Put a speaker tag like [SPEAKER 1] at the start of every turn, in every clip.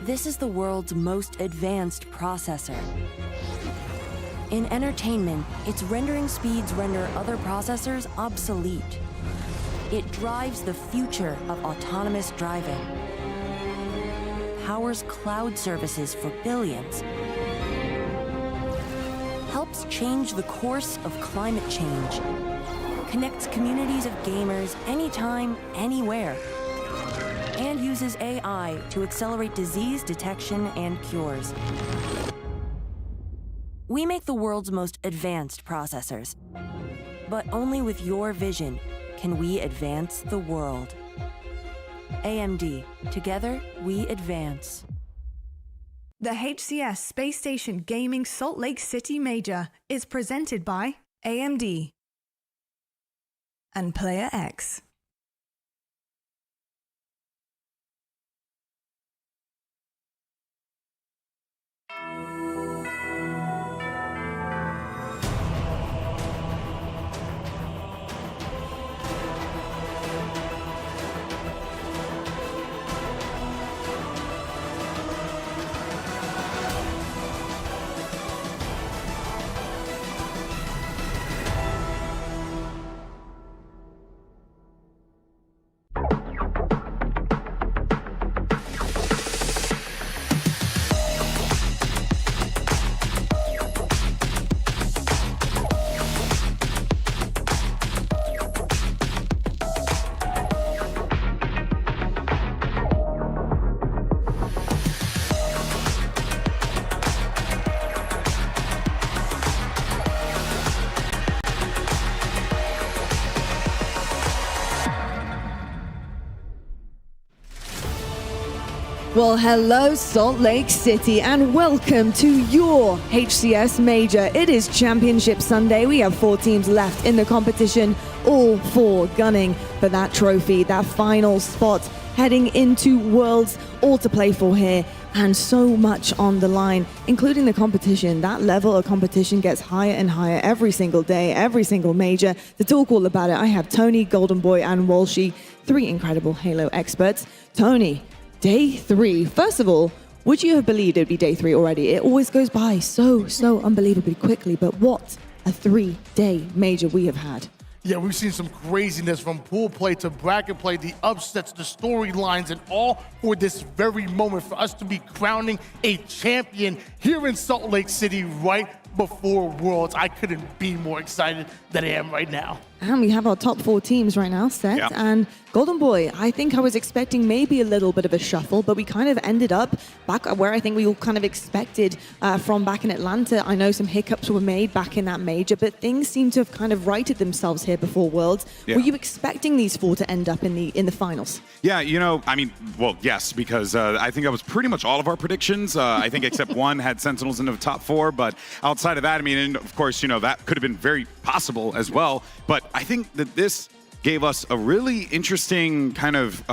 [SPEAKER 1] This is the world's most advanced processor. In entertainment, its rendering speeds render other processors obsolete. It drives the future of autonomous driving, powers cloud services for billions, helps change the course of climate change, connects communities of gamers anytime, anywhere, and uses AI to accelerate disease detection and cures. We make the world's most advanced processors, but only with your vision can we advance the world. AMD, together we advance.
[SPEAKER 2] The HCS Spacestation Gaming Salt Lake City Major is presented by AMD and Player X. Well, hello Salt Lake City and welcome to your HCS Major. It is Championship Sunday. We have 4 teams left in the competition, all 4 gunning for that trophy, that final spot, heading into Worlds, all to play for here, and so much on the line, including the competition. That level of competition gets higher and higher every single day, every single major. To talk all about it, I have Tony, Golden Boy, and Walshy, 3 incredible Halo experts. Tony, Day 3. First of all, would you have believed it would be day 3 already? It always goes by so unbelievably quickly, but what a 3-day major we have had.
[SPEAKER 3] Yeah, we've seen some craziness from pool play to bracket play, the upsets, the storylines, and all for this very moment for us to be crowning a champion here in Salt Lake City right before Worlds. I couldn't be more excited than I am right now.
[SPEAKER 2] And we have our top 4 teams right now set.
[SPEAKER 4] Yeah.
[SPEAKER 2] And Golden Boy, I think I was expecting maybe a little bit of a shuffle, but we kind of ended up back where I think we all kind of expected from back in Atlanta. I know some hiccups were made back in that major, but things seem to have kind of righted themselves here before Worlds. Yeah. Were you expecting these 4 to end up in the finals?
[SPEAKER 4] Yeah, you know, I mean, well, yes, because I think that was pretty much all of our predictions. I think except one had Sentinels in the top 4, but outside of that, I mean, and of course, you know, that could have been very possible as well. But I think that this gave us a really interesting kind of,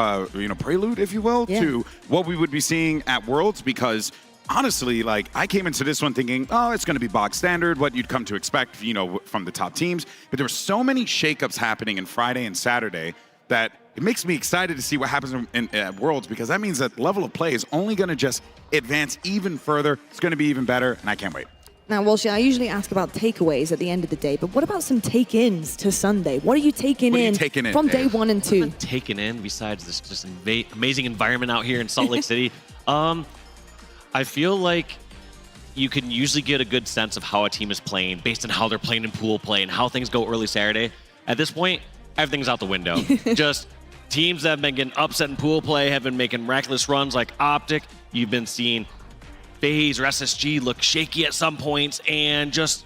[SPEAKER 4] prelude, if you will, to what we would be seeing at Worlds, because honestly, like, I came into this one thinking, oh, it's going to be bog standard, what you'd come to expect, you know, from the top teams. But there were so many shakeups happening in Friday and Saturday that it makes me excited to see what happens in Worlds, because that means that level of play is only going to just advance even further. It's going to be even better, and I can't wait.
[SPEAKER 2] Now, Walshy, I usually ask about takeaways at the end of the day, but what about some take-ins to Sunday? What are you taking in from day 1 and 2?
[SPEAKER 5] What am I taking in besides this just amazing environment out here in Salt Lake City? I feel like you can usually get a good sense of how a team is playing based on how they're playing in pool play and how things go early Saturday. At this point, everything's out the window. Just teams that have been getting upset in pool play have been making miraculous runs like Optic. You've been seeing FaZe or SSG look shaky at some points and just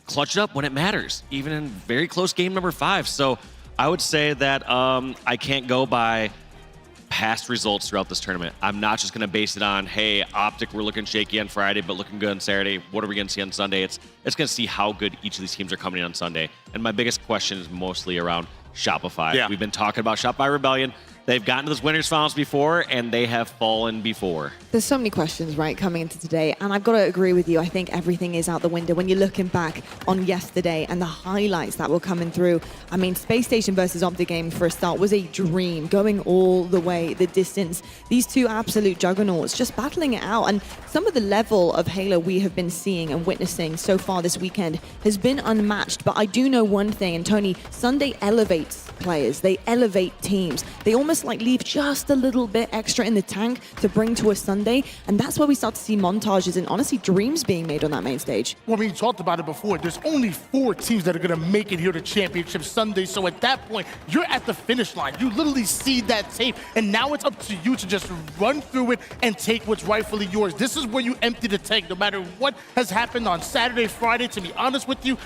[SPEAKER 5] clutch it up when it matters, even in very close game number 5. So I would say that I can't go by past results throughout this tournament. I'm not just going to base it on, hey, Optic, we're looking shaky on Friday, but looking good on Saturday. What are we going to see on Sunday? It's going to see how good each of these teams are coming in on Sunday. And my biggest question is mostly around Shopify.
[SPEAKER 4] Yeah.
[SPEAKER 5] We've been talking about Shopify Rebellion. They've gotten to this winners finals before, and they have fallen before.
[SPEAKER 2] There's so many questions, right, coming into today, and I've got to agree with you. I think everything is out the window when you're looking back on yesterday and the highlights that were coming through. I mean, Space Station versus Optic Game for a start was a dream, going all the way, the distance. These two absolute juggernauts just battling it out, and some of the level of Halo we have been seeing and witnessing so far this weekend has been unmatched. But I do know one thing, and Tony, Sunday elevates players. They elevate teams. They almost like leave just a little bit extra in the tank to bring to a Sunday, and that's where we start to see montages and honestly dreams being made on that main stage.
[SPEAKER 3] Well, I mean, you talked about it before. There's only 4 teams that are going to make it here to Championship Sunday. So at that point, you're at the finish line. You literally see that tape, and now it's up to you to just run through it and take what's rightfully yours. This is where you empty the tank. No matter what has happened on Saturday, Friday, to be honest with you,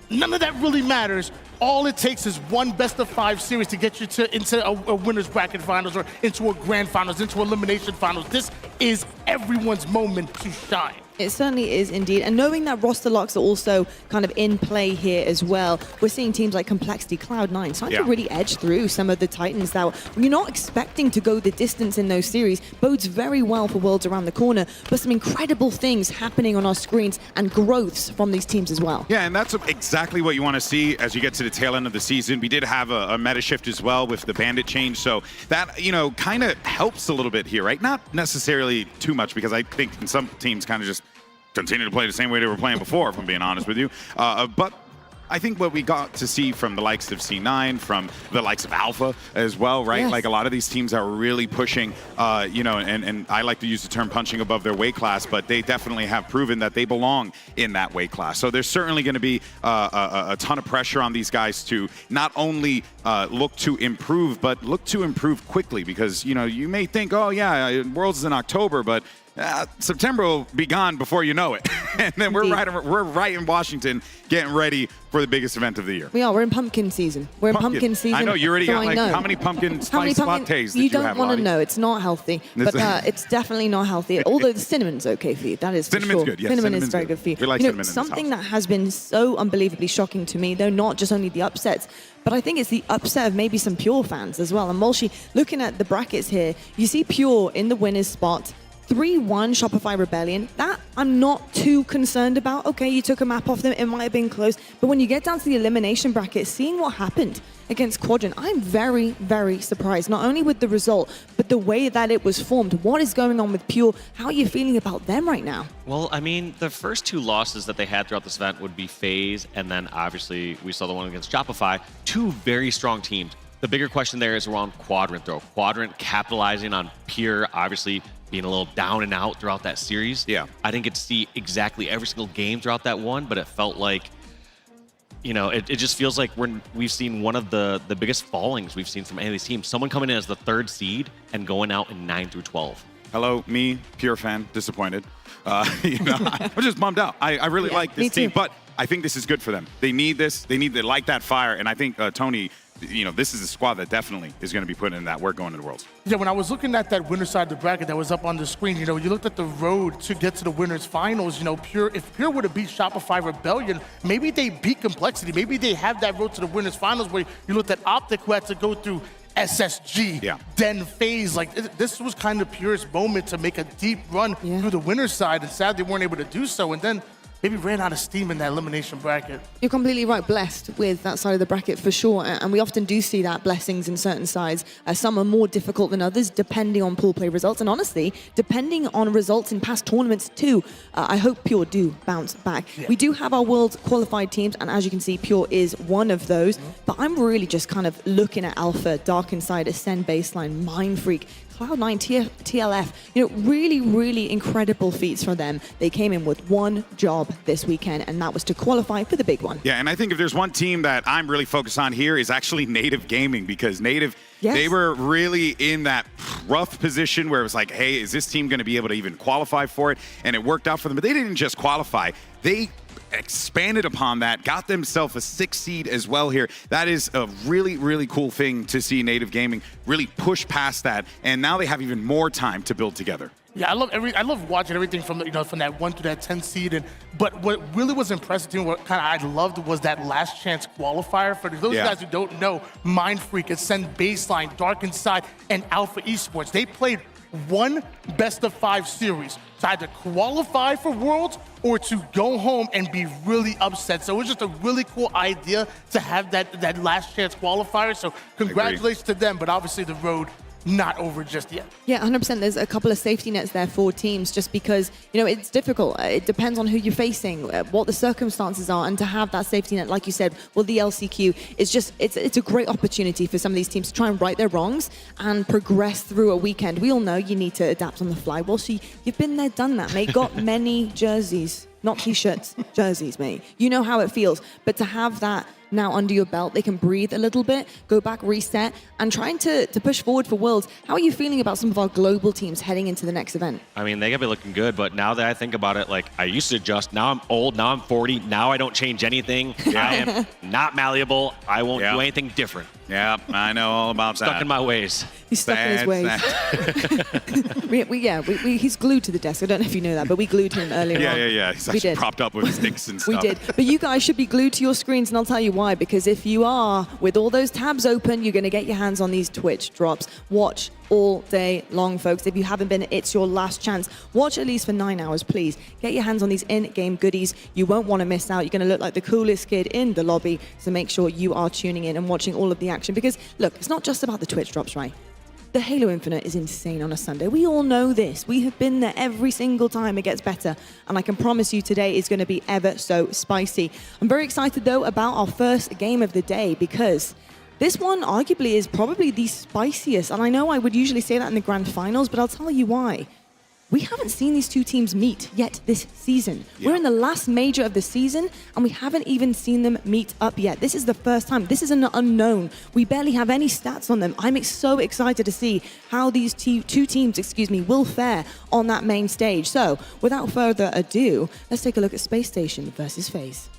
[SPEAKER 3] none of that really matters. All it takes is one best-of-5 series to get you into a winner's bracket finals or into a grand finals, into elimination finals. This is everyone's moment to shine.
[SPEAKER 2] It certainly is indeed. And knowing that roster locks are also kind of in play here as well, we're seeing teams like Complexity, Cloud9 starting to really edge through some of the Titans that you're not expecting to go the distance in those series. Bodes very well for Worlds around the corner, but some incredible things happening on our screens and growths from these teams as well.
[SPEAKER 4] Yeah, and that's exactly what you want to see as you get to the tail end of the season. We did have a meta shift as well with the Bandit change, so that, you know, kind of helps a little bit here, right? Not necessarily too much, because I think some teams kind of just continue to play the same way they were playing before, if I'm being honest with you. But I think what we got to see from the likes of C9, from the likes of Alpha as well, right?
[SPEAKER 2] Yes.
[SPEAKER 4] Like a lot of these teams that were really pushing, you know, and I like to use the term punching above their weight class, but they definitely have proven that they belong in that weight class. So there's certainly going to be a ton of pressure on these guys to not only look to improve, but look to improve quickly, because, you know, you may think, oh yeah, Worlds is in October, but September will be gone before you know it. And then we're right in Washington getting ready for the biggest event of the year.
[SPEAKER 2] We are. We're in pumpkin season. We're in pumpkin season.
[SPEAKER 4] I know. You already
[SPEAKER 2] so
[SPEAKER 4] got,
[SPEAKER 2] I
[SPEAKER 4] like,
[SPEAKER 2] know.
[SPEAKER 4] how many pumpkin spice lattes
[SPEAKER 2] You
[SPEAKER 4] did you have,
[SPEAKER 2] don't want
[SPEAKER 4] Lottie?
[SPEAKER 2] to know. It's not healthy. But it's definitely not healthy. Although the cinnamon's okay for you. That is for
[SPEAKER 4] Cinnamon's
[SPEAKER 2] sure.
[SPEAKER 4] good. Yeah,
[SPEAKER 2] Cinnamon is
[SPEAKER 4] cinnamon's
[SPEAKER 2] very
[SPEAKER 4] good.
[SPEAKER 2] good for you.
[SPEAKER 4] We like
[SPEAKER 2] You know,
[SPEAKER 4] cinnamon in this
[SPEAKER 2] something
[SPEAKER 4] house.
[SPEAKER 2] that has been so unbelievably shocking to me, though, not just only the upsets, but I think it's the upset of maybe some Pure fans as well. And Molshi, looking at the brackets here, you see Pure in the winner's spot. 3-1 Shopify Rebellion. That I'm not too concerned about. Okay, you took a map off them. It might have been close. But when you get down to the elimination bracket, seeing what happened against Quadrant, I'm very, very surprised. Not only with the result, but the way that it was formed. What is going on with Pure? How are you feeling about them right now?
[SPEAKER 5] Well, I mean, the first 2 losses that they had throughout this event would be FaZe, and then obviously we saw the one against Shopify. 2 very strong teams. The bigger question there is around Quadrant, though. Quadrant capitalizing on Pure, obviously being a little down and out throughout that series.
[SPEAKER 4] Yeah.
[SPEAKER 5] I didn't get to see exactly every single game throughout that one, but it felt like, you know, it just feels like we've seen one of the biggest fallings we've seen from any of these teams. Someone coming in as the 3rd seed and going out in 9 through 12.
[SPEAKER 4] Hello, me, Pure fan, disappointed. You know, I'm just bummed out. I really like this team, but I think this is good for them. They need this. They need to light that fire, and I think Tony, you know, this is a squad that definitely is going to be putting in that work going to the Worlds.
[SPEAKER 3] Yeah, when I was looking at that winner side of the bracket that was up on the screen, you know, you looked at the road to get to the winners finals, you know, if Pure would have beat Shopify Rebellion, maybe they beat Complexity. Maybe they have that road to the winners finals where you looked at Optic, who had to go through SSG, then FaZe. Like, this was kind of Pure's moment to make a deep run through the winner's side, and sadly they weren't able to do so. And then maybe ran out of steam in that elimination bracket.
[SPEAKER 2] You're completely right, blessed with that side of the bracket for sure. And we often do see that blessings in certain sides. Some are more difficult than others, depending on pool play results. And honestly, depending on results in past tournaments too. I hope Pure do bounce back. We do have our world qualified teams, and as you can see, Pure is one of those. But I'm really just kind of looking at Alpha, Dark Inside, Ascend Baseline, Mind Freak, Cloud9, TLF, you know, really, really incredible feats for them. They came in with one job this weekend, and that was to qualify for the big one.
[SPEAKER 4] Yeah, and I think if there's one team that I'm really focused on here is actually Native Gaming, because Native, they were really in that rough position where it was like, hey, is this team going to be able to even qualify for it? And it worked out for them, but they didn't just qualify. They expanded upon that, got themselves a 6th seed as well here. That is a really, really cool thing to see Native Gaming really push past that, and now they have even more time to build together.
[SPEAKER 3] Yeah, I love watching everything from from that 1 to that 10 seed. But what really was impressive to me, what kind of I loved, was that last chance qualifier. For those guys who don't know, Mind Freak, Ascend Baseline, Dark Inside, and Alpha Esports, they played one best-of-5 series to either qualify for Worlds or to go home and be really upset. So it was just a really cool idea to have that last chance qualifier. So congratulations to them, but obviously the road not over just yet.
[SPEAKER 2] Yeah, 100%. There's a couple of safety nets there for teams just because, it's difficult. It depends on who you're facing, what the circumstances are, and to have that safety net, like you said, well, the LCQ is just, it's a great opportunity for some of these teams to try and right their wrongs and progress through a weekend. We all know you need to adapt on the fly. Well, you've been there, done that, mate. Got many jerseys, not t-shirts, jerseys, mate. You know how it feels. But to have that now under your belt, they can breathe a little bit, go back, reset, and trying to push forward for Worlds. How are you feeling about some of our global teams heading into the next event?
[SPEAKER 5] I mean, they gotta be looking good, but now that I think about it, like, I used to adjust. Now I'm old, now I'm 40, now I don't change anything. I am not malleable. I won't do anything different.
[SPEAKER 4] Yeah, I know all about that.
[SPEAKER 5] Stuck in my ways.
[SPEAKER 2] He's stuck in his ways. He's glued to the desk. I don't know if you know that, but we glued him earlier on.
[SPEAKER 4] Yeah. He's actually propped up with sticks and stuff.
[SPEAKER 2] We did. But you guys should be glued to your screens, and I'll tell you why. Because if you are, with all those tabs open, you're going to get your hands on these Twitch drops. Watch all day long, folks. If you haven't been, it's your last chance. Watch at least for 9 hours, please. Get your hands on these in-game goodies. You won't want to miss out. You're going to look like the coolest kid in the lobby. So make sure you are tuning in and watching all of the action. Because, look, it's not just about the Twitch drops, right? The Halo Infinite is insane on a Sunday. We all know this. We have been there every single time. It gets better. And I can promise you today is going to be ever so spicy. I'm very excited, though, about our first game of the day because this one arguably is probably the spiciest. And I know I would usually say that in the grand finals, but I'll tell you why. We haven't seen these two teams meet yet this season. We're in the last major of the season, and we haven't even seen them meet up yet. This is the first time. This is an unknown. We barely have any stats on them. I'm so excited to see how these two teams, will fare on that main stage. So, without further ado, let's take a look at Space Station versus FaZe.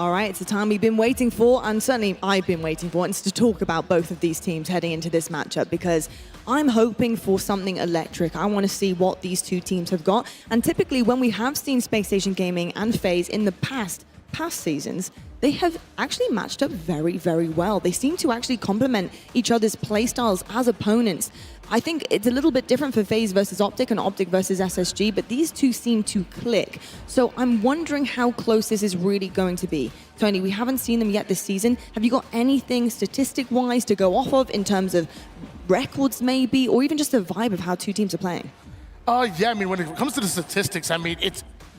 [SPEAKER 2] All right, it's the time we've been waiting for, and certainly I've been waiting for, and it's to talk about both of these teams heading into this matchup because I'm hoping for something electric. I want to see what these two teams have got. And typically when we have seen Spacestation Gaming and FaZe in the past seasons, they have actually matched up very, very well. They seem to actually complement each other's playstyles as opponents. I think it's a little bit different for FaZe versus Optic and Optic versus SSG, but these two seem to click. So I'm wondering how close this is really going to be. Tony, we haven't seen them yet this season. Have you got anything statistic-wise to go off of in terms of records maybe, or even just a vibe of how two teams are playing?
[SPEAKER 3] Yeah, I mean, when it comes to the statistics, I mean,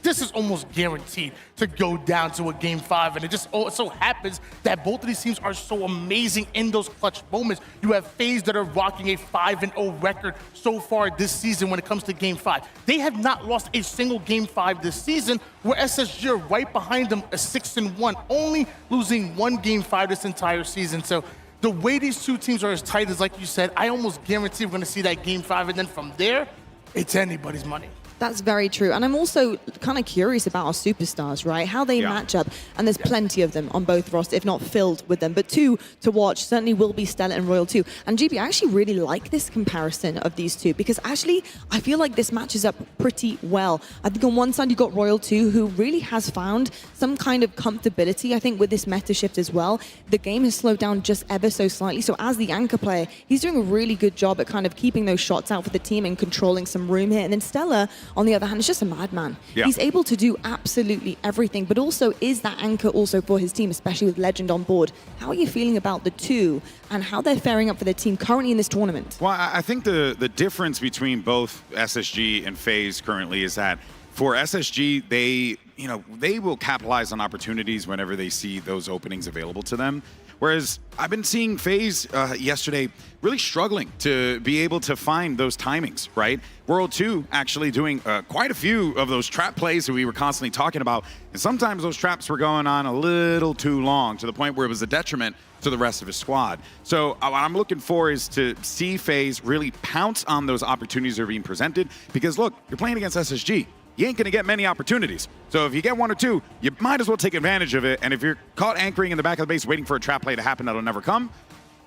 [SPEAKER 3] this is almost guaranteed to go down to a Game 5, and it so happens that both of these teams are so amazing in those clutch moments. You have FaZe that are rocking a 5-0 record so far this season when it comes to Game 5. They have not lost a single Game 5 this season, where SSG are right behind them, a 6-1, only losing one Game 5 this entire season. So the way these two teams are as tight as, like you said, I almost guarantee we're going to see that Game 5, and then from there, it's anybody's money.
[SPEAKER 2] That's very true. And I'm also kind of curious about our superstars, right? How they match up. And there's plenty of them on both rosters, if not filled with them. But two to watch certainly will be Stella and Royal too. And GB, I actually really like this comparison of these two because actually I feel like this matches up pretty well. I think on one side you've got Royal 2, who really has found some kind of comfortability, I think, with this meta shift as well. The game has slowed down just ever so slightly. So as the anchor player, he's doing a really good job at kind of keeping those shots out for the team and controlling some room here. And then Stella, on the other hand, is just a madman. He's able to do absolutely everything, but also is that anchor also for his team, especially with Legend on board. How are you feeling about the two and how they're faring up for their team currently in this tournament?
[SPEAKER 4] Well, I think the difference between both SSG and FaZe currently is that for SSG, they will capitalize on opportunities whenever they see those openings available to them. Whereas I've been seeing FaZe yesterday really struggling to be able to find those timings, right? World 2 actually doing quite a few of those trap plays that we were constantly talking about. And sometimes those traps were going on a little too long to the point where it was a detriment to the rest of his squad. So what I'm looking for is to see FaZe really pounce on those opportunities that are being presented. Because look, you're playing against SSG. You ain't gonna get many opportunities. So if you get one or two, you might as well take advantage of it. And if you're caught anchoring in the back of the base waiting for a trap play to happen that'll never come,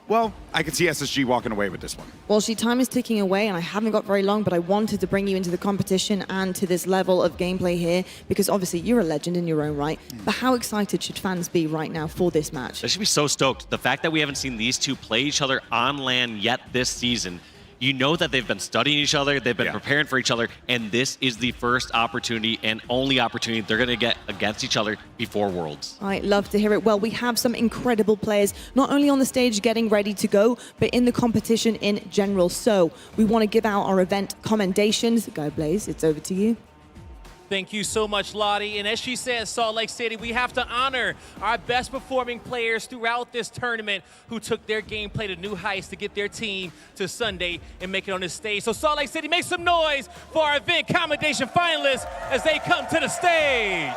[SPEAKER 4] well, I can see SSG walking away with this one.
[SPEAKER 2] Well, time is ticking away, and I haven't got very long, but I wanted to bring you into the competition and to this level of gameplay here, because obviously you're a legend in your own right. But how excited should fans be right now for this match?
[SPEAKER 5] They should be so stoked. The fact that we haven't seen these two play each other on LAN yet this season, you know that they've been studying each other, they've been preparing for each other, and this is the first opportunity and only opportunity they're going to get against each other before Worlds.
[SPEAKER 2] I love to hear it. Well, we have some incredible players, not only on the stage getting ready to go, but in the competition in general. So we want to give out our event commendations. Go Blaze, it's over to you.
[SPEAKER 6] Thank you so much, Lottie. And as she said, Salt Lake City, we have to honor our best performing players throughout this tournament who took their gameplay to new heights to get their team to Sunday and make it on this stage. So Salt Lake City, make some noise for our event commendation finalists as they come to the stage.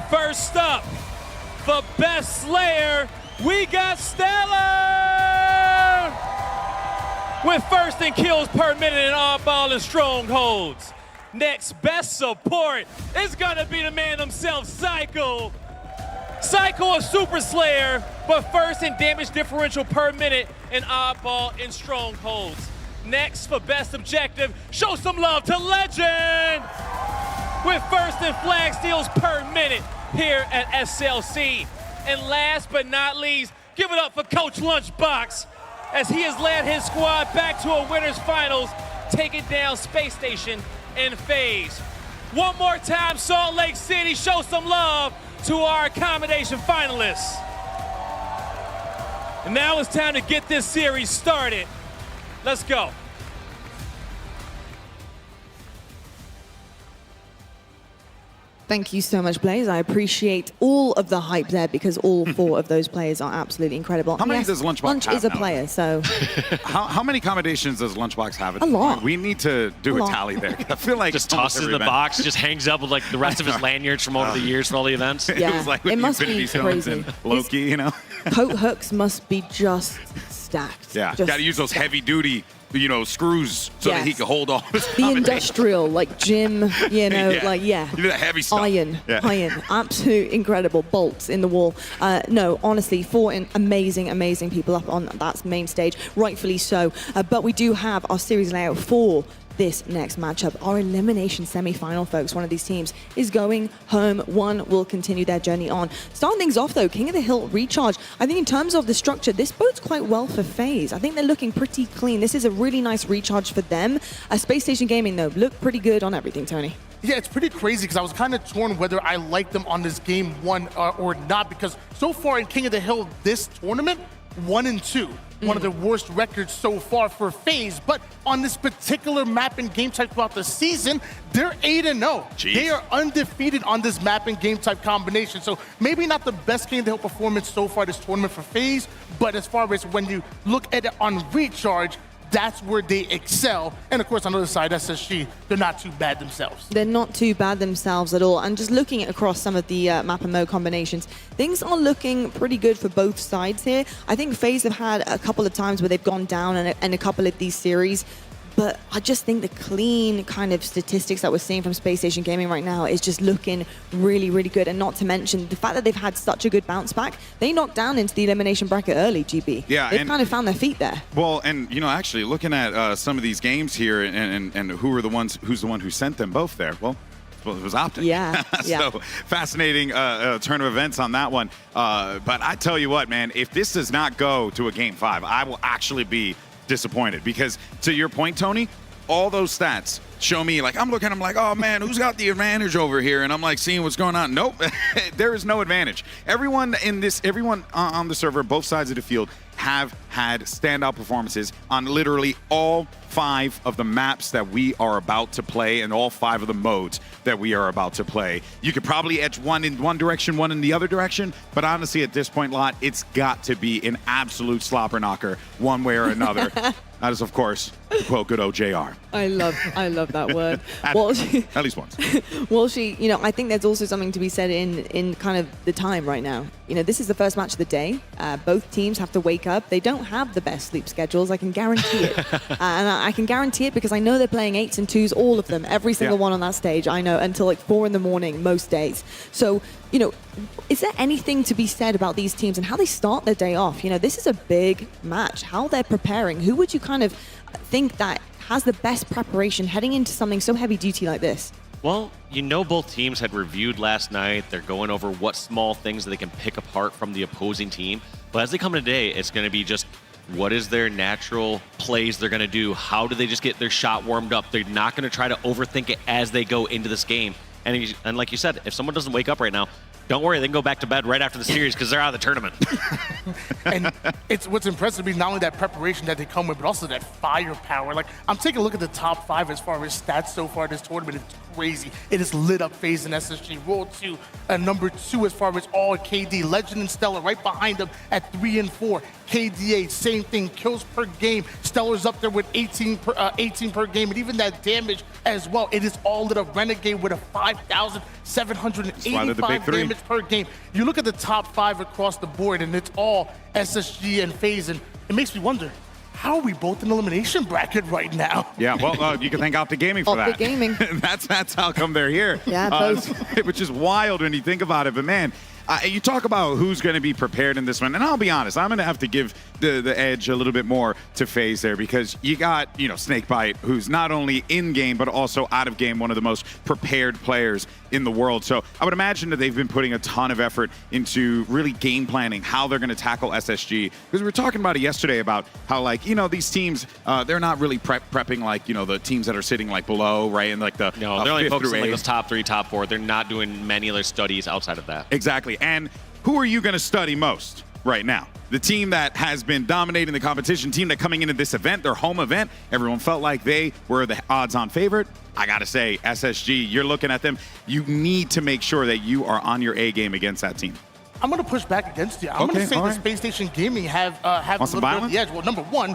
[SPEAKER 6] First up, for Best Slayer, we got Stella with first in kills per minute in Oddball and Strongholds. Next, Best Support is gonna be the man himself, Psycho. Psycho, a Super Slayer, but first in damage differential per minute in Oddball and Strongholds. Next, for Best Objective, show some love to Legend with first in flag steals per minute here at SLC. And last but not least, give it up for Coach Lunchbox as he has led his squad back to a winners finals, taking down Space Station and FaZe. One more time, Salt Lake City, show some love to our accommodation finalists. And now it's time to get this series started. Let's go.
[SPEAKER 2] Thank you so much, Blaze. I appreciate all of the hype there because all four of those players are absolutely incredible.
[SPEAKER 4] How many does Lunchbox
[SPEAKER 2] Lunch
[SPEAKER 4] have
[SPEAKER 2] is a
[SPEAKER 4] now?
[SPEAKER 2] player, so...
[SPEAKER 4] How many accommodations does Lunchbox have? At
[SPEAKER 2] A lot.
[SPEAKER 4] We need to do a tally there. I feel like
[SPEAKER 5] Just
[SPEAKER 4] almost
[SPEAKER 5] tosses in
[SPEAKER 4] every
[SPEAKER 5] the
[SPEAKER 4] event.
[SPEAKER 5] box, just hangs up with like the rest of his lanyards from over the years for all the events.
[SPEAKER 2] Yeah,
[SPEAKER 4] It was like with
[SPEAKER 2] it must
[SPEAKER 4] Infinity
[SPEAKER 2] be
[SPEAKER 4] Stones
[SPEAKER 2] crazy.
[SPEAKER 4] and Loki, you know?
[SPEAKER 2] Coat hooks must be just stacked.
[SPEAKER 4] Yeah,
[SPEAKER 2] Just
[SPEAKER 4] got to use those heavy duty, screws so that he
[SPEAKER 2] Yes.
[SPEAKER 4] can hold all his
[SPEAKER 2] the industrial, like gym,
[SPEAKER 4] You do that heavy stuff.
[SPEAKER 2] Iron,
[SPEAKER 4] Yeah.
[SPEAKER 2] iron, absolute incredible bolts in the wall. No, honestly, four amazing people up on that main stage, rightfully so. But we do have our series layout for this next matchup, our elimination semi-final, folks. One of these teams is going home. One will continue their journey on. Starting things off, though, King of the Hill Recharge. I think in terms of the structure, this bodes quite well for FaZe. I think they're looking pretty clean. This is a really nice recharge for them. Spacestation Gaming, though, look pretty good on everything, Tony.
[SPEAKER 3] Yeah, it's pretty crazy because I was kind of torn whether I like them on this game one or not, because so far in King of the Hill this tournament, 1-2. One of the worst records so far for FaZe, but on this particular map and game type throughout the season, they're 8-0.
[SPEAKER 4] Jeez.
[SPEAKER 3] They are undefeated on this map and game type combination. So maybe not the best King of the Hill performance so far this tournament for FaZe, but as far as when you look at it on Recharge, that's where they excel. And of course, on the other side, SSG, they're not too bad themselves.
[SPEAKER 2] They're not too bad themselves at all. And just looking across some of the map and mode combinations, things are looking pretty good for both sides here. I think FaZe have had a couple of times where they've gone down in a couple of these series. But I just think the clean kind of statistics that we're seeing from Spacestation Gaming right now is just looking really, really good. And not to mention the fact that they've had such a good bounce back. They knocked down into the elimination bracket early, GB.
[SPEAKER 4] Yeah,
[SPEAKER 2] they've kind of found their feet there.
[SPEAKER 4] Well, and you know, actually looking at some of these games here and who's the one who sent them both there? Well, it was Optic.
[SPEAKER 2] Yeah,
[SPEAKER 4] So fascinating turn of events on that one. But I tell you what, man, if this does not go to a Game 5, I will actually be disappointed, because to your point, Tony, all those stats show me, like, I'm looking, I'm like, oh man, who's got the advantage over here? And I'm like seeing what's going on. Nope, there is no advantage. Everyone on the server, both sides of the field, have had standout performances on literally all 5 of the maps that we are about to play and all 5 of the modes that we are about to play. You could probably edge one in one direction, one in the other direction, but honestly, at this point, Lot, it's got to be an absolute slobber knocker one way or another. That is, of course, to quote good old JR.
[SPEAKER 2] I love that word.
[SPEAKER 4] at least once.
[SPEAKER 2] Well, you know, I think there's also something to be said in kind of the time right now. You know, this is the first match of the day. Both teams have to wake up. They don't have the best sleep schedules. I can guarantee it. And I can guarantee it because I know they're playing 8s and 2s, all of them, every single one on that stage. I know, until like 4 in the morning most days. So, you know, is there anything to be said about these teams and how they start their day off? You know, this is a big match. How they're preparing. Who would you kind of think that has the best preparation heading into something so heavy duty like this?
[SPEAKER 5] Well, you know, both teams had reviewed last night. They're going over what small things that they can pick apart from the opposing team. But as they come in today, it's going to be just what is their natural plays they're going to do? How do they just get their shot warmed up? They're not going to try to overthink it as they go into this game. And like you said, if someone doesn't wake up right now, don't worry, they can go back to bed right after the series because they're out of the tournament.
[SPEAKER 3] And it's what's impressive to me, not only that preparation that they come with, but also that firepower. Like, I'm taking a look at the top 5 as far as stats so far this tournament. It's crazy. It is lit up FaZe and SSG. World 2, number 2 as far as all KD. Legend and Stellar right behind them at 3 and 4. KDA, same thing, kills per game. Stellar's up there with 18 per game, and even that damage as well. It is all lit up. Renegade with a 5,785 damage per game. You look at the top 5 across the board, and it's all SSG and FaZe, and it makes me wonder, how are we both in the elimination bracket right now?
[SPEAKER 4] Yeah, well, you can thank Optic Gaming for that.
[SPEAKER 2] Optic Gaming.
[SPEAKER 4] that's how come they're here.
[SPEAKER 2] Yeah, both.
[SPEAKER 4] Which is wild when you think about it. But man, you talk about who's going to be prepared in this one, and I'll be honest, I'm going to have to give the edge a little bit more to FaZe there, because you got, you know, Snakebite, who's not only in game but also out of game, one of the most prepared players in the world. So I would imagine that they've been putting a ton of effort into really game planning how they're going to tackle SSG, because we were talking about it yesterday about how, like, you know, these teams, they're not really prepping like, you know, the teams that are sitting like below, right? And like the
[SPEAKER 5] no, they're only
[SPEAKER 4] 5th
[SPEAKER 5] focusing
[SPEAKER 4] through
[SPEAKER 5] on like
[SPEAKER 4] 8th.
[SPEAKER 5] those top 3, top 4. They're not doing many other studies outside of that.
[SPEAKER 4] Exactly. And who are you going to study most right now? The team that has been dominating the competition, team that coming into this event, their home event, everyone felt like they were the odds-on favorite. I got to say, SSG, you're looking at them. You need to make sure that you are on your A game against that team.
[SPEAKER 3] I'm going to push back against you. I'm going to say that Spacestation Gaming have a little bit of the edge. Well, number 1,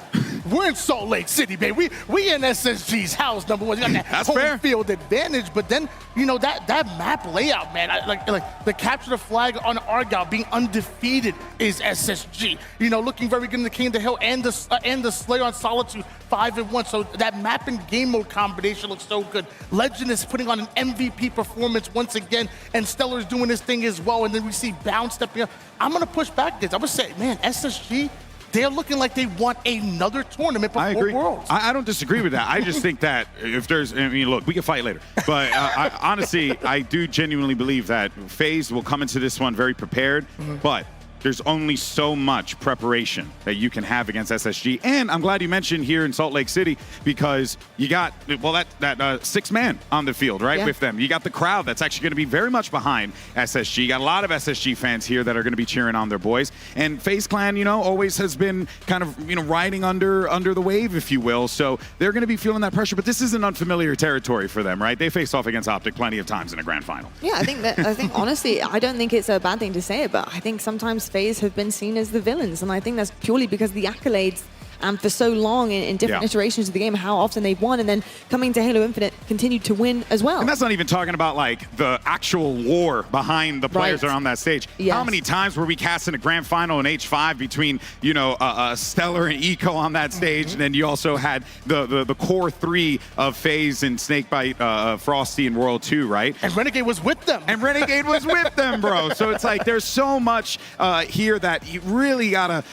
[SPEAKER 3] we're in Salt Lake City, baby. We in SSG's house, number 1. You got that
[SPEAKER 4] That's
[SPEAKER 3] home
[SPEAKER 4] fair.
[SPEAKER 3] field advantage. But then, you know, that map layout, man, like the capture the flag on Argyle being undefeated is SSG. You know, looking very good in the King of the Hill and the Slayer on Solitude, 5 and 1. So that map and game mode combination looks so good. Legend is putting on an MVP performance once again, and Stellar's doing his thing as well. And then we see Bounce stepping up. I'm going to push back against. I'm going to say, man, SSG, they're looking like they want another tournament before
[SPEAKER 4] I agree.
[SPEAKER 3] Worlds.
[SPEAKER 4] I don't disagree with that. I just think that if there's, I mean, look, we can fight later. But honestly, I do genuinely believe that FaZe will come into this one very prepared. But there's only so much preparation that you can have against SSG. And I'm glad you mentioned here in Salt Lake City, because you got, well, that 6-man on the field, right, with them. You got the crowd that's actually going to be very much behind SSG. You got a lot of SSG fans here that are going to be cheering on their boys. And FaZe Clan, you know, always has been kind of, you know, riding under the wave, if you will. So they're going to be feeling that pressure. But this isn't unfamiliar territory for them, right? They faced off against Optic plenty of times in a grand final.
[SPEAKER 2] Yeah, I think honestly, I don't think it's a bad thing to say it, but I think sometimes FaZe have been seen as the villains, and I think that's purely because the accolades and for so long in different iterations of the game, how often they've won, and then coming to Halo Infinite, continued to win as well.
[SPEAKER 4] And that's not even talking about like the actual lore behind the players that are on that stage.
[SPEAKER 2] Yes.
[SPEAKER 4] How many times were we casting a grand final in H5 between, you know, Stellar and Eco on that stage, and then you also had the core three of FaZe and Snakebite, Frosty, and World 2, right?
[SPEAKER 3] And Renegade was with them.
[SPEAKER 4] And Renegade was with them, bro. So it's like there's so much here that you really gotta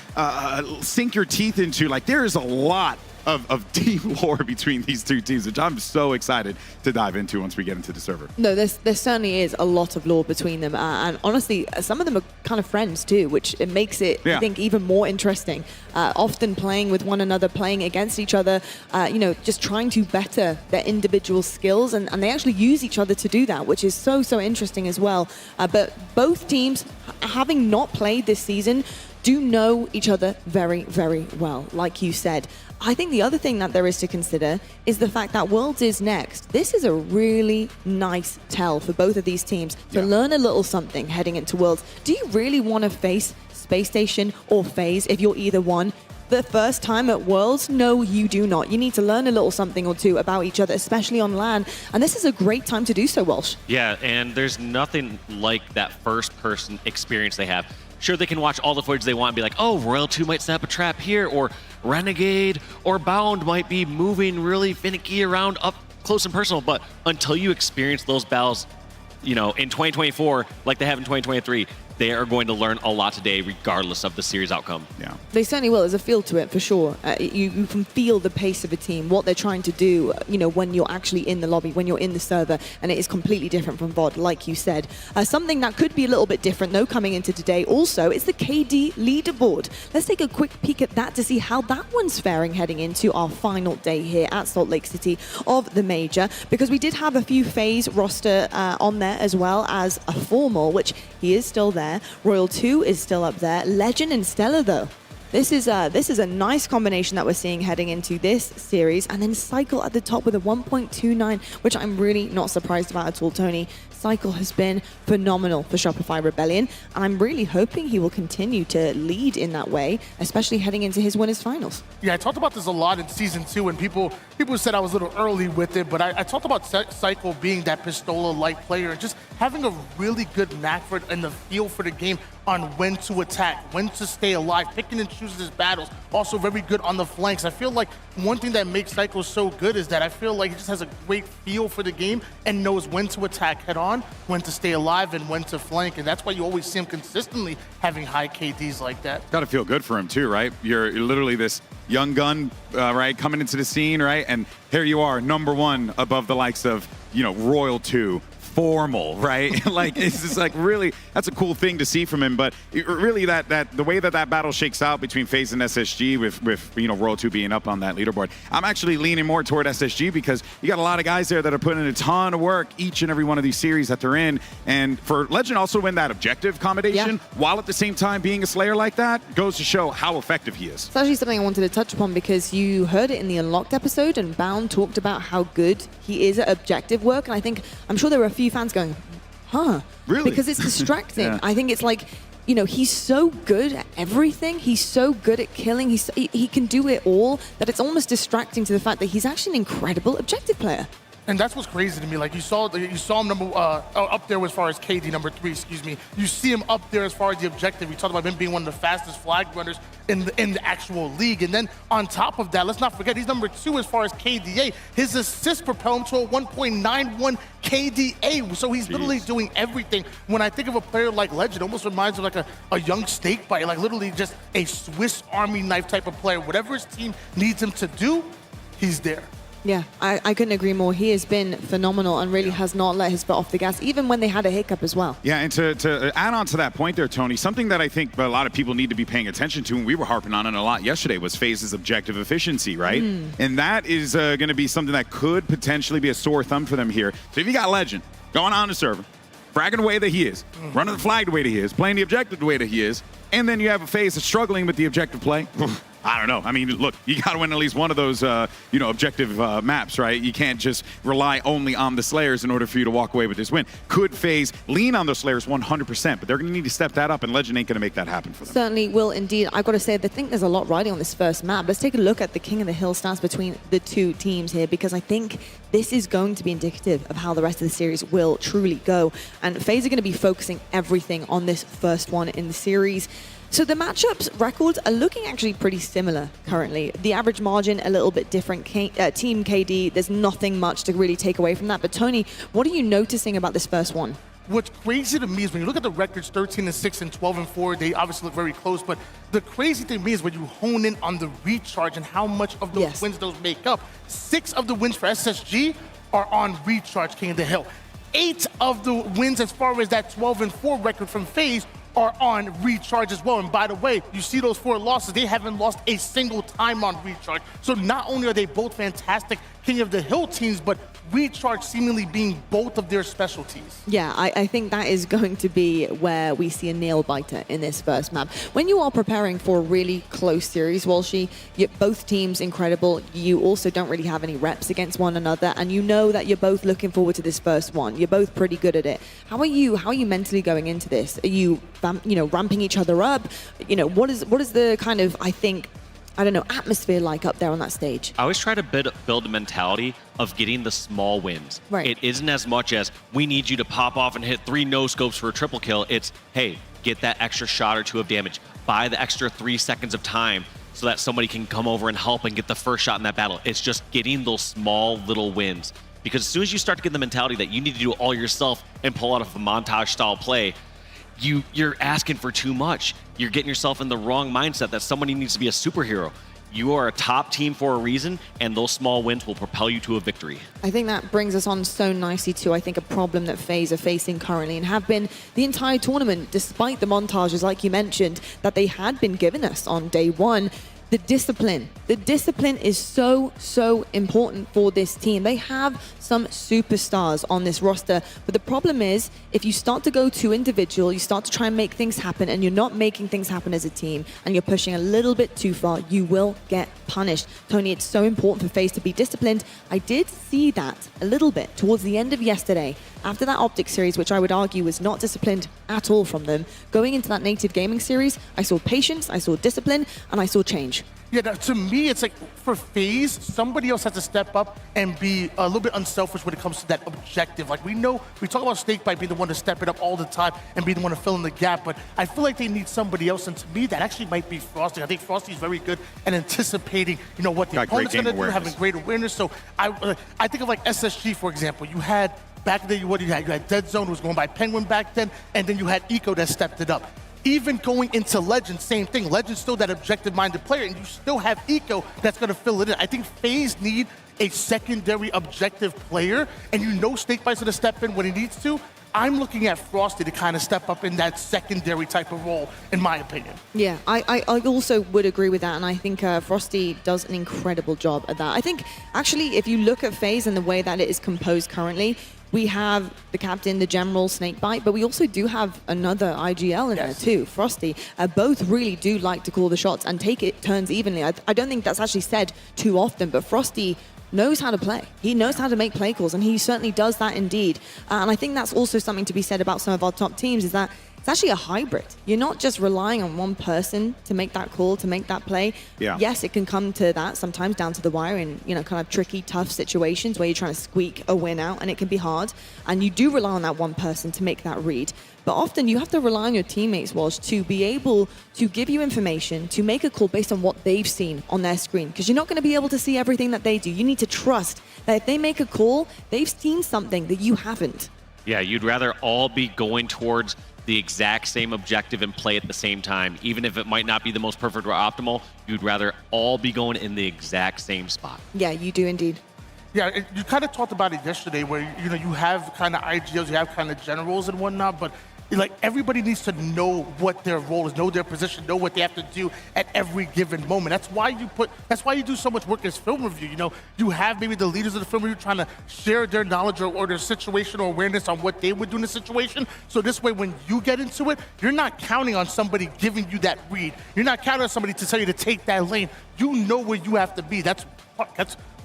[SPEAKER 4] sink your teeth into. Like there is a lot of deep lore between these two teams, which I'm so excited to dive into once we get into the server.
[SPEAKER 2] No, there certainly is a lot of lore between them, and honestly, some of them are kind of friends too, which it makes it, I think, even more interesting. Often playing with one another, playing against each other, you know, just trying to better their individual skills, and they actually use each other to do that, which is so interesting as well. But both teams, having not played this season, do know each other very, very well, like you said. I think the other thing that there is to consider is the fact that Worlds is next. This is a really nice tell for both of these teams to learn a little something heading into Worlds. Do you really want to face Spacestation or FaZe if you're either one? The first time at Worlds? No, you do not. You need to learn a little something or two about each other, especially on LAN, and this is a great time to do so, Walsh.
[SPEAKER 5] Yeah, and there's nothing like that first-person experience they have. Sure, they can watch all the footage they want and be like, oh, Royal 2 might set up a trap here, or Renegade or Bound might be moving really finicky around up close and personal, but until you experience those battles, you know, in 2024, like they have in 2023, they are going to learn a lot today, regardless of the series outcome.
[SPEAKER 4] Yeah,
[SPEAKER 2] they certainly will. There's a feel to it for sure. You can feel the pace of a team, what they're trying to do. You know, when you're actually in the lobby, when you're in the server, and it is completely different from VOD, like you said. Something that could be a little bit different, though, coming into today. Also, it's the KD leaderboard. Let's take a quick peek at that to see how that one's faring heading into our final day here at Salt Lake City of the Major, because we did have a few FaZe roster on there as well as a formal, which he is still there. Royal 2 is still up there. Legend and Stellar, though. This is a nice combination that we're seeing heading into this series. And then Cycle at the top with a 1.29, which I'm really not surprised about at all, Tony. Cycle has been phenomenal for Shopify Rebellion, and I'm really hoping he will continue to lead in that way, especially heading into his winners finals.
[SPEAKER 3] Yeah, I talked about this a lot in Season 2, and people said I was a little early with it, but I talked about Cycle being that Pistola-like player and just having a really good knack for it and the feel for the game on when to attack, when to stay alive, picking and choosing his battles. Also very good on the flanks. I feel like one thing that makes Cycle so good is that I feel like he just has a great feel for the game and knows when to attack head on, when to stay alive, and when to flank. And that's why you always see him consistently having high KDs like that.
[SPEAKER 4] Got to feel good for him too, right? You're literally this young gun, right, coming into the scene, right? And here you are, #1 above the likes of, you know, Royal 2. Formal, right? Like, it's just like really, that's a cool thing to see from him. But really, that the way that battle shakes out between FaZe and SSG, with you know, Royal 2 being up on that leaderboard, I'm actually leaning more toward SSG because you got a lot of guys there that are putting in a ton of work each and every one of these series that they're in. And for Legend also win that objective commendation, while at the same time being a Slayer like that, goes to show how effective he is.
[SPEAKER 2] It's actually something I wanted to touch upon because you heard it in the Unlocked episode, and Bound talked about how good he is at objective work. And I'm sure there were a few fans going, huh?
[SPEAKER 4] Really?
[SPEAKER 2] Because it's distracting. I think it's like, you know, he's so good at everything. He's so good at killing. He can do it all that it's almost distracting to the fact that he's actually an incredible objective player.
[SPEAKER 3] And that's what's crazy to me. Like you saw him up there as far as KD #3. Excuse me. You see him up there as far as the objective. We talked about him being one of the fastest flag runners in the actual league. And then on top of that, let's not forget he's #2 as far as KDA. His assists propel him to a 1.91 KDA. So he's literally doing everything. When I think of a player like Legend, it almost reminds me of like a young Snakebite, like literally just a Swiss Army knife type of player. Whatever his team needs him to do, he's there.
[SPEAKER 2] Yeah, I couldn't agree more. He has been phenomenal and really has not let his foot off the gas, even when they had a hiccup as well.
[SPEAKER 4] Yeah, and to add on to that point there, Tony, something that I think a lot of people need to be paying attention to, and we were harping on it a lot yesterday, was FaZe's objective efficiency, right? And that is going to be something that could potentially be a sore thumb for them here. So if you got Legend going on the server, fragging the way that he is, running the flag the way that he is, playing the objective the way that he is, and then you have a FaZe that's struggling with the objective play, I don't know. I mean, look, you got to win at least one of those, objective maps, right? You can't just rely only on the Slayers in order for you to walk away with this win. Could FaZe lean on those Slayers 100%, but they're going to need to step that up, and Legend ain't going to make that happen for them.
[SPEAKER 2] Certainly will indeed. I've got to say, I think there's a lot riding on this first map. Let's take a look at the King of the Hill stats between the two teams here, because I think this is going to be indicative of how the rest of the series will truly go. And FaZe are going to be focusing everything on this first one in the series. So the matchups records are looking actually pretty similar currently. The average margin a little bit different. Team KD, there's nothing much to really take away from that. But Tony, what are you noticing about this first one?
[SPEAKER 3] What's crazy to me is when you look at the records, 13-6 and 12-4, they obviously look very close, but the crazy thing to me is when you hone in on the recharge and how much of those wins those make up. 6 of the wins for SSG are on recharge, King of the Hill. 8 of the wins as far as that 12-4 record from FaZe are on recharge as well. And by the way, you see those 4 losses, they haven't lost a single time on recharge. So not only are they both fantastic King of the Hill teams, but recharge seemingly being both of their specialties.
[SPEAKER 2] Yeah, I think that is going to be where we see a nail biter in this first map. When you are preparing for a really close series, Walshy, both teams incredible. You also don't really have any reps against one another, and you know that you're both looking forward to this first one. You're both pretty good at it. How are you mentally going into this? Are you ramping each other up? What is the kind of, atmosphere like up there on that stage?
[SPEAKER 5] I always try to build a mentality of getting the small wins.
[SPEAKER 2] Right.
[SPEAKER 5] It isn't as much as we need you to pop off and hit 3 no-scopes for a triple kill. It's, hey, get that extra shot or 2 of damage. Buy the extra 3 seconds of time so that somebody can come over and help and get the first shot in that battle. It's just getting those small little wins. Because as soon as you start to get the mentality that you need to do it all yourself and pull out of a montage-style play, you're asking for too much. You're getting yourself in the wrong mindset that somebody needs to be a superhero. You are a top team for a reason, and those small wins will propel you to a victory.
[SPEAKER 2] I think that brings us on so nicely to, I think, a problem that FaZe are facing currently and have been the entire tournament, despite the montages, like you mentioned, that they had been given us on day one. The discipline. The discipline is so, so important for this team. They have some superstars on this roster, but the problem is if you start to go too individual, you start to try and make things happen and you're not making things happen as a team and you're pushing a little bit too far, you will get punished. Tony, it's so important for FaZe to be disciplined. I did see that a little bit towards the end of yesterday after that Optic series, which I would argue was not disciplined at all from them. Going into that Native Gaming series, I saw patience, I saw discipline, and I saw change.
[SPEAKER 3] Yeah, to me, it's like for FaZe, somebody else has to step up and be a little bit unselfish when it comes to that objective. Like we talk about Snakebite being the one to step it up all the time and be the one to fill in the gap, but I feel like they need somebody else, and to me, that actually might be Frosty. I think Frosty's very good at anticipating, what the opponent's going to do, having great awareness. So I think of like SSG, for example. You had back then, you had Dead Zone, who was going by Penguin back then, and then you had Eco that stepped it up. Even going into Legends, same thing. Legends still that objective-minded player, and you still have Eco that's going to fill it in. I think FaZe need a secondary objective player, and Snakebite's going to step in when he needs to. I'm looking at Frosty to kind of step up in that secondary type of role, in my opinion.
[SPEAKER 2] Yeah, I also would agree with that, and I think Frosty does an incredible job at that. I think, actually, if you look at FaZe and the way that it is composed currently, we have the captain, the general, Snakebite, but we also do have another IGL in there too, Frosty. Both really do like to call the shots and take it turns evenly. I don't think that's actually said too often, but Frosty knows how to play. He knows how to make play calls, and he certainly does that indeed. And I think that's also something to be said about some of our top teams, is that it's actually a hybrid. You're not just relying on one person to make that call, to make that play.
[SPEAKER 4] Yeah.
[SPEAKER 2] Yes, it can come to that sometimes down to the wire in, kind of tricky, tough situations where you're trying to squeak a win out, and it can be hard. And you do rely on that one person to make that read. But often you have to rely on your teammates, Walsh, to be able to give you information, to make a call based on what they've seen on their screen. Because you're not going to be able to see everything that they do. You need to trust that if they make a call, they've seen something that you haven't.
[SPEAKER 5] Yeah, you'd rather all be going towards the exact same objective and play at the same time. Even if it might not be the most perfect or optimal, you'd rather all be going in the exact same spot.
[SPEAKER 2] Yeah, you do indeed.
[SPEAKER 3] Yeah, you kind of talked about it yesterday where, you have kind of IGLs, you have kind of generals and whatnot, but Like, everybody needs to know what their role is, know their position, know what they have to do at every given moment. That's why you do so much work as film review. You know, you have maybe the leaders of the film review trying to share their knowledge or their situational awareness on what they would do in the situation. So this way, when you get into it, you're not counting on somebody giving you that read. You're not counting on somebody to tell you to take that lane. You know where you have to be. That's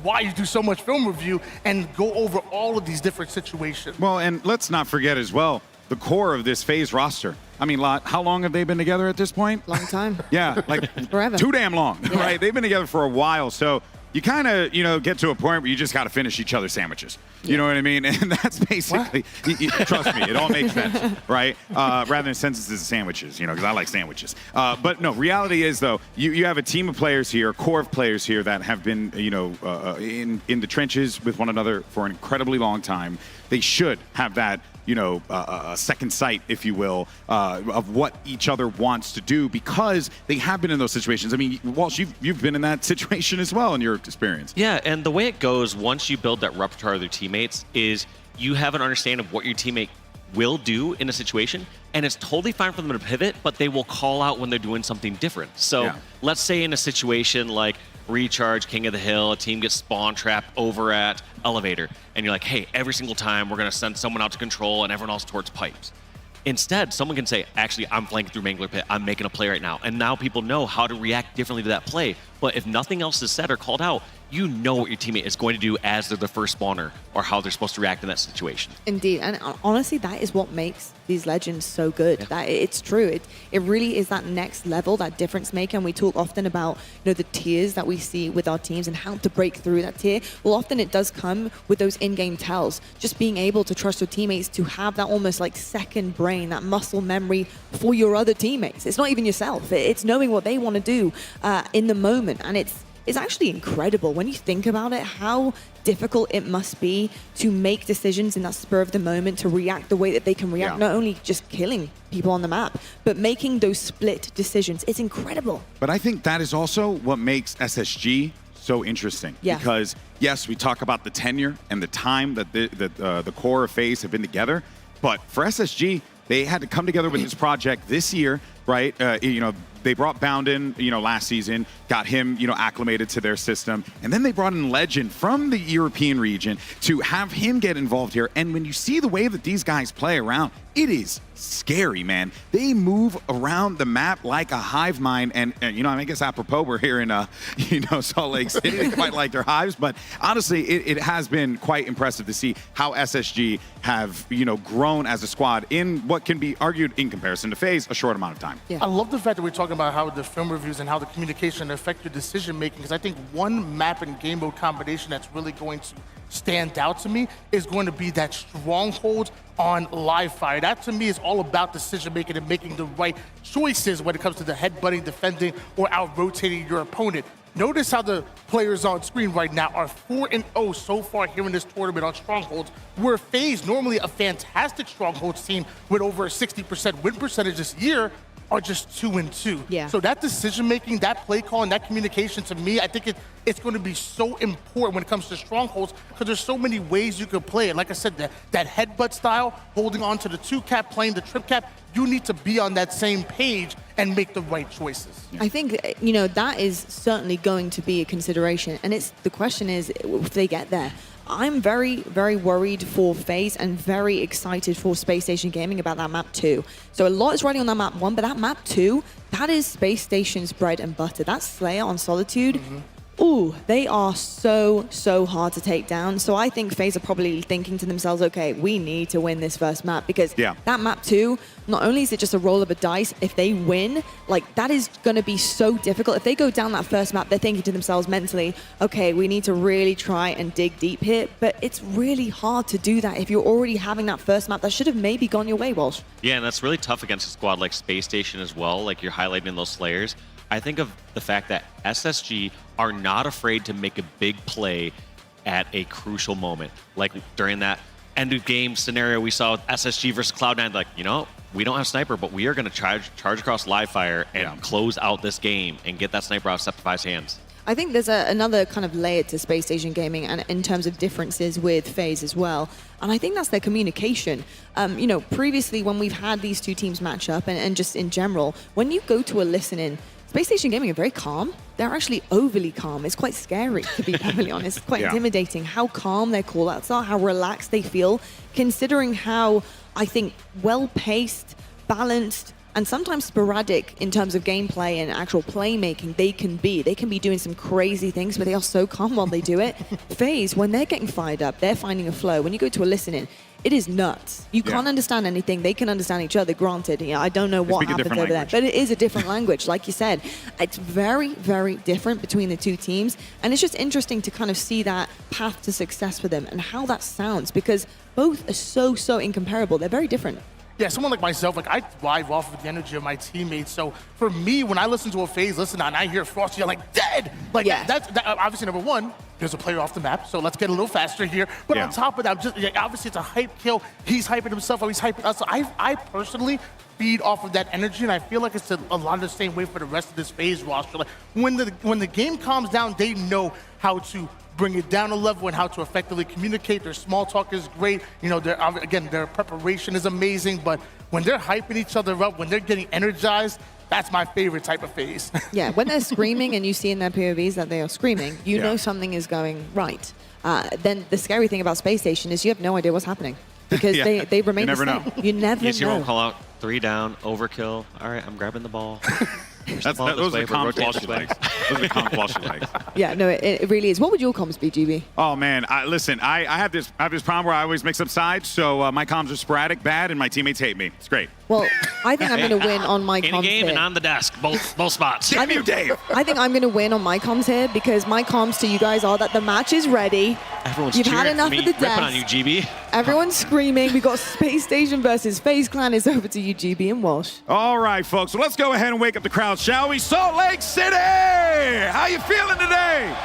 [SPEAKER 3] why you do so much film review and go over all of these different situations.
[SPEAKER 4] Well, and let's not forget as well, the core of this FaZe roster. I mean, how long have they been together at this point?
[SPEAKER 2] Long time.
[SPEAKER 4] Yeah, like
[SPEAKER 2] Forever.
[SPEAKER 4] Too damn long,
[SPEAKER 2] Yeah.
[SPEAKER 4] right? They've been together for a while, so you kind of, get to a point where you just got to finish each other's sandwiches. You know what I mean? And that's basically, trust me, it all makes sense, right? Rather than sentences and sandwiches, because I like sandwiches. But no, reality is, though, you have a team of players here, a core of players here that have been, in the trenches with one another for an incredibly long time. They should have that, a second sight, if you will, of what each other wants to do, because they have been in those situations. I mean, Walsh, you've been in that situation as well in your experience.
[SPEAKER 5] Yeah, and the way it goes, once you build that repertoire of their teammates, is you have an understanding of what your teammate will do in a situation, and it's totally fine for them to pivot, but they will call out when they're doing something different. So let's say in a situation like Recharge, King of the Hill, a team gets spawn trapped over at Elevator, and you're like, hey, every single time we're going to send someone out to control and everyone else towards pipes. Instead, someone can say, actually, I'm flanking through Mangler Pit. I'm making a play right now. And now people know how to react differently to that play. But if nothing else is said or called out, you know what your teammate is going to do as they're the first spawner, or how they're supposed to react in that situation.
[SPEAKER 2] Indeed, and honestly, that is what makes these legends so good. That it's true. It really is that next level, that difference maker. And we talk often about the tiers that we see with our teams and how to break through that tier. Well, often it does come with those in-game tells. Just being able to trust your teammates to have that almost like second brain, that muscle memory for your other teammates. It's not even yourself. It's knowing what they want to do in the moment, and it's actually incredible when you think about it, how difficult it must be to make decisions in that spur of the moment, to react the way that they can react, not only just killing people on the map, but making those split decisions. It's incredible.
[SPEAKER 4] But I think that is also what makes SSG so interesting.
[SPEAKER 2] Yeah.
[SPEAKER 4] Because, yes, we talk about the tenure and the time that the core of FaZe have been together, but for SSG, they had to come together with this project this year, right? They brought Bound in, last season, got him, acclimated to their system. And then they brought in Legend from the European region to have him get involved here. And when you see the way that these guys play around, it is scary, man. They move around the map like a hive mind. And I guess apropos, we're here in, Salt Lake City. They quite like their hives. But honestly, it has been quite impressive to see how SSG have, grown as a squad in what can be argued, in comparison to FaZe, a short amount of time.
[SPEAKER 2] Yeah.
[SPEAKER 3] I love the fact that we're talking about how the film reviews and how the communication affect your decision making, because I think one map and game mode combination that's really going to stand out to me is going to be that Strongholds on Live Fire. That to me is all about decision making and making the right choices when it comes to the headbutting, defending, or out rotating your opponent. Notice how the players on screen right now are 4-0 so far here in this tournament on Strongholds, where FaZe, normally a fantastic Strongholds team with over a 60% win percentage this year, are just 2-2.
[SPEAKER 2] Yeah.
[SPEAKER 3] So that decision making, that play call, and that communication, to me, I think it's going to be so important when it comes to Strongholds, because there's so many ways you could play it. Like I said, that headbutt style, holding on to the 2-cap, playing the trip cap, you need to be on that same page and make the right choices.
[SPEAKER 2] I think, that is certainly going to be a consideration. And the question is, if they get there. I'm very, very worried for FaZe and very excited for Spacestation Gaming about that map 2. So a lot is riding on that map 1, but that map 2, that is Space Station's bread and butter. That Slayer on Solitude, ooh, they are so hard to take down. So I think FaZe are probably thinking to themselves, okay, we need to win this first map, because that map 2, not only is it just a roll of a dice, if they win, that is going to be so difficult. If they go down that first map, they're thinking to themselves mentally, okay, we need to really try and dig deep here. But it's really hard to do that if you're already having that first map that should have maybe gone your way, Walsh.
[SPEAKER 5] Yeah, and that's really tough against a squad like Space Station as well, like you're highlighting in those Slayers. I think of the fact that SSG are not afraid to make a big play at a crucial moment. Like during that end of game scenario we saw with SSG versus Cloud9, like, we don't have sniper, but we are going to charge across Live Fire and close out this game and get that sniper out of Septified's hands.
[SPEAKER 2] I think there's another kind of layer to Spacestation Gaming and in terms of differences with FaZe as well. And I think that's their communication. You know, previously when we've had these two teams match up and just in general, when you go to a listen-in, Spacestation Gaming are very calm. They're actually overly calm. It's quite scary, to be perfectly honest. It's quite intimidating how calm their call-outs are, how relaxed they feel, considering how, I think, well-paced, balanced, and sometimes sporadic in terms of gameplay and actual playmaking they can be. They can be doing some crazy things, but they are so calm while they do it. FaZe, when they're getting fired up, they're finding a flow. When you go to a listen-in, it is nuts. You can't understand anything. They can understand each other, granted. You know, I don't know what happens over there, but it is a different language. Like you said, it's very, very different between the two teams. And it's just interesting to kind of see that path to success for them and how that sounds, because both are so incomparable. They're very different.
[SPEAKER 3] Yeah, someone like myself, like I thrive off of the energy of my teammates. So for me, when I listen to a FaZe and I hear Frosty, I'm like, dead! Like, that's obviously number one, there's a player off the map, so let's get a little faster here. But on top of that, obviously it's a hype kill. He's hyping himself, or he's hyping us. So I personally feed off of that energy, and I feel like it's a lot of the same way for the rest of this FaZe roster. Like, when the game calms down, they know how to bring it down a level and how to effectively communicate. Their small talk is great. You know, their preparation is amazing, but when they're hyping each other up, when they're getting energized, that's my favorite type of FaZe. Yeah,
[SPEAKER 2] when they're screaming and you see in their POVs that they are screaming, you know something is going right. Then the scary thing about Space Station is you have no idea what's happening because they remain the same. You never know.
[SPEAKER 5] You see one call out, 3 down, overkill. All right, I'm grabbing the ball.
[SPEAKER 4] Those are calm flushy legs. Those are calm flushy legs.
[SPEAKER 2] Yeah, no, it really is. What would your comms be, GB?
[SPEAKER 4] Oh man, listen, I have this problem where I always mix up sides, so my comms are sporadic, bad, and my teammates hate me. It's great.
[SPEAKER 2] Well, I think I'm going to win on my comms
[SPEAKER 5] in game
[SPEAKER 2] here.
[SPEAKER 5] and on the desk, both spots.
[SPEAKER 4] Damn you, Dave!
[SPEAKER 2] I think I'm going to win on my comms here because my comms to you guys are that the match is ready.
[SPEAKER 5] Everyone's
[SPEAKER 2] You've had
[SPEAKER 5] cheering
[SPEAKER 2] enough
[SPEAKER 5] for me,
[SPEAKER 2] of the
[SPEAKER 5] ripping
[SPEAKER 2] desk.
[SPEAKER 5] on you, GB.
[SPEAKER 2] Everyone's screaming. We got Space Station versus FaZe Clan. It's over to you, GB and Walsh.
[SPEAKER 4] All right, folks. So let's go ahead and wake up the crowd, shall we? Salt Lake City! How you feeling today?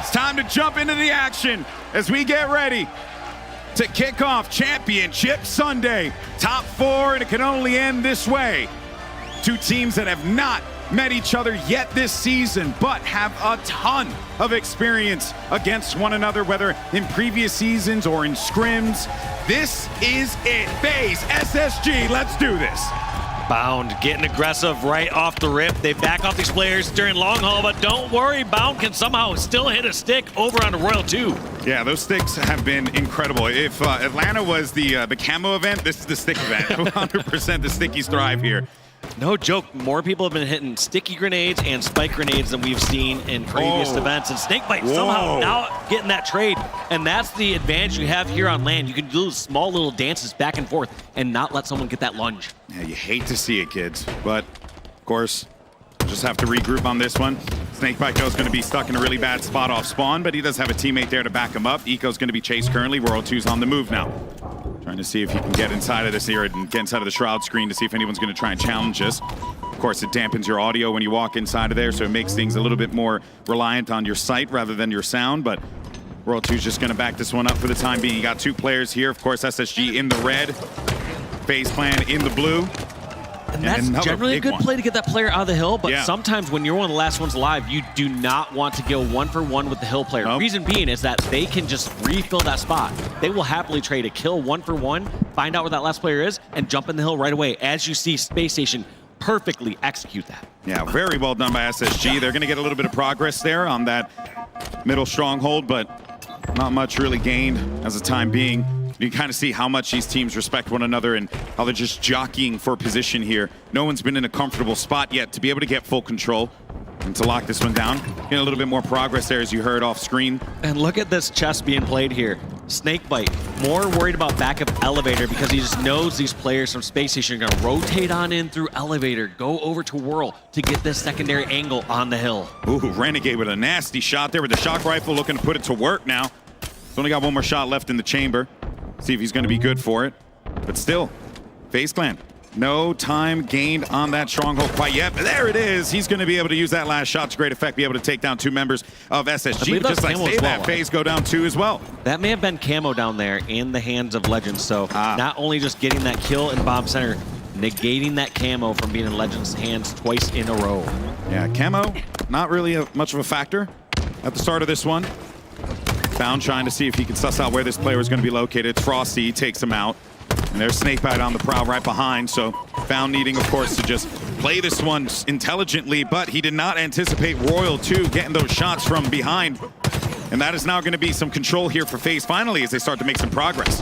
[SPEAKER 4] It's time to jump into the action as we get ready to kick off Championship Sunday. Top 4, and it can only end this way. Two teams that have not met each other yet this season, but have a ton of experience against one another, whether in previous seasons or in scrims. This is it. FaZe, SSG, let's do this.
[SPEAKER 5] Bound getting aggressive right off the rip. They back off these players during long haul, but don't worry, Bound can somehow still hit a stick over on Royal 2.
[SPEAKER 4] Yeah, those sticks have been incredible. If Atlanta was the camo event, this is the stick event. 100% the stickies thrive here.
[SPEAKER 5] No joke, more people have been hitting sticky grenades and spike grenades than we've seen in previous events. And Snakebite somehow now getting that trade. And that's the advantage you have here on land. You can do small little dances back and forth and not let someone get that lunge.
[SPEAKER 4] Yeah, you hate to see it, kids. But, of course, just have to regroup on this one. Snakebite Joe's going to be stuck in a really bad spot off spawn, but he does have a teammate there to back him up. Eco's going to be chased currently. World 2's on the move now. Trying to see if he can get inside of this here and get inside of the shroud screen to see if anyone's going to try and challenge us. Of course, it dampens your audio when you walk inside of there, so it makes things a little bit more reliant on your sight rather than your sound, but World 2's just going to back this one up for the time being. You got 2 players here. Of course, SSG in the red, FaZe Clan in the blue.
[SPEAKER 5] And that's generally a good play to get that player out of the hill, but sometimes when you're one of the last ones alive, you do not want to go 1-for-1 with the hill player.
[SPEAKER 4] Nope.
[SPEAKER 5] Reason being is that they can just refill that spot. They will happily trade a kill 1-for-1, find out where that last player is, and jump in the hill right away. As you see Space Station perfectly execute that.
[SPEAKER 4] Yeah, very well done by SSG. They're going to get a little bit of progress there on that middle stronghold, but not much really gained as the time being. You can kind of see how much these teams respect one another and how they're just jockeying for position here. No one's been in a comfortable spot yet to be able to get full control and to lock this one down. Getting a little bit more progress there as you heard off screen.
[SPEAKER 5] And look at this chess being played here. Snakebite, more worried about backup elevator because he just knows these players from Space Station are going to rotate on in through elevator, go over to Whirl to get this secondary angle on the hill.
[SPEAKER 4] Ooh, Renegade with a nasty shot there with the shock rifle, looking to put it to work now. He's only got one more shot left in the chamber. See if he's going to be good for it. But still, FaZe Clan, no time gained on that stronghold quite yet. But there it is. He's going to be able to use that last shot to great effect, be able to take down 2 members of SSG. Just like say that, FaZe go down 2 as well.
[SPEAKER 5] That may have been camo down there in the hands of Legends. So not only just getting that kill in bomb center, negating that camo from being in Legend's hands twice in a row.
[SPEAKER 4] Yeah, camo, not really much of a factor at the start of this one. Found trying to see if he can suss out where this player is going to be located. It's Frosty, takes him out. And there's Snakebite on the prowl right behind. So Found needing, of course, to just play this one intelligently, but he did not anticipate Royal 2 getting those shots from behind. And that is now going to be some control here for FaZe finally as they start to make some progress.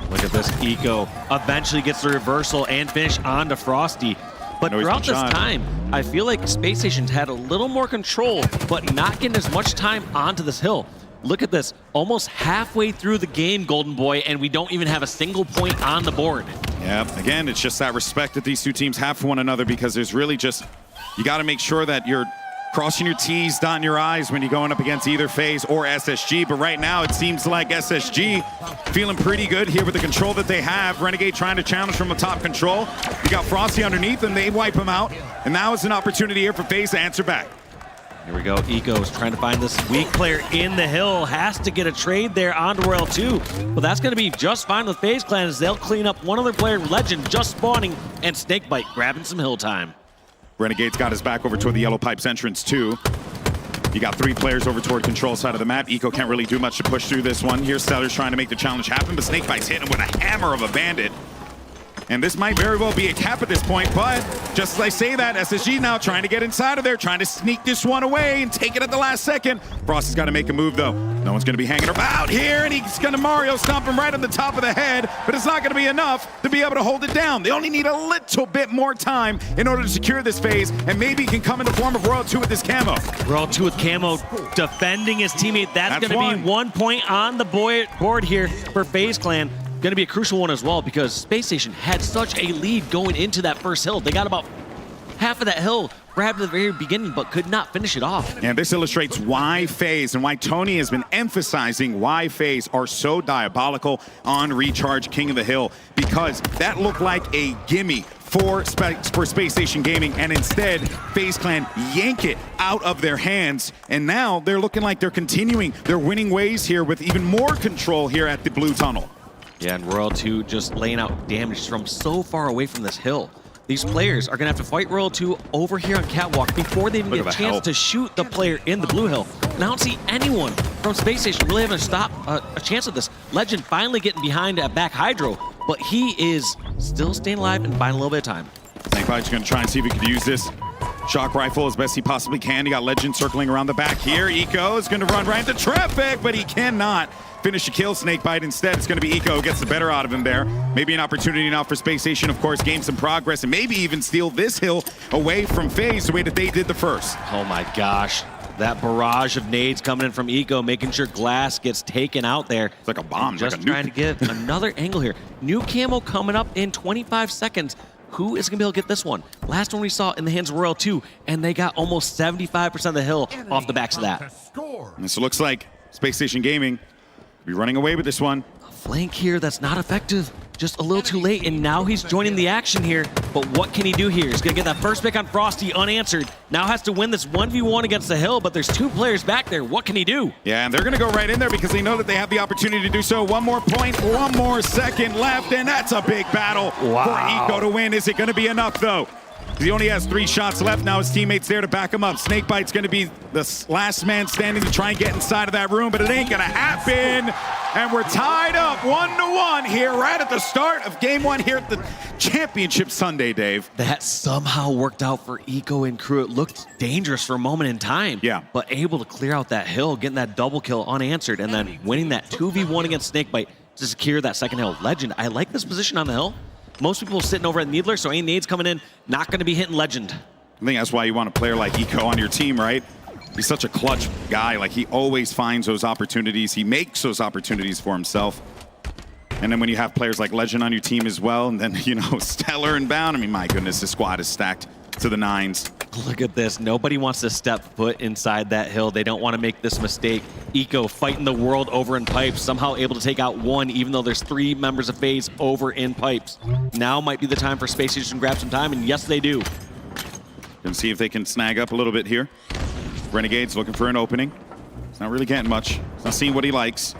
[SPEAKER 5] Look at this, Eco eventually gets the reversal and finish onto Frosty. But throughout this time, I feel like Spacestation's had a little more control, but not getting as much time onto this hill. Look at this, almost halfway through the game, Golden Boy, and we don't even have a single point on the board.
[SPEAKER 4] Yeah, again, it's just that respect that these two teams have for one another, because there's really just, you got to make sure that you're crossing your T's, dotting your I's when you're going up against either FaZe or SSG. But right now, it seems like SSG feeling pretty good here with the control that they have. Renegade trying to challenge from the top control. You got Frosty underneath, and they wipe him out. And now is an opportunity here for FaZe to answer back.
[SPEAKER 5] Here we go, Eco's trying to find this weak player in the hill. Has to get a trade there onto Royal 2. But that's going to be just fine with FaZe Clan as they'll clean up one other player, Legend, just spawning, and Snakebite grabbing some hill time.
[SPEAKER 4] Renegade's got his back over toward the Yellow Pipes entrance too. You got 3 players over toward control side of the map. Eco can't really do much to push through this one. Here's Stellar's trying to make the challenge happen, but Snakebite's hitting him with a hammer of a bandit. And this might very well be a cap at this point, but just as I say that, SSG now trying to get inside of there, trying to sneak this one away and take it at the last second. Frosty's got to make a move, though. No one's going to be hanging about here, and he's going to Mario stomp him right on the top of the head, but it's not going to be enough to be able to hold it down. They only need a little bit more time in order to secure this phase, and maybe he can come in the form of Royal 2 with this camo.
[SPEAKER 5] Royal 2 with camo defending his teammate. That's going to be 1 point on the board here for FaZe Clan. Going to be a crucial one as well, because Spacestation had such a lead going into that first hill. They got about half of that hill grabbed at the very beginning, but could not finish it off.
[SPEAKER 4] And this illustrates why FaZe and why Tony has been emphasizing why FaZe are so diabolical on Recharge King of the Hill, because that looked like a gimme for Spacestation Gaming, and instead FaZe Clan yank it out of their hands, and now they're looking like they're continuing their winning ways here with even more control here at the blue tunnel.
[SPEAKER 5] Yeah, and Royal 2 just laying out damage from so far away from this hill. These players are going to have to fight Royal 2 over here on Catwalk before they even get a chance to shoot the player in the blue hill. And I don't see anyone from Spacestation really having a chance at this. Legend finally getting behind at back Hydro, but he is still staying alive and buying a little bit of time.
[SPEAKER 4] Snakebite's going to try and see if he can use this shock rifle as best he possibly can. You got Legend circling around the back here. Eco is going to run right into traffic, but he cannot finish a kill. Snakebite instead. It's going to be Eco who gets the better out of him there. Maybe an opportunity now for Spacestation, of course, gain some progress and maybe even steal this hill away from FaZe the way that they did the first.
[SPEAKER 5] Oh my gosh. That barrage of nades coming in from Eco, making sure Glass gets taken out there.
[SPEAKER 4] It's like a bomb.
[SPEAKER 5] Just
[SPEAKER 4] like a
[SPEAKER 5] trying to get another angle here. New camo coming up in 25 seconds. Who is going to be able to get this one? Last one we saw in the hands of Royal 2, and they got almost 75% of the hill off the backs of that.
[SPEAKER 4] And so it looks like Spacestation Gaming will be running away with this one.
[SPEAKER 5] A flank here that's not effective. Just a little too late, and now he's joining the action here. But what can he do here? He's going to get that first pick on Frosty unanswered. Now has to win this 1v1 against the hill, but there's 2 players back there. What can he do?
[SPEAKER 4] Yeah, and they're going to go right in there because they know that they have the opportunity to do so. 1 more point, 1 more second left, and that's a big battle for Eco to win. Is it going to be enough, though? He only has 3 shots left. Now his teammates there to back him up. Snakebite's going to be the last man standing to try and get inside of that room, but it ain't going to happen. And we're tied up 1-1 here right at the start of game 1 here at the Championship Sunday, Dave.
[SPEAKER 5] That somehow worked out for Eco and crew. It looked dangerous for a moment in time.
[SPEAKER 4] Yeah.
[SPEAKER 5] But able to clear out that hill, getting that double kill unanswered, and then winning that 2v1 against Snakebite to secure that second hill. Legend, I like this position on the hill. Most people sitting over at Needler, so any nades coming in, not going to be hitting Legend.
[SPEAKER 4] I think that's why you want a player like Eco on your team, right? He's such a clutch guy. Like, he always finds those opportunities. He makes those opportunities for himself. And then when you have players like Legend on your team as well, and then, you know, Stellar and Bound, I mean, my goodness, this squad is stacked to the 9s.
[SPEAKER 5] Look at this. Nobody wants to step foot inside that hill. They don't want to make this mistake. Eco fighting the world over in pipes, somehow able to take out 1, even though there's 3 members of FaZe over in pipes. Now might be the time for Spacestation to grab some time, and yes, they do.
[SPEAKER 4] Gonna see if they can snag up a little bit here. Renegade's looking for an opening. He's not really getting much. He's not seeing what he likes.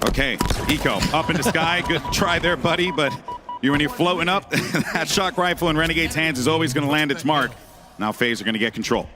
[SPEAKER 4] Okay, Eco up in the sky. Good try there, buddy, but When you're floating up, that shock rifle in Renegade's hands is always going to land its mark. Now FaZe are going to get control.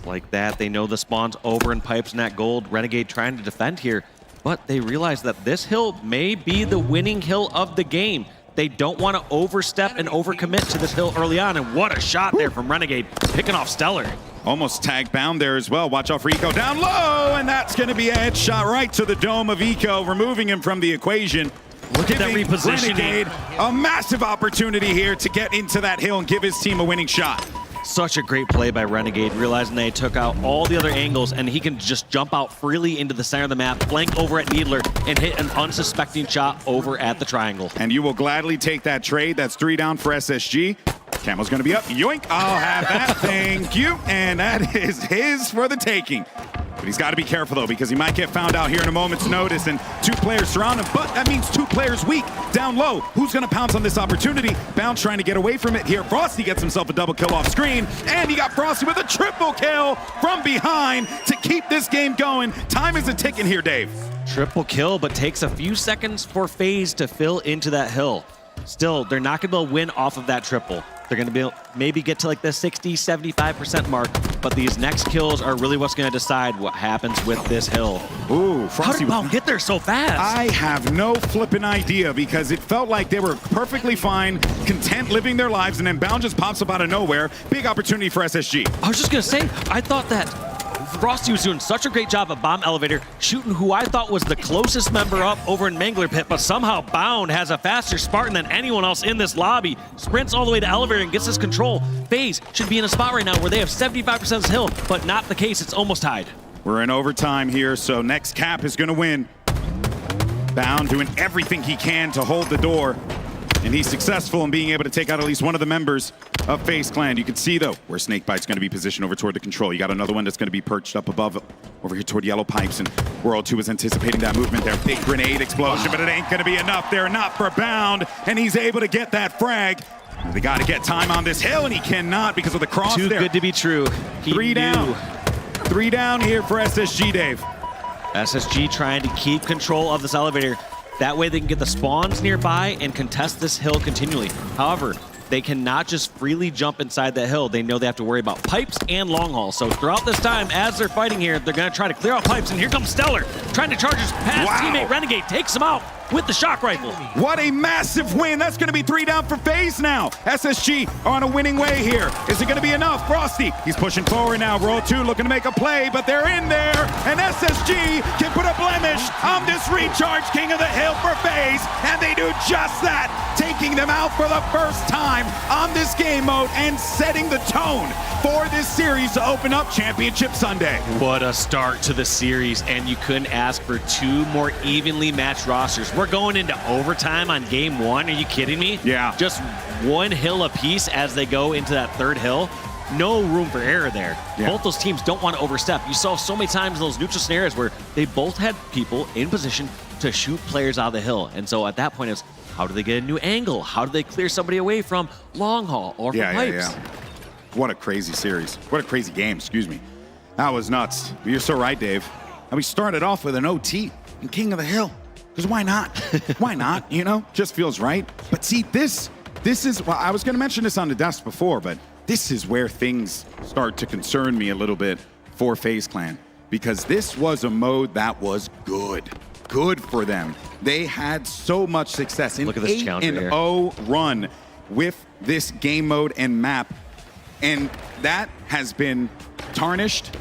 [SPEAKER 5] Like that, they know the spawn's over in pipes and that gold. Renegade trying to defend here, but they realize that this hill may be the winning hill of the game. They don't want to overstep and overcommit to this hill early on, and what a shot there from Renegade, picking off Stellar.
[SPEAKER 4] Almost tag bound there as well. Watch out for Eco down low, and that's going to be a headshot right to the dome of Eco, removing him from the equation.
[SPEAKER 5] Look at that repositioning.
[SPEAKER 4] Renegade a massive opportunity here to get into that hill and give his team a winning shot.
[SPEAKER 5] Such a great play by Renegade, realizing they took out all the other angles, and he can just jump out freely into the center of the map, flank over at Needler, and hit an unsuspecting shot over at the triangle.
[SPEAKER 4] And you will gladly take that trade. That's 3 down for SSG. Camel's going to be up. Yoink. I'll have that. Thank you. And that is his for the taking. But he's got to be careful, though, because he might get found out here in a moment's notice, and 2 players surround him, but that means 2 players weak, down low. Who's going to pounce on this opportunity? Bounce trying to get away from it here. Frosty gets himself a double kill off screen, and he got Frosty with a triple kill from behind to keep this game going. Time is a ticking here, Dave.
[SPEAKER 5] Triple kill, but takes a few seconds for FaZe to fill into that hill. Still, they're not going to be able to win off of that triple. They're going to be able, maybe get to like the 60-75% mark, but these next kills are really what's going to decide what happens with this hill.
[SPEAKER 4] Ooh,
[SPEAKER 5] How
[SPEAKER 4] Frosty
[SPEAKER 5] did Bound get there so fast?
[SPEAKER 4] I have no flipping idea, because it felt like they were perfectly fine, content living their lives, and then Bound just pops up out of nowhere. Big opportunity for SSG.
[SPEAKER 5] I was just going to say, I thought that Frosty was doing such a great job of Bomb Elevator, shooting who I thought was the closest member up over in Mangler Pit, but somehow Bound has a faster Spartan than anyone else in this lobby. Sprints all the way to Elevator and gets his control. FaZe should be in a spot right now where they have 75% of this hill, but not the case. It's almost tied.
[SPEAKER 4] We're in overtime here, so next cap is going to win. Bound doing everything he can to hold the door, and he's successful in being able to take out at least one of the members of FaZe Clan. You can see, though, where Snakebite's going to be positioned over toward the control. You got another one that's going to be perched up above, over here toward Yellow Pipes, and World 2 is anticipating that movement there. Big grenade explosion, but it ain't going to be enough there, not for Bound, and he's able to get that frag. They got to get time on this hill, and he cannot because of the cross
[SPEAKER 5] Too
[SPEAKER 4] there.
[SPEAKER 5] good to be true. He
[SPEAKER 4] 3 down.
[SPEAKER 5] knew.
[SPEAKER 4] 3 down here for SSG, Dave.
[SPEAKER 5] SSG trying to keep control of this elevator. That way they can get the spawns nearby and contest this hill continually. However, they cannot just freely jump inside the hill. They know they have to worry about pipes and long haul. So throughout this time, as they're fighting here, they're going to try to clear out pipes. And here comes Stellar, trying to charge his past teammate Renegade. Takes him out with the shock rifle.
[SPEAKER 4] What a massive win. That's going to be 3 down for FaZe now. SSG are on a winning way here. Is it going to be enough? Frosty, he's pushing forward now. Roll 2 looking to make a play, but they're in there. And SSG can put a blemish on this recharge king of the hill for FaZe. And they do just that, taking them out for the first time on this game mode and setting the tone for this series to open up Championship Sunday.
[SPEAKER 5] What a start to the series, and you couldn't ask for 2 more evenly matched rosters. We're going into overtime on game 1. Are you kidding me?
[SPEAKER 4] Yeah.
[SPEAKER 5] Just 1 hill apiece as they go into that 3rd hill. No room for error there.
[SPEAKER 4] Yeah.
[SPEAKER 5] Both those teams don't want to overstep. You saw so many times in those neutral scenarios where they both had people in position to shoot players out of the hill. And so at that point, it's how do they get a new angle? How do they clear somebody away from long haul or from pipes?
[SPEAKER 4] What a crazy series. What a crazy game, excuse me. That was nuts. You're so right, Dave. And we started off with an OT and King of the Hill. Because why not? Why not? You know, just feels right. But see, this is, well, I was going to mention this on the desk before, but this is where things start to concern me a little bit for FaZe Clan. Because this was a mode that was good. Good for them. They had so much success in
[SPEAKER 5] Look at this challenger here.
[SPEAKER 4] 8-0 run with this game mode and map. And that has been tarnished,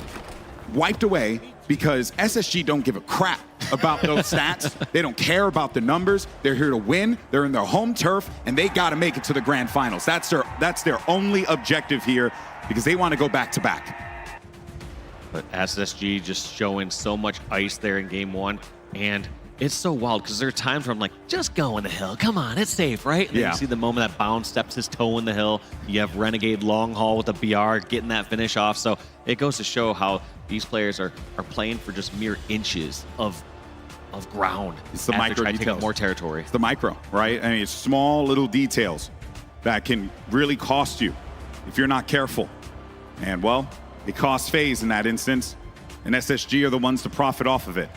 [SPEAKER 4] wiped away, because SSG don't give a crap about those stats. They don't care about the numbers. They're here to win. They're in their home turf, and they got to make it to the grand finals. That's their only objective here, because they want to go back-to-back.
[SPEAKER 5] But SSG just showing so much ice there in game 1, and it's so wild because there are times where I'm like, just go in the hill. Come on, it's safe, right? And then you see the moment that Bound steps his toe in the hill. You have Renegade long haul with a BR getting that finish off. So it goes to show how these players are playing for just mere inches of ground.
[SPEAKER 4] It's the
[SPEAKER 5] as they
[SPEAKER 4] micro
[SPEAKER 5] try to take up
[SPEAKER 4] details.
[SPEAKER 5] more territory.
[SPEAKER 4] It's the micro, right? I mean, it's small little details that can really cost you if you're not careful. And, well, it cost FaZe in that instance, and SSG are the ones to profit off of it.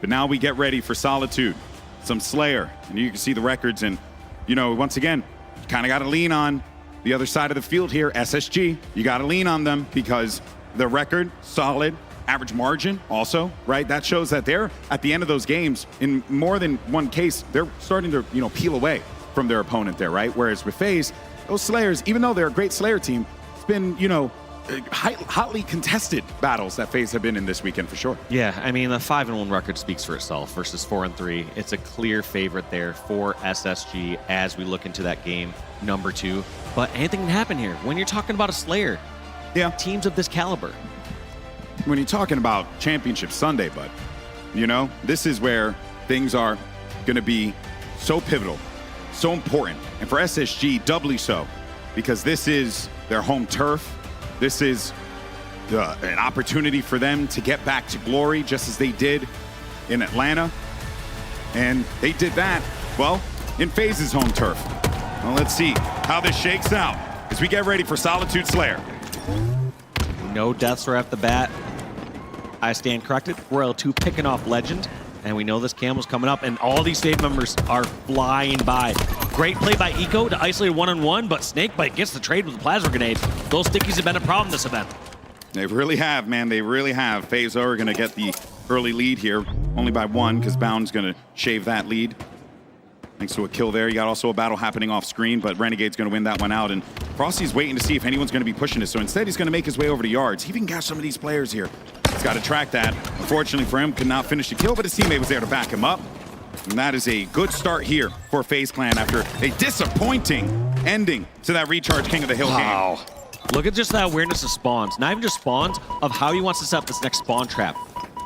[SPEAKER 4] But now we get ready for Solitude. some Slayer, and you can see the records. And, you know, once again, you kind of got to lean on the other side of the field here, SSG. You got to lean on them because the record, solid, average margin also, right? That shows that they're, at the end of those games, in more than one case, they're starting to, you know, peel away from their opponent there, right? Whereas with FaZe, those Slayers, even though they're a great Slayer team, it's been, you know, hotly contested battles that FaZe have been in this weekend for sure.
[SPEAKER 5] Yeah, I mean, the 5-1 record speaks for itself versus 4-3. It's a clear favorite there for SSG as we look into that game number 2. But anything can happen here. When you're talking about a Slayer, teams of this caliber.
[SPEAKER 4] When you're talking about Championship Sunday, bud, you know, this is where things are going to be so pivotal, so important. And for SSG, doubly so, because this is their home turf. This is an opportunity for them to get back to glory, just as they did in Atlanta. And they did that, well, in FaZe's home turf. Well, let's see how this shakes out as we get ready for Solitude Slayer.
[SPEAKER 5] No deaths right off the bat. I stand corrected. Royal 2 picking off Legend. And we know this Camel's coming up, and all these FaZe members are flying by. Great play by Eco to isolate one-on-one, but Snakebite gets the trade with the plasma grenade. Those stickies have been a problem this event.
[SPEAKER 4] They really have, man. They really have. FaZe are going to get the early lead here, only by 1, because Bound's going to shave that lead. Thanks to a kill there. You got also a battle happening off screen, but Renegade's going to win that one out. And Frosty's waiting to see if anyone's going to be pushing this. So instead, he's going to make his way over to yards. He can catch some of these players here. He's got to track that. Unfortunately for him, could not finish the kill, but his teammate was there to back him up. And that is a good start here for FaZe Clan after a disappointing ending to that Recharge King of the Hill game.
[SPEAKER 5] Look at just that awareness of spawns. Not even just spawns, of how he wants to set up this next spawn trap.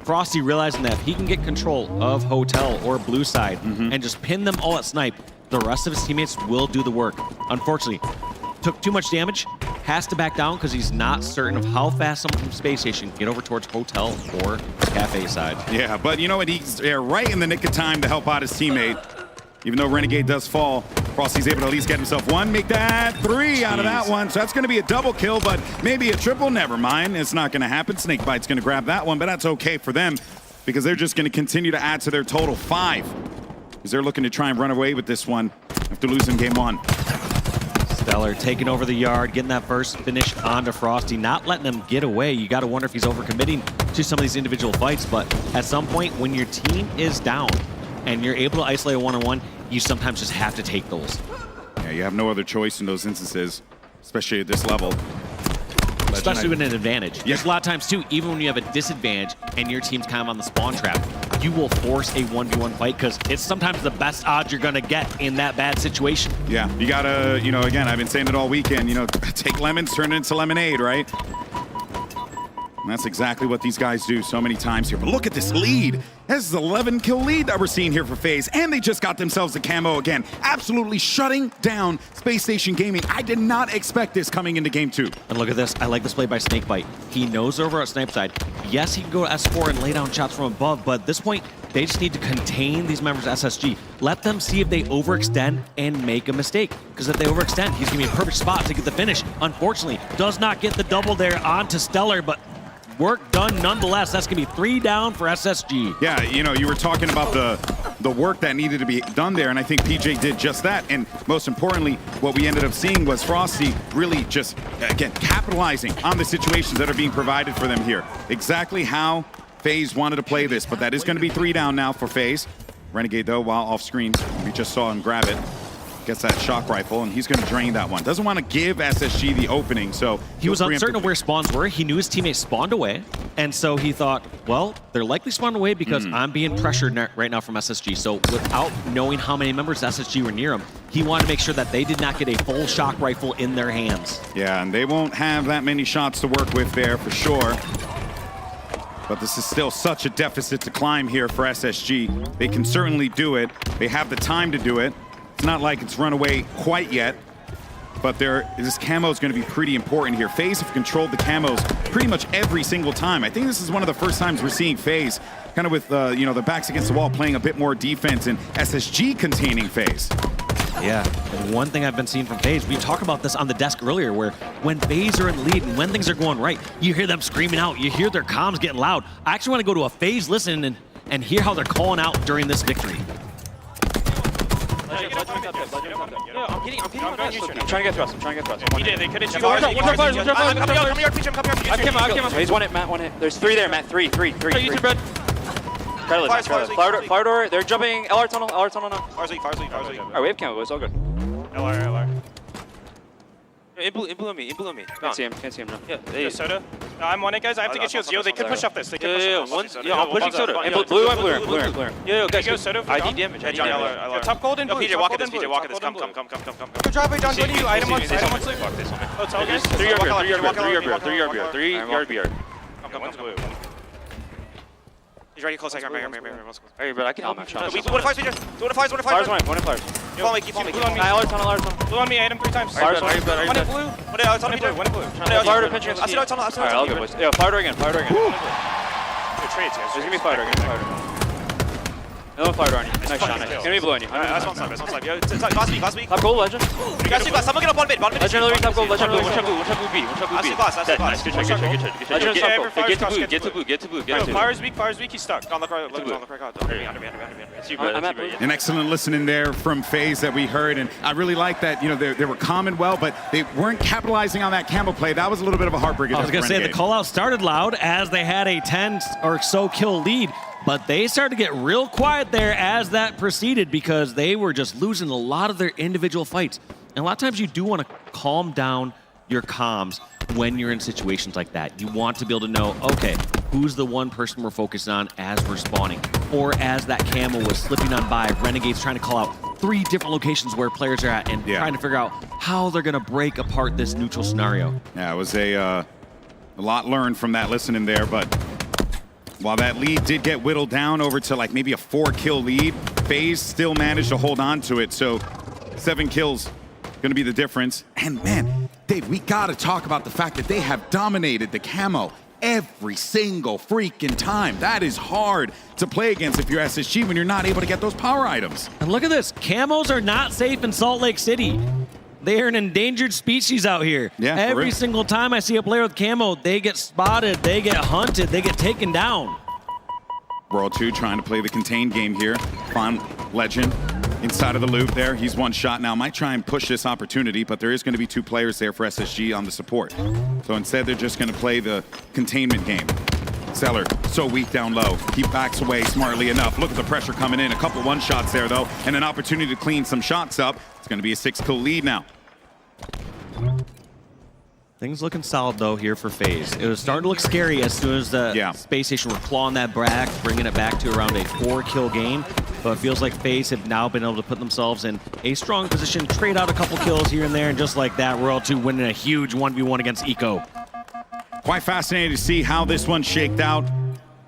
[SPEAKER 5] Frosty realizing that if he can get control of Hotel or Blue Side and just pin them all at snipe, the rest of his teammates will do the work. Unfortunately, took too much damage, has to back down because he's not certain of how fast someone from Space Station can get over towards Hotel or Cafe side.
[SPEAKER 4] Yeah, but you know what? He's there right in the nick of time to help out his teammate. Even though Renegade does fall, Frosty's able to at least get himself 1, make that 3 out of that one. So that's going to be a double kill, but maybe a triple. Never mind. It's not going to happen. Snakebite's going to grab that one, but that's okay for them because they're just going to continue to add to their total 5. Because they're looking to try and run away with this one after losing game 1.
[SPEAKER 5] Stellar taking over the yard, getting that first finish onto Frosty, not letting him get away. You got to wonder if he's overcommitting to some of these individual fights, but at some point when your team is down and you're able to isolate a one-on-one, you sometimes just have to take those.
[SPEAKER 4] Yeah, you have no other choice in those instances, especially at this level.
[SPEAKER 5] Especially with an advantage. There's a lot of times too, even when you have a disadvantage and your team's kind of on the spawn trap, you will force a 1v1 fight because it's sometimes the best odds you're going to get in that bad situation.
[SPEAKER 4] Yeah, you got to, you know, again, I've been saying it all weekend, you know, take lemons, turn it into lemonade, right? And that's exactly what these guys do so many times here. But look at this lead. This is an 11-kill lead that we're seeing here for FaZe. And they just got themselves a camo again. Absolutely shutting down Spacestation Gaming. I did not expect this coming into game 2.
[SPEAKER 5] And look at this. I like this play by Snakebite. He knows over at Snipe side. Yes, he can go to S4 and lay down shots from above, but at this point, they just need to contain these members of SSG. Let them see if they overextend and make a mistake. Because if they overextend, he's going to be a perfect spot to get the finish. Unfortunately, does not get the double there onto Stellar, but work done nonetheless. That's going to be 3 down for SSG.
[SPEAKER 4] Yeah, you know, you were talking about the work that needed to be done there, and I think PJ did just that. And most importantly, what we ended up seeing was Frosty really just, again, capitalizing on the situations that are being provided for them here. Exactly how FaZe wanted to play this, but that is going to be 3 down now for FaZe. Renegade, though, while off screen, we just saw him grab it. Gets that shock rifle, and he's going to drain that one. Doesn't want to give SSG the opening, so
[SPEAKER 5] he was uncertain of where spawns were. He knew his teammates spawned away, and so he thought, well, they're likely spawned away because I'm being pressured right now from SSG. So without knowing how many members of SSG were near him, he wanted to make sure that they did not get a full shock rifle in their hands.
[SPEAKER 4] Yeah, and they won't have that many shots to work with there for sure. But this is still such a deficit to climb here for SSG. They can certainly do it. They have the time to do it. It's not like it's run away quite yet, but this camo is going to be pretty important here. FaZe have controlled the camos pretty much every single time. I think this is one of the first times we're seeing FaZe kind of with, you know, the backs against the wall playing a bit more defense and SSG containing FaZe.
[SPEAKER 5] Yeah, and one thing I've been seeing from FaZe, we talked about this on the desk earlier, where when FaZe are in the lead and when things are going right, you hear them screaming out, you hear their comms getting loud. I actually want to go to a FaZe listen and hear how they're calling out during this victory.
[SPEAKER 7] I'm hitting on that. I'm trying to get thrust.
[SPEAKER 6] He did. They couldn't shoot.
[SPEAKER 7] Come
[SPEAKER 6] Come
[SPEAKER 7] here, He's one hit. There's 3 there, Matt. 3. Try to live. Flower door. They're jumping LR tunnel now.
[SPEAKER 8] Fars lead.
[SPEAKER 7] Alright, we have camo, it's all good.
[SPEAKER 8] LR.
[SPEAKER 7] It blew me. Can't see him now.
[SPEAKER 8] Yeah, Soda. No, I'm one it, guys. I have to get you a Zio. They could push up this. They could push up this.
[SPEAKER 7] I'm pushing Soda. Blue and blue. Yeah, guys.
[SPEAKER 8] Go Soda.
[SPEAKER 7] ID damage.
[SPEAKER 8] Top gold and blue. PJ, walk at this. Come. Go drive by John. What do you? Item one sleep. Oh, it's all good.
[SPEAKER 7] 3 yard BR.
[SPEAKER 8] One's blue. He's ready close. Right.
[SPEAKER 7] Hey, but I can help him.
[SPEAKER 8] One fires.
[SPEAKER 7] Flowers, one fire.
[SPEAKER 8] Follow me. Keep blue on me.
[SPEAKER 7] LR tunnel.
[SPEAKER 8] Blue on me. Item 3 times.
[SPEAKER 7] Flowers,
[SPEAKER 8] One in blue. One in blue.
[SPEAKER 7] Flower to pinch.
[SPEAKER 8] I see no tunnel.
[SPEAKER 7] Alright, I'll go, boys. Yeah, flower door again.
[SPEAKER 8] Good trades, guys.
[SPEAKER 7] There's gonna be flower door again. No flower door on you. Nice shot. It's gonna be blue on you.
[SPEAKER 8] That's one side. Yo, last week.
[SPEAKER 7] Top gold, Legend.
[SPEAKER 8] You guys see glass. Someone get up 1 mid.
[SPEAKER 7] Legend, top gold. Legend, blue. One shot blue. B.
[SPEAKER 8] I see glass.
[SPEAKER 7] Nice, good trade. Legend, top gold. Get to blue.
[SPEAKER 8] Flowers weak. He's stuck. On the right. Under me.
[SPEAKER 7] I'm at blue.
[SPEAKER 4] An excellent listening there from FaZe that we heard, and I really like that. They were common well, but they weren't capitalizing on that camo play. That was a little bit of a heartbreaker.
[SPEAKER 5] I was going to say the call-out started loud as they had a 10 or so kill lead, but they started to get real quiet there as that proceeded because they were just losing a lot of their individual fights. And a lot of times you do want to calm down your comms when you're in situations like that. You want to be able to know, okay, who's the one person we're focused on as we're spawning? Or as that camo was slipping on by, Renegade's trying to call out 3 different locations where players are at and trying to figure out how they're going to break apart this neutral scenario.
[SPEAKER 4] Yeah, it was a lot learned from that listening there, but while that lead did get whittled down over to like maybe a 4-kill lead, FaZe still managed to hold on to it. So 7 kills going to be the difference. And man, Dave, we got to talk about the fact that they have dominated the camo every single freaking time. That is hard to play against if you're SSG when you're not able to get those power items.
[SPEAKER 5] And look at this. Camos are not safe in Salt Lake City. They are an endangered species out here.
[SPEAKER 4] Yeah,
[SPEAKER 5] every single time I see a player with camo, they get spotted, they get hunted, they get taken down.
[SPEAKER 4] World 2 trying to play the contained game here. Find Legend inside of the loop there. He's one shot now. Might try and push this opportunity, but there is going to be 2 players there for SSG on the support. So instead, they're just going to play the containment game. Seller, so weak down low. He backs away smartly enough. Look at the pressure coming in. A couple 1-shots there, though, and an opportunity to clean some shots up. It's going to be a 6-kill lead now.
[SPEAKER 5] Things looking solid, though, here for FaZe. It was starting to look scary as soon as the Space Station were clawing that back, bringing it back to around a 4-kill game. But it feels like FaZe have now been able to put themselves in a strong position, trade out a couple kills here and there, and just like that, World 2 winning a huge 1v1 against Eco.
[SPEAKER 4] Quite fascinating to see how this one shaked out.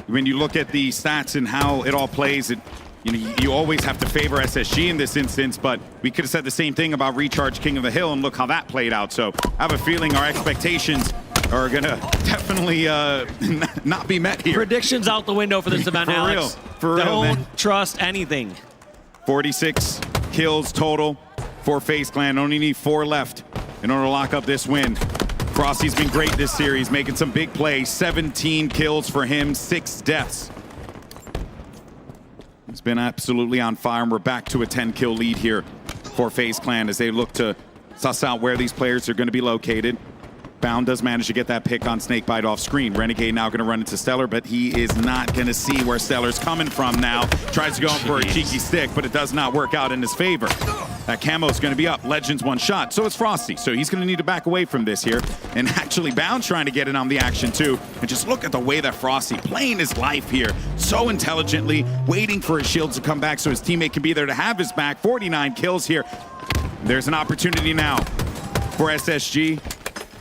[SPEAKER 4] When you look at the stats and how it all plays, you always have to favor SSG in this instance, but we could have said the same thing about Recharge King of the Hill, and look how that played out. So I have a feeling our expectations are going to definitely not be met here.
[SPEAKER 5] Predictions out the window for this event, Alex.
[SPEAKER 4] For real,
[SPEAKER 5] Don't
[SPEAKER 4] man.
[SPEAKER 5] trust anything.
[SPEAKER 4] 46 kills total for FaZe Clan. Only need 4 left in order to lock up this win. Frosty's been great this series, making some big plays. 17 kills for him, 6 deaths. It's been absolutely on fire, and we're back to a 10-kill lead here for FaZe Clan as they look to suss out where these players are going to be located. Bound does manage to get that pick on Snakebite off screen. Renegade now going to run into Stellar, but he is not going to see where Stellar's coming from now. Tries to go in for a cheeky stick, but it does not work out in his favor. That camo's going to be up. Legend's 1 shot. So it's Frosty. So he's going to need to back away from this here. And actually, Bound's trying to get in on the action too. And just look at the way that Frosty playing his life here so intelligently, waiting for his shields to come back so his teammate can be there to have his back. 49 kills here. There's an opportunity now for SSG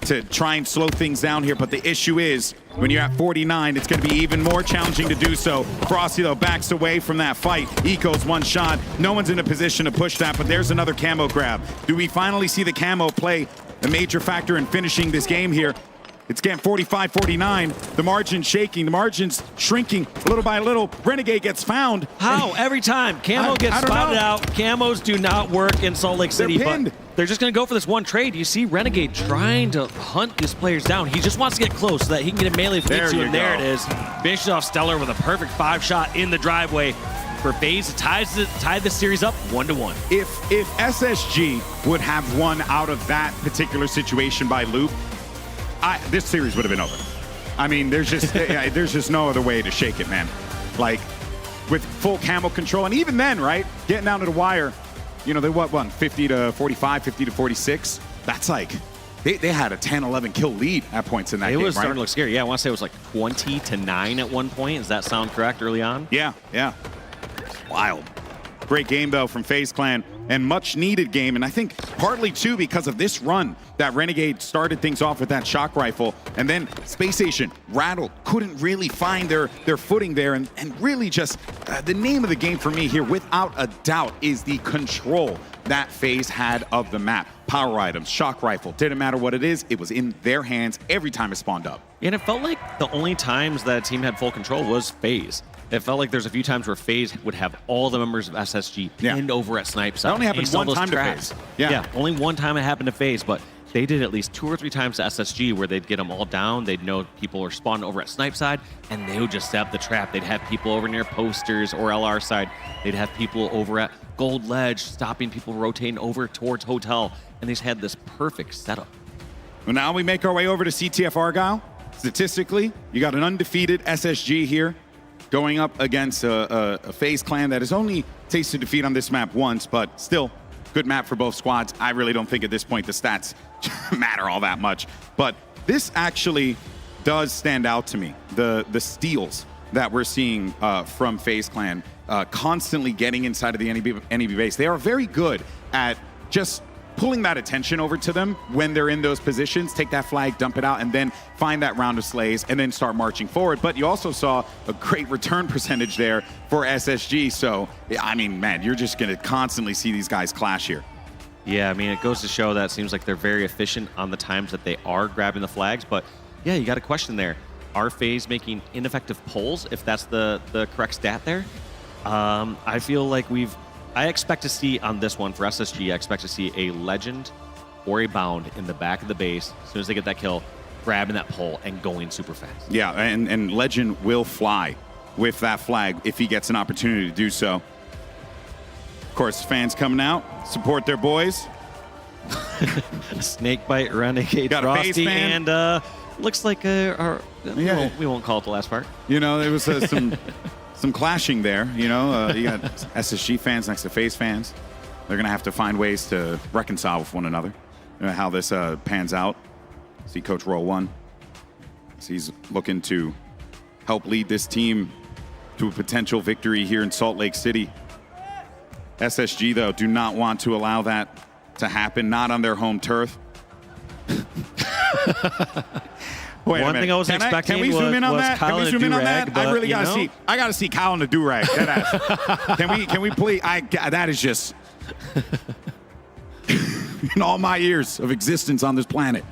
[SPEAKER 4] to try and slow things down here, but the issue is when you're at 49, it's going to be even more challenging to do so. Frosty, though, backs away from that fight. Eco's 1 shot. No one's in a position to push that, but there's another camo grab. Do we finally see the camo play a major factor in finishing this game here? It's getting 45-49. The margin's shaking. The margin's shrinking little by little. Renegade gets found.
[SPEAKER 5] How? Every time. Camo gets spotted out. Camos do not work in Salt Lake City.
[SPEAKER 4] They're pinned.
[SPEAKER 5] But they're just going to go for this one trade. You see Renegade trying to hunt these players down. He just wants to get close so that he can get a melee finish. And there it is. Finishes off Stellar with a perfect 5-shot in the driveway. for FaZe to tie the series up 1-1.
[SPEAKER 4] If SSG would have won out of that particular situation by loop, this series would have been over. I mean, there's just no other way to shake it, man. Like, with full camo control, and even then, right, getting down to the wire, you know, they won 50 to 45, 50 to 46. That's like, they had a 10, 11 kill lead at points in that game,
[SPEAKER 5] It was
[SPEAKER 4] right?
[SPEAKER 5] starting to look scary. Yeah, I want to say it was like 20-9 at one point. Does that sound correct early on?
[SPEAKER 4] Yeah. Wild. Great game, though, from FaZe Clan, and much needed game. And I think partly, too, because of this run that Renegade started things off with that shock rifle, and then Spacestation rattled, couldn't really find their footing there, and really just the name of the game for me here, without a doubt, is the control that FaZe had of the map. Power items, shock rifle, didn't matter what it is, it was in their hands every time it spawned up.
[SPEAKER 5] And it felt like the only times that a team had full control was FaZe. It felt like there's a few times where FaZe would have all the members of SSG pinned over at snipe side.
[SPEAKER 4] That only happened one time to FaZe.
[SPEAKER 5] Yeah, only one time it happened to FaZe, but they did at least 2 or 3 times to SSG where they'd get them all down. They'd know people were spawning over at snipe side, and they would just set up the trap. They'd have people over near posters or LR side. They'd have people over at Gold Ledge, stopping people rotating over towards Hotel, and they just had this perfect setup.
[SPEAKER 4] Well, now we make our way over to CTF Argyle. Statistically, you got an undefeated SSG here going up against a FaZe clan that has only tasted defeat on this map once, but still, good map for both squads. I really don't think at this point the stats matter all that much. But this actually does stand out to me. The steals that we're seeing from FaZe clan, constantly getting inside of the NEB base. They are very good at just pulling that attention over to them when they're in those positions, take that flag, dump it out, and then find that round of slays and then start marching forward. But you also saw a great return percentage there for SSG. So, I mean, man, you're just going to constantly see these guys clash here.
[SPEAKER 5] Yeah, I mean, it goes to show that it seems like they're very efficient on the times that they are grabbing the flags. But, yeah, you got a question there. Are FaZe making ineffective pulls, if that's the correct stat there? I feel like I expect to see on this one for SSG, I expect to see a Legend or a Bound in the back of the base as soon as they get that kill, grabbing that pull and going super fast.
[SPEAKER 4] Yeah, and Legend will fly with that flag if he gets an opportunity to do so. Of course, fans coming out, support their boys.
[SPEAKER 5] Snakebite, Renegade,
[SPEAKER 4] got a FaZe
[SPEAKER 5] Frosty,
[SPEAKER 4] fan.
[SPEAKER 5] and looks like we won't call it the last part.
[SPEAKER 4] You know, there was some clashing there, you know. You got SSG fans next to FaZe fans. They're going to have to find ways to reconcile with one another. You know, how this pans out. See Coach Roll 1. He's looking to help lead this team to a potential victory here in Salt Lake City. SSG, though, do not want to allow that to happen, not on their home turf.
[SPEAKER 5] One thing I was expecting
[SPEAKER 4] can we zoom in on that?
[SPEAKER 5] Kyle
[SPEAKER 4] Can we zoom in on that? I really
[SPEAKER 5] gotta
[SPEAKER 4] see. I gotta see Kyle in the do-rag. Can we please? That is just in all my years of existence on this planet.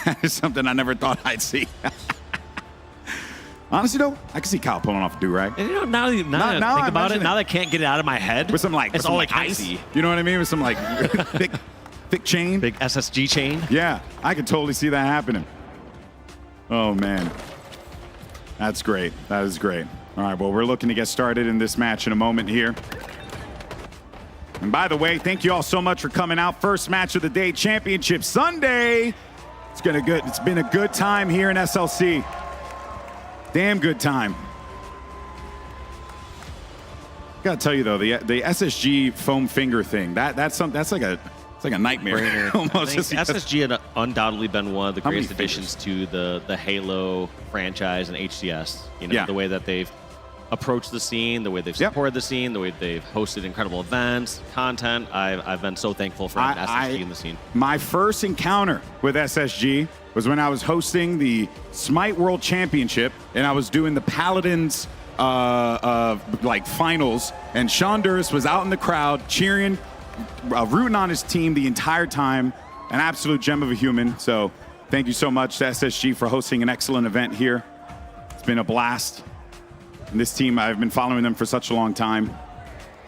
[SPEAKER 4] That is something I never thought I'd see. Honestly, though, I can see Kyle pulling off a do-rag.
[SPEAKER 5] And, you know, now that I think about it, now that I can't get it out of my head,
[SPEAKER 4] with some
[SPEAKER 5] it's all like
[SPEAKER 4] ice.
[SPEAKER 5] icy.
[SPEAKER 4] You know what I mean? With some like thick chain.
[SPEAKER 5] Big SSG chain.
[SPEAKER 4] Yeah, I could totally see that happening. Oh, man. That's great. That is great. All right, well, we're looking to get started in this match in a moment here. And by the way, thank you all so much for coming out. First match of the day, Championship Sunday. It's been a good time here in SLC. Damn good time. Gotta tell you though, the SSG foam finger thing, that's like a nightmare. Almost.
[SPEAKER 5] SSG had undoubtedly been one of the greatest additions to the Halo franchise and HCS. You know, the way that they've approached the scene, the way they've supported the scene, the way they've hosted incredible events, content. I've been so thankful for SSG in the scene. My
[SPEAKER 4] first encounter with SSG was when I was hosting the Smite World Championship, and I was doing the Paladins like finals, and Sean Durst was out in the crowd cheering, rooting on his team the entire time. An absolute gem of a human. So thank you so much to SSG for hosting an excellent event here. It's been a blast. And this team, I've been following them for such a long time.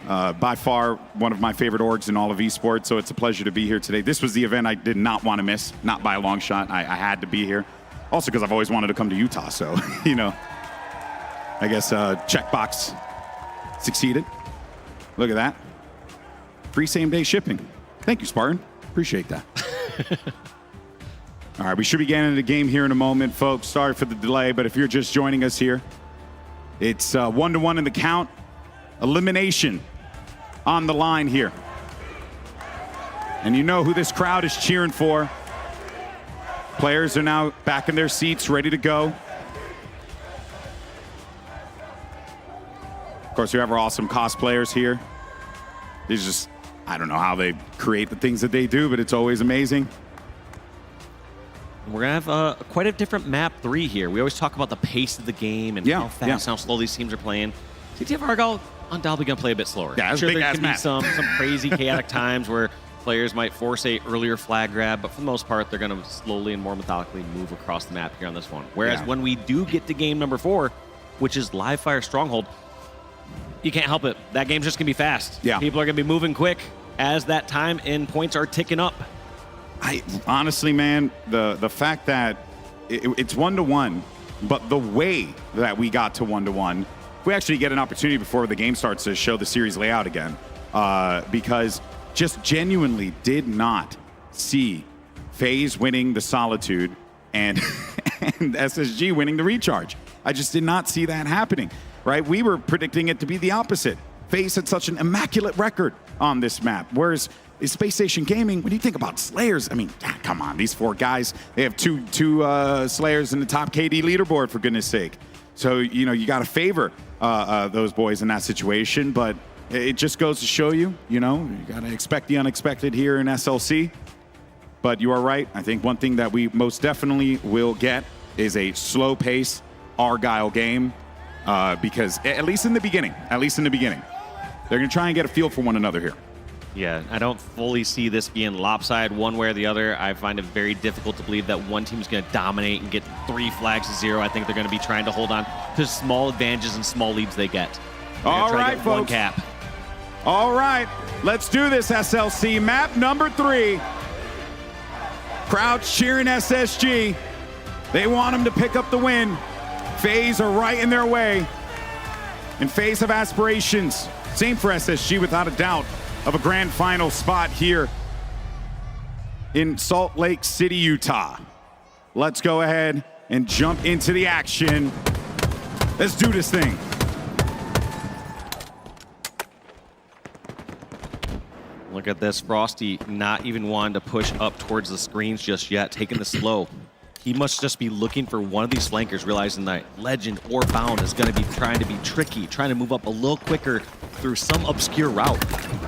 [SPEAKER 4] By far, one of my favorite orgs in all of esports, so it's a pleasure to be here today. This was the event I did not want to miss, not by a long shot. I had to be here. Also because I've always wanted to come to Utah, so, you know, I guess checkbox succeeded. Look at that. Free same-day shipping. Thank you, Spartan. Appreciate that. All right, we should be getting into the game here in a moment, folks. Sorry for the delay, but if you're just joining us here, it's 1-1 in the count. Elimination on the line here. And you know who this crowd is cheering for. Players are now back in their seats, ready to go. Of course, we have our awesome cosplayers here. These just, I don't know how they create the things that they do, but it's always amazing.
[SPEAKER 5] We're going to have quite a different map 3 here. We always talk about the pace of the game and how fast, how slow these teams are playing. CTF Argyle undoubtedly going to play a bit slower.
[SPEAKER 4] Yeah,
[SPEAKER 5] sure, there can be
[SPEAKER 4] map.
[SPEAKER 5] some crazy chaotic times where players might force a earlier flag grab, but for the most part, they're going to slowly and more methodically move across the map here on this one. Whereas when we do get to game number 4, which is Live Fire Stronghold, you can't help it. That game's just going to be fast.
[SPEAKER 4] Yeah.
[SPEAKER 5] People are going to be moving quick as that time and points are ticking up.
[SPEAKER 4] Honestly, man, the fact that it's 1-1, but the way that we got to 1-1, we actually get an opportunity before the game starts to show the series layout again, because just genuinely did not see FaZe winning the Solitude and SSG winning the Recharge. I just did not see that happening, right? We were predicting it to be the opposite. FaZe had such an immaculate record on this map, whereas Spacestation Gaming, when you think about Slayers, I mean, come on, these 4 guys, they have two Slayers in the top KD leaderboard, for goodness sake. So, you know, you got to favor those boys in that situation, but it just goes to show you, you know, you got to expect the unexpected here in SLC. But you are right. I think one thing that we most definitely will get is a slow pace Argyle game, because at least in the beginning, they're going to try and get a feel for one another here.
[SPEAKER 5] Yeah, I don't fully see this being lopsided one way or the other. I find it very difficult to believe that one team is going to dominate and get 3 flags to 0. I think they're going to be trying to hold on to small advantages and small leads they get.
[SPEAKER 4] All right, folks.
[SPEAKER 5] One cap.
[SPEAKER 4] All right, let's do this, SLC. Map number 3. Crowd's cheering SSG. They want them to pick up the win. FaZe are right in their way. And FaZe have aspirations. Same for SSG, without a doubt, of a grand final spot here in Salt Lake City, Utah. Let's go ahead and jump into the action. Let's do this thing.
[SPEAKER 5] Look at this, Frosty not even wanting to push up towards the screens just yet, taking this slow. He must just be looking for one of these flankers, realizing that Legend or Bound is going to be trying to be tricky, trying to move up a little quicker through some obscure route.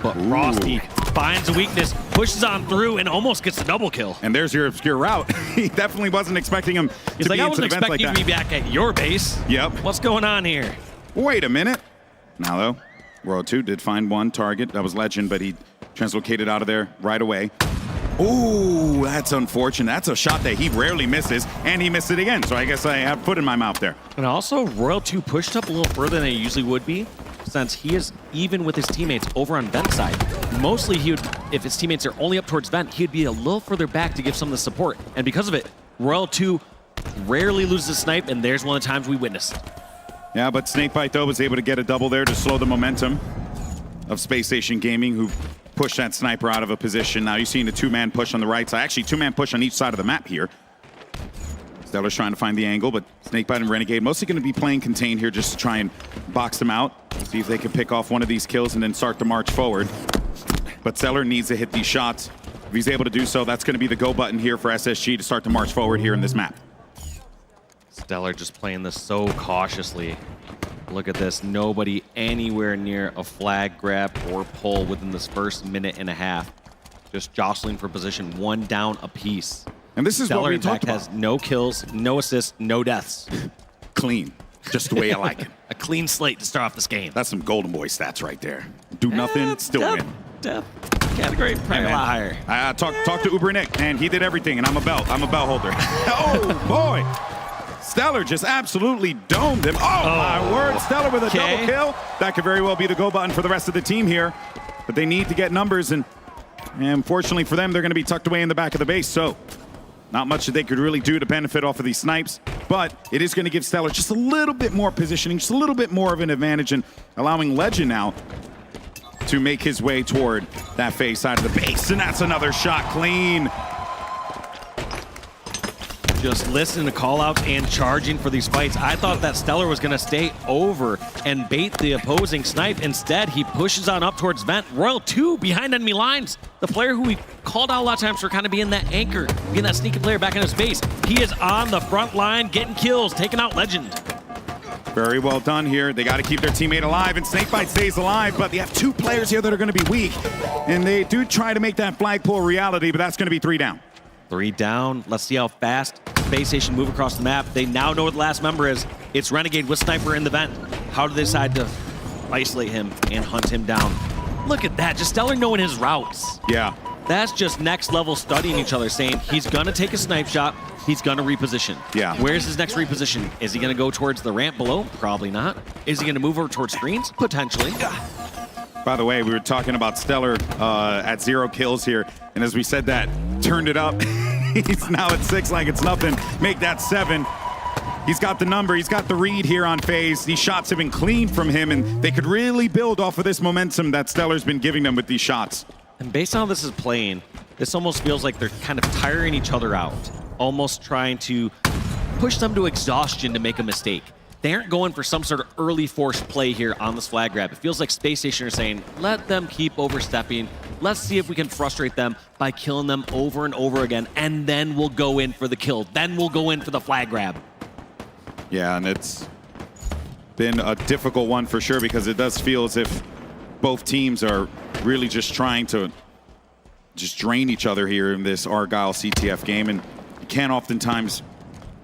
[SPEAKER 5] But Frosty finds a weakness, pushes on through, and almost gets a double kill.
[SPEAKER 4] And there's your obscure route. He definitely wasn't expecting him
[SPEAKER 5] He's
[SPEAKER 4] to
[SPEAKER 5] like,
[SPEAKER 4] be
[SPEAKER 5] I
[SPEAKER 4] into
[SPEAKER 5] wasn't
[SPEAKER 4] events like
[SPEAKER 5] expecting
[SPEAKER 4] that.
[SPEAKER 5] to be back at your base.
[SPEAKER 4] Yep.
[SPEAKER 5] What's going on here?
[SPEAKER 4] Wait a minute. Now, though, World 2 did find one target. That was Legend, but he translocated out of there right away. Ooh, that's unfortunate. That's a shot that he rarely misses, and he missed it again. So I guess I have foot in my mouth there.
[SPEAKER 5] And also, Royal 2 pushed up a little further than he usually would be, since he is even with his teammates over on vent side. Mostly, he would, if his teammates are only up towards vent, he'd be a little further back to give some of the support. And because of it, Royal 2 rarely loses a snipe, and there's one of the times we witnessed it.
[SPEAKER 4] Yeah, but Snakebite, though, was able to get a double there to slow the momentum of Spacestation Gaming, who pushed that sniper out of a position. Now you're seeing a 2-man push on the right side. Actually, 2-man push on each side of the map here. Stellar's trying to find the angle, but Snakebite and Renegade mostly going to be playing contained here just to try and box them out, see if they can pick off one of these kills and then start to march forward. But Stellar needs to hit these shots. If he's able to do so, that's going to be the go button here for SSG to start to march forward here in this map.
[SPEAKER 5] Stellar just playing this so cautiously. Look at this. Nobody anywhere near a flag grab or pull within this first minute and a half. Just jostling for position, 1 down apiece.
[SPEAKER 4] And this is
[SPEAKER 5] Stellar,
[SPEAKER 4] what we
[SPEAKER 5] in fact,
[SPEAKER 4] talked about.
[SPEAKER 5] has no kills, no assists, no deaths.
[SPEAKER 4] Clean. Just the way I like it.
[SPEAKER 5] A clean slate to start off this game.
[SPEAKER 4] That's some Golden Boy stats right there. Do nothing, still win.
[SPEAKER 5] Death category probably a lot higher.
[SPEAKER 4] Talk to Uber Nick, and he did everything, and I'm a belt holder. Oh, boy. Stellar just absolutely domed him. Oh, my word. Stellar with a double kill. That could very well be the go button for the rest of the team here. But they need to get numbers, and unfortunately for them, they're going to be tucked away in the back of the base. So not much that they could really do to benefit off of these snipes. But it is going to give Stellar just a little bit more positioning, just a little bit more of an advantage, and allowing Legend now to make his way toward that face side of the base. And that's another shot clean.
[SPEAKER 5] Just listening to call-outs and charging for these fights. I thought that Stellar was going to stay over and bait the opposing snipe. Instead, he pushes on up towards Vent. Royal 2 behind enemy lines. The player who we called out a lot of times for kind of being that anchor, being that sneaky player back in his base. He is on the front line, getting kills, taking out Legend.
[SPEAKER 4] Very well done here. They got to keep their teammate alive, and Snakebite stays alive, but they have 2 players here that are going to be weak. And they do try to make that flagpole a reality, but that's going to be 3 down.
[SPEAKER 5] 3 down. Let's see how fast Spacestation move across the map. They now know where the last member is. It's Renegade with Sniper in the vent. How do they decide to isolate him and hunt him down? Look at that, just Stellar knowing his routes.
[SPEAKER 4] Yeah.
[SPEAKER 5] That's just next level studying each other, saying he's gonna take a snipe shot, he's gonna reposition.
[SPEAKER 4] Yeah.
[SPEAKER 5] Where's his next reposition? Is he gonna go towards the ramp below? Probably not. Is he gonna move over towards screens? Potentially.
[SPEAKER 4] By the way, we were talking about Stellar at 0 kills here, and as we said that, turned it up. He's now at 6 like it's nothing. Make that 7. He's got the number, he's got the read here on FaZe. These shots have been clean from him, and they could really build off of this momentum that Stellar's been giving them with these shots.
[SPEAKER 5] And based on how this is playing, this almost feels like they're kind of tiring each other out, almost trying to push them to exhaustion to make a mistake. They aren't going for some sort of early forced play here on this flag grab. It feels like Spacestation are saying, let them keep overstepping. Let's see if we can frustrate them by killing them over and over again, and then we'll go in for the kill. Then we'll go in for the flag grab.
[SPEAKER 4] Yeah, and it's been a difficult one for sure, because it does feel as if both teams are really just trying to just drain each other here in this Argyle CTF game, and it can oftentimes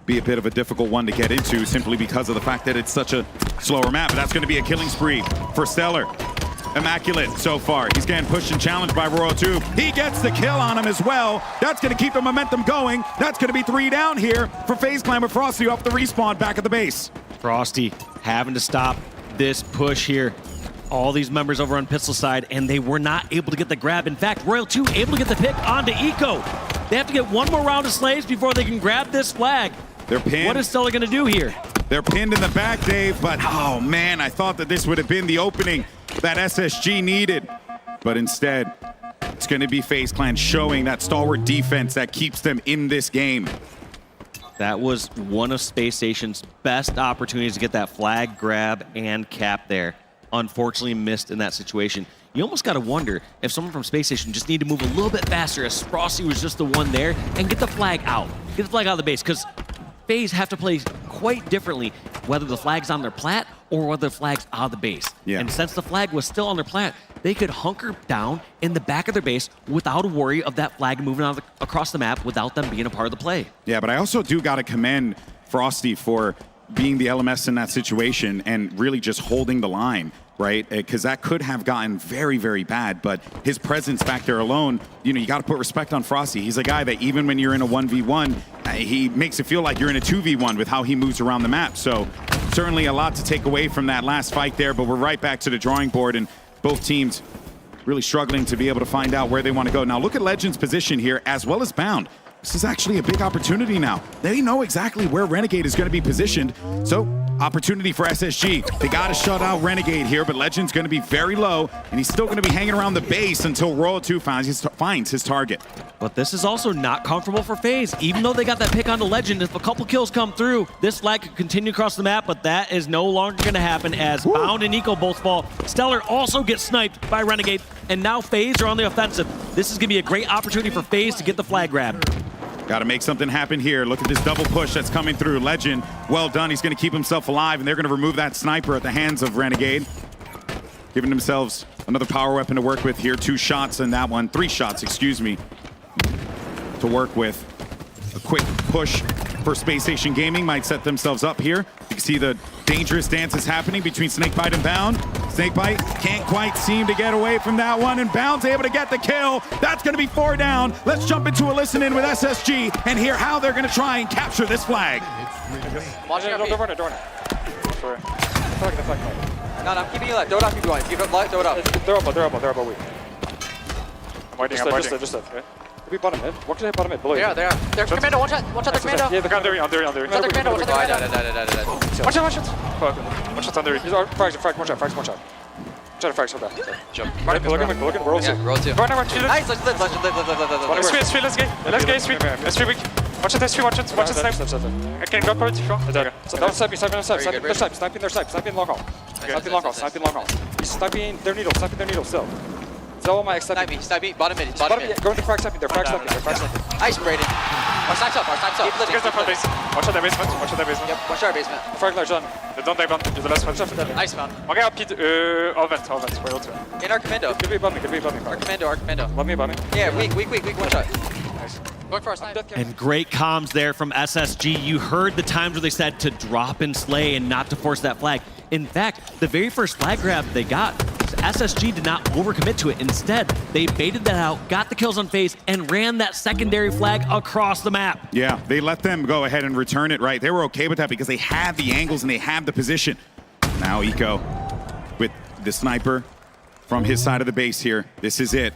[SPEAKER 4] be a bit of a difficult one to get into simply because of the fact that it's such a slower map. But that's going to be a killing spree for Stellar. Immaculate so far. He's getting pushed and challenged by Royal 2. He gets the kill on him as well. That's going to keep the momentum going. That's going to be 3 down here for FaZe Clan, Frosty off the respawn back at the base.
[SPEAKER 5] Frosty having to stop this push here. All these members over on Pistol side, and they were not able to get the grab. In fact, Royal 2 able to get the pick onto Eco. They have to get one more round of slaves before they can grab this flag.
[SPEAKER 4] They're pinned.
[SPEAKER 5] What is Stellar going to do here?
[SPEAKER 4] They're pinned in the back, Dave, but oh man, I thought that this would have been the opening that SSG needed. But instead, it's going to be FaZe Clan showing that stalwart defense that keeps them in this game.
[SPEAKER 5] That was one of Spacestation's best opportunities to get that flag grab and cap there. Unfortunately missed in that situation. You almost got to wonder if someone from Spacestation just need to move a little bit faster, as Frosty was just the one there, and get the flag out. Get the flag out of the base, because FaZe have to play quite differently, whether the flag's on their plat or whether the flag's out of the base.
[SPEAKER 4] Yeah.
[SPEAKER 5] And since the flag was still on their plat, they could hunker down in the back of their base without a worry of that flag moving across the map without them being a part of the play.
[SPEAKER 4] Yeah, but I also do got to commend Frosty for being the LMS in that situation and really just holding the line, right? Because that could have gotten very, very bad, but his presence back there alone, you know, you got to put respect on Frosty. He's a guy that even when you're in a 1v1, he makes it feel like you're in a 2v1 with how he moves around the map. So certainly a lot to take away from that last fight there, but we're right back to the drawing board, and both teams really struggling to be able to find out where they want to go. Now look at Legend's position here, as well as Bound. This is actually a big opportunity now. They know exactly where Renegade is going to be positioned. So, opportunity for SSG. They got to shut out Renegade here, but Legend's going to be very low, and he's still going to be hanging around the base until Royal 2 finds his target.
[SPEAKER 5] But this is also not comfortable for FaZe. Even though they got that pick on the Legend, if a couple kills come through, this flag could continue across the map, but that is no longer going to happen as Bound and Eco both fall. Stellar also gets sniped by Renegade, and now FaZe are on the offensive. This is going to be a great opportunity for FaZe to get the flag grab.
[SPEAKER 4] Got to make something happen here. Look at this double push that's coming through. Legend, well done. He's going to keep himself alive, and they're going to remove that sniper at the hands of Renegade. Giving themselves another power weapon to work with here. 2 shots in that one. 3 shots, excuse me, to work with. A quick push for Spacestation Gaming might set themselves up here. You can see the dangerous dances happening between Snakebite and Bound. Snakebite can't quite seem to get away from that one, and Bound's able to get the kill. That's going to be 4 down. Let's jump into a listen-in with SSG and hear how they're going to try and capture this flag.
[SPEAKER 7] Don't run it. No, I'm keeping you alive. Don't up if you want. Keep it light, don't up.
[SPEAKER 8] They're up, weak. I'm waiting. Just okay. Be bottom mid. Watch the bottom mid below you.
[SPEAKER 7] They are. There's Commando, watch out the Commando.
[SPEAKER 8] Yeah, they're on there.
[SPEAKER 7] Watch out the Commando,
[SPEAKER 8] Watch out. Watch out under. He's frags, one shot. Try to frag so bad.
[SPEAKER 7] Jump.
[SPEAKER 8] Look at, roll two.
[SPEAKER 7] Yeah, roll two.
[SPEAKER 8] Run, run,
[SPEAKER 7] Nice, let's live.
[SPEAKER 8] S3, let's get. S3 weak. Watch it, S3, watch it, snipe. I can go for it, sure. Don't snipe me, sniping their snipe, sniping long haul. Sniping long haul. He's sniping their needle still. Zell my
[SPEAKER 7] Snipe me, bottom mid.
[SPEAKER 8] Go into frag sniping, they're frag sniping.
[SPEAKER 7] Nice, Brayden. Our snipe's up. Keep living.
[SPEAKER 8] Watch out that basement.
[SPEAKER 7] Yep, watch our basement.
[SPEAKER 8] Frag large on. Don't dive on. You're the last one.
[SPEAKER 7] Nice, man.
[SPEAKER 8] Okay, I'll pit, all vent. Wait, two.
[SPEAKER 7] In our commando.
[SPEAKER 8] Could be above me.
[SPEAKER 7] Our commando.
[SPEAKER 8] Love me above me.
[SPEAKER 7] Yeah, weak, one shot. Going for our snipe.
[SPEAKER 5] And great comms there from SSG. You heard the times where they said to drop and slay and not to force that flag. In fact, the very first flag grab they got, SSG did not overcommit to it. Instead, they baited that out, got the kills on FaZe, and ran that secondary flag across the map.
[SPEAKER 4] Yeah, they let them go ahead and return it, right? They were okay with that because they had the angles and they had the position. Now Eco with the sniper from his side of the base here. This is it.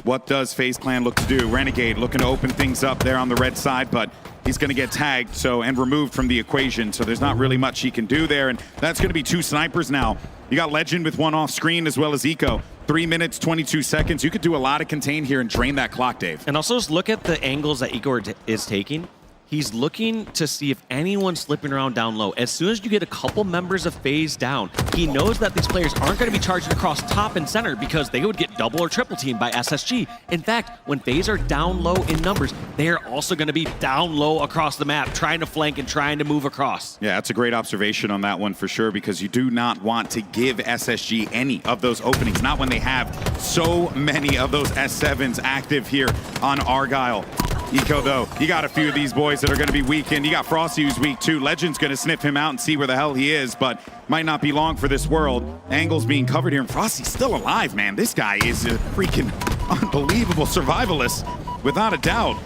[SPEAKER 4] What does FaZe Clan look to do? Renegade looking to open things up there on the red side, but he's going to get tagged and removed from the equation, so there's not really much he can do there, and that's going to be two snipers now. You got Legend with one off screen as well as Eco. 3 minutes, 22 seconds. You could do a lot of contain here and drain that clock, Dave.
[SPEAKER 5] And also just look at the angles that Eco is taking. He's looking to see if anyone's slipping around down low. As soon as you get a couple members of FaZe down, he knows that these players aren't going to be charging across top and center because they would get double or triple teamed by SSG. In fact, when FaZe are down low in numbers, they are also going to be down low across the map, trying to flank and trying to move across.
[SPEAKER 4] Yeah, that's a great observation on that one for sure, because you do not want to give SSG any of those openings, not when they have so many of those S7s active here on Argyle. Eco, though, you got a few of these boys that are going to be weakened. You got Frosty, who's weak, too. Legend's going to sniff him out and see where the hell he is, but might not be long for this world. Angles being covered here, and Frosty's still alive, man. This guy is a freaking unbelievable survivalist, without a doubt.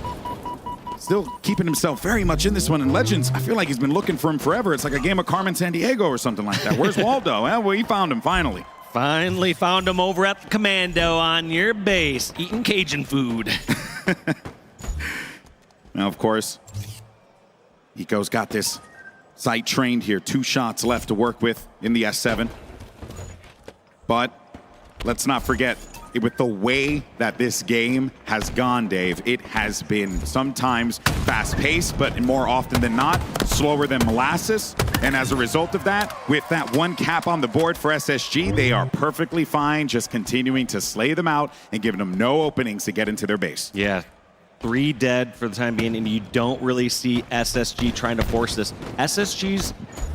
[SPEAKER 4] Still keeping himself very much in this one. And Legends, I feel like he's been looking for him forever. It's like a game of Carmen Sandiego or something like that. Where's Waldo? Well, we found him finally.
[SPEAKER 5] Finally found him over at the Commando on your base, eating Cajun food.
[SPEAKER 4] Now, of course, Eco's got this site trained here. 2 shots left to work with in the S7. But let's not forget, with the way that this game has gone, Dave, it has been sometimes fast-paced, but more often than not, slower than molasses. And as a result of that, with that 1 cap on the board for SSG, they are perfectly fine just continuing to slay them out and giving them no openings to get into their base.
[SPEAKER 5] Yeah. 3 dead for the time being, and you don't really see SSG trying to force this. SSG's,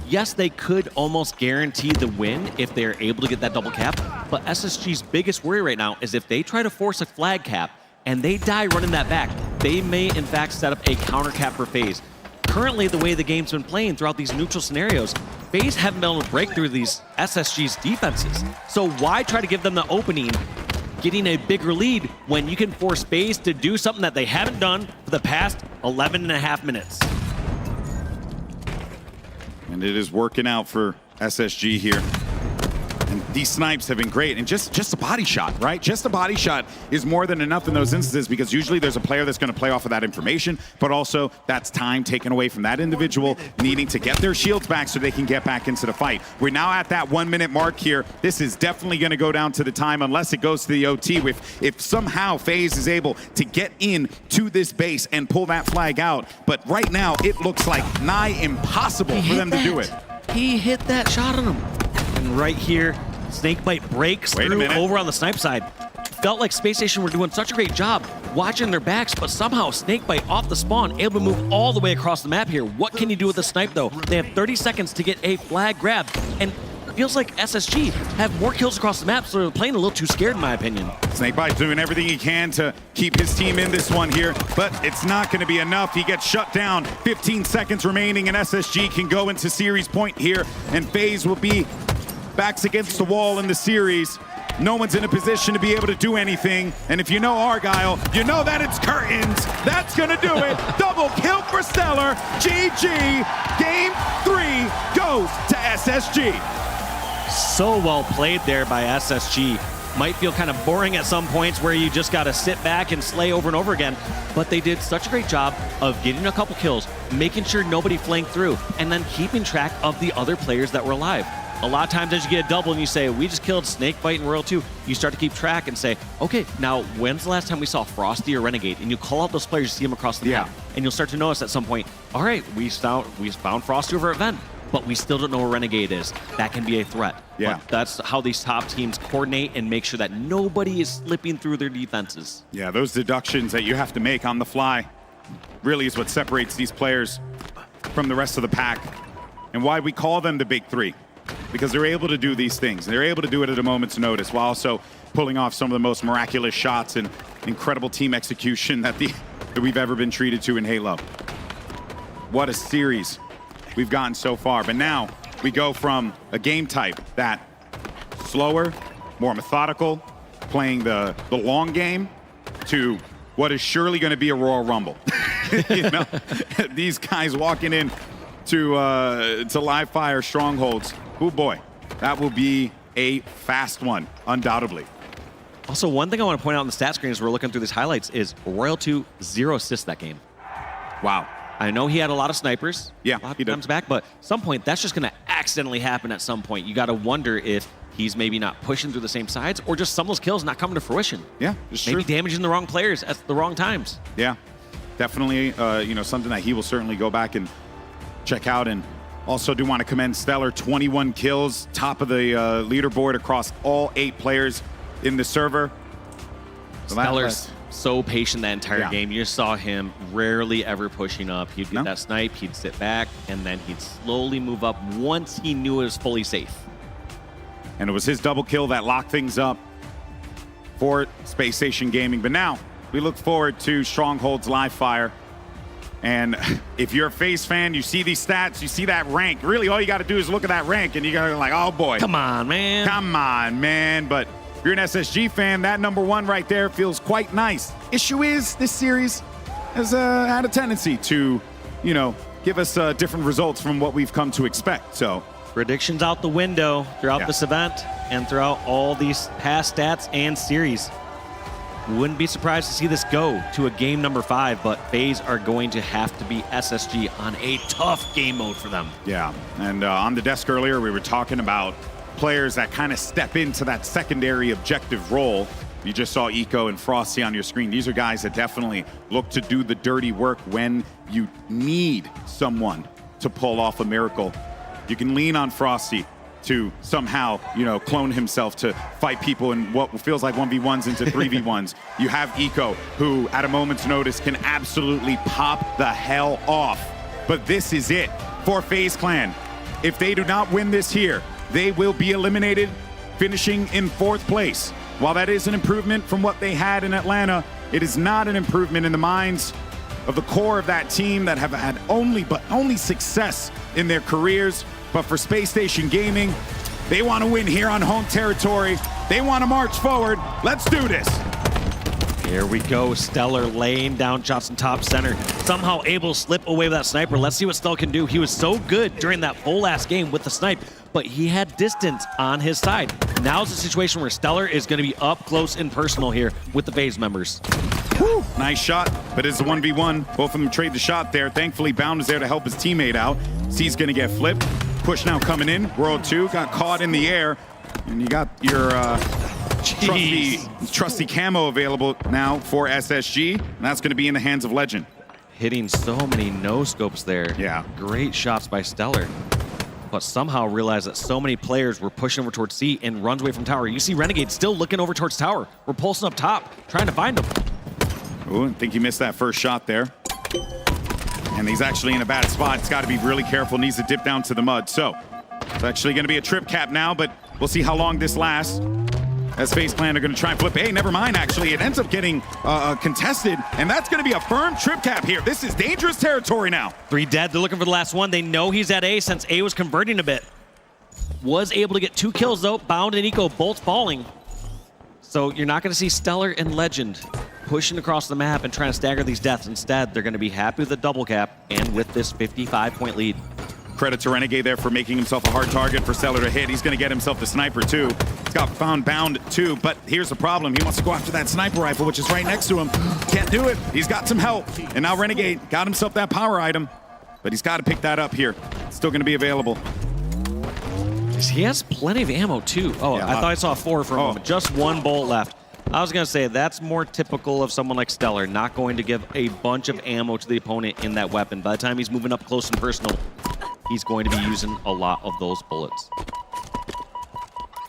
[SPEAKER 5] yes, they could almost guarantee the win if they're able to get that double cap, but SSG's biggest worry right now is if they try to force a flag cap and they die running that back, they may in fact set up a counter cap for FaZe. Currently, the way the game's been playing throughout these neutral scenarios, FaZe haven't been able to break through these SSG's defenses. So why try to give them the opening, getting a bigger lead when you can force FaZe to do something that they haven't done for the past 11 and a half minutes?
[SPEAKER 4] And it is working out for SSG here. And these snipes have been great. And just a body shot, right? Just a body shot is more than enough in those instances, because usually there's a player that's going to play off of that information, but also that's time taken away from that individual needing to get their shields back so they can get back into the fight. We're now at that 1 minute mark here. This is definitely going to go down to the time unless it goes to the OT. If somehow FaZe is able to get in to this base and pull that flag out. But right now it looks like nigh impossible for them to do it.
[SPEAKER 5] He hit that shot on him. And right here, Snakebite breaks through over on the snipe side. Felt like Spacestation were doing such a great job watching their backs, but somehow Snakebite off the spawn, able to move all the way across the map here. What can you do with the snipe, though? They have 30 seconds to get a flag grab, and it feels like SSG have more kills across the map, so they're playing a little too scared, in my opinion.
[SPEAKER 4] Snakebite's doing everything he can to keep his team in this one here, but it's not going to be enough. He gets shut down. 15 seconds remaining, and SSG can go into series point here, and FaZe will be backs against the wall in the series. No one's in a position to be able to do anything. And if you know Argyle, you know that it's curtains. That's gonna do it. Double kill for Stellar. GG. Game 3 goes to SSG.
[SPEAKER 5] So well played there by SSG. Might feel kind of boring at some points where you just gotta sit back and slay over and over again, but they did such a great job of getting a couple kills, making sure nobody flanked through, and then keeping track of the other players that were alive. a lot of times as you get a double and you say, we just killed Snakebite and Royal 2, you start to keep track and say, okay, now when's the last time we saw Frosty or Renegade? And you call out those players, you see them across the map, and you'll start to notice at some point, all right, we found Frosty over at Vent, but we still don't know where Renegade is. That can be a threat.
[SPEAKER 4] Yeah.
[SPEAKER 5] But that's how these top teams coordinate and make sure that nobody is slipping through their defenses.
[SPEAKER 4] Yeah, those deductions that you have to make on the fly really is what separates these players from the rest of the pack, and why we call them the Big Three, because they're able to do these things. They're able to do it at a moment's notice while also pulling off some of the most miraculous shots and incredible team execution that we've ever been treated to in Halo. What a series we've gotten so far. But now we go from a game type that slower, more methodical, playing the long game, to what is surely going to be a Royal Rumble. You know, these guys walking in to live fire Strongholds. Oh boy, that will be a fast one, undoubtedly.
[SPEAKER 5] Also, one thing I want to point out on the stat screen as we're looking through these highlights is Royal 2, 0 assists that game.
[SPEAKER 4] Wow.
[SPEAKER 5] I know he had a lot of snipers.
[SPEAKER 4] Yeah,
[SPEAKER 5] a lot
[SPEAKER 4] he
[SPEAKER 5] of
[SPEAKER 4] did.
[SPEAKER 5] times back, but at some point, that's just going to accidentally happen at some point. You got to wonder if he's maybe not pushing through the same sides or just some of those kills not coming to fruition.
[SPEAKER 4] Yeah, it's
[SPEAKER 5] maybe
[SPEAKER 4] true.
[SPEAKER 5] damaging the wrong players at the wrong times.
[SPEAKER 4] Yeah, definitely, you know, something that he will certainly go back and check out. And also do want to commend Stellar, 21 kills, top of the leaderboard across all 8 players in the server. So
[SPEAKER 5] Stellar's so patient that entire
[SPEAKER 4] Yeah.
[SPEAKER 5] game. You just saw him rarely ever pushing up. He'd get
[SPEAKER 4] No.
[SPEAKER 5] that snipe, he'd sit back, and then he'd slowly move up once he knew it was fully safe.
[SPEAKER 4] And it was his double kill that locked things up for Spacestation Gaming. But now we look forward to Strongholds live fire. And if you're a FaZe fan, you see these stats, you see that rank. Really, all you got to do is look at that rank, and you got to like, oh boy.
[SPEAKER 5] Come on, man.
[SPEAKER 4] Come on, man. But if you're an SSG fan, that #1 right there feels quite nice. Issue is, this series has had a tendency to, you know, give us different results from what we've come to expect. So
[SPEAKER 5] Predictions out the window throughout
[SPEAKER 4] Yeah.
[SPEAKER 5] this event and throughout all these past stats and series. Wouldn't be surprised to see this go to a game #5, but FaZe are going to have to be SSG on a tough game mode for them.
[SPEAKER 4] yeah, and on the desk earlier, we were talking about players that kind of step into that secondary objective role. You just saw Eco and Frosty on your screen. These are guys that definitely look to do the dirty work when you need someone to pull off a miracle. You can lean on Frosty to somehow, you know, clone himself to fight people in what feels like 1v1s into 3v1s. You have Eco, who at a moment's notice can absolutely pop the hell off. But this is it for FaZe Clan. If they do not win this here, they will be eliminated, finishing in 4th place. While that is an improvement from what they had in Atlanta, it is not an improvement in the minds of the core of that team that have had only success in their careers. But for Spacestation Gaming, they want to win here on home territory. They want to march forward. Let's do this.
[SPEAKER 5] Here we go. Stellar laying down shots in top center. Somehow able to slip away with that sniper. Let's see what Stellar can do. He was so good during that whole last game with the snipe, but he had distance on his side. Now's the situation where Stellar is going to be up close and personal here with the FaZe members.
[SPEAKER 4] Woo. Nice shot, but it's a 1v1. Both of them trade the shot there. Thankfully, Bound is there to help his teammate out. C's going to get flipped. Push now coming in. World 2 got caught in the air. And you got your trusty camo available now for SSG. And that's going to be in the hands of Legend.
[SPEAKER 5] Hitting so many no-scopes there.
[SPEAKER 4] Yeah.
[SPEAKER 5] Great shots by Stellar. But somehow realized that so many players were pushing over towards C and runs away from tower. You see Renegade still looking over towards tower. We're pulsing up top, trying to find him.
[SPEAKER 4] Ooh, I think he missed that first shot there. And he's actually in a bad spot. It's got to be really careful. Needs to dip down to the mud. So it's actually going to be a trip cap now, but we'll see how long this lasts. As FaZe Clan are going to try and flip. Hey, never mind, actually. It ends up getting contested, and that's going to be a firm trip cap here. This is dangerous territory now.
[SPEAKER 5] 3 dead. They're looking for the last one. They know he's at A since A was converting a bit. Was able to get 2 kills, though. Bound and Eco both falling. So you're not going to see Stellar and Legend pushing across the map and trying to stagger these deaths. Instead, they're going to be happy with the double cap and with this 55-point lead.
[SPEAKER 4] Credit to Renegade there for making himself a hard target for Stellar to hit. He's going to get himself the sniper, too. He's got found Bound, too. But here's the problem. He wants to go after that sniper rifle, which is right next to him. Can't do it. He's got some help. And now Renegade got himself that power item. But he's got to pick that up here. It's still going to be available.
[SPEAKER 5] He has plenty of ammo too. Oh,
[SPEAKER 4] Yeah,
[SPEAKER 5] I thought I saw 4 for a moment. Just 1 bullet left. I was going to say that's more typical of someone like Stellar, not going to give a bunch of ammo to the opponent in that weapon. By the time he's moving up close and personal, he's going to be using a lot of those bullets.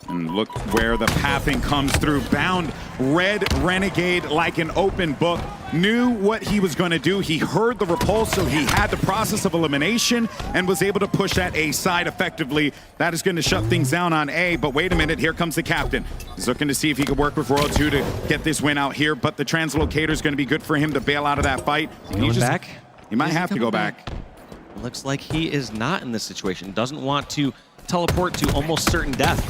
[SPEAKER 4] And look where the pathing comes through. Bound Red Renegade like an open book. Knew what he was going to do. He heard the repulse, so he had the process of elimination and was able to push that A side effectively. That is going to shut things down on A, but wait a minute, here comes the captain. He's looking to see if he could work with Royal 2 to get this win out here, but the translocator is going to be good for him to bail out of that fight.
[SPEAKER 5] Going back?
[SPEAKER 4] He might have to go back.
[SPEAKER 5] Looks like he is not in this situation. Doesn't want to teleport to almost certain death.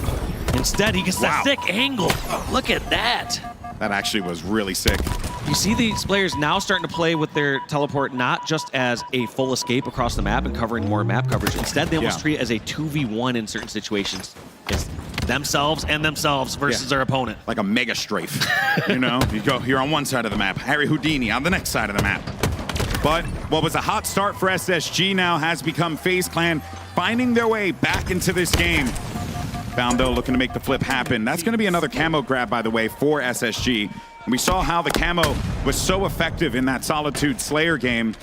[SPEAKER 5] Instead, he gets that sick angle. Look at that.
[SPEAKER 4] That actually was really sick.
[SPEAKER 5] You see these players now starting to play with their teleport not just as a full escape across the map and covering more map coverage. Instead, they almost treat it as a 2v1 in certain situations. It's themselves and themselves versus their opponent.
[SPEAKER 4] Like a mega strafe. You know, you're on one side of the map, Harry Houdini on the next side of the map. But what was a hot start for SSG now has become FaZe Clan finding their way back into this game. Bound, though, looking to make the flip happen. That's going to be another camo grab, by the way, for SSG. And we saw how the camo was so effective in that Solitude Slayer game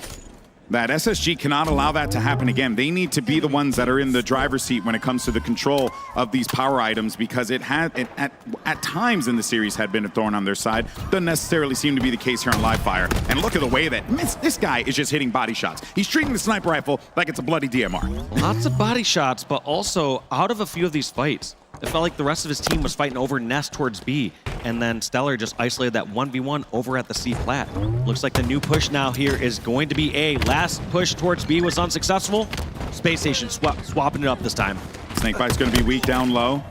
[SPEAKER 4] that SSG cannot allow that to happen again. They need to be the ones that are in the driver's seat when it comes to the control of these power items, because at times in the series had been a thorn on their side. Doesn't necessarily seem to be the case here on Live Fire. And look at the way that this guy is just hitting body shots. He's treating the sniper rifle like it's a bloody DMR.
[SPEAKER 5] Lots of body shots, but also out of a few of these fights, it felt like the rest of his team was fighting over Nest towards B, and then Stellar just isolated that 1v1 over at the C flat. Looks like the new push now here is going to be A. Last push towards B was unsuccessful. Spacestation swapping it up this time.
[SPEAKER 4] Snakebite's going to be weak down low.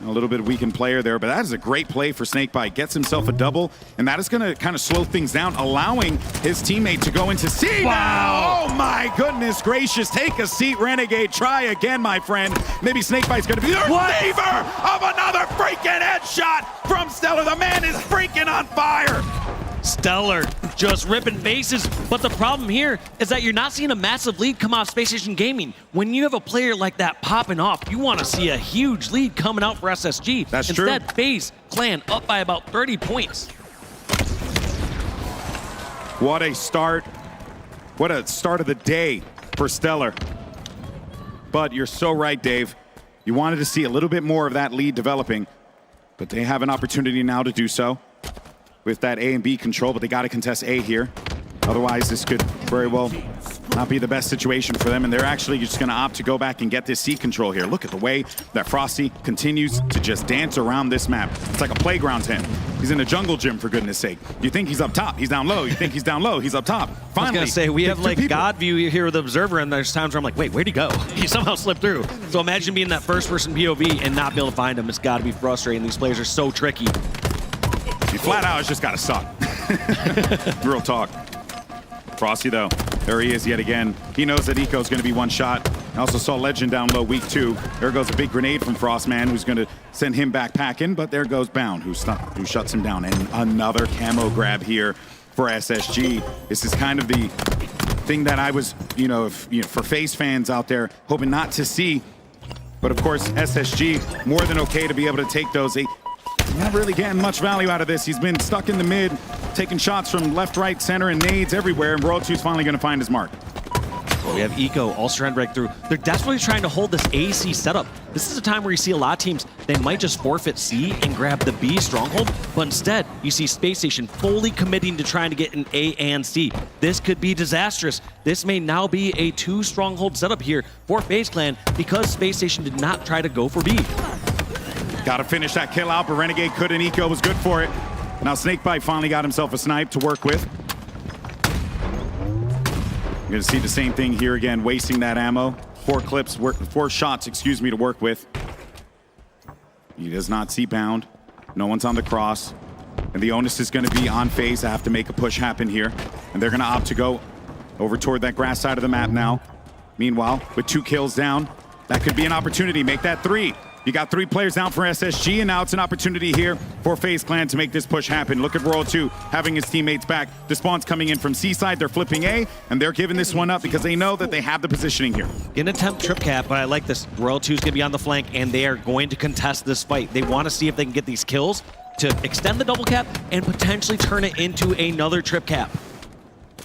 [SPEAKER 4] A little bit weakened player there, but that is a great play for Snakebite. Gets himself a double, and that is going to kind of slow things down, allowing his teammate to go into C now. Oh my goodness gracious. Take a seat, Renegade. Try again, my friend. Maybe Snakebite's going to be the receiver of another freaking headshot from Stellar. The man is freaking on fire.
[SPEAKER 5] Stellar just ripping faces, but the problem here is that you're not seeing a massive lead come out of Spacestation Gaming. When you have a player like that popping off, you want to see a huge lead coming out for SSG.
[SPEAKER 4] That's true.
[SPEAKER 5] Instead, FaZe Clan up by about 30 points.
[SPEAKER 4] What a start. What a start of the day for Stellar. But you're so right, Dave. You wanted to see a little bit more of that lead developing, but they have an opportunity now to do so with that A and B control, but they got to contest A here. Otherwise, this could very well not be the best situation for them, and they're actually just going to opt to go back and get this C control here. Look at the way that Frosty continues to just dance around this map. It's like a playground to him. He's in a jungle gym, for goodness sake. You think he's up top, he's down low. You think he's down low, he's up top. Finally,
[SPEAKER 5] I was going to say, we have like God view here with the Observer, and there's times where I'm like, wait, where'd he go? He somehow slipped through. So imagine being that first-person POV and not be able to find him. It's got to be frustrating. These players are so tricky.
[SPEAKER 4] You flat out, it's just got to suck. Real talk. Frosty, though, there he is yet again. He knows that Eco's going to be one shot. I also saw Legend down low, weak 2. There goes a big grenade from Frostman, who's going to send him back packing, but there goes Bound, who shuts him down. And another camo grab here for SSG. This is kind of the thing that I was, for FaZe fans out there, hoping not to see. But of course, SSG, more than okay to be able to take those. Not really getting much value out of this. He's been stuck in the mid, taking shots from left, right, center, and nades everywhere, and Royal 2's finally going to find his mark.
[SPEAKER 5] We have Eco also trying to break through. They're desperately trying to hold this AC setup. This is a time where you see a lot of teams, they might just forfeit C and grab the B stronghold, but instead you see Spacestation fully committing to trying to get an A and C. This could be disastrous. This may now be a 2 stronghold setup here for FaZe Clan because Spacestation did not try to go for B.
[SPEAKER 4] Got to finish that kill out, but Renegade couldn't. Eco was good for it. Now Snakebite finally got himself a snipe to work with. You're going to see the same thing here again, wasting that ammo. 4 shots, to work with. He does not see Bound. No one's on the cross. And the onus is going to be on FaZe to have to make a push happen here. And they're going to opt to go over toward that grass side of the map now. Meanwhile, with 2 kills down, that could be an opportunity. Make that 3. You got 3 players out for SSG, and now it's an opportunity here for FaZe Clan to make this push happen. Look at Royal 2 having his teammates back. The spawn's coming in from C side. They're flipping A, and they're giving this one up because they know that they have the positioning here.
[SPEAKER 5] An attempt trip cap, but I like this. Royal 2 is going to be on the flank, and they are going to contest this fight. They want to see if they can get these kills to extend the double cap and potentially turn it into another trip cap.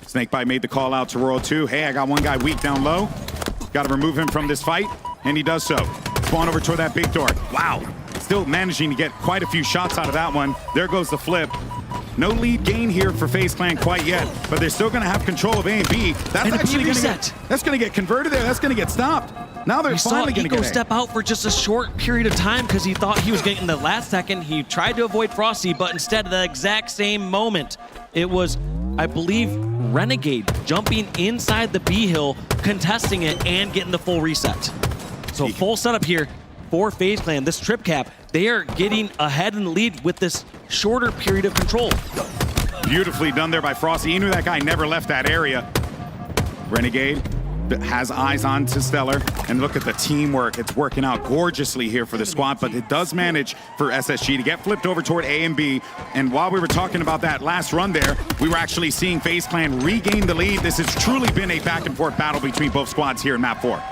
[SPEAKER 4] Snakebite made the call out to Royal 2. Hey, I got one guy weak down low. Got to remove him from this fight, and he does so. Spawn over toward that big door. Wow. Still managing to get quite a few shots out of that one. There goes the flip. No lead gain here for FaZe Clan quite yet, but they're still going to have control of A and B. That's actually going to get converted there. That's going to get stopped. Now they're finally going to get
[SPEAKER 5] step out for just a short period of time because he thought he was getting in the last second. He tried to avoid Frosty, but instead, at the exact same moment, it was, I believe, Renegade jumping inside the B hill, contesting it, and getting the full reset. So full setup here for FaZe Clan. This trip cap, they are getting ahead in the lead with this shorter period of control.
[SPEAKER 4] Beautifully done there by Frosty. He knew that guy never left that area. Renegade has eyes on to Stellar, and look at the teamwork. It's working out gorgeously here for the squad, but it does manage for SSG to get flipped over toward A and B. And while we were talking about that last run there, we were actually seeing FaZe Clan regain the lead. This has truly been a back and forth battle between both squads here in map 4.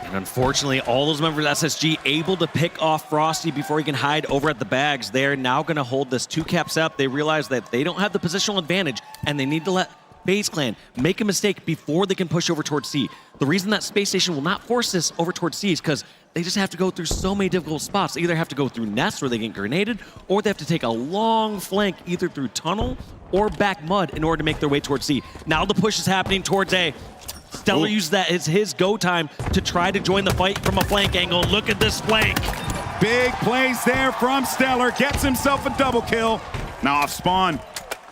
[SPEAKER 5] And unfortunately, all those members of SSG able to pick off Frosty before he can hide over at the bags. They're now going to hold this 2 caps up. They realize that they don't have the positional advantage, and they need to let FaZe Clan make a mistake before they can push over towards C. The reason that Space Station will not force this over towards C is because they just have to go through so many difficult spots. They either have to go through nests where they get grenaded, or they have to take a long flank either through tunnel or back mud in order to make their way towards C. Now the push is happening towards A. Stellar uses that as his go time to try to join the fight from a flank angle. Look at this flank.
[SPEAKER 4] Big plays there from Stellar. Gets himself a double kill. Now off spawn.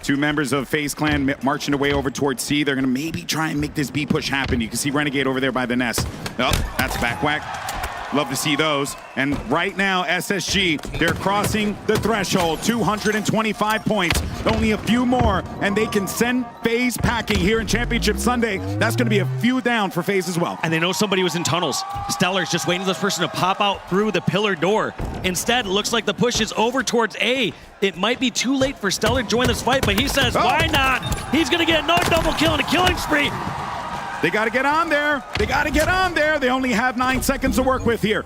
[SPEAKER 4] 2 members of FaZe Clan marching away over towards C. They're going to maybe try and make this B push happen. You can see Renegade over there by the nest. Oh, that's back whack. Love to see those. And right now, SSG, they're crossing the threshold. 225 points. Only a few more, and they can send FaZe packing here in Championship Sunday. That's going to be a few down for FaZe as well.
[SPEAKER 5] And they know somebody was in tunnels. Stellar's just waiting for this person to pop out through the pillar door. Instead, it looks like the push is over towards A. It might be too late for Stellar to join this fight, but he says, why not? He's going to get another double kill and a killing spree.
[SPEAKER 4] They got to get on there. They got to get on there. They only have 9 seconds to work with here.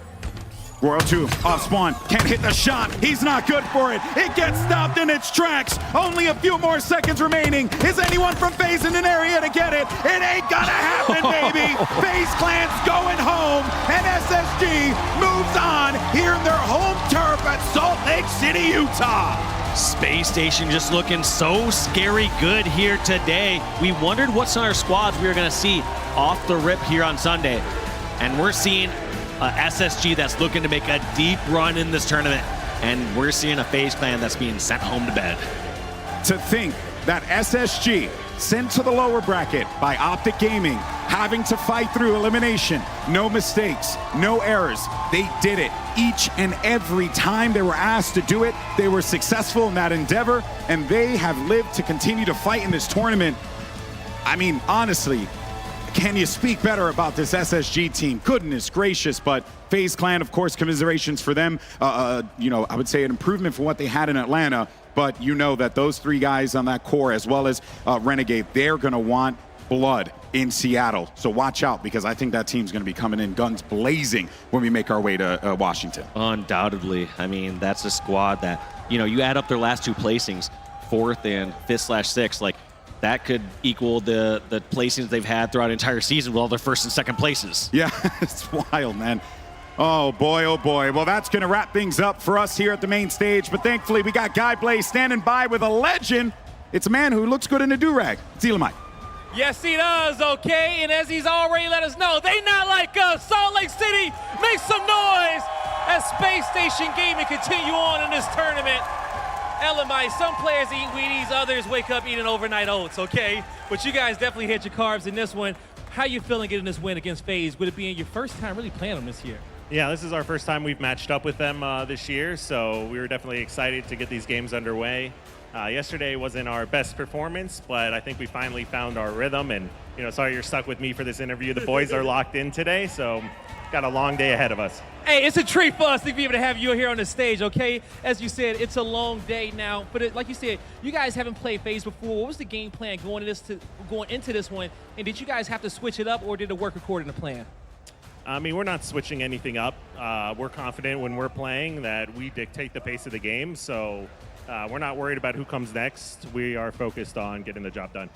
[SPEAKER 4] Royal 2 off spawn. Can't hit the shot. He's not good for it. It gets stopped in its tracks. Only a few more seconds remaining. Is anyone from FaZe in an area to get it? It ain't gonna happen, baby. FaZe Clan's going home, and SSG moves on here in their home turf at Salt Lake City, Utah.
[SPEAKER 5] Space Station just looking so scary good here today. We wondered what sort of squads we were going to see off the rip here on Sunday. And we're seeing a SSG that's looking to make a deep run in this tournament. And we're seeing a FaZe Clan that's being sent home to bed.
[SPEAKER 4] To think that SSG, sent to the lower bracket by Optic Gaming, having to fight through elimination, no mistakes, no errors. They did it each and every time they were asked to do it. They were successful in that endeavor, and they have lived to continue to fight in this tournament. I mean, honestly, can you speak better about this SSG team? Goodness gracious, but FaZe Clan, of course, commiserations for them. You know, I would say an improvement from what they had in Atlanta, but you know that those 3 guys on that core, as well as Renegade, they're gonna want blood in Seattle. So watch out, because I think that team's gonna be coming in guns blazing when we make our way to Washington.
[SPEAKER 5] Undoubtedly. I mean, that's a squad that, you know, you add up their last 2 placings, 4th and 5th/6th, like, that could equal the placings they've had throughout the entire season with all their 1st and 2nd places.
[SPEAKER 4] Yeah, it's wild, man. Oh boy, oh boy. Well, that's going to wrap things up for us here at the main stage, but thankfully we got Guy Blaze standing by with a legend. It's a man who looks good in a do-rag. It's Elamite.
[SPEAKER 6] Yes, he does, okay? And as he's already let us know, they not like us. Salt Lake City, make some noise as Space Station Gaming continue on in this tournament. Elamite, some players eat Wheaties, others wake up eating overnight oats, okay? But you guys definitely hit your carbs in this one. How you feeling getting this win against FaZe? Would it be your first time really playing them this year?
[SPEAKER 9] Yeah, this is our first time we've matched up with them this year, so we were definitely excited to get these games underway. Yesterday wasn't our best performance, but I think we finally found our rhythm, and, you know, sorry you're stuck with me for this interview. The boys are locked in today, so got a long day ahead of us.
[SPEAKER 6] Hey, it's a treat for us to be able to have you here on the stage, okay? As you said, it's a long day now, but like you said, you guys haven't played FaZe before. What was the game plan going into this one, and did you guys have to switch it up, or did it work according to plan?
[SPEAKER 9] I mean, we're not switching anything up. We're confident when we're playing that we dictate the pace of the game, so we're not worried about who comes next. We are focused on getting the job done.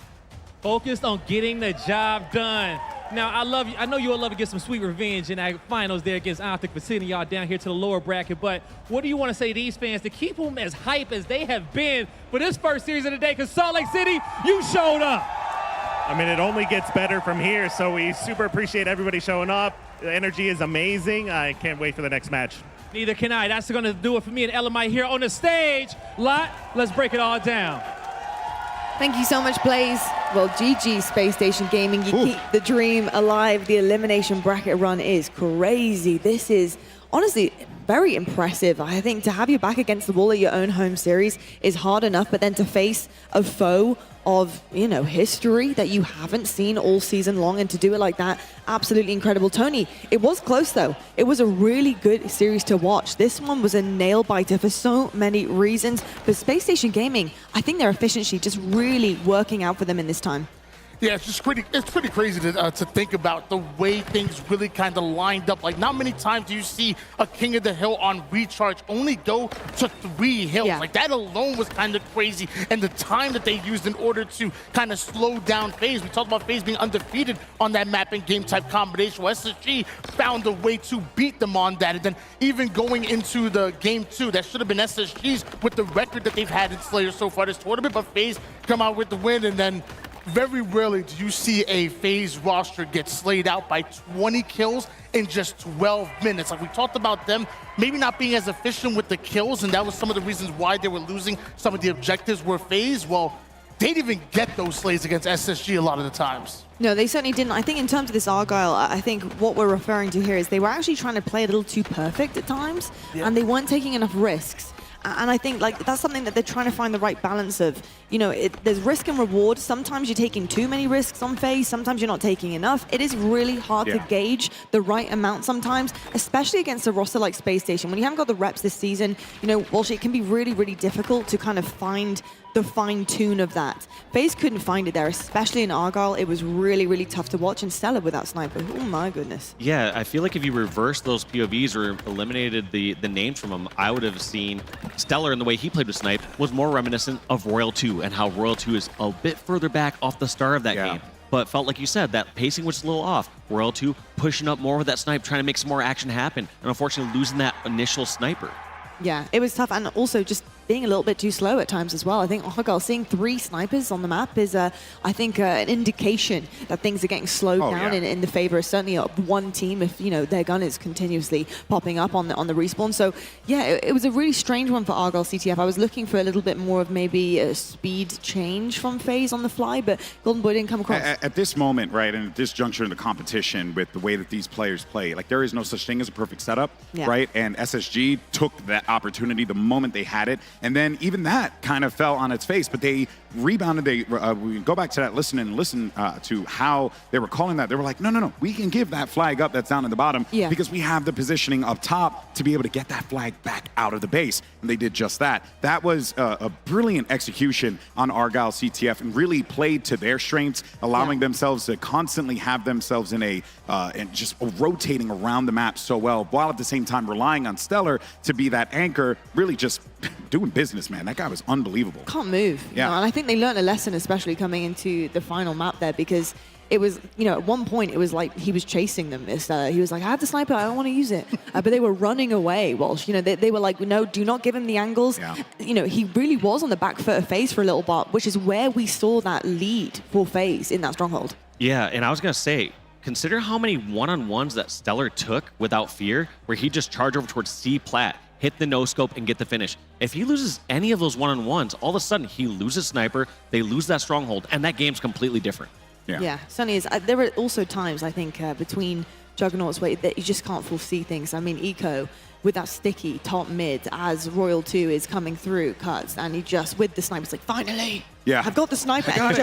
[SPEAKER 6] Focused on getting the job done. Now, I know you would love to get some sweet revenge in that finals there against Optic for sending y'all down here to the lower bracket, but what do you want to say to these fans to keep them as hype as they have been for this first series of the day? Because Salt Lake City, you showed up.
[SPEAKER 9] I mean, it only gets better from here, so we super appreciate everybody showing up. The energy is amazing. I can't wait for the next match.
[SPEAKER 6] Neither can I. That's going to do it for me and Elamite here on the stage. Lot, let's break it all down.
[SPEAKER 2] Thank you so much, Blaze. Well, GG, Spacestation Gaming. You keep the dream alive. The elimination bracket run is crazy. This is honestly very impressive. I think to have your back against the wall at your own home series is hard enough, but then to face a foe of, you know, history that you haven't seen all season long, and to do it like that, absolutely incredible. Tony, it was close though. It was a really good series to watch. This one was a nail biter for so many reasons, but Spacestation Gaming, I think their efficiency just really working out for them in this time.
[SPEAKER 3] Yeah, it's pretty crazy to think about the way things really kind of lined up. Like, not many times do you see a King of the Hill on recharge only go to 3 hills.
[SPEAKER 2] Yeah.
[SPEAKER 3] Like, that alone was kind of crazy. And the time that they used in order to kind of slow down FaZe. We talked about FaZe being undefeated on that map and game type combination. Well, SSG found a way to beat them on that. And then even going into the game 2, that should have been SSG's with the record that they've had in Slayer so far this tournament. But FaZe come out with the win, and then very rarely do you see a FaZe roster get slayed out by 20 kills in just 12 minutes. Like, we talked about them maybe not being as efficient with the kills, and that was some of the reasons why they were losing some of the objectives were FaZe. Well, they didn't even get those slays against SSG a lot of the times.
[SPEAKER 2] No, they certainly didn't. I think in terms of this Argyle, I think what we're referring to here is they were actually trying to play a little too perfect at times, and they weren't taking enough risks. And I think like that's something that they're trying to find the right balance of. You know, there's risk and reward. Sometimes you're taking too many risks on FaZe. Sometimes you're not taking enough. It is really hard to gauge the right amount sometimes, especially against a roster like Spacestation. When you haven't got the reps this season, you know, whilst it can be really, really difficult to kind of find the fine tune of that. FaZe couldn't find it there, especially in Argyle. It was really, really tough to watch, and Stellar without Sniper. Oh my goodness.
[SPEAKER 5] Yeah, I feel like if you reversed those POVs or eliminated the names from them, I would have seen Stellar and the way he played with Snipe was more reminiscent of Royal 2 and how Royal 2 is a bit further back off the start of that game. But felt like you said, that pacing was a little off. Royal 2 pushing up more with that Snipe, trying to make some more action happen, and unfortunately losing that initial Sniper.
[SPEAKER 2] Yeah, it was tough, and also just being a little bit too slow at times as well. I think Argyle seeing 3 snipers on the map is, I think, an indication that things are getting slowed down in the favor of certainly one team if, you know, their gun is continuously popping up on the respawn. So, yeah, it was a really strange one for Argyle CTF. I was looking for a little bit more of maybe a speed change from FaZe on the fly, but Golden Boy didn't come across.
[SPEAKER 4] At this moment, right, and at this juncture in the competition with the way that these players play, like, there is no such thing as a perfect setup, right? And SSG took that opportunity the moment they had it. And then even that kind of fell on its face, but they rebounded. We go back to that, listen to how they were calling that. They were like, no, we can give that flag up that's down at the bottom because we have the positioning up top to be able to get that flag back out of the base. And they did just that. That was a brilliant execution on Argyle CTF and really played to their strengths, allowing themselves to constantly have themselves in and just rotating around the map so well, while at the same time relying on Stellar to be that anchor, really just doing business, man. That guy was unbelievable.
[SPEAKER 2] Can't move.
[SPEAKER 4] Yeah.
[SPEAKER 2] You know, and I think they learned a lesson, especially coming into the final map there, because it was, you know, at one point it was like he was chasing them. He was like, I have the sniper, I don't want to use it. But they were running away. Walsh, you know, they were like, no, do not give him the angles.
[SPEAKER 4] Yeah.
[SPEAKER 2] You know, he really was on the back foot of FaZe for a little bit, which is where we saw that lead for FaZe in that stronghold.
[SPEAKER 5] Yeah, and I was going to say, consider how many one-on-ones that Stellar took without fear, where he just charged over towards C-Plat, hit the no-scope, and get the finish. If he loses any of those one-on-ones, all of a sudden he loses Sniper, they lose that stronghold, and that game's completely different.
[SPEAKER 2] Yeah, certainly is. There are also times, I think, between Juggernauts where that you just can't foresee things. I mean, Eco, with that sticky top mid as Royal 2 is coming through cuts, and he just, with the sniper, it's like, finally,
[SPEAKER 4] Yeah.
[SPEAKER 2] I've got the sniper, and he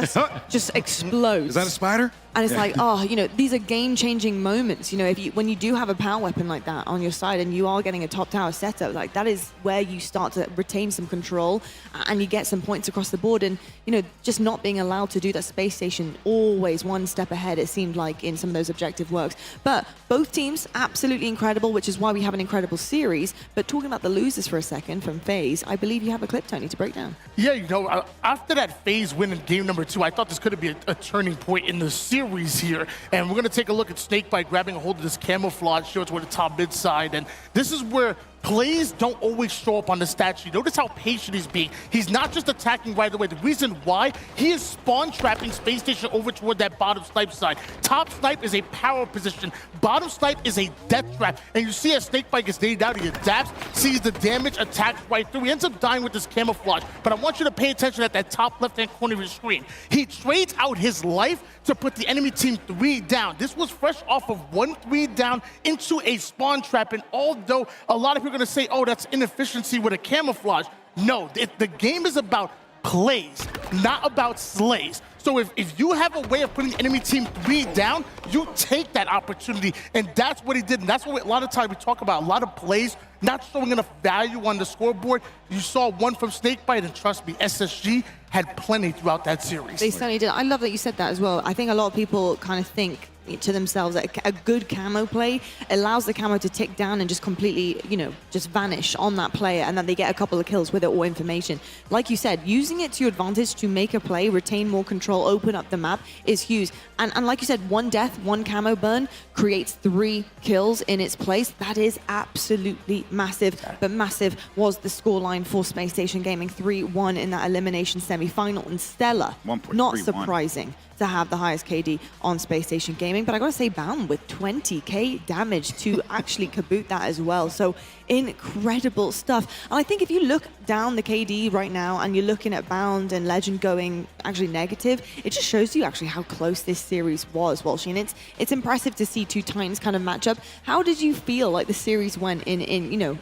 [SPEAKER 2] just explodes.
[SPEAKER 4] Is that a spider?
[SPEAKER 2] And it's like, oh, you know, these are game-changing moments. You know, when you do have a power weapon like that on your side and you are getting a top tower setup, like that is where you start to retain some control and you get some points across the board. And, you know, just not being allowed to do that space station always one step ahead, it seemed like, in some of those objective works. But both teams, absolutely incredible, which is why we have an incredible series. But talking about the losers for a second from FaZe, I believe you have a clip, Tony, to break down.
[SPEAKER 3] Yeah, you know, after that FaZe win in game number 2, I thought this could be a turning point in the series here. And we're going to take a look at Snakebite grabbing a hold of this camouflage shield toward the top mid side. And this is where plays don't always show up on the stat sheet. Notice how patient he's being. He's not just attacking right away. The reason why, he is spawn trapping Space Station over toward that bottom snipe side. Top snipe is a power position. Bottom snipe is a death trap. And you see as Snakebite gets laid out, he adapts, sees the damage, attacks right through. He ends up dying with this camouflage. But I want you to pay attention at that top left-hand corner of your screen. He trades out his life to put the enemy team 3 down. This was fresh off of 1-3 down into a spawn trap. And although a lot of people are going to say, oh, that's inefficiency with a camouflage. No, the game is about plays, not about slays. So if you have a way of putting the enemy team 3 down, you take that opportunity, and that's what he did. And that's what a lot of times we talk about, a lot of plays not showing enough value on the scoreboard. You saw one from Snakebite, and trust me, SSG had plenty throughout that series.
[SPEAKER 2] They certainly did. I love that you said that as well. I think a lot of people kind of think to themselves that a good camo play allows the camo to tick down and just completely, you know, just vanish on that player, and then they get a couple of kills with it or information. Like you said, using it to your advantage to make a play, retain more control, open up the map is huge. And like you said, 1 death, 1 camo burn creates 3 kills in its place. That is absolutely massive. But massive was the scoreline for Spacestation Gaming, 3-1 in that elimination semi-final. And stellar, not surprising to have the highest KD on Spacestation Gaming, but I gotta say, Bound with 20k damage to actually kaboot that as well. So incredible stuff. And I think if you look down the KD right now and you're looking at Bound and Legend going actually negative, it just shows you actually how close this series was, Walshy. And it's impressive to see 2 Titans kind of match up. How did you feel like the series went in you know,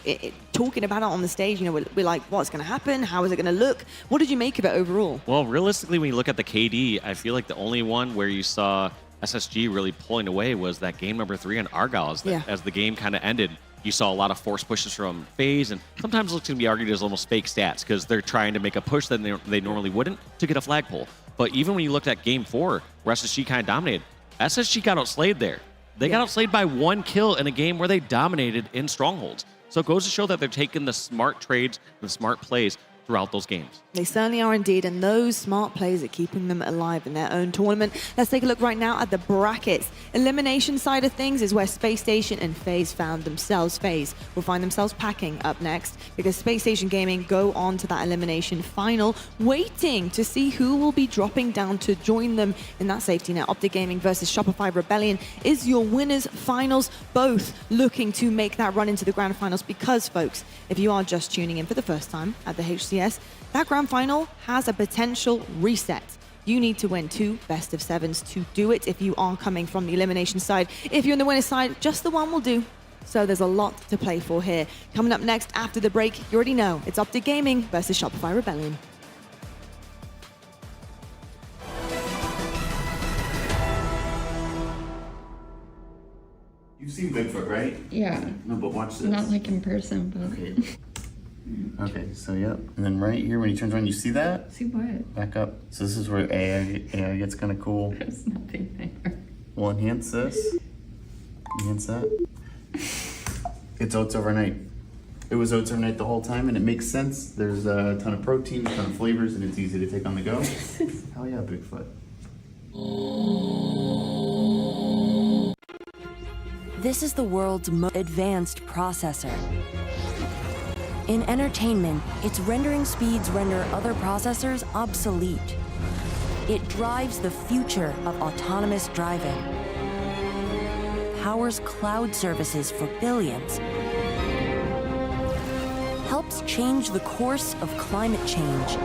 [SPEAKER 2] talking about it on the stage? You know, we're like, what's gonna happen? How is it gonna look? What did you make of it overall?
[SPEAKER 5] Well, realistically, when you look at the KD, I feel like the only one where you saw SSG really pulling away was that game number 3 on Argyle. As the game kind of ended, you saw a lot of force pushes from FaZe, and sometimes it's going to be argued as almost fake stats because they're trying to make a push that they normally wouldn't to get a flagpole. But even when you looked at game 4, where SSG kind of dominated, SSG got outslayed there. They got outslayed by 1 kill in a game where they dominated in Strongholds. So it goes to show that they're taking the smart trades and the smart plays throughout those games.
[SPEAKER 2] They certainly are indeed, and those smart plays are keeping them alive in their own tournament. Let's take a look right now at the brackets. Elimination side of things is where Space Station and FaZe found themselves. FaZe will find themselves packing up next because Space Station Gaming go on to that elimination final, waiting to see who will be dropping down to join them in that safety net. Optic Gaming versus Shopify Rebellion is your winners finals, both looking to make that run into the grand finals because, folks, if you are just tuning in for the first time at the HCS, that grand final has a potential reset. You need to win 2 best-of-7s to do it if you are coming from the elimination side. If you're in the winner's side, just the one will do. So there's a lot to play for here. Coming up next after the break, you already know, it's Optic Gaming versus Shopify Rebellion.
[SPEAKER 10] You've seen Bigfoot, right?
[SPEAKER 11] Yeah.
[SPEAKER 10] No, but watch this.
[SPEAKER 11] Not like in person, but...
[SPEAKER 10] Okay. Okay, so yep. And then right here, when he turns around, you see that?
[SPEAKER 11] See what?
[SPEAKER 10] Back up. So this is where AI gets kind of cool.
[SPEAKER 11] There's nothing there.
[SPEAKER 10] Well, enhance this. Enhance that. It's oats overnight. It was oats overnight the whole time, and it makes sense. There's a ton of protein, a ton of flavors, and it's easy to take on the go. Hell yeah, Bigfoot.
[SPEAKER 1] This is the world's most advanced processor. In entertainment, its rendering speeds render other processors obsolete. It drives the future of autonomous driving, powers cloud services for billions, helps change the course of climate change,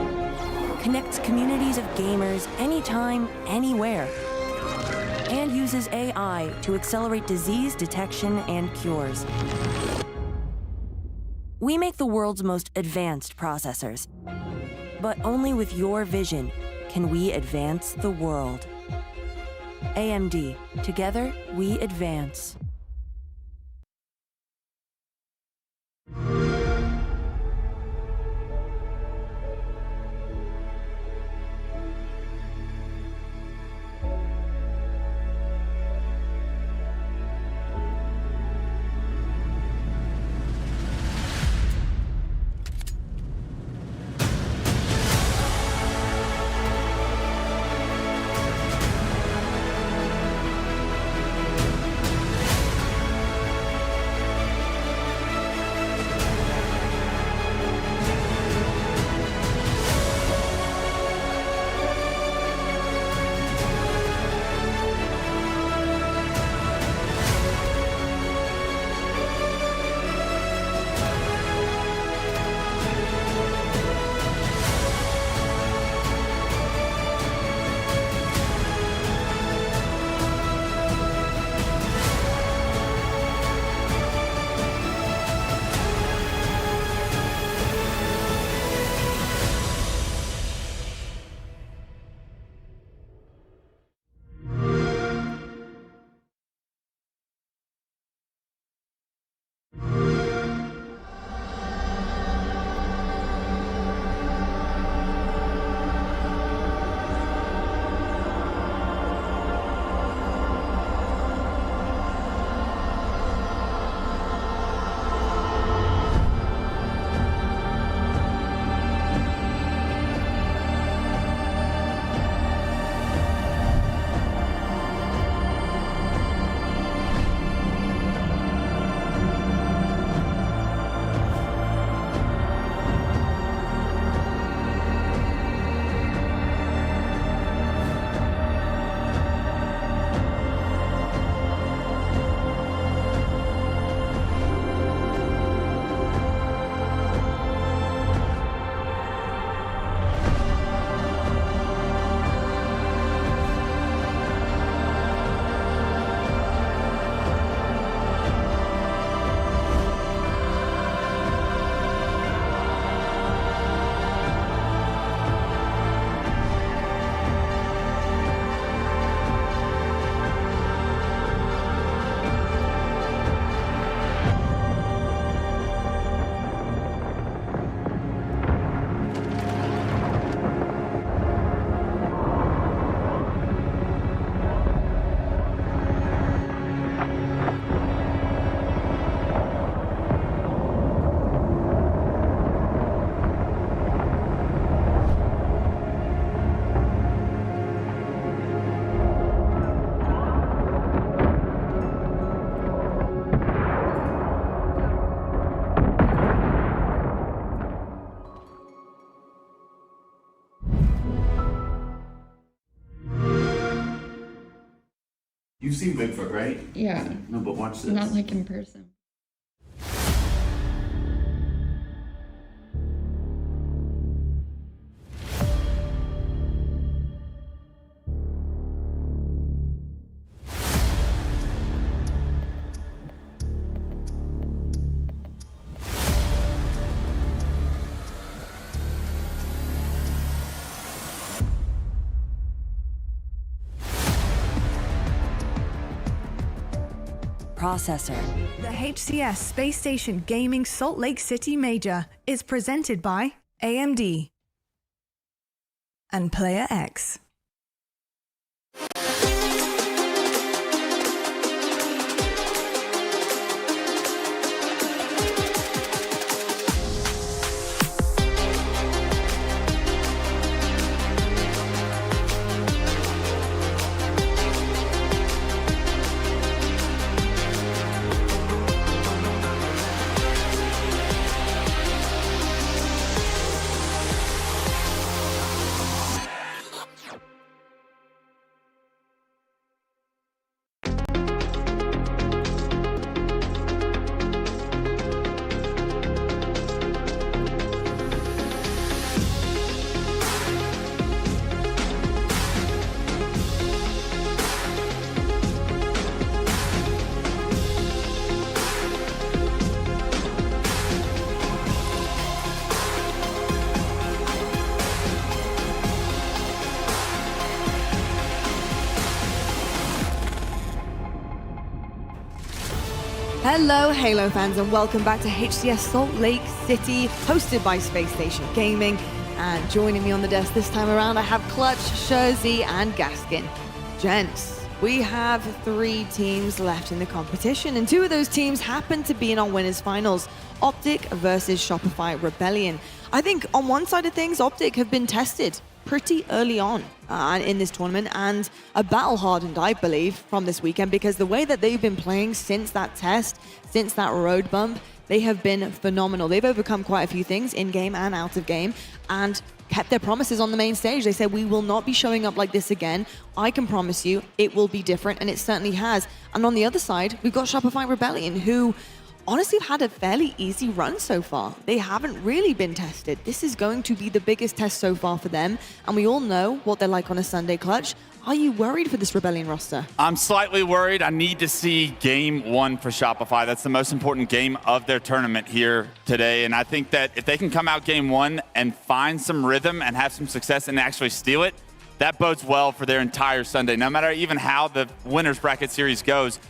[SPEAKER 1] connects communities of gamers anytime, anywhere, and uses AI to accelerate disease detection and cures. We make the world's most advanced processors. But only with your vision can we advance the world. AMD, together we advance.
[SPEAKER 10] You've seen Bigfoot, right?
[SPEAKER 11] Yeah.
[SPEAKER 10] No, but watch this.
[SPEAKER 11] Not like in person.
[SPEAKER 1] Processor.
[SPEAKER 2] The HCS Spacestation Gaming Salt Lake City Major is presented by AMD and Player X. Hello, Halo fans, and welcome back to HCS Salt Lake City, hosted by Spacestation Gaming. And joining me on the desk this time around, I have Clutch, Shurzy, and Gaskin. Gents, we have 3 teams left in the competition, and 2 of those teams happen to be in our winners finals, Optic versus Shopify Rebellion. I think on one side of things, Optic have been tested pretty early on in this tournament, and a battle hardened, I believe, from this weekend, because the way that they've been playing since that test, since that road bump, they have been phenomenal. They've overcome quite a few things in game and out of game, and kept their promises on the main stage. They said, we will not be showing up like this again. I can promise you it will be different, and it certainly has. And on the other side, we've got Shopify Rebellion, who honestly have had a fairly easy run so far. They haven't really been tested. This is going to be the biggest test so far for them, and we all know what they're like on a Sunday, Clutch. Are you worried for this Rebellion roster?
[SPEAKER 12] I'm slightly worried. I need to see game 1 for Shopify. That's the most important game of their tournament here today, and I think that if they can come out game 1 and find some rhythm and have some success and actually steal it, that bodes well for their entire Sunday. No matter even how the winners bracket series goes,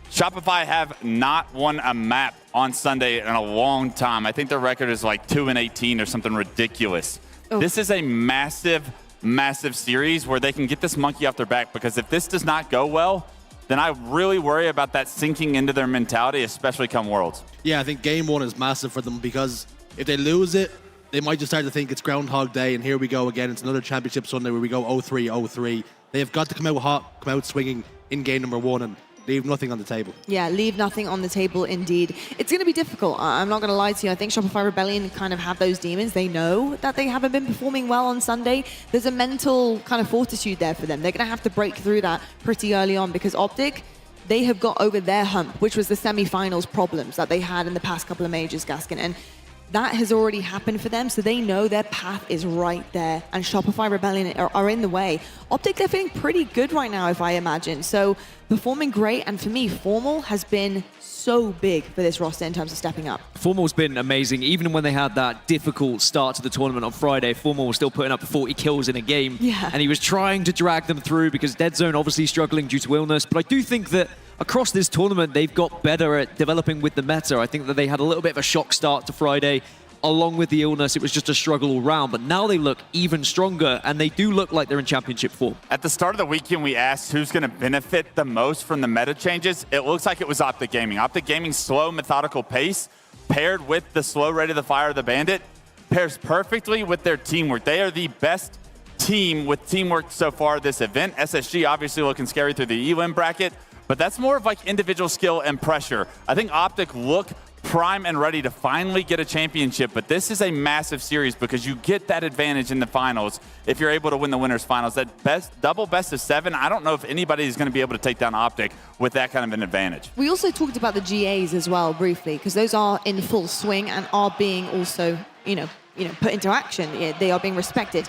[SPEAKER 12] Shopify have not won a map on Sunday in a long time. I think their record is like 2-18 or something ridiculous. Oh. This is a massive, massive series where they can get this monkey off their back, because if this does not go well, then I really worry about that sinking into their mentality, especially come Worlds.
[SPEAKER 13] Yeah, I think game 1 is massive for them, because if they lose it, they might just start to think it's Groundhog Day and here we go again. It's another championship Sunday where we go 0-3. They have got to come out hot, come out swinging in game number 1 and leave nothing on the table. Yeah, leave nothing on the table indeed. It's going to be difficult. I'm not going to lie to you. I think Shopify Rebellion kind of have those demons. They know that they haven't been performing well on Sunday. There's a mental kind of fortitude there for them. They're going to have to break through that pretty early on, because Optic, they have got over their hump, which was the semi-finals problems that they had in the past couple of majors, Gaskin. And that has already happened for them, so they know their path is right there, and Shopify Rebellion are in the way. Optic, they're feeling pretty good right now, if I imagine. So performing great, and for me, Formal has been so big for this roster in terms of stepping up.
[SPEAKER 14] Formal's been amazing. Even when they had that difficult start to the tournament on Friday, Formal was still putting up 40 kills in a game.
[SPEAKER 2] Yeah.
[SPEAKER 14] And he was trying to drag them through, because Dead Zone obviously struggling due to illness. But I do think that across this tournament, they've got better at developing with the meta. I think that they had a little bit of a shock start to Friday. Along with the illness, it was just a struggle all round, but now they look even stronger, and they do look like they're in championship form.
[SPEAKER 12] At the start of the weekend, we asked who's going to benefit the most from the meta changes. It looks like it was Optic Gaming. Optic Gaming's slow, methodical pace, paired with the slow rate of the fire of the Bandit, pairs perfectly with their teamwork. They are the best team with teamwork so far this event. SSG obviously looking scary through the elim bracket, but that's more of like individual skill and pressure. I think Optic look prime and ready to finally get a championship, but this is a massive series because you get that advantage in the finals if you're able to win the winners finals. That double best of 7, I don't know if anybody is going to be able to take down Optic with that kind of an advantage.
[SPEAKER 2] We also talked about the GAs as well briefly, because those are in full swing and are being also, put into action. Yeah, they are being respected.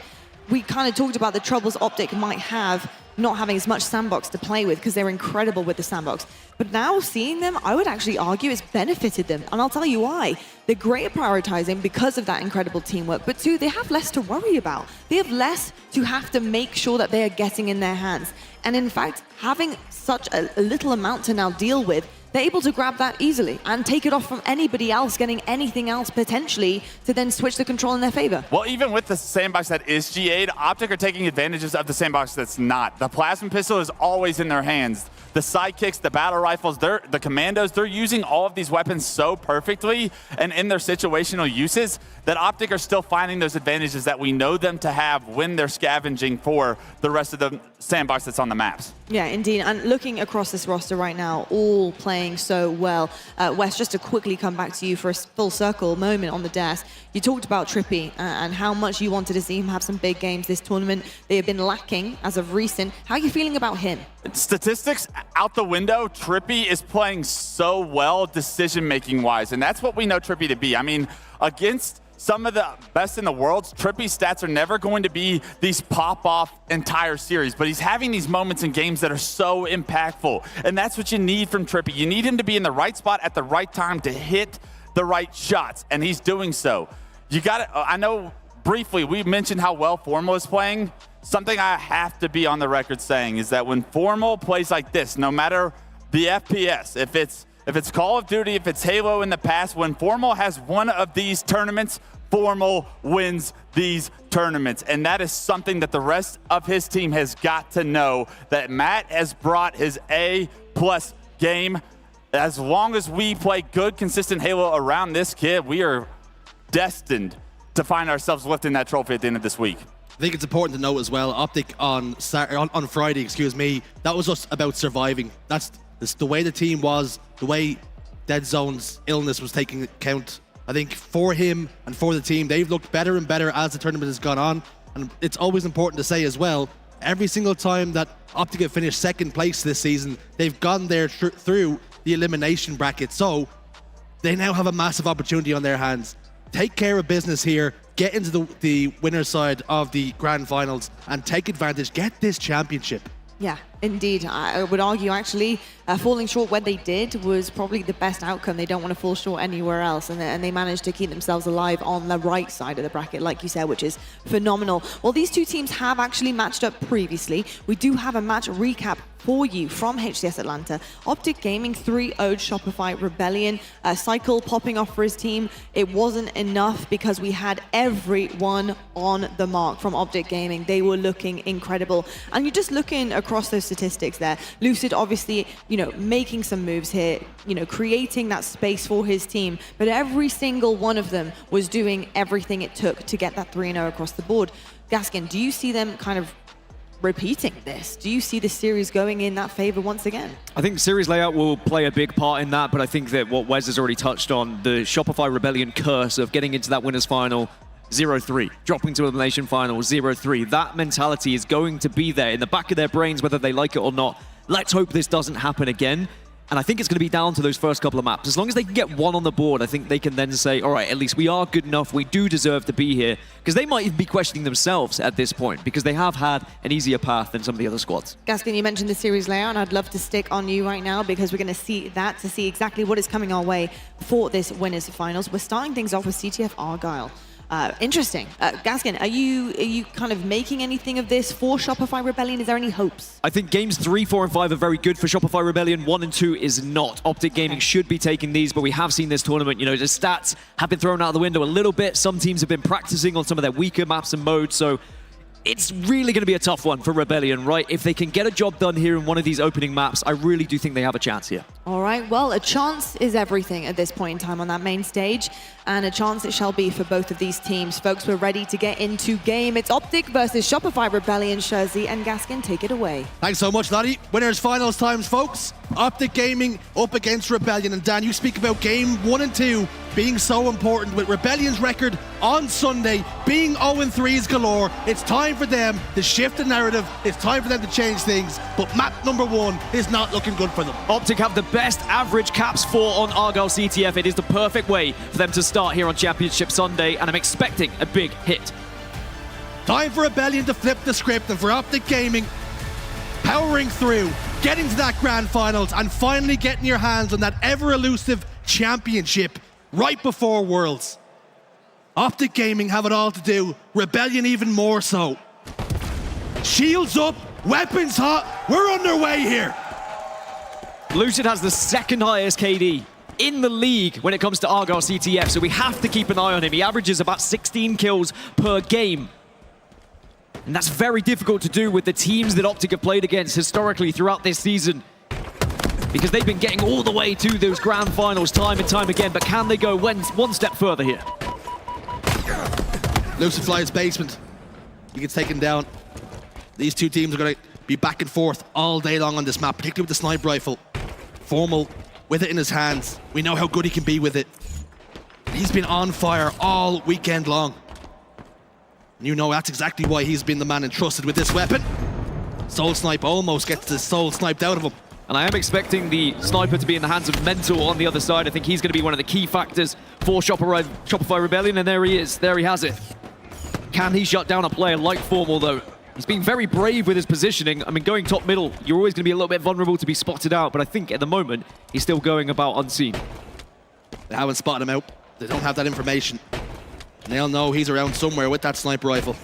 [SPEAKER 2] We kind of talked about the troubles Optic might have not having as much sandbox to play with, because they're incredible with the sandbox. But now seeing them, I would actually argue it's benefited them. And I'll tell you why. They're great at prioritizing because of that incredible teamwork. But 2, they have less to worry about. They have less to have to make sure that they are getting in their hands. And in fact, having such a little amount to now deal with, they're able to grab that easily and take it off from anybody else getting anything else potentially to then switch the control in their favor.
[SPEAKER 12] Well, even with the sandbox that is GA'd, Optic are taking advantages of the sandbox that's not. The plasma pistol is always in their hands. The sidekicks, the battle rifles, the commandos, they're using all of these weapons so perfectly and in their situational uses that Optic are still finding those advantages that we know them to have when they're scavenging for the rest of the sandbox that's on the maps.
[SPEAKER 2] Yeah, indeed. And looking across this roster right now, all playing so well. Wes, just to quickly come back to you for a full circle moment on the desk. You talked about Trippy and how much you wanted to see him have some big games this tournament. They have been lacking as of recent. How are you feeling about him?
[SPEAKER 12] Statistics out the window, Trippy is playing so well decision-making wise, and that's what we know Trippy to be. I mean, against some of the best in the world, Trippy's stats are never going to be these pop-off entire series, but he's having these moments in games that are so impactful, and that's what you need from Trippy. You need him to be in the right spot at the right time to hit the right shots, and he's doing so. You got to, I know briefly we mentioned how well Formal is playing. Something I have to be on the record saying is that when Formal plays like this, no matter the FPS, if it's if it's Call of Duty, if it's Halo in the past, when Formal has one of these tournaments, Formal wins these tournaments. And that is something that the rest of his team has got to know, that Matt has brought his A+ game. As long as we play good, consistent Halo around this kid, we are destined to find ourselves lifting that trophy at the end of this week.
[SPEAKER 13] I think it's important to note as well, Optic on Friday, that was just about surviving. That's the way the team was, the way Dead Zone's illness was taking account. I think for him and for the team, they've looked better and better as the tournament has gone on. And it's always important to say as well, every single time that Optic have finished second place this season, they've gone there through the elimination bracket. So they now have a massive opportunity on their hands. Take care of business here, get into the winner's side of the grand finals and take advantage, get this championship.
[SPEAKER 2] Yeah, indeed. I would argue actually falling short when they did was probably the best outcome. They don't want to fall short anywhere else, and they managed to keep themselves alive on the right side of the bracket, like you said, which is phenomenal. Well, these two teams have actually matched up previously. We do have a match recap for you from HCS Atlanta. Optic Gaming 3-0'd Shopify Rebellion. Cycle popping off for his team. It wasn't enough because we had everyone on the mark from Optic Gaming. They were looking incredible. And you're just looking across those statistics there. Lucid obviously, making some moves here, creating that space for his team. But every single one of them was doing everything it took to get that 3-0 across the board. Gaskin, do you see them kind of repeating this? Do you see the series going in that favor once again?
[SPEAKER 14] I think series layout will play a big part in that, but I think that what Wes has already touched on, the Shopify Rebellion curse of getting into that winners final 0-3, dropping to elimination final 0-3. That mentality is going to be there in the back of their brains, whether they like it or not. Let's hope this doesn't happen again. And I think it's going to be down to those first couple of maps. As long as they can get one on the board, I think they can then say, all right, at least we are good enough. We do deserve to be here. Because they might even be questioning themselves at this point, because they have had an easier path than some of the other squads.
[SPEAKER 2] Gaskin, you mentioned the series layout, and I'd love to stick on you right now because we're going to see that, to see exactly what is coming our way for this winners finals. We're starting things off with CTF Argyle. Interesting. Gaskin, are you kind of making anything of this for Shopify Rebellion? Is there any hopes?
[SPEAKER 14] I think games 3, 4, and 5 are very good for Shopify Rebellion. 1 and 2 is not. Optic Gaming should be taking these, but we have seen this tournament, the stats have been thrown out the window a little bit. Some teams have been practicing on some of their weaker maps and modes, so it's really going to be a tough one for Rebellion, right? If they can get a job done here in one of these opening maps, I really do think they have a chance here.
[SPEAKER 2] All right, well, a chance is everything at this point in time on that main stage, and a chance it shall be for both of these teams. Folks, we're ready to get into game. It's Optic versus Shopify Rebellion. Jersey and Gaskin, take it away.
[SPEAKER 13] Thanks so much, Lottie. Winners finals times, folks. Optic Gaming up against Rebellion. And Dan, you speak about game 1 and 2 being so important, with Rebellion's record on Sunday being 0-3s galore. It's time for them to shift the narrative. It's time for them to change things. But map number 1 is not looking good for them.
[SPEAKER 14] Optic have the best average caps 4 on Argyle CTF. It is the perfect way for them to start here on Championship Sunday, and I'm expecting a big hit.
[SPEAKER 13] Time for Rebellion to flip the script, and for Optic Gaming, powering through, getting to that grand finals, and finally getting your hands on that ever-elusive championship right before Worlds. Optic Gaming have it all to do, Rebellion even more so. Shields up, weapons hot, we're underway here.
[SPEAKER 14] Lucid has the second highest KD in the league when it comes to Argyle CTF, so we have to keep an eye on him. He averages about 16 kills per game. And that's very difficult to do with the teams that Optic have played against historically throughout this season, because they've been getting all the way to those grand finals time and time again. But can they go one step further here?
[SPEAKER 13] Lucid flies basement. He gets taken down. These two teams are going to be back and forth all day long on this map, particularly with the sniper rifle. Formal with it in his hands. We know how good he can be with it. He's been on fire all weekend long. You know that's exactly why he's been the man entrusted with this weapon. Soul Snipe almost gets the soul sniped out of him.
[SPEAKER 14] And I am expecting the sniper to be in the hands of Mental on the other side. I think he's going to be one of the key factors for Shopify Rebellion, and there he is. There he has it. Can he shut down a player like Formal, though? He's being very brave with his positioning. I mean, going top middle, you're always going to be a little bit vulnerable to be spotted out, but I think at the moment, he's still going about unseen.
[SPEAKER 13] They haven't spotted him out. They don't have that information. And they'll know he's around somewhere with that sniper rifle.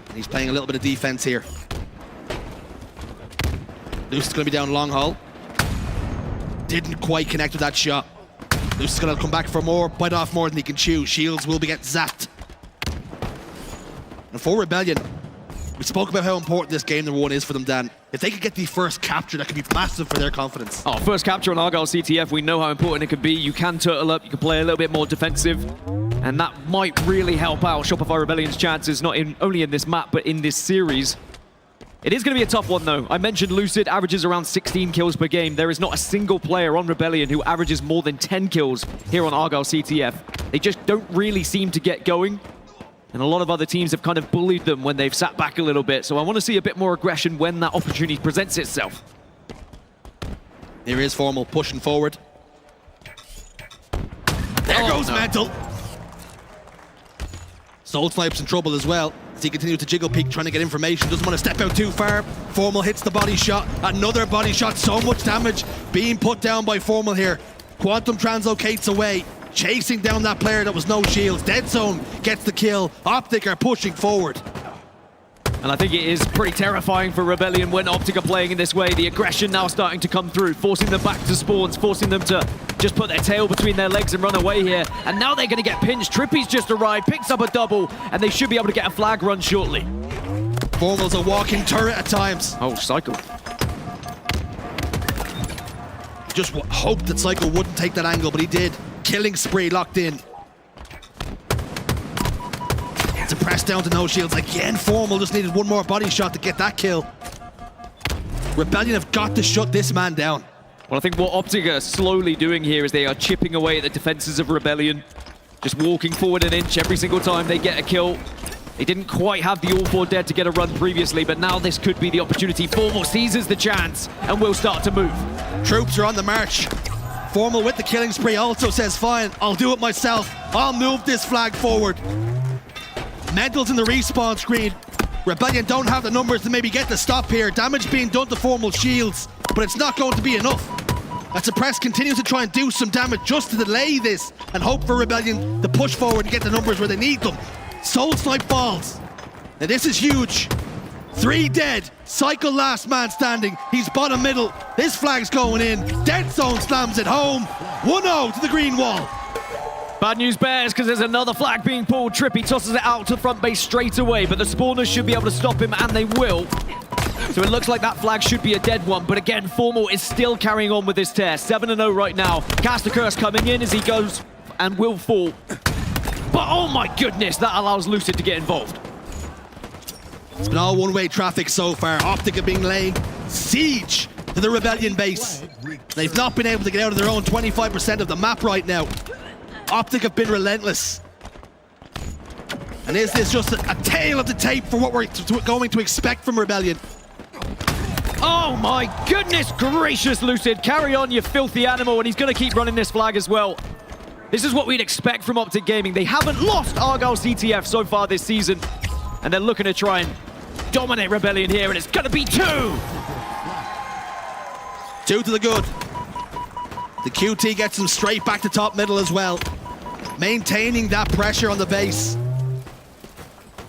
[SPEAKER 13] And he's playing a little bit of defense here. Luce is going to be down long haul. didn't quite connect with that shot. Luce is going to come back for more, bite off more than he can chew. Shields will be getting zapped. And for Rebellion, we spoke about how important this game number 1 is for them, Dan. If they could get the first capture, that could be massive for their confidence.
[SPEAKER 14] Oh, first capture on Argyle CTF, we know how important it can be. You can turtle up, you can play a little bit more defensive, and that might really help out Shopify Rebellion's chances, not only in this map, but in this series. It is going to be a tough one, though. I mentioned Lucid averages around 16 kills per game. There is not a single player on Rebellion who averages more than 10 kills here on Argyle CTF. They just don't really seem to get going. And a lot of other teams have kind of bullied them when they've sat back a little bit. So I want to see a bit more aggression when that opportunity presents itself.
[SPEAKER 13] Here is Formal pushing forward. There goes Mental. Soul Snipe's in trouble as well, as he continues to jiggle peek, trying to get information. Doesn't want to step out too far. Formal hits the body shot. Another body shot. So much damage being put down by Formal here. Quantum translocates away, chasing down that player that was no shields. Dead Zone gets the kill. Optic are pushing forward.
[SPEAKER 14] And I think it is pretty terrifying for Rebellion when Optic are playing in this way. The aggression now starting to come through, forcing them back to spawns, forcing them to just put their tail between their legs and run away here. And now they're going to get pinched. Trippy's just arrived, picks up a double, and they should be able to get a flag run shortly.
[SPEAKER 13] Formal's a walking turret at times.
[SPEAKER 14] Oh, Cycle.
[SPEAKER 13] Just hoped that Cycle wouldn't take that angle, but he did. Killing spree locked in. It's a press down to no shields. Again, Formal just needed one more body shot to get that kill. Rebellion have got to shut this man down.
[SPEAKER 14] Well, I think what Optic are slowly doing here is they are chipping away at the defenses of Rebellion. Just walking forward an inch every single time they get a kill. They didn't quite have the all 4 dead to get a run previously, but now this could be the opportunity. Formal seizes the chance and will start to move.
[SPEAKER 13] Troops are on the march. Formal with the killing spree also says, fine, I'll do it myself. I'll move this flag forward. Mental's in the respawn screen. Rebellion don't have the numbers to maybe get the stop here. Damage being done to Formal shields, but it's not going to be enough. As Suppress continues to try and do some damage just to delay this and hope for Rebellion to push forward and get the numbers where they need them. Soul Snipe falls. Now this is huge. 3 dead. Cycle last man standing. He's bottom middle. This flag's going in. Dead Zone slams it home. 1-0 to the green wall.
[SPEAKER 14] Bad news bears, because there's another flag being pulled. Trippy tosses it out to front base straight away, but the spawners should be able to stop him, and they will. So it looks like that flag should be a dead one, but again, Formal is still carrying on with this tear. 7-0 right now. Cast a Curse coming in as he goes and will fall. But oh my goodness, that allows Lucid to get involved.
[SPEAKER 13] It's been all one-way traffic so far. Optic have been laying siege to the Rebellion base. They've not been able to get out of their own 25% of the map right now. Optic have been relentless. And is this just a tale of the tape for what we're going to expect from Rebellion?
[SPEAKER 14] Oh my goodness gracious, Lucid. Carry on, you filthy animal, and he's going to keep running this flag as well. This is what we'd expect from Optic Gaming. They haven't lost Argyle CTF so far this season, and they're looking to try and dominate Rebellion here, and it's going to be 2!
[SPEAKER 13] 2 to the good. The QT gets them straight back to top middle as well, maintaining that pressure on the base.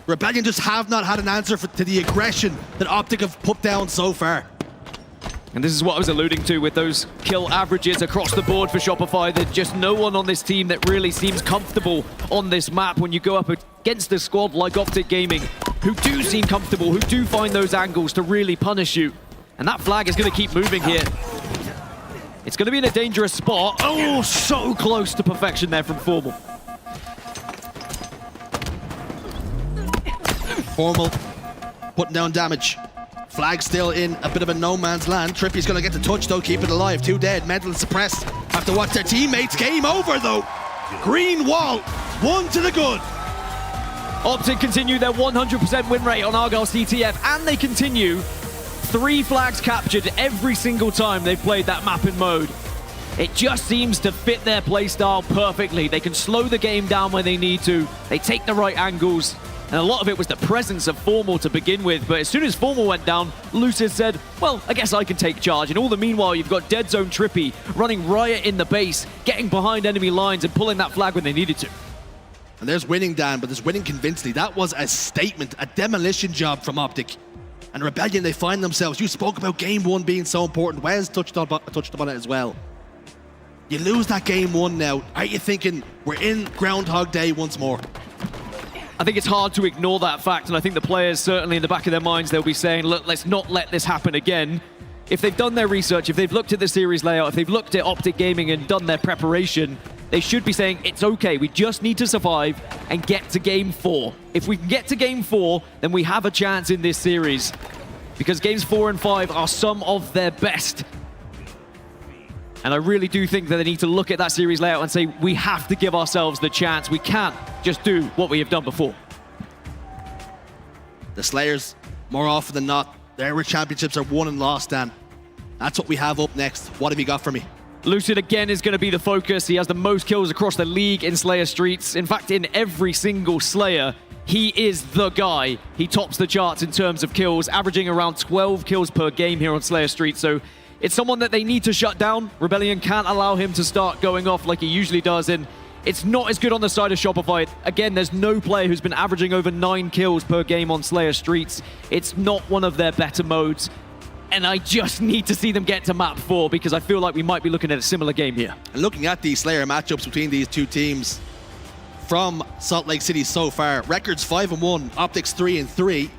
[SPEAKER 13] Rebellion just have not had an answer to the aggression that Optic have put down so far.
[SPEAKER 14] And this is what I was alluding to with those kill averages across the board for Shopify. There's just no one on this team that really seems comfortable on this map when you go up against a squad like Optic Gaming, who do seem comfortable, who do find those angles to really punish you. And that flag is going to keep moving here. It's going to be in a dangerous spot. Oh, so close to perfection there from Formal.
[SPEAKER 13] Formal putting down damage. Flag still in a bit of a no man's land. Trippy's going to get the touch though, keep it alive. 2 dead, Mental and Suppressed have to watch their teammates. Game over though. Green wall, 1 to the good.
[SPEAKER 14] Optic continue their 100% win rate on Argyle CTF, and they continue 3 flags captured every single time they've played that map in mode. It just seems to fit their playstyle perfectly. They can slow the game down when they need to. They take the right angles. And a lot of it was the presence of Formal to begin with, but as soon as Formal went down, Lucid said, well, I guess I can take charge. And all the meanwhile, you've got Dead Zone Trippy running riot in the base, getting behind enemy lines and pulling that flag when they needed to.
[SPEAKER 13] And there's winning, Dan, but there's winning convincingly. That was a statement, a demolition job from Optic. And Rebellion, they find themselves, you spoke about game 1 being so important. Wes touched upon it as well. You lose that game 1 now. Are you thinking we're in Groundhog Day once more?
[SPEAKER 14] I think it's hard to ignore that fact, and I think the players, certainly in the back of their minds, they'll be saying, look, let's not let this happen again. If they've done their research, if they've looked at the series layout, if they've looked at Optic Gaming and done their preparation, they should be saying, it's okay, we just need to survive and get to Game 4. If we can get to Game 4, then we have a chance in this series. Because Games 4 and 5 are some of their best. And I really do think that they need to look at that series layout and say, we have to give ourselves the chance. We can't just do what we have done before.
[SPEAKER 13] The Slayers, more often than not, their championships are won and lost, Dan. That's what we have up next. What have you got for me?
[SPEAKER 14] Lucid again is going to be the focus. He has the most kills across the league in Slayer Streets. In fact, in every single Slayer, he is the guy. He tops the charts in terms of kills, averaging around 12 kills per game here on Slayer Streets. So it's someone that they need to shut down. Rebellion can't allow him to start going off like he usually does, and it's not as good on the side of Shopify. Again, there's no player who's been averaging over 9 kills per game on Slayer Streets. It's not one of their better modes, and I just need to see them get to map 4 because I feel like we might be looking at a similar game here.
[SPEAKER 13] And looking at these Slayer matchups between these two teams from Salt Lake City so far, records 5-1, Optics 3-3.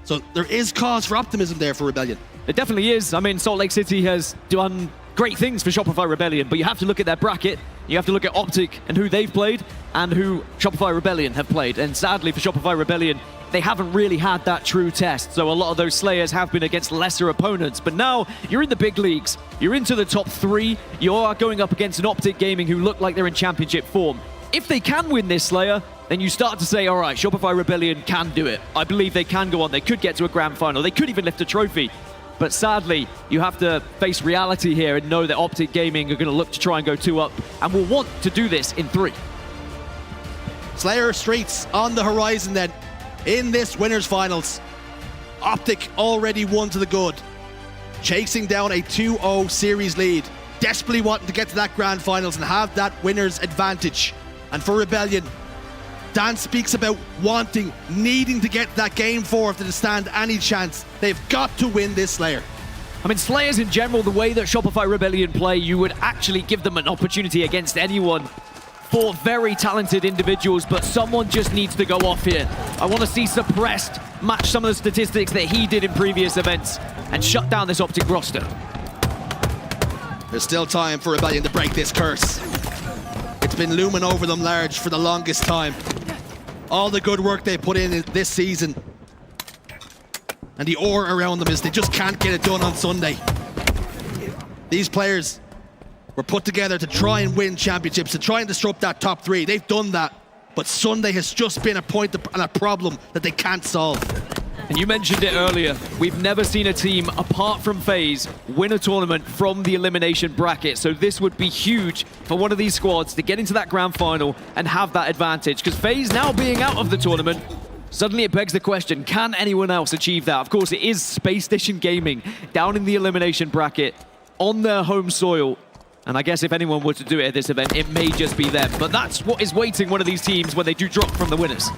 [SPEAKER 13] So there is cause for optimism there for Rebellion.
[SPEAKER 14] It definitely is. I mean, Salt Lake City has done great things for Shopify Rebellion, but you have to look at their bracket, you have to look at Optic and who they've played and who Shopify Rebellion have played. And sadly for Shopify Rebellion, they haven't really had that true test. So a lot of those Slayers have been against lesser opponents. But now you're in the big leagues. You're into the top 3. You are going up against an Optic Gaming who look like they're in championship form. If they can win this Slayer, then you start to say, all right, Shopify Rebellion can do it. I believe they can go on. They could get to a grand final. They could even lift a trophy. But sadly, you have to face reality here and know that Optic Gaming are going to look to try and go 2 up and will want to do this in 3.
[SPEAKER 13] Slayer Streets on the horizon then in this winners finals. Optic already won to the good, chasing down a 2-0 series lead, desperately wanting to get to that grand finals and have that winners advantage. And for Rebellion, Dan speaks about wanting, needing to get that game 4 if they stand any chance. They've got to win this Slayer.
[SPEAKER 14] I mean, Slayers in general, the way that Shopify Rebellion play, you would actually give them an opportunity against anyone. 4 very talented individuals, but someone just needs to go off here. I want to see Suppressed match some of the statistics that he did in previous events and shut down this Optic roster.
[SPEAKER 13] There's still time for Rebellion to break this curse. It's been looming over them large for the longest time. All the good work they put in this season and the aura around them is they just can't get it done on Sunday. These players were put together to try and win championships, to try and disrupt that top 3. They've done that, but Sunday has just been a point and a problem that they can't solve.
[SPEAKER 14] And you mentioned it earlier, we've never seen a team, apart from FaZe, win a tournament from the elimination bracket. So this would be huge for one of these squads to get into that grand final and have that advantage. Because FaZe now being out of the tournament, suddenly it begs the question, can anyone else achieve that? Of course, it is Spacestation Gaming down in the elimination bracket on their home soil. And I guess if anyone were to do it at this event, it may just be them. But that's what is waiting one of these teams when they do drop from the winners.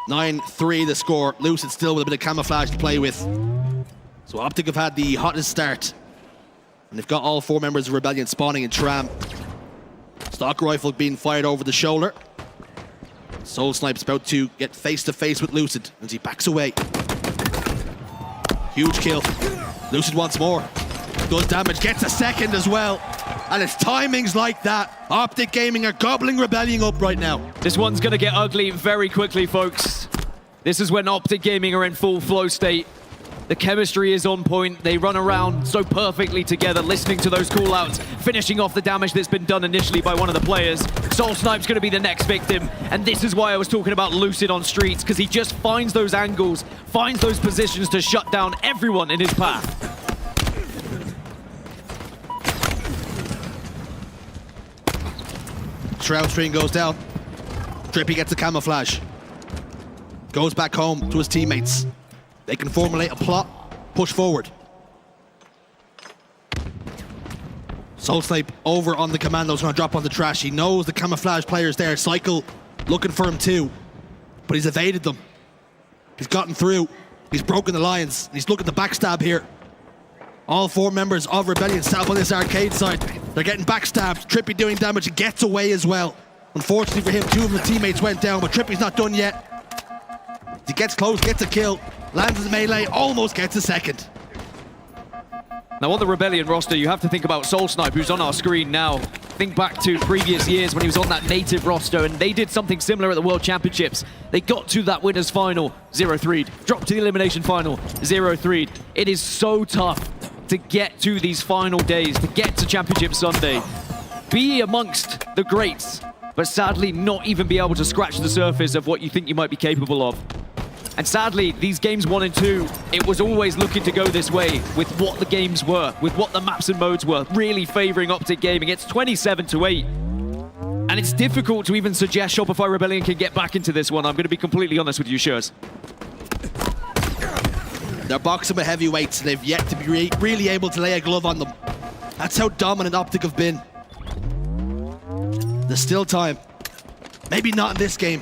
[SPEAKER 13] 9-3 the score. Lucid still with a bit of camouflage to play with. So Optic have had the hottest start. And they've got all 4 members of Rebellion spawning in Tram. Stock rifle being fired over the shoulder. Soul Snipe's about to get face to face with Lucid as he backs away. Huge kill. Lucid wants more. Does damage, gets a second as well. And it's timings like that. Optic Gaming are gobbling Rebellion up right now.
[SPEAKER 14] This one's going to get ugly very quickly, folks. This is when Optic Gaming are in full flow state. The chemistry is on point. They run around so perfectly together, listening to those call-outs, finishing off the damage that's been done initially by one of the players. Soul Snipe's going to be the next victim. And this is why I was talking about Lucid on Streets, because he just finds those angles, finds those positions to shut down everyone in his path.
[SPEAKER 13] Shroud screen goes down. Drippy gets a camouflage. Goes back home to his teammates. They can formulate a plot, push forward. Soul Snipe over on the commandos, gonna drop on the trash. He knows the camouflage player's there. Cycle looking for him too, but he's evaded them. He's gotten through. He's broken the lines. He's looking to backstab here. All 4 members of Rebellion set up on this arcade side. They're getting backstabbed. Trippy doing damage, gets away as well. Unfortunately for him, 2 of his teammates went down, but Trippy's not done yet. He gets close, gets a kill, lands his melee, almost gets a second.
[SPEAKER 14] Now on the Rebellion roster, you have to think about SoulSnipe, who's on our screen now. Think back to previous years when he was on that native roster, and they did something similar at the World Championships. They got to that winners final, 0-3'd. Dropped to the elimination final, 0-3'd. It is so tough to get to these final days, to get to Championship Sunday. Be amongst the greats, but sadly not even be able to scratch the surface of what you think you might be capable of. And sadly, these games 1 and 2, it was always looking to go this way with what the games were, with what the maps and modes were, really favoring Optic Gaming. It's 27-8. And it's difficult to even suggest Shopify Rebellion can get back into this one. I'm going to be completely honest with you, Shurs.
[SPEAKER 13] They're boxing with heavyweights, and they've yet to be really able to lay a glove on them. That's how dominant Optic have been. There's still time. Maybe not in this game.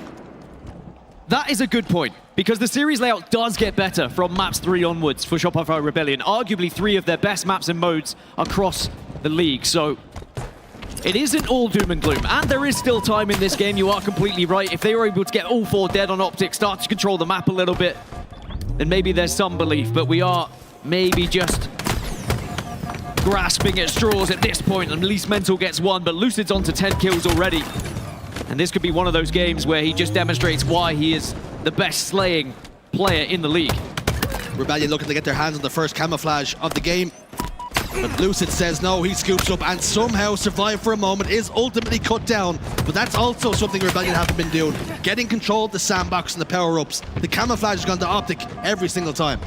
[SPEAKER 14] That is a good point, because the series layout does get better from maps 3 onwards for Shopify Rebellion. Arguably 3 of their best maps and modes across the league, so it isn't all doom and gloom. And there is still time in this game, you are completely right. If they were able to get all 4 dead on Optic, start to control the map a little bit, then maybe there's some belief, but we are maybe just grasping at straws at this point, and at least Mental gets 1, but Lucid's on to 10 kills already. And this could be one of those games where he just demonstrates why he is the best slaying player in the league.
[SPEAKER 13] Rebellion looking to get their hands on the first camouflage of the game. But Lucid says no, he scoops up and somehow survives for a moment, is ultimately cut down. But that's also something Rebellion haven't been doing. Getting control of the sandbox and the power-ups. The camouflage has gone to Optic every single time.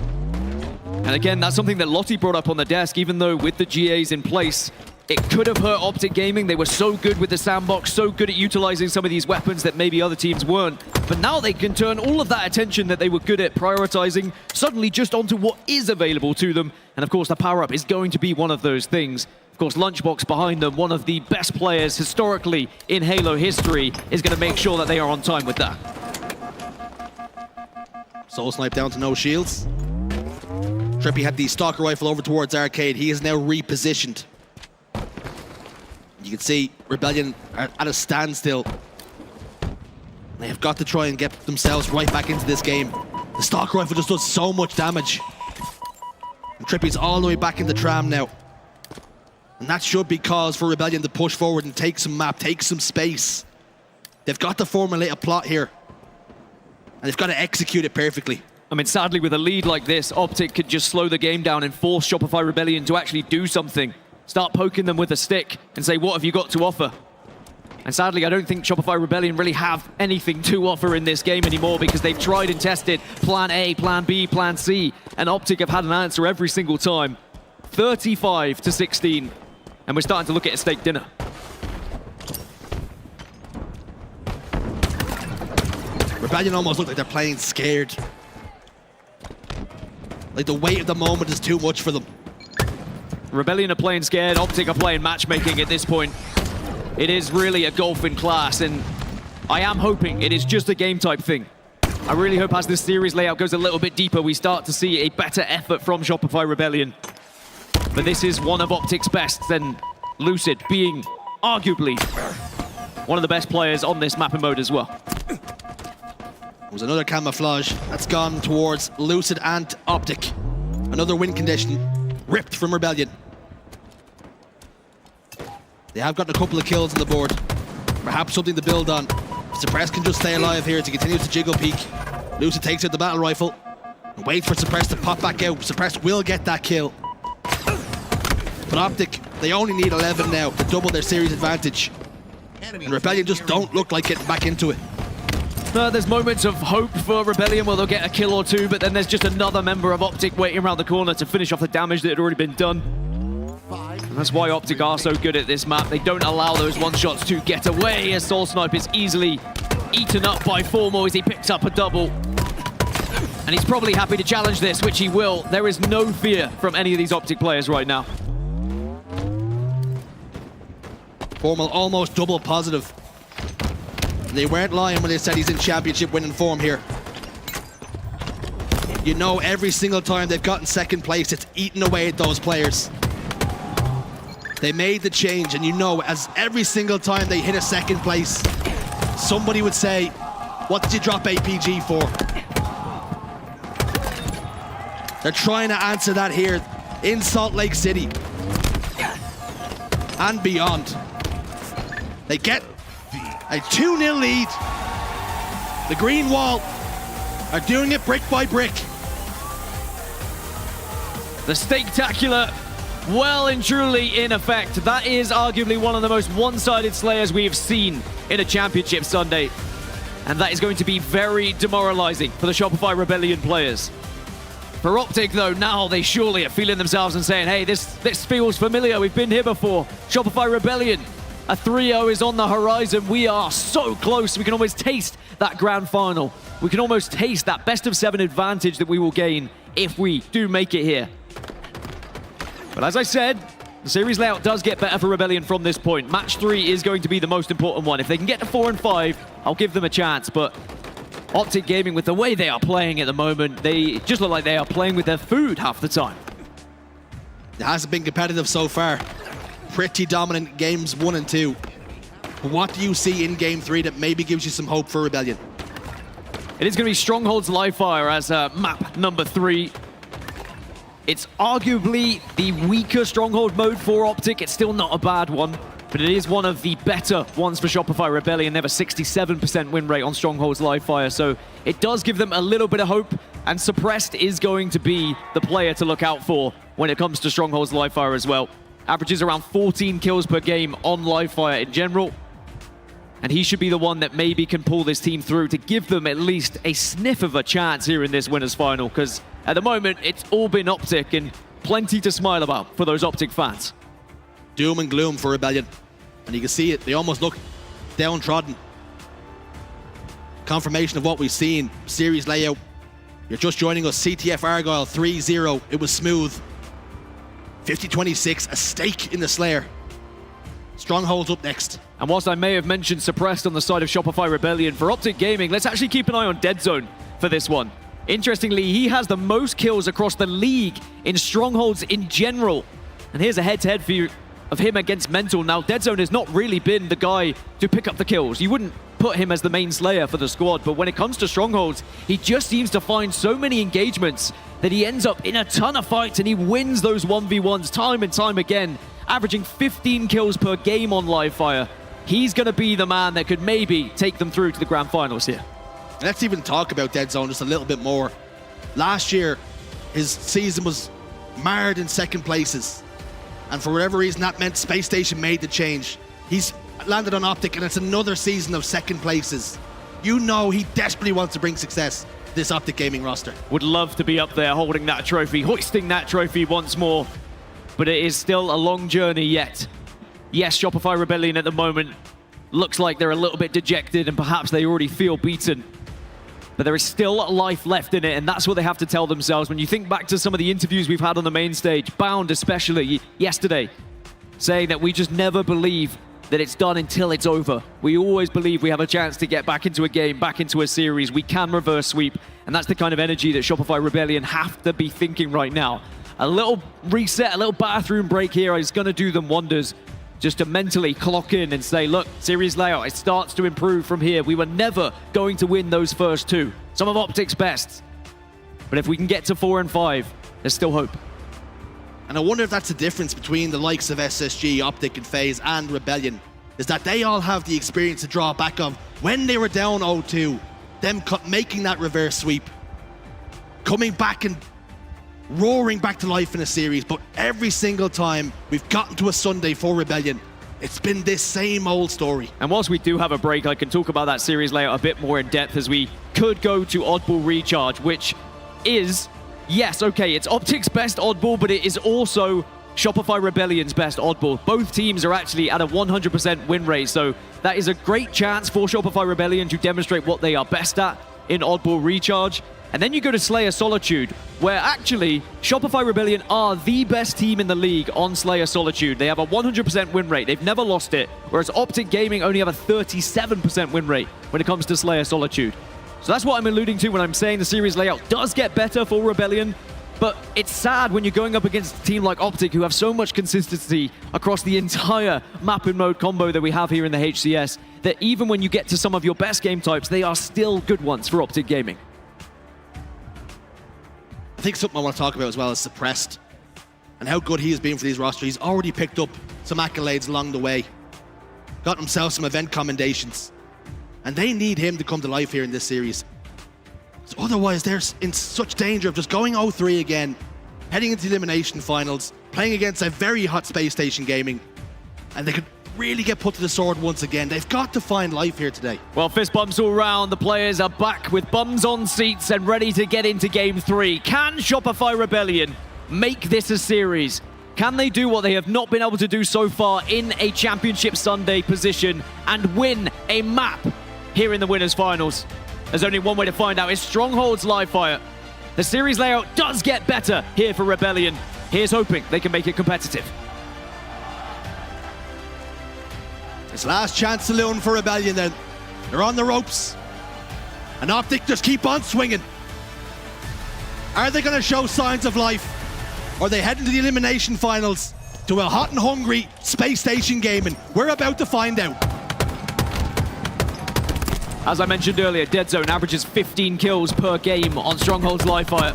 [SPEAKER 14] And again, that's something that Lottie brought up on the desk, even though with the GAs in place, it could have hurt Optic Gaming. They were so good with the sandbox, so good at utilizing some of these weapons that maybe other teams weren't. But now they can turn all of that attention that they were good at prioritizing suddenly just onto what is available to them. And of course, the power-up is going to be one of those things. Of course, Lunchbox behind them, one of the best players historically in Halo history, is going to make sure that they are on time with that.
[SPEAKER 13] SoulSnipe down to no shields. Trippy had the Stalker Rifle over towards Arcade. He is now repositioned. You can see Rebellion are at a standstill. They have got to try and get themselves right back into this game. The Stalker Rifle just does so much damage. And Trippy's all the way back in the tram now. And that should be cause for Rebellion to push forward and take some map, take some space. They've got to formulate a plot here. And they've got to execute it perfectly.
[SPEAKER 14] I mean, sadly, with a lead like this, Optic could just slow the game down and force Shopify Rebellion to actually do something. Start poking them with a stick and say, what have you got to offer? And sadly, I don't think Shopify Rebellion really have anything to offer in this game anymore, because they've tried and tested plan A, plan B, plan C, and Optic have had an answer every single time. 35-16, and we're starting to look at a steak dinner.
[SPEAKER 13] Rebellion almost look like they're playing scared. Like the weight of the moment is too much for them.
[SPEAKER 14] Rebellion are playing scared, Optic are playing matchmaking at this point. It is really a golf in class, and I am hoping it is just a game type thing. I really hope as this series layout goes a little bit deeper, we start to see a better effort from Shopify Rebellion. But this is one of Optic's best, and Lucid being arguably one of the best players on this map and mode as well.
[SPEAKER 13] There's another camouflage that's gone towards Lucid and Optic. Another win condition ripped from Rebellion. They have gotten a couple of kills on the board. Perhaps something to build on. Suppress can just stay alive here to continue to jiggle peek. Lucid takes out the battle rifle and waits for Suppress to pop back out. Suppress will get that kill. But Optic, they only need 11 now to double their series advantage. And Rebellion just don't look like getting back into it.
[SPEAKER 14] There's moments of hope for Rebellion where they'll get a kill or two, but then there's just another member of Optic waiting around the corner to finish off the damage that had already been done. And that's why Optic are so good at this map. They don't allow those one-shots to get away, as SoulSnipe is easily eaten up by Formal as he picks up a double. And he's probably happy to challenge this, which he will. There is no fear from any of these Optic players right now.
[SPEAKER 13] Formal almost double positive. They weren't lying when they said he's in championship winning form here. You know every single time they've gotten second place, it's eaten away at those players. They made the change, and you know, as every single time they hit a second place, somebody would say, what did you drop APG for? They're trying to answer that here in Salt Lake City and beyond. They get a 2-0 lead. The Green Wall are doing it brick by brick.
[SPEAKER 14] The Steaktacular well and truly in effect. That is arguably one of the most one-sided slayers we have seen in a championship Sunday. And that is going to be very demoralizing for the Shopify Rebellion players. For Optic, though, now they surely are feeling themselves and saying, hey, this feels familiar. We've been here before. Shopify Rebellion, a 3-0 is on the horizon. We are so close. We can almost taste that grand final. We can almost taste that best of 7 advantage that we will gain if we do make it here. But as I said, the series layout does get better for Rebellion from this point. Match 3 is going to be the most important one. If they can get to 4 and 5, I'll give them a chance. But Optic Gaming, with the way they are playing at the moment, they just look like they are playing with their food half the time.
[SPEAKER 13] It hasn't been competitive so far. Pretty dominant games 1 and 2. But what do you see in game 3 that maybe gives you some hope for Rebellion?
[SPEAKER 14] It is going to be Strongholds Live Fire as map number 3. It's arguably the weaker Stronghold mode for Optic. It's still not a bad one, but it is one of the better ones for Shopify Rebellion. They have a 67% win rate on Strongholds Live Fire, so it does give them a little bit of hope, and Suppressed is going to be the player to look out for when it comes to Strongholds Live Fire as well. Averages around 14 kills per game on Live Fire in general, and he should be the one that maybe can pull this team through to give them at least a sniff of a chance here in this winners final, because at the moment it's all been Optic and plenty to smile about for those Optic fans.
[SPEAKER 13] Doom and gloom for Rebellion, and you can see it. They almost look downtrodden. Confirmation of what we've seen. Series layout. You're just joining us. CTF Argyle 3-0. It was smooth. 50-26, a stake in the Slayer. Strongholds up next.
[SPEAKER 14] And whilst I may have mentioned Suppressed on the side of Shopify Rebellion, for Optic Gaming, let's actually keep an eye on Dead Zone for this one. Interestingly, he has the most kills across the league in Strongholds in general. And here's a head-to-head view of him against Mental. Now, Dead Zone has not really been the guy to pick up the kills. You wouldn't put him as the main slayer for the squad, but when it comes to Strongholds, he just seems to find so many engagements that he ends up in a ton of fights and he wins those 1v1s time and time again, averaging 15 kills per game on Live Fire. He's going to be the man that could maybe take them through to the grand finals here.
[SPEAKER 13] Let's even talk about Dead Zone just a little bit more. Last year, his season was marred in second places. And for whatever reason, that meant Space Station made the change. He's landed on Optic, and it's another season of second places. You know he desperately wants to bring success to this Optic Gaming roster.
[SPEAKER 14] Would love to be up there holding that trophy, hoisting that trophy once more. But it is still a long journey yet. Yes, Shopify Rebellion at the moment looks like they're a little bit dejected and perhaps they already feel beaten. But there is still life left in it, and that's what they have to tell themselves. When you think back to some of the interviews we've had on the main stage, Bound especially yesterday, saying that we just never believe that it's done until it's over. We always believe we have a chance to get back into a game, back into a series. We can reverse sweep, and that's the kind of energy that Shopify Rebellion have to be thinking right now. A little reset, a little bathroom break here is going to do them wonders, just to mentally clock in and say, look, series layout, it starts to improve from here. We were never going to win those first 2. Some of Optic's best. But if we can get to 4 and 5, there's still hope.
[SPEAKER 13] And I wonder if that's the difference between the likes of SSG, Optic and FaZe and Rebellion, is that they all have the experience to draw back of when they were down 0-2, them making that reverse sweep, coming back and roaring back to life in a series. But every single time we've gotten to a Sunday for Rebellion, it's been this same old story.
[SPEAKER 14] And whilst we do have a break, I can talk about that series layout a bit more in depth, as we could go to Oddball Recharge, which is, yes, okay, it's Optic's best Oddball, but it is also Shopify Rebellion's best Oddball. Both teams are actually at a 100% win rate, so that is a great chance for Shopify Rebellion to demonstrate what they are best at in Oddball Recharge. And then you go to Slayer Solitude, where actually Shopify Rebellion are the best team in the league on Slayer Solitude. They have a 100% win rate. They've never lost it, whereas Optic Gaming only have a 37% win rate when it comes to Slayer Solitude. So that's what I'm alluding to when I'm saying the series layout does get better for Rebellion. But it's sad when you're going up against a team like Optic, who have so much consistency across the entire map and mode combo that we have here in the HCS, that even when you get to some of your best game types, they are still good ones for Optic Gaming.
[SPEAKER 13] I think something I want to talk about as well is Suppressed and how good he has been for these rosters. He's already picked up some accolades along the way, got himself some event commendations, and they need him to come to life here in this series. So otherwise, they're in such danger of just going 0-3 again, heading into the elimination finals, playing against a very hot Space Station Gaming, and they could really get put to the sword once again. They've got to find life here today.
[SPEAKER 14] Well, fist bumps all round. The players are back with bums on seats and ready to get into Game 3. Can Shopify Rebellion make this a series? Can they do what they have not been able to do so far in a Championship Sunday position and win a map here in the Winners Finals? There's only one way to find out. It's Strongholds live fire. The series layout does get better here for Rebellion. Here's hoping they can make it competitive.
[SPEAKER 13] It's last chance saloon for Rebellion then. They're on the ropes. And Optic just keep on swinging. Are they going to show signs of life? Or are they heading to the elimination finals to a hot and hungry Space Station Gaming? We're about to find out.
[SPEAKER 14] As I mentioned earlier, Dead Zone averages 15 kills per game on Strongholds live fire.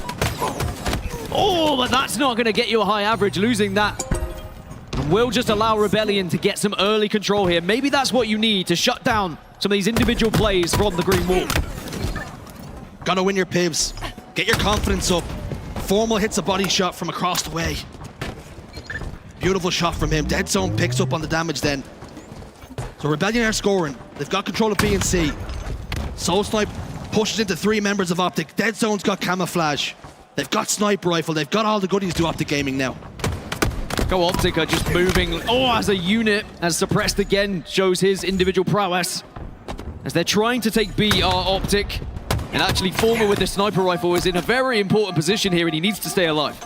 [SPEAKER 14] Oh, but that's not going to get you a high average, losing that. And will just allow Rebellion to get some early control here. Maybe that's what you need to shut down some of these individual plays from the green wall.
[SPEAKER 13] Gotta win your pivs. Get your confidence up. Formal hits a body shot from across the way. Beautiful shot from him. Dead Zone picks up on the damage then. So Rebellion are scoring. They've got control of B and C. Soul Snipe pushes into 3 members of Optic. Dead Zone's got camouflage. They've got sniper rifle. They've got all the goodies to Optic Gaming now.
[SPEAKER 14] Go Optic are just moving. Oh, as a unit, as Suppressed again shows his individual prowess. As they're trying to take B, are Optic. And actually Former with the sniper rifle is in a very important position here and he needs to stay alive.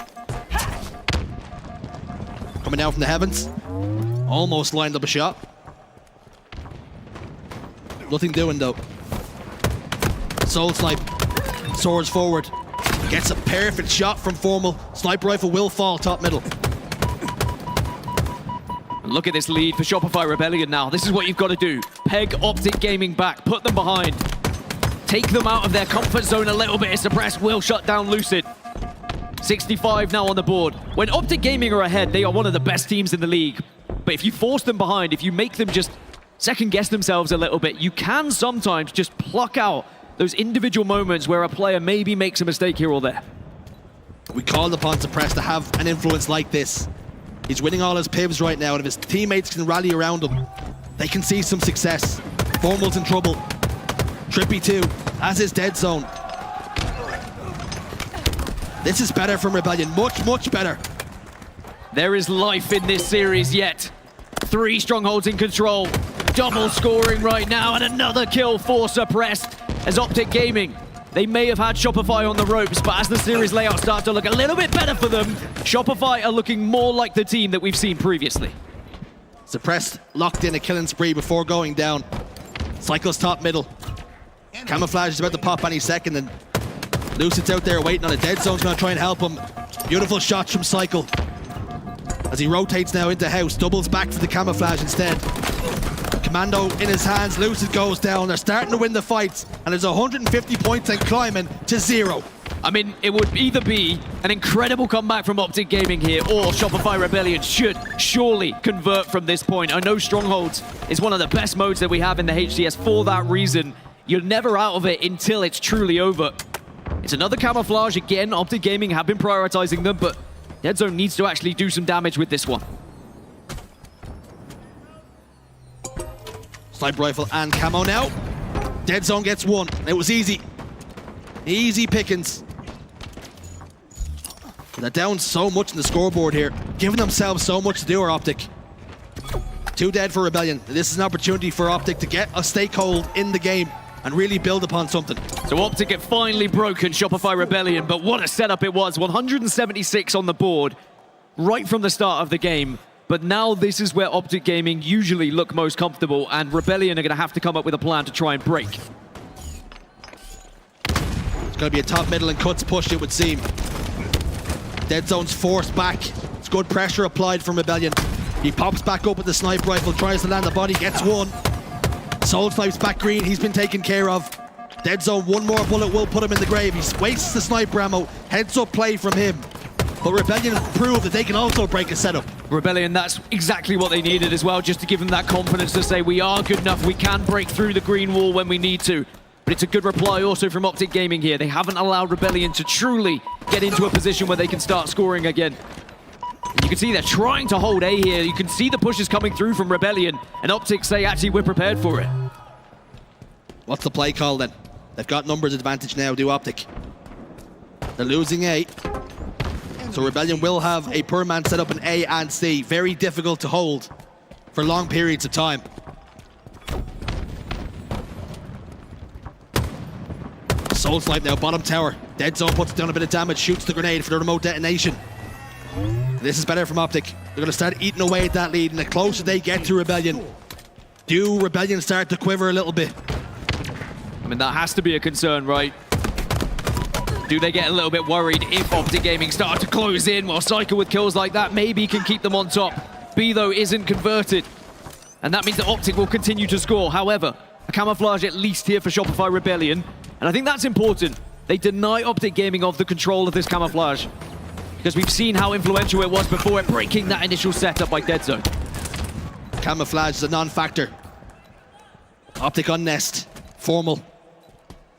[SPEAKER 13] Coming down from the heavens. Almost lined up a shot. Nothing doing though. Soul Snipe soars forward. Gets a perfect shot from Formal. Sniper rifle will fall top middle.
[SPEAKER 14] And look at this lead for Shopify Rebellion now. This is what you've got to do. Peg Optic Gaming back. Put them behind. Take them out of their comfort zone a little bit. Suppressed will shut down Lucid. 65 now on the board. When Optic Gaming are ahead, they are one of the best teams in the league. But if you force them behind, if you make them just second guess themselves a little bit, you can sometimes just pluck out those individual moments where a player maybe makes a mistake here or there.
[SPEAKER 13] We called upon Suppressed to have an influence like this. He's winning all his pivs right now, and if his teammates can rally around him, they can see some success. Formal's in trouble. Trippy too, as is Dead Zone. This is better from Rebellion, much, much better.
[SPEAKER 14] There is life in this series yet. 3 Strongholds in control. Double scoring right now, and another kill for Suppressed. As Optic Gaming, they may have had Shopify on the ropes, but as the series layout starts to look a little bit better for them, Shopify are looking more like the team that we've seen previously.
[SPEAKER 13] Suppressed locked in a killing spree before going down. Cycle's top middle. Camouflage is about to pop any second, and Lucid's out there waiting on it. Dead Zone's going to try and help him. Beautiful shots from Cycle. As he rotates now into house, doubles back for the camouflage instead. Commando in his hands, Lucid goes down. They're starting to win the fights, and there's 150 points and climbing to 0.
[SPEAKER 14] I mean, it would either be an incredible comeback from Optic Gaming here, or Shopify Rebellion should surely convert from this point. I know Strongholds is one of the best modes that we have in the HCS for that reason. You're never out of it until it's truly over. It's another camouflage. Again, Optic Gaming have been prioritizing them, but Dead Zone needs to actually do some damage with this one.
[SPEAKER 13] Sniper rifle and camo now. Dead Zone gets 1. It was easy. Easy pickings. They're down so much in the scoreboard here, giving themselves so much to do are Optic. 2 dead for Rebellion. This is an opportunity for Optic to get a stakehold in the game and really build upon something.
[SPEAKER 14] So Optic have finally broken Shopify Rebellion, but what a setup it was. 176 on the board right from the start of the game. But now this is where Optic Gaming usually look most comfortable, and Rebellion are going to have to come up with a plan to try and break.
[SPEAKER 13] It's going to be a top, middle, and cuts push, it would seem. Dead Zone's forced back. It's good pressure applied from Rebellion. He pops back up with the sniper rifle, tries to land the body, gets one. Soul Snipe's back green, he's been taken care of. Dead Zone, one more bullet will put him in the grave. He wastes the sniper ammo, heads up play from him. But Rebellion proved that they can also break a setup.
[SPEAKER 14] Rebellion, that's exactly what they needed as well, just to give them that confidence to say we are good enough, we can break through the green wall when we need to. But it's a good reply also from Optic Gaming here. They haven't allowed Rebellion to truly get into a position where they can start scoring again. And you can see they're trying to hold A here. You can see the pushes coming through from Rebellion, and Optic say, actually, we're prepared for it.
[SPEAKER 13] What's the play call then? They've got numbers advantage now, do Optic. They're losing A. So Rebellion will have a per man set up in A and C. Very difficult to hold for long periods of time. Soul Snipe now, bottom tower. Dead Zone puts down a bit of damage, shoots the grenade for the remote detonation. This is better from Optic. They're going to start eating away at that lead, and the closer they get to Rebellion, do Rebellion start to quiver a little bit?
[SPEAKER 14] I mean, that has to be a concern, right? Do they get a little bit worried if Optic Gaming start to close in? Well, Cycle with kills like that maybe can keep them on top. B, though, isn't converted. And that means that Optic will continue to score. However, a camouflage at least here for Shopify Rebellion. And I think that's important. They deny Optic Gaming of the control of this camouflage, because we've seen how influential it was before it breaking that initial setup by Dead Zone.
[SPEAKER 13] Camouflage is a non-factor. Optic on Nest. Formal.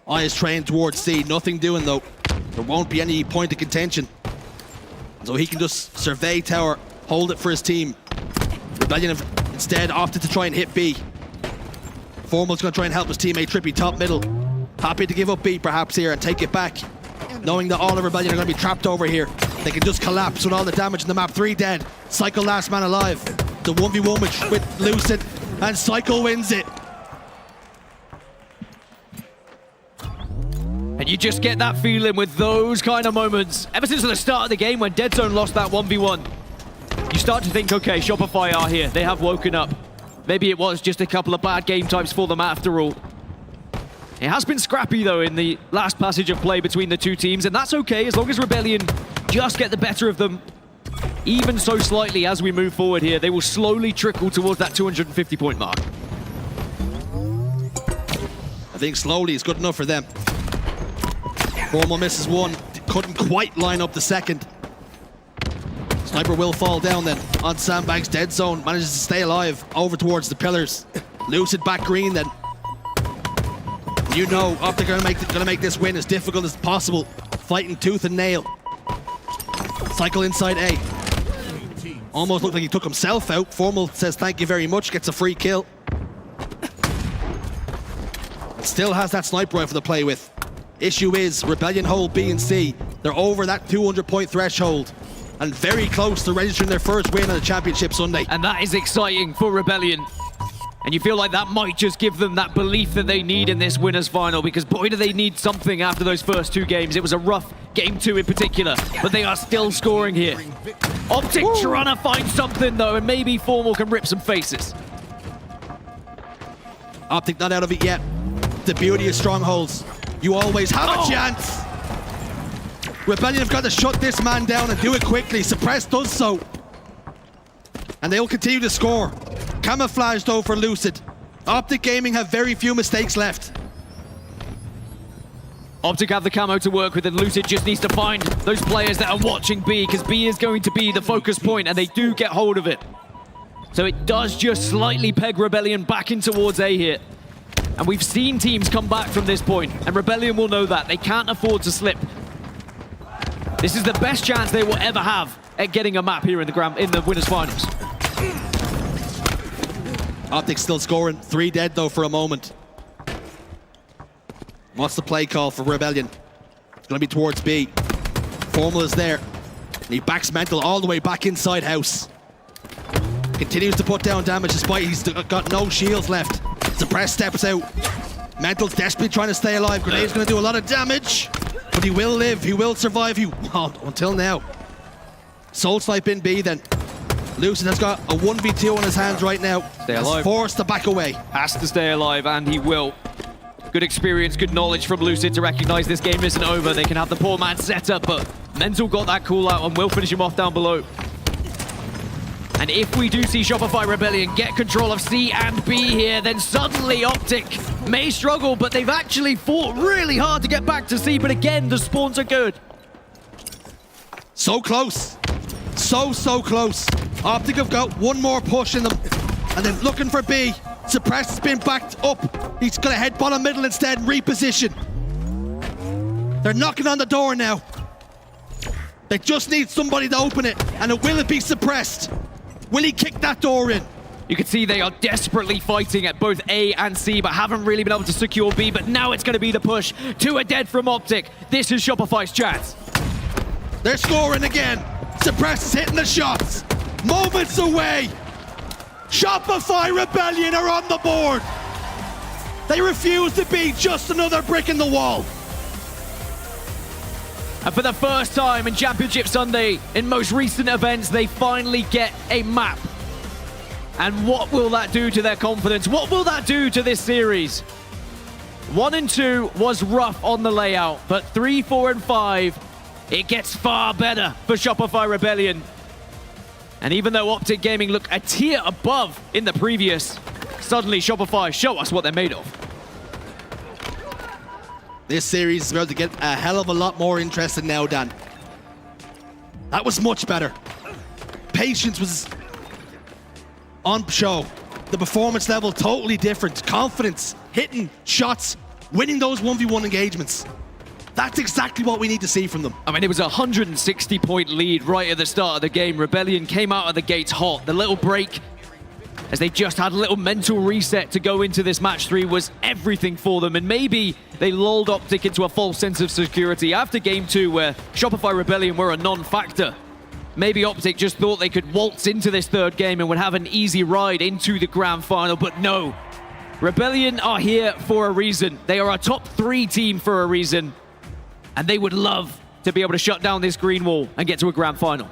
[SPEAKER 13] Eyes trained towards C. Nothing doing though. There won't be any point of contention. So he can just survey tower, hold it for his team. Rebellion have instead opted to try and hit B. Formal's going to try and help his teammate Trippy top middle. Happy to give up B perhaps here and take it back, knowing that all of Rebellion are going to be trapped over here. They can just collapse with all the damage in the map. 3 dead. Cycle last man alive. The 1v1 with Lucid, and Cycle wins it.
[SPEAKER 14] And you just get that feeling with those kind of moments. Ever since the start of the game when Dead Zone lost that 1v1, you start to think, okay, Shopify are here. They have woken up. Maybe it was just a couple of bad game types for them after all. It has been scrappy, though, in the last passage of play between the two teams, and that's okay as long as Rebellion just get the better of them, even so slightly as we move forward here. They will slowly trickle towards that 250-point mark.
[SPEAKER 13] I think slowly is good enough for them. Formal misses one, couldn't quite line up the second. Sniper will fall down then on Sandbags. Dead Zone manages to stay alive over towards the pillars. Lucid back green then. You know Optic are going to make this win as difficult as possible. Fighting tooth and nail. Cycle inside A. Almost looked like he took himself out. Formal says thank you very much, gets a free kill. Still has that sniper rifle to play with. Issue is Rebellion hold B and C. They're over that 200-point threshold and very close to registering their first win on the championship Sunday.
[SPEAKER 14] And that is exciting for Rebellion. And you feel like that might just give them that belief that they need in this winners final, because boy do they need something after those first 2 games. It was a rough game 2 in particular, but they are still scoring here. Optic trying to find something though, and maybe Formal can rip some faces.
[SPEAKER 13] Optic not out of it yet. The beauty of Strongholds. You always have a chance. Rebellion have got to shut this man down and do it quickly. Suppress does so. And they will continue to score. Camouflage though for Lucid. Optic Gaming have very few mistakes left.
[SPEAKER 14] Optic have the camo to work with, and Lucid just needs to find those players that are watching B, because B is going to be the focus point, and they do get hold of it. So it does just slightly peg Rebellion back in towards A here. And we've seen teams come back from this point, and Rebellion will know that. They can't afford to slip. This is the best chance they will ever have at getting a map here in the winners finals.
[SPEAKER 13] Optic still scoring. 3 dead though for a moment. What's the play call for Rebellion? It's going to be towards B. Formal is there. And he backs Mental all the way back inside house. Continues to put down damage despite he's got no shields left. Suppress steps out. Mental's desperately trying to stay alive. Grenade's going to do a lot of damage, but he will live. He will survive. Until now. Soul Snipe in B then. Lucid has got a 1v2 on his hands right now.
[SPEAKER 14] Stay alive.
[SPEAKER 13] He's forced to back away.
[SPEAKER 14] Has to stay alive, and he will. Good experience, good knowledge from Lucid to recognize this game isn't over. They can have the poor man set up, but Mental got that call out and will finish him off down below. And if we do see Shopify Rebellion get control of C and B here, then suddenly Optic may struggle, but they've actually fought really hard to get back to C, but again, the spawns are good.
[SPEAKER 13] So close. So close. Optic have got one more push in them. And then looking for B. Suppressed has been backed up. He's going to head bottom middle instead and reposition. They're knocking on the door now. They just need somebody to open it. And will it be Suppressed? Will he kick that door in?
[SPEAKER 14] You can see they are desperately fighting at both A and C, but haven't really been able to secure B. But now it's going to be the push. 2 are dead from Optic. This is Shopify's chance.
[SPEAKER 13] They're scoring again. Suppressed is hitting the shots. Moments away. Shopify Rebellion are on the board. They refuse to be just another brick in the wall.
[SPEAKER 14] And for the first time in Championship Sunday, in most recent events, they finally get a map. And what will that do to their confidence? What will that do to this series? 1 and 2 was rough on the layout, but 3, 4, and 5, it gets far better for Shopify Rebellion. And even though Optic Gaming look a tier above in the previous, suddenly Shopify show us what they're made of.
[SPEAKER 13] This series is about to get a hell of a lot more interesting now, Dan. That was much better. Patience was on show. The performance level totally different. Confidence, hitting shots, winning those 1v1 engagements. That's exactly what we need to see from them.
[SPEAKER 14] I mean, it was a 160-point lead right at the start of the game. Rebellion came out of the gates hot. The little break, as they just had a little mental reset to go into this match 3, was everything for them. And maybe they lulled Optic into a false sense of security after game 2, where Shopify Rebellion were a non-factor. Maybe Optic just thought they could waltz into this 3rd game and would have an easy ride into the grand final, but no. Rebellion are here for a reason. They are a top 3 team for a reason. And they would love to be able to shut down this green wall and get to a grand final.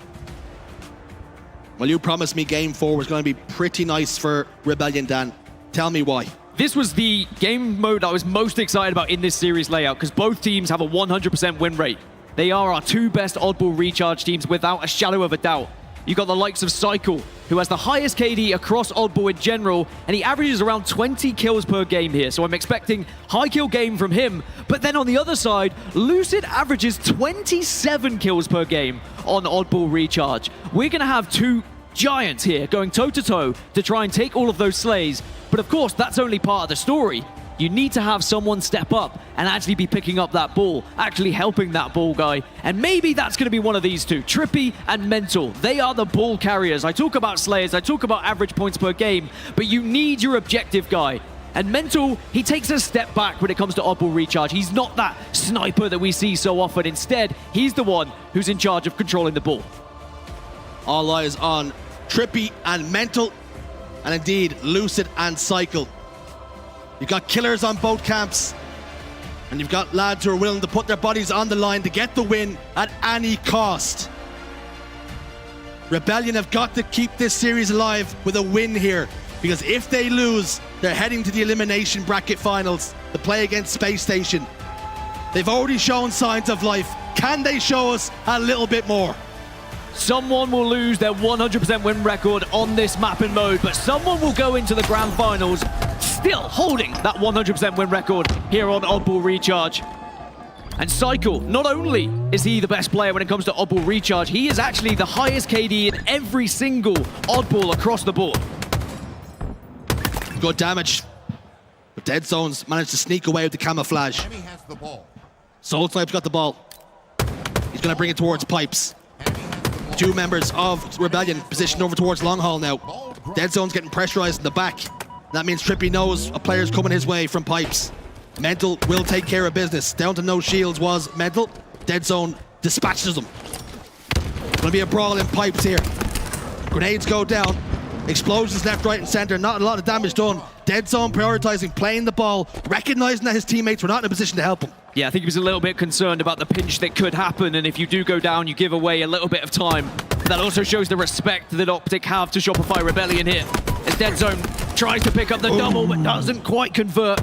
[SPEAKER 13] Well, you promised me game 4 was going to be pretty nice for Rebellion, Dan. Tell me why.
[SPEAKER 14] This was the game mode I was most excited about in this series layout, because both teams have a 100% win rate. They are our 2 best Oddball recharge teams without a shadow of a doubt. You got the likes of Cycle, who has the highest KD across Oddball in general, and he averages around 20 kills per game here, so I'm expecting high kill game from him. But then on the other side, Lucid averages 27 kills per game on Oddball recharge. We're going to have 2 giants here going toe-to-toe to try and take all of those slays, but of course that's only part of the story. You need to have someone step up and actually be picking up that ball, actually helping that ball guy. And maybe that's going to be one of these 2, Trippy and Mental. They are the ball carriers. I talk about slayers, I talk about average points per game, but you need your objective guy. And Mental, he takes a step back when it comes to Oddball recharge. He's not that sniper that we see so often. Instead, he's the one who's in charge of controlling the ball.
[SPEAKER 13] All eyes on Trippy and Mental, and indeed Lucid and Cycle. You've got killers on both camps, and you've got lads who are willing to put their bodies on the line to get the win at any cost. Rebellion have got to keep this series alive with a win here, because if they lose, they're heading to the elimination bracket finals to play against Space Station. They've already shown signs of life. Can they show us a little bit more?
[SPEAKER 14] Someone will lose their 100% win record on this mapping mode, but someone will go into the grand finals still holding that 100% win record here on Oddball Recharge. And Cycle, not only is he the best player when it comes to Oddball Recharge, he is actually the highest KD in every single Oddball across the board.
[SPEAKER 13] Good damage. But Dead Zones managed to sneak away with the camouflage. Soul Snipe's got the ball. He's going to bring it towards Pipes. 2 members of Rebellion positioned over towards Long Haul now. Dead Zone's getting pressurized in the back. That means Trippy knows a player's coming his way from Pipes. Mental will take care of business. Down to no shields was Mental. Dead Zone dispatches them. Gonna be a brawl in Pipes here. Grenades go down. Explosions left, right, and center. Not a lot of damage done. Dead Zone prioritizing playing the ball, recognizing that his teammates were not in a position to help him.
[SPEAKER 14] Yeah, I think he was a little bit concerned about the pinch that could happen, and if you do go down, you give away a little bit of time. That also shows the respect that Optic have to Shopify Rebellion here. As Dead Zone tries to pick up the double, but doesn't quite convert.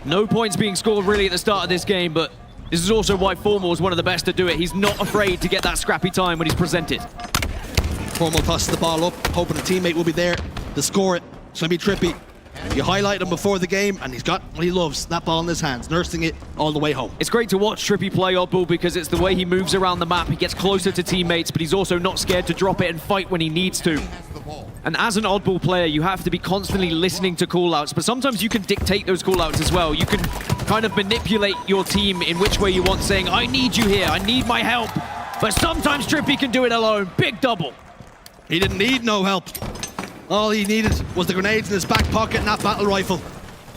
[SPEAKER 14] No points being scored really at the start of this game, but this is also why Formal is one of the best to do it. He's not afraid to get that scrappy time when he's presented.
[SPEAKER 13] Formal tosses the ball up, hoping a teammate will be there to score it. It's going to be Trippy. You highlight him before the game, and he's got what he loves, that ball in his hands, nursing it all the way home.
[SPEAKER 14] It's great to watch Trippy play Oddball because it's the way he moves around the map. He gets closer to teammates, but he's also not scared to drop it and fight when he needs to. And as an Oddball player, you have to be constantly listening to callouts, but sometimes you can dictate those callouts as well. You can kind of manipulate your team in which way you want, saying, I need you here, I need my help. But sometimes Trippy can do it alone. Big double.
[SPEAKER 13] He didn't need no help. All he needed was the grenades in his back pocket and that battle rifle.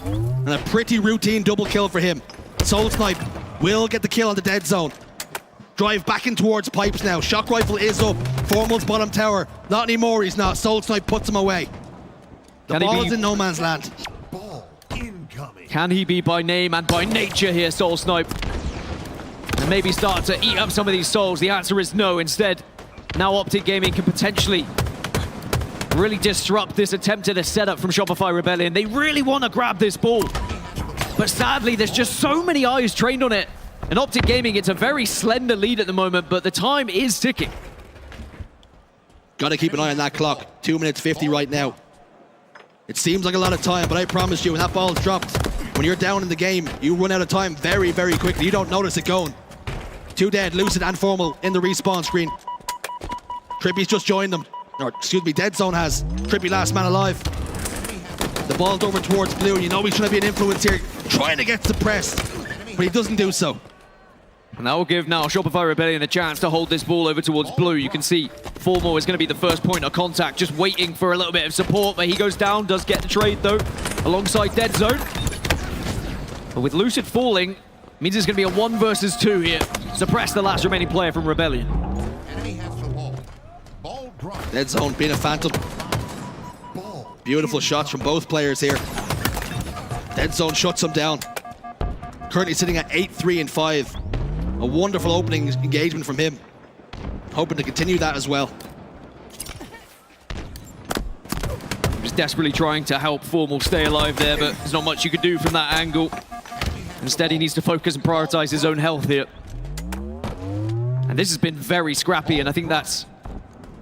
[SPEAKER 13] And a pretty routine double kill for him. Soul Snipe will get the kill on the dead zone. Drive back in towards pipes now. Shock rifle is up. Formal's bottom tower. Not anymore, he's not. Soul Snipe puts him away. The ball is in no man's land.
[SPEAKER 14] Can he be by name and by nature here, Soul Snipe? And maybe start to eat up some of these souls? The answer is no. Instead, now Optic Gaming can potentially really disrupt this attempt at a setup from Shopify Rebellion. They really want to grab this ball. But sadly, there's just so many eyes trained on it. And Optic Gaming, it's a very slender lead at the moment, but the time is ticking.
[SPEAKER 13] Got to keep an eye on that clock. 2 minutes 50 right now. It seems like a lot of time, but I promise you, when that ball is dropped, when you're down in the game, you run out of time very, very quickly. You don't notice it going. 2 dead, Lucid and Formal in the respawn screen. Trippy's just joined them. Or, excuse me, Dead Zone has. Trippy last man alive. The ball's over towards Blue, and you know he's trying to be an influence here. Trying to get suppressed, but he doesn't do so.
[SPEAKER 14] And that will give now Shopify Rebellion a chance to hold this ball over towards Blue. You can see Formal is going to be the first point of contact, just waiting for a little bit of support, but he goes down, does get the trade though, alongside Dead Zone. But with Lucid falling, means it's going to be a 1 versus 2 here. Suppress the last remaining player from Rebellion.
[SPEAKER 13] Dead Zone being a phantom. Beautiful shots from both players here. Dead Zone shuts him down. Currently sitting at 8-3 and 5. A wonderful opening engagement from him. Hoping to continue that as well.
[SPEAKER 14] Just desperately trying to help Formal stay alive there, but there's not much you can do from that angle. Instead, he needs to focus and prioritize his own health here. And this has been very scrappy, and I think that's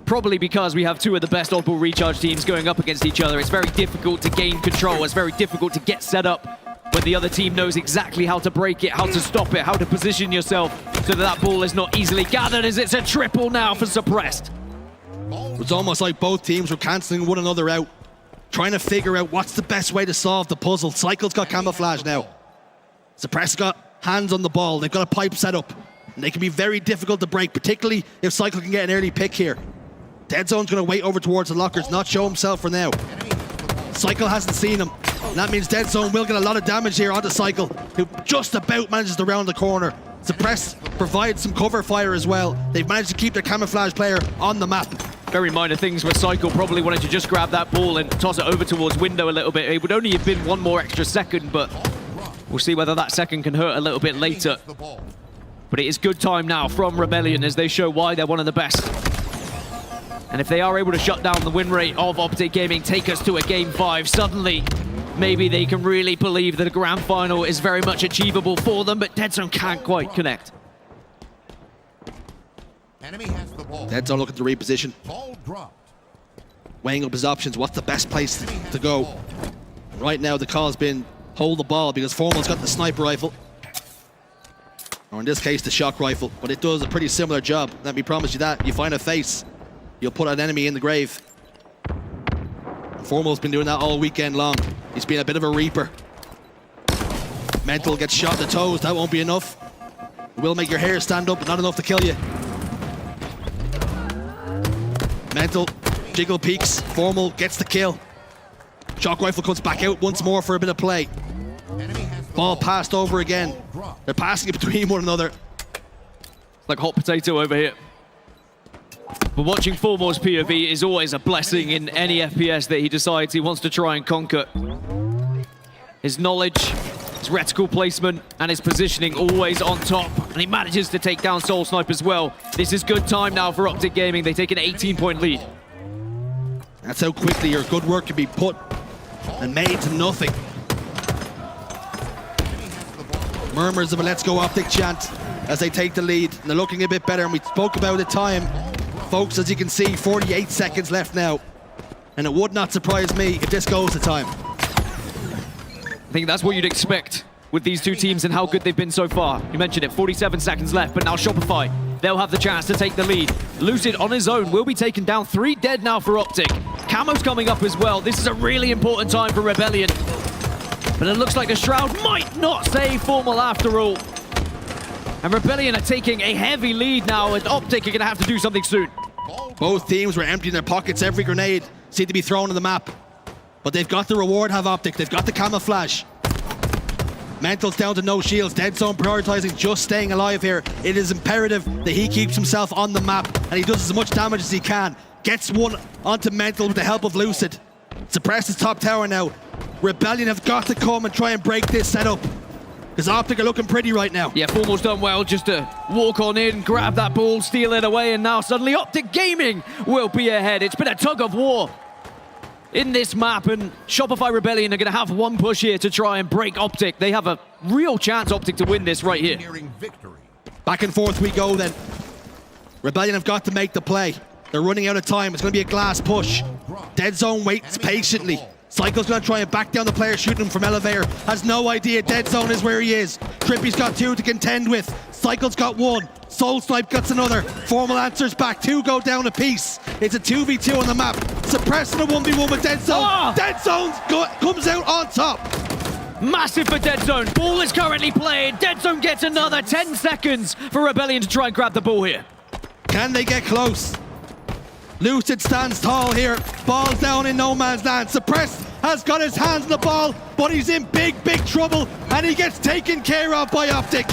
[SPEAKER 14] probably because we have 2 of the best Oddball recharge teams going up against each other. It's very difficult to gain control. It's very difficult to get set up when the other team knows exactly how to break it, how to stop it, how to position yourself so that that ball is not easily gathered, as it's a triple now for Suppressed.
[SPEAKER 13] It's almost like both teams were cancelling one another out, trying to figure out what's the best way to solve the puzzle. Cycle's got camouflage now. Suppressed got hands on the ball. They've got a pipe set up, and they can be very difficult to break, particularly if Cycle can get an early pick here. Dead Zone's going to wait over towards the lockers, not show himself for now. Cycle hasn't seen him, and that means Dead Zone will get a lot of damage here onto Cycle, who just about manages to round the corner. Suppress provides some cover fire as well. They've managed to keep their camouflage player on the map.
[SPEAKER 14] Very minor things where Cycle probably wanted to just grab that ball and toss it over towards window a little bit. It would only have been 1 more extra second, but we'll see whether that second can hurt a little bit later. But it is good time now from Rebellion as they show why they're one of the best. And if they are able to shut down the win rate of Optic Gaming, take us to a Game 5, suddenly maybe they can really believe that a grand final is very much achievable for them, but Dead Zone can't quite connect.
[SPEAKER 13] Dead Zone looking to reposition. Weighing up his options, what's the best place to go? Right now the call has been hold the ball because Formal's got the sniper rifle. Or in this case the shock rifle, but it does a pretty similar job. Let me promise you that. You find a face, you'll put an enemy in the grave. Formal's been doing that all weekend long. He's been a bit of a reaper. Mental gets shot in the toes, that won't be enough. It will make your hair stand up, but not enough to kill you. Mental, jiggle peaks, Formal gets the kill. Shock rifle comes back out once more for a bit of play. Ball passed over again. They're passing it between one another.
[SPEAKER 14] It's like hot potato over here. But watching Formal's POV is always a blessing in any FPS that he decides he wants to try and conquer. His knowledge, his reticle placement, and his positioning always on top. And he manages to take down Soul Snipe as well. This is good time now for Optic Gaming. They take an 18-point lead.
[SPEAKER 13] That's how quickly your good work can be put and made to nothing. Murmurs of a let's go Optic chant as they take the lead. And they're looking a bit better, and we spoke about the time. Folks, as you can see, 48 seconds left now. And it would not surprise me if this goes to time.
[SPEAKER 14] I think that's what you'd expect with these two teams and how good they've been so far. You mentioned it, 47 seconds left, but now Shopify, they'll have the chance to take the lead. Lucid on his own will be taken down. 3 dead now for Optic. Camo's coming up as well. This is a really important time for Rebellion. But it looks like a Shroud might not save Formal after all. And Rebellion are taking a heavy lead now, and Optic are going to have to do something soon.
[SPEAKER 13] Both teams were emptying their pockets. Every grenade seemed to be thrown on the map. But they've got the reward, have Optic. They've got the camouflage. Mental's down to no shields. Dead Zone prioritizing just staying alive here. It is imperative that he keeps himself on the map and he does as much damage as he can. Gets one onto Mental with the help of Lucid. Suppresses top tower now. Rebellion have got to come and try and break this setup, because Optic are looking pretty right now.
[SPEAKER 14] Yeah, Formal's done well just to walk on in, grab that ball, steal it away, and now suddenly Optic Gaming will be ahead. It's been a tug of war in this map, and Shopify Rebellion are going to have one push here to try and break Optic. They have a real chance, Optic, to win this right here.
[SPEAKER 13] Back and forth we go then. Rebellion have got to make the play. They're running out of time. It's going to be a glass push. Dead Zone waits patiently. Cycle's going to try and back down the player shooting him from Elevator. Has no idea Dead Zone is where he is. Trippy's got 2 to contend with. Cycle's got 1. Soul Snipe gets another. Formal answers back. 2 go down a piece. It's a 2v2 on the map. Suppressing a 1v1 with Dead Zone.
[SPEAKER 14] Oh!
[SPEAKER 13] Dead Zone comes out on top.
[SPEAKER 14] Massive for Dead Zone. Ball is currently played. Dead Zone gets another 10 seconds for Rebellion to try and grab the ball here.
[SPEAKER 13] Can they get close? Lucid stands tall here. Ball down in no man's land. Suppressed has got his hands on the ball, but he's in big trouble, and he gets taken care of by Optic.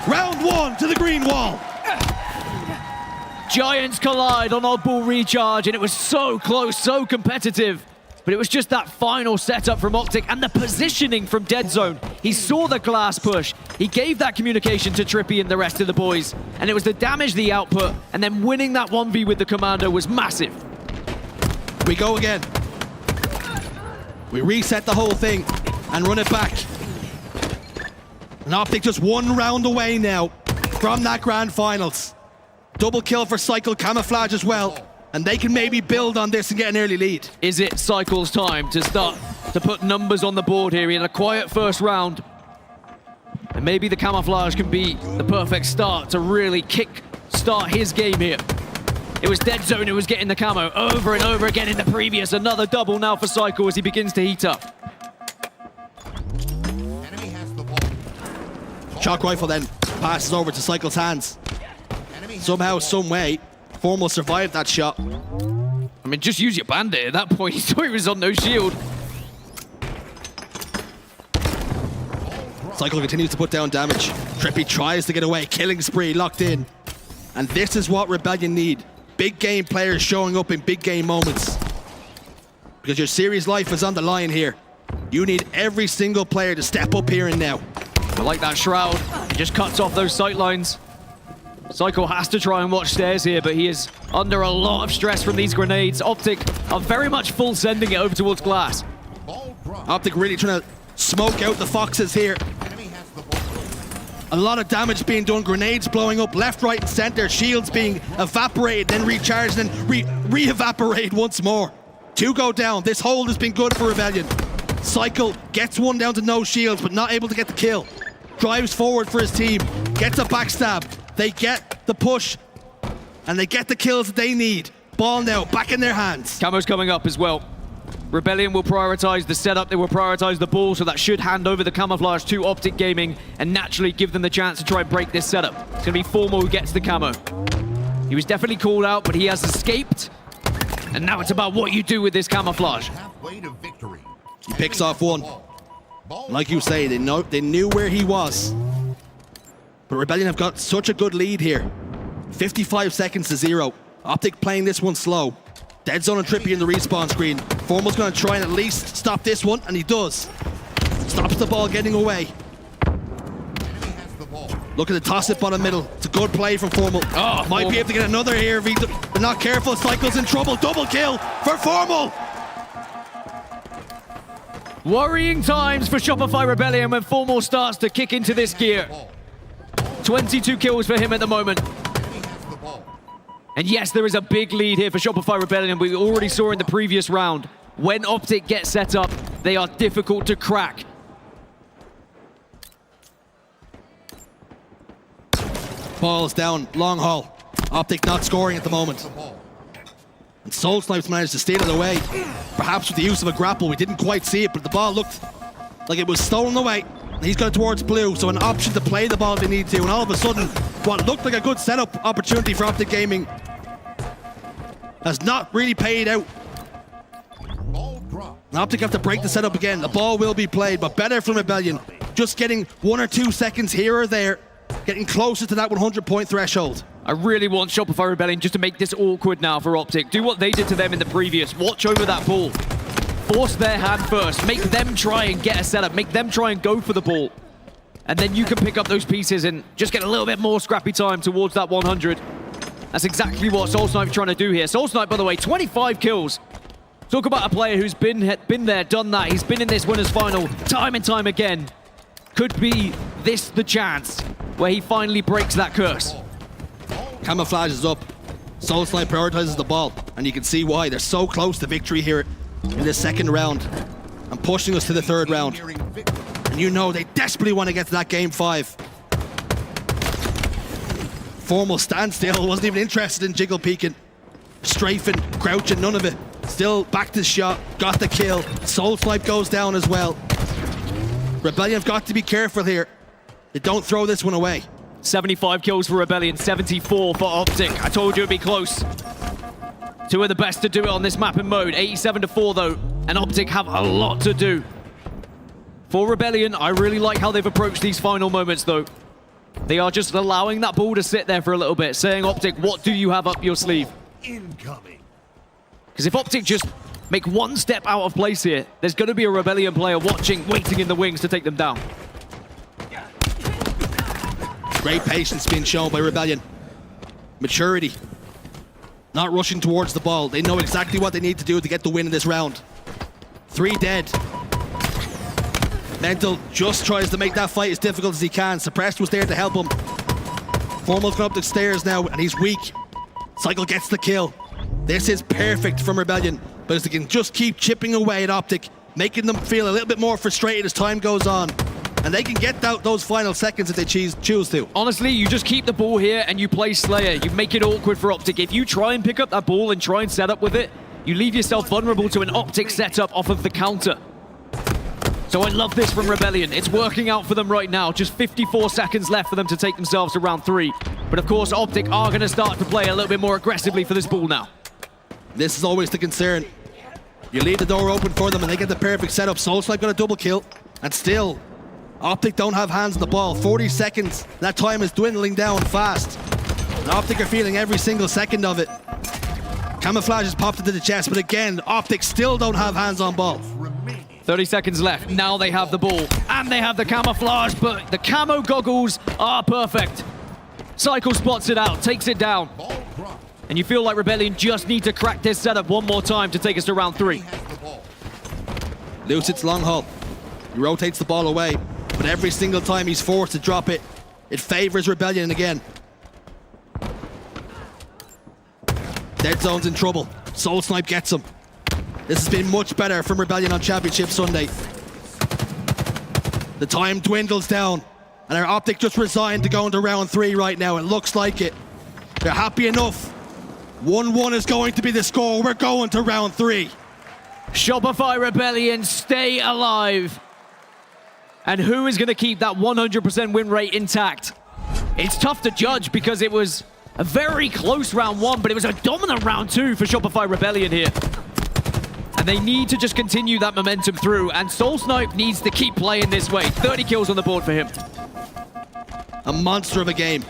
[SPEAKER 13] Round 1 to the green wall.
[SPEAKER 14] Giants collide on Oddball recharge, and it was so close, so competitive. But it was just that final setup from Optic and the positioning from Dead Zone. He saw the glass push. He gave that communication to Trippy and the rest of the boys. And it was the damage, the output, and then winning that 1v with the Commando was massive.
[SPEAKER 13] We go again. We reset the whole thing and run it back. And Optic just 1 round away now from that grand finals. Double kill for Cycle, camouflage as well. And they can maybe build on this and get an early lead.
[SPEAKER 14] Is it Cycle's time to start to put numbers on the board here? He had a quiet first round. And maybe the camouflage can be the perfect start to really kick-start his game here. It was Dead Zone who was getting the camo over and over again in the previous. Another double now for Cycle as he begins to heat up.
[SPEAKER 13] Shock Rifle then passes over to Cycle's hands. Somehow, some way, Formal survived that shot.
[SPEAKER 14] I mean, just use your bandit at that point. He saw he was on no shield.
[SPEAKER 13] Cycle continues to put down damage. Trippy tries to get away. Killing spree locked in. And this is what Rebellion need. Big game players showing up in big game moments. Because your series life is on the line here. You need every single player to step up here and now.
[SPEAKER 14] I like that Shroud. He just cuts off those sight lines. Cycle has to try and watch stairs here, but he is under a lot of stress from these grenades. Optic are very much full sending it over towards glass.
[SPEAKER 13] Optic really trying to smoke out the Foxes here. A lot of damage being done, grenades blowing up left, right, and center, shields being evaporated, then recharged, then re-evaporated once more. 2 go down. This hold has been good for Rebellion. Cycle gets 1 down to no shields, but not able to get the kill. Drives forward for his team, gets a backstab. They get the push, and they get the kills that they need. Ball now, back in their hands.
[SPEAKER 14] Camo's coming up as well. Rebellion will prioritize the setup, they will prioritize the ball, so that should hand over the camouflage to Optic Gaming and naturally give them the chance to try and break this setup. It's going to be Formal who gets the camo. He was definitely called out, but he has escaped. And now it's about what you do with this camouflage.
[SPEAKER 13] He picks off 1. Like you say, they knew where he was. But Rebellion have got such a good lead here. 55 seconds to 0. Optic playing this one slow. Dead Zone and Trippy in the respawn screen. Formal's going to try and at least stop this one, and he does. Stops the ball getting away. Looking to toss it bottom middle. It's a good play from Formal.
[SPEAKER 14] Oh,
[SPEAKER 13] Might be able to get another here if they're not careful. Cycle's in trouble. Double kill for Formal.
[SPEAKER 14] Worrying times for Shopify Rebellion when Formal starts to kick into this gear. 22 kills for him at the moment. And yes, there is a big lead here for Shopify Rebellion. We already saw in the previous round. When Optic gets set up, they are difficult to crack.
[SPEAKER 13] Ball's down, long haul. Optic not scoring at the moment. And Soul Snipes managed to steal it away. Perhaps with the use of a grapple, we didn't quite see it, but the ball looked like it was stolen away. And he's got it towards blue, so an option to play the ball if they need to. And all of a sudden, what looked like a good setup opportunity for Optic Gaming has not really paid out. And Optic have to break the setup again. The ball will be played, but better from Rebellion. Just getting 1 or 2 seconds here or there, getting closer to that 100-point threshold.
[SPEAKER 14] I really want Shopify Rebellion just to make this awkward now for Optic. Do what they did to them in the previous. Watch over that ball. Force their hand first. Make them try and get a setup. Make them try and go for the ball. And then you can pick up those pieces and just get a little bit more scrappy time towards that 100. That's exactly what Soul Snipe's trying to do here. Soul Snipe, by the way, 25 kills. Talk about a player who's been there, done that. He's been in this winners final time and time again. Could be this the chance where he finally breaks that curse.
[SPEAKER 13] Camouflage is up. Soul Snipe prioritizes the ball, and you can see why. They're so close to victory here in the second round and pushing us to the third round. And you know they desperately want to get to that game 5. Formal standstill, wasn't even interested in jiggle peeking. Strafing, crouching, none of it. Still back to the shot, got the kill. Soul Snipe goes down as well. Rebellion have got to be careful here. They don't throw this one away.
[SPEAKER 14] 75 kills for Rebellion, 74 for Optic. I told you it'd be close. 2 of the best to do it on this map and mode. 87-4 though, and Optic have a lot to do. For Rebellion, I really like how they've approached these final moments though. They are just allowing that ball to sit there for a little bit, saying, Optic, what do you have up your sleeve?
[SPEAKER 15] Incoming.
[SPEAKER 14] Because if Optic just make 1 step out of place here, there's going to be a Rebellion player watching, waiting in the wings to take them down.
[SPEAKER 13] Great patience being shown by Rebellion. Maturity. Not rushing towards the ball. They know exactly what they need to do to get the win in this round. 3 dead. Mental just tries to make that fight as difficult as he can. Suppressed was there to help him. Formal's gone up the stairs now, and he's weak. Cycle gets the kill. This is perfect from Rebellion, but as they can just keep chipping away at Optic, making them feel a little bit more frustrated as time goes on. And they can get those final seconds if they choose to.
[SPEAKER 14] Honestly, you just keep the ball here and you play Slayer. You make it awkward for Optic. If you try and pick up that ball and try and set up with it, you leave yourself vulnerable to an Optic setup off of the counter. So I love this from Rebellion. It's working out for them right now. Just 54 seconds left for them to take themselves to round 3. But of course, Optic are going to start to play a little bit more aggressively for this ball now.
[SPEAKER 13] This is always the concern. You leave the door open for them and they get the perfect setup. Soul Snipe got a double kill, and still, Optic don't have hands on the ball. 40 seconds, that time is dwindling down fast. And Optic are feeling every single second of it. Camouflage has popped into the chest, but again, Optic still don't have hands on ball.
[SPEAKER 14] 30 seconds left. Now they have the ball, and they have the camouflage, but the camo goggles are perfect. Cycle spots it out, takes it down. And you feel like Rebellion just need to crack this setup 1 more time to take us to round 3.
[SPEAKER 13] Lucid's long haul. He rotates the ball away, but every single time he's forced to drop it, it favors Rebellion again. Dead Zone's in trouble. Soul Snipe gets him. This has been much better from Rebellion on Championship Sunday. The time dwindles down, and our Optic just resigned to go into round 3 right now. It looks like it. They're happy enough. 1-1 is going to be the score. We're going to round 3.
[SPEAKER 14] Shopify Rebellion stay alive. And who is going to keep that 100% win rate intact? It's tough to judge because it was a very close round 1, but it was a dominant round 2 for Shopify Rebellion here. And they need to just continue that momentum through, and Soul Snipe needs to keep playing this way. 30 kills on the board for him.
[SPEAKER 13] A monster of a game.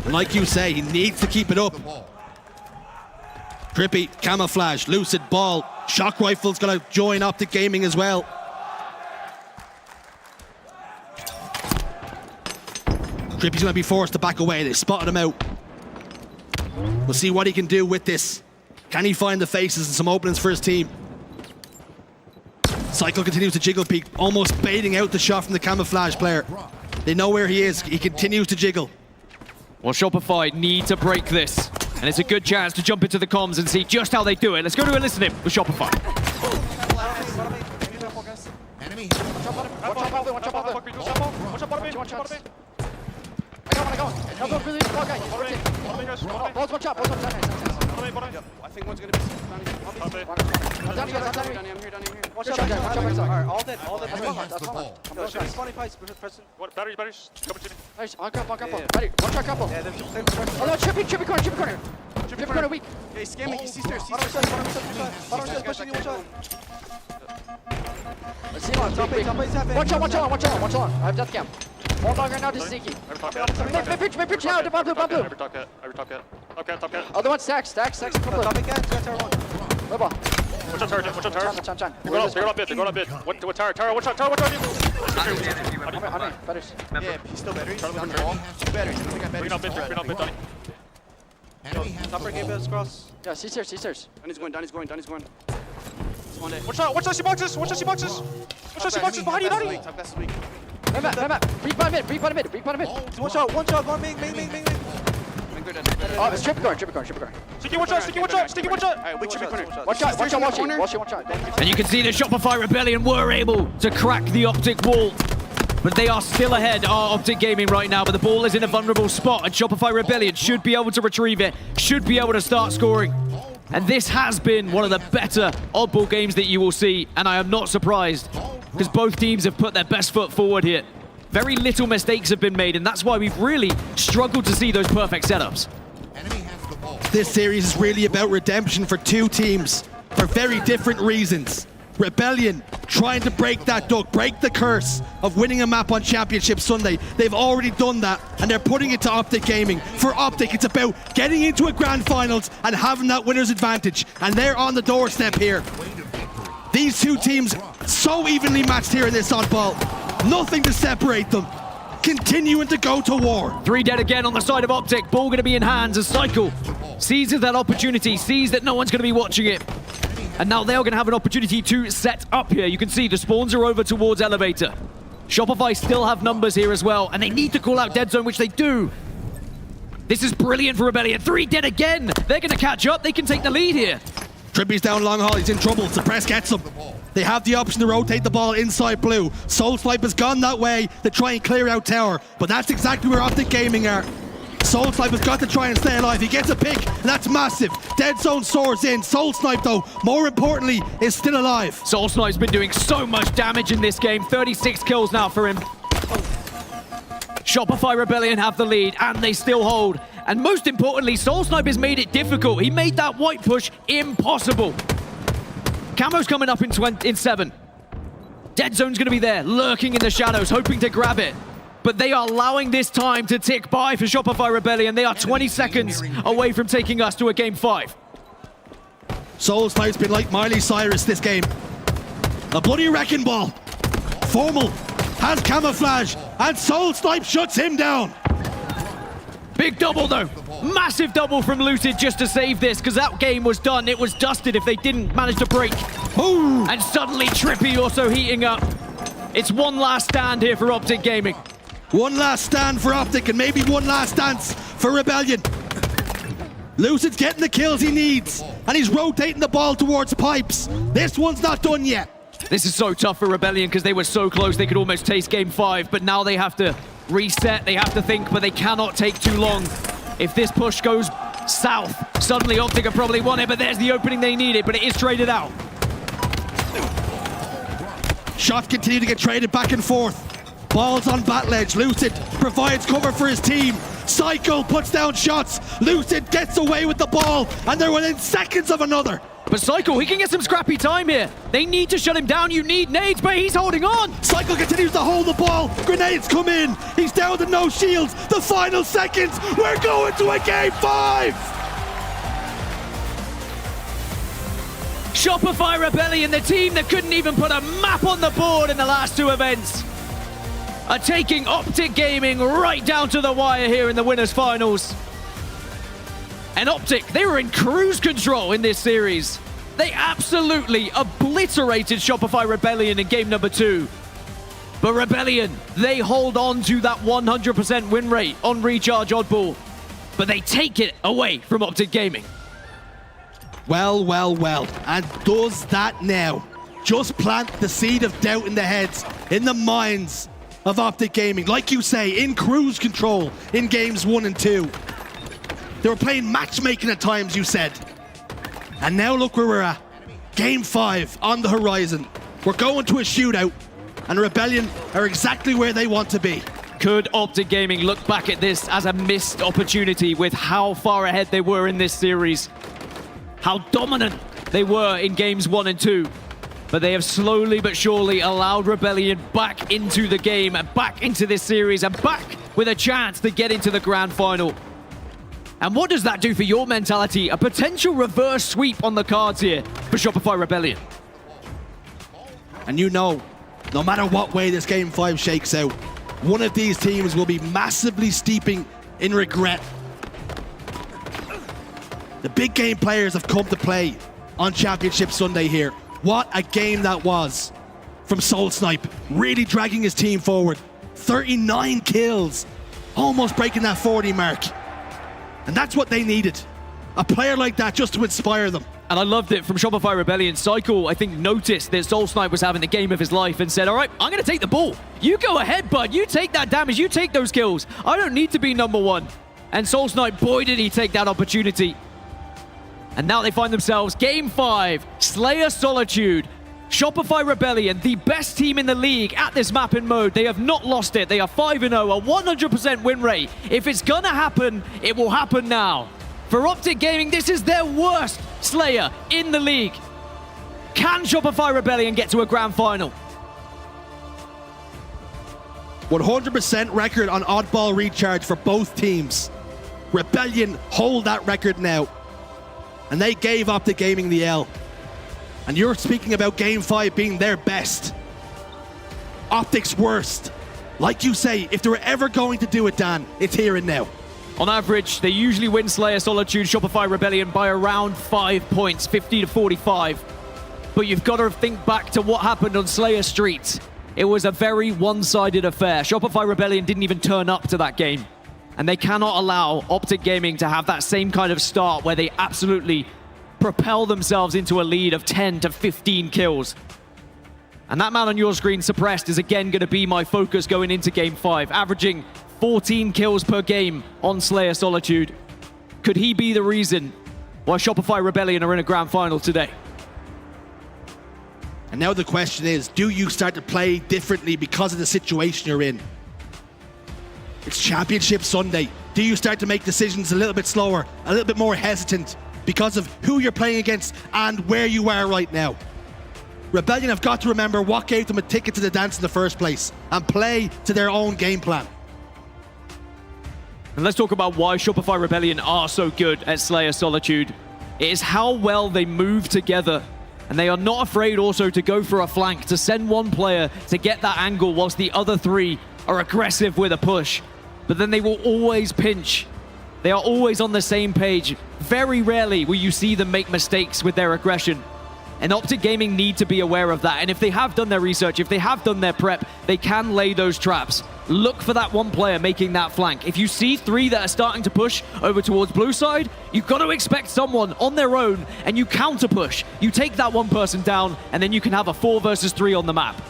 [SPEAKER 13] And like you say, he needs to keep it up. Trippy, camouflage, lucid ball. Shock Rifle's gonna join Optic Gaming as well. Trippy's gonna be forced to back away. They spotted him out. We'll see what he can do with this. Can he find the faces and some openings for his team? Cycle continues to jiggle peek, almost baiting out the shot from the camouflage player. They know where he is. He continues to jiggle.
[SPEAKER 14] Well, Shopify need to break this. And it's a good chance to jump into the comms and see just how they do it. Let's go to a listening with Shopify.
[SPEAKER 15] Enemy. I think one's gonna be I'm down here. Watch out, alright, all dead. That's one. Should be spawning pipes, Preston.
[SPEAKER 8] What, batteries, coming to me.
[SPEAKER 15] Nice, on couple. Ready, one shot couple.
[SPEAKER 8] Yeah,
[SPEAKER 15] Oh no, chippy corner, weak.
[SPEAKER 8] Yeah, he's scamming, he's C-stairs,
[SPEAKER 15] Bottom
[SPEAKER 8] pushing you, one shot.
[SPEAKER 15] Let's see him on, Watch out. I have death cam. One dog right now to Sneaky. Mid-pitch now, to bomb blue.
[SPEAKER 8] Every top cat. Top cat.
[SPEAKER 15] Other one, stacks. Couple. Low ball.
[SPEAKER 8] Watch out, tower.
[SPEAKER 15] Chan.
[SPEAKER 8] They're going up bid. What tower? Watch out.
[SPEAKER 15] Batteries.
[SPEAKER 8] Yeah, he's still batteries. He's on the wall. 2 batteries. I think I got batteries. Bring up bid, Donnie.
[SPEAKER 15] Topper gave us cross. Yeah, C-stairs.
[SPEAKER 8] Donnie's going. Watch out, C boxes. Behind you, Donnie.
[SPEAKER 15] Top gas is weak. Map. Brief bottom mid.
[SPEAKER 8] One shot, going main.
[SPEAKER 15] Oh, it's trippy corner.
[SPEAKER 8] Sticky, watch out. Alright, weak trippy corner.
[SPEAKER 15] Watch out. Watch out.
[SPEAKER 14] And you can see the Shopify Rebellion were able to crack the Optic wall. But they are still ahead, are Optic Gaming right now, but the ball is in a vulnerable spot, and Shopify Rebellion should be able to retrieve it, should be able to start scoring. And this has been one of the better Oddball games that you will see, and I am not surprised, because both teams have put their best foot forward here. Very little mistakes have been made, and that's why we've really struggled to see those perfect setups.
[SPEAKER 13] This series is really about redemption for 2 teams for very different reasons. Rebellion trying to break that duck, break the curse of winning a map on Championship Sunday. They've already done that, and they're putting it to Optic Gaming. For Optic, it's about getting into a grand finals and having that winner's advantage, and they're on the doorstep here. These 2 teams so evenly matched here in this Oddball. Nothing to separate them. Continuing to go to war.
[SPEAKER 14] 3 dead again on the side of Optic. Ball going to be in hands as Cycle seizes that opportunity, sees that no one's going to be watching it. And now they're going to have an opportunity to set up here. You can see the spawns are over towards Elevator. Shopify still have numbers here as well, and they need to call out dead zone, which they do. This is brilliant for Rebellion. 3 dead again. They're going to catch up. They can take the lead here.
[SPEAKER 13] Trippy's down long haul. He's in trouble. Suppress gets him. They have the option to rotate the ball inside blue. Soul Swipe has gone that way to try and clear out tower, but that's exactly where Optic Gaming are. Soul Snipe has got to try and stay alive. He gets a pick, and that's massive. Dead Zone soars in. Soul Snipe, though, more importantly, is still alive.
[SPEAKER 14] Soul Snipe's been doing so much damage in this game. 36 kills now for him. Shopify Rebellion have the lead, and they still hold. And most importantly, Soul Snipe has made it difficult. He made that white push impossible. Camo's coming up in 7. Dead Zone's going to be there, lurking in the shadows, hoping to grab it. But they are allowing this time to tick by for Shopify Rebellion. They are 20 seconds away from taking us to a game 5.
[SPEAKER 13] Soul Snipe's been like Miley Cyrus this game. A bloody wrecking ball. Formal has camouflage, and Soul Snipe shuts him down.
[SPEAKER 14] Big double though. Massive double from Lucid just to save this, because that game was done. It was dusted if they didn't manage to break.
[SPEAKER 13] Ooh.
[SPEAKER 14] And suddenly Trippy also heating up. It's one last stand here for Optic Gaming.
[SPEAKER 13] One last stand for Optic, and maybe one last dance for Rebellion. Lucid's getting the kills he needs, and he's rotating the ball towards pipes. This one's not done yet.
[SPEAKER 14] This is so tough for Rebellion because they were so close they could almost taste game 5, but now they have to reset, they have to think, but they cannot take too long. If this push goes south, suddenly Optic have probably won it, but there's the opening they needed, but it is traded out.
[SPEAKER 13] Shots continue to get traded back and forth. Balls on bat ledge. Lucid provides cover for his team. Psycho puts down shots. Lucid gets away with the ball, and they're within seconds of another.
[SPEAKER 14] But Psycho, he can get some scrappy time here. They need to shut him down. You need nades, but he's holding on.
[SPEAKER 13] Psycho continues to hold the ball. Grenades come in. He's down to no shields. The final seconds. We're going to a game 5.
[SPEAKER 14] Shopify Rebellion, the team that couldn't even put a map on the board in the last 2 events, are taking Optic Gaming right down to the wire here in the winners finals. And Optic, they were in cruise control in this series. They absolutely obliterated Shopify Rebellion in game number 2. But Rebellion, they hold on to that 100% win rate on Recharge Oddball. But they take it away from Optic Gaming.
[SPEAKER 13] Well, well, well. And does that now just plant the seed of doubt in the heads, in the minds of Optic Gaming? Like you say, in cruise control in games 1 and 2. They were playing matchmaking at times, you said. And now look where we're at. Game 5 on the horizon. We're going to a shootout, and Rebellion are exactly where they want to be.
[SPEAKER 14] Could Optic Gaming look back at this as a missed opportunity with how far ahead they were in this series? How dominant they were in games 1 and 2. But they have slowly but surely allowed Rebellion back into the game and back into this series and back with a chance to get into the grand final. And what does that do for your mentality? A potential reverse sweep on the cards here for Shopify Rebellion.
[SPEAKER 13] And you know, no matter what way this game 5 shakes out, one of these teams will be massively steeping in regret. The big game players have come to play on Championship Sunday here. What a game that was from Soul Snipe, really dragging his team forward. 39 kills, almost breaking that 40 mark. And that's what they needed. A player like that just to inspire them.
[SPEAKER 14] And I loved it from Shopify Rebellion. Cycle, I think, noticed that Soul Snipe was having the game of his life and said, all right, I'm going to take the ball. You go ahead, bud. You take that damage. You take those kills. I don't need to be number 1. And Soul Snipe, boy, did he take that opportunity. And now they find themselves game 5, Slayer Solitude. Shopify Rebellion, the best team in the league at this map in mode. They have not lost it. They are 5-0, a 100% win rate. If it's gonna happen, it will happen now. For Optic Gaming, this is their worst Slayer in the league. Can Shopify Rebellion get to a grand final?
[SPEAKER 13] 100% record on Oddball recharge for both teams. Rebellion hold that record now. And they gave Optic Gaming the L. And you're speaking about Game 5 being their best. Optic's worst. Like you say, if they were ever going to do it, Dan, it's here and now.
[SPEAKER 14] On average, they usually win Slayer Solitude, Shopify Rebellion by around 5 points, 50 to 45. But you've got to think back to what happened on Slayer Street. It was a very one-sided affair. Shopify Rebellion didn't even turn up to that game. And they cannot allow Optic Gaming to have that same kind of start where they absolutely propel themselves into a lead of 10 to 15 kills. And that man on your screen, Suppressed, is again going to be my focus going into Game 5, averaging 14 kills per game on Slayer Solitude. Could he be the reason why Shopify Rebellion are in a grand final today?
[SPEAKER 13] And now the question is, do you start to play differently because of the situation you're in? It's Championship Sunday. Do you start to make decisions a little bit slower, a little bit more hesitant because of who you're playing against and where you are right now? Rebellion have got to remember what gave them a ticket to the dance in the first place and play to their own game plan.
[SPEAKER 14] And let's talk about why Shopify Rebellion are so good at Slayer Solitude. It is how well they move together. And they are not afraid also to go for a flank, to send one player to get that angle whilst the other 3 are aggressive with a push. But then they will always pinch. They are always on the same page. Very rarely will you see them make mistakes with their aggression. And Optic Gaming need to be aware of that. And if they have done their research, if they have done their prep, they can lay those traps. Look for that one player making that flank. If you see 3 that are starting to push over towards blue side, you've got to expect someone on their own and you counter push. You take that one person down and then you can have a 4 versus 3 on the map.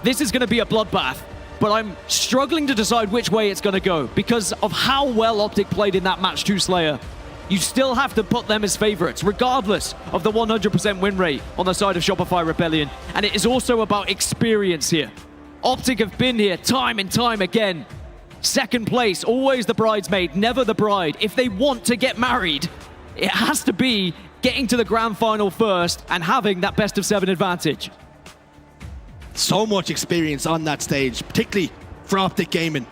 [SPEAKER 14] This is going to be a bloodbath. But I'm struggling to decide which way it's going to go because of how well Optic played in that match 2 Slayer. You still have to put them as favorites, regardless of the 100% win rate on the side of Shopify Rebellion. And it is also about experience here. Optic have been here time and time again. Second place, always the bridesmaid, never the bride. If they want to get married, it has to be getting to the grand final first and having that best of 7 advantage.
[SPEAKER 13] So much experience on that stage, particularly for Optic Gaming.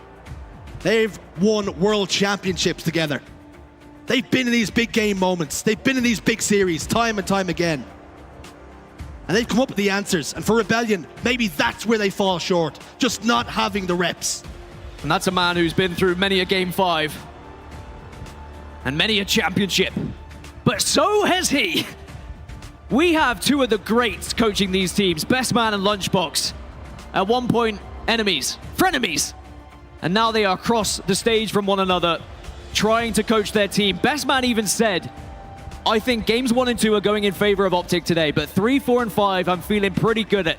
[SPEAKER 13] They've won world championships together. They've been in these big game moments. They've been in these big series time and time again. And they've come up with the answers. And for Rebellion, maybe that's where they fall short, just not having the reps.
[SPEAKER 14] And that's a man who's been through many a Game 5 and many a championship. But so has he. We have two of the greats coaching these teams, Best Man and Lunchbox. At one point, enemies, frenemies. And now they are across the stage from one another, trying to coach their team. Best Man even said, I think games 1 and 2 are going in favor of Optic today, but 3, 4, and 5, I'm feeling pretty good at.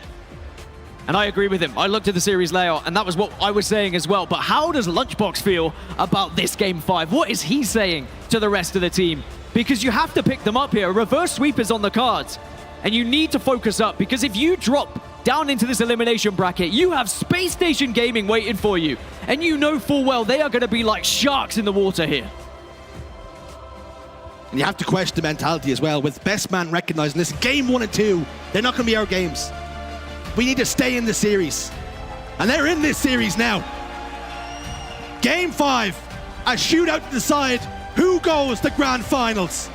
[SPEAKER 14] And I agree with him. I looked at the series layout, and that was what I was saying as well. But how does Lunchbox feel about this game 5? What is he saying to the rest of the team? Because you have to pick them up here. A reverse sweep is on the cards, and you need to focus up, because if you drop down into this elimination bracket, you have Spacestation Gaming waiting for you, and you know full well they are going to be like sharks in the water here.
[SPEAKER 13] And you have to question the mentality as well, with Best Man recognizing this. Game 1 and 2, they're not going to be our games. We need to stay in the series. And they're in this series now. Game 5, a shootout to decide who goes to grand finals.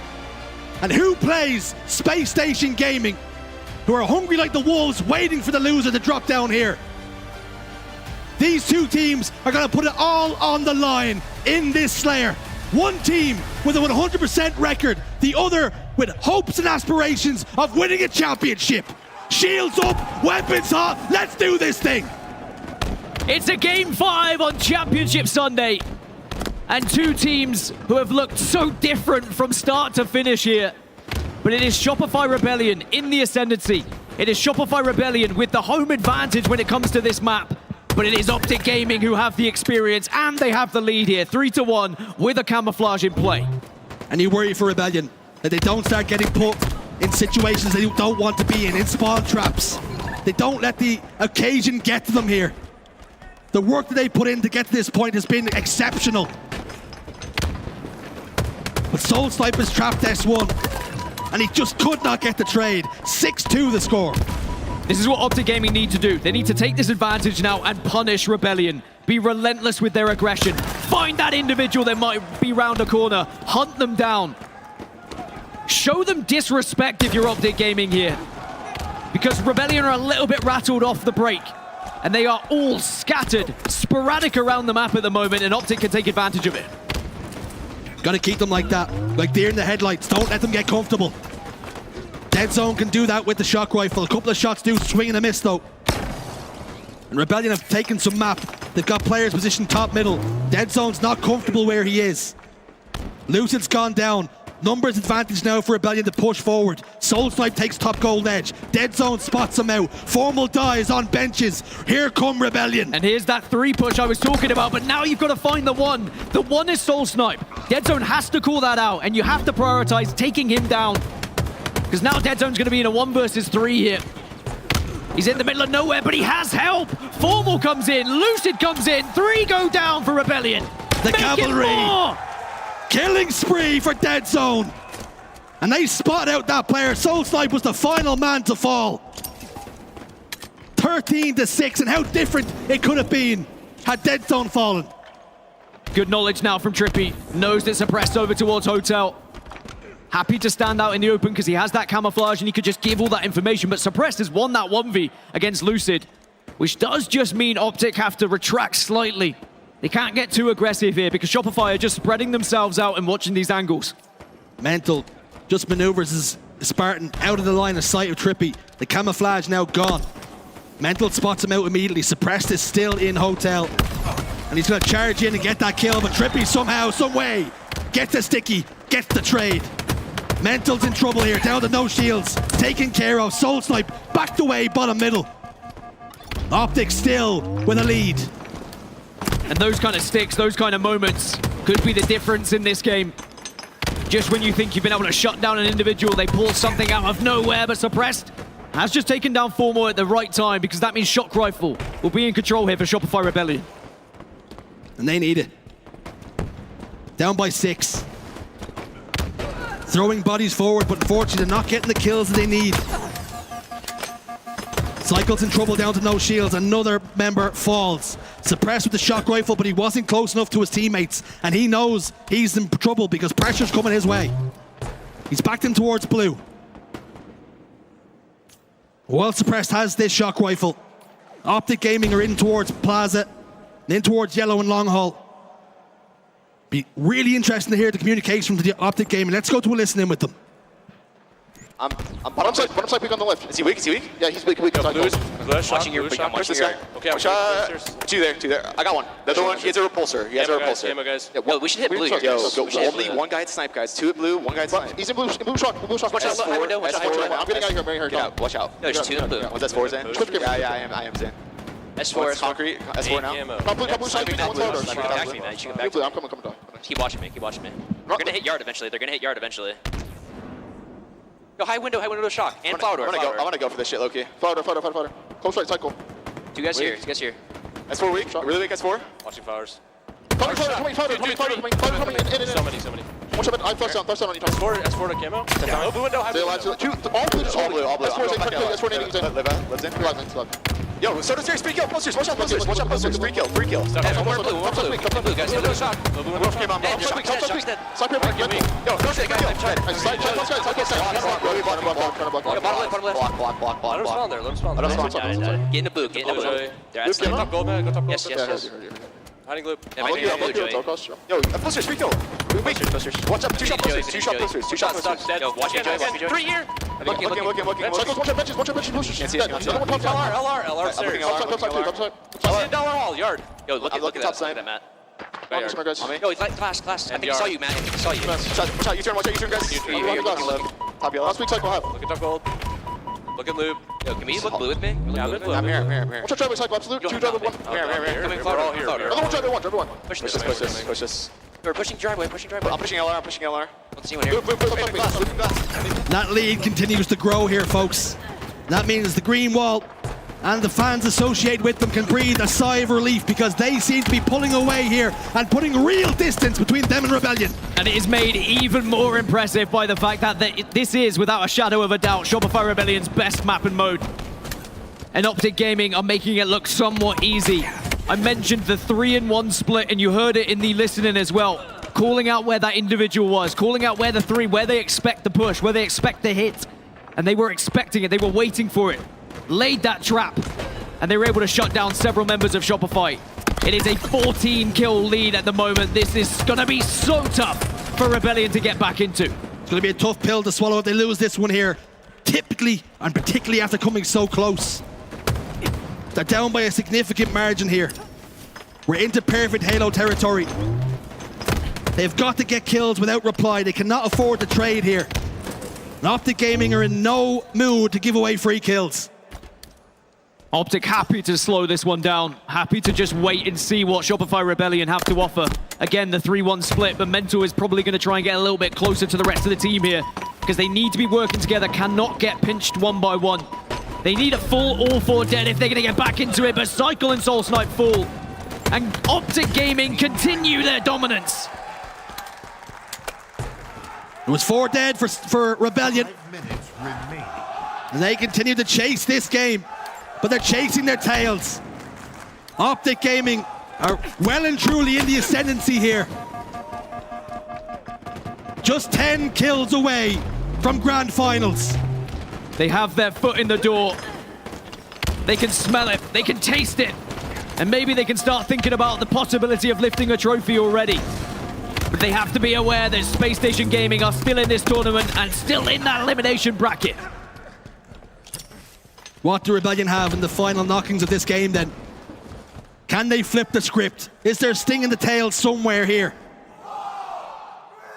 [SPEAKER 13] And who plays Spacestation Gaming, who are hungry like the wolves, waiting for the loser to drop down here. These two teams are going to put it all on the line in this Slayer. One team with a 100% record, the other with hopes and aspirations of winning a championship. Shields up, weapons hot, let's do this thing.
[SPEAKER 14] It's a game 5 on Championship Sunday. And two teams who have looked so different from start to finish here. But it is Shopify Rebellion in the ascendancy. It is Shopify Rebellion with the home advantage when it comes to this map. But it is Optic Gaming who have the experience, and they have the lead here, 3-1 with a camouflage in play.
[SPEAKER 13] And you worry for Rebellion that they don't start getting put in situations they don't want to be in spawn traps. They don't let the occasion get to them here. The work that they put in to get to this point has been exceptional. But Soul Sniper's trapped S1, and he just could not get the trade. 6-2 the score.
[SPEAKER 14] This is what Optic Gaming need to do. They need to take this advantage now and punish Rebellion. Be relentless with their aggression. Find that individual that might be round a corner. Hunt them down. Show them disrespect if you're Optic Gaming here. Because Rebellion are a little bit rattled off the break. And they are all scattered, sporadic around the map at the moment, and Optic can take advantage of it.
[SPEAKER 13] Gotta keep them like that, like deer in the headlights. Don't let them get comfortable. Dead Zone can do that with the shock rifle. A couple of shots do swing and a miss though. And Rebellion have taken some map. They've got players positioned top middle. Dead Zone's not comfortable where he is. Lucid's gone down. Numbers advantage now for Rebellion to push forward. Soul Snipe takes top gold edge. Dead Zone spots him out. Formal dies on benches. Here come Rebellion.
[SPEAKER 14] And here's that 3 push I was talking about, but now you've got to find the one. The one is Soul Snipe. Dead Zone has to call that out, and you have to prioritize taking him down. Because now Dead Zone's going to be in a 1 versus 3 here. He's in the middle of nowhere, but he has help. Formal comes in. Lucid comes in. 3 go down for Rebellion.
[SPEAKER 13] The cavalry. Killing spree for Dead Zone. And they spot out that player. Soul Snipe was the final man to fall. 13-6, and how different it could have been had Dead Zone fallen.
[SPEAKER 14] Good knowledge now from Trippy. Knows that suppressed over towards Hotel. Happy to stand out in the open because he has that camouflage and he could just give all that information. But Suppressed has won that 1v against Lucid, which does just mean Optic have to retract slightly. They can't get too aggressive here because Shopify are just spreading themselves out and watching these angles.
[SPEAKER 13] Mental just maneuvers his Spartan out of the line of sight of Trippy. The camouflage now gone. Mental spots him out immediately. Suppressed is still in Hotel. And he's going to charge in and get that kill, but Trippy somehow, some way, gets the sticky, gets the trade. Mental's in trouble here, down to no shields. Taken care of. Soul Snipe backed away, bottom middle. Optic still with a lead.
[SPEAKER 14] And those kind of sticks, those kind of moments could be the difference in this game. Just when you think you've been able to shut down an individual, they pull something out of nowhere, but Suppressed has just taken down Formal at the right time because that means Shock Rifle will be in control here for Shopify Rebellion.
[SPEAKER 13] And they need it. Down by 6. Throwing bodies forward, but unfortunately they're not getting the kills that they need. Cycle's in trouble, down to no shields. Another member falls. Suppressed with the shock rifle, but he wasn't close enough to his teammates. And he knows he's in trouble because pressure's coming his way. He's backed him towards blue. While Suppressed has this shock rifle, Optic Gaming are in towards Plaza, in towards yellow and long haul. Be really interesting to hear the communication from the Optic Gaming. Let's go to a listen in with them.
[SPEAKER 15] I'm bottom side peek on the left. Is he weak? Yeah, he's weak.
[SPEAKER 7] Watching your peek. I'm watching your.
[SPEAKER 15] Okay, two there. I got one. The other one, he has a repulsor.
[SPEAKER 7] Ammo guys.
[SPEAKER 15] Yo, we should hit blue. Only one guy at snipe, guys. Two at blue, one guy at snipe. He's in blue shock. Watch out. I'm getting out of here. Right here. Get out. Watch out.
[SPEAKER 7] No, there's two in blue.
[SPEAKER 15] One's S4 Zen. Yeah, I am Zen.
[SPEAKER 7] S4,
[SPEAKER 15] concrete. S4 now. Come blue side. I'm coming down.
[SPEAKER 7] Keep watching me. They're gonna hit yard eventually. Yo, high window shock. And flower door.
[SPEAKER 15] I'm gonna go for this shit, Loki. Flower door. Close right, cycle.
[SPEAKER 7] Two guys here.
[SPEAKER 15] S4 weak. Really weak S4.
[SPEAKER 7] Watching flowers.
[SPEAKER 15] Coming in.
[SPEAKER 7] So many.
[SPEAKER 15] Watch out, I thrust down on you.
[SPEAKER 7] S4 to camo. No blue window, high blue.
[SPEAKER 15] All blue. S4 nading in. Lives in. Yo, so does Jerry. Speed kill. Watch out, posters. Free kill.
[SPEAKER 7] One more blue, guys. No shot.
[SPEAKER 15] Wolf came out. Stop here. Yo, don't say
[SPEAKER 7] Let him spawn. Get in the blue. They're at snipe.
[SPEAKER 15] Go top gold.
[SPEAKER 7] Yes. Hiding loop.
[SPEAKER 15] Yo, posters, free kill. Wait, watch out, two shot posters.
[SPEAKER 7] Dead. Watch it. 3 here.
[SPEAKER 15] Looking. Cycles, watch out benches, posters.
[SPEAKER 7] Can't see it. Another one top LR stairs.
[SPEAKER 15] LR
[SPEAKER 7] $10 yard. Yo, look at that, Matt. Yo, class. I think he saw you, Matt. He saw you.
[SPEAKER 15] Watch out, you turn, guys. Last week cycle have.
[SPEAKER 7] Look at top gold. Look at loop. Yo, can we look blue with me?
[SPEAKER 15] Yeah, look blue. I'm here. Watch out, driveway cycle, absolute. Two driveway, one.
[SPEAKER 7] Coming flower.
[SPEAKER 15] Another one, driveway one.
[SPEAKER 7] Push this. We're pushing driveway.
[SPEAKER 15] I'm pushing LR.
[SPEAKER 7] Let's see one here.
[SPEAKER 13] That lead continues to grow here, folks. That means the green wall and the fans associated with them can breathe a sigh of relief because they seem to be pulling away here and putting real distance between them and Rebellion.
[SPEAKER 14] And it is made even more impressive by the fact that this is, without a shadow of a doubt, Shopify Rebellion's best map and mode. And Optic Gaming are making it look somewhat easy. I mentioned the 3-in-1 split, and you heard it in the listening as well. Calling out where that individual was, calling out where the three, where they expect the push, where they expect the hit. And they were expecting it, they were waiting for it. Laid that trap, and they were able to shut down several members of Shopify. It is a 14-kill lead at the moment. This is going to be so tough for Rebellion to get back into.
[SPEAKER 13] It's going to be a tough pill to swallow if they lose this one here. Typically, and particularly after coming so close. They're down by a significant margin here. We're into perfect Halo territory. They've got to get kills without reply. They cannot afford to trade here. And Optic Gaming are in no mood to give away free kills.
[SPEAKER 14] Optic happy to slow this one down. Happy to just wait and see what Shopify Rebellion have to offer. Again, the 3-1 split, but Mental is probably going to try and get a little bit closer to the rest of the team here because they need to be working together, cannot get pinched one by one. They need a full all 4 dead if they're going to get back into it, but Cycle and Soul Snipe fall. And Optic Gaming continue their dominance.
[SPEAKER 13] It was 4 dead for Rebellion. And they continue to chase this game, but they're chasing their tails. Optic Gaming are well and truly in the ascendancy here. Just 10 kills away from grand finals.
[SPEAKER 14] They have their foot in the door. They can smell it, they can taste it. And maybe they can start thinking about the possibility of lifting a trophy already. But they have to be aware that Spacestation Gaming are still in this tournament and still in that elimination bracket.
[SPEAKER 13] What do Rebellion have in the final knockings of this game then? Can they flip the script? Is there a sting in the tail somewhere here?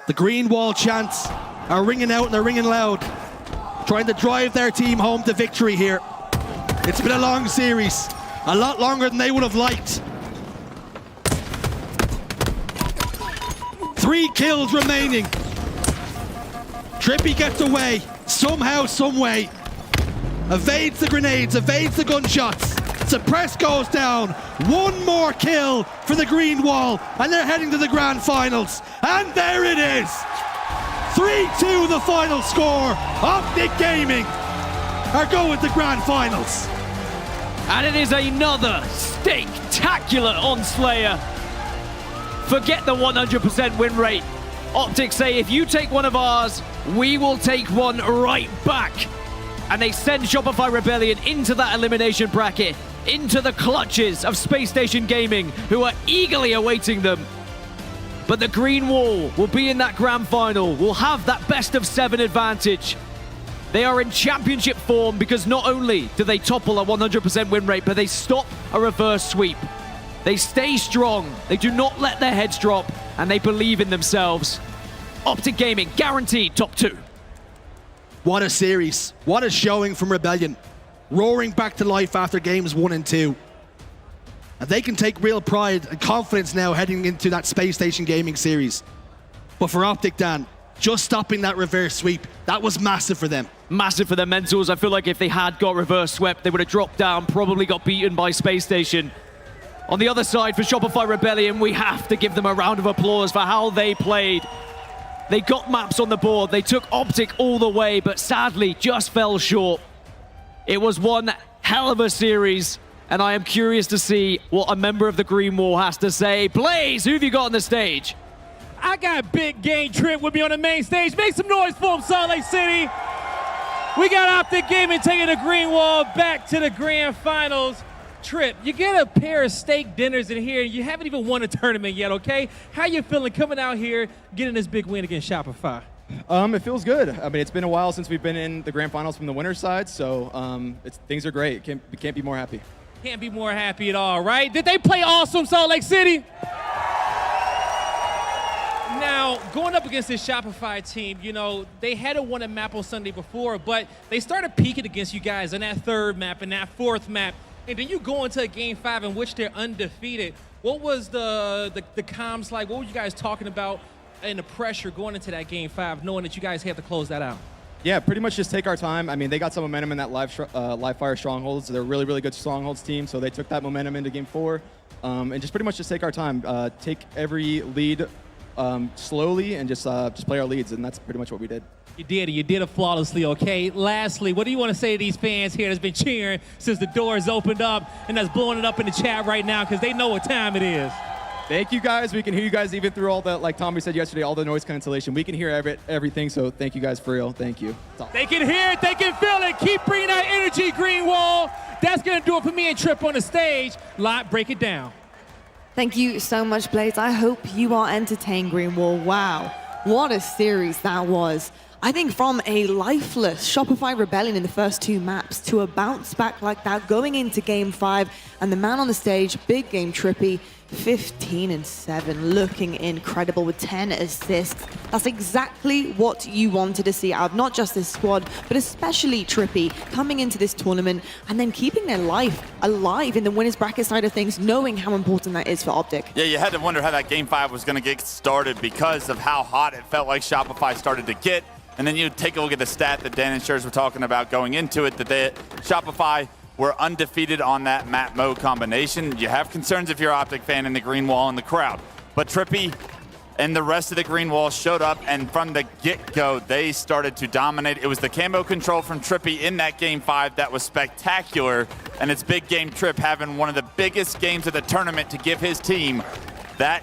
[SPEAKER 13] The green wall chants are ringing out and they're ringing loud, trying to drive their team home to victory here. It's been a long series, a lot longer than they would have liked. 3 kills remaining. Trippy gets away, somehow, some way. Evades the grenades, evades the gunshots. Suppress goes down. 1 more kill for the green wall, and they're heading to the grand finals. And there it is. 3-2 the final score. Optic Gaming are going to grand finals.
[SPEAKER 14] And it is another spectacular on Slayer. Forget the 100% win rate. Optic say, if you take one of ours, we will take one right back. And they send Shopify Rebellion into that elimination bracket, into the clutches of Spacestation Gaming, who are eagerly awaiting them. But the green wall will be in that grand final, will have that best of 7 advantage. They are in championship form because not only do they topple a 100% win rate, but they stop a reverse sweep. They stay strong, they do not let their heads drop, and they believe in themselves. Optic Gaming, guaranteed top 2.
[SPEAKER 13] What a series. What a showing from Rebellion. Roaring back to life after games 1 and 2. And they can take real pride and confidence now heading into that Spacestation Gaming series. But for Optic, Dan, just stopping that reverse sweep, that was massive for them.
[SPEAKER 14] Massive for their mentals. I feel like if they had got reverse swept, they would have dropped down, probably got beaten by Space Station. On the other side, for Shopify Rebellion, we have to give them a round of applause for how they played. They got maps on the board, they took Optic all the way, but sadly just fell short. It was one hell of a series, and I am curious to see what a member of the Green Wall has to say. Blaze, who have you got on the stage?
[SPEAKER 6] I got Big Game Trip with me on the main stage. Make some noise for him, Salt Lake City. We got Optic Gaming taking the Green Wall back to the grand finals. Trip, you get a pair of steak dinners in here, and you haven't even won a tournament yet, okay? How you feeling coming out here, getting this big win against Shopify?
[SPEAKER 16] It feels good. I mean, it's been a while since we've been in the grand finals from the winner's side, so things are great. Can't be more happy.
[SPEAKER 6] Can't be more happy at all, right? Did they play awesome, Salt Lake City? Now, going up against this Shopify team, you know, they hadn't won a map on Sunday before, but they started peaking against you guys on that 3rd map and that 4th map. And then you go into a game 5 in which they're undefeated. What was the comms like? What were you guys talking about and the pressure going into that game 5, knowing that you guys had to close that out?
[SPEAKER 16] Yeah, pretty much just take our time. I mean, they got some momentum in that live fire Strongholds. They're a really, really good Strongholds team, so they took that momentum into game 4. And just pretty much just take our time. Take every lead slowly and just play our leads, and that's pretty much what we did.
[SPEAKER 6] You did it flawlessly, okay? Lastly, what do you want to say to these fans here that's been cheering since the doors opened up and that's blowing it up in the chat right now because they know what time it is?
[SPEAKER 16] Thank you guys. We can hear you guys even through all the, like Tommy said yesterday, all the noise cancellation. We can hear everything, so thank you guys for real. Thank you.
[SPEAKER 6] They can hear it, they can feel it. Keep bringing that energy, Green Wall. That's going to do it for me and Trip on the stage. Lot, break it down.
[SPEAKER 2] Thank you so much, Blaze. I hope you are entertained, Green Wall. Wow, what a series that was. I think from a lifeless Shopify Rebellion in the first 2 maps to a bounce back like that going into game 5, and the man on the stage, Big Game Trippy, 15-7, looking incredible with 10 assists. That's exactly what you wanted to see out of not just this squad, but especially Trippy coming into this tournament and then keeping their life alive in the winners bracket side of things, knowing how important that is for Optic.
[SPEAKER 12] Yeah, you had to wonder how that game 5 was going to get started because of how hot it felt like Shopify started to get. And then you take a look at the stat that Dan and Shers were talking about going into it, that Shopify were undefeated on that map mode combination. You have concerns if you're an Optic fan in the Green Wall and the crowd. But Trippy and the rest of the Green Wall showed up, and from the get-go, they started to dominate. It was the camo control from Trippy in that game 5 that was spectacular, and it's Big Game Trip having one of the biggest games of the tournament to give his team that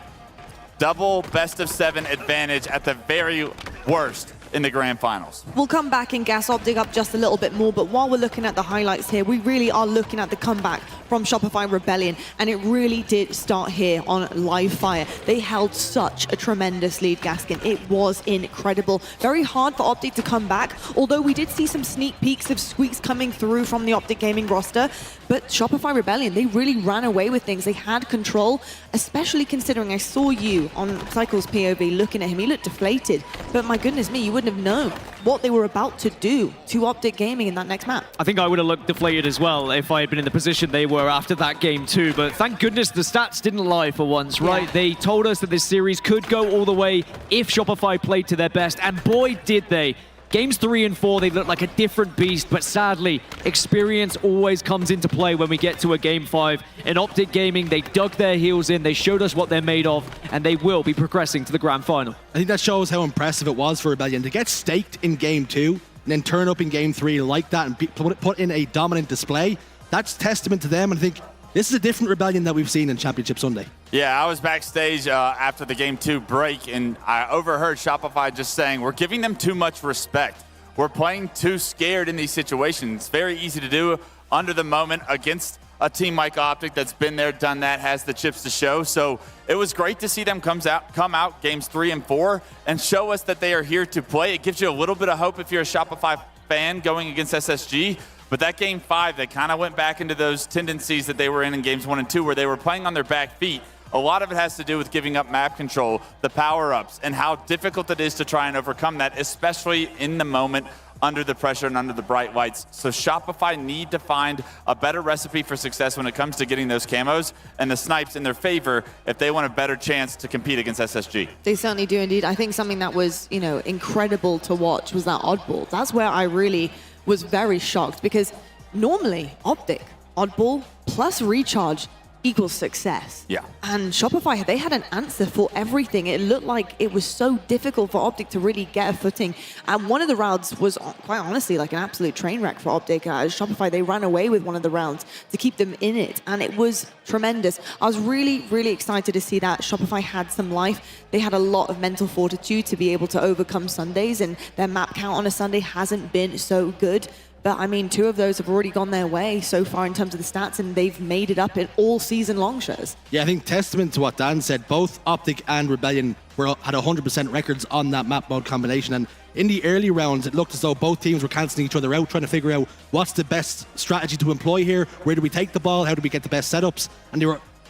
[SPEAKER 12] double best-of-7 advantage at the very worst in the grand finals.
[SPEAKER 2] We'll come back and gas Optic up just a little bit more, but while we're looking at the highlights here, we really are looking at the comeback from Shopify Rebellion, and it really did start here on live fire. They held such a tremendous lead, Gaskin. It was incredible. Very hard for Optic to come back, although we did see some sneak peeks of squeaks coming through from the Optic Gaming roster, but Shopify Rebellion, they really ran away with things. They had control, especially considering I saw you on Cycle's POV looking at him. He looked deflated, but my goodness me, you wouldn't have known what they were about to do to Optic Gaming in that next map.
[SPEAKER 14] I think I would have looked deflated as well if I had been in the position they were after that game too, but thank goodness the stats didn't lie for once, right? Yeah. They told us that this series could go all the way if Shopify played to their best, and boy did they. Games 3 and 4, they look like a different beast, but sadly, experience always comes into play when we get to a game 5. In Optic Gaming, they dug their heels in, they showed us what they're made of, and they will be progressing to the grand final.
[SPEAKER 13] I think that shows how impressive it was for Rebellion to get staked in game 2 and then turn up in game 3 like that and put in a dominant display. That's testament to them, and I think this is a different Rebellion that we've seen in Championship Sunday.
[SPEAKER 12] Yeah, I was backstage after the Game 2 break, and I overheard Shopify just saying, we're giving them too much respect. We're playing too scared in these situations. It's very easy to do under the moment against a team like Optic that's been there, done that, has the chips to show. So it was great to see them come out games 3 and 4 and show us that they are here to play. It gives you a little bit of hope if you're a Shopify fan going against SSG. But that game 5, they kind of went back into those tendencies that they were in games 1 and 2, where they were playing on their back feet. A lot of it has to do with giving up map control, the power-ups, and how difficult it is to try and overcome that, especially in the moment, under the pressure and under the bright lights. So Shopify need to find a better recipe for success when it comes to getting those camos and the snipes in their favor if they want a better chance to compete against SSG.
[SPEAKER 2] They certainly do indeed. I think something that was, incredible to watch was that Oddball. That's where I really was very shocked, because normally Optic, Oddball plus Recharge equals success.
[SPEAKER 12] Yeah.
[SPEAKER 2] And Shopify, they had an answer for everything. It looked like it was so difficult for Optic to really get a footing. And one of the rounds was quite honestly like an absolute train wreck for Optic. Shopify, they ran away with one of the rounds to keep them in it. And it was tremendous. I was really, really excited to see that Shopify had some life. They had a lot of mental fortitude to be able to overcome Sundays, and their map count on a Sunday hasn't been so good. But I mean, 2 of those have already gone their way so far in terms of the stats, and they've made it up in all season long shows.
[SPEAKER 13] Yeah, I think testament to what Dan said, both Optic and Rebellion had 100% records on that map mode combination. And in the early rounds, it looked as though both teams were cancelling each other out, trying to figure out what's the best strategy to employ here, where do we take the ball, how do we get the best setups. And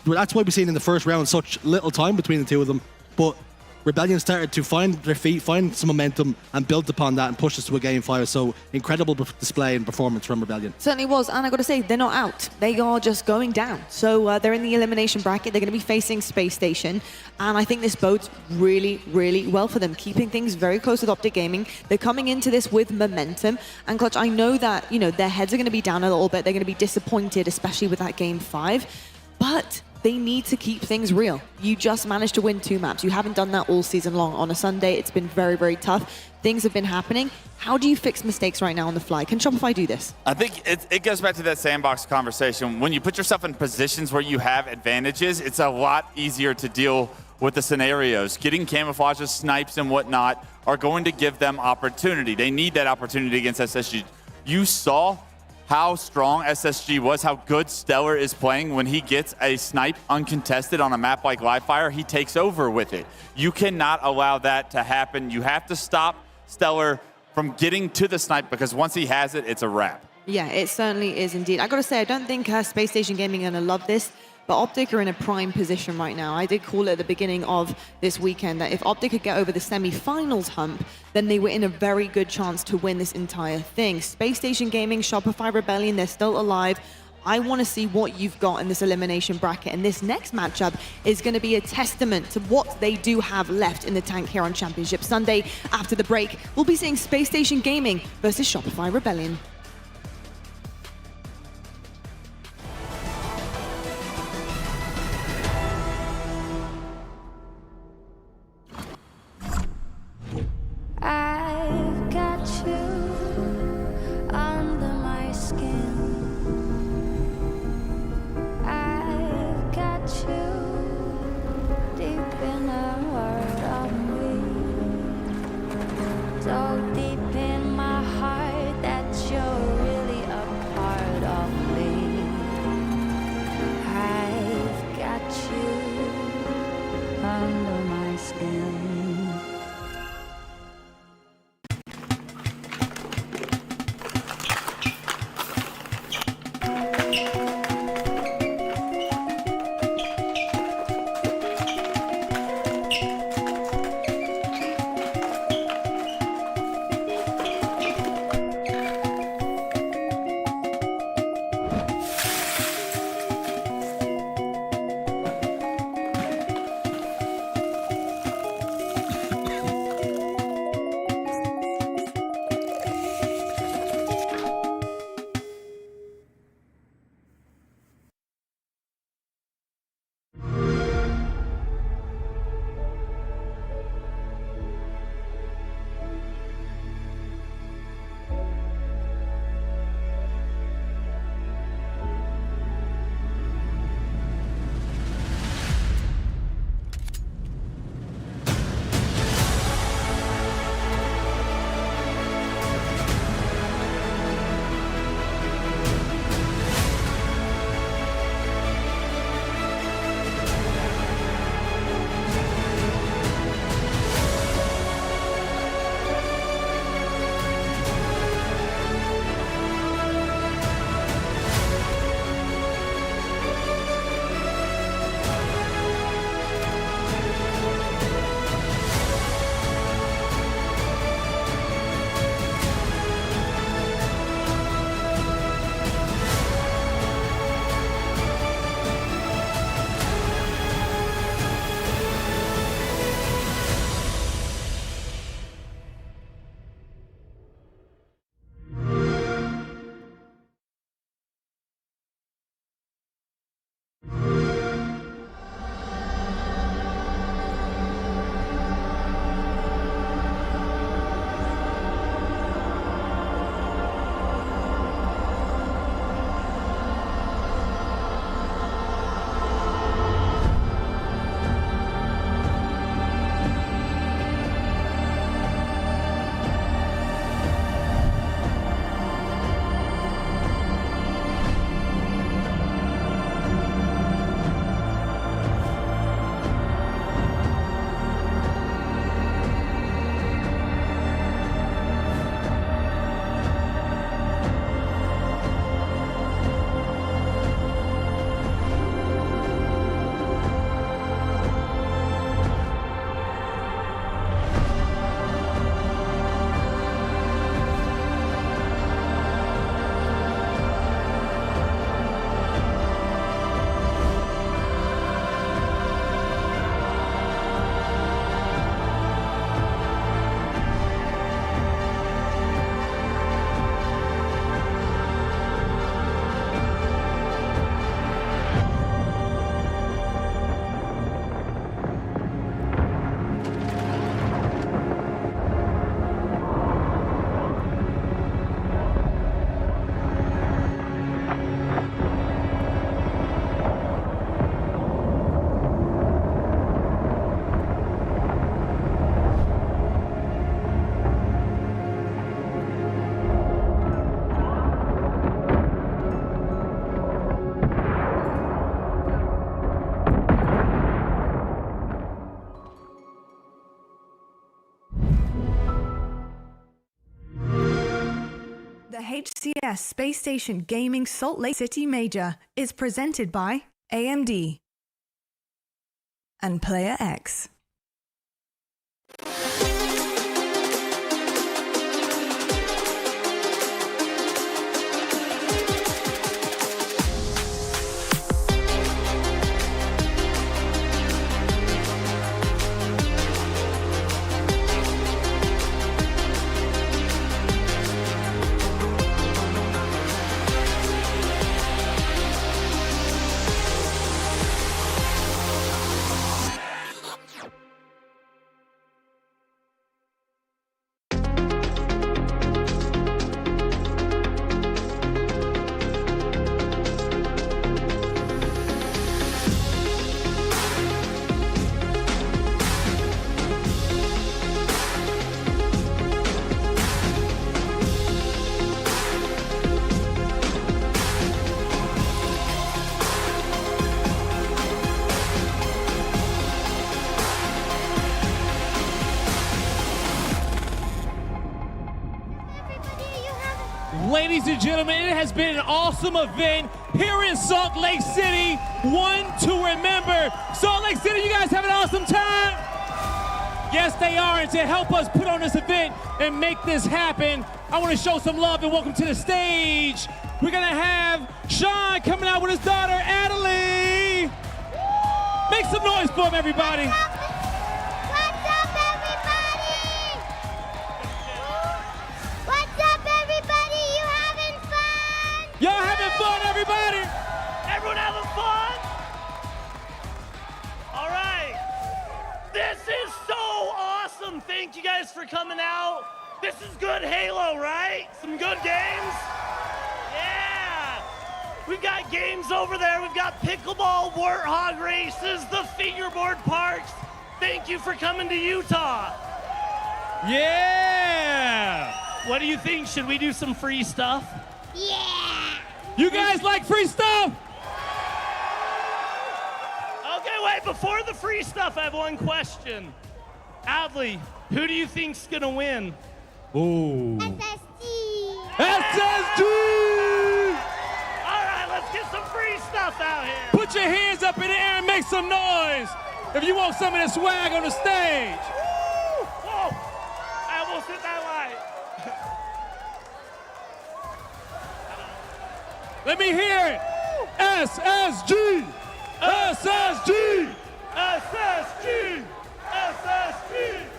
[SPEAKER 13] that's why we've seen in the first round such little time between the 2 of them. But Rebellion started to find their feet, find some momentum, and build upon that and push us to a game 5. So incredible display and performance from Rebellion.
[SPEAKER 2] Certainly was, and I got to say, they're not out. They are just going down. So they're in the elimination bracket. They're going to be facing Space Station, and I think this bodes really, really well for them, keeping things very close with Optic Gaming. They're coming into this with momentum, and Clutch, I know that their heads are going to be down a little bit. They're going to be disappointed, especially with that game 5, but they need to keep things real. You just managed to win 2 maps. You haven't done that all season long. On a Sunday, it's been very, very tough. Things have been happening. How do you fix mistakes right now on the fly? Can Shopify do this?
[SPEAKER 12] I think it goes back to that sandbox conversation. When you put yourself in positions where you have advantages, it's a lot easier to deal with the scenarios. Getting camouflages, snipes, and whatnot are going to give them opportunity. They need that opportunity against SSG. You saw how strong SSG was, how good Stellar is playing. When he gets a snipe uncontested on a map like Livefire, he takes over with it. You cannot allow that to happen. You have to stop Stellar from getting to the snipe, because once he has it, it's a wrap.
[SPEAKER 2] Yeah, it certainly is indeed. I got to say, I don't think Space Station Gaming are going to love this, but Optic are in a prime position right now. I did call it at the beginning of this weekend that if Optic could get over the semi-finals hump, then they were in a very good chance to win this entire thing. Space Station Gaming, Shopify Rebellion, they're still alive. I want to see what you've got in this elimination bracket, and this next matchup is going to be a testament to what they do have left in the tank here on Championship Sunday. After the break, we'll be seeing Space Station Gaming versus Shopify Rebellion.
[SPEAKER 17] I've got you under my skin. I've got you deep in the heart of me. So deep in my heart that you're really a part of me. I've got you under my skin.
[SPEAKER 2] HCS Spacestation Gaming Salt Lake City Major is presented by AMD and Player X.
[SPEAKER 6] Ladies and gentlemen, it has been an awesome event here in Salt Lake City. One to remember. Salt Lake City, you guys have an awesome time? Yes, they are. And to help us put on this event and make this happen, I want to show some love and welcome to the stage. We're going to have Sean coming out with his daughter, Adelie. Make some noise for him, everybody. Y'all having fun, everybody?
[SPEAKER 18] Everyone having fun? All right. This is so awesome. Thank you guys for coming out. This is good Halo, right? Some good games? Yeah. We've got games over there. We've got pickleball, warthog races, the fingerboard parks. Thank you for coming to Utah.
[SPEAKER 6] Yeah.
[SPEAKER 18] What do you think? Should we do some free stuff?
[SPEAKER 6] Yeah. You guys like free stuff?
[SPEAKER 18] Okay, wait, before the free stuff, I have one question. Adley, who do you think's gonna win?
[SPEAKER 6] Ooh. SSG!
[SPEAKER 18] All right, let's get some free stuff out here.
[SPEAKER 6] Put your hands up in the air and make some noise if you want some of this swag on the stage.
[SPEAKER 18] Woo! Whoa! I almost hit that light.
[SPEAKER 6] Let me hear it. SSG! SSG!
[SPEAKER 18] SSG! SSG!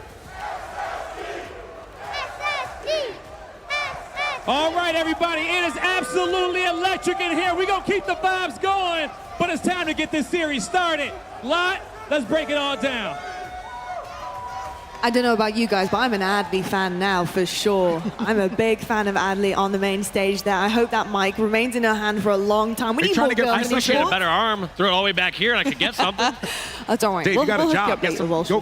[SPEAKER 6] All right, everybody, it is absolutely electric in here. We're going to keep the vibes going, but it's time to get this series started. Lot, let's break it all down.
[SPEAKER 2] I don't know about you guys, but I'm an Adley fan now for sure. I'm a big fan of Adley on the main stage there. I hope that mic remains in her hand for a long time. We need more girls.
[SPEAKER 5] I wish she had a better arm. Throw it all the way back here and I could get something.
[SPEAKER 2] Don't worry.
[SPEAKER 4] Dave, you got a job.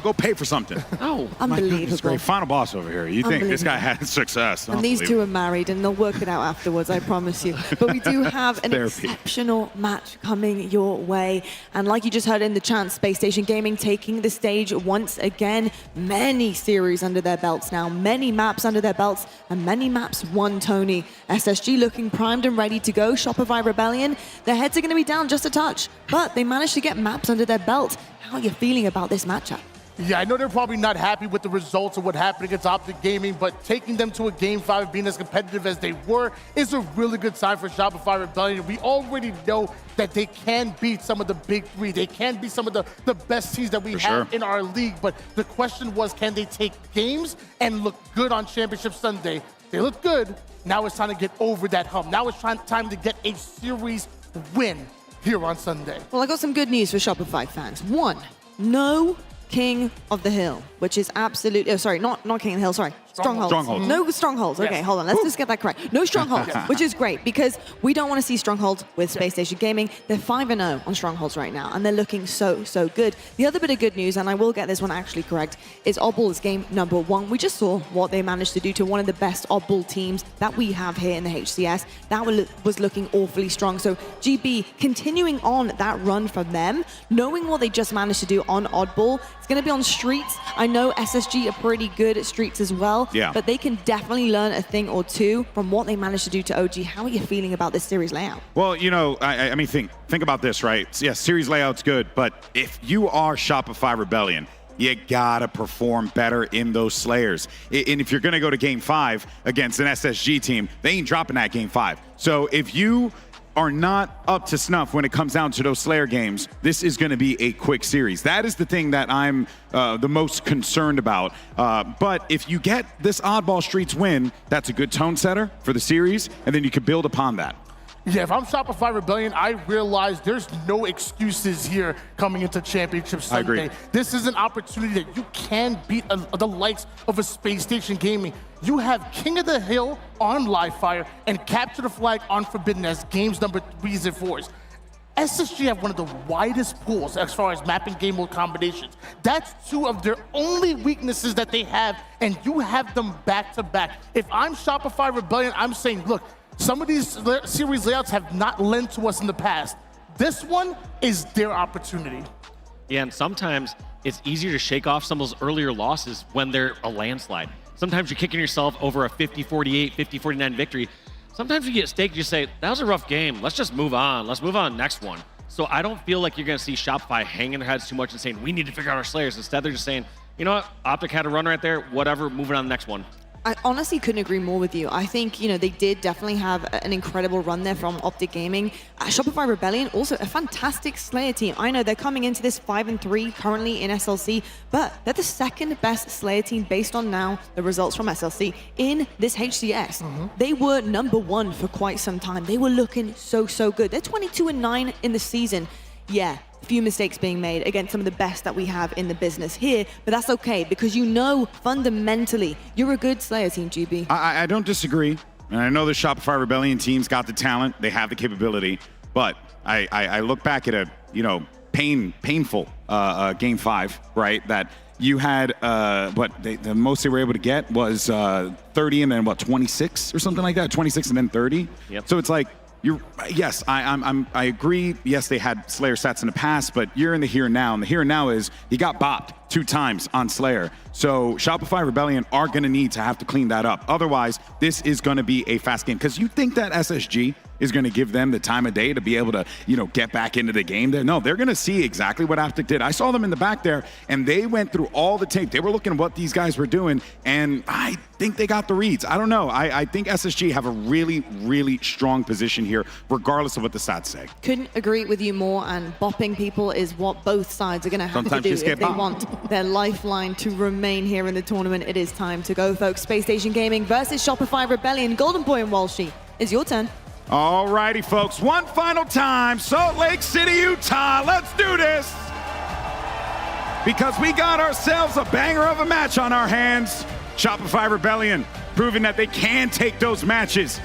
[SPEAKER 4] Go pay for something.
[SPEAKER 5] Oh,
[SPEAKER 2] unbelievable.
[SPEAKER 4] It's great. Final boss over here. You think this guy had success.
[SPEAKER 2] And these two are married and they'll work it out afterwards, I promise you. But we do have an exceptional match coming your way. And like you just heard in the chant, Spacestation Gaming taking the stage once again. Many series under their belts now, many maps under their belts, and many maps won, Tony. SSG looking primed and ready to go. Shopify Rebellion, their heads are going to be down just a touch, but they managed to get maps under their belt. How are you feeling about this matchup?
[SPEAKER 3] Yeah, I know they're probably not happy with the results of what happened against Optic Gaming, but taking them to a Game 5, being as competitive as they were, is a really good sign for Shopify Rebellion. We already know that they can beat some of the big three. They can beat some of the best teams that we have in our league, but the question was, can they take games and look good on Championship Sunday? They look good. Now it's time to get over that hump. Now it's time to get a series win here on Sunday.
[SPEAKER 2] Well, I got some good news for Shopify fans. One, no King of the Hill, which is absolutely, oh, sorry, not King of the Hill, sorry. Strongholds. No Strongholds. Okay, hold on. Let's just get that correct. No Strongholds, which is great because we don't want to see Strongholds with Space Station Gaming. They're 5-0 on Strongholds right now, and they're looking so good. The other bit of good news, and I will get this one actually correct, is Oddball is game number 1. We just saw what they managed to do to one of the best Oddball teams that we have here in the HCS. That was looking awfully strong. So GB continuing on that run from them, knowing what they just managed to do on Oddball. It's going to be on Streets. I know SSG are pretty good at Streets as well. well.
[SPEAKER 14] Yeah.
[SPEAKER 2] But they can definitely learn a thing or two from what they managed to do to OG. How are you feeling about this series layout?
[SPEAKER 4] Well, you know, I mean, think about this, right? Yeah, series layout's good, but if you are Shopify Rebellion, you gotta perform better in those Slayers. And if you're gonna go to Game 5 against an SSG team, they ain't dropping that Game 5. So if you are not up to snuff when it comes down to those Slayer games, this is going to be a quick series. That is the thing that I'm the most concerned about. But if you get this Oddball Streets win, that's a good tone setter for the series, and then you can build upon that.
[SPEAKER 3] Yeah, if I'm Shopify Rebellion, I realize there's no excuses here coming into Championship Sunday.
[SPEAKER 4] I agree.
[SPEAKER 3] This is an opportunity that you can beat the likes of a Spacestation Gaming. You have King of the Hill on Livefire and Capture the Flag on Forbidden as games number 3s and 4s. SSG have one of the widest pools as far as mapping game mode combinations. That's two of their only weaknesses that they have, and you have them back to back. If I'm Shopify Rebellion, I'm saying, look, some of these series layouts have not lent to us in the past. This one is their opportunity.
[SPEAKER 5] Yeah, and sometimes it's easier to shake off some of those earlier losses when they're a landslide. Sometimes you're kicking yourself over a 50-48, 50-49 victory. Sometimes you get staked, you say, that was a rough game. Let's just move on. Let's move on next one. So I don't feel like you're going to see Shopify hanging their heads too much and saying, we need to figure out our Slayers. Instead, they're just saying, you know what, Optic had a run right there, whatever, moving on to the next one.
[SPEAKER 2] I honestly couldn't agree more with you. I think, you know, they did definitely have an incredible run there from Optic Gaming. Shopify Rebellion, also a fantastic Slayer team. I know they're coming into this 5-3 currently in SLC, but they're the second best Slayer team based on now the results from SLC in this HCS. They were #1 for quite some time. They were looking so good. They're 22-9 in the season. Yeah, a few mistakes being made against some of the best that we have in the business here, but that's okay because you know fundamentally you're a good Slayer team, GB.
[SPEAKER 4] I don't disagree, and I know the Shopify Rebellion team's got the talent, they have the capability, but I look back at a, you know, painful Game 5, right? That you had, the most they were able to get was 30 and then 26 or something like that, 26 and then 30.
[SPEAKER 5] Yep.
[SPEAKER 4] So it's like, yes, I agree. Yes, they had Slayer stats in the past, but you're in the here and now. And the here and now is he got bopped 2 times on Slayer. So Shopify Rebellion are going to need to have to clean that up. Otherwise, this is going to be a fast game. Because you think that SSG is going to give them the time of day to be able to, you know, get back into the game there. No, they're going to see exactly what Optic did. I saw them in the back there, and they went through all the tape. They were looking at what these guys were doing, and I think they got the reads. I don't know. I think SSG have a really strong position here, regardless of what the stats say.
[SPEAKER 2] Couldn't agree with you more, and bopping people is what both sides are going to have
[SPEAKER 4] Sometimes
[SPEAKER 2] to
[SPEAKER 4] you
[SPEAKER 2] do
[SPEAKER 4] just
[SPEAKER 2] if
[SPEAKER 4] get
[SPEAKER 2] they
[SPEAKER 4] bopped.
[SPEAKER 2] want their lifeline to remain here in the tournament. It is time to go, folks. Spacestation Gaming versus Shopify Rebellion. Golden Boy and Walshy, it's your turn.
[SPEAKER 4] All righty, folks. One final time. Salt Lake City, Utah. Let's do this. Because we got ourselves a banger of a match on our hands. Shopify Rebellion proving that they can take those matches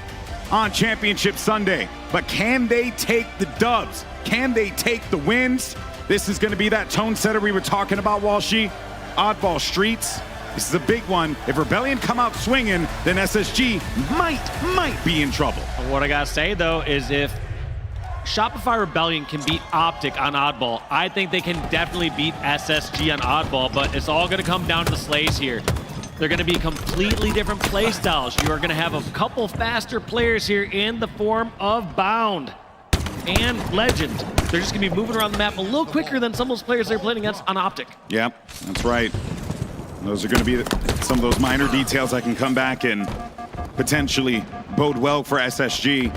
[SPEAKER 4] on Championship Sunday. But can they take the dubs? Can they take the wins? This is going to be that tone setter we were talking about, Walshy. Oddball Streets. This is a big one. If Rebellion come out swinging, then SSG might be in trouble.
[SPEAKER 5] What I gotta say though is if Shopify Rebellion can beat Optic on Oddball, I think they can definitely beat SSG on Oddball, but it's all gonna come down to the Slays here. They're gonna be completely different play styles. You are gonna have a couple faster players here in the form of Bound and Legend. They're just gonna be moving around the map a little quicker than some of those players they're playing against on Optic.
[SPEAKER 4] Yep, that's right. Those are going to be some of those minor details that can come back and potentially bode well for SSG.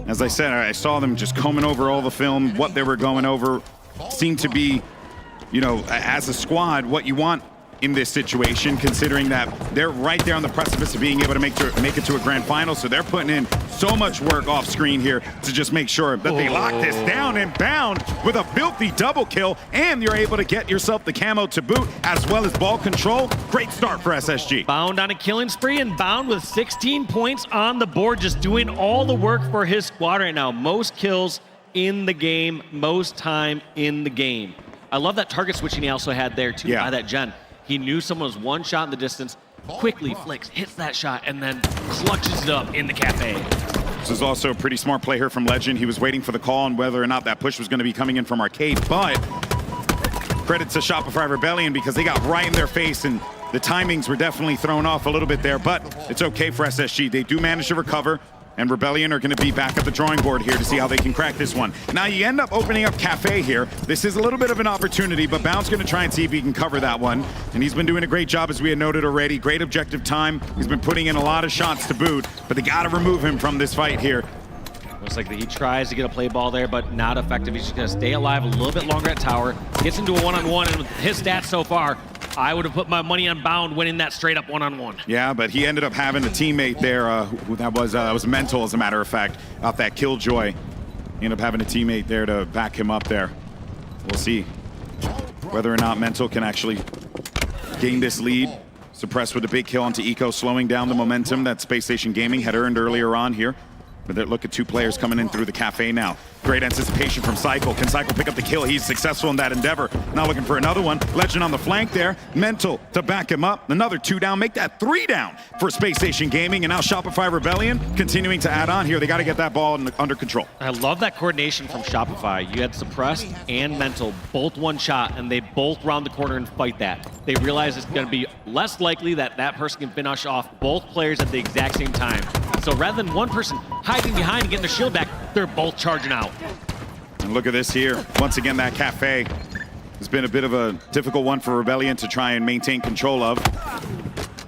[SPEAKER 4] As I said, I saw them just combing over all the film, what they were going over. Seemed to be, you know, as a squad, what you want in this situation, considering that they're right there on the precipice of being able to make it to a grand final. So they're putting in so much work off screen here to just make sure that they lock this down, and Bound with a filthy double kill, and you're able to get yourself the camo to boot as well as ball control. Great start for SSG.
[SPEAKER 5] Bound on a killing spree, and Bound with 16 points on the board, just doing all the work for his squad right now. Most kills in the game, most time in the game. I love that target switching he also had there too by that gen. He knew someone was one shot in the distance, quickly flicks, hits that shot, and then clutches it up in the cafe.
[SPEAKER 4] This is also a pretty smart play here from Legend. He was waiting for the call on whether or not that push was going to be coming in from Arcade, but credit to Shopify Rebellion because they got right in their face and The timings were definitely thrown off a little bit there, but it's okay for SSG. They do manage to recover, and Rebellion are going to be back at the drawing board here to see how they can crack this one. Now you end up opening up Cafe here. This is a little bit of an opportunity, but Bound's going to try and see if he can cover that one. And he's been doing a great job, as we had noted already. Great objective time. He's been putting in a lot of shots to boot, but they got to remove him from this fight here.
[SPEAKER 5] Looks like he tries to get a play ball there, but not effective. He's just going to stay alive a little bit longer at tower. Gets into a one-on-one, and with his stats so far, I would have put my money on Bound winning that straight up one-on-one.
[SPEAKER 4] Yeah, but he ended up having a teammate there. Who that was Mental, as a matter of fact, off that Killjoy. He ended up having a teammate there to back him up there. We'll see whether or not Mental can actually gain this lead. Suppressed with a big kill onto Eco, slowing down the momentum that Spacestation Gaming had earned earlier on here. But look at two players coming in through the Cafe now. Great anticipation from Cycle. Can Cycle pick up the kill? He's successful in that endeavor. Now looking for another one. Legend on the flank there. Mental to back him up. Another 2 down. Make that 3 down for Spacestation Gaming. And now Shopify Rebellion continuing to add on here. They got to get that ball under control.
[SPEAKER 5] I love that coordination from Shopify. You had Suppressed and Mental, both one shot, and they both round the corner and fight that. They realize it's going to be less likely that that person can finish off both players at the exact same time. So rather than one person hiding behind and getting their shield back, they're both charging out.
[SPEAKER 4] And look at this here. Once again, that Cafe has been a bit of a difficult one for Rebellion to try and maintain control of.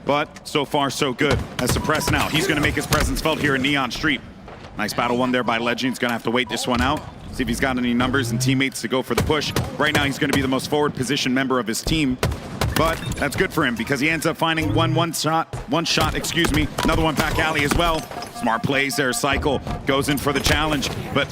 [SPEAKER 4] But so far, so good. As Suppressed now, he's going to make his presence felt here in Neon Street. Nice battle won there by Legend. He's going to have to wait this one out. See if he's got any numbers and teammates to go for the push. Right now, he's going to be the most forward positioned member of his team. But that's good for him because he ends up finding one shot, another one back alley as well. Smart plays there. Cycle goes in for the challenge, but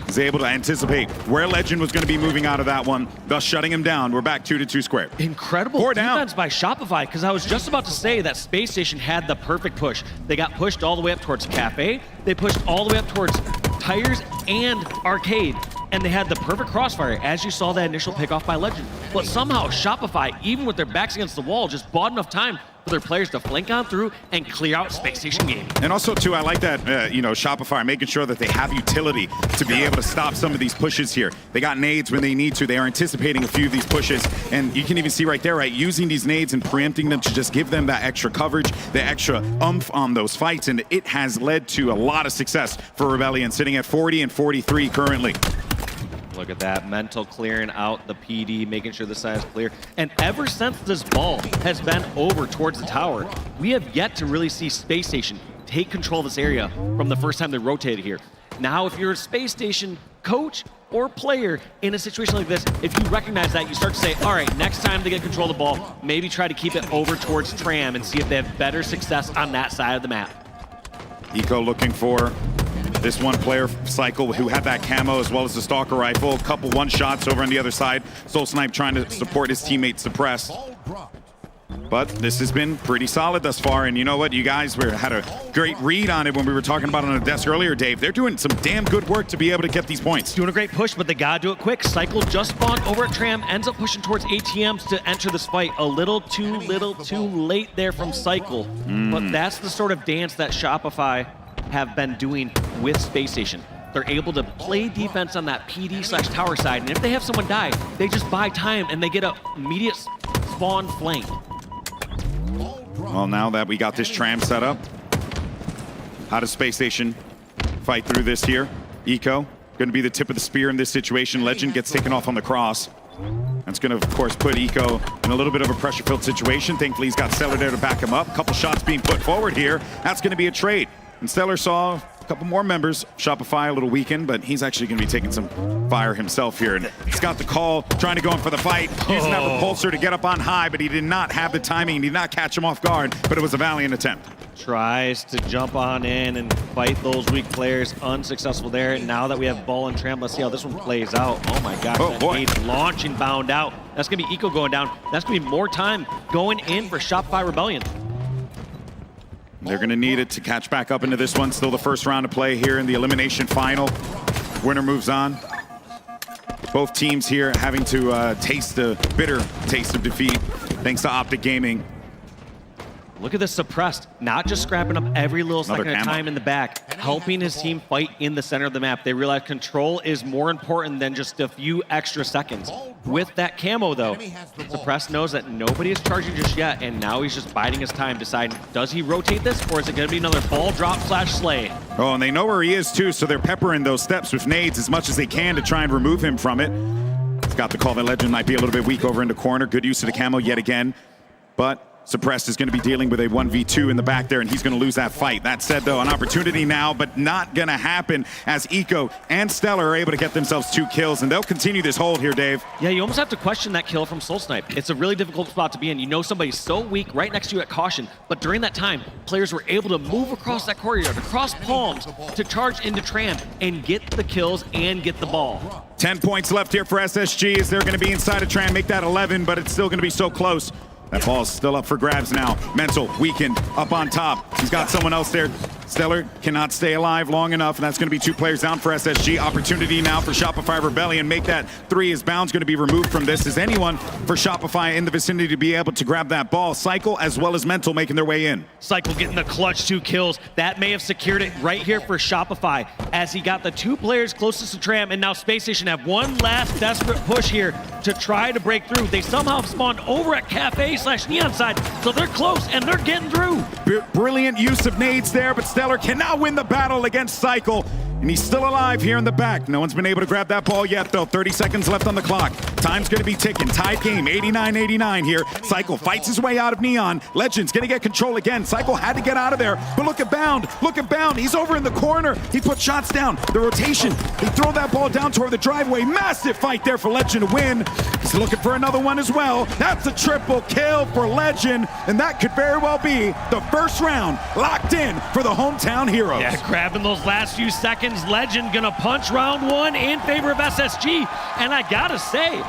[SPEAKER 4] is able to anticipate where Legend was going to be moving out of that one, thus shutting him down. We're back 2-2 squared.
[SPEAKER 5] Incredible defense by Shopify, because I was just about to say that Space Station had the perfect push. They got pushed all the way up towards Cafe. They pushed all the way up towards Tires and Arcade. And they had the perfect crossfire, as you saw that initial pickoff by Legend. But somehow Shopify, even with their backs against the wall, just bought enough time for their players to flank on through and clear out Space Station Gaming.
[SPEAKER 4] And also, too, I like that, Shopify making sure that they have utility to be able to stop some of these pushes here. They got nades when they need to. They are anticipating a few of these pushes. And you can even see right there, right, using these nades and preempting them to just give them that extra coverage, the extra oomph on those fights. And it has led to a lot of success for Rebellion, sitting at 40 and 43 currently.
[SPEAKER 5] Look at that, Mental clearing out the PD, making sure the side is clear. And ever since this ball has been over towards the tower, we have yet to really see Space Station take control of this area from the first time they rotated here. Now, if you're a Space Station coach or player in a situation like this, if you recognize that, you start to say, all right, next time they get control of the ball, maybe try to keep it over towards Tram and see if they have better success on that side of the map.
[SPEAKER 4] Eco looking for this one player, Cycle, who had that camo as well as the Stalker rifle. A couple one-shots over on the other side. Soul Snipe trying to support his teammate Suppressed. But this has been pretty solid thus far. And you know what? You guys had a great read on it when we were talking about it on the desk earlier, Dave. They're doing some damn good work to be able to get these points.
[SPEAKER 5] Doing a great push, but they gotta do it quick. Cycle just spawned over at Tram, ends up pushing towards ATMs to enter this fight. A little too late there from Cycle. But that's the sort of dance that Shopify have been doing with Space Station. They're able to play defense on that PD/tower side, and if they have someone die, they just buy time and they get an immediate spawn flank.
[SPEAKER 4] Well, now that we got this Tram set up, how does Space Station fight through this here? Eco, going to be the tip of the spear in this situation. Legend gets taken off on the cross. That's going to, of course, put Eco in a little bit of a pressure-filled situation. Thankfully, he's got Stellar there to back him up. A couple shots being put forward here. That's going to be a trade. And Stellar saw a couple more members. Shopify a little weakened, but he's actually going to be taking some fire himself here. And he's got the call, trying to go in for the fight. Using that repulsor to get up on high, but he did not have the timing. He did not catch him off guard, but it was a valiant attempt.
[SPEAKER 5] Tries to jump on in and fight those weak players. Unsuccessful there. And now that we have Ball and Tram, let's see how this one plays out. Oh my gosh, that nade launching Bound out. That's going to be Eco going down. That's going to be more time going in for Shopify Rebellion.
[SPEAKER 4] They're going to need it to catch back up into this one. Still the first round to play here in the elimination final. Winner moves on. Both teams here having to taste the bitter taste of defeat, thanks to Optic Gaming.
[SPEAKER 5] Look at this Suppressed, not just scrapping up every little second of time in the back. helping his team fight in the center of the map. They realize control is more important than just a few extra seconds. With that camo, though, Suppress knows that nobody is charging just yet, and now he's just biding his time, deciding, does he rotate this, or is it going to be another ball drop / slay?
[SPEAKER 4] Oh, and they know where he is, too, so they're peppering those steps with nades as much as they can to try and remove him from it. He's got the call that Legend might be a little bit weak over in the corner. Good use of the camo yet again, but Suppressed is going to be dealing with a 1v2 in the back there, and he's going to lose that fight. That said, though, an opportunity now, but not going to happen as Eco and Stellar are able to get themselves 2 kills, and they'll continue this hold here, Dave.
[SPEAKER 5] Yeah, you almost have to question that kill from Soul Snipe. It's a really difficult spot to be in. You know somebody's so weak right next to you at Caution, but during that time, players were able to move across that courtyard, across palms, to charge into Tram and get the kills and get the ball.
[SPEAKER 4] 10 points left here for SSG as they're going to be inside of Tram, make that 11, but it's still going to be so close. That ball's still up for grabs now. Mental, weakened, up on top. He's got someone else there. Stellar cannot stay alive long enough, and that's going to be 2 players down for SSG. Opportunity now for Shopify Rebellion. Make that 3 as Bound's going to be removed from this. Is anyone for Shopify in the vicinity to be able to grab that ball? Cycle as well as Mental making their way in.
[SPEAKER 5] Cycle getting the clutch 2 kills. That may have secured it right here for Shopify as he got the 2 players closest to Tram, and now Space Station have one last desperate push here to try to break through. They somehow spawned over at Cafe / Neon side, so they're close and they're getting through.
[SPEAKER 4] Brilliant use of nades there, but Stellar cannot win the battle against Cycle. And he's still alive here in the back. No one's been able to grab that ball yet, though. 30 seconds left on the clock. Time's going to be ticking. Tied game, 89-89 here. Cycle fights his way out of Neon. Legend's going to get control again. Cycle had to get out of there, but look at Bound. Look at Bound. He's over in the corner. He put shots down. The rotation. They throw that ball down toward the driveway. Massive fight there for Legend to win. He's looking for another one as well. That's a triple kill for Legend, and that could very well be the first round locked in for the hometown heroes.
[SPEAKER 5] Yeah, grabbing those last few seconds. Legend gonna punch round 1 in favor of SSG, and I gotta say,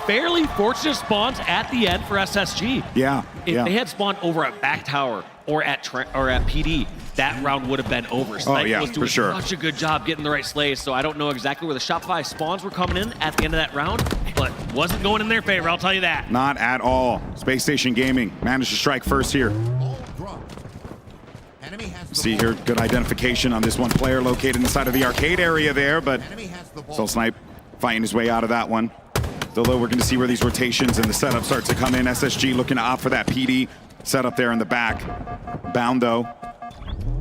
[SPEAKER 5] fairly fortunate spawns at the end for SSG.
[SPEAKER 4] Yeah,
[SPEAKER 5] if they had spawned over at Back Tower or at PD, that round would have been over. Sniper was doing such a good job getting the right slays, so I don't know exactly where the Shopify spawns were coming in at the end of that round, but wasn't going in their favor, I'll tell you that.
[SPEAKER 4] Not at all. Space Station Gaming managed to strike first here. See here, good identification on this one player located inside of the arcade area there, but Soul Snipe fighting his way out of that one. Still though, we're going to see where these rotations and the setup starts to come in. SSG looking to opt for that PD setup there in the back. Bound though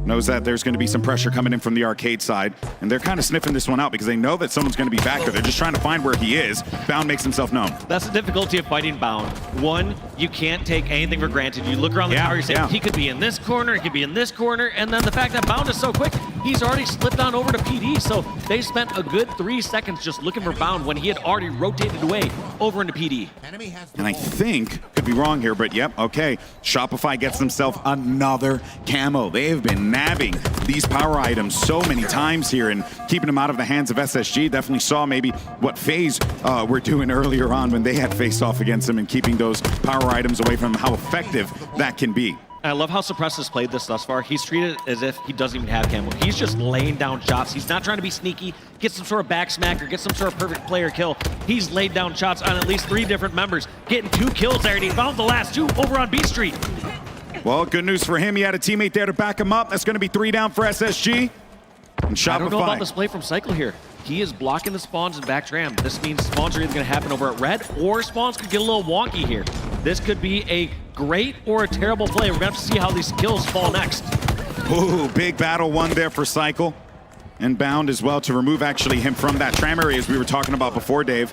[SPEAKER 4] knows that there's going to be some pressure coming in from the arcade side, and they're kind of sniffing this one out because they know that someone's going to be back there. They're just trying to find where he is. Bound makes himself known.
[SPEAKER 5] That's the difficulty of fighting Bound. One, you can't take anything for granted. You look around the tower, you say, he could be in this corner, he could be in this corner, and then the fact that Bound is so quick, he's already slipped on over to PD, so they spent a good 3 seconds just looking for Bound when he had already rotated away over into PD.
[SPEAKER 4] And I think, could be wrong here, but yep, okay. Shopify gets themselves another camo. They have been nabbing these power items so many times here and keeping them out of the hands of SSG. Definitely saw maybe what FaZe were doing earlier on when they had faced off against them and keeping those power items away from them, how effective that can be.
[SPEAKER 5] I love how Suppress has played this thus far. He's treated as if he doesn't even have camo. He's just laying down shots. He's not trying to be sneaky, get some sort of back smack or get some sort of perfect player kill. He's laid down shots on at least 3 different members, getting 2 kills there, and he found the last 2 over on B Street.
[SPEAKER 4] Well, good news for him. He had a teammate there to back him up. That's going to be 3 down for SSG. And Shopify.
[SPEAKER 5] I don't know about this play from Cycle here. He is blocking the spawns in back Tram. This means spawns are either going to happen over at Red, or spawns could get a little wonky here. This could be a great or a terrible play. We're going to have to see how these kills fall next.
[SPEAKER 4] Ooh, big battle won there for Cycle. And Bound as well to remove actually him from that Tram area as we were talking about before, Dave.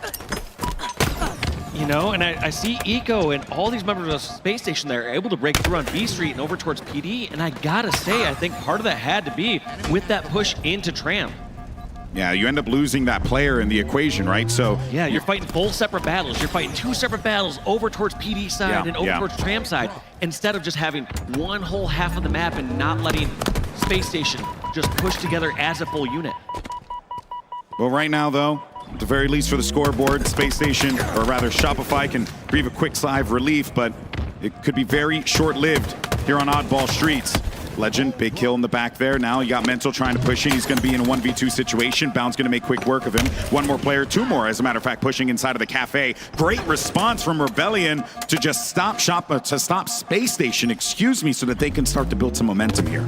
[SPEAKER 5] You know, and I see Eco and all these members of Space Station there are able to break through on B Street and over towards PD, and I gotta say, I think part of that had to be with that push into Tram.
[SPEAKER 4] Yeah, you end up losing that player in the equation, right? So
[SPEAKER 5] yeah, you're fighting full separate battles. You're fighting 2 separate battles over towards PD side and over towards Tram side, instead of just having one whole half of the map and not letting Space Station just push together as a full unit.
[SPEAKER 4] Well, right now, though, at the very least for the scoreboard, Space Station, or rather Shopify, can breathe a quick sigh of relief, but it could be very short-lived here on Oddball Streets. Legend, big kill in the back there. Now you got Mental trying to push in. He's going to be in a 1v2 situation. Bound's going to make quick work of him. 1 more player, 2 more, as a matter of fact, pushing inside of the cafe. Great response from Rebellion to just stop Space Station, so that they can start to build some momentum here.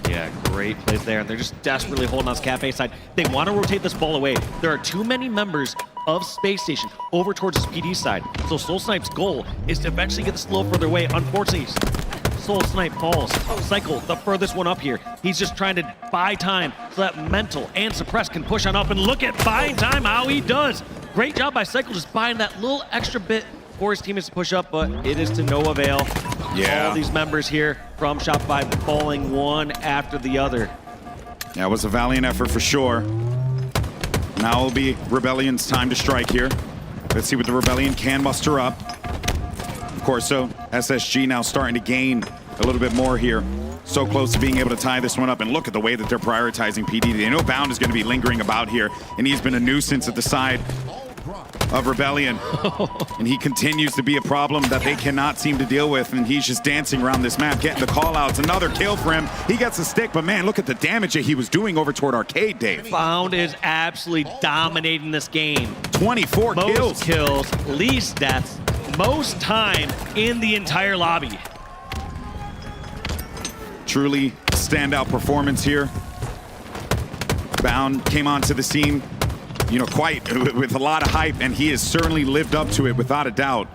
[SPEAKER 5] Yeah, great plays there. And they're just desperately holding on this Cafe side. They want to rotate this ball away. There are too many members of Space Station over towards this PD side. So Soul Snipe's goal is to eventually get this a little further away. Unfortunately, Soul Snipe falls. Cycle, the furthest one up here. He's just trying to buy time so that Mental and Suppress can push on up. And look at buying time, how he does. Great job by Cycle, just buying that little extra bit for his teammates to push up, but it is to no avail.
[SPEAKER 4] Yeah.
[SPEAKER 5] All these members here from Shopify falling one after the other.
[SPEAKER 4] Yeah, it was a valiant effort for sure. Now it'll be Rebellion's time to strike here. Let's see what the Rebellion can muster up. Of course, so SSG now starting to gain a little bit more here. So close to being able to tie this one up, and look at the way that they're prioritizing PD. They know Bound is going to be lingering about here, and he's been a nuisance at the side of Rebellion. And he continues to be a problem that they cannot seem to deal with, and he's just dancing around this map, getting the call-outs. Another kill for him. He gets a stick, but man, look at the damage that he was doing over toward Arcade, Dave.
[SPEAKER 5] Bound is absolutely dominating this game.
[SPEAKER 4] 24 kills.
[SPEAKER 5] Most kills, least deaths, most time in the entire lobby.
[SPEAKER 4] Truly standout performance here. Bound came onto the scene, you know, quite with a lot of hype, and he has certainly lived up to it without a doubt.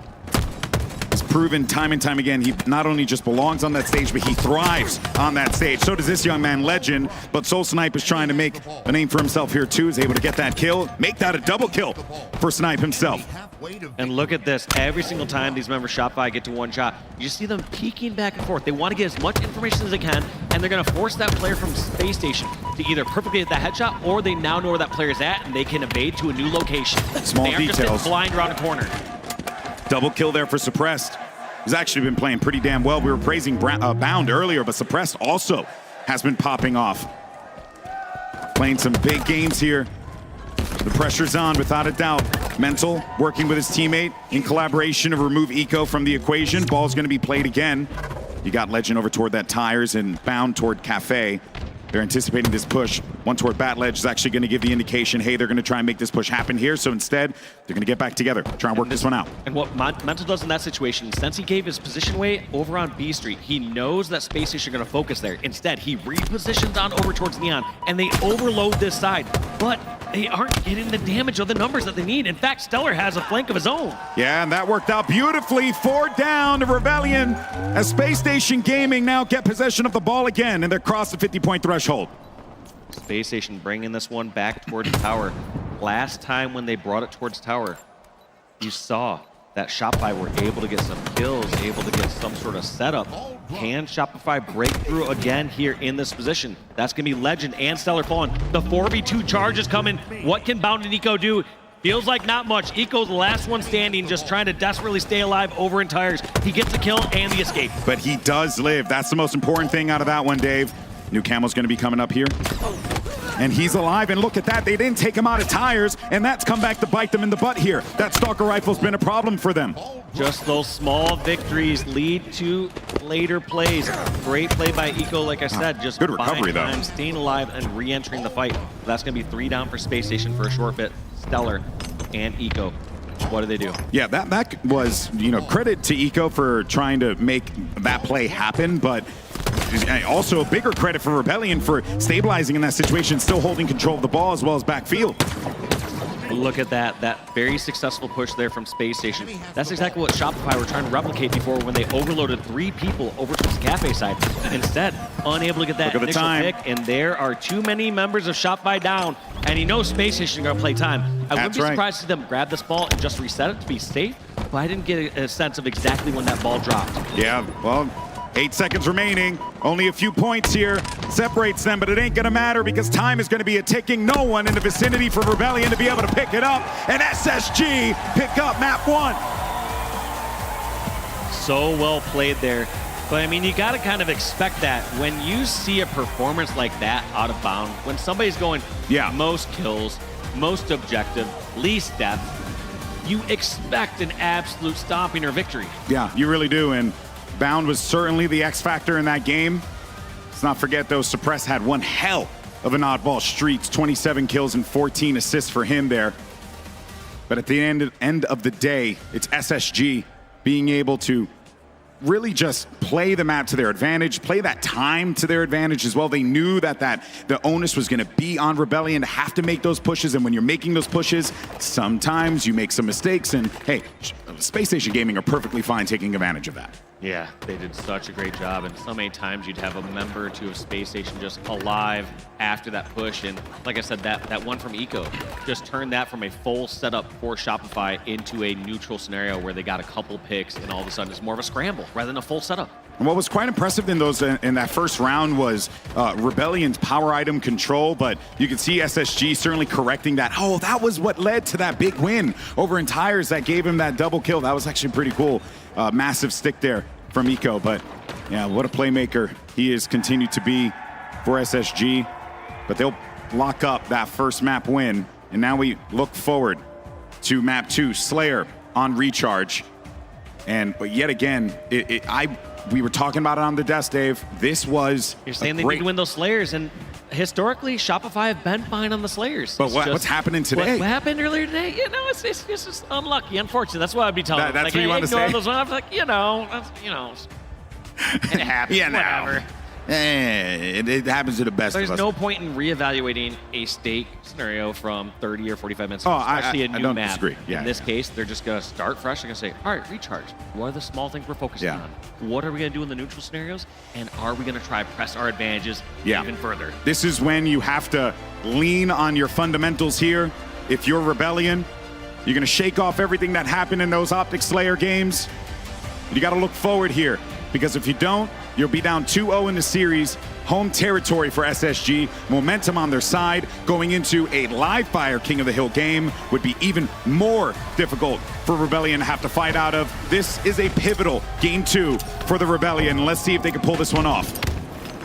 [SPEAKER 4] He's proven time and time again he not only just belongs on that stage, but he thrives on that stage. So does this young man, Legend. But Soul Snipe is trying to make a name for himself here too, is able to get that kill, make that a double kill for Snipe himself.
[SPEAKER 5] And look at this, every single time these members Shopify get to one shot, you see them peeking back and forth. They want to get as much information as they can, and they're going to force that player from Space Station to either perfectly hit that headshot, or they now know where that player is at, and they can evade to a new location.
[SPEAKER 4] Small
[SPEAKER 5] they aren't
[SPEAKER 4] details.
[SPEAKER 5] just getting blind around a corner.
[SPEAKER 4] Double kill there for Suppressed. He's actually been playing pretty damn well. We were praising Bound earlier, but Suppressed also has been popping off. Playing some big games here. The pressure's on, without a doubt. Mental working with his teammate in collaboration to remove Eco from the equation. Ball's going to be played again. You got Legend over toward that Tires and Bound toward Cafe. They're anticipating this push. One toward Bat Ledge is actually going to give the indication, hey, they're going to try and make this push happen here. So instead, they're going to get back together, try and work this one out.
[SPEAKER 5] And what Mental does in that situation, since he gave his position away over on B Street, he knows that Space Station are going to focus there. Instead, he repositions on over towards Neon, and they overload this side. But they aren't getting the damage or the numbers that they need. In fact, Stellar has a flank of his own.
[SPEAKER 4] Yeah, and that worked out beautifully. 4 down to Rebellion as Space Station Gaming now get possession of the ball again, and they're across the 50-point threshold.
[SPEAKER 5] Space Station bringing this one back towards Tower. Last time when they brought it towards Tower, you saw that Shopify were able to get some kills, able to get some sort of setup. Can Shopify break through again here in this position? That's going to be Legend and Stellar falling. The 4v2 charge is coming. What can Bound and Eco do? Feels like not much. Eco's the last one standing, just trying to desperately stay alive over in Tires. He gets the kill and the escape.
[SPEAKER 4] But he does live. That's the most important thing out of that one, Dave. New Camo's going to be coming up here. And he's alive, and look at that. They didn't take him out of Tires, and that's come back to bite them in the butt here. That Stalker Rifle's been a problem for them.
[SPEAKER 5] Just those small victories lead to later plays. Great play by Eco, like I said. Just
[SPEAKER 4] good recovery, though.
[SPEAKER 5] Time, staying alive and re-entering the fight. That's going to be 3 down for Space Station for a short bit. Stellar and Eco. What do they do?
[SPEAKER 4] Yeah, that was, you know, credit to Eco for trying to make that play happen, but also a bigger credit for Rebellion for stabilizing in that situation, still holding control of the ball as well as backfield.
[SPEAKER 5] Look at that very successful push there from Space Station. That's exactly what Shopify were trying to replicate before when they overloaded 3 people over to the Cafe side. Instead, unable to get that initial pick, and there are too many members of Shopify down, and he knows Space Station is going to play time. I wouldn't be surprised to see them grab this ball and just reset it to be safe, but I didn't get a sense of exactly when that ball dropped.
[SPEAKER 4] Yeah, well, 8 seconds remaining. Only a few points here separates them, but it ain't gonna matter because time is gonna be a ticking. No one in the vicinity for Rebellion to be able to pick it up. And SSG pick up map 1.
[SPEAKER 5] So well played there. But I mean, you gotta kind of expect that when you see a performance like that out of Bound, when somebody's going most kills, most objective, least death, you expect an absolute stomping or victory.
[SPEAKER 4] Yeah, you really do. And Bound was certainly the X factor in that game. Let's not forget, though, Suppress had one hell of an oddball streak, 27 kills and 14 assists for him there. But at the end of the day, it's SSG being able to really just play the map to their advantage, play that time to their advantage as well. They knew that the onus was going to be on Rebellion to have to make those pushes, and when you're making those pushes, sometimes you make some mistakes, and hey, Spacestation Gaming are perfectly fine taking advantage of that.
[SPEAKER 5] Yeah, they did such a great job, and so many times you'd have a member or two of Space Station just alive after that push, and like I said, that one from Eco just turned that from a full setup for Shopify into a neutral scenario where they got a couple picks, and all of a sudden it's more of a scramble rather than a full setup.
[SPEAKER 4] And what was quite impressive in that first round was Rebellion's power item control, but you could see SSG certainly correcting that. Oh, that was what led to that big win over in Tires that gave him that double kill. That was actually pretty cool. Massive stick there from Eco, but yeah, what a playmaker he has continued to be for SSG. But they'll lock up that first map win, and now we look forward to map 2, Slayer on recharge. But yet again, we were talking about it on the desk, Dave. This was
[SPEAKER 5] You're saying they need to win those Slayers, and historically, Shopify have been fine on the Slayers.
[SPEAKER 4] But what's happening today?
[SPEAKER 5] What happened earlier today? You know, it's just unlucky, unfortunate. That's what I'd be telling them.
[SPEAKER 4] That's
[SPEAKER 5] like,
[SPEAKER 4] what you want to say?
[SPEAKER 5] Those ones. Like, it happens.
[SPEAKER 4] Yeah,
[SPEAKER 5] whatever.
[SPEAKER 4] It happens to the best of us.
[SPEAKER 5] There's no point in reevaluating a stake scenario from 30 or 45 minutes,
[SPEAKER 4] Oh,
[SPEAKER 5] especially a
[SPEAKER 4] I
[SPEAKER 5] new
[SPEAKER 4] don't
[SPEAKER 5] map.
[SPEAKER 4] disagree. Yeah,
[SPEAKER 5] in this case, they're just going to start fresh. They're going to say, all right, recharge. What are the small things we're focusing on? What are we going to do in the neutral scenarios? And are we going to try press our advantages even further?
[SPEAKER 4] This is when you have to lean on your fundamentals here. If you're Rebellion, you're going to shake off everything that happened in those Optic Slayer games. You got to look forward here, because if you don't, you'll be down 2-0 in the series. Home territory for SSG. Momentum on their side. Going into a live fire King of the Hill game would be even more difficult for Rebellion to have to fight out of. This is a pivotal game 2 for the Rebellion. Let's see if they can pull this one off.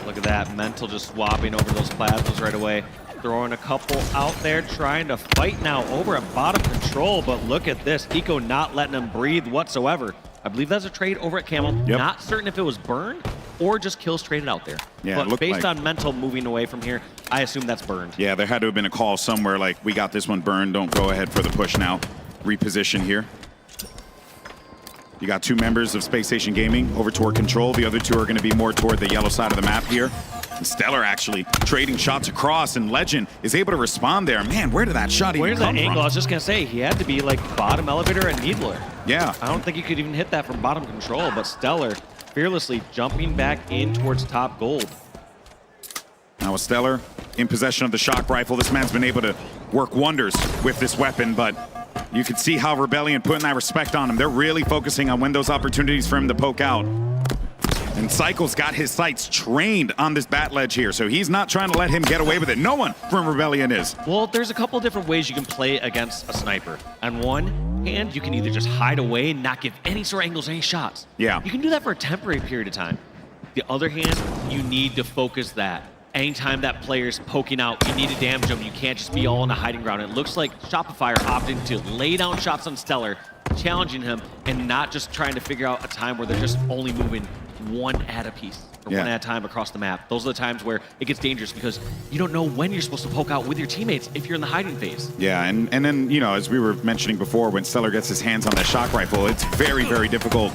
[SPEAKER 5] Look at that. Mental just swapping over those plasmas right away. Throwing a couple out there, trying to fight now over at bottom control. But look at this. Eco not letting him breathe whatsoever. I believe that's a trade over at Camel. Not certain if it was burned or just kills traded out there.
[SPEAKER 4] Yeah,
[SPEAKER 5] but based on Mental moving away from here, I assume that's burned.
[SPEAKER 4] Yeah, there had to have been a call somewhere like, we got this one burned, don't go ahead for the push now. Reposition here. You got 2 members of Spacestation Gaming over toward control. The other 2 are going to be more toward the yellow side of the map here. And Stellar actually trading shots across, and Legend is able to respond there. Man, where did that shot even come from?
[SPEAKER 5] Where's that angle? I was just going to say, he had to be like bottom elevator and Needler.
[SPEAKER 4] Yeah.
[SPEAKER 5] I don't think he could even hit that from bottom control, but Stellar fearlessly jumping back in towards top gold.
[SPEAKER 4] Now with Stellar in possession of the shock rifle, this man's been able to work wonders with this weapon, but you can see how Rebellion putting that respect on him. They're really focusing on when those opportunities for him to poke out. And Cycle's got his sights trained on this bat ledge here, so he's not trying to let him get away with it. No one from Rebellion is.
[SPEAKER 5] Well, there's a couple different ways you can play against a sniper. On one hand, you can either just hide away and not give any sort of angles, any shots.
[SPEAKER 4] Yeah.
[SPEAKER 5] You can do that for a temporary period of time. The other hand, you need to focus that. Anytime that player's poking out, you need to damage them. You can't just be all in a hiding ground. It looks like Shopify are opting to lay down shots on Stellar, challenging him, and not just trying to figure out a time where they're just only moving one at a piece, or one at a time across the map. Those are the times where it gets dangerous, because you don't know when you're supposed to poke out with your teammates if you're in the hiding phase.
[SPEAKER 4] Yeah, and then, you know, as we were mentioning before, when Stellar gets his hands on that shock rifle, it's very, very difficult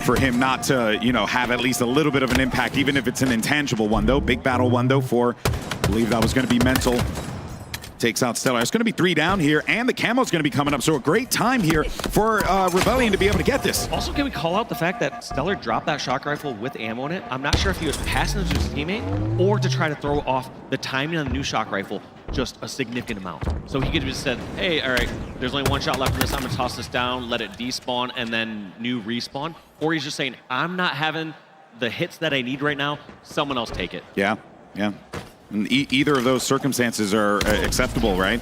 [SPEAKER 4] for him not to, you know, have at least a little bit of an impact, even if it's an intangible one, though. Big battle one, though, for, I believe that was going to be Mental. Takes out Stellar. It's going to be 3 down here, and the camo's going to be coming up, so a great time here for Rebellion to be able to get this.
[SPEAKER 5] Also, can we call out the fact that Stellar dropped that shock rifle with ammo in it? I'm not sure if he was passing it to his teammate or to try to throw off the timing on the new shock rifle just a significant amount. So he could have just said, hey, all right, there's only 1 shot left in this, I'm going to toss this down, let it despawn, and then new respawn. Or he's just saying, I'm not having the hits that I need right now, someone else take it.
[SPEAKER 4] Yeah, yeah. And either of those circumstances are acceptable, right?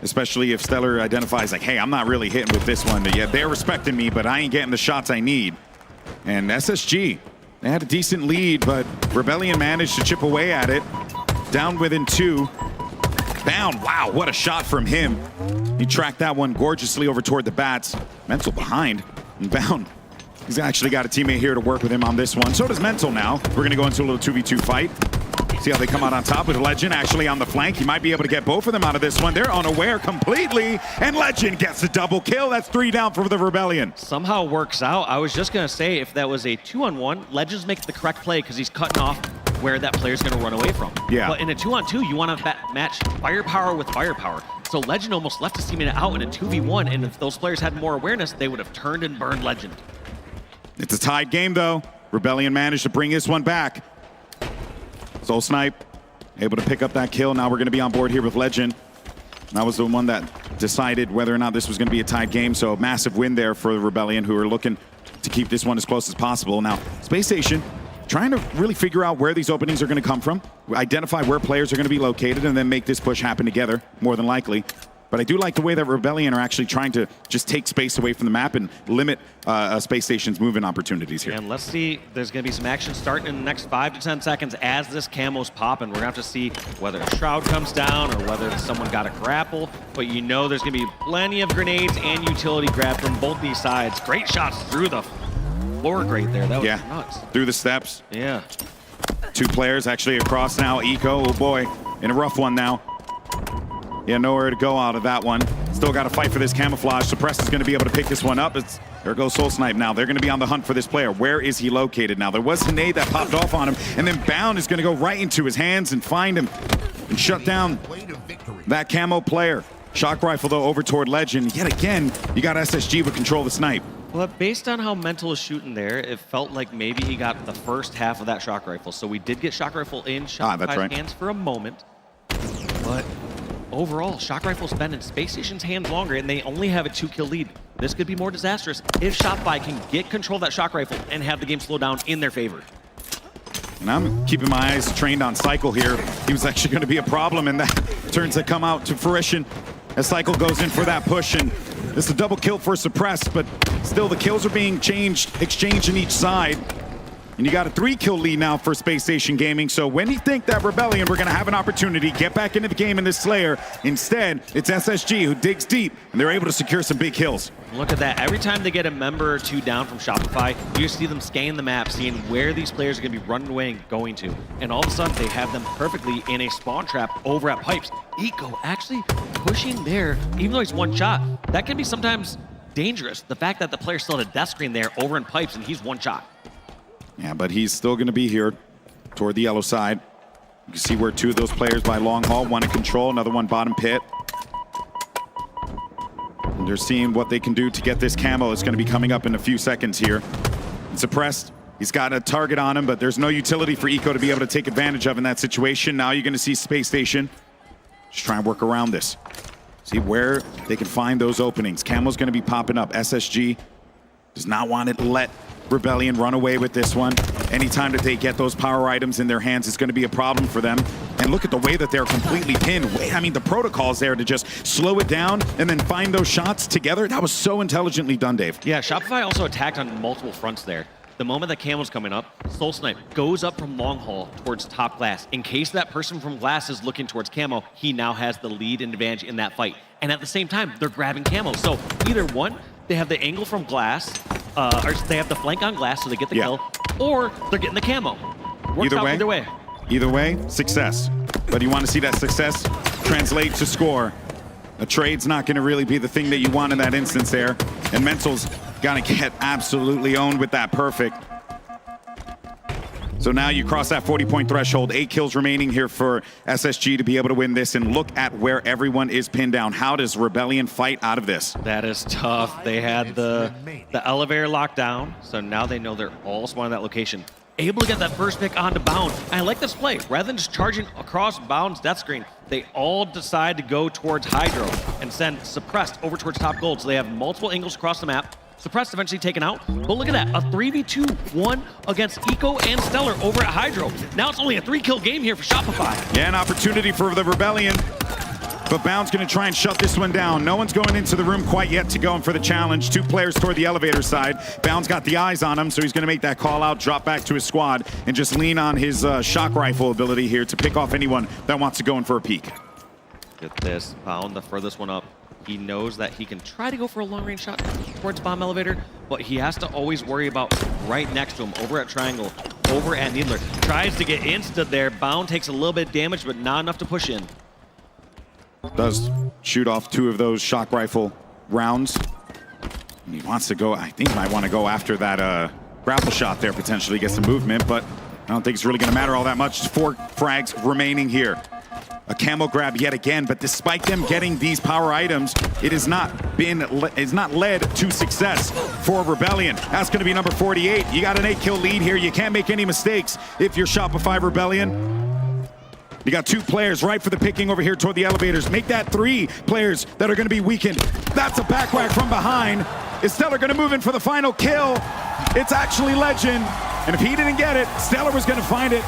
[SPEAKER 4] Especially if Stellar identifies like, hey, I'm not really hitting with this one. Yeah, they're respecting me, but I ain't getting the shots I need. And SSG, they had a decent lead, but Rebellion managed to chip away at it. Down within 2. Bound, wow, what a shot from him. He tracked that one gorgeously over toward the bats. Mental behind, and Bound. He's actually got a teammate here to work with him on this one. So does Mental now. We're gonna go into a little 2v2 fight. See how they come out on top with Legend actually on the flank. He might be able to get both of them out of this one. They're unaware completely, and Legend gets a double kill. That's 3 down for the Rebellion.
[SPEAKER 5] Somehow works out. I was just going to say, if that was a 2-on-1, Legends makes the correct play because he's cutting off where that player's going to run away from.
[SPEAKER 4] Yeah.
[SPEAKER 5] But in a 2-on-2, you want to match firepower with firepower. So Legend almost left his teammate out in a 2v1, and if those players had more awareness, they would have turned and burned Legend.
[SPEAKER 4] It's a tied game, though. Rebellion managed to bring this one back. Soul Snipe able to pick up that kill. Now we're going to be on board here with Legend. That was the one that decided whether or not this was going to be a tied game. So a massive win there for the Rebellion, who are looking to keep this one as close as possible. Now, Spacestation trying to really figure out where these openings are going to come from, identify where players are going to be located, and then make this push happen together, more than likely. But I do like the way that Rebellion are actually trying to just take space away from the map and limit Space Station's movement opportunities here.
[SPEAKER 5] And let's see, there's going to be some action starting in the next 5 to 10 seconds as this camo's popping. We're going to have to see whether a Shroud comes down or whether someone got a grapple. But you know there's going to be plenty of grenades and utility grab from both these sides. Great shots through the floor grate there. That was nuts.
[SPEAKER 4] Through the steps.
[SPEAKER 5] Yeah.
[SPEAKER 4] 2 players actually across now. Eco, oh boy, in a rough one now. Yeah, nowhere to go out of that one. Still got to fight for this camouflage. Suppress is going to be able to pick this one up. There goes Soul Snipe now. They're going to be on the hunt for this player. Where is he located now? There was a nade that popped off on him, and then Bound is going to go right into his hands and find him and shut down that camo player. Shock rifle, though, over toward Legend. Yet again, you got SSG with control of the snipe.
[SPEAKER 5] Well, based on how Mental is shooting there, it felt like maybe he got the first half of that shock rifle. So we did get shock rifle in Shopify's hands for a moment, but overall, shock rifle's been in Space Station's hands longer, and they only have a 2-kill lead. This could be more disastrous if Shopify can get control of that shock rifle and have the game slow down in their favor.
[SPEAKER 4] And I'm keeping my eyes trained on Cycle here. He was actually going to be a problem, and that turns to come out to fruition as Cycle goes in for that push. And this is a double kill for Suppress, but still the kills are being exchanged in each side. And you got a 3-kill lead now for Space Station Gaming. So when you think that Rebellion were going to have an opportunity, get back into the game in this Slayer, instead, it's SSG who digs deep, and they're able to secure some big kills.
[SPEAKER 5] Look at that. Every time they get a member or 2 down from Shopify, you see them scan the map, seeing where these players are going to be running away and going to. And all of a sudden, they have them perfectly in a spawn trap over at Pipes. Eco actually pushing there, even though he's 1 shot. That can be sometimes dangerous. The fact that the player still had a death screen there over in Pipes, and he's 1 shot.
[SPEAKER 4] Yeah, but he's still going to be here toward the yellow side. You can see where 2 of those players by long haul, 1 in control, another one bottom pit. And they're seeing what they can do to get this camo. It's going to be coming up in a few seconds here. Suppressed. He's got a target on him, but there's no utility for Eco to be able to take advantage of in that situation. Now you're going to see Space Station just try and work around this. See where they can find those openings. Camo's going to be popping up. SSG does not want to let Rebellion run away with this one. Anytime that they get those power items in their hands, it's going to be a problem for them. And look at the way that they're completely pinned. I mean, the protocol's there to just slow it down and then find those shots together. That was so intelligently done, Dave.
[SPEAKER 5] Yeah, Shopify also attacked on multiple fronts there. The moment that camo's coming up, Soul Snipe goes up from long haul towards top glass. In case that person from glass is looking towards camo, he now has the lead and advantage in that fight. And at the same time, they're grabbing camo. So either one, they have the angle from glass, or they have the flank on glass so they get the kill, or they're getting the camo. Works out either way.
[SPEAKER 4] Either way, success. But you want to see that success translate to score. A trade's not going to really be the thing that you want in that instance there. And Mental's got to get absolutely owned with that perfect. So now you cross that 40-point threshold. 8 kills remaining here for SSG to be able to win this. And look at where everyone is pinned down. How does Rebellion fight out of this?
[SPEAKER 5] That is tough. They had the elevator locked down, so now they know they're all spawned in that location. Able to get that first pick onto Bound. I like this play. Rather than just charging across Bound's death screen, they all decide to go towards Hydro and send Suppressed over towards top gold. So they have multiple angles across the map. Suppressed eventually taken out. But look at that, a 3v2-1 against Eco and Stellar over at Hydro. Now it's only a 3-kill game here for Shopify.
[SPEAKER 4] Yeah, an opportunity for the Rebellion. But Bound's going to try and shut this one down. No one's going into the room quite yet to go in for the challenge. 2 players toward the elevator side. Bound's got the eyes on him, so he's going to make that call out, drop back to his squad, and just lean on his shock rifle ability here to pick off anyone that wants to go in for a peek.
[SPEAKER 5] Get this, Bound the furthest one up. He knows that he can try to go for a long-range shot towards bomb elevator, but he has to always worry about right next to him over at Triangle. over at Needler. Tries to get insta there. Bound takes a little bit of damage, but not enough to push in.
[SPEAKER 4] Does shoot off 2 of those shock rifle rounds. And he wants to go, I think he might want to go after that grapple shot there, potentially get some movement, but I don't think it's really going to matter all that much. 4 frags remaining here. A camo grab yet again, but despite them getting these power items, it has not led to success for Rebellion. That's going to be number 48. You got an 8-kill lead here. You can't make any mistakes if you're Shopify Rebellion. You got 2 players right for the picking over here toward the elevators. Make that 3 players that are going to be weakened. That's a back whack from behind. Is Stellar going to move in for the final kill? It's actually Legend. And if he didn't get it, Stellar was going to find it.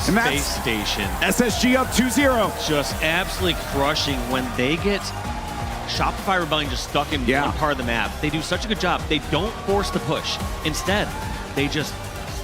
[SPEAKER 4] And that's
[SPEAKER 5] Spacestation.
[SPEAKER 4] SSG up 2-0.
[SPEAKER 5] Just absolutely crushing when they get Shopify Rebellion just stuck in one part of the map. They do such a good job. They don't force the push. Instead, they just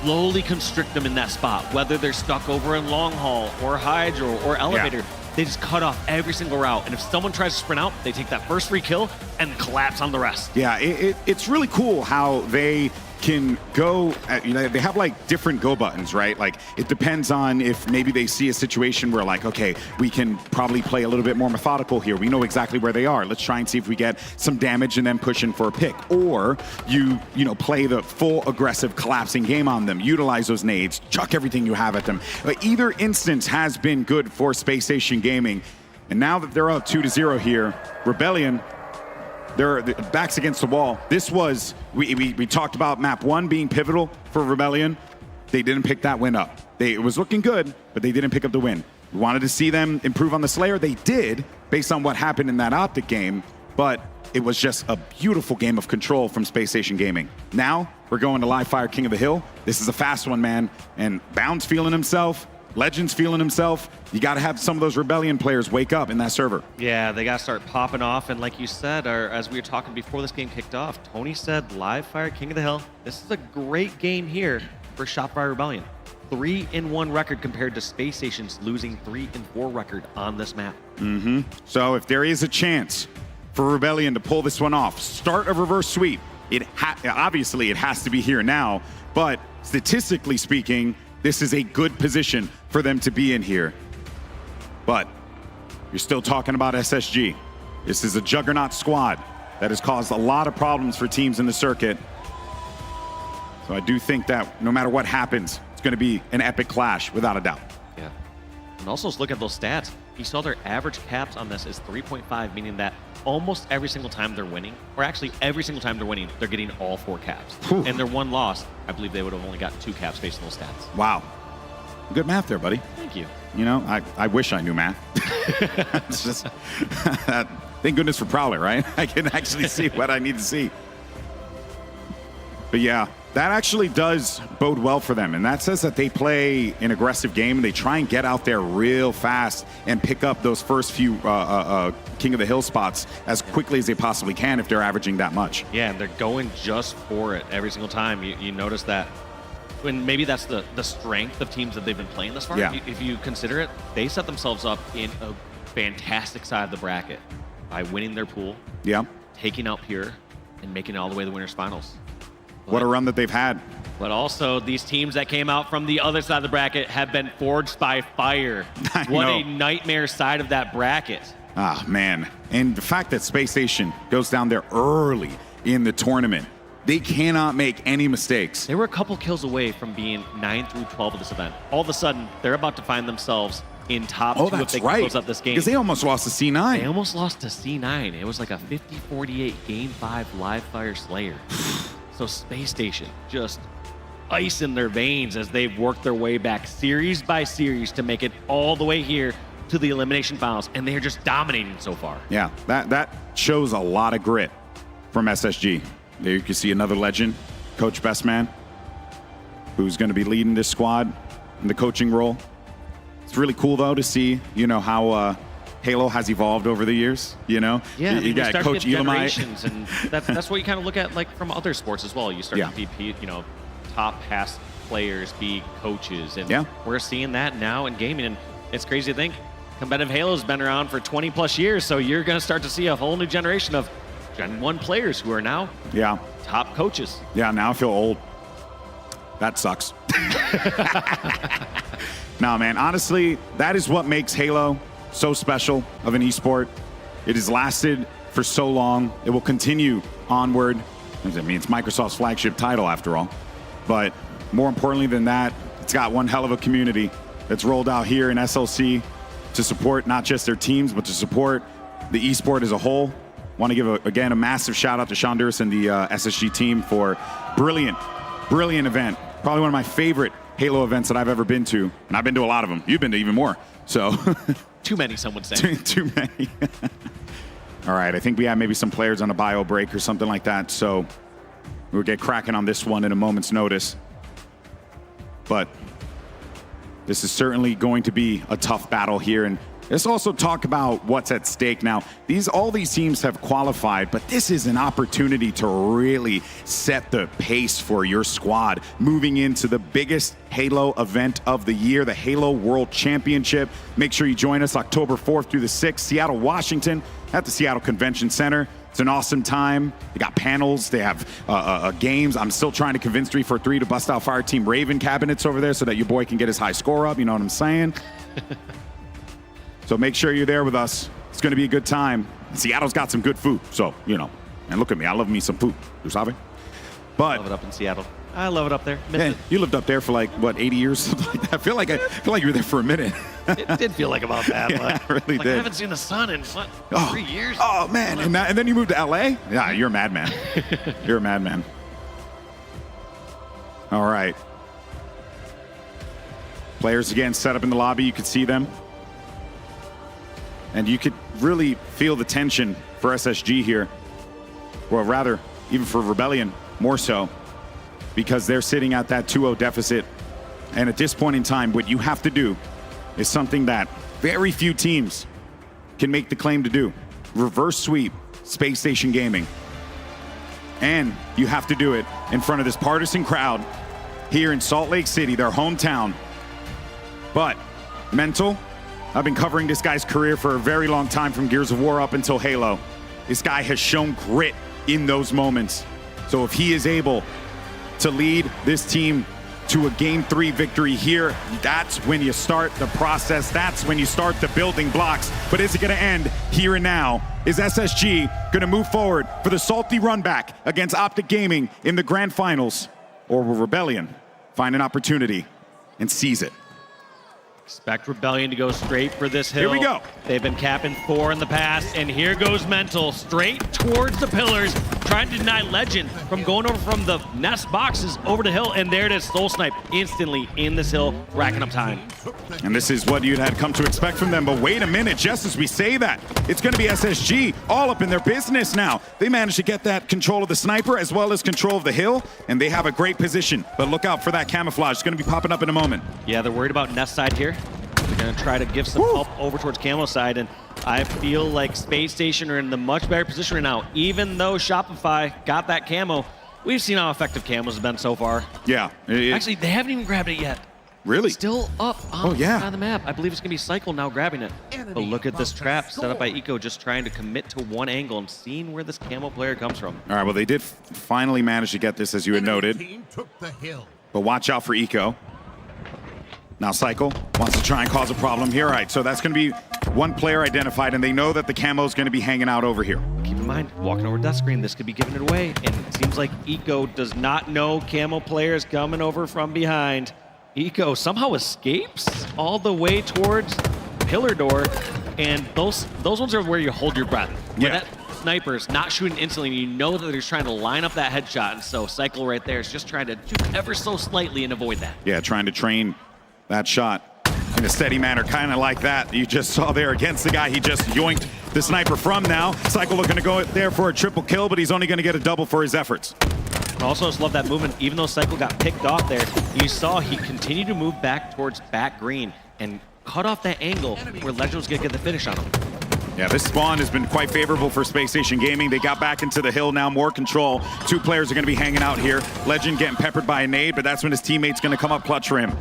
[SPEAKER 5] slowly constrict them in that spot, whether they're stuck over in Long Haul or Hydro or Elevator. They just cut off every single route. And if someone tries to sprint out, they take that first free kill and collapse on the rest.
[SPEAKER 4] Yeah, it's really cool how they can go, they have like different go buttons, right? Like it depends on if maybe they see a situation where like, okay, we can probably play a little bit more methodical here. We know exactly where they are. Let's try and see if we get some damage and then push in for a pick. Or you play the full aggressive collapsing game on them, utilize those nades, chuck everything you have at them. But either instance has been good for Spacestation Gaming. And now that they're up 2-0 here, Rebellion, they're backs against the wall. This was, we talked about map 1 being pivotal for Rebellion. They didn't pick that win up. It was looking good, but they didn't pick up the win. We wanted to see them improve on the Slayer. They did, based on what happened in that Optic game, but it was just a beautiful game of control from Spacestation Gaming. Now, we're going to Live Fire King of the Hill. This is a fast one, man. And Bound's feeling himself. Legend's feeling himself. You got to have some of those Rebellion players wake up in that server.
[SPEAKER 5] Yeah, they got to start popping off. And like you said, or as we were talking before this game kicked off, Tony said Live Fire King of the Hill. This is a great game here for Shopify Rebellion. 3-1 record compared to Space Station's losing 3-4 record on this map.
[SPEAKER 4] So if there is a chance for Rebellion to pull this one off, start a reverse sweep, obviously it has to be here now, but statistically speaking, this is a good position for them to be in here. But you're still talking about SSG. This is a juggernaut squad that has caused a lot of problems for teams in the circuit. So I do think that no matter what happens, it's going to be an epic clash without a doubt.
[SPEAKER 5] Yeah. And also look at those stats. You saw their average caps on this is 3.5, meaning that almost every single time they're winning, or actually every single time they're winning, they're getting all 4 caps. And their one loss, I believe they would have only got 2 caps based on those stats.
[SPEAKER 4] Wow. Good math there, buddy.
[SPEAKER 5] Thank you.
[SPEAKER 4] You know, I wish I knew math. It's just, thank goodness for Prowler, right? I can actually see what I need to see. But yeah, that actually does bode well for them. And that says that they play an aggressive game and they try and get out there real fast and pick up those first few King of the Hill spots as quickly as they possibly can if they're averaging that much.
[SPEAKER 5] Yeah, and they're going just for it every single time. You notice that. When maybe that's the strength of teams that they've been playing this far.
[SPEAKER 4] Yeah.
[SPEAKER 5] If you consider it, they set themselves up in a fantastic side of the bracket by winning their pool, taking out Pure, and making it all the way to the winners finals.
[SPEAKER 4] What a run that they've had.
[SPEAKER 5] But also, these teams that came out from the other side of the bracket have been forged by fire. What a nightmare side of that bracket.
[SPEAKER 4] Ah, man. And the fact that Space Station goes down there early in the tournament, they cannot make any mistakes.
[SPEAKER 5] They were a couple kills away from being 9 through 12 of this event. All of a sudden, they're about to find themselves in top 2 if they can close up this game.
[SPEAKER 4] Because they almost lost to C9.
[SPEAKER 5] They almost lost to C9. It was like a 50-48 Game 5 Live Fire Slayer. So Space Station just ice in their veins as they've worked their way back series by series to make it all the way here to the elimination finals, and they're just dominating so far.
[SPEAKER 4] Yeah, that shows a lot of grit from SSG. There you can see another legend, Coach Bestman, who's going to be leading this squad in the coaching role. It's really cool, though, to see, how Halo has evolved over the years,
[SPEAKER 5] Yeah,
[SPEAKER 4] you got Coach
[SPEAKER 5] generations, and that's what you kind of look at like from other sports as well. You start to be, top past players be coaches, and we're seeing that now in gaming, and it's crazy to think competitive Halo's been around for 20 plus years, so you're going to start to see a whole new generation of Gen 1 players who are now top coaches.
[SPEAKER 4] Yeah, now I feel old. That sucks. No, man, honestly, that is what makes Halo so special of an esport. It has lasted for so long. It will continue onward. I mean, it's Microsoft's flagship title after all. But more importantly than that, it's got one hell of a community that's rolled out here in SLC to support not just their teams, but to support the esport as a whole. Want to give, again, a massive shout out to Sean Durst and the SSG team for brilliant event. Probably one of my favorite Halo events that I've ever been to. And I've been to a lot of them. You've been to even more. So
[SPEAKER 5] too many, some would say.
[SPEAKER 4] Too many. All right, I think we have maybe some players on a bio break or something like that. So we'll get cracking on this one in a moment's notice. But this is certainly going to be a tough battle here. And let's also talk about what's at stake now. All these teams have qualified, but this is an opportunity to really set the pace for your squad moving into the biggest Halo event of the year, the Halo World Championship. Make sure you join us October 4th through the 6th, Seattle, Washington, at the Seattle Convention Center. It's an awesome time. They got panels. They have games. I'm still trying to convince 343 to bust out Fire Team Raven cabinets over there so that your boy can get his high score up. You know what I'm saying? So make sure you're there with us. It's going to be a good time. Seattle's got some good food. So, you know, and look at me. I love me some food. You sabe? But
[SPEAKER 5] I love it up in Seattle. I love it up there.
[SPEAKER 4] Man, you lived up there for like, what, 80 years? Something like that. I feel like you were there for a minute.
[SPEAKER 5] It did feel like about that.
[SPEAKER 4] Yeah,
[SPEAKER 5] but
[SPEAKER 4] it really
[SPEAKER 5] like,
[SPEAKER 4] did.
[SPEAKER 5] I haven't seen the sun in, what, 3 years?
[SPEAKER 4] Oh, man. And then you moved to LA? Yeah, you're a madman. You're a madman. All right. Players again set up in the lobby. You could see them. And you could really feel the tension for SSG here. Well, rather, even for Rebellion, more so. Because they're sitting at that 2-0 deficit. And at this point in time, what you have to do is something that very few teams can make the claim to do. Reverse sweep Spacestation Gaming. And you have to do it in front of this partisan crowd here in Salt Lake City, their hometown. But Mental, I've been covering this guy's career for a very long time, from Gears of War up until Halo. This guy has shown grit in those moments. So if he is able to lead this team to a Game 3 victory here, that's when you start the process. That's when you start the building blocks. But is it going to end here and now? Is SSG going to move forward for the salty run back against Optic Gaming in the grand finals? Or will Rebellion find an opportunity and seize it?
[SPEAKER 5] Expect Rebellion to go straight for this hill.
[SPEAKER 4] Here we go.
[SPEAKER 5] They've been capping 4 in the past, and here goes Mental straight towards the pillars, trying to deny Legend from going over from the nest boxes over the hill, and there it is, Soul Snipe instantly in this hill, racking up time.
[SPEAKER 4] And this is what you'd had come to expect from them, but wait a minute, just as we say that, it's going to be SSG all up in their business now. They managed to get that control of the sniper as well as control of the hill, and they have a great position, but look out for that camouflage. It's going to be popping up in a moment.
[SPEAKER 5] Yeah, they're worried about nest side here. They're going to try to give some help over towards camo side, and I feel like Space Station are in the much better position right now. Even though Shopify got that camo, we've seen how effective camos have been so far.
[SPEAKER 4] Yeah.
[SPEAKER 5] Actually, they haven't even grabbed it yet.
[SPEAKER 4] Really?
[SPEAKER 5] Still up on the map. I believe it's going to be Cycle now grabbing it. But look at this trap set up by Eco, just trying to commit to one angle and seeing where this camo player comes from.
[SPEAKER 4] All right, well, they did finally manage to get this, as you had noted. But watch out for Eco. Now Cycle wants to try and cause a problem here. All right, so that's going to be one player identified, and they know that the camo is going to be hanging out over here.
[SPEAKER 5] Keep in mind, walking over death screen, this could be giving it away. And it seems like Eco does not know camo players coming over from behind. Eco somehow escapes all the way towards pillar door, and those ones are where you hold your breath. Where that sniper's not shooting instantly, and you know that they're trying to line up that headshot, and so Cycle right there is just trying to shoot ever so slightly and avoid that.
[SPEAKER 4] Yeah, trying to train that shot in a steady manner, kind of like that you just saw there against the guy he just yoinked the sniper from. Now Cycle looking to go there for a triple kill, but he's only going to get a double for his efforts.
[SPEAKER 5] I also just love that movement. Even though Cycle got picked off there, you saw he continued to move back towards back green and cut off that angle where Legend was going to get the finish on him.
[SPEAKER 4] Yeah, this spawn has been quite favorable for Spacestation Gaming. They got back into the hill now, more control. 2 players are going to be hanging out here. Legend getting peppered by a nade, but that's when his teammate's going to come up clutch for him.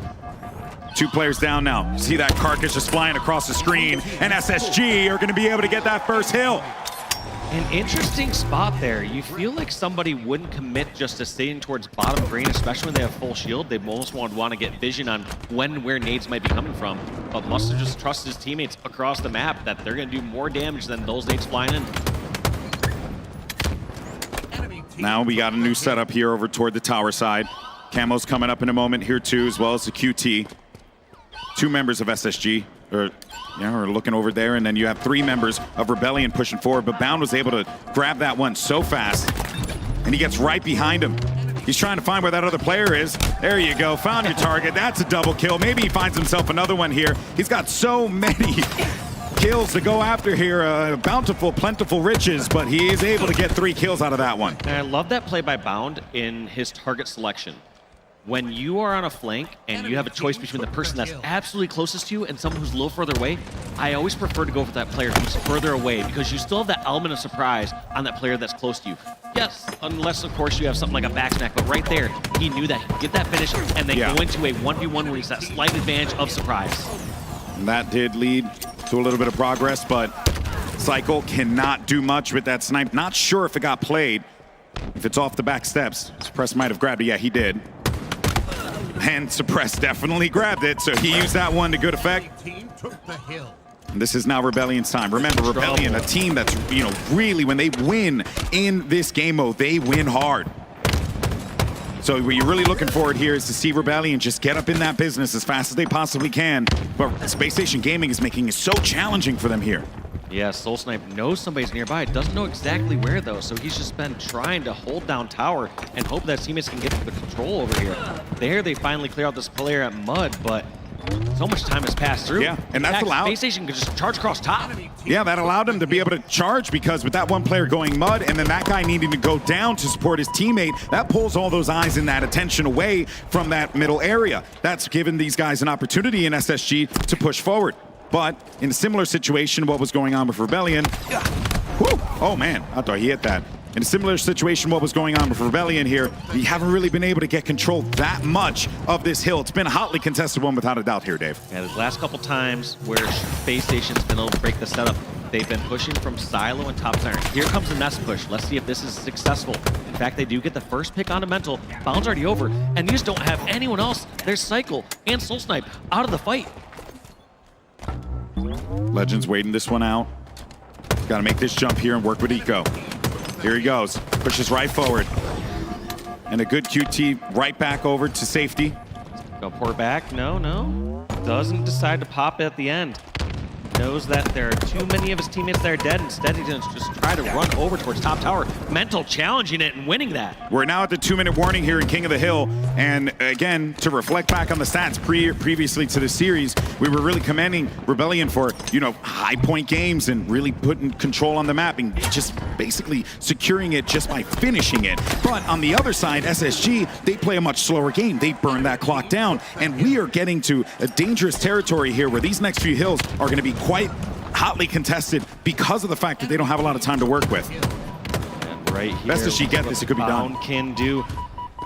[SPEAKER 4] 2 players down now. See that carcass just flying across the screen, and SSG are going to be able to get that first hill.
[SPEAKER 5] An interesting spot there. You feel like somebody wouldn't commit just to staying towards bottom green, especially when they have full shield. They almost want to get vision on when and where nades might be coming from. But must have just trusted his teammates across the map that they're going to do more damage than those nades flying in.
[SPEAKER 4] Now we got a new setup here over toward the tower side. Camo's coming up in a moment here too, as well as the QT. 2 members of SSG are looking over there, and then you have 3 members of Rebellion pushing forward, but Bound was able to grab that one so fast, and he gets right behind him. He's trying to find where that other player is. There you go, found your target. That's a double kill. Maybe he finds himself another one here. He's got so many kills to go after here. Bountiful, plentiful riches, but he is able to get 3 kills out of that one.
[SPEAKER 5] And I love that play by Bound in his target selection. When you are on a flank and you have a choice between the person that's absolutely closest to you and someone who's a little further away, I always prefer to go for that player who's further away because you still have that element of surprise on that player that's close to you. Yes, unless of course you have something like a back smack, but right there, he knew that he could get that finish and then go into a 1v1 where he's that slight advantage of surprise.
[SPEAKER 4] And that did lead to a little bit of progress, but Cycle cannot do much with that snipe. Not sure if it got played. If it's off the back steps, Suppress might have grabbed it. Yeah, he did. And Suppress definitely grabbed it, so he used that one to good effect. And this is now Rebellion's time. Remember, Rebellion, a team that's, really, when they win in this game mode, they win hard. So what you're really looking forward here is to see Rebellion just get up in that business as fast as they possibly can. But Spacestation Gaming is making it so challenging for them here.
[SPEAKER 5] Yeah, Soul Snipe knows somebody's nearby. Doesn't know exactly where, though, so he's just been trying to hold down tower and hope that teammates can get the control over here. There, they finally clear out this player at Mud, but so much time has passed through.
[SPEAKER 4] Yeah, and that's allowed.
[SPEAKER 5] Spacestation could just charge across top.
[SPEAKER 4] Yeah, that allowed him to be able to charge because with that one player going Mud and then that guy needing to go down to support his teammate, that pulls all those eyes and that attention away from that middle area. That's given these guys an opportunity in SSG to push forward. But in a similar situation, what was going on with Rebellion? Whew, oh man, I thought he hit that. In a similar situation, what was going on with Rebellion here, we haven't really been able to get control that much of this hill. It's been a hotly contested one without a doubt here, Dave.
[SPEAKER 5] Yeah, the last couple times where Space Station's been able to break the setup, they've been pushing from silo and top center. Here comes the nest push. Let's see if this is successful. In fact, they do get the first pick on a mental. Bound's already over, and you just don't have anyone else. There's Cycle and Soul Snipe out of the fight.
[SPEAKER 4] Legends waiting this one out. Got to make this jump here and work with Eco. Here he goes. Pushes right forward. And a good QT right back over to safety.
[SPEAKER 5] Go pour back. No. Doesn't decide to pop it at the end. Knows that there are too many of his teammates that are dead. Instead, he's going to just try to run over towards top tower. Mental challenging it and winning that.
[SPEAKER 4] We're now at the 2-minute warning here in King of the Hill. And again, to reflect back on the stats previously to the series, we were really commending Rebellion for, high point games and really putting control on the map and just basically securing it just by finishing it. But on the other side, SSG, they play a much slower game. They burn that clock down. And we are getting to a dangerous territory here where these next few hills are going to be quite hotly contested because of the fact that they don't have a lot of time to work with.
[SPEAKER 5] And right here,
[SPEAKER 4] best as she get this, it could be done.
[SPEAKER 5] Can do.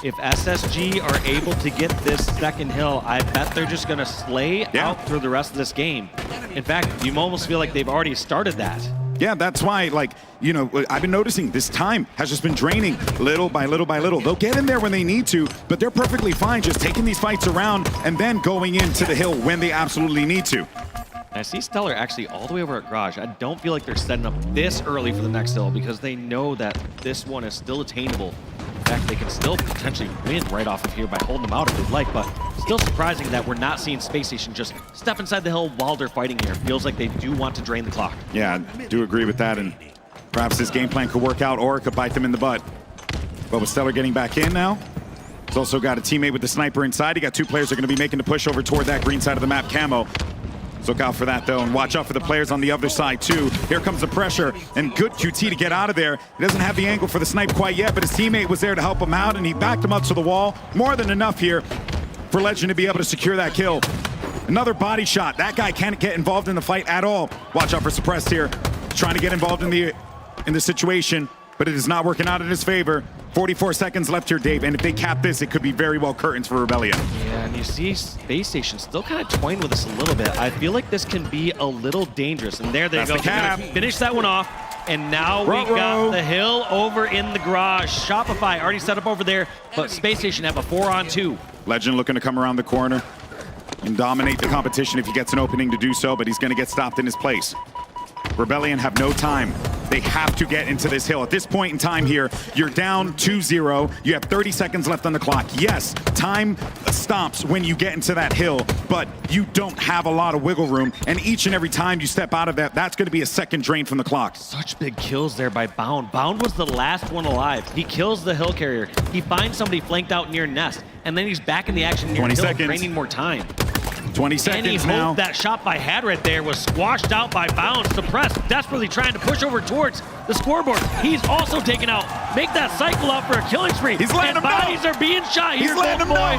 [SPEAKER 5] If SSG are able to get this second hill, I bet they're just going to slay out through the rest of this game. In fact, you almost feel like they've already started that.
[SPEAKER 4] Yeah, that's why, I've been noticing this time has just been draining little by little by little. They'll get in there when they need to, but they're perfectly fine just taking these fights around and then going into the hill when they absolutely need to.
[SPEAKER 5] I see Stellar actually all the way over at Garage. I don't feel like they're setting up this early for the next hill because they know that this one is still attainable. In fact, they can still potentially win right off of here by holding them out if they'd like, but still surprising that we're not seeing Space Station just step inside the hill while they're fighting here. Feels like they do want to drain the clock.
[SPEAKER 4] Yeah, I do agree with that, and perhaps this game plan could work out or it could bite them in the butt. But with Stellar getting back in now, he's also got a teammate with the sniper inside. He got 2 players that are going to be making the push over toward that green side of the map, Camo. Look out for that, though, and watch out for the players on the other side, too. Here comes the pressure, and good QT to get out of there. He doesn't have the angle for the snipe quite yet, but his teammate was there to help him out, and he backed him up to the wall. More than enough here for Legend to be able to secure that kill. Another body shot. That guy can't get involved in the fight at all. Watch out for Suppressed here. Trying to get involved in the situation, but it is not working out in his favor. 44 seconds left here, Dave, and if they cap this, it could be very well curtains for Rebellion.
[SPEAKER 5] Yeah, and you see Space Station still kind of toying with us a little bit. I feel like this can be a little dangerous, and there they go. They're gonna finish that one off. And now we got the hill over in the garage. Shopify already set up over there, but Spacestation have a 4-on-2.
[SPEAKER 4] Legend looking to come around the corner and dominate the competition if he gets an opening to do so, but he's going to get stopped in his place. Rebellion have no time. They have to get into this hill. At this point in time here, you're down 2-0. You have 30 seconds left on the clock. Yes, time stops when you get into that hill, but you don't have a lot of wiggle room. And each and every time you step out of that, that's going to be a second drain from the clock.
[SPEAKER 5] Such big kills there by Bound. Bound was the last one alive. He kills the hill carrier. He finds somebody flanked out near Nest, and then he's back in the action near
[SPEAKER 4] 20
[SPEAKER 5] hill,
[SPEAKER 4] seconds.
[SPEAKER 5] draining more time.
[SPEAKER 4] 20 seconds
[SPEAKER 5] Any
[SPEAKER 4] now.
[SPEAKER 5] hope that Shopify had right there was squashed out by Bound. Suppressed, desperately trying to push over towards the scoreboard. He's also taken out. Make that cycle up for a killing spree.
[SPEAKER 4] He's letting him
[SPEAKER 5] bodies
[SPEAKER 4] know.
[SPEAKER 5] are being shot here,
[SPEAKER 4] He's letting him know.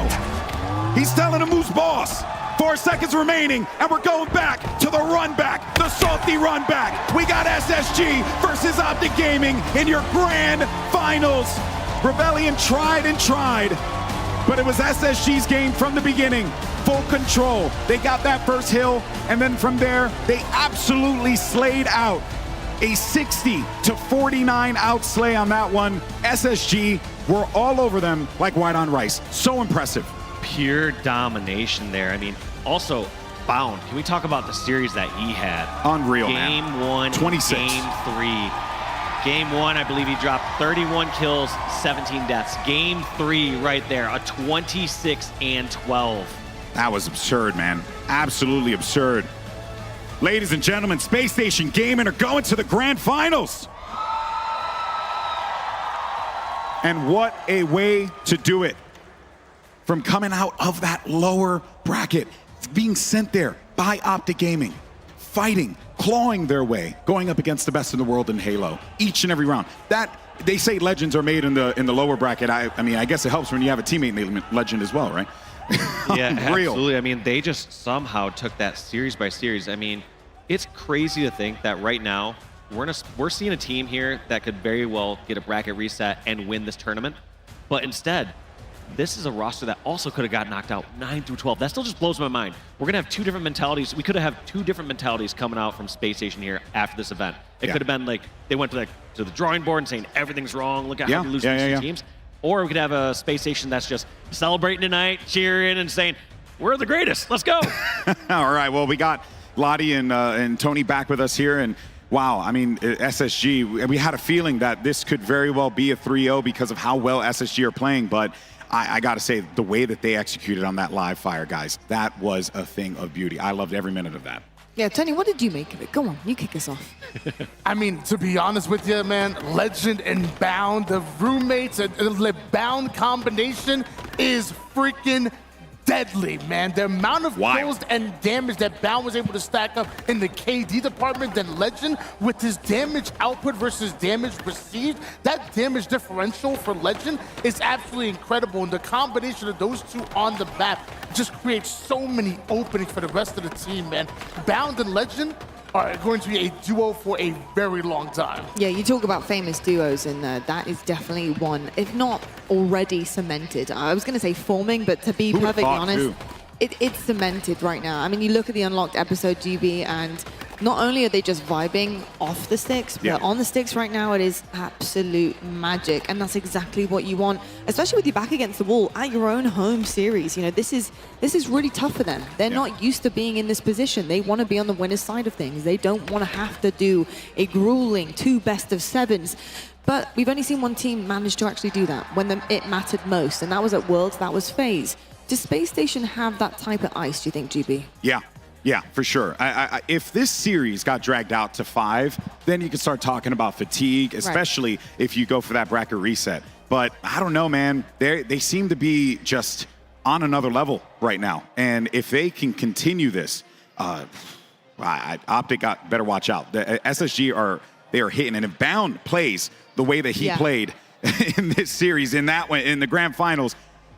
[SPEAKER 4] He's telling him who's boss. 4 seconds remaining, and we're going back to the run back, the salty run back. We got SSG versus Optic Gaming in your grand finals. Rebellion tried and tried, but it was SSG's game from the beginning. Full control. They got that first hill, and then from there, they absolutely slayed out. A 60-49 outslay on that one. SSG were all over them like white on rice. So impressive.
[SPEAKER 5] Pure domination there. I mean, also, Bound. Can we talk about the series that he had?
[SPEAKER 4] Unreal,
[SPEAKER 5] Game
[SPEAKER 4] man.
[SPEAKER 5] 1,
[SPEAKER 4] 26.
[SPEAKER 5] Game 3. Game 1, I believe he dropped 31 kills, 17 deaths. Game 3 right there, a 26-12.
[SPEAKER 4] That was absurd, man. Absolutely absurd. Ladies and gentlemen, Spacestation Gaming are going to the grand finals. And what a way to do it. From coming out of that lower bracket, being sent there by Optic Gaming, fighting, clawing their way, going up against the best in the world in Halo, each and every round. That, they say legends are made in the lower bracket. I mean, I guess it helps when you have a teammate named Legend as well, right?
[SPEAKER 5] Yeah, absolutely. I mean, they just somehow took that series by series. I mean, it's crazy to think that right now we're seeing a team here that could very well get a bracket reset and win this tournament. But instead, this is a roster that also could have got knocked out 9-12. That still just blows my mind. We're gonna have two different mentalities. We could have two different mentalities coming out from Space Station here after this event. It could have been like they went to the drawing board and saying everything's wrong. Look at how we lose these two teams. Or we could have a Space Station that's just celebrating tonight, cheering, and saying, we're the greatest, let's go.
[SPEAKER 4] All right, well, we got Lottie and Tony back with us here, and wow, I mean, SSG, we had a feeling that this could very well be a 3-0 because of how well SSG are playing, but I gotta say, the way that they executed on that live fire, guys, that was a thing of beauty. I loved every minute of that.
[SPEAKER 2] Yeah, Tony, what did you make of it? Go on, you kick us off.
[SPEAKER 3] I mean, to be honest with you, man, Legend and Bound, the roommates and the Bound combination is freaking deadly, man. The amount of kills and damage that Bound was able to stack up in the KD department, then Legend with his damage output versus damage received, that damage differential for Legend is absolutely incredible. And the combination of those two on the map just creates so many openings for the rest of the team, man. Bound and Legend are going to be a duo for a very long time.
[SPEAKER 2] Yeah, you talk about famous duos, and that is definitely one, if not already cemented. I was going to say forming, but to be perfectly honest, it's cemented right now. I mean, you look at the Unlocked episode, GB, and not only are they just vibing off the sticks, but on the sticks right now, it is absolute magic. And that's exactly what you want, especially with your back against the wall at your own home series. You know, this is really tough for them. They're not used to being in this position. They want to be on the winner's side of things. They don't want to have to do a grueling 2 best-of-7s. But we've only seen one team manage to actually do that when it mattered most, and that was at Worlds, that was FaZe. Does Space Station have that type of ice, do you think, GB?
[SPEAKER 4] Yeah, for sure. If this series got dragged out to 5, then you can start talking about fatigue, especially if you go for that bracket reset. But I don't know, man. They seem to be just on another level right now. And if they can continue this, Optic better watch out. The SSG are hitting, and if Bound plays the way that he played in this series, in the grand finals,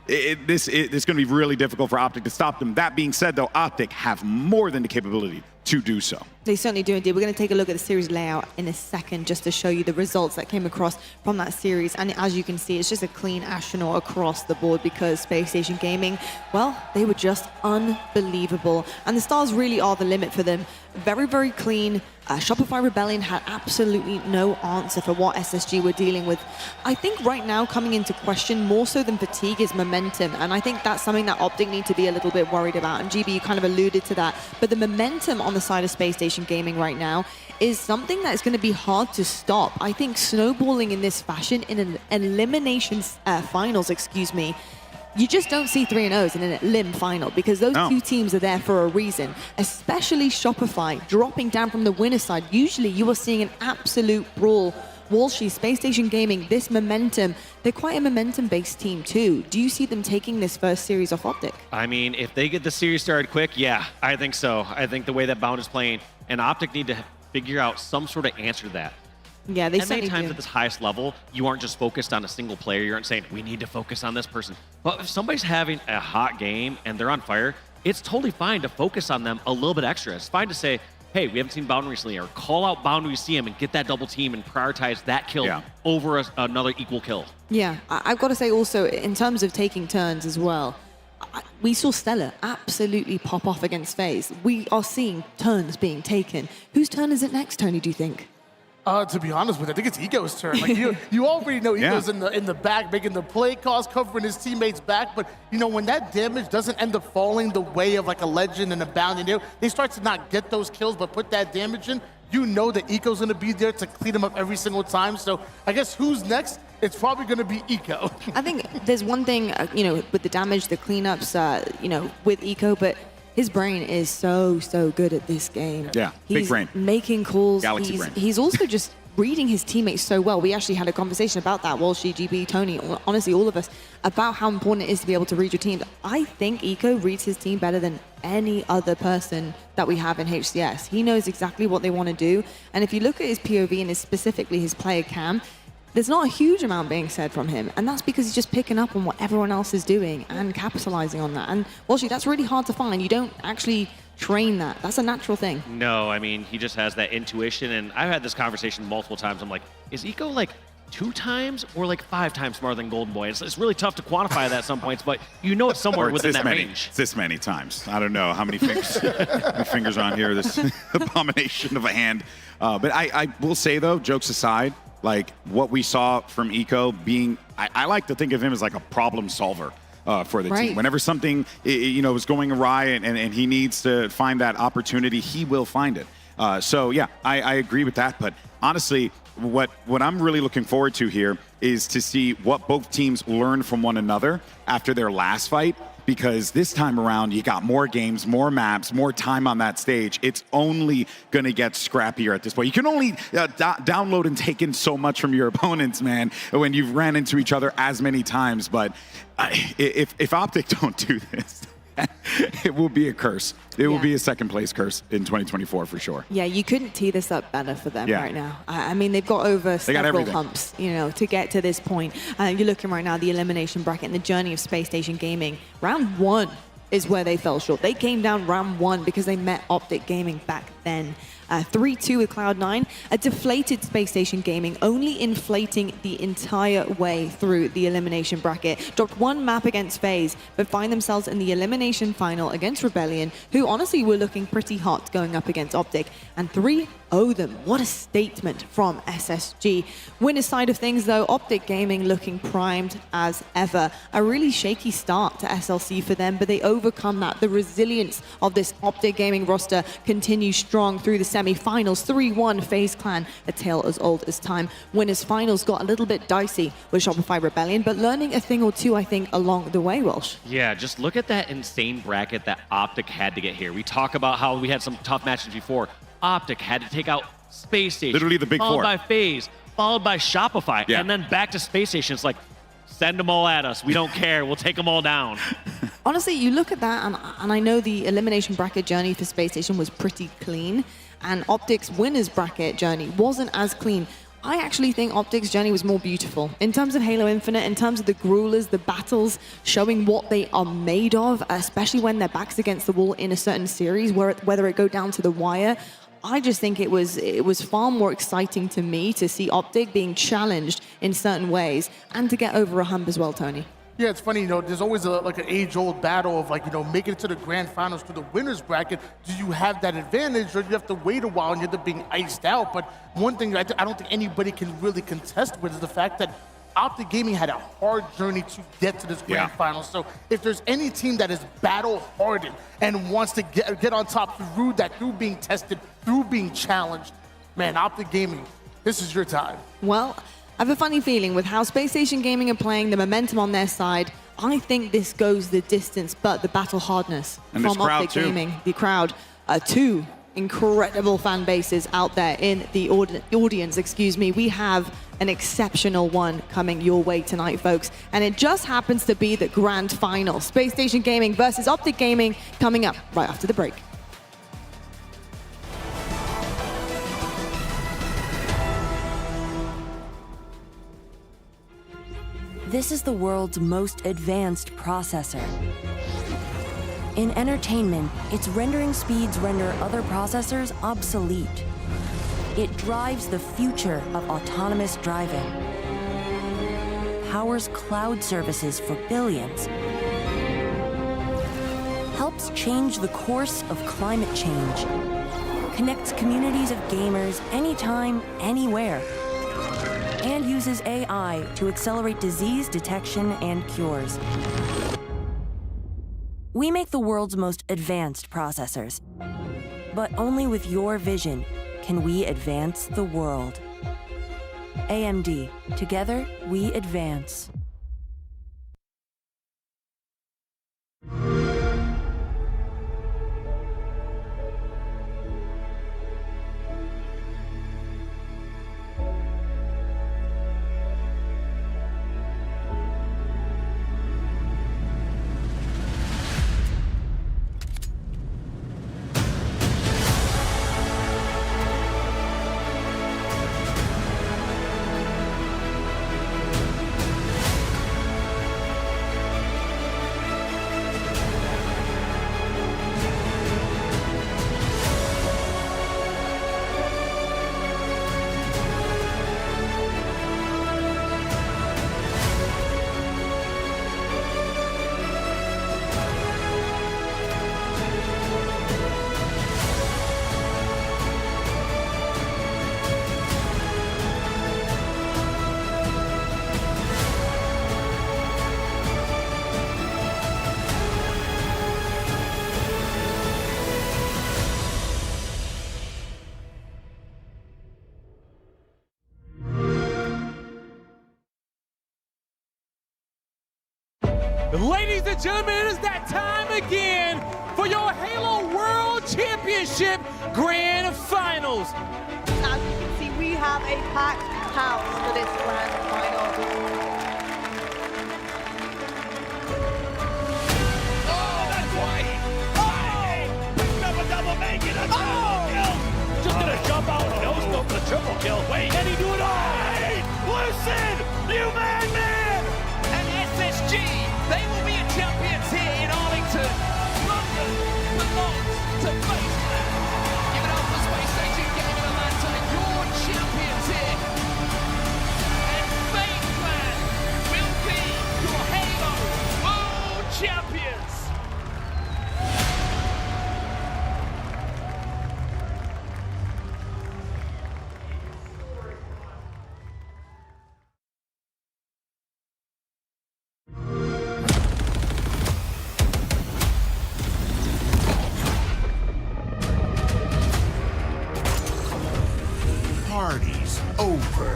[SPEAKER 4] it's going to be really difficult for Optic to stop them. That being said, though, Optic have more than the capability to do so.
[SPEAKER 2] They certainly do indeed. We're going to take a look at the series layout in a second just to show you the results that came across from that series. And as you can see, it's just a clean astronaut across the board because Spacestation Gaming, well, they were just unbelievable. And the stars really are the limit for them. Very, very clean. Shopify Rebellion had absolutely no answer for what SSG were dealing with. I think right now coming into question more so than fatigue is momentum. And I think that's something that Optic need to be a little bit worried about. And GB, you kind of alluded to that. But the momentum on the side of Spacestation Gaming right now is something that is going to be hard to stop. I think snowballing in this fashion in an elimination finals, you just don't see 3-0s in an elim final because those two teams are there for a reason, especially Shopify dropping down from the winner's side. Usually you are seeing an absolute brawl. Walshy, Spacestation Gaming, this momentum, they're quite a momentum-based team too. Do you see them taking this first series off Optic?
[SPEAKER 5] I mean, if they get the series started quick, yeah, I think so. I think the way that Bound is playing, and Optic need to figure out some sort of answer to that.
[SPEAKER 2] Yeah, they
[SPEAKER 5] certainly do. Many times
[SPEAKER 2] do.
[SPEAKER 5] at this highest level, you aren't just focused on a single player. You aren't saying, we need to focus on this person. But if somebody's having a hot game and they're on fire, it's totally fine to focus on them a little bit extra. It's fine to say, hey, we haven't seen Bound recently, or call out Bound when you see him and get that double team and prioritize that kill over another equal kill.
[SPEAKER 2] Yeah, I've got to say also, in terms of taking turns as well, we saw Stellar absolutely pop off against FaZe. We are seeing turns being taken. Whose turn is it next, Tony, do you think?
[SPEAKER 3] To be honest with you, I think it's Eco's turn. Like you already know Eco's in the back, making the play calls, covering his teammates back. But you know, when that damage doesn't end up falling the way of like a Legend and a Bound, they start to not get those kills, but put that damage in. You know that Eco's going to be there to clean them up every single time. So I guess who's next? It's probably going to be Eco.
[SPEAKER 2] I think there's one thing, with the damage, the cleanups, with Eco, but his brain is so good at this game.
[SPEAKER 4] Yeah, big brain.
[SPEAKER 2] He's making calls.
[SPEAKER 4] Galaxy brain.
[SPEAKER 2] He's also just reading his teammates so well. We actually had a conversation about that, Walshy, GB, Tony, honestly, all of us, about how important it is to be able to read your team. I think Eco reads his team better than any other person that we have in HCS. He knows exactly what they want to do. And if you look at his POV and specifically his player cam, there's not a huge amount being said from him, and that's because he's just picking up on what everyone else is doing and capitalizing on that. And Walshy, that's really hard to find. You don't actually train that. That's a natural thing.
[SPEAKER 5] No, I mean, he just has that intuition, and I've had this conversation multiple times. I'm like, is Eco like 2 times or like 5 times smarter than Golden Boy? It's really tough to quantify that at some points, but you know it's somewhere within that range.
[SPEAKER 4] It's this many times. I don't know how many fingers, fingers on here, this abomination of a hand. But I will say, though, jokes aside, like what we saw from Eco being, I like to think of him as like a problem solver for the team. Whenever something is going awry and he needs to find that opportunity, he will find it. So yeah, I agree with that. But honestly, what I'm really looking forward to here is to see what both teams learn from one another after their last fight. Because this time around, you got more games, more maps, more time on that stage. It's only going to get scrappier at this point. You can only download and take in so much from your opponents, man, when you've ran into each other as many times. But if Optic don't do this, it will be a curse. It will be a second-place curse in 2024 for sure.
[SPEAKER 2] Yeah, you couldn't tee this up better for them right now. I mean, they've got over several humps, to get to this point. You're looking right now, the elimination bracket and the journey of Spacestation Gaming. Round 1 is where they fell short. They came down round 1 because they met Optic Gaming back then. 3-2 with Cloud9, a deflated Spacestation Gaming, only inflating the entire way through the elimination bracket. Dropped 1 map against FaZe, but find themselves in the elimination final against Rebellion, who honestly were looking pretty hot going up against Optic. And 3-0 them. What a statement from SSG. Winner's side of things, though, Optic Gaming looking primed as ever. A really shaky start to SLC for them, but they overcome that. The resilience of this Optic Gaming roster continues strong through the semi-finals. 3-1 FaZe Clan, a tale as old as time. Winners finals got a little bit dicey with Shopify Rebellion, but learning a thing or two, I think, along the way, Welsh.
[SPEAKER 5] Yeah, just look at that insane bracket that Optic had to get here. We talk about how we had some tough matches before. Optic had to take out Space Station.
[SPEAKER 4] Literally the big
[SPEAKER 5] followed
[SPEAKER 4] four.
[SPEAKER 5] By FaZe, followed by Shopify, and then back to Space Station. It's like, send them all at us. We don't care. We'll take them all down.
[SPEAKER 2] Honestly, you look at that, and I know the elimination bracket journey for Space Station was pretty clean, and Optic's winners bracket journey wasn't as clean. I actually think Optic's journey was more beautiful. In terms of Halo Infinite, in terms of the gruelers, the battles, showing what they are made of, especially when their back's against the wall in a certain series, whether it go down to the wire, I just think it was far more exciting to me to see Optic being challenged in certain ways and to get over a hump as well, Tony.
[SPEAKER 3] Yeah, it's funny, there's always like an age-old battle of making it to the grand finals to the winner's bracket. Do you have that advantage, or do you have to wait a while and you end up being iced out? But one thing I don't think anybody can really contest with is the fact that Optic Gaming had a hard journey to get to this grand final. So if there's any team that is battle-hardened and wants to get on top through being tested, through being challenged, man, Optic Gaming, this is your time.
[SPEAKER 2] Well, I have a funny feeling with how Spacestation Gaming are playing, the momentum on their side. I think this goes the distance, but the battle hardness
[SPEAKER 4] and
[SPEAKER 2] from Optic Gaming, the crowd, two incredible fan bases out there in the audience. We have an exceptional one coming your way tonight, folks. And it just happens to be the grand final. Spacestation Gaming versus Optic Gaming coming up right after the break.
[SPEAKER 1] This is the world's most advanced processor. In entertainment, its rendering speeds render other processors obsolete. It drives the future of autonomous driving, powers cloud services for billions, helps change the course of climate change, connects communities of gamers anytime, anywhere, and uses AI to accelerate disease detection and cures. We make the world's most advanced processors, but only with your vision can we advance the world. AMD, together we advance.
[SPEAKER 6] Ladies and gentlemen, it is that time again for your Halo World Championship Grand Finals.
[SPEAKER 19] As you can see, we have a packed house for this Grand Final.
[SPEAKER 18] Oh, that's right! Oh! Double make it a triple kill! Just gonna jump out and no-scope the triple kill. Wait, can he do it all? Wait! Lucid! You madman!
[SPEAKER 20] And SSG, they will be champions here in Arlington. London belongs to Baseland. Give it up for Spacestation Gaming Atlanta, your champions here. And Baseland will be your Halo World Champions.
[SPEAKER 21] Party's over.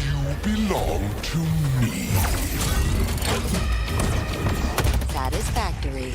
[SPEAKER 21] You belong to me.
[SPEAKER 22] Satisfactory.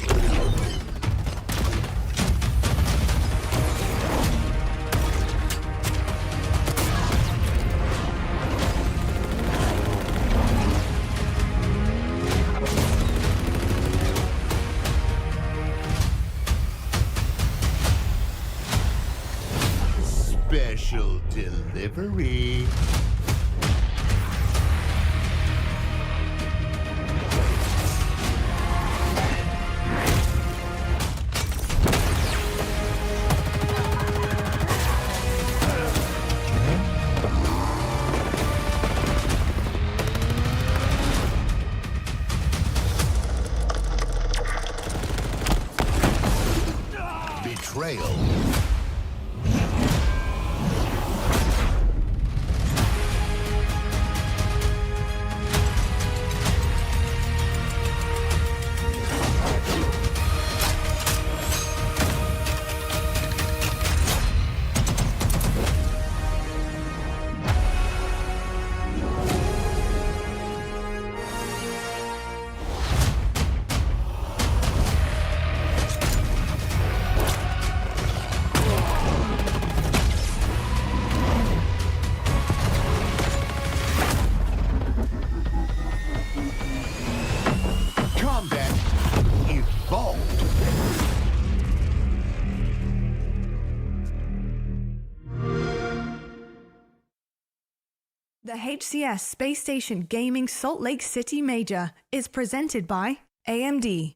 [SPEAKER 2] HCS Spacestation Gaming Salt Lake City Major is presented by AMD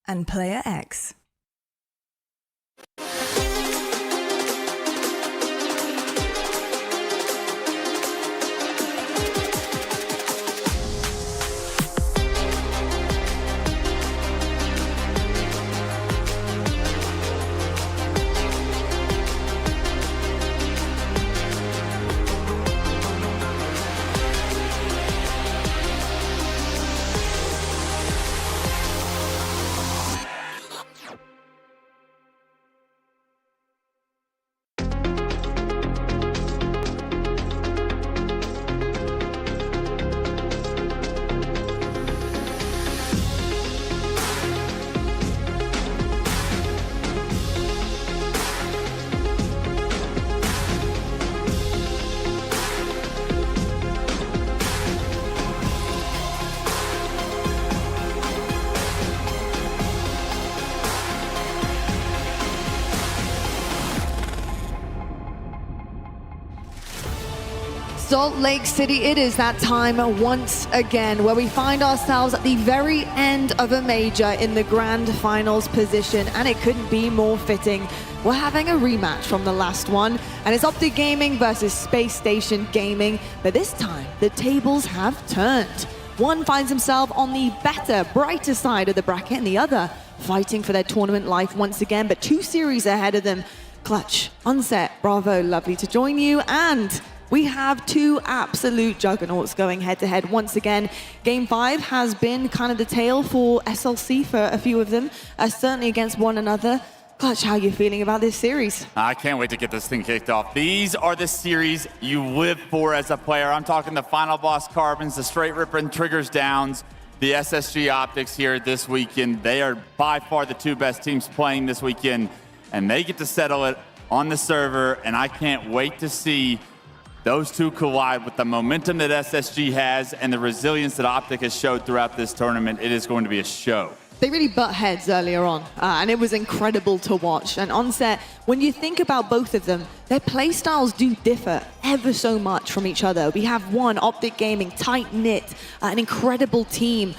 [SPEAKER 2] and Player X. Salt Lake City, it is that time once again where we find ourselves at the very end of a major in the grand finals position, and it couldn't be more fitting. We're having a rematch from the last one, and it's Optic Gaming versus Spacestation Gaming, but this time the tables have turned. One finds himself on the better, brighter side of the bracket, and the other fighting for their tournament life once again, but 2 series ahead of them. Clutch, Onset, Bravo, lovely to join you, and we have 2 absolute juggernauts going head-to-head once again. Game 5 has been kind of the tale for SLC for a few of them, certainly against one another. Clutch, how are you feeling about this series?
[SPEAKER 12] I can't wait to get this thing kicked off. These are the series you live for as a player. I'm talking the Final Boss Carbons, the Straight Ripping Triggers Downs, the SSG Optics here this weekend. They are by far the 2 best teams playing this weekend, and they get to settle it on the server, and I can't wait to see those 2 collide with the momentum that SSG has and the resilience that Optic has showed throughout this tournament. It is going to be a show.
[SPEAKER 2] They really butt heads earlier on, and it was incredible to watch. And Onset, when you think about both of them, their play styles do differ ever so much from each other. We have one, Optic Gaming, tight-knit, an incredible team,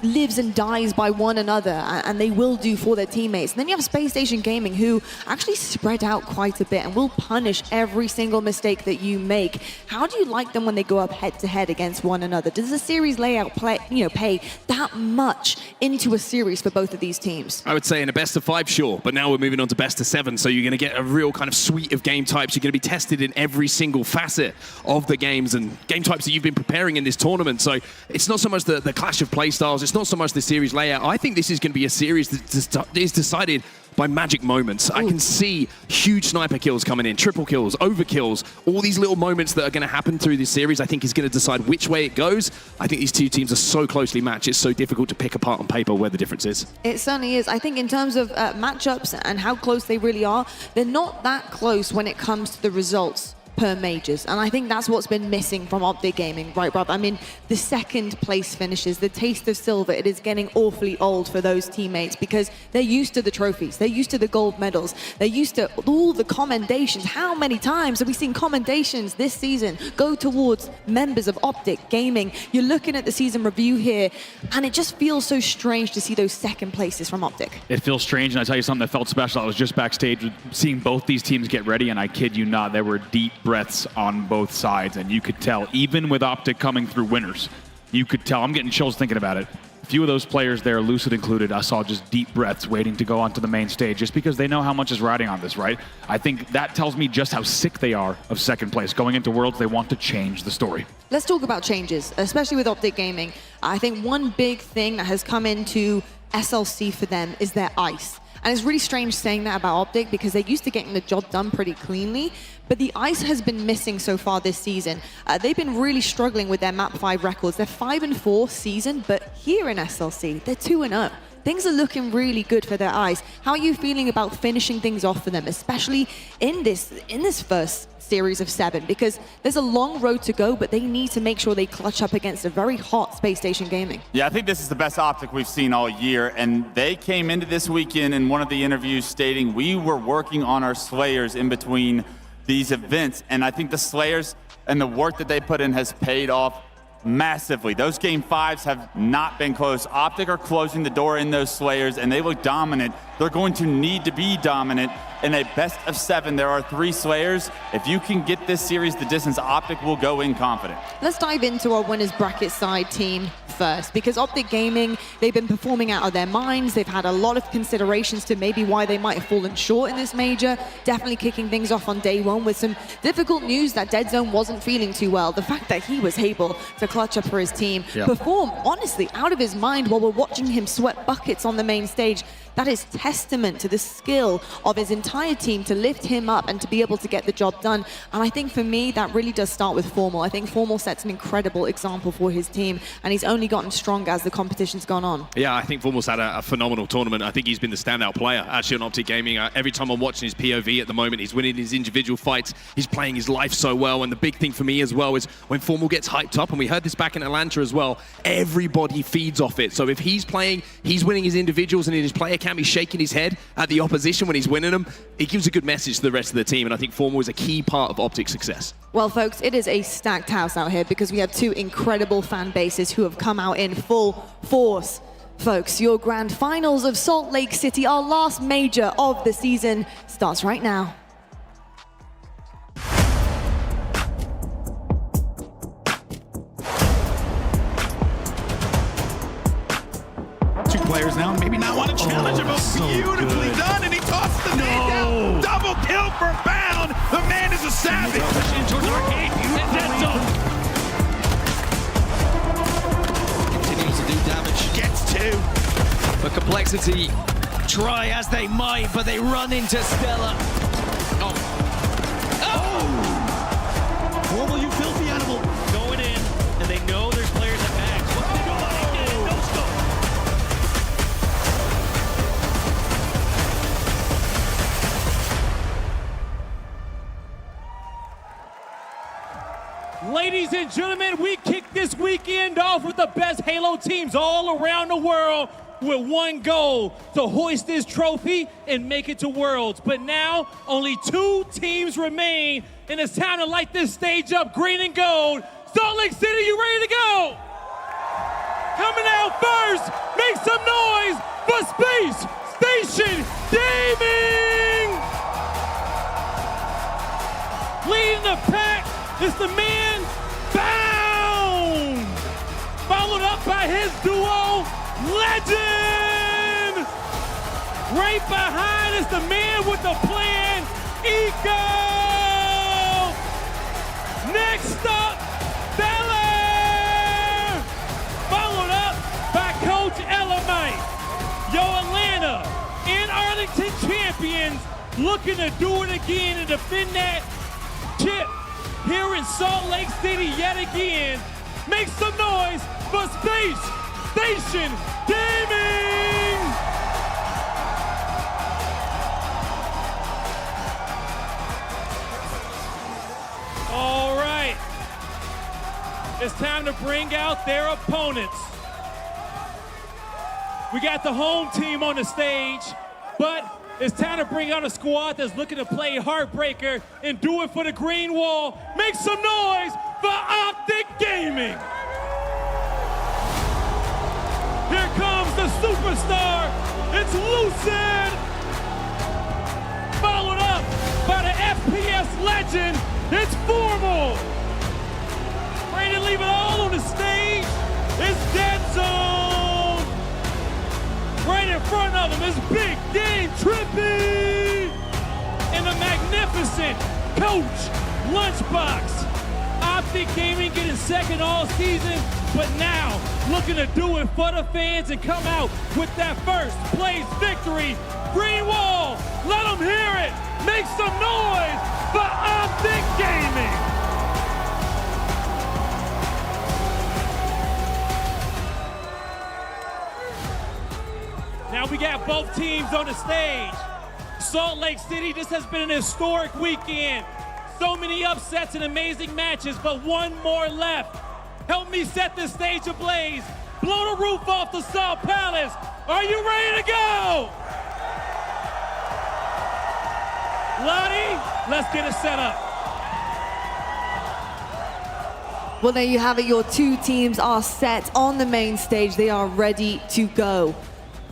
[SPEAKER 2] lives and dies by one another, and they will do for their teammates. And then you have Spacestation Gaming, who actually spread out quite a bit and will punish every single mistake that you make. How do you like them when they go up head-to-head against one another? Does the series layout pay that much into a series for both of these teams?
[SPEAKER 9] I would say in a best of 5, sure, but now we're moving on to best of 7, so you're going to get a real kind of suite of game types. You're going to be tested in every single facet of the games and game types that you've been preparing in this tournament. So it's not so much the clash of play styles, it's not so much the series layout. I think this is going to be a series that is decided by magic moments. I can see huge sniper kills coming in, triple kills, overkills, all these little moments that are going to happen through this series, I think is going to decide which way it goes. I think these 2 teams are so closely matched, it's so difficult to pick apart on paper where the difference is.
[SPEAKER 2] It certainly is. I think in terms of matchups and how close they really are, they're not that close when it comes to the results per majors, and I think that's what's been missing from Optic Gaming, right, Rob? I mean, the 2nd place finishes, the taste of silver, it is getting awfully old for those teammates because they're used to the trophies, they're used to the gold medals, they're used to all the commendations. How many times have we seen commendations this season go towards members of Optic Gaming? You're looking at the season review here, and it just feels so strange to see those 2nd places from Optic.
[SPEAKER 10] It feels strange, and I tell you something that felt special. I was just backstage seeing both these teams get ready, and I kid you not, there were deep breaths on both sides, and you could tell, even with Optic coming through winners, you could tell. I'm getting chills thinking about it. A few of those players there, Lucid included, I saw just deep breaths waiting to go onto the main stage just because they know how much is riding on this, right? I think that tells me just how sick they are of 2nd place. Going into Worlds, they want to change the story.
[SPEAKER 2] Let's talk about changes, especially with Optic Gaming. I think one big thing that has come into SLC for them is their ice. And it's really strange saying that about Optic because they're used to getting the job done pretty cleanly, but the ice has been missing so far this season. They've been really struggling with their map 5 records. They're 5-4 season, but here in SLC, they're 2-0. Things are looking really good for their ice. How are you feeling about finishing things off for them, especially in this first series of 7? Because there's a long road to go, but they need to make sure they clutch up against a very hot Spacestation Gaming.
[SPEAKER 12] Yeah, I think this is the best Optic we've seen all year, and they came into this weekend in one of the interviews stating we were working on our Slayers in between these events, and I think the Slayers and the work that they put in has paid off massively. Those game 5s have not been close. Optic are closing the door in those Slayers, and they look dominant. They're going to need to be dominant. In a best of 7, there are 3 Slayers. If you can get this series the distance, Optic will go in confident.
[SPEAKER 2] Let's dive into our winners bracket side team first, because Optic Gaming, they've been performing out of their minds. They've had a lot of considerations to maybe why they might have fallen short in this major. Definitely kicking things off on day 1 with some difficult news that Deadzone wasn't feeling too well. The fact that he was able to clutch up for his team, perform honestly out of his mind while we're watching him sweat buckets on the main stage. That is testament to the skill of his entire team to lift him up and to be able to get the job done. And I think for me, that really does start with Formal. I think Formal sets an incredible example for his team, and he's only gotten stronger as the competition's gone on.
[SPEAKER 9] Yeah, I think Formal's had a phenomenal tournament. I think he's been the standout player actually on Optic Gaming. Every time I'm watching his POV at the moment, he's winning his individual fights. He's playing his life so well. And the big thing for me as well is when Formal gets hyped up, and we heard this back in Atlanta as well, everybody feeds off it. So if he's playing, he's winning his individuals, and in his player camp, he's shaking his head at the opposition when he's winning them. It gives a good message to the rest of the team, and I think Formal is a key part of Optic's success.
[SPEAKER 2] Well, folks, it is a stacked house out here because we have 2 incredible fan bases who have come out in full force. Folks, your grand finals of Salt Lake City, our last major of the season, starts right now.
[SPEAKER 8] Players now maybe not want to challenge him, but beautifully done, and he tosses the nade down. Double kill for Bound. The man is a savage. Pushing towards Arcade and Deadzone.
[SPEAKER 14] Continues to do damage.
[SPEAKER 8] Gets 2.
[SPEAKER 14] But Complexity try as they might, but they run into Stella. Oh.
[SPEAKER 8] Formal, you filthy animal.
[SPEAKER 6] Going in, and they know there's players at max. What can they do about it? No scope. Ladies and gentlemen, we kick this weekend off with the best Halo teams all around the world with one goal, to hoist this trophy and make it to Worlds. But now, only 2 teams remain, and it's time to light this stage up green and gold. Salt Lake City, you ready to go? Coming out first, make some noise for Spacestation Gaming! Leading the pack is the man, Bound! Followed up by his duo, Legend! Right behind is the man with the plan, Eco! Next up, Stellar! Followed up by Coach Elamite. Yo, Atlanta and Arlington champions looking to do it again and defend that chip here in Salt Lake City yet again. Make some noise for Spacestation Gaming! All right. It's time to bring out their opponents. We got the home team on the stage, but it's time to bring out a squad that's looking to play Heartbreaker and do it for the green wall. Make some noise for Optic Gaming. Here comes the superstar. It's Lucid. Followed up by the FPS legend. It's Formal. Ready to leave it all on the stage. It's Deadzone. Right in front of him is Big Game Trippy and the magnificent Coach Lunchbox. Optic Gaming getting second all season, but now looking to do it for the fans and come out with that first place victory. Green wall, let them hear it. Make some noise for Optic Gaming. Now we got both teams on the stage. Salt Lake City, this has been an historic weekend. So many upsets and amazing matches, but one more left. Help me set this stage ablaze. Blow the roof off the Salt Palace. Are you ready to go? Lottie, let's get it set up.
[SPEAKER 2] Well, there you have it. Your two teams are set on the main stage. They are ready to go.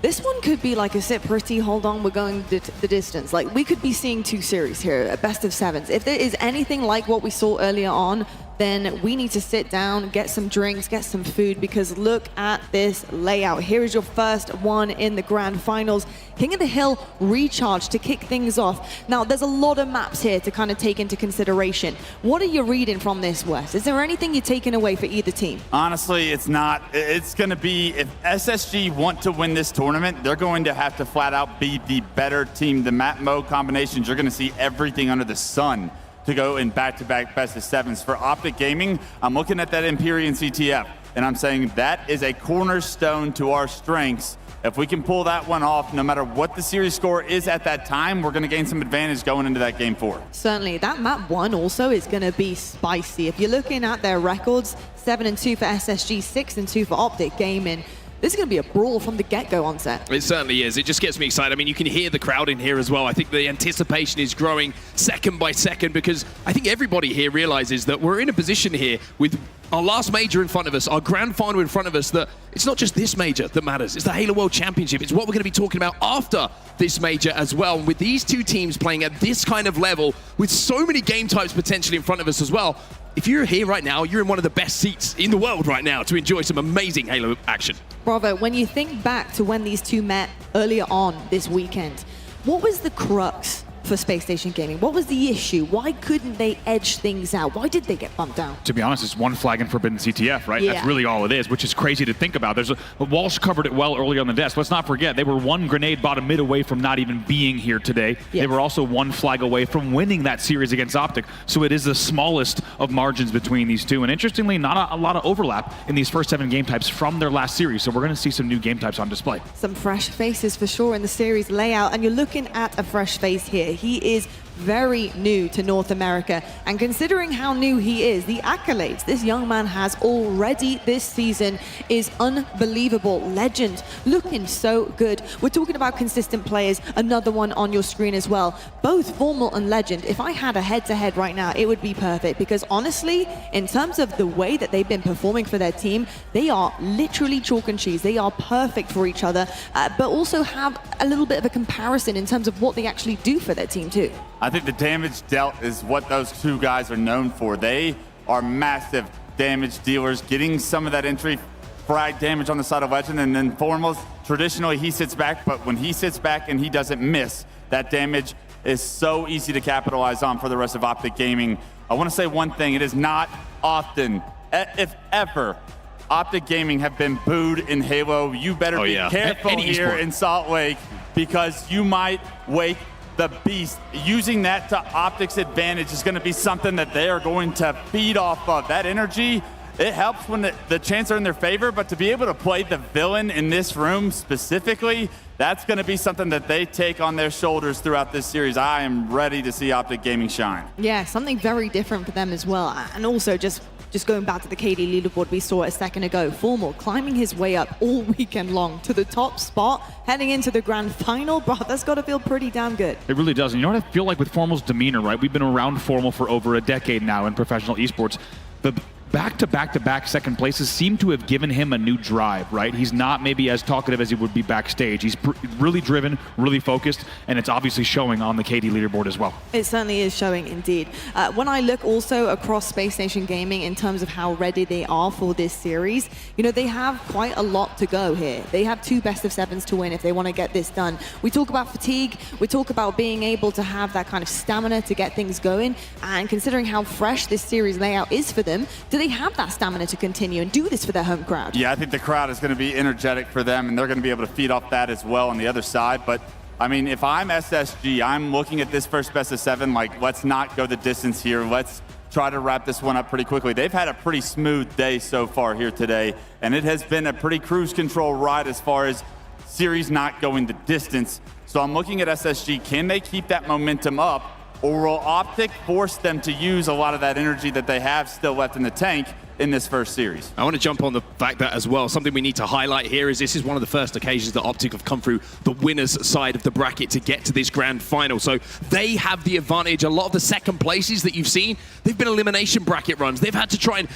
[SPEAKER 2] This one could be like a sit pretty, hold on, we're going the distance. Like, we could be seeing two series here, a best of sevens. If there is anything like what we saw earlier on, then we need to sit down, get some drinks, get some food, because look at this layout. Here is your first one in the grand finals. King of the Hill recharge to kick things off. Now, there's a lot of maps here to kind of take into consideration. What are you reading from this, Wes? Is there anything you're taking away for either team?
[SPEAKER 12] Honestly, it's not. It's going to be, if SSG want to win this tournament, they're going to have to flat out be the better team. The map mode combinations, you're going to see everything under the sun to go in back-to-back best of sevens. For Optic Gaming, I'm looking at that Imperian CTF, and I'm saying that is a cornerstone to our strengths. If we can pull that one off, no matter what the series score is at that time, we're going to gain some advantage going into that game 4.
[SPEAKER 2] Certainly. That map 1 also is going to be spicy. If you're looking at their records, 7-2 for SSG, 6-2 for Optic Gaming. This is going to be a brawl from the get-go on set.
[SPEAKER 9] It certainly is. It just gets me excited. I mean, you can hear the crowd in here as well. I think the anticipation is growing second by second, because I think everybody here realizes that we're in a position here with our last major in front of us, our grand final in front of us, that it's not just this major that matters. It's the Halo World Championship. It's what we're going to be talking about after this major as well. And with these two teams playing at this kind of level, with so many game types potentially in front of us as well, if you're here right now, you're in one of the best seats in the world right now to enjoy some amazing Halo action.
[SPEAKER 2] Bravo, when you think back to when these two met earlier on this weekend, what was the crux for Spacestation Gaming? What was the issue? Why couldn't they edge things out? Why did they get bumped down?
[SPEAKER 10] To be honest, it's one flag and Forbidden CTF, right?
[SPEAKER 2] Yeah.
[SPEAKER 10] That's really all it is, which is crazy to think about. There's Walsh covered it well early on the desk. Let's not forget, they were one grenade bottom mid away from not even being here today.
[SPEAKER 2] Yes.
[SPEAKER 10] They were also one flag away from winning that series against Optic. So it is the smallest of margins between these two. And interestingly, not a lot of overlap in these first 7 game types from their last series. So we're going to see some new game types on display.
[SPEAKER 2] Some fresh faces for sure in the series layout. And you're looking at a fresh face here. He is very new to North America, and considering how new he is, the accolades this young man has already this season is unbelievable. Legend, looking so good. We're talking about consistent players, another one on your screen as well. Both Formal and Legend, if I had a head-to-head right now, it would be perfect, because honestly, in terms of the way that they've been performing for their team, they are literally chalk and cheese. They are perfect for each other, but also have a little bit of a comparison in terms of what they actually do for their team too.
[SPEAKER 12] I think the damage dealt is what those two guys are known for. They are massive damage dealers, getting some of that entry frag damage on the side of Legend, and then foremost, traditionally he sits back, but when he sits back and he doesn't miss, that damage is so easy to capitalize on for the rest of Optic Gaming. I want to say one thing, it is not often, if ever, Optic Gaming have been booed in Halo. You better be careful here in Salt Lake, because you might wake the beast. Using that to Optic's advantage is going to be something that they are going to feed off of. That energy, it helps when the chants are in their favor, but to be able to play the villain in this room specifically, that's going to be something that they take on their shoulders throughout this series. I am ready to see Optic Gaming shine.
[SPEAKER 2] Yeah, something very different for them as well. And also just going back to the KD leaderboard we saw a second ago, Formal climbing his way up all weekend long to the top spot, heading into the grand final. Bro, that's got to feel pretty damn good.
[SPEAKER 10] It really does. And you know what I feel like with Formal's demeanor, right? We've been around Formal for over a decade now in professional esports. The back-to-back second places seem to have given him a new drive, right? He's not maybe as talkative as he would be backstage. He's really driven, really focused, and it's obviously showing on the KD leaderboard as well.
[SPEAKER 2] It certainly is showing indeed. When I look also across Spacestation Gaming in terms of how ready they are for this series, you know, they have quite a lot to go here. They have 2 best of 7s to win if they want to get this done. We talk about fatigue, we talk about being able to have that kind of stamina to get things going, and considering how fresh this series layout is for them, do they have that stamina to continue and do this for their home crowd?
[SPEAKER 12] Yeah, I think the crowd is going to be energetic for them, and they're going to be able to feed off that as well on the other side. But I mean, if I'm SSG, I'm looking at this first best of 7, like, let's not go the distance here. Let's try to wrap this one up pretty quickly. They've had a pretty smooth day so far here today, and it has been a pretty cruise control ride as far as series not going the distance. So I'm looking at SSG. Can they keep that momentum up or will Optic force them to use a lot of that energy that they have still left in the tank in this first series?
[SPEAKER 9] I want to jump on the fact that as well, something we need to highlight here is this is one of the first occasions that Optic have come through the winner's side of the bracket to get to this grand final. So they have the advantage. A lot of the second places that you've seen, they've been elimination bracket runs. They've had to try and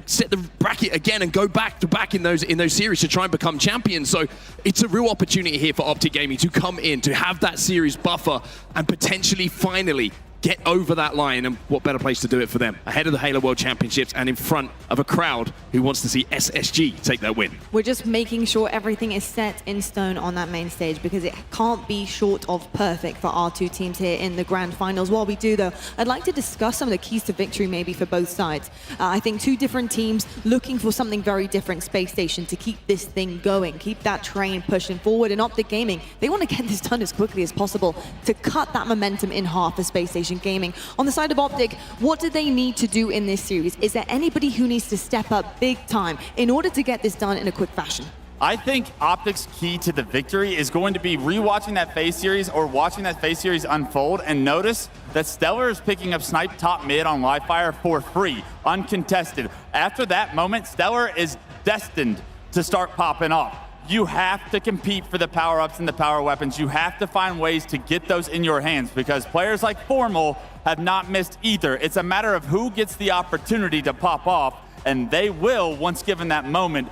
[SPEAKER 9] set the bracket again and go back to back in those series to try and become champions. So it's a real opportunity here for Optic Gaming to come in, to have that series buffer and potentially finally get over that line, and what better place to do it for them ahead of the Halo World Championships and in front of a crowd who wants to see SSG take that win.
[SPEAKER 2] We're just making sure everything is set in stone on that main stage because it can't be short of perfect for our two teams here in the grand finals. While we do though, I'd like to discuss some of the keys to victory maybe for both sides. I think two different teams looking for something very different, Space Station, to keep this thing going, keep that train pushing forward. And Optic Gaming, they want to get this done as quickly as possible to cut that momentum in half for Space Station Gaming. On the side of Optic, what do they need to do in this series? Is there anybody who needs to step up big time in order to get this done in a quick fashion?
[SPEAKER 12] I think Optic's key to the victory is going to be rewatching that phase series or watching that phase series unfold and notice that Stellar is picking up snipe top mid on live fire for free, uncontested. After that moment, Stellar is destined to start popping off. You have to compete for the power-ups and the power weapons. You have to find ways to get those in your hands because players like Formal have not missed either. It's a matter of who gets the opportunity to pop off, and they will once given that moment.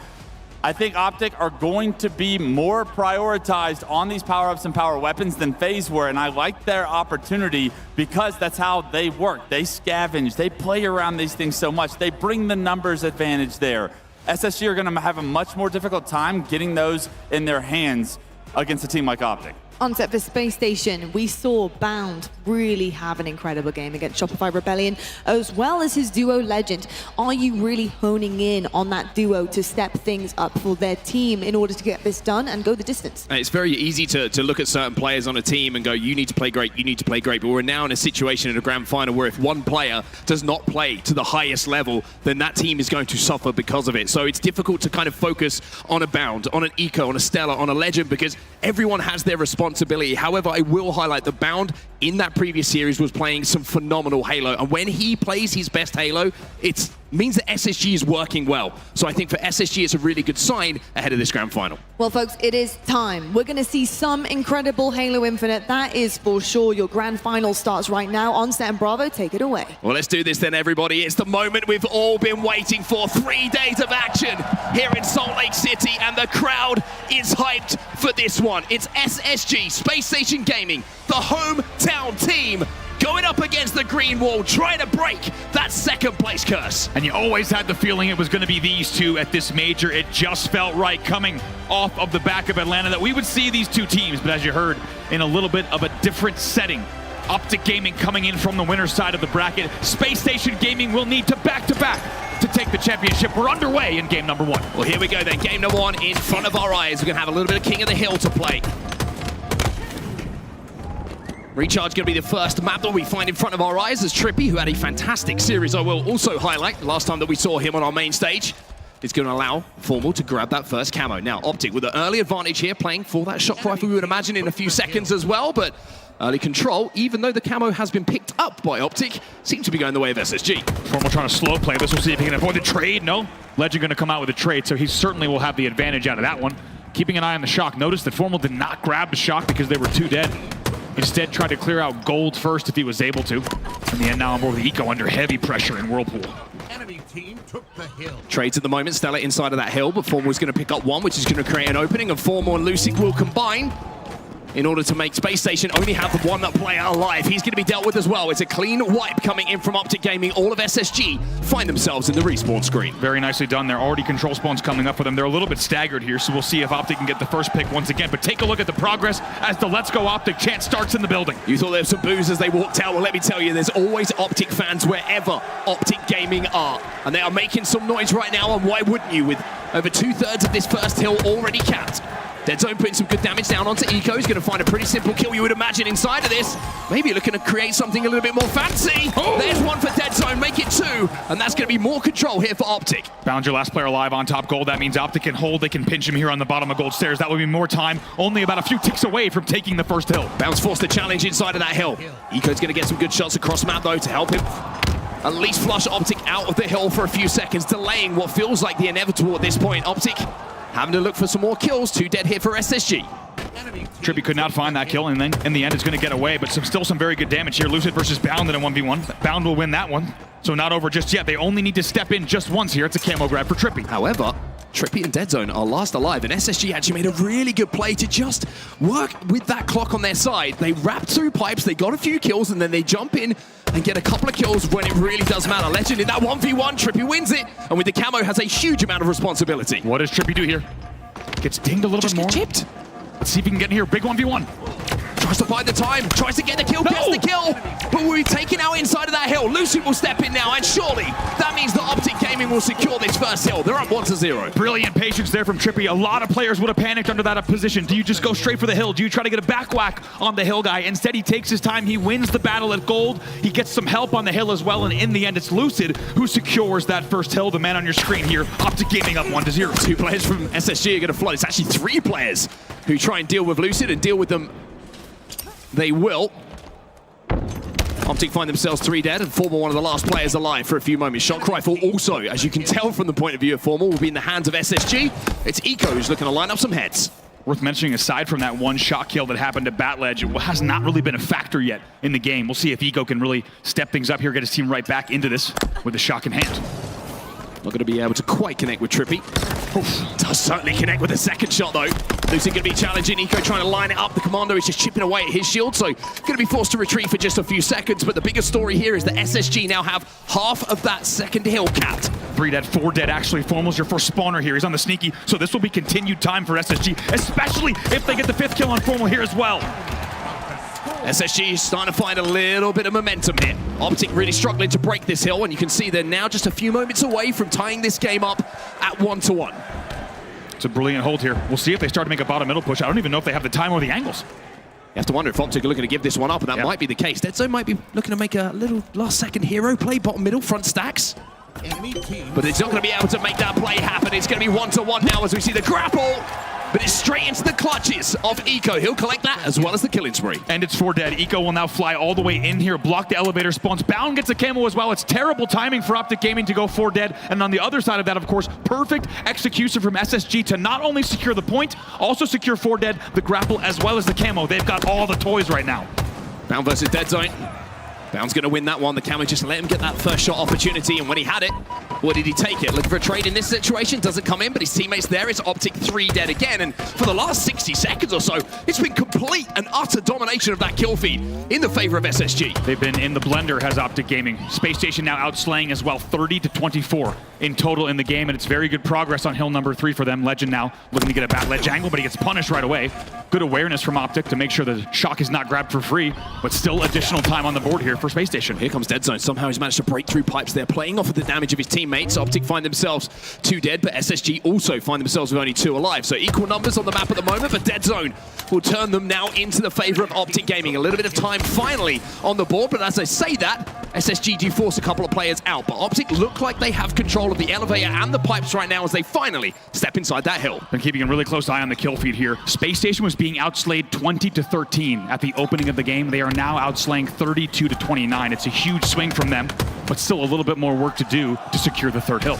[SPEAKER 12] I think Optic are going to be more prioritized on these power-ups and power weapons than FaZe were, and I like their opportunity because that's how they work. They scavenge, they play around these things so much. They bring the numbers advantage there. SSG are going to have a much more difficult time getting those in their hands against a team like Optic.
[SPEAKER 2] On set for Space Station, we saw Bound really have an incredible game against Shopify Rebellion, as well as his duo Legend. Are you really honing in on that duo to step things up for their team in order to get this done and go the distance?
[SPEAKER 9] It's very easy to look at certain players on a team and go, you need to play great, you need to play great. But we're now in a situation in a grand final where if one player does not play to the highest level, then that team is going to suffer because of it. So it's difficult to kind of focus on a Bound, on an Eco, on a Stella, on a Legend, because everyone has their responsibility. However, I will highlight the Bound in that previous series was playing some phenomenal Halo. And when he plays his best Halo, it means that SSG is working well. So I think for SSG, it's a really good sign ahead of this grand final.
[SPEAKER 2] Well, folks, it is time. We're going to see some incredible Halo Infinite. That is for sure. Your grand final starts right now. Onset and Bravo, take it away.
[SPEAKER 9] Well, let's do this then, everybody. It's the moment we've all been waiting for. 3 days of action here in Salt Lake City, and the crowd is hyped for this one. It's SSG, Space Station Gaming, the hometown team, going up against the green wall, trying to break that second place curse.
[SPEAKER 10] And you always had the feeling it was going to be these two at this major. It just felt right coming off of the back of Atlanta that we would see these two teams, but as you heard, in a little bit of a different setting. Optic Gaming coming in from the winner's side of the bracket. Space Station Gaming will need to back-to-back to take the championship. We're underway in game number one.
[SPEAKER 9] Well, here we go then. Game number one in front of our eyes. We're going to have a little bit of King of the Hill to play. Recharge going to be the first map that we find in front of our eyes as Trippy, who had a fantastic series, I will also highlight, last time that we saw him on our main stage. It's going to allow Formal to grab that first camo. Now, Optic with an early advantage here, playing for that shock rifle, we would imagine, in a few seconds as well, but early control, even though the camo has been picked up by Optic, seems to be going the way of SSG.
[SPEAKER 10] Formal trying to slow play this. We'll see if he can avoid the trade. No, Legend going to come out with a trade, so he certainly will have the advantage out of that one. Keeping an eye on the shock. Notice that Formal did not grab the shock because they were too dead. Instead, tried to clear out gold first if he was able to. In the end, now on board with the Eco under heavy pressure in Whirlpool.
[SPEAKER 11] Enemy team took the hill.
[SPEAKER 9] Trades at the moment, Stella inside of that hill, but Formal's going to pick up one, which is going to create an opening, and Formal and Lucy will combine in order to make Space Station only have the one player alive. He's going to be dealt with as well. It's a clean wipe coming in from Optic Gaming. All of SSG find themselves in the respawn screen.
[SPEAKER 10] Very nicely done there. Already control spawns coming up for them. They're a little bit staggered here, so we'll see if Optic can get the first pick once again. But take a look at the progress as the Let's Go Optic chant starts in the building.
[SPEAKER 9] You thought there was some boos as they walked out. Well, let me tell you, there's always Optic fans wherever Optic Gaming are. And they are making some noise right now, and why wouldn't you with Over 2/3 of this first hill already capped. Dead Zone putting some good damage down onto Eco. He's going to find a pretty simple kill, you would imagine, inside of this. Maybe looking to create something a little bit more fancy. There's one for Dead Zone, make it 2. And that's going to be more control here for Optic.
[SPEAKER 10] Bound your last player alive on top gold. That means Optic can hold. They can pinch him here on the bottom of gold stairs. That would be more time. Only about a few ticks away from taking the first hill.
[SPEAKER 9] Bounce forced the challenge inside of that hill. Eco's going to get some good shots across map, though, to help him at least flush Optic out of the hill for a few seconds, delaying what feels like the inevitable at this point. Optic having to look for some more kills. 2 dead here for SSG.
[SPEAKER 10] Trippy could not find that kill, and then in the end is going to get away, but still some very good damage here. Lucid versus Bound in a 1v1. Bound will win that one, so not over just yet. They only need to step in just once here. It's a camo grab for Trippy.
[SPEAKER 9] However, Trippy and Dead Zone are last alive, and SSG actually made a really good play to just work with that clock on their side. They wrapped through pipes, they got a few kills, and then they jump in and get a couple of kills when it really does matter. Legend in that 1v1, Trippy wins it, and with the camo has a huge amount of responsibility.
[SPEAKER 10] What does Trippy do here? Gets dinged a little bit more.
[SPEAKER 9] Chipped.
[SPEAKER 10] Let's see if he can get in here. Big 1v1.
[SPEAKER 9] Tries to buy the time, tries to get the kill, gets the kill, but we'll be taken out inside of that hill. Lucid will step in now, and surely that means that Optic Gaming will secure this first hill. They're up 1-0.
[SPEAKER 10] Brilliant patience there from Trippy. A lot of players would have panicked under that position. Do you just go straight for the hill? Do you try to get a back whack on the hill guy? Instead, he takes his time. He wins the battle at gold. He gets some help on the hill as well, and in the end, it's Lucid who secures that first hill. The man on your screen here, Optic Gaming up 1-0.
[SPEAKER 9] 2 players from SSG are going to flood. It's actually 3 players who try and deal with Lucid, and deal with them they will. Optic find themselves 3 dead, and Formal one of the last players alive for a few moments. Shock Rifle also, as you can tell from the point of view of Formal, will be in the hands of SSG. It's Eco who's looking to line up some heads.
[SPEAKER 10] Worth mentioning, aside from that one shot kill that happened at Bat Ledge, it has not really been a factor yet in the game. We'll see if Eco can really step things up here, get his team right back into this with the shock in hand.
[SPEAKER 9] Not going to be able to quite connect with Trippy. Oof, does certainly connect with the second shot, though. Lucid going to be challenging. Eco trying to line it up. The Commando is just chipping away at his shield, so going to be forced to retreat for just a few seconds. But the bigger story here is that SSG now have half of that second hill capped.
[SPEAKER 10] 3 dead, 4 dead, actually. Formal's your first spawner here. He's on the sneaky, so this will be continued time for SSG, especially if they get the 5th kill on Formal here as well.
[SPEAKER 9] SSG is starting to find a little bit of momentum here. Optic really struggling to break this hill, and you can see they're now just a few moments away from tying this game up at 1-1.
[SPEAKER 10] It's a brilliant hold here. We'll see if they start to make a bottom-middle push. I don't even know if they have the time or the angles.
[SPEAKER 9] You have to wonder if Optic are looking to give this one up, and that might be the case. Dead Zone might be looking to make a little last-second hero play, bottom-middle, front stacks. But it's not going to be able to make that play happen. It's going to be 1-1 now as we see the grapple. But it's straight into the clutches of Eco. He'll collect that as well as the killing spree.
[SPEAKER 10] And it's 4 dead. Eco will now fly all the way in here, block the elevator spawns. Bound gets a camo as well. It's terrible timing for Optic Gaming to go 4 dead. And on the other side of that, of course, perfect execution from SSG to not only secure the point, also secure 4 dead, the grapple, as well as the camo. They've got all the toys right now.
[SPEAKER 9] Bound versus Dead Zone. Bound's going to win that one. The camo just let him get that first shot opportunity, and when he had it, what did he take it? Looking for a trade in this situation, doesn't come in, but his teammates there. It's Optic 3 dead again, and for the last 60 seconds or so, it's been complete and utter domination of that kill feed in the favor of SSG.
[SPEAKER 10] They've been in the blender, has Optic Gaming. Spacestation now outslaying as well, 30-24 in total in the game, and it's very good progress on hill number 3 for them. Legend now looking to get a Bat Ledge angle, but he gets punished right away. Good awareness from Optic to make sure the shock is not grabbed for free, but still additional time on the board here for Space Station.
[SPEAKER 9] Here comes Dead Zone. Somehow he's managed to break through pipes there, playing off of the damage of his teammates. Optic find themselves 2 dead, but SSG also find themselves with only 2 alive. So equal numbers on the map at the moment, but Dead Zone will turn them now into the favor of Optic Gaming. A little bit of time finally on the board, but as I say that, SSG do force a couple of players out. But Optic look like they have control of the elevator and the pipes right now as they finally step inside that hill.
[SPEAKER 10] Been keeping a really close eye on the kill feed here. Space Station was being outslayed 20-13 at the opening of the game. They are now outslaying 32-29. It's a huge swing from them, but still a little bit more work to do to secure the 3rd hill.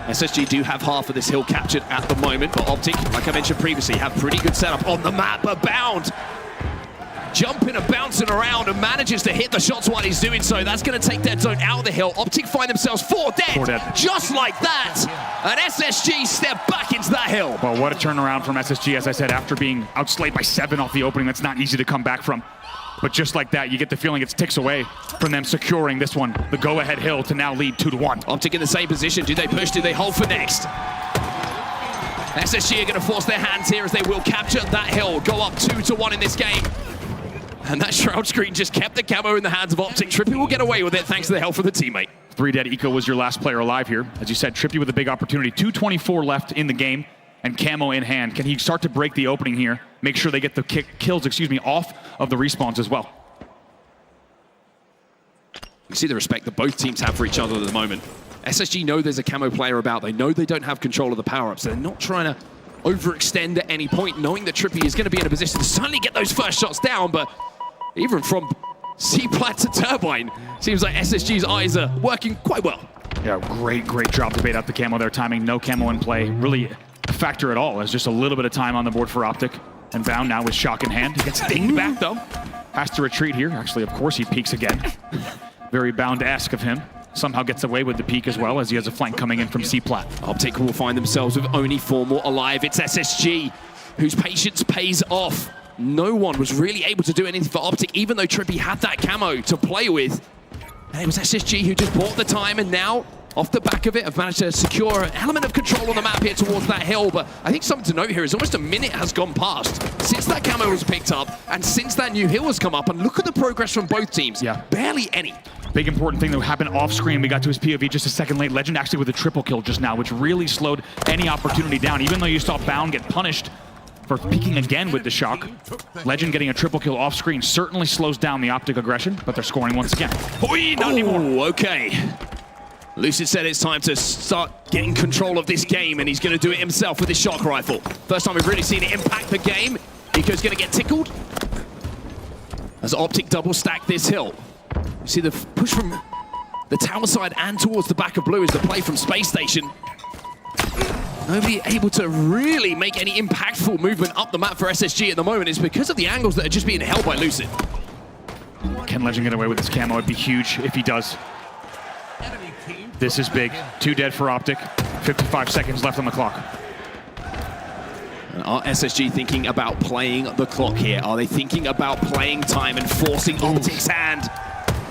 [SPEAKER 9] SSG do have half of this hill captured at the moment, but Optic, like I mentioned previously, have pretty good setup on the map, but Bound jumping and bouncing around and manages to hit the shots while he's doing so. That's going to take Dead Zone out of the hill. Optic find themselves 4 dead,
[SPEAKER 10] 4 dead.
[SPEAKER 9] Just like that. And SSG step back into that hill.
[SPEAKER 10] Well, what a turnaround from SSG, as I said, after being outslayed by 7 off the opening. That's not easy to come back from. But just like that, you get the feeling it's ticks away from them securing this one, the go-ahead hill, to now lead 2-1.
[SPEAKER 9] Optic in the same position. Do they push? Do they hold for next? SSG are going to force their hands here as they will capture that hill, go up 2-1 in this game. And that shroud screen just kept the camo in the hands of Optic. Trippy will get away with it thanks to the help of the teammate.
[SPEAKER 10] 3 dead. Eco was your last player alive here. As you said, Trippy with a big opportunity. 2:24 left in the game, and Camo in hand. Can he start to break the opening here? Make sure they get the kills, off of the respawns as well.
[SPEAKER 9] You see the respect that both teams have for each other at the moment. SSG know there's a Camo player about. They know they don't have control of the power-ups. They're not trying to overextend at any point, knowing that Trippy is going to be in a position to suddenly get those first shots down, but even from C-Plat to Turbine, seems like SSG's eyes are working quite well.
[SPEAKER 10] Yeah, great drop to bait out the Camo there. Timing, no Camo in play. Really a factor at all. There's just a little bit of time on the board for Optic. And Bound now with shock in hand. He gets dinged back though. Has to retreat here. Actually, of course, he peeks again. Very Bound-esque of him. Somehow gets away with the peek as well, as he has a flank coming in from C-Plat.
[SPEAKER 9] Optic will find themselves with only 4 more alive. It's SSG, whose patience pays off. No one was really able to do anything for Optic, even though Trippy had that Camo to play with. And it was SSG who just bought the time, and now, off the back of it, have managed to secure an element of control on the map here towards that hill. But I think something to note here is almost a minute has gone past since that Camo was picked up, and since that new hill has come up, and look at the progress from both teams.
[SPEAKER 10] Yeah.
[SPEAKER 9] Barely any.
[SPEAKER 10] Big important thing that happened off screen. We got to his POV just a second late. Legend actually with a triple kill just now, which really slowed any opportunity down. Even though you saw Bound get punished for peeking again with the shock, Legend getting a triple kill off screen certainly slows down the Optic aggression, but they're scoring once again.
[SPEAKER 9] Not anymore. Okay. Lucid said it's time to start getting control of this game, and he's going to do it himself with his shock rifle. First time we've really seen it impact the game. Eco's going to get tickled as Optic double stack this hill. You see the push from the tower side and towards the back of blue is the play from Space Station. Nobody able to really make any impactful movement up the map for SSG at the moment. It's because of the angles that are just being held by Lucid.
[SPEAKER 10] Can Legend get away with this Camo? It'd be huge if he does. This is big. 2 dead for Optic. 55 seconds left on the clock.
[SPEAKER 9] And are SSG thinking about playing the clock here? Are they thinking about playing time and forcing Optic's hand?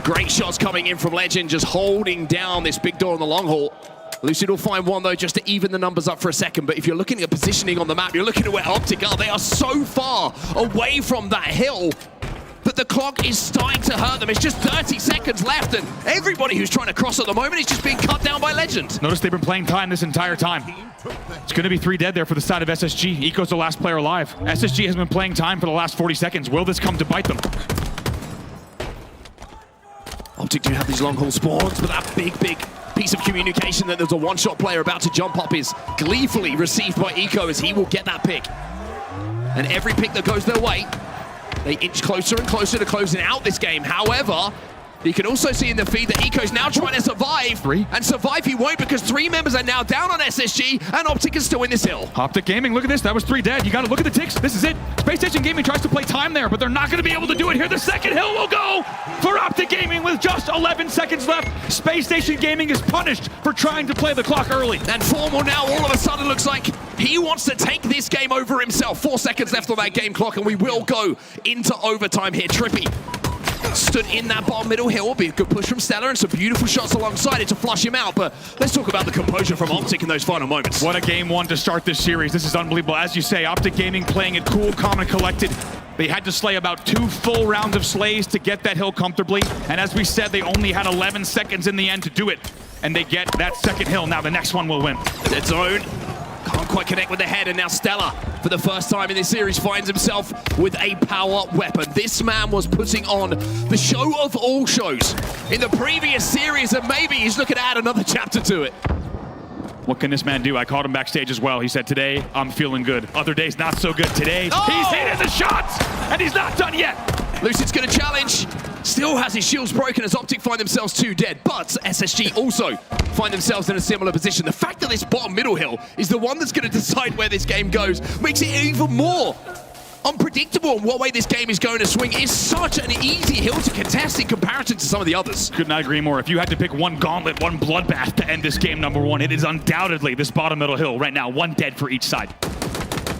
[SPEAKER 9] Great shots coming in from Legend, just holding down this big door on the long haul. Lucid will find one, though, just to even the numbers up for a second. But if you're looking at positioning on the map, you're looking at where Optic are. They are so far away from that hill that the clock is starting to hurt them. It's just 30 seconds left, and everybody who's trying to cross at the moment is just being cut down by Legend.
[SPEAKER 10] Notice they've been playing time this entire time. It's going to be 3 dead there for the side of SSG. Eco's the last player alive. SSG has been playing time for the last 40 seconds. Will this come to bite them?
[SPEAKER 9] Optic do have these long haul spawns, but that big piece of communication that there's a one-shot player about to jump up is gleefully received by Eco, as he will get that pick. And every pick that goes their way, they inch closer and closer to closing out this game. However, you can also see in the feed that Eco's now trying to survive. And survive he won't, because 3 members are now down on SSG, and Optic is still in this hill.
[SPEAKER 10] Optic Gaming, look at this. That was 3 dead. You got to look at the ticks. This is it. Spacestation Gaming tries to play time there, but they're not going to be able to do it here. The second hill will go for Optic Gaming with just 11 seconds left. Spacestation Gaming is punished for trying to play the clock early.
[SPEAKER 9] And Formal now all of a sudden looks like he wants to take this game over himself. 4 seconds left on that game clock, and we will go into overtime here. Trippy stood in that bottom middle hill. Be a good push from Stella and some beautiful shots alongside it to flush him out. But let's talk about the composure from Optic in those final moments.
[SPEAKER 10] What a game 1 to start this series. This is unbelievable. As you say, Optic Gaming playing it cool, calm, and collected. They had to slay about 2 full rounds of slays to get that hill comfortably. And as we said, they only had 11 seconds in the end to do it. And they get that second hill. Now the next one will win.
[SPEAKER 9] Dead zone. Can't quite connect with the head, and now Stella, for the first time in this series, finds himself with a power weapon. This man was putting on the show of all shows in the previous series, and maybe he's looking to add another chapter to it.
[SPEAKER 10] What can this man do? I called him backstage as well. He said, today, I'm feeling good. Other days, not so good. Today, he's hitting the shots, and he's not done yet.
[SPEAKER 9] Lucid's going to challenge. Still has his shields broken as Optic find themselves 2 dead, but SSG also find themselves in a similar position. The fact that this bottom middle hill is the one that's going to decide where this game goes makes it even more unpredictable in what way this game is going to swing. It's such an easy hill to contest in comparison to some of the others.
[SPEAKER 10] Could not agree more. If you had to pick one gauntlet, one bloodbath to end this game number 1, it is undoubtedly this bottom middle hill right now. 1 dead for each side.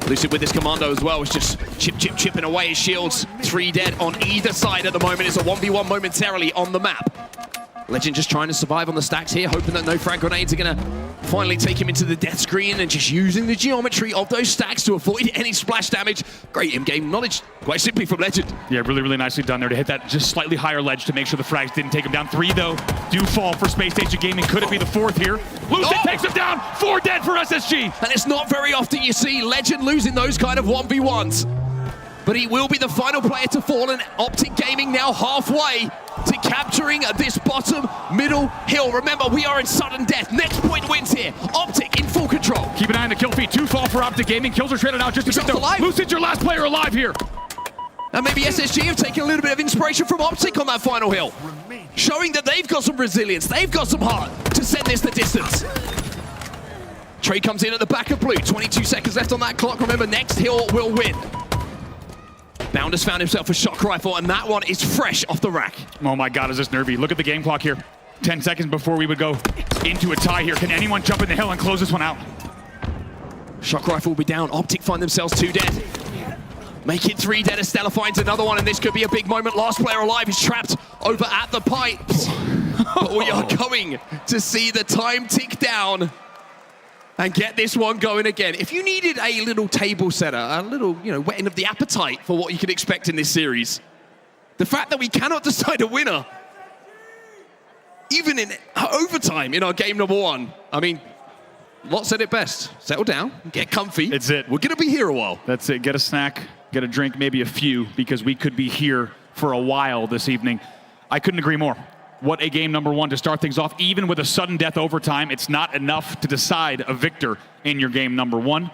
[SPEAKER 9] Lucid with this commando as well is just chipping away his shields. 3 dead on either side at the moment. It's a 1v1 momentarily on the map. Legend just trying to survive on the stacks here, hoping that no frag grenades are going to finally take him into the death screen, and just using the geometry of those stacks to avoid any splash damage. Great in-game knowledge, quite simply from Legend.
[SPEAKER 10] Yeah, really, really nicely done there to hit that just slightly higher ledge to make sure the frags didn't take him down. 3, though, do fall for Spacestation Gaming. Could it be the 4th here? Loses it, takes him down. 4 dead for SSG.
[SPEAKER 9] And it's not very often you see Legend losing those kind of 1v1s. But he will be the final player to fall, and Optic Gaming now halfway to capturing this bottom middle hill. Remember, we are in sudden death. Next point wins here. Optic in full control.
[SPEAKER 10] Keep an eye on the kill feed. 2 fall for Optic Gaming. Kills are traded out just a bit though. Lucid's your last player alive here.
[SPEAKER 9] And maybe SSG have taken a little bit of inspiration from Optic on that final hill, showing that they've got some resilience, they've got some heart to send this the distance. Trey comes in at the back of blue. 22 seconds left on that clock. Remember, next hill will win. Bounder's found himself a shock rifle, and that one is fresh off the rack.
[SPEAKER 10] Oh my God, is this nervy? Look at the game clock here. 10 seconds before we would go into a tie here. Can anyone jump in the hill and close this one out?
[SPEAKER 9] Shock rifle will be down. Optic find themselves 2 dead. Make it 3 dead. Estella finds another one, and this could be a big moment. Last player alive is trapped over at the pipes. But we are going to see the time tick down and get this one going again. If you needed a little table setter, a little, whetting of the appetite for what you can expect in this series, the fact that we cannot decide a winner, even in overtime in our game number 1, I mean, Lot said it best. Settle down, get comfy.
[SPEAKER 10] It's it.
[SPEAKER 9] We're gonna be here a while.
[SPEAKER 10] That's it. Get a snack, get a drink, maybe a few, because we could be here for a while this evening. I couldn't agree more. What a game number 1 to start things off. Even with a sudden death overtime, it's not enough to decide a victor in your game number 1.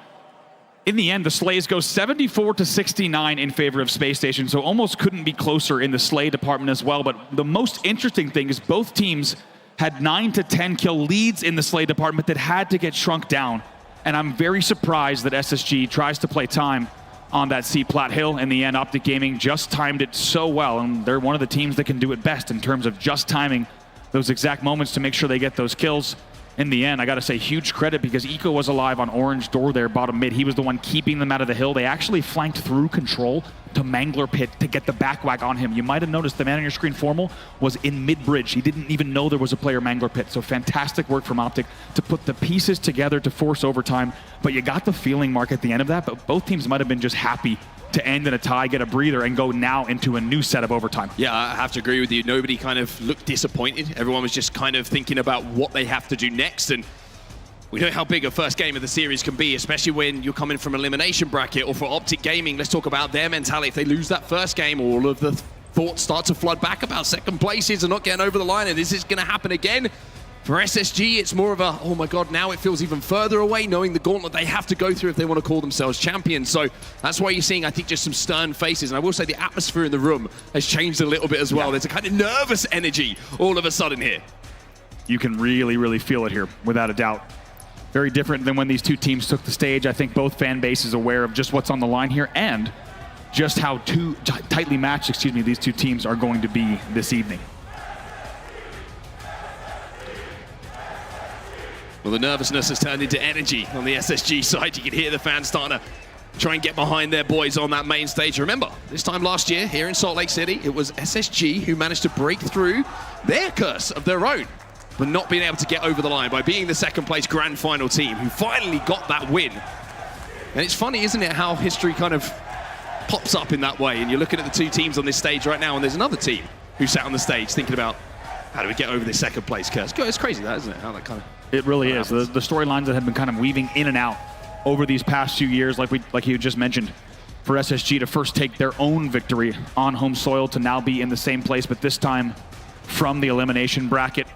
[SPEAKER 10] In the end, the Slays go 74-69 in favor of Space Station, so almost couldn't be closer in the Slay department as well. But the most interesting thing is both teams had 9 to 10 kill leads in the Slay department that had to get shrunk down. And I'm very surprised that SSG tries to play time on that C-Plat hill. In the end, Optic Gaming just timed it so well, and they're one of the teams that can do it best in terms of just timing those exact moments to make sure they get those kills. In the end, I gotta say huge credit because Eco was alive on orange door there, bottom mid. He was the one keeping them out of the hill. They actually flanked through control to Mangler Pit to get the back whack on him. You might have noticed the man on your screen, Formal, was in mid-bridge. He didn't even know there was a player Mangler Pit. So fantastic work from Optic to put the pieces together to force overtime. But you got the feeling, Mark, at the end of that, but both teams might have been just happy to end in a tie, get a breather, and go now into a new set of overtime.
[SPEAKER 9] Yeah, I have to agree with you. Nobody kind of looked disappointed. Everyone was just kind of thinking about what they have to do next. And we know how big a first game of the series can be, especially when you're coming from elimination bracket. Or for Optic Gaming, let's talk about their mentality. If they lose that first game, all of the thoughts start to flood back about second places and not getting over the line, and this is going to happen again. For SSG, it's more of a, oh my God, now it feels even further away, knowing the gauntlet they have to go through if they want to call themselves champions. So that's why you're seeing, I think, just some stern faces. And I will say the atmosphere in the room has changed a little bit as well. There's a kind of nervous energy all of a sudden here.
[SPEAKER 10] You can really, really feel it here, without a doubt. Very different than when these two teams took the stage. I think both fan bases aware of just what's on the line here and just how tightly matched, these two teams are going to be this evening.
[SPEAKER 9] Well, the nervousness has turned into energy on the SSG side. You can hear the fans starting to try and get behind their boys on that main stage. Remember, this time last year here in Salt Lake City, it was SSG who managed to break through their curse of their own, but not being able to get over the line by being the second place grand final team who finally got that win. And it's funny, isn't it, how history kind of pops up in that way. And you're looking at the two teams on this stage right now, and there's another team who sat on the stage thinking about, how do we get over this second place curse? It's crazy, that, isn't it? How that kind of...
[SPEAKER 10] It really is. The storylines that have been kind of weaving in and out over these past few years, like you just mentioned, for SSG to first take their own victory on home soil to now be in the same place, but this time from the elimination bracket,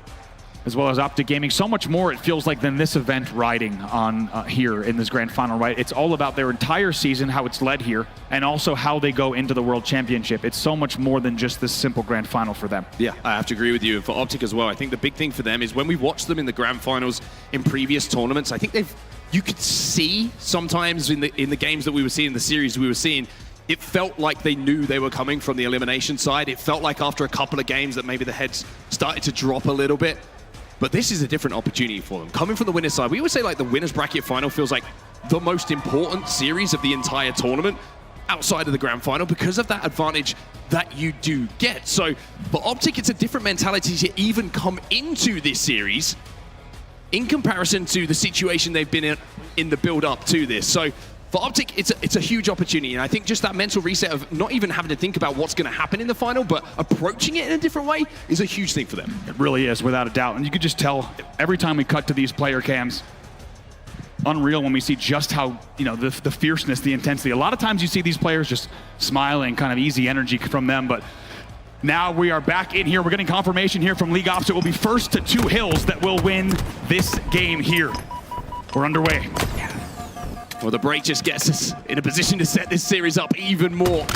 [SPEAKER 10] as well as Optic Gaming. So much more, it feels like, than this event riding on here in this grand final, right? It's all about their entire season, how it's led here, and also how they go into the World Championship. It's so much more than just this simple grand final for them.
[SPEAKER 9] Yeah, I have to agree with you. And for Optic as well, I think the big thing for them is when we watched them in the grand finals in previous tournaments, I think you could see sometimes in the games that we were seeing, the series we were seeing, it felt like they knew they were coming from the elimination side. It felt like after a couple of games that maybe the heads started to drop a little bit. But this is a different opportunity for them. Coming from the winner's side, we always say like the winner's bracket final feels like the most important series of the entire tournament. outside of the grand final because of that advantage that you do get. So for Optic, it's a different mentality to even come into this series in comparison to the situation they've been in the build-up to this. So for Optic, it's a huge opportunity, and I think just that mental reset of not even having to think about what's going to happen in the final, but approaching it in a different way is a huge thing for them.
[SPEAKER 10] It really is, without a doubt. And you could just tell every time we cut to these player cams, unreal when we see just how, you know, the fierceness, the intensity. A lot of times you see these players just smiling, kind of easy energy from them, but now we are back in here. We're getting confirmation here from League Ops. It will be first to 2 hills that will win this game here. We're underway.
[SPEAKER 9] Well, the break just gets us in a position to set this series up even more.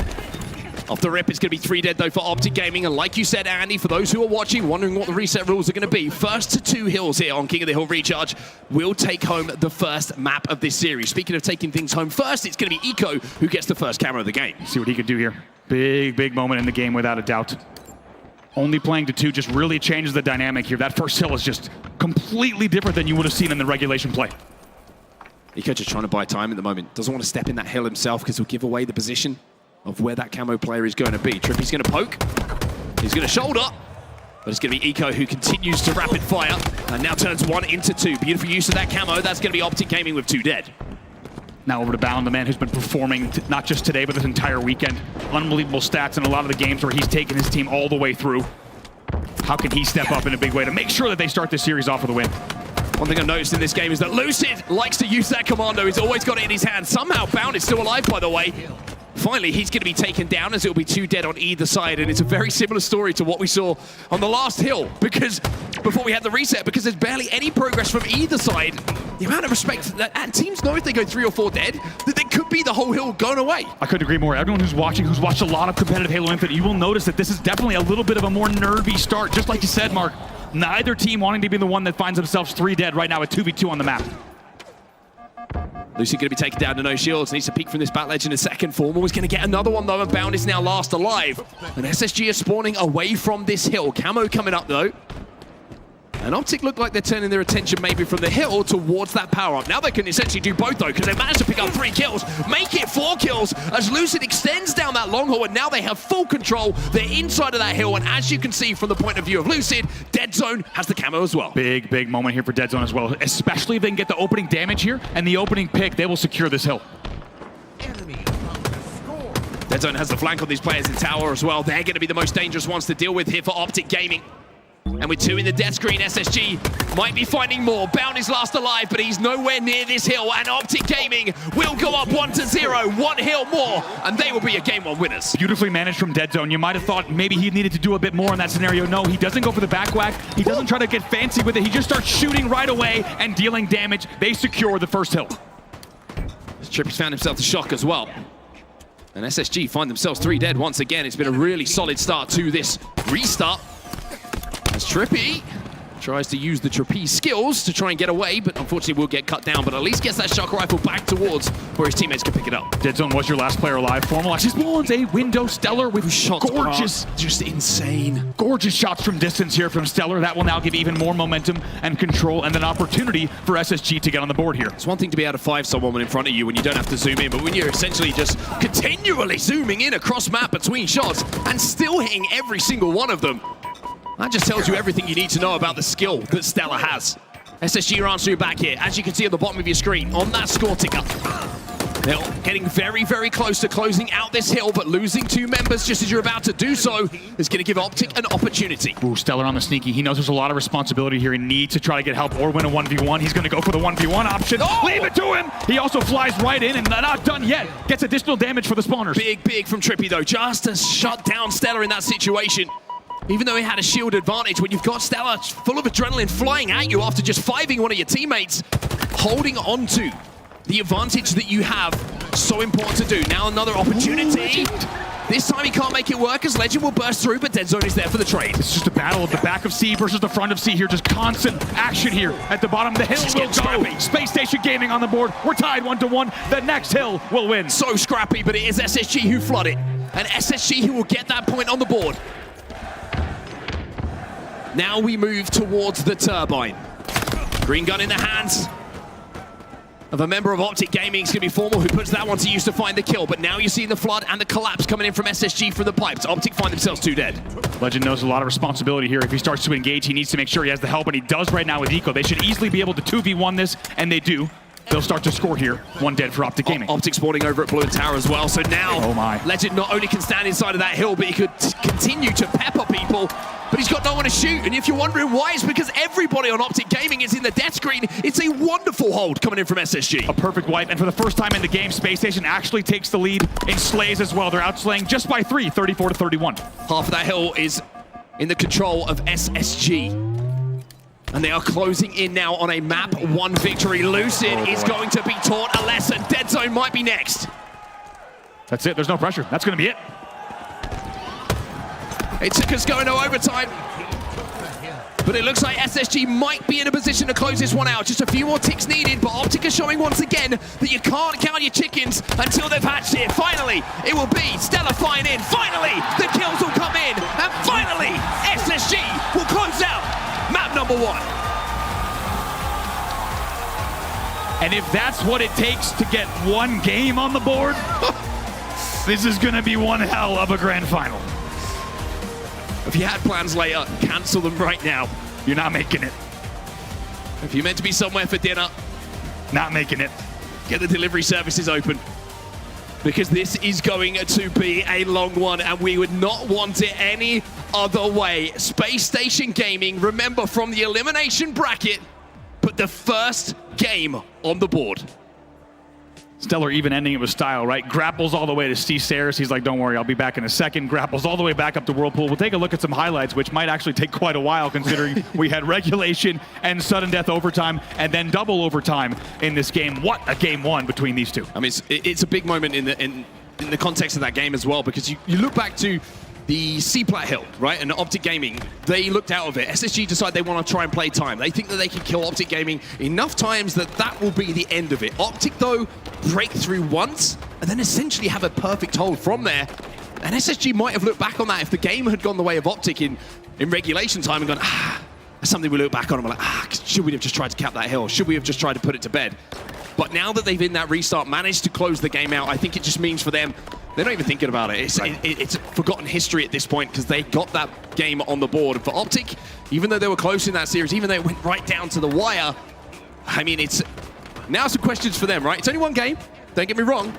[SPEAKER 9] Off the rip, it's going to be 3 dead, though, for Optic Gaming. And like you said, Andy, for those who are watching, wondering what the reset rules are going to be, first to 2 hills here on King of the Hill Recharge will take home the first map of this series. Speaking of taking things home first, it's going to be Eco who gets the first camera of the game.
[SPEAKER 10] See what he can do here. Big moment in the game, without a doubt. Only playing to 2 just really changes the dynamic here. That first hill is just completely different than you would have seen in the regulation play.
[SPEAKER 9] Eco just trying to buy time at the moment. Doesn't want to step in that hill himself because he'll give away the position of where that camo player is going to be. Trippy's going to poke. He's going to shoulder. But it's going to be Eco who continues to rapid fire and now turns 1 into 2. Beautiful use of that camo. That's going to be Optic Gaming with 2 dead.
[SPEAKER 10] Now over to Bound, the man who's been performing not just today, but this entire weekend. Unbelievable stats in a lot of the games where he's taken his team all the way through. How can he step up in a big way to make sure that they start this series off with a win?
[SPEAKER 9] One thing I've noticed in this game is that Lucid likes to use that commando. He's always got it in his hand. Somehow Bound is still alive, by the way. Finally, he's going to be taken down as it'll be 2 dead on either side. And it's a very similar story to what we saw on the last hill, because before we had the reset, because there's barely any progress from either side. The amount of respect that and teams know if they go 3 or 4 dead, that they could be the whole hill going away.
[SPEAKER 10] I couldn't agree more. Everyone who's watching, who's watched a lot of competitive Halo Infinite, you will notice that this is definitely a little bit of a more nervy start. Just like you said, Mark, neither team wanting to be the one that finds themselves 3 dead right now at 2v2 on the map.
[SPEAKER 9] Lucy going to be taken down to no shields. Needs to peek from this Bat Legend in second form. Always going to get another one, though, and Bound is now last alive. And SSG is spawning away from this hill. Camo coming up, though. And Optic look like they're turning their attention maybe from the hill towards that power-up. Now they can essentially do both, though, because they managed to pick up 3 kills, make it 4 kills, as Lucid extends down that long haul, and now they have full control. They're inside of that hill, and as you can see from the point of view of Lucid, Dead Zone has the camo as well.
[SPEAKER 10] Big moment here for Dead Zone as well, especially if they can get the opening damage here and the opening pick, they will secure this hill.
[SPEAKER 9] Dead Zone has the flank on these players in tower as well. They're going to be the most dangerous ones to deal with here for Optic Gaming. And with 2 in the death screen, SSG might be finding more. Bound is last alive, but he's nowhere near this hill. And Optic Gaming will go up 1-0, 1 hill more, and they will be a Game 1 winners.
[SPEAKER 10] Beautifully managed from Dead Zone. You might have thought maybe he needed to do a bit more in that scenario. No, he doesn't go for the back whack. He doesn't try to get fancy with it. He just starts shooting right away and dealing damage. They secure the first hill.
[SPEAKER 9] Trippy's found himself the shock as well. And SSG find themselves 3 dead once again. It's been a really solid start to this restart. As Trippy tries to use the trapeze skills to try and get away, but unfortunately will get cut down, but at least gets that shock rifle back towards where his teammates can pick it up.
[SPEAKER 10] Dead Zone was your last player alive. Formal actually spawns a window Stellar with
[SPEAKER 9] shots
[SPEAKER 10] gorgeous,
[SPEAKER 9] just insane.
[SPEAKER 10] Gorgeous shots from distance here from Stellar. That will now give even more momentum and control and an opportunity for SSG to get on the board here.
[SPEAKER 9] It's one thing to be able to 5 someone in front of you when you don't have to zoom in, but when you're essentially just continually zooming in across map between shots and still hitting every single one of them, that just tells you everything you need to know about the skill that Stella has. SSG are answering back here, as you can see at the bottom of your screen, on that score ticker. They're getting very close to closing out this hill, but losing 2 members just as you're about to do so is going to give Optic an opportunity.
[SPEAKER 10] Ooh, Stellar on the sneaky. He knows there's a lot of responsibility here. He needs to try to get help or win a 1v1. He's going to go for the 1v1 option. Oh! Leave it to him! He also flies right in and not done yet. Gets additional damage for the spawners.
[SPEAKER 9] Big from Trippy, though, just to shut down Stellar in that situation. Even though he had a shield advantage, when you've got Stellar full of adrenaline flying at you after just 5ing one of your teammates, holding on to the advantage that you have, so important to do. Now another opportunity. This time he can't make it work as Legend will burst through, but Dead Zone is there for the trade.
[SPEAKER 10] It's just a battle of the back of C versus the front of C here. Just constant action here at the bottom of the hill. Will go. Scrappy. Spacestation Gaming on the board. We're tied 1-1. The next hill will win.
[SPEAKER 9] So scrappy, but it is SSG who flood it. And SSG who will get that point on the board. Now we move towards the turbine. Green gun in the hands. of a member of Optic Gaming. It's going to be Formal who puts that one to use to find the kill. But now you see the flood and the collapse coming in from SSG from the pipes. Optic find themselves 2 dead.
[SPEAKER 10] Legend knows a lot of responsibility here. If he starts to engage, he needs to make sure he has the help, and he does right now with Eco. They should easily be able to 2v1 this, and they do. They'll start to score here. 1 dead for Optic Gaming.
[SPEAKER 9] Optic spawning over at Blue Tower as well. So now,
[SPEAKER 10] oh my.
[SPEAKER 9] Legend not only can stand inside of that hill, but he could continue to pepper people. But he's got no one to shoot. And if you're wondering why, it's because everybody on Optic Gaming is in the death screen. It's a wonderful hold coming in from SSG.
[SPEAKER 10] A perfect wipe. And for the first time in the game, Spacestation actually takes the lead in slays as well. They're outslaying just by 3, 34-31.
[SPEAKER 9] Half of that hill is in the control of SSG. And they are closing in now on a map 1 victory. Lucid is going to be taught a lesson. Dead Zone might be next.
[SPEAKER 10] That's it. There's no pressure. That's going to be it.
[SPEAKER 9] It took us going to overtime. But it looks like SSG might be in a position to close this one out. Just a few more ticks needed, but Optic is showing once again that you can't count your chickens until they've hatched it. Finally, it will be Stellar flying in. Finally, the kills will come in. And finally, SSG will close out map number 1.
[SPEAKER 10] And if that's what it takes to get 1 game on the board, this is going to be one hell of a grand final.
[SPEAKER 9] If you had plans later, cancel them right now.
[SPEAKER 10] You're not making it.
[SPEAKER 9] If you're meant to be somewhere for dinner,
[SPEAKER 10] not making it.
[SPEAKER 9] Get the delivery services open. Because this is going to be a long one, and we would not want it any other way. Spacestation Gaming, remember from the elimination bracket, put the first game on the board.
[SPEAKER 10] Stellar even ending it with style, right? Grapples all the way to Steve Sayers. He's like, don't worry, I'll be back in a second. Grapples all the way back up to Whirlpool. We'll take a look at some highlights, which might actually take quite a while considering we had regulation and sudden death overtime and then double overtime in this game. What a game 1 between these two.
[SPEAKER 9] I mean, it's a big moment in the context of that game as well, because you look back to the C-Plat Hill, right, and Optic Gaming, they looked out of it. SSG decided they want to try and play time. They think that they can kill Optic Gaming enough times that that will be the end of it. Optic, though, break through once, and then essentially have a perfect hold from there. And SSG might have looked back on that if the game had gone the way of Optic in regulation time and gone, that's something we look back on and we're like, should we have just tried to cap that hill? Should we have just tried to put it to bed? But now that they've, in that restart, managed to close the game out, I think it just means for them, they're not even thinking about it. It's forgotten history at this point because they got that game on the board. And for Optic, even though they were close in that series, even though it went right down to the wire, I mean, it's now some questions for them, right? It's only 1 game, don't get me wrong,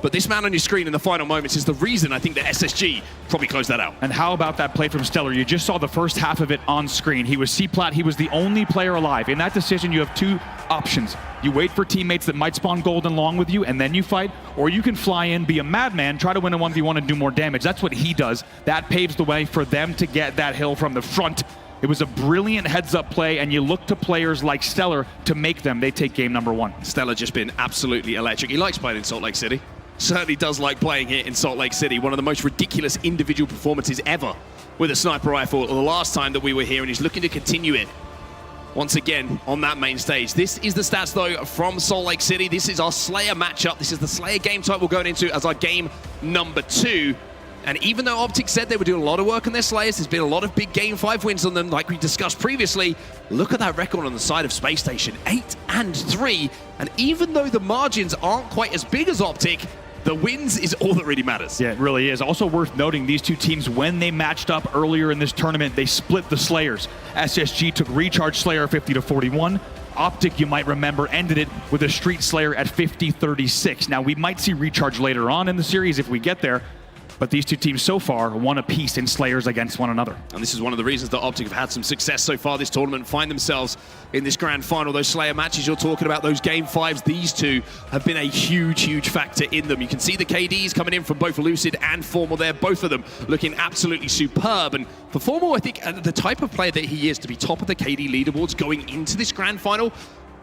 [SPEAKER 9] but this man on your screen in the final moments is the reason I think that SSG probably closed that out.
[SPEAKER 10] And how about that play from Stellar? You just saw the first half of it on screen. He was C-Plat, he was the only player alive. In that decision, you have 2 options. You wait for teammates that might spawn gold and long with you, and then you fight, or you can fly in, be a madman, try to win a 1v1 and do more damage. That's what he does. That paves the way for them to get that hill from the front. It was a brilliant heads-up play, and you look to players like Stellar to make them. They take game number 1.
[SPEAKER 9] Stellar just been absolutely electric. He likes playing in Salt Lake City. Certainly does like playing here in Salt Lake City. One of the most ridiculous individual performances ever with a sniper rifle the last time that we were here, and he's looking to continue it once again on that main stage. This is the stats, though, from Salt Lake City. This is our Slayer matchup. This is the Slayer game type we're going into as our game number 2. And even though Optic said they were doing a lot of work on their Slayers, there's been a lot of big game 5 wins on them, like we discussed previously. Look at that record on the side of Space Station, 8-3. And even though the margins aren't quite as big as Optic, the wins is all that really matters.
[SPEAKER 10] Yeah, it really is. Also worth noting, these 2 teams, when they matched up earlier in this tournament, they split the Slayers. SSG took Recharge Slayer 50-41. Optic, you might remember, ended it with a Street Slayer at 50-36. Now, we might see Recharge later on in the series if we get there, but these 2 teams so far won a piece in Slayers against one another.
[SPEAKER 9] And this is one of the reasons that Optic have had some success so far this tournament, find themselves in this grand final. Those Slayer matches you're talking about, those game 5s, these 2 have been a huge, huge factor in them. You can see the KDs coming in from both Lucid and Formal there, both of them looking absolutely superb. And for Formal, I think the type of player that he is to be top of the KD leaderboards going into this grand final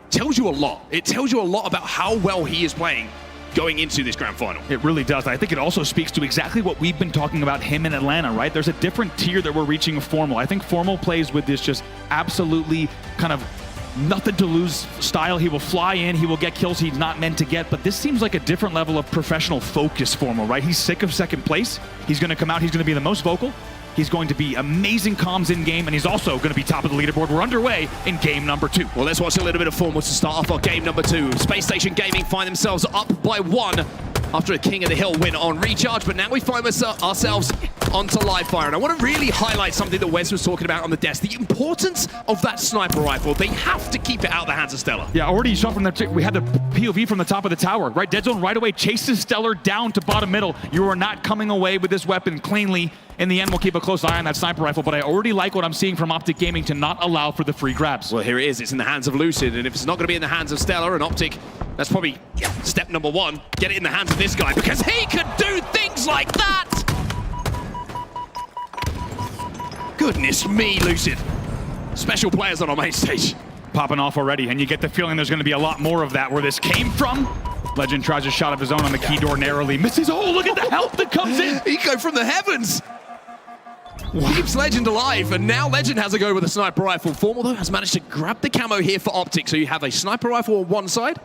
[SPEAKER 9] tells you a lot. It tells you a lot about how well he is playing going into this grand final.
[SPEAKER 10] It really does. I think it also speaks to exactly what we've been talking about him in Atlanta, right? There's a different tier that we're reaching with Formal. I think Formal plays with this just absolutely kind of nothing to lose style. He will fly in, he will get kills he's not meant to get, but this seems like a different level of professional focus Formal, right? He's sick of second place. He's going to come out, he's going to be the most vocal. He's going to be amazing comms in-game, and he's also going to be top of the leaderboard. We're underway in game number 2.
[SPEAKER 9] Well, let's watch a little bit of formal to start off our game number 2. Spacestation Gaming find themselves up by 1 after a King of the Hill win on Recharge, but now we find ourselves onto Livefire. And I want to really highlight something that Wes was talking about on the desk, the importance of that sniper rifle. They have to keep it out of the hands of Stellar.
[SPEAKER 10] Yeah, already you saw from the we had the POV from the top of the tower, right? Dead Zone right away chases Stellar down to bottom middle. You are not coming away with this weapon cleanly. In the end, we'll keep a close eye on that sniper rifle, but I already like what I'm seeing from Optic Gaming to not allow for the free grabs.
[SPEAKER 9] Well, here it is. It's in the hands of Lucid, and if it's not going to be in the hands of Stellar and Optic, that's probably step number 1. Get it in the hands of this guy, because he could do things like that! Goodness me, Lucid. Special players on our main stage.
[SPEAKER 10] Popping off already, and you get the feeling there's going to be a lot more of that where this came from. Legend tries a shot of his own on the key door, narrowly misses. Oh, look at the health that comes in.
[SPEAKER 9] Eco from the heavens. Keeps Legend alive, and now Legend has a go with a sniper rifle. Formal, though, has managed to grab the camo here for Optic. So you have a sniper rifle on one side,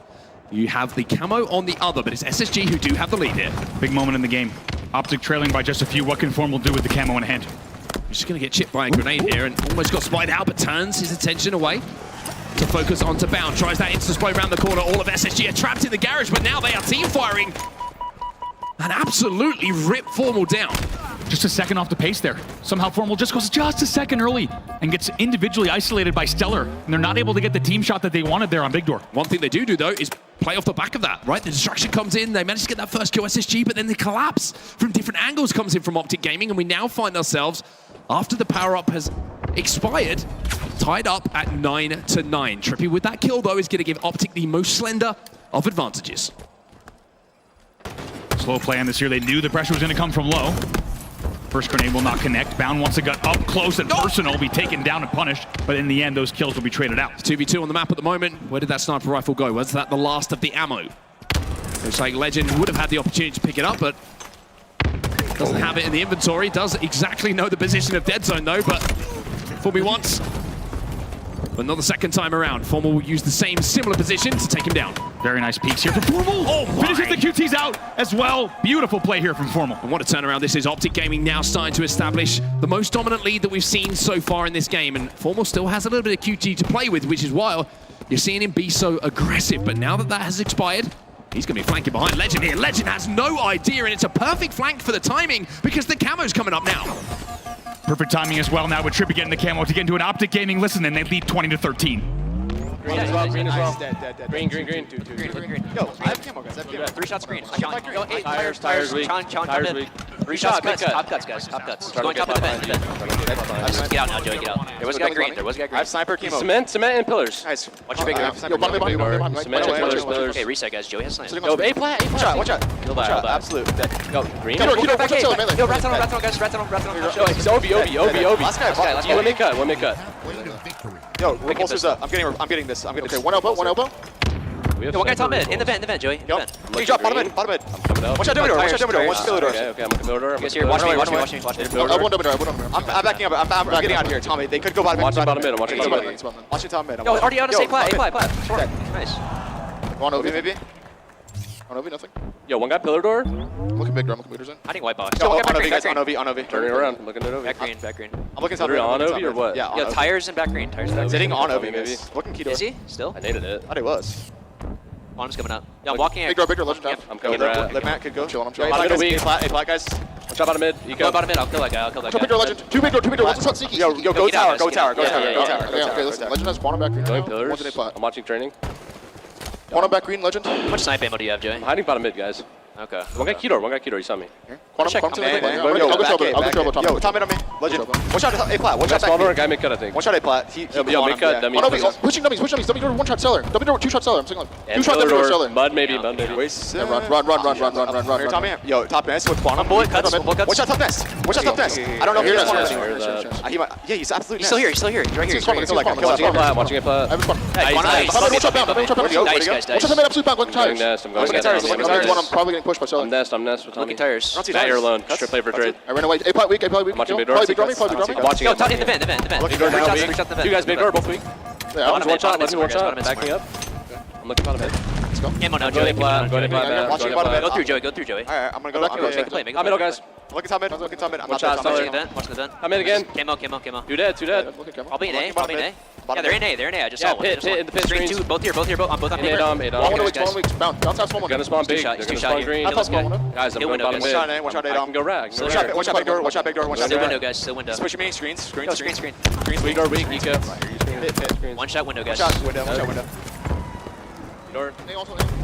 [SPEAKER 9] you have the camo on the other, but it's SSG who do have the lead here.
[SPEAKER 10] Big moment in the game. Optic trailing by just a few. What can Formal do with the camo in hand?
[SPEAKER 9] He's just going to get chipped by a grenade here and almost got spied out, but turns his attention away to focus onto Bound. Tries that instant spray around the corner. All of SSG are trapped in the garage, but now they are team firing and absolutely rip Formal down.
[SPEAKER 10] Just a second off the pace there. Somehow Formal just goes just a second early and gets individually isolated by Stellar, and they're not able to get the team shot that they wanted there on Big Door.
[SPEAKER 9] One thing they do, though, is play off the back of that, right? The distraction comes in, they manage to get that first kill SSG, but then the collapse from different angles comes in from Optic Gaming, and we now find ourselves, after the power-up has expired, tied up at 9-9. Trippy with that kill, though, is going to give Optic the most slender of advantages.
[SPEAKER 10] Slow play on this here. They knew the pressure was going to come from low. First grenade will not connect. Bound wants to get up close and personal, be taken down and punished, but in the end, those kills will be traded out.
[SPEAKER 9] 2v2 on the map at the moment. Where did that sniper rifle go? Was that the last of the ammo? Looks like Legend would have had the opportunity to pick it up, but doesn't have it in the inventory. Does exactly know the position of Dead Zone, though, but fool me once, but not the second time around. Formal will use the same similar position to take him down.
[SPEAKER 10] Very nice peeks here from Formal.
[SPEAKER 9] Oh my.
[SPEAKER 10] Finishes the QTs out as well. Beautiful play here from Formal.
[SPEAKER 9] And what a turnaround this is. Optic Gaming now starting to establish the most dominant lead that we've seen so far in this game. And Formal still has a little bit of QT to play with, which is why you're seeing him be so aggressive. But now that that has expired, he's going to be flanking behind Legend here. Legend has no idea, and it's a perfect flank for the timing because the camo's coming up now.
[SPEAKER 10] Perfect timing as well now with Trippy getting the camo to get into an Optic Gaming. Listen, and they lead 20-13.
[SPEAKER 7] Green as well, green as well. Green.
[SPEAKER 15] Green. Yo, I have camo, guys. I have camo.
[SPEAKER 7] 3 shots green.
[SPEAKER 15] Yo, 8
[SPEAKER 7] Tires weak. Tires weak. 3 shots, top cuts, guys. Top cuts. Going top of the vent. Get out now, Joey, get out. There was a guy green. I have sniper camo. Cement and pillars.
[SPEAKER 15] Nice.
[SPEAKER 7] Watch your big
[SPEAKER 15] Yo, behind me.
[SPEAKER 7] Cement and pillars. Okay, reset, guys. Joey has sniper.
[SPEAKER 15] Yo, A plat. Watch out.
[SPEAKER 7] Kill that.
[SPEAKER 15] Absolute.
[SPEAKER 7] Go, green.
[SPEAKER 15] Keto,
[SPEAKER 7] Back
[SPEAKER 15] watch out,
[SPEAKER 7] eight.
[SPEAKER 15] melee.
[SPEAKER 7] Yo, rats on, guys. Rats on.
[SPEAKER 15] It's Obi.
[SPEAKER 7] Last guy.
[SPEAKER 15] One
[SPEAKER 7] cut.
[SPEAKER 15] Yo, repulsors up. I'm getting this. Okay, one elbow.
[SPEAKER 7] Yo, one guy top mid. In the vent, Joey.
[SPEAKER 15] Yo, he dropped bottom mid. Watch out, door. Watch door.
[SPEAKER 7] Okay, I'm looking door. You guys here, watch me.
[SPEAKER 15] I'm backing up. I'm getting out of here, Tommy. They could go bottom mid. Watching top mid.
[SPEAKER 7] Yo, already on a safe plat. Nice.
[SPEAKER 15] On Obi, maybe? On Obi, nothing.
[SPEAKER 7] Yo, one guy pillar door.
[SPEAKER 15] I'm looking big door. in.
[SPEAKER 7] I think white box.
[SPEAKER 15] Yo, on Obi, guys. On Obi.
[SPEAKER 7] Turning around. I'm looking at Obi. Back green.
[SPEAKER 15] I'm looking top mid.
[SPEAKER 7] On Obi or what?
[SPEAKER 15] Yeah, on
[SPEAKER 7] Obi. Tires and back green.
[SPEAKER 15] Sitting on Obi, maybe. Looking key door.
[SPEAKER 7] Is he? Still?
[SPEAKER 15] I nated it. I thought he was.
[SPEAKER 7] Bottom's coming up. Yeah, I'm walking.
[SPEAKER 15] Big door, let's jump.
[SPEAKER 7] I'm coming.
[SPEAKER 15] Lip mat could go. Chill, I'm chilling. A flat, guys.
[SPEAKER 7] Watch out bottom mid. You go bottom mid. I'll kill that guy.
[SPEAKER 15] Big door, Legend. Two big door. Let's shot Seeky. Yo, go tower. Okay, listen. Legend has quantum back green.
[SPEAKER 7] Going pillars. I'm watching training.
[SPEAKER 15] Quantum back green, Legend.
[SPEAKER 7] How much snipe ammo do you have, Joey? I'm hiding bottom mid, guys. Okay. One guy key door. You saw me.
[SPEAKER 15] Quantum, I'll go trouble. Yo, top mid on me. Legend. Watch out A plat. Watch out
[SPEAKER 7] small door. Guy mid cut, I think.
[SPEAKER 15] Watch out A plat.
[SPEAKER 7] Yo, mid cut.
[SPEAKER 15] Pushing dummies. Dummy door, 1 shot seller. Dummy door, 2 shot seller. I'm saying 2 shot dummy door seller.
[SPEAKER 7] Mud maybe.
[SPEAKER 15] Run. Yo, top nest with quantum.
[SPEAKER 7] Bullet cuts.
[SPEAKER 15] Watch out top nest. I don't know if he's yeah, he's absolutely
[SPEAKER 7] He's still here. He's right here. Watching a plat.
[SPEAKER 15] Watch out bound. Watch out mid absolute bound. Going tires.
[SPEAKER 7] I'm
[SPEAKER 15] probably getting pushed by seller.
[SPEAKER 7] I'm nest with Tommy. Looking tires. Matt, you're alone. Strip play for trade.
[SPEAKER 15] I ran away. A plat weak.
[SPEAKER 7] Watching big door.
[SPEAKER 15] Watching
[SPEAKER 7] yo, in the vent. You guys big door, both weak.
[SPEAKER 15] Yeah,
[SPEAKER 7] one shot. Backing up. I'm looking bottom mid. Let's go. Ammo now, Joey. Go through, Joey.
[SPEAKER 15] Alright, I'm gonna go.
[SPEAKER 7] Make the play. I'm middle, guys.
[SPEAKER 15] Look at top mid. Look at top mid.
[SPEAKER 7] Watch out, watch the vent. Watch the vent.
[SPEAKER 6] I'm in again.
[SPEAKER 7] Camo.
[SPEAKER 6] Two dead.
[SPEAKER 7] I'll be in A. I'll be in A. Yeah, they're in A. I just saw one.
[SPEAKER 6] Pit in the pit
[SPEAKER 7] Screen
[SPEAKER 6] screens.
[SPEAKER 7] two. Both here. I'm both on paper.
[SPEAKER 15] One weeks. Bounce out small one.
[SPEAKER 6] Gonna spawn big.
[SPEAKER 7] Shot,
[SPEAKER 6] They're
[SPEAKER 7] two
[SPEAKER 6] gonna
[SPEAKER 7] shot
[SPEAKER 6] spawn
[SPEAKER 7] here.
[SPEAKER 6] green.
[SPEAKER 7] Kill this guy.
[SPEAKER 6] Guys, I'm
[SPEAKER 7] Kill
[SPEAKER 6] going
[SPEAKER 7] window,
[SPEAKER 6] bottom
[SPEAKER 7] guys.
[SPEAKER 6] mid.
[SPEAKER 15] Watch out,
[SPEAKER 6] I can go rag.
[SPEAKER 7] Still
[SPEAKER 15] Watch out big door. Watch out big door.
[SPEAKER 7] Still window, guys. Still window.
[SPEAKER 15] Push me. Screens.
[SPEAKER 7] Go, screen.
[SPEAKER 15] Screens.
[SPEAKER 6] Weak or weak, Nika.
[SPEAKER 7] One shot window, guys.
[SPEAKER 15] Watch out window.
[SPEAKER 6] Door.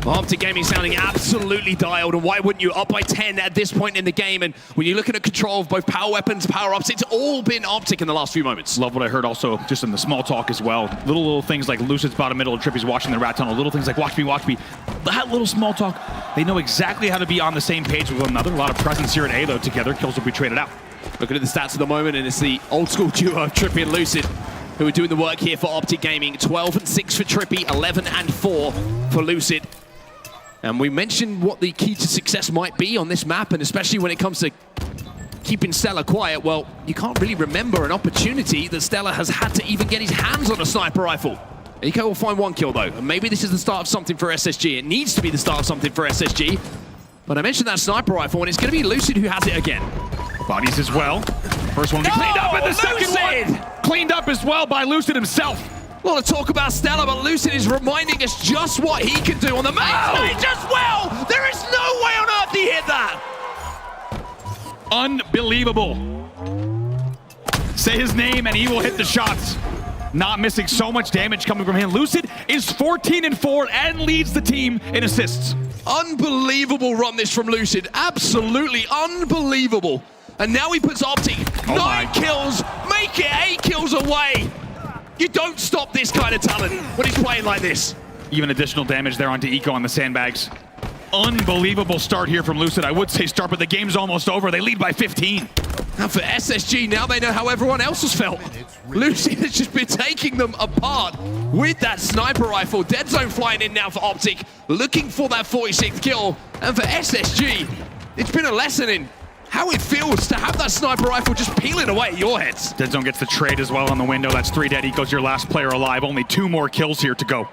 [SPEAKER 9] Optic Gaming sounding absolutely dialed, and why wouldn't you? Up by 10 at this point in the game, and when you're looking at control of both power weapons, power-ups, it's all been Optic in the last few moments.
[SPEAKER 10] Love what I heard also just in the small talk as well. Little things like Lucid's bottom middle and Trippy's watching the rat tunnel. Little things like watch me. That little small talk, they know exactly how to be on the same page with one another. A lot of presence here at A though together. Kills will be traded out.
[SPEAKER 9] Looking at the stats at the moment, and it's the old school duo of Trippy and Lucid who are doing the work here for Optic Gaming. 12 and 6 for Trippy, 11 and 4 for Lucid. And we mentioned what the key to success might be on this map, and especially when it comes to keeping Stellar quiet. Well, you can't really remember an opportunity that Stellar has had to even get his hands on a sniper rifle. EK will find one kill though, and maybe this is the start of something for SSG. It needs to be the start of something for SSG. But I mentioned that sniper rifle, and it's going to be Lucid who has it again.
[SPEAKER 10] Bodies as well. First one cleaned up, and the second one cleaned up as well by Lucid himself.
[SPEAKER 9] A lot of talk about Stellar, but Lucid is reminding us just what he can do on the main stage as well. There is no way on earth he hit that.
[SPEAKER 10] Unbelievable. Say his name and he will hit the shots. Not missing so much damage coming from him. Lucid is 14-4 and leads the team in assists.
[SPEAKER 9] Unbelievable run this from Lucid. Absolutely unbelievable. And now he puts Optic 9 kills, make it 8 kills away. You don't stop this kind of talent when he's playing like this.
[SPEAKER 10] Even additional damage there onto Eco on the sandbags. Unbelievable start here from Lucid. I would say start, but the game's almost over. They lead by 15.
[SPEAKER 9] And for SSG, now they know how everyone else has felt. Lucid has just been taking them apart with that sniper rifle. Dead Zone flying in now for Optic, looking for that 46th kill. And for SSG, it's been a lesson in how it feels to have that sniper rifle just peeling away at your heads.
[SPEAKER 10] Dead Zone gets the trade as well on the window. That's 3 dead. Eco's your last player alive. Only 2 more kills here to go.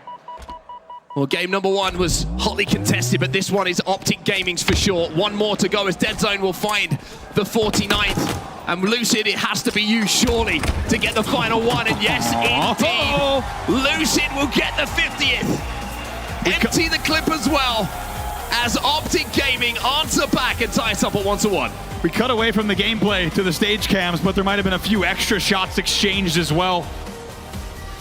[SPEAKER 9] Well, game number 1 was hotly contested, but this one is Optic Gaming's for sure. 1 more to go as Dead Zone will find the 49th. And Lucid, it has to be you, surely, to get the final one. And yes, indeed, Lucid will get the 50th. Empty the clip as well, as Optic Gaming answer back and tie us up at 1-1.
[SPEAKER 10] We cut away from the gameplay to the stage cams, but there might have been a few extra shots exchanged as well.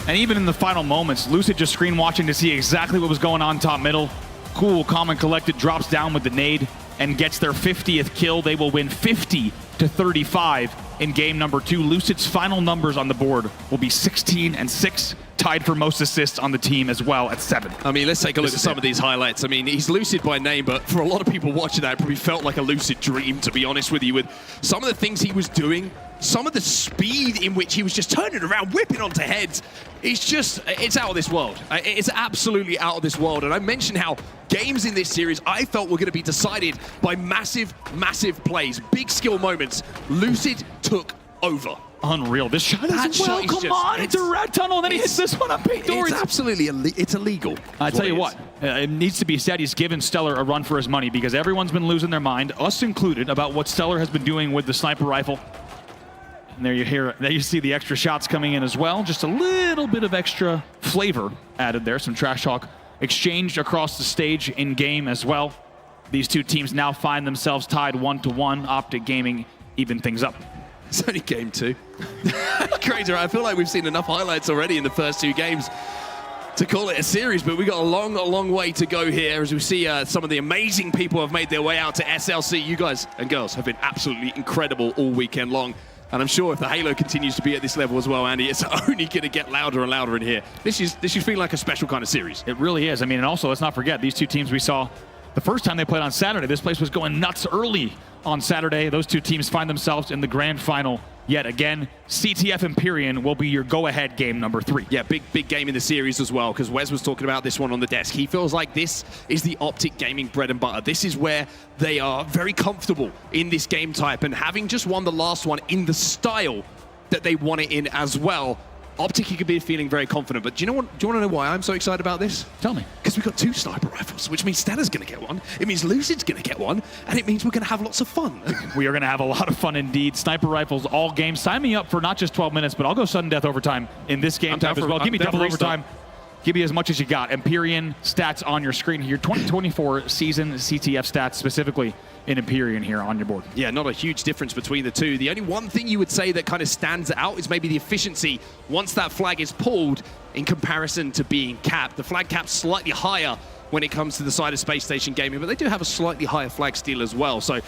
[SPEAKER 10] And even in the final moments, Lucid just screen watching to see exactly what was going on top middle. Cool, calm and collected, drops down with the nade and gets their 50th kill. They will win 50-35 in game number 2. Lucid's final numbers on the board will be 16 and 6, tied for most assists on the team as well at 7.
[SPEAKER 9] I mean, let's take a look at some of these highlights. I mean, he's Lucid by name, but for a lot of people watching that, it probably felt like a Lucid dream, to be honest with you, with some of the things he was doing, some of the speed in which he was just turning around, whipping onto heads. It's out of this world. It's absolutely out of this world. And I mentioned how games in this series I felt were going to be decided by massive, massive plays, big skill moments. Lucid took over.
[SPEAKER 10] Unreal. This shot as well. Come on, it's a red tunnel, and then he hits this one up big door.
[SPEAKER 9] It's absolutely it's illegal.
[SPEAKER 10] I tell you what, it needs to be said, he's given Stellar a run for his money because everyone's been losing their mind, us included, about what Stellar has been doing with the sniper rifle. And there you see the extra shots coming in as well. Just a little bit of extra flavor added there. Some trash talk exchanged across the stage in game as well. These two teams now find themselves tied 1-1. Optic Gaming even things up.
[SPEAKER 9] It's only game 2. Crazy, right? I feel like we've seen enough highlights already in the first 2 games to call it a series, but we got a long way to go here as we see some of the amazing people have made their way out to SLC. You guys and girls have been absolutely incredible all weekend long. And I'm sure if the Halo continues to be at this level as well, Andy, it's only going to get louder and louder in here. This is feeling like a special kind of series.
[SPEAKER 10] It really is. I mean, and also let's not forget these two teams we saw the first time they played on Saturday. This place was going nuts early on Saturday. Those two teams find themselves in the grand final yet again. CTF Imperian will be your go-ahead game number 3.
[SPEAKER 9] Yeah, big game in the series as well, because Wes was talking about this one on the desk. He feels like this is the Optic Gaming bread and butter. This is where they are very comfortable in this game type, and having just won the last one in the style that they won it in as well, Optic, he could be feeling very confident, but do you know what? Do you want to know why I'm so excited about this?
[SPEAKER 10] Tell me.
[SPEAKER 9] Because we've got 2 sniper rifles, which means Stella's going to get one, it means Lucid's going to get one, and it means we're going to have lots of fun.
[SPEAKER 10] We are going to have a lot of fun indeed. Sniper rifles all game. Sign me up for not just 12 minutes, but I'll go sudden death overtime in this game type as well. Give me double overtime. Give me as much as you got. Empyrean stats on your screen here. 2024 season CTF stats specifically in Empyrean here on your board.
[SPEAKER 9] Yeah, not a huge difference between the two. The only one thing you would say that kind of stands out is maybe the efficiency once that flag is pulled in comparison to being capped. The flag cap's slightly higher when it comes to the side of Spacestation Gaming, but they do have a slightly higher flag steal as well. So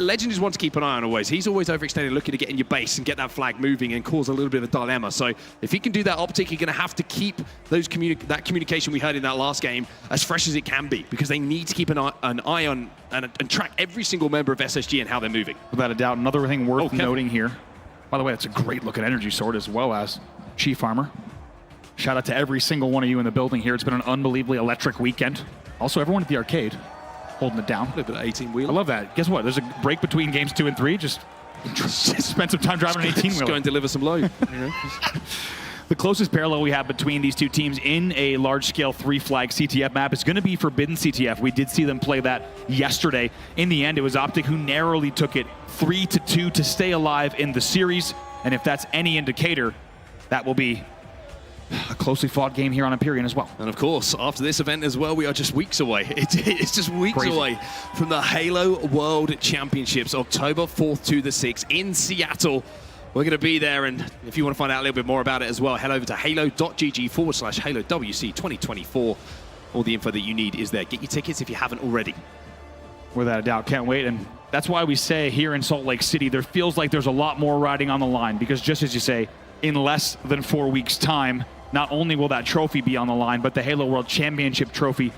[SPEAKER 9] Legend is one to keep an eye on always. He's always overextended, looking to get in your base and get that flag moving and cause a little bit of a dilemma. So if he can do that Optic, you're going to have to keep those that communication we heard in that last game as fresh as it can be, because they need to keep an eye on and track every single member of SSG and how they're moving.
[SPEAKER 10] Without a doubt. Another thing worth noting here, by the way, that's a great looking energy sword as well as Chief Armor. Shout out to every single one of you in the building here. It's been an unbelievably electric weekend. Also, everyone at the arcade holding it down.
[SPEAKER 9] A little bit of 18-wheeler.
[SPEAKER 10] I love that. Guess what? There's a break between games 2 and 3. Just spend some time driving an 18-wheeler.
[SPEAKER 9] Just go and deliver some load.
[SPEAKER 10] The closest parallel we have between these two teams in a large-scale 3-flag CTF map is going to be Forbidden CTF. We did see them play that yesterday. In the end, it was Optic who narrowly took it 3-2 to stay alive in the series. And if that's any indicator, that will be a closely fought game here on Empyrean as well.
[SPEAKER 9] And of course, after this event as well, we are just weeks away. It's just weeks away from the Halo World Championships, October 4th to the 6th in Seattle. We're going to be there, and if you want to find out a little bit more about it as well, head over to halo.gg/HaloWC 2024. All the info that you need is there. Get your tickets if you haven't already.
[SPEAKER 10] Without a doubt, can't wait. And that's why we say here in Salt Lake City, there feels like there's a lot more riding on the line, because just as you say, in less than 4 weeks' time, not only will that trophy be on the line, but the Halo World Championship trophy,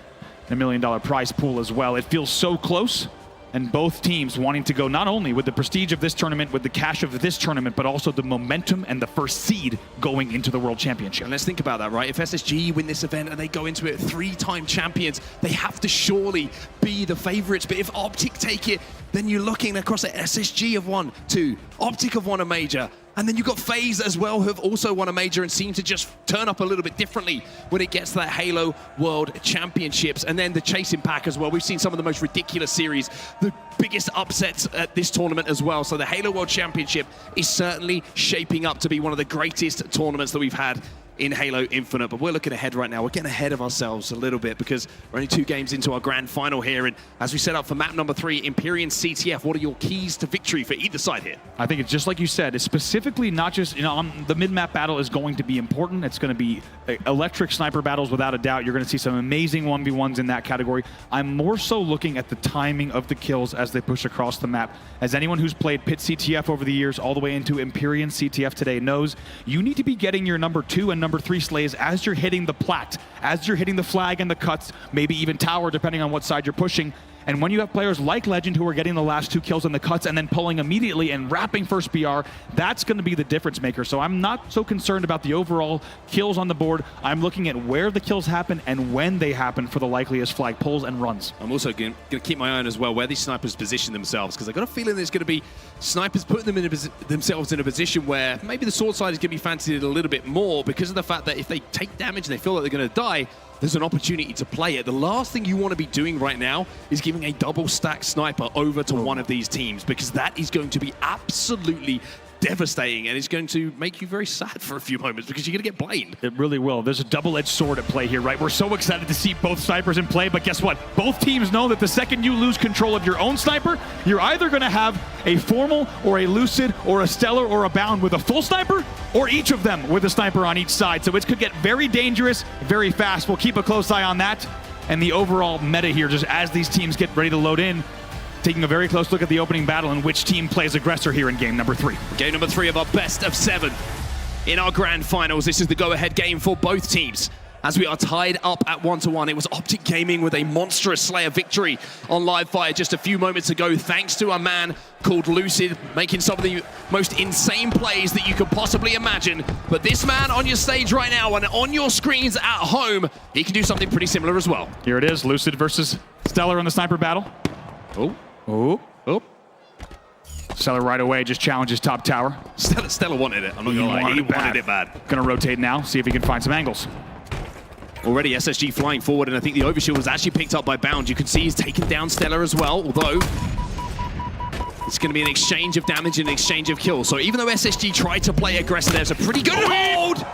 [SPEAKER 10] $1 million prize pool as well. It feels so close, and both teams wanting to go not only with the prestige of this tournament, with the cash of this tournament, but also the momentum and the first seed going into the World Championship.
[SPEAKER 9] And let's think about that, right? If SSG win this event and they go into it 3-time champions, they have to surely be the favorites. But if Optic take it, then you're looking across at SSG have won 2, Optic have won a major, and then you've got FaZe as well, who have also won a major and seem to just turn up a little bit differently when it gets to that Halo World Championships. And then the chasing pack as well. We've seen some of the most ridiculous series, the biggest upsets at this tournament as well. So the Halo World Championship is certainly shaping up to be one of the greatest tournaments that we've had in Halo Infinite. But we're looking ahead right now. We're getting ahead of ourselves a little bit because we're only 2 games into our grand final here. And as we set up for map number 3, Imperian CTF, what are your keys to victory for either side here?
[SPEAKER 10] I think it's just like you said. It's specifically not just, on the mid-map battle is going to be important. It's going to be electric sniper battles without a doubt. You're going to see some amazing 1v1s in that category. I'm more so looking at the timing of the kills as they push across the map. As anyone who's played Pit CTF over the years all the way into Imperian CTF today knows, you need to be getting your number 2 and number 3 slays as you're hitting the plat, as you're hitting the flag and the cuts, maybe even tower, depending on what side you're pushing. And when you have players like Legend who are getting the last 2 kills on the cuts and then pulling immediately and wrapping first BR, that's going to be the difference maker. So I'm not so concerned about the overall kills on the board. I'm looking at where the kills happen and when they happen for the likeliest flag pulls and runs.
[SPEAKER 9] I'm also going to keep my eye on as well where these snipers position themselves, because I've got a feeling there's going to be snipers putting them themselves in a position where maybe the sword side is going to be fancied a little bit more because of the fact that if they take damage and they feel like they're going to die, there's an opportunity to play it. The last thing you want to be doing right now is giving a double stack sniper over to one of these teams, because that is going to be absolutely devastating, and it's going to make you very sad for a few moments because you're going to get blamed.
[SPEAKER 10] It really will. There's a double-edged sword at play here, right? We're so excited to see both snipers in play, but guess what? Both teams know that the second you lose control of your own sniper, you're either going to have a Formal or a Lucid or a Stellar or a Bound with a full sniper, or each of them with a sniper on each side. So it could get very dangerous, very fast. We'll keep a close eye on that. And the overall meta here, just as these teams get ready to load in, taking a very close look at the opening battle and which team plays aggressor here in game number 3.
[SPEAKER 9] Game number 3 of our best of 7 in our grand finals. This is the go-ahead game for both teams, as we are tied up at 1-1. It was Optic Gaming with a monstrous Slayer victory on live fire just a few moments ago, thanks to a man called Lucid, making some of the most insane plays that you could possibly imagine. But this man on your stage right now and on your screens at home, he can do something pretty similar as well.
[SPEAKER 10] Here it is, Lucid versus Stellar in the sniper battle.
[SPEAKER 9] Oh.
[SPEAKER 10] Oh. Oh. Stellar right away just challenges top tower.
[SPEAKER 9] Stellar wanted it. I'm not gonna lie. He wanted it bad.
[SPEAKER 10] Gonna rotate now, see if he can find some angles.
[SPEAKER 9] Already SSG flying forward, and I think the overshield was actually picked up by Bound. You can see he's taken down Stellar as well, although it's going to be an exchange of damage and an exchange of kills. So even though SSG tried to play aggressive, there's a pretty good hold!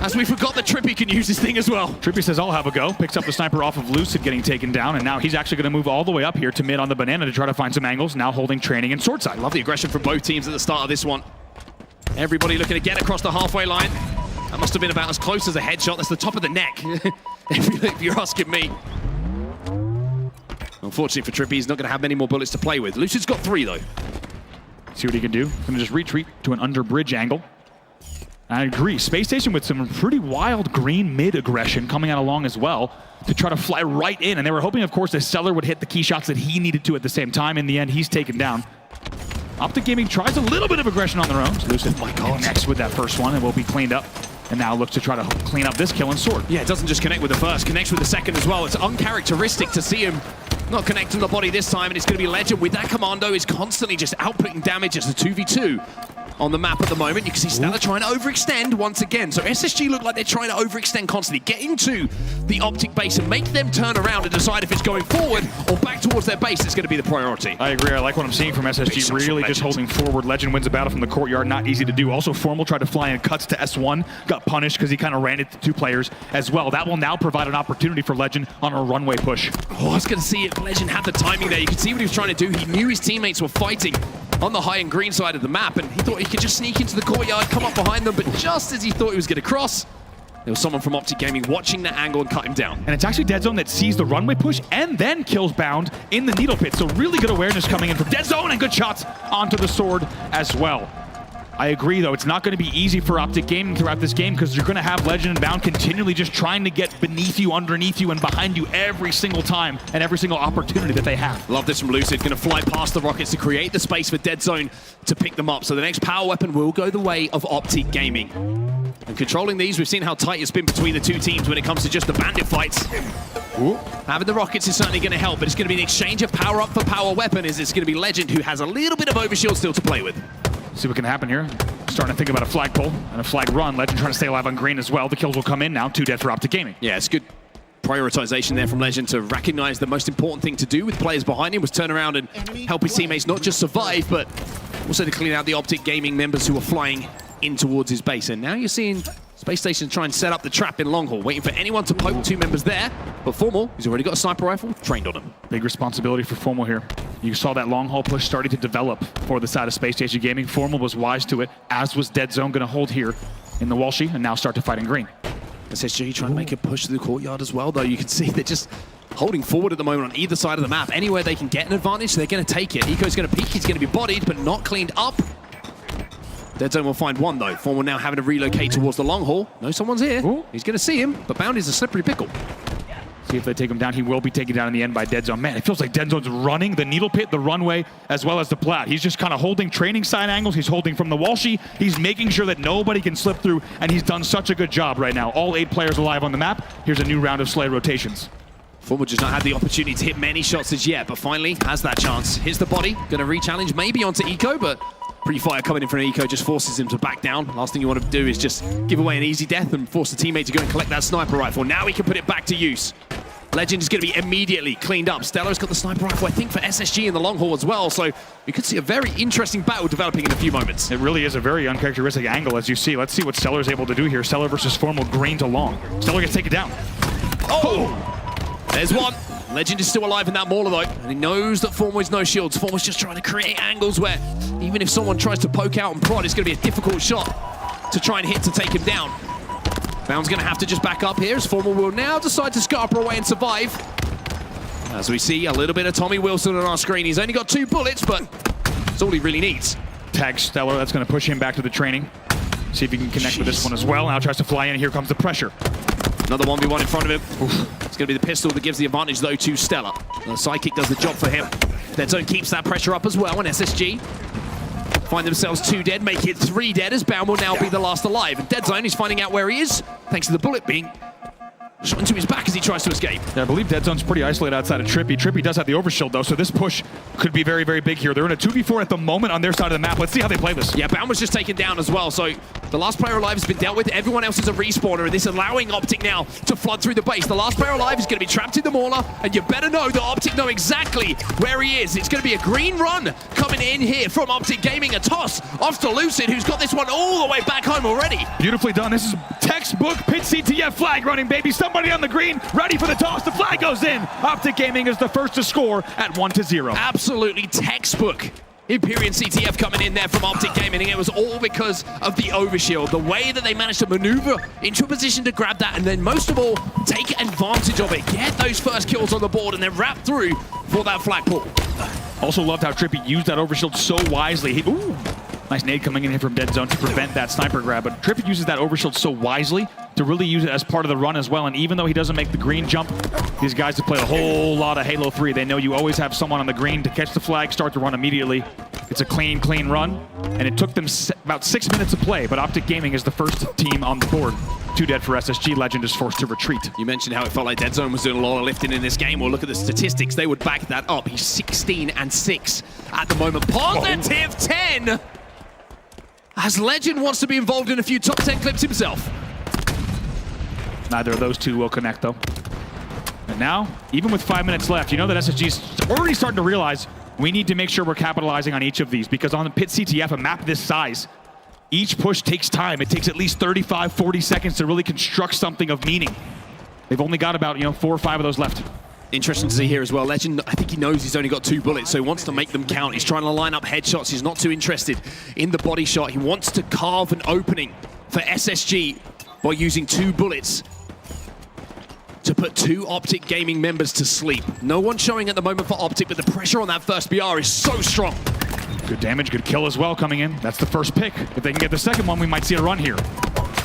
[SPEAKER 9] As we forgot that Trippy can use this thing as well.
[SPEAKER 10] Trippy says, I'll have a go. Picks up the sniper off of Lucid getting taken down, and now he's actually going to move all the way up here to mid on the banana to try to find some angles, now holding training and sword side.
[SPEAKER 9] Love the aggression from both teams at the start of this one. Everybody looking to get across the halfway line. That must have been about as close as a headshot. That's the top of the neck, if you're asking me. Unfortunately for Trippy, he's not going to have many more bullets to play with. Lucid's got 3, though.
[SPEAKER 10] See what he can do. Going to just retreat to an under bridge angle. I agree. Space Station with some pretty wild green mid aggression coming out along as well to try to fly right in. And they were hoping, of course, that Stellar would hit the key shots that he needed to at the same time. In the end, he's taken down. Optic Gaming tries a little bit of aggression on their own. So Lucid connects with that first one and will be cleaned up. And now looks to try to clean up this kill and sword.
[SPEAKER 9] Yeah, it doesn't just connect with the first, connects with the second as well. It's uncharacteristic to see him not connecting the body this time, and it's going to be Legend with that commando is constantly just outputting damage as a 2v2 on the map at the moment. You can see Stellar trying to overextend once again. So SSG look like they're trying to overextend constantly, get into the Optic base and make them turn around and decide if it's going forward or back towards their base. It's going to be the priority.
[SPEAKER 10] I agree. I like what I'm seeing from SSG. Really just holding forward. Legend wins a battle from the courtyard. Not easy to do. Also, Formal tried to fly in cuts to S1. Got punished because he kind of ran into 2 players as well. That will now provide an opportunity for Legend on a runway push.
[SPEAKER 9] Oh, I was going to see if Legend had the timing there. You could see what he was trying to do. He knew his teammates were fighting on the high and green side of the map, and he thought he could just sneak into the courtyard, come up behind them, but just as he thought he was going to cross, there was someone from Optic Gaming watching that angle and cut him down.
[SPEAKER 10] And it's actually Dead Zone that sees the runway push and then kills Bound in the needle pit. So really good awareness coming in from Dead Zone and good shots onto the sword as well. I agree, though. It's not going to be easy for Optic Gaming throughout this game because you're going to have Legend and Bound continually just trying to get beneath you, underneath you, and behind you every single time and every single opportunity that they have.
[SPEAKER 9] Love this from Lucid. Going to fly past the rockets to create the space for Dead Zone to pick them up. So the next power weapon will go the way of Optic Gaming. And controlling these, we've seen how tight it's been between the 2 teams when it comes to just the bandit fights. Ooh. Having the rockets is certainly going to help, but it's going to be an exchange of power up for power weapon as it's going to be Legend who has a little bit of overshield still to play with.
[SPEAKER 10] See what can happen here. Starting to think about a flagpole and a flag run. Legend trying to stay alive on green as well. The kills will come in now. 2 dead for Optic Gaming.
[SPEAKER 9] Yeah, it's good prioritization there from Legend to recognize the most important thing to do with players behind him was turn around and help his teammates not just survive, but also to clean out the Optic Gaming members who are flying in towards his base. And now you're seeing Space Station try and set up the trap in long haul, waiting for anyone to poke 2 members there. But Formal, he's already got a sniper rifle, trained on him.
[SPEAKER 10] Big responsibility for Formal here. You saw that long haul push starting to develop for the side of Space Station Gaming. Formal was wise to it, as was Dead Zone, going to hold here in the Walshy and now start to fight in green.
[SPEAKER 9] SSG trying to make a push through the courtyard as well, though. You can see they're just holding forward at the moment on either side of the map. Anywhere they can get an advantage, they're going to take it. Eco's going to peek, he's going to be bodied, but not cleaned up. Dead Zone will find one, though. Formal now having to relocate towards the long haul. No, someone's here. Ooh. He's going to see him, but Bound is a slippery pickle.
[SPEAKER 10] See if they take him down. He will be taken down in the end by Dead Zone. Man, it feels like Dead Zone's running the needle pit, the runway, as well as the plat. He's just kind of holding training side angles. He's holding from the Walshy. He's making sure that nobody can slip through, and he's done such a good job right now. All 8 players alive on the map. Here's a new round of Slay rotations.
[SPEAKER 9] Formal just not had the opportunity to hit many shots as yet, but finally has that chance. Hits the body, going to re-challenge maybe onto Eco, but pre-fire coming in from Eco just forces him to back down. Last thing you want to do is just give away an easy death and force the teammate to go and collect that sniper rifle. Now he can put it back to use. Legend is going to be immediately cleaned up. Stellar's got the sniper rifle, I think, for SSG in the long haul as well. So we could see a very interesting battle developing in a few moments.
[SPEAKER 10] It really is a very uncharacteristic angle, as you see. Let's see what Stellar's able to do here. Stellar versus Formal, green to long. Stellar gets taken down.
[SPEAKER 9] Oh! There's one. Legend is still alive in that mauler, though. And he knows that Formal has no shields. Formal's just trying to create angles where even if someone tries to poke out and prod, it's going to be a difficult shot to try and hit to take him down. Bound's going to have to just back up here as Formal will now decide to scarper away and survive. As we see a little bit of Tommy Wilson on our screen. He's only got 2 bullets, but that's all he really needs.
[SPEAKER 10] Tag Stellar, that's going to push him back to the training. See if he can connect with this one as well. Now tries to fly in. Here comes the pressure.
[SPEAKER 9] Another 1v1 in front of him. Oof. It's going to be the pistol that gives the advantage, though, to Stellar. The Psychic does the job for him. Dead Zone keeps that pressure up as well, and SSG find themselves 2 dead, make it 3 dead, as Bound will now be the last alive. And Dead Zone is finding out where he is, thanks to the bullet being Shot into his back as he tries to escape.
[SPEAKER 10] Yeah, I believe Dead Zone's pretty isolated outside of Trippy. Trippy does have the overshield though, so this push could be very, very big here. They're in a 2v4 at the moment on their side of the map. Let's see how they play this.
[SPEAKER 9] Yeah, Baum was just taken down as well, so the last player alive has been dealt with. Everyone else is a respawner, and this allowing Optic now to flood through the base. The last player alive is going to be trapped in the Mauler, and you better know that Optic know exactly where he is. It's going to be a green run coming in here from Optic Gaming. A toss off to Lucid, who's got this one all the way back home already.
[SPEAKER 10] Beautifully done. This is textbook Pit CTF flag running, baby. Somebody on the green, ready for the toss. The flag goes in. Optic Gaming is the first to score at 1-0.
[SPEAKER 9] Absolutely textbook. Imperian CTF coming in there from Optic Gaming, and it was all because of the overshield. The way that they managed to maneuver into a position to grab that, and then most of all, take advantage of it. Get those first kills on the board, and then wrap through for that flagpole.
[SPEAKER 10] Also loved how Trippy used that overshield so wisely. Ooh, nice nade coming in here from Dead Zone to prevent that sniper grab. But Trippy uses that overshield so wisely to really use it as part of the run as well. And even though he doesn't make the green jump, these guys have played a whole lot of Halo 3. They know you always have someone on the green to catch the flag, start the run immediately. It's a clean run. And it took them about 6 minutes of play, but Optic Gaming is the first team on the board. 2 dead for SSG. Legend is forced to retreat.
[SPEAKER 9] You mentioned how it felt like Dead Zone was doing a lot of lifting in this game. Well, look at the statistics. They would back that up. He's 16-6 at the moment. Positive 10! As Legend wants to be involved in a few top 10 clips himself.
[SPEAKER 10] Neither of those two will connect, though. And now, even with 5 minutes left, you know that SSG's already starting to realize we need to make sure we're capitalizing on each of these, because on the Pit CTF, a map this size, each push takes time. It takes at least 35, 40 seconds to really construct something of meaning. They've only got about 4 or 5 of those left.
[SPEAKER 9] Interesting to see here as well. Legend, I think he knows he's only got 2 bullets, so he wants to make them count. He's trying to line up headshots. He's not too interested in the body shot. He wants to carve an opening for SSG by using 2 bullets to put 2 Optic Gaming members to sleep. No one showing at the moment for Optic, but the pressure on that first BR is so strong.
[SPEAKER 10] Good damage, good kill as well coming in. That's the first pick. If they can get the second one, we might see a run here.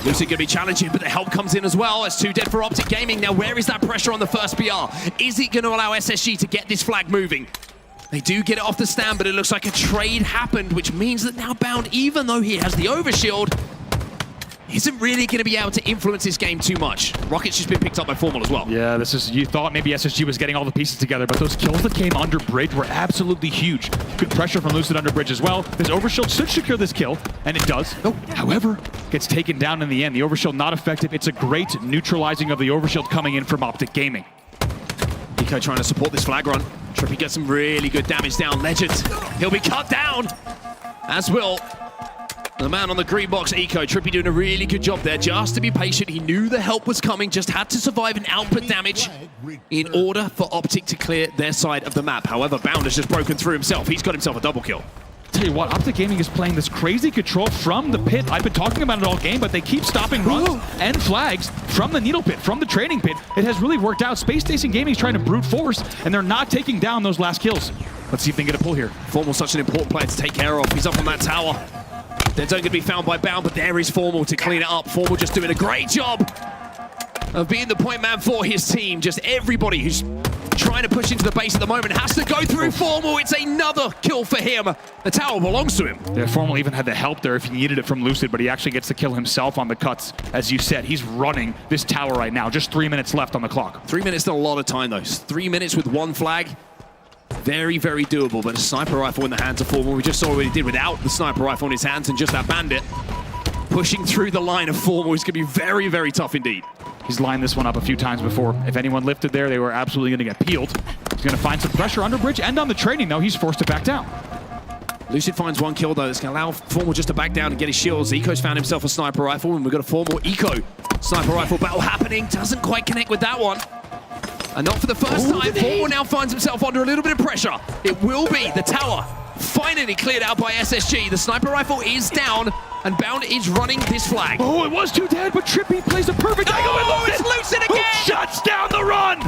[SPEAKER 9] Lucid going to be challenging, but the help comes in as well. As 2 dead for Optic Gaming. Now, where is that pressure on the first BR? Is it going to allow SSG to get this flag moving? They do get it off the stand, but it looks like a trade happened, which means that now Bound, even though he has the overshield, isn't really going to be able to influence this game too much. Rocket's just been picked up by Formal as well.
[SPEAKER 10] Yeah, you thought maybe SSG was getting all the pieces together, but those kills that came under bridge were absolutely huge. Good pressure from Lucid under bridge as well. This overshield should secure this kill, and it does. However, gets taken down in the end. The overshield not effective. It's a great neutralizing of the overshield coming in from Optic Gaming.
[SPEAKER 9] Eco trying to support this flag run. Trippy gets some really good damage down. Legend, he'll be cut down, as will the man on the green box, Eco. Trippy doing a really good job there, just to be patient. He knew the help was coming, just had to survive and output damage in order for Optic to clear their side of the map. However, Bound has just broken through himself. He's got himself a double kill.
[SPEAKER 10] Tell you what, Optic Gaming is playing this crazy control from the pit. I've been talking about it all game, but they keep stopping runs and flags from the needle pit, from the training pit. It has really worked out. Spacestation Gaming is trying to brute force, and they're not taking down those last kills. Let's see if they can get a pull here.
[SPEAKER 9] Formal's such an important player to take care of. He's up on that tower. They're going to be found by Bound, but there is Formal to clean it up. Formal just doing a great job of being the point man for his team. Just everybody who's trying to push into the base at the moment has to go through Formal. It's another kill for him. The tower belongs to him.
[SPEAKER 10] Yeah, Formal even had the help there if he needed it from Lucid, but he actually gets the kill himself on the cuts. As you said, he's running this tower right now. Just 3 minutes left on the clock.
[SPEAKER 9] 3 minutes is a lot of time, though. 3 minutes with 1 flag. Very, very doable, but a sniper rifle in the hands of Formal. We just saw what he did without the sniper rifle in his hands, and just that bandit pushing through the line of Formal is going to be very, very tough indeed.
[SPEAKER 10] He's lined this one up a few times before. If anyone lifted there, they were absolutely going to get peeled. He's going to find some pressure under bridge and on the training, though. He's forced to back down.
[SPEAKER 9] Lucid finds 1 kill, though. That's going to allow Formal just to back down and get his shields. Eco's found himself a sniper rifle, and we've got a Formal Eco sniper rifle battle happening. Doesn't quite connect with that one. And not for the first time, Formal now finds himself under a little bit of pressure. It will be the tower finally cleared out by SSG. The sniper rifle is down, and Bound is running this flag.
[SPEAKER 10] Oh, it was 2 dead, but Trippy plays a perfect angle.
[SPEAKER 9] Oh, it's Lucid again!
[SPEAKER 10] Who shuts down the run?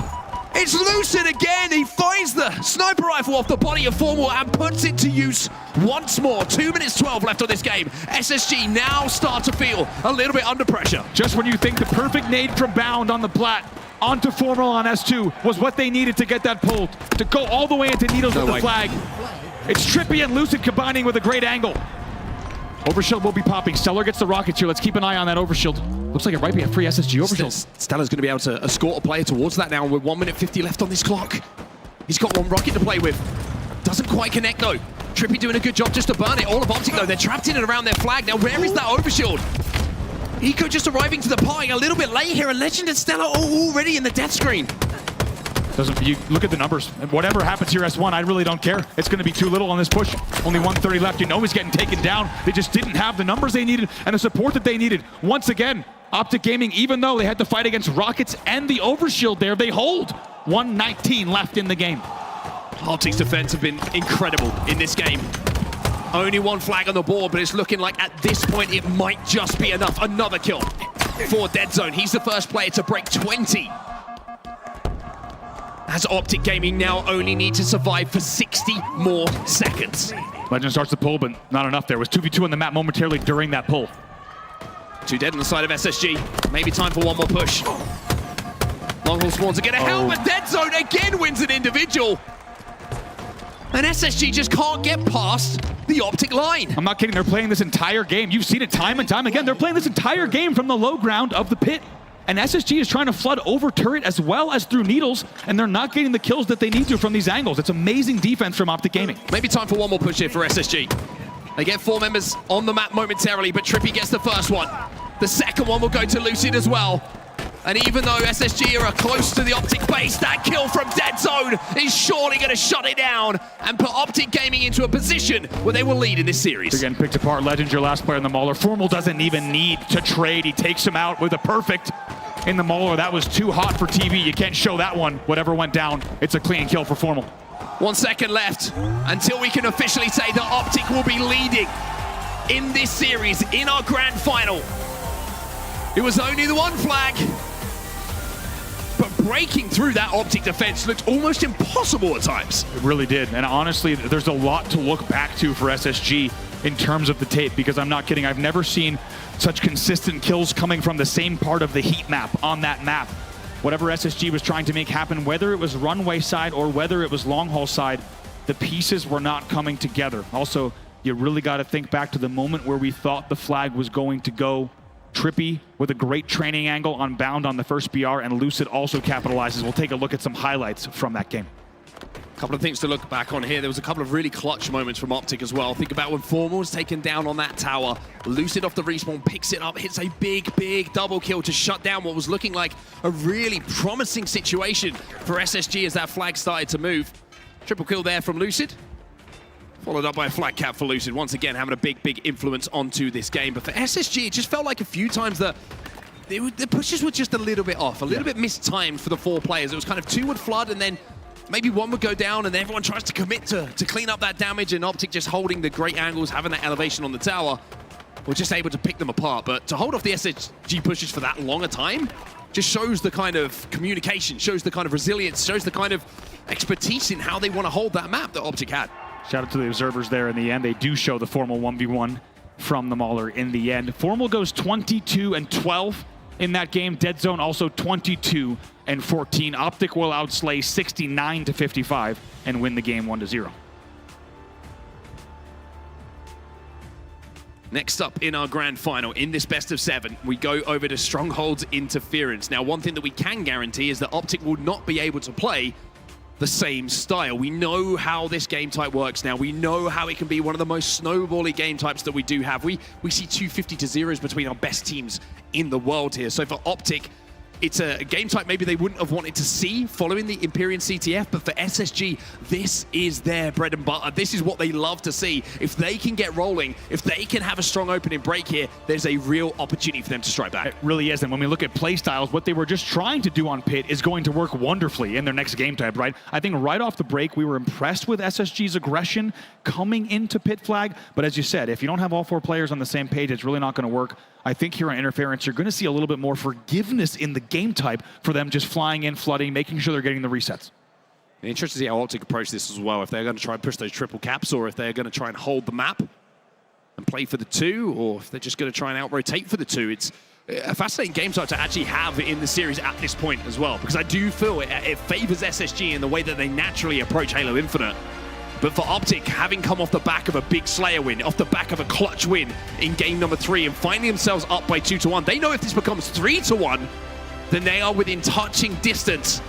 [SPEAKER 9] It's Lucid again. He finds the sniper rifle off the body of Formal and puts it to use once more. 2 minutes 12 left on this game. SSG now start to feel a little bit under pressure.
[SPEAKER 10] Just when you think the perfect nade from Bound on the plat onto Formal on S2 was what they needed to get that pulled, to go all the way into Needles with the flag. It's Trippy and Lucid combining with a great angle. Overshield will be popping. Stellar gets the rockets here. Let's keep an eye on that overshield. Looks like it might be a free SSG overshield.
[SPEAKER 9] Stella's going to be able to escort a player towards that now with 1 minute 50 left on this clock. He's got one rocket to play with. Doesn't quite connect though. Trippy doing a good job just to burn it. All of Optic though, they're trapped in and around their flag. Now where is that overshield? Eco just arriving to the party a little bit late here, and Legend and Stella already in the death screen.
[SPEAKER 10] You look at the numbers. Whatever happens here, S1, I really don't care. It's going to be too little on this push. Only 130 left. You know he's getting taken down. They just didn't have the numbers they needed and the support that they needed. Once again, Optic Gaming, even though they had to fight against Rockets and the overshield there, they hold. 119 left in the game.
[SPEAKER 9] Optic's defense have been incredible in this game. Only one flag on the board, but it's looking like at this point it might just be enough. Another kill for Dead Zone. He's the first player to break 20. As Optic Gaming now only need to survive for 60 more seconds.
[SPEAKER 10] Legend starts to pull, but not enough there. It was 2v2 on the map momentarily during that pull.
[SPEAKER 9] 2 dead on the side of SSG. Maybe time for one more push. Longhaul spawns are gonna help, but Dead Zone again wins an individual. And SSG just can't get past the Optic line.
[SPEAKER 10] I'm not kidding, they're playing this entire game. You've seen it time and time again. They're playing this entire game from the low ground of the pit. And SSG is trying to flood over turret as well as through needles, and they're not getting the kills that they need to from these angles. It's amazing defense from Optic Gaming.
[SPEAKER 9] Maybe time for one more push here for SSG. They get 4 members on the map momentarily, but Trippy gets the first one. The second one will go to Lucid as well. And even though SSG are close to the Optic base, that kill from Dead Zone is surely going to shut it down and put Optic Gaming into a position where they will lead in this series.
[SPEAKER 10] Again, picked apart. Legend, your last player in the Mauler. Formal doesn't even need to trade. He takes him out with a perfect in the Mauler. That was too hot for TV. You can't show that one. Whatever went down, it's a clean kill for Formal.
[SPEAKER 9] 1 second left until we can officially say that Optic will be leading in this series, in our grand final. It was only the one flag, but breaking through that Optic defense looked almost impossible at times.
[SPEAKER 10] It really did, and honestly, there's a lot to look back to for SSG in terms of the tape, because I'm not kidding, I've never seen such consistent kills coming from the same part of the heat map on that map. Whatever SSG was trying to make happen, whether it was runway side or whether it was long haul side, the pieces were not coming together. Also, you really got to think back to the moment where we thought the flag was going to go. Trippy with a great training angle on Bound on the first BR, and Lucid also capitalizes. We'll take a look at some highlights from that game.
[SPEAKER 9] A couple of things to look back on here. There was a couple of really clutch moments from Optic as well. Think about when Formal was taken down on that tower. Lucid off the respawn, picks it up, hits a big double kill to shut down what was looking like a really promising situation for SSG as that flag started to move. Triple kill there from Lucid. Followed up by a flag cap for Lucid, once again having a big influence onto this game. But for SSG, it just felt like a few times that the pushes were just a little bit off, a little bit mistimed for the 4 players. It was kind of 2 would flood and then maybe 1 would go down, and everyone tries to commit to clean up that damage, and Optic just holding the great angles, having that elevation on the tower, were just able to pick them apart. But to hold off the SSG pushes for that long a time just shows the kind of communication, shows the kind of resilience, shows the kind of expertise in how they want to hold that map that Optic had.
[SPEAKER 10] Shout out to the observers there in the end. They do show the Formal 1v1 from the Mauler in the end. Formal goes 22-12 in that game. Dead Zone also 22-14. Optic will outslay 69-55 and win the game 1-0.
[SPEAKER 9] Next up in our grand final, in this best of 7, we go over to Strongholds Interference. Now, one thing that we can guarantee is that Optic will not be able to play the same style. We know how this game type works now. We know how it can be one of the most snowbally game types that we do have. We see 250-0s between our best teams in the world here. So for Optic, it's a game type maybe they wouldn't have wanted to see following the Imperian CTF, but for SSG, this is their bread and butter. This is what they love to see. If they can get rolling, if they can have a strong opening break here, there's a real opportunity for them to strike back.
[SPEAKER 10] It really is, and when we look at play styles, what they were just trying to do on Pit is going to work wonderfully in their next game type, right? I think right off the break, we were impressed with SSG's aggression coming into Pit Flag, but as you said, if you don't have all 4 players on the same page, it's really not going to work. I think here on Interference, you're going to see a little bit more forgiveness in the game type for them just flying in, flooding, making sure they're getting the resets.
[SPEAKER 9] Interesting to see how Optic approach this as well. If they're going to try and push those triple caps, or if they're going to try and hold the map and play for the 2, or if they're just going to try and out-rotate for the 2. It's a fascinating game type to actually have in the series at this point as well, because I do feel it favors SSG in the way that they naturally approach Halo Infinite. But for Optic, having come off the back of a big Slayer win, off the back of a clutch win in game number 3 and finding themselves up by 2-1, they know if this becomes 3-1, then they are within touching distance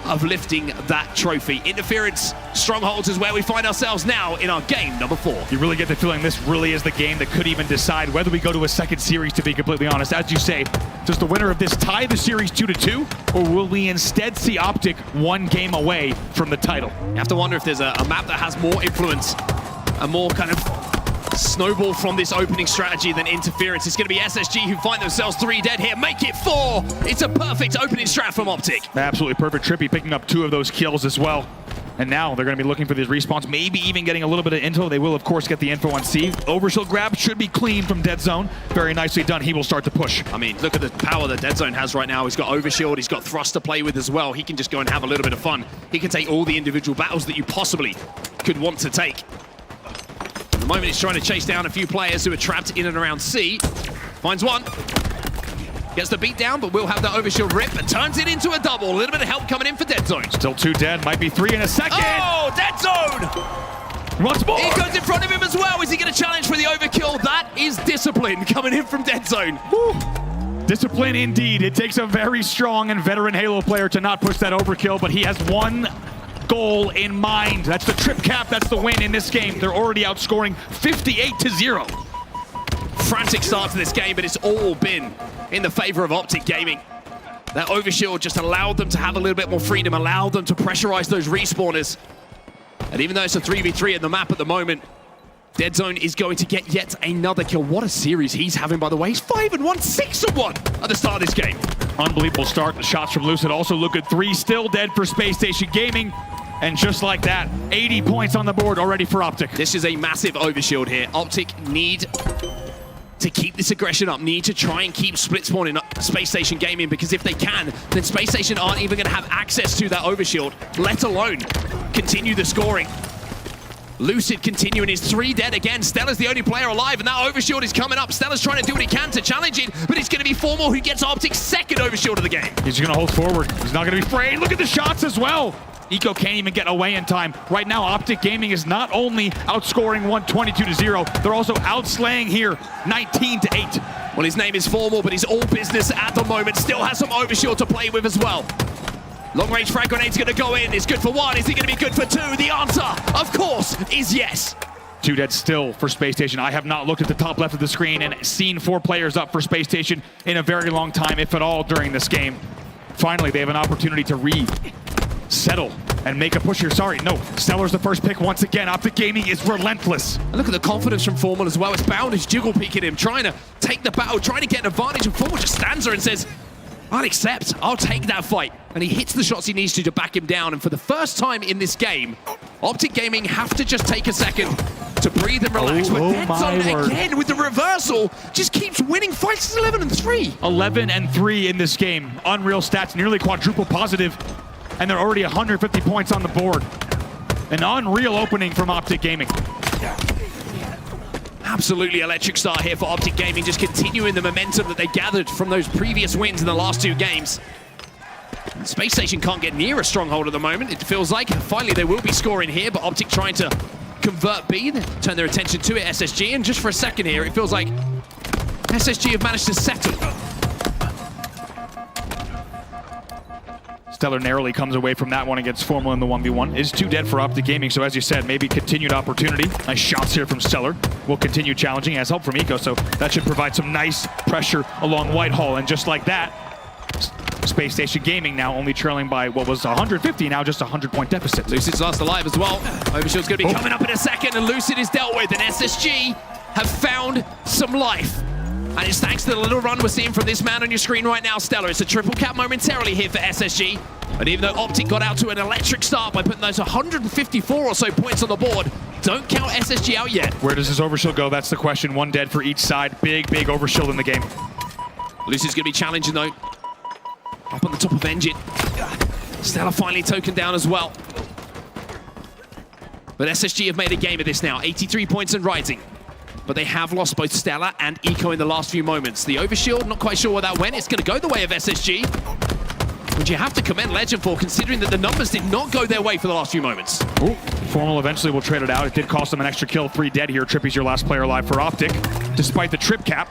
[SPEAKER 9] of lifting that trophy. Interference, Strongholds is where we find ourselves now in our game number 4.
[SPEAKER 10] You really get the feeling this really is the game that could even decide whether we go to a second series, to be completely honest. As you say, does the winner of this tie the series 2-2, or will we instead see Optic one game away from the title?
[SPEAKER 9] You have to wonder if there's a map that has more influence, a more kind of snowball from this opening strategy than interference. It's going to be SSG who find themselves 3 dead here. Make it 4. It's a perfect opening strat from Optic.
[SPEAKER 10] Absolutely perfect. Trippy picking up 2 of those kills as well. And now they're going to be looking for these respawns, maybe even getting a little bit of info. They will, of course, get the info on C. Overshield grab should be clean from Dead Zone. Very nicely done. He will start to push.
[SPEAKER 9] I mean, look at the power that Dead Zone has right now. He's got Overshield, he's got Thrust to play with as well. He can just go and have a little bit of fun. He can take all the individual battles that you possibly could want to take. At the moment, he's trying to chase down a few players who are trapped in and around C. Finds one. Gets the beat down, but will have that Overshield rip and turns it into a double. A little bit of help coming in for Dead Zone.
[SPEAKER 10] Still 2 dead, might be 3 in a second.
[SPEAKER 9] Oh, Dead Zone!
[SPEAKER 10] Once more!
[SPEAKER 9] He goes in front of him as well. Is he going to challenge for the overkill? That is discipline coming in from Dead Zone.
[SPEAKER 10] Woo. Discipline indeed. It takes a very strong and veteran Halo player to not push that overkill, but he has one goal in mind. That's the trip cap, that's the win in this game. They're already outscoring 58-0.
[SPEAKER 9] Frantic start to this game, but it's all been in the favor of Optic Gaming. That Overshield just allowed them to have a little bit more freedom, allowed them to pressurize those respawners. And even though it's a 3v3 in the map at the moment, Dead Zone is going to get yet another kill. What a series he's having, by the way. He's 5-1, 6-1 at the start of this game.
[SPEAKER 10] Unbelievable start. The shots from Lucid also look good. 3 still dead for Spacestation Gaming. And just like that, 80 points on the board already for Optic.
[SPEAKER 9] This is a massive Overshield here. Optic need to keep this aggression up, need to try and keep split spawn in Spacestation Gaming, because if they can, then Spacestation aren't even going to have access to that Overshield, let alone continue the scoring. Lucid continuing his 3 dead again. Stella's the only player alive, and that Overshield is coming up. Stella's trying to do what he can to challenge it, but it's going to be Formal who gets Optic's 2nd Overshield of the game.
[SPEAKER 10] He's going to hold forward. He's not going to be afraid. Look at the shots as well. Eco can't even get away in time. Right now, Optic Gaming is not only outscoring 122-0, they're also outslaying here 19-8.
[SPEAKER 9] Well, his name is Formal, but he's all business at the moment. Still has some Overshield to play with as well. Long-range frag grenade's going to go in. It's good for 1. Is he going to be good for 2? The answer, of course, is yes.
[SPEAKER 10] 2 dead still for Spacestation. I have not looked at the top left of the screen and seen 4 players up for Spacestation in a very long time, if at all, during this game. Finally, they have an opportunity to settle and make a push here. Sorry, no. Stellar's the first pick once again. Optic Gaming is relentless.
[SPEAKER 9] And look at the confidence from Formal as well. It's Bound is jiggle peeking him, trying to take the battle, trying to get an advantage, and Formal just stands there and says, I'll accept. I'll take that fight. And he hits the shots he needs to back him down. And for the first time in this game, Optic Gaming have to just take a second to breathe and relax. But Dead Zone again with the reversal just keeps winning fights. 11-3.
[SPEAKER 10] 11-3 in this game. Unreal stats, nearly quadruple positive. And they're already 150 points on the board. An unreal opening from Optic Gaming.
[SPEAKER 9] Absolutely electric start here for Optic Gaming, just continuing the momentum that they gathered from those previous wins in the last 2 games. Spacestation can't get near a stronghold at the moment. It feels like finally they will be scoring here, but Optic trying to convert B, turn their attention to it, SSG, and just for a second here, it feels like SSG have managed to settle.
[SPEAKER 10] Stellar narrowly comes away from that one against Formal in the 1v1. Is 2 dead for Optic Gaming, so as you said, maybe continued opportunity. Nice shots here from Stellar. Will continue challenging, has help from Eco, so that should provide some nice pressure along Whitehall. And just like that, Spacestation Gaming now only trailing by what was 150, now just a 100-point deficit.
[SPEAKER 9] Lucid's last alive as well. Overshield's going to be coming up in a second, and Lucid is dealt with, and SSG have found some life. And it's thanks to the little run we're seeing from this man on your screen right now, Stellar. It's a triple cap momentarily here for SSG. But even though Optic got out to an electric start by putting those 154 or so points on the board, don't count SSG out yet.
[SPEAKER 10] Where does this Overshield go? That's the question. 1 dead for each side. Big Overshield in the game.
[SPEAKER 9] Lucid's going to be challenging though. Up on the top of Engine. Stellar finally token down as well. But SSG have made a game of this now. 83 points and rising. But they have lost both Stellar and Eco in the last few moments. The Overshield, not quite sure where that went. It's going to go the way of SSG. which you have to commend Legend for, considering that the numbers did not go their way for the last few moments.
[SPEAKER 10] Ooh, Formal eventually will trade it out. It did cost them an extra kill, 3 dead here. Trippy's your last player alive for Optic. Despite the trip cap,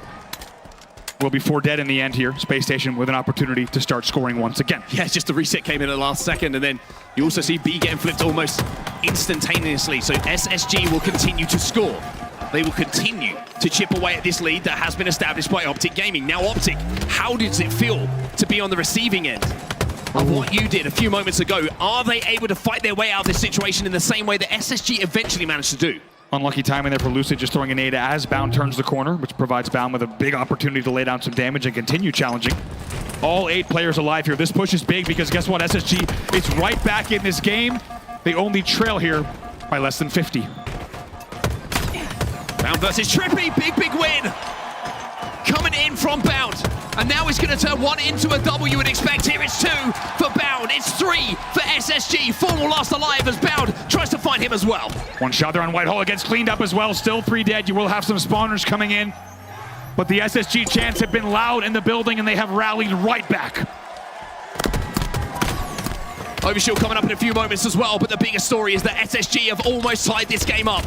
[SPEAKER 10] will be 4 dead in the end here. Space Station with an opportunity to start scoring once again.
[SPEAKER 9] Yeah, just the reset came in at the last second, and then you also see B getting flipped almost instantaneously. So SSG will continue to score. They will continue to chip away at this lead that has been established by Optic Gaming. Now Optic, how does it feel to be on the receiving end of what you did a few moments ago? Are they able to fight their way out of this situation in the same way that SSG eventually managed to do?
[SPEAKER 10] Unlucky timing there for Lucid, just throwing a nade as Bound turns the corner, which provides Bound with a big opportunity to lay down some damage and continue challenging. All 8 players alive here. This push is big because guess what? SSG is right back in this game. They only trail here by less than 50.
[SPEAKER 9] Bound versus Trippy, big win. Coming in from Bound. And now he's going to turn 1 into a double you would expect here. It's 2 for Bound. It's 3 for SSG. Formal last alive as Bound tries to find him as well.
[SPEAKER 10] One shot there on Whitehall. It gets cleaned up as well. Still 3 dead. You will have some spawners coming in. But the SSG chants have been loud in the building and they have rallied right back.
[SPEAKER 9] Overshield coming up in a few moments as well. But the biggest story is that SSG have almost tied this game up.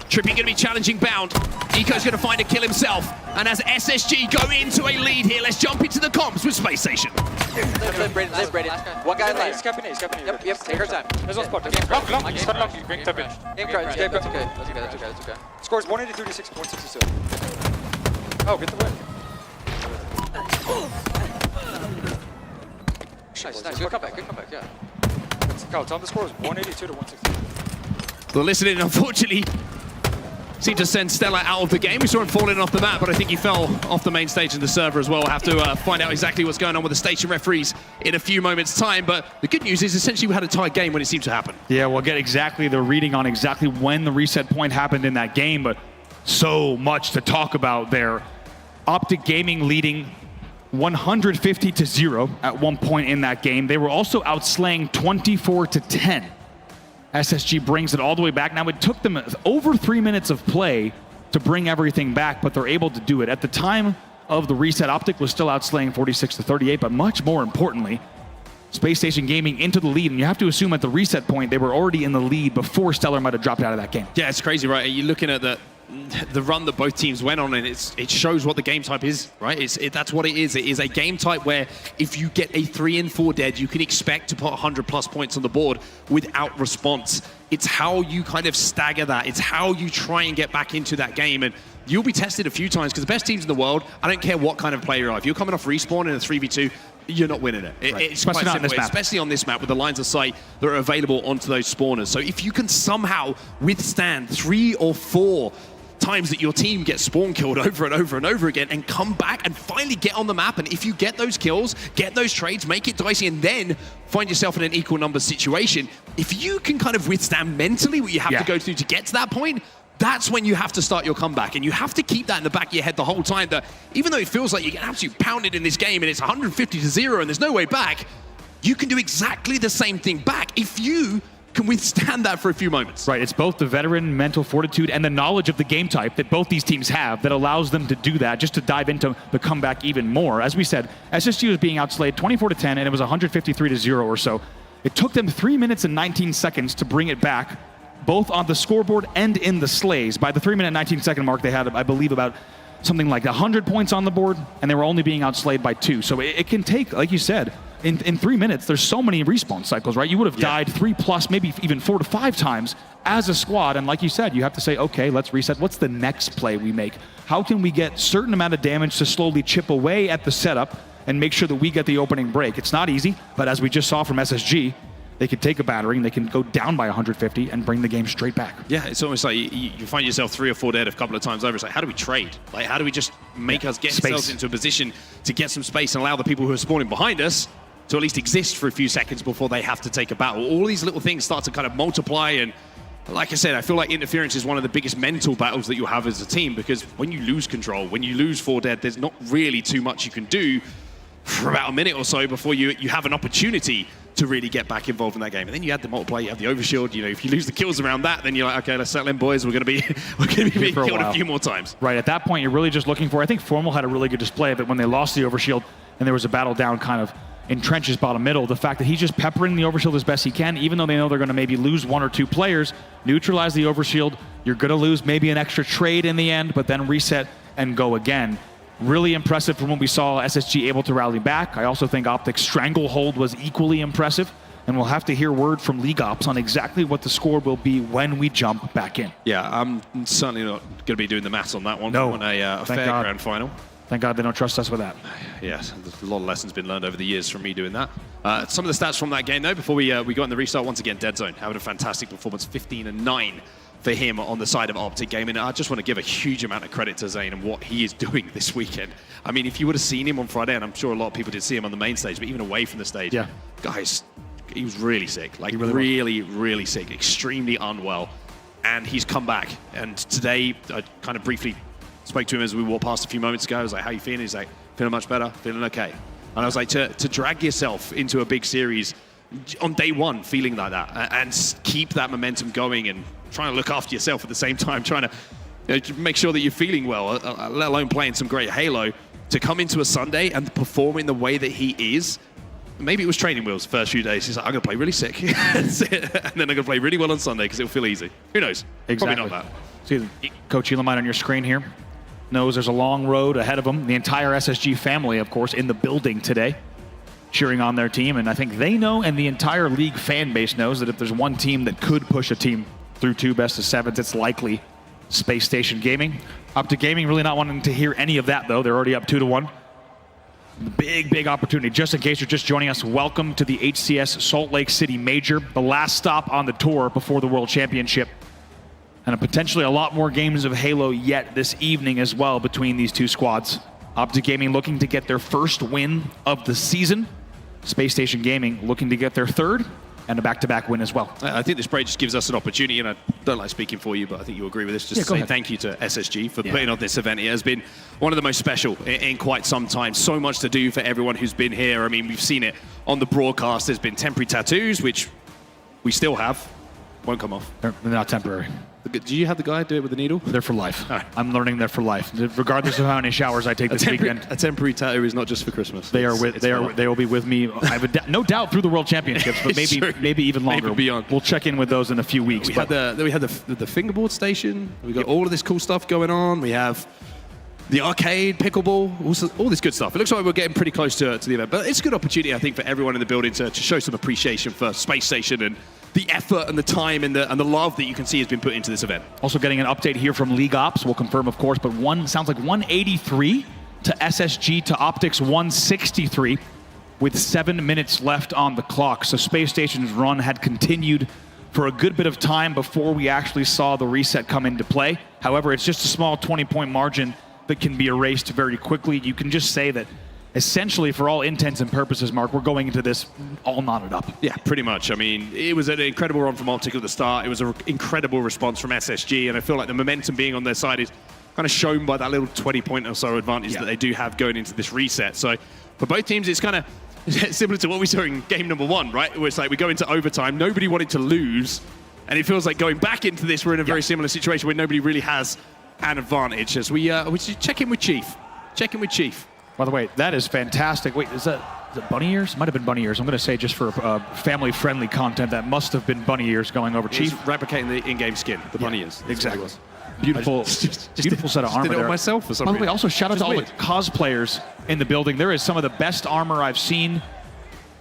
[SPEAKER 9] Trippy going to be challenging Bound. Eco's going to find a kill himself. And as SSG go into a lead here, let's jump into the comps with Space Station.
[SPEAKER 7] Live, Brayden. One guy alive. Yep, take our time. There's one spot. Long. Game card. That's okay. Scores 180-36, 162. Oh, get the win. Nice. Good comeback, yeah. Tell him the score is 182 to 160.
[SPEAKER 9] Well, listening, unfortunately, seemed to send Stella out of the game. We saw him falling off the map, but I think he fell off the main stage in the server as well. We'll have to find out exactly what's going on with the station referees in a few moments' time. But the good news is essentially we had a tied game when it seemed to happen.
[SPEAKER 10] Yeah, we'll get exactly the reading on exactly when the reset point happened in that game, but so much to talk about there. Optic Gaming leading 150-0 at one point in that game. They were also outslaying 24-10. SSG brings it all the way back. Now, it took them over 3 minutes of play to bring everything back, but they're able to do it. At the time of the reset, Optic was still outslaying 46-38, but much more importantly, Space Station Gaming into the lead, and you have to assume at the reset point they were already in the lead before Stellar might have dropped out of that game.
[SPEAKER 9] Yeah, it's crazy, right? You're looking at the run that both teams went on, and it shows what the game type is, right? That's what it is. It is a game type where if you get a 3 and 4 dead, you can expect to put 100+ points on the board without response. It's how you kind of stagger that. It's how you try and get back into that game, and you'll be tested a few times because the best teams in the world, I don't care what kind of player you are. If you're coming off respawn in a 3v2, you're not winning it.
[SPEAKER 10] Right.
[SPEAKER 9] It's quite simple, especially on this map with the lines of sight that are available onto those spawners. So if you can somehow withstand 3 or 4 times that your team gets spawn killed over and over and over again and come back and finally get on the map, and if you get those kills, get those trades, make it dicey, and then find yourself in an equal numbers situation, if you can kind of withstand mentally what you have to go through to get to that point, that's when you have to start your comeback. And you have to keep that in the back of your head the whole time, that even though it feels like you get absolutely pounded in this game and it's 150-0 and there's no way back, you can do exactly the same thing back if you can withstand that for a few moments.
[SPEAKER 10] Right, it's both the veteran mental fortitude and the knowledge of the game type that both these teams have that allows them to do that, just to dive into the comeback even more. As we said, SSG was being outslayed 24-10 and it was 153-0 or so. It took them 3 minutes and 19 seconds to bring it back, both on the scoreboard and in the slays. By the 3 minute 19 second mark, they had, I believe, about something like 100 points on the board, and they were only being outslayed by 2. So it can take, like you said, in 3 minutes, there's so many respawn cycles, right? You would have died 3+, maybe even 4 to 5 times as a squad. And like you said, you have to say, okay, let's reset. What's the next play we make? How can we get certain amount of damage to slowly chip away at the setup and make sure that we get the opening break? It's not easy, but as we just saw from SSG, they can take a battering, they can go down by 150 and bring the game straight back.
[SPEAKER 9] Yeah, it's almost like you find yourself 3 or 4 dead a couple of times over. It's like, how do we trade? Like, how do we just make us get ourselves into a position to get some space and allow the people who are spawning behind us to at least exist for a few seconds before they have to take a battle? All these little things start to kind of multiply, and like I said, I feel like interference is one of the biggest mental battles that you have as a team, because when you lose control, when you lose 4 dead, there's not really too much you can do for about a minute or so before you have an opportunity to really get back involved in that game. And then you add the multiplayer, you have the overshield. You know, if you lose the kills around that, then you're like, okay, let's settle in, boys. We're going to be being killed a few more times.
[SPEAKER 10] Right, at that point, you're really just looking for, I think Formal had a really good display of it when they lost the overshield and there was a battle down kind of in trenches bottom middle. The fact that he's just peppering the overshield as best he can, even though they know they're going to maybe lose 1 or 2 players, neutralize the overshield. You're going to lose maybe an extra trade in the end, but then reset and go again. Really impressive from what we saw, SSG able to rally back. I also think Optic's stranglehold was equally impressive, and we'll have to hear word from League Ops on exactly what the score will be when we jump back in.
[SPEAKER 9] Yeah, I'm certainly not going to be doing the maths on that one.
[SPEAKER 10] No.
[SPEAKER 9] On a fair grand final.
[SPEAKER 10] Thank God they don't trust us with that.
[SPEAKER 9] Yes, there's a lot of lessons been learned over the years from me doing that. Some of the stats from that game, though, before we got in the restart, once again, Deadzone having a fantastic performance, 15-9 for him on the side of Optic Gaming. I just want to give a huge amount of credit to Zane and what he is doing this weekend. I mean, if you would have seen him on Friday, and I'm sure a lot of people did see him on the main stage, but even away from the stage,
[SPEAKER 10] yeah,
[SPEAKER 9] guys, he was really sick. Like, really sick, extremely unwell. And he's come back. And today, I kind of briefly spoke to him as we walked past a few moments ago. I was like, how you feeling? He's like, feeling much better, feeling okay. And I was like, to drag yourself into a big series on day one feeling like that and keep that momentum going and trying to look after yourself at the same time, trying to make sure that you're feeling well, let alone playing some great Halo, to come into a Sunday and perform in the way that he is. Maybe it was training wheels the first few days. He's like, I'm going to play really sick. And then I'm going to play really well on Sunday because it'll feel easy. Who knows?
[SPEAKER 10] Exactly.
[SPEAKER 9] Probably not that.
[SPEAKER 10] See Coach Elamite on your screen here. Knows there's a long road ahead of him. The entire SSG family, of course, in the building today, cheering on their team. And I think they know, and the entire league fan base knows, that if there's one team that could push a team through 2 best-of-7s, it's likely Spacestation Gaming. Optic Gaming really not wanting to hear any of that, though. They're already up 2-1. Big opportunity. Just in case you're just joining us, welcome to the HCS Salt Lake City Major, the last stop on the tour before the World Championship. And potentially a lot more games of Halo yet this evening as well between these 2 squads. Optic Gaming looking to get their first win of the season. Spacestation Gaming looking to get their 3rd and a back-to-back win as well.
[SPEAKER 9] I think this break just gives us an opportunity, and I don't like speaking for you, but I think you'll agree with this, just to say thank you to SSG for putting on this event. It has been one of the most special in quite some time. So much to do for everyone who's been here. I mean, we've seen it on the broadcast. There's been temporary tattoos, which we still have. Won't come off.
[SPEAKER 10] They're not temporary.
[SPEAKER 9] Do you have the guy do it with the needle?
[SPEAKER 10] They're for life. Right. I'm learning they're for life, regardless of how many showers I take this weekend.
[SPEAKER 9] A temporary tattoo is not just for Christmas.
[SPEAKER 10] They will be with me. I have no doubt through the World Championships, but maybe even longer.
[SPEAKER 9] Maybe beyond.
[SPEAKER 10] We'll check in with those in a few weeks.
[SPEAKER 9] We had the fingerboard station. We got all of this cool stuff going on. We have the arcade, pickleball, all this good stuff. It looks like we're getting pretty close to the event, but it's a good opportunity, I think, for everyone in the building to show some appreciation for Space Station and the effort and the time and the love that you can see has been put into this event.
[SPEAKER 10] Also getting an update here from League Ops. We'll confirm, of course, but sounds like 183 to SSG to Optics 163 with 7 minutes left on the clock. So Space Station's run had continued for a good bit of time before we actually saw the reset come into play. However, it's just a small 20-point margin that can be erased very quickly. You can just say that essentially, for all intents and purposes, Mark, we're going into this all knotted up.
[SPEAKER 9] Yeah, pretty much. I mean, it was an incredible run from Optic at the start. It was an incredible response from SSG, and I feel like the momentum being on their side is kind of shown by that little 20-point or so advantage that they do have going into this reset. So for both teams, it's kind of similar to what we saw in game number 1, right? Where it's like we go into overtime, nobody wanted to lose, and it feels like going back into this, we're in a very similar situation where nobody really has an advantage. As we check in with Chief.
[SPEAKER 10] By the way, that is fantastic. Wait, is that bunny ears? Might have been bunny ears. I'm going to say, just for family-friendly content, that must have been bunny ears going over. Chief
[SPEAKER 9] replicating the in-game skin, the bunny ears.
[SPEAKER 10] Exactly. Beautiful set of armor
[SPEAKER 9] did it
[SPEAKER 10] there.
[SPEAKER 9] on myself for some
[SPEAKER 10] By the way,
[SPEAKER 9] reason.
[SPEAKER 10] also shout out to all the cosplayers in the building. There is some of the best armor I've seen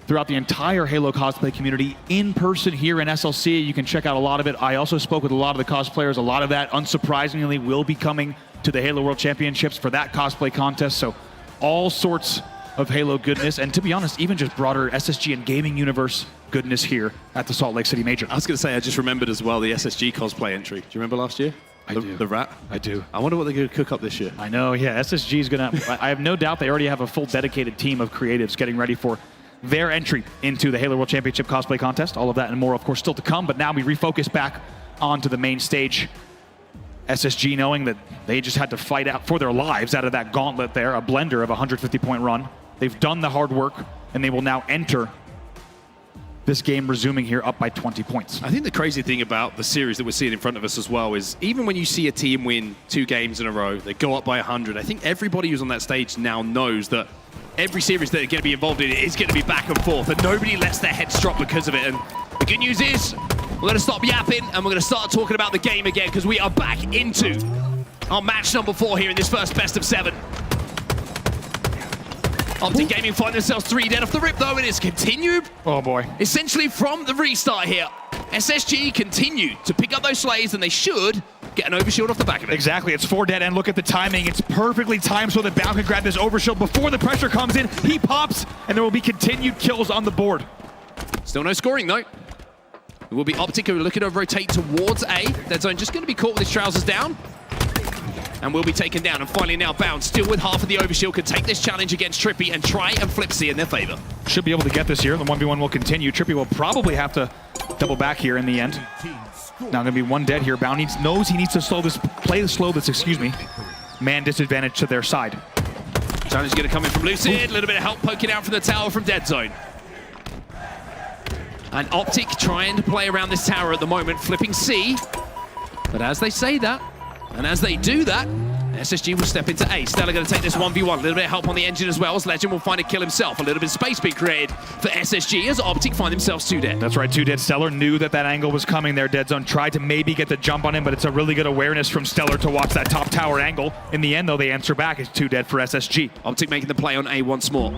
[SPEAKER 10] throughout the entire Halo cosplay community in person here in SLC. You can check out a lot of it. I also spoke with a lot of the cosplayers. A lot of that, unsurprisingly, will be coming to the Halo World Championships for that cosplay contest. So all sorts of Halo goodness, and to be honest, even just broader SSG and gaming universe goodness here at the Salt Lake City Major.
[SPEAKER 9] I was going to say, I just remembered as well the SSG cosplay entry. Do you remember last year?
[SPEAKER 10] I do.
[SPEAKER 9] The rat?
[SPEAKER 10] I do.
[SPEAKER 9] I wonder what they're going to cook up this year.
[SPEAKER 10] I know, yeah. SSG is going to... I have no doubt they already have a full dedicated team of creatives getting ready for their entry into the Halo World Championship cosplay contest. All of that and more, of course, still to come, but now we refocus back onto the main stage. SSG knowing that they just had to fight out for their lives out of that gauntlet there, a blender of a 150-point run. They've done the hard work, and they will now enter this game resuming here up by 20 points.
[SPEAKER 9] I think the crazy thing about the series that we're seeing in front of us as well is even when you see a team win 2 games in a row, they go up by 100. I think everybody who's on that stage now knows that every series that they're going to be involved in is going to be back and forth, and nobody lets their heads drop because of it. And the good news is we're going to stop yapping and we're going to start talking about the game again, because we are back into our match number 4 here in this first best of 7. Optic Gaming find themselves 3 dead off the rip, though, and it's continued.
[SPEAKER 10] Oh boy.
[SPEAKER 9] Essentially from the restart here, SSG continue to pick up those slays, and they should get an overshield off the back of it.
[SPEAKER 10] Exactly, it's 4 dead, and look at the timing. It's perfectly timed so that Bound can grab this overshield before the pressure comes in. He pops, and there will be continued kills on the board.
[SPEAKER 9] Still no scoring, though. It will be Optic who are looking to rotate towards A. Deadzone just going to be caught with his trousers down, and will be taken down. And finally now Bound, still with half of the overshield, could take this challenge against Trippy and try and flip C in their favor.
[SPEAKER 10] Should be able to get this here. The 1v1 will continue. Trippy will probably have to double back here in the end. Now going to be 1 dead here. Bound knows he needs to play the slow this, man disadvantage to their side.
[SPEAKER 9] Challenge is going to come in from Lucid. A little bit of help poking out from the tower from Deadzone. And Optic trying to play around this tower at the moment, flipping C. But as they say that, and as they do that, SSG will step into A. Stellar going to take this 1v1. A little bit of help on the engine as well, as Legend will find a kill himself. A little bit of space being created for SSG as Optic find themselves 2 dead.
[SPEAKER 10] That's right, 2 dead. Stellar knew that angle was coming there. Deadzone tried to maybe get the jump on him, but it's a really good awareness from Stellar to watch that top tower angle. In the end, though, they answer back. It's 2 dead for SSG.
[SPEAKER 9] Optic making the play on A once more.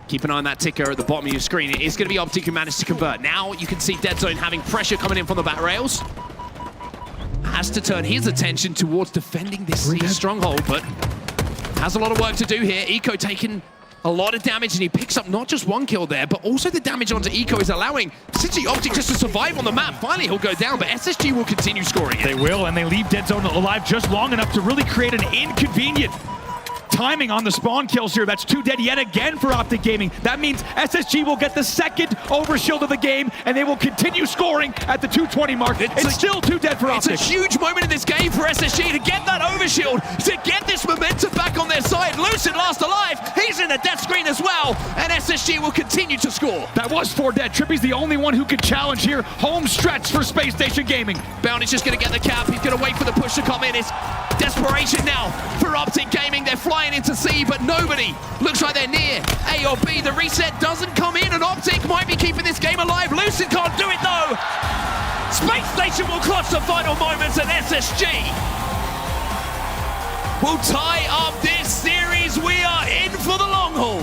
[SPEAKER 9] Keep an eye on that ticker at the bottom of your screen. It is going to be Optic who managed to convert. Now you can see Deadzone having pressure coming in from the back rails. Has to turn his attention towards defending this stronghold, but has a lot of work to do here. Eco taking a lot of damage, and he picks up not just 1 kill there, but also the damage onto Eco is allowing essentially Optic just to survive on the map. Finally, he'll go down, but SSG will continue scoring it.
[SPEAKER 10] They will, and they leave Deadzone alive just long enough to really create an inconvenient timing on the spawn kills here. That's 2 dead yet again for Optic Gaming. That means SSG will get the 2nd overshield of the game, and they will continue scoring at the 220 mark. It's still 2 dead for Optic.
[SPEAKER 9] It's a huge moment in this game for SSG to get that overshield, to get this momentum back on their side. Lucid last alive. He's in the death screen as well, and SSG will continue to score.
[SPEAKER 10] That was 4 dead. Trippy's the only one who could challenge here. Home stretch for Spacestation Gaming.
[SPEAKER 9] Bound is just going to get the cap. He's going to wait for the push to come in. It's desperation now for Optic Gaming. They're flying into C, but nobody looks like they're near A or B. The reset doesn't come in, and Optic might be keeping this game alive. Lucid can't do it though. Space Station will clutch the final moments, and SSG will tie up this series. We are in for the long haul.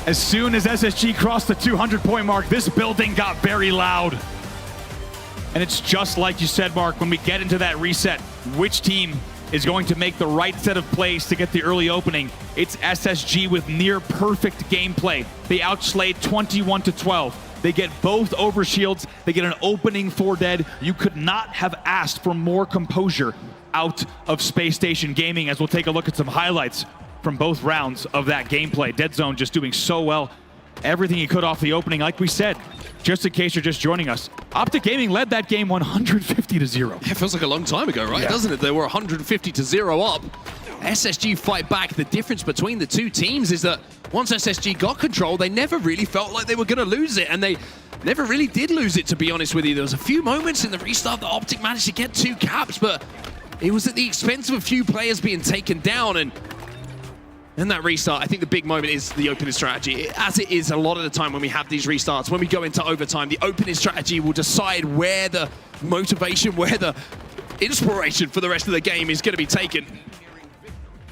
[SPEAKER 10] As soon as SSG crossed the 200-point mark, this building got very loud. And it's just like you said, Mark, when we get into that reset, which team is going to make the right set of plays to get the early opening? It's SSG with near perfect gameplay. They outslayed 21-12. They get both overshields. They get an opening 4 dead. You could not have asked for more composure out of Space Station Gaming, as we'll take a look at some highlights from both rounds of that gameplay. Deadzone just doing so well. Everything he could off the opening. Like we said, just in case you're just joining us, Optic Gaming led that game 150-0.
[SPEAKER 9] Yeah, it feels like a long time ago, right?
[SPEAKER 10] Yeah.
[SPEAKER 9] Doesn't it? They were 150-0 up. SSG fight back. The difference between the two teams is that once SSG got control, they never really felt like they were going to lose it, and they never really did lose it, to be honest with you. There was a few moments in the restart that Optic managed to get 2 caps, but it was at the expense of a few players being taken down, and in that restart, I think the big moment is the opening strategy. As it is a lot of the time when we have these restarts, when we go into overtime, the opening strategy will decide where the motivation, where the inspiration for the rest of the game is going to be taken.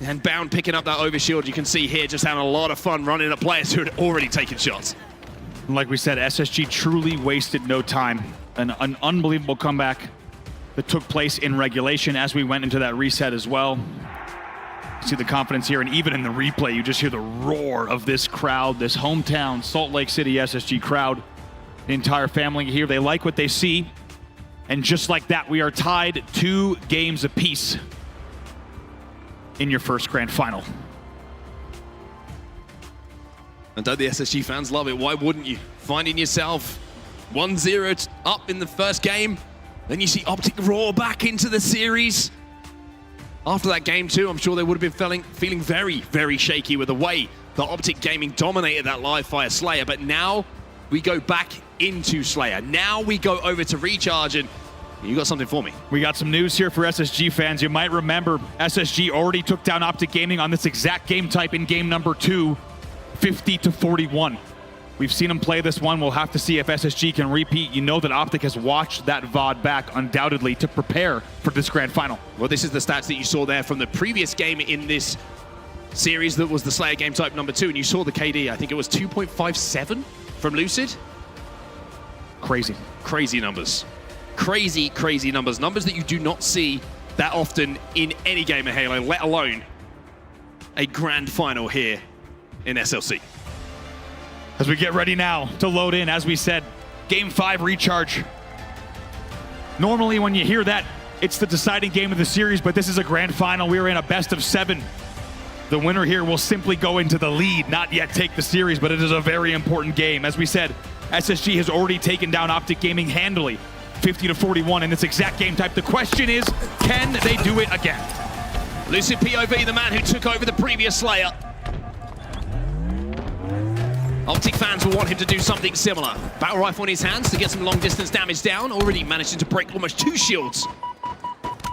[SPEAKER 9] And Bound picking up that overshield, you can see here just having a lot of fun running at players who had already taken shots.
[SPEAKER 10] Like we said, SSG truly wasted no time. An unbelievable comeback that took place in regulation as we went into that reset as well. See the confidence here, and even in the replay, you just hear the roar of this crowd, this hometown Salt Lake City SSG crowd. The entire family here, they like what they see. And just like that, we are tied 2 games apiece in your first grand final.
[SPEAKER 9] And don't the SSG fans love it? Why wouldn't you? Finding yourself 1-0 up in the first game, then you see Optic roar back into the series. After that game too, I'm sure they would have been feeling very, very shaky with the way that Optic Gaming dominated that live fire Slayer. But now we go back into Slayer. Now we go over to Recharge, and you got something for me.
[SPEAKER 10] We got some news here for SSG fans. You might remember SSG already took down Optic Gaming on this exact game type in game number 2, 50-41. We've seen them play this one. We'll have to see if SSG can repeat. You know that Optic has watched that VOD back undoubtedly to prepare for this grand final.
[SPEAKER 9] Well, this is the stats that you saw there from the previous game in this series that was the Slayer game type number 2, and you saw the KD. I think it was 2.57 from Lucid.
[SPEAKER 10] Crazy.
[SPEAKER 9] Crazy numbers. Crazy, crazy numbers. Numbers that you do not see that often in any game of Halo, let alone a grand final here in SLC.
[SPEAKER 10] As we get ready now to load in, as we said, Game 5 Recharge. Normally when you hear that, it's the deciding game of the series, but this is a grand final. We're in a best of 7. The winner here will simply go into the lead, not yet take the series, but it is a very important game. As we said, SSG has already taken down Optic Gaming handily, 50-41 in this exact game type. The question is, can they do it again?
[SPEAKER 9] Lucid POV, the man who took over the previous Slayer. Optic fans will want him to do something similar. Battle rifle in his hands to get some long distance damage down, already managing to break almost 2 shields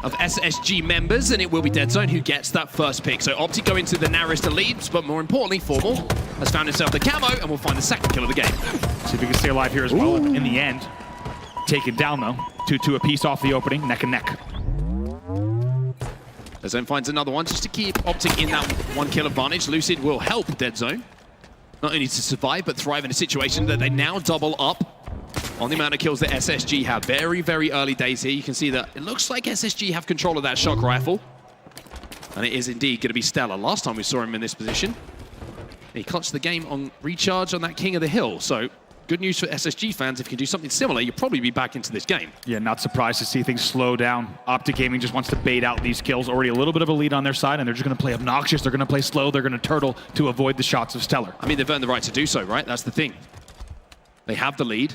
[SPEAKER 9] of SSG members, and it will be Deadzone who gets that first pick. So Optic go into the narrowest of leads, but more importantly, Formal has found himself the camo and will find the second kill of the game.
[SPEAKER 10] See if we can stay alive here as well. In the end, taken down though. 2-2 apiece off the opening, neck and neck.
[SPEAKER 9] Deadzone finds another one just to keep Optic in that 1 kill advantage. Lucid will help Deadzone not only to survive, but thrive in a situation that they now double up on the amount of kills that SSG have. Very, very early days here. You can see that it looks like SSG have control of that shock rifle. And it is indeed going to be Stellar. Last time we saw him in this position, he clutched the game on Recharge on that King of the Hill. So good news for SSG fans. If you can do something similar, you'll probably be back into this game.
[SPEAKER 10] Yeah, not surprised to see things slow down. Optic Gaming just wants to bait out these kills. Already a little bit of a lead on their side, and they're just going to play obnoxious. They're going to play slow. They're going to turtle to avoid the shots of Stellar.
[SPEAKER 9] I mean, they've earned the right to do so, right? That's the thing. They have the lead.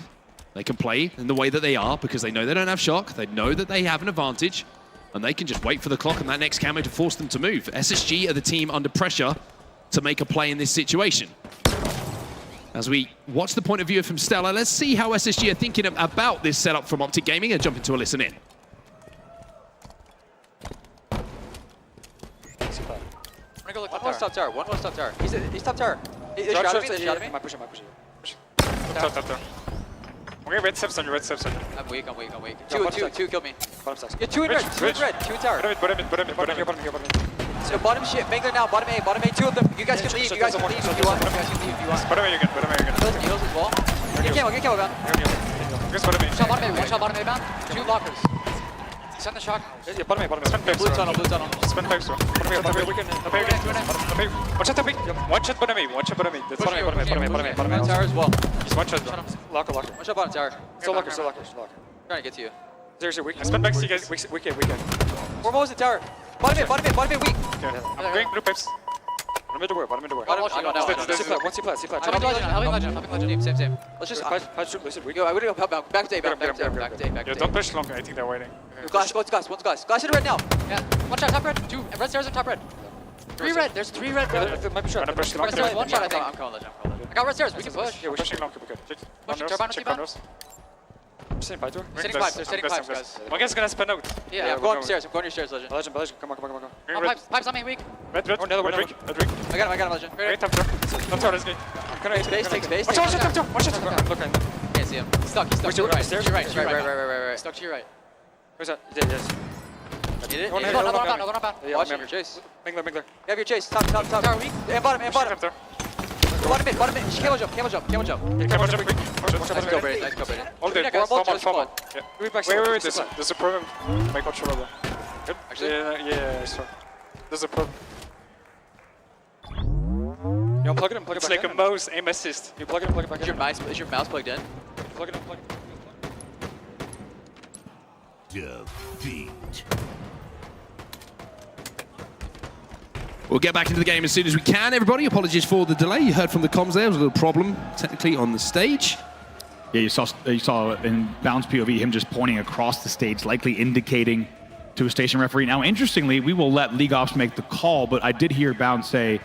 [SPEAKER 9] They can play in the way that they are because they know they don't have shock. They know that they have an advantage, and they can just wait for the clock and that next camo to force them to move. SSG are the team under pressure to make a play in this situation. As we watch the point of view from Stellar, let's see how SSG are thinking about this setup from Optic Gaming and jump into a listen in.
[SPEAKER 7] Go look one top tower. One top tower. He's top tower. He's shot me. I'm pushing.
[SPEAKER 13] Top tower. Okay, red steps on you, red steps on you.
[SPEAKER 7] I'm weak. Two killed me. Yeah, 2 in red. 2 in red. 2 in tower.
[SPEAKER 13] Bottom here.
[SPEAKER 7] So bottom shit. Mangler now. Bottom A. 2 of them. You guys can leave. You guys can leave if you want.
[SPEAKER 13] Bottom A again.
[SPEAKER 7] Heals as well. Get camo bound. Shot bottom A bound. 2 lockers. Send the shock.
[SPEAKER 13] Yeah, bottom A. Spend pipes.
[SPEAKER 7] Blue tunnel.
[SPEAKER 13] Spend pipes. Bottom A. Watch out, one shot bottom A. That's bottom A.
[SPEAKER 7] Tower as well.
[SPEAKER 13] Just one shot. Locker.
[SPEAKER 7] One shot bottom tower.
[SPEAKER 13] Still locker.
[SPEAKER 7] Trying to get to you.
[SPEAKER 13] There's your weak. Spend back, you guys. Weak.
[SPEAKER 7] Foremost in tower. Bottom A weak.
[SPEAKER 13] Okay. I'm going blue pipes. Bottom mid door. Once you flat.
[SPEAKER 7] Same. Let's just... I would go back to A.
[SPEAKER 13] Yeah, don't push long. I think they're waiting.
[SPEAKER 7] Glass. Glass in red now. Yeah. One shot, top red. 2 red stairs and top red. 3 red. There's 3 red.
[SPEAKER 13] Might be shot.
[SPEAKER 7] Red stairs, 1 shot, I think. I'm calling legend. I got red stairs. We can push.
[SPEAKER 13] Yeah, we're pushing long. We good. Check corners. Sitting pipe door.
[SPEAKER 7] Sitting pipes. They're sitting pipes, guys.
[SPEAKER 13] One guy's gonna spin out.
[SPEAKER 7] Yeah, I'm going upstairs. I'm going upstairs, legend.
[SPEAKER 13] Legend. Come on.
[SPEAKER 7] Pipes on me, weak.
[SPEAKER 13] Red. Another one. Red.
[SPEAKER 7] I got him, legend.
[SPEAKER 13] Wait, top door. Top door, let's go.
[SPEAKER 7] Take space.
[SPEAKER 13] Watch out. I'm looking.
[SPEAKER 7] Can't see him. He's stuck. To your right. Stuck to your right.
[SPEAKER 13] Where's that? Yes.
[SPEAKER 7] Did it? Another one bound. Watch your chase.
[SPEAKER 13] Mangler.
[SPEAKER 7] You have your chase. Top. Tower weak. And bottom. Bottom mid. Camo jump.
[SPEAKER 13] Yeah, camo jump.
[SPEAKER 7] Nice kill, Brayden.
[SPEAKER 13] All there. Formal. Wait. There's a problem. My controller. Good.
[SPEAKER 7] Actually?
[SPEAKER 13] Yeah, I saw. There's a problem. You unplug it and plug it back in. It's like a mouse aim assist. You plug it and plug it back in.
[SPEAKER 7] Is your mouse plugged in?
[SPEAKER 13] Plug it in.
[SPEAKER 11] Defeat.
[SPEAKER 9] We'll get back into the game as soon as we can, everybody. Apologies for the delay. You heard from the comms there. There was a little problem technically on the stage.
[SPEAKER 10] Yeah, you saw in Bounce POV him just pointing across the stage, likely indicating to a station referee. Now, interestingly, we will let League Ops make the call, but I did hear Bound say,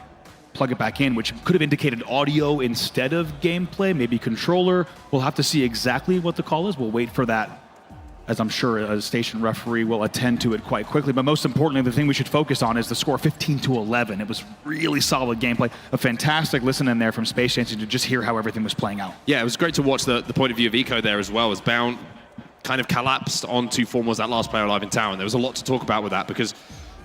[SPEAKER 10] plug it back in, which could have indicated audio instead of gameplay, maybe controller. We'll have to see exactly what the call is. We'll wait for that, as I'm sure a station referee will attend to it quite quickly. But most importantly, the thing we should focus on is the score 15-11. It was really solid gameplay. A fantastic listen in there from Spacestation to just hear how everything was playing out.
[SPEAKER 9] Yeah, it was great to watch the point of view of Eco there as well, as Bound kind of collapsed onto Formos, that last player alive in tower. And there was a lot to talk about with that because,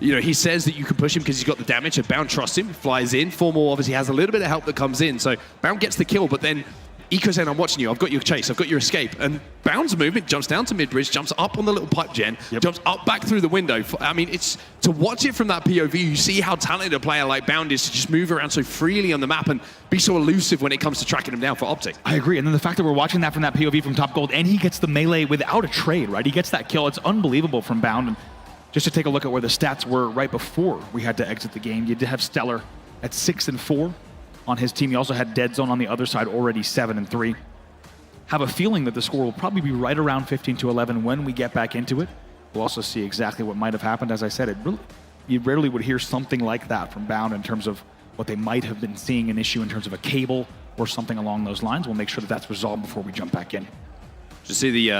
[SPEAKER 9] you know, he says that you can push him because he's got the damage, and Bound trusts him, flies in. Formal obviously has a little bit of help that comes in, so Bound gets the kill, but then Eco saying, I'm watching you, I've got your chase, I've got your escape. And Bound's movement jumps down to mid-bridge, jumps up on the little pipe gen, jumps up back through the window. I mean, it's to watch it from that POV, you see how talented a player like Bound is to just move around so freely on the map and be so elusive when it comes to tracking him down for Optic.
[SPEAKER 10] I agree, and then the fact that we're watching that from that POV from Top Gold, and he gets the melee without a trade, right? He gets that kill, it's unbelievable from Bound. And just to take a look at where the stats were right before we had to exit the game, you did have Stellar at 6-4 on his team. You also had Dead Zone on the other side, already 7-3. Have a feeling that the score will probably be right around 15-11 when we get back into it. We'll also see exactly what might have happened. As I said, you rarely would hear something like that from Bound in terms of what they might have been seeing an issue in terms of a cable or something along those lines. We'll make sure that that's resolved before we jump back in.
[SPEAKER 9] To see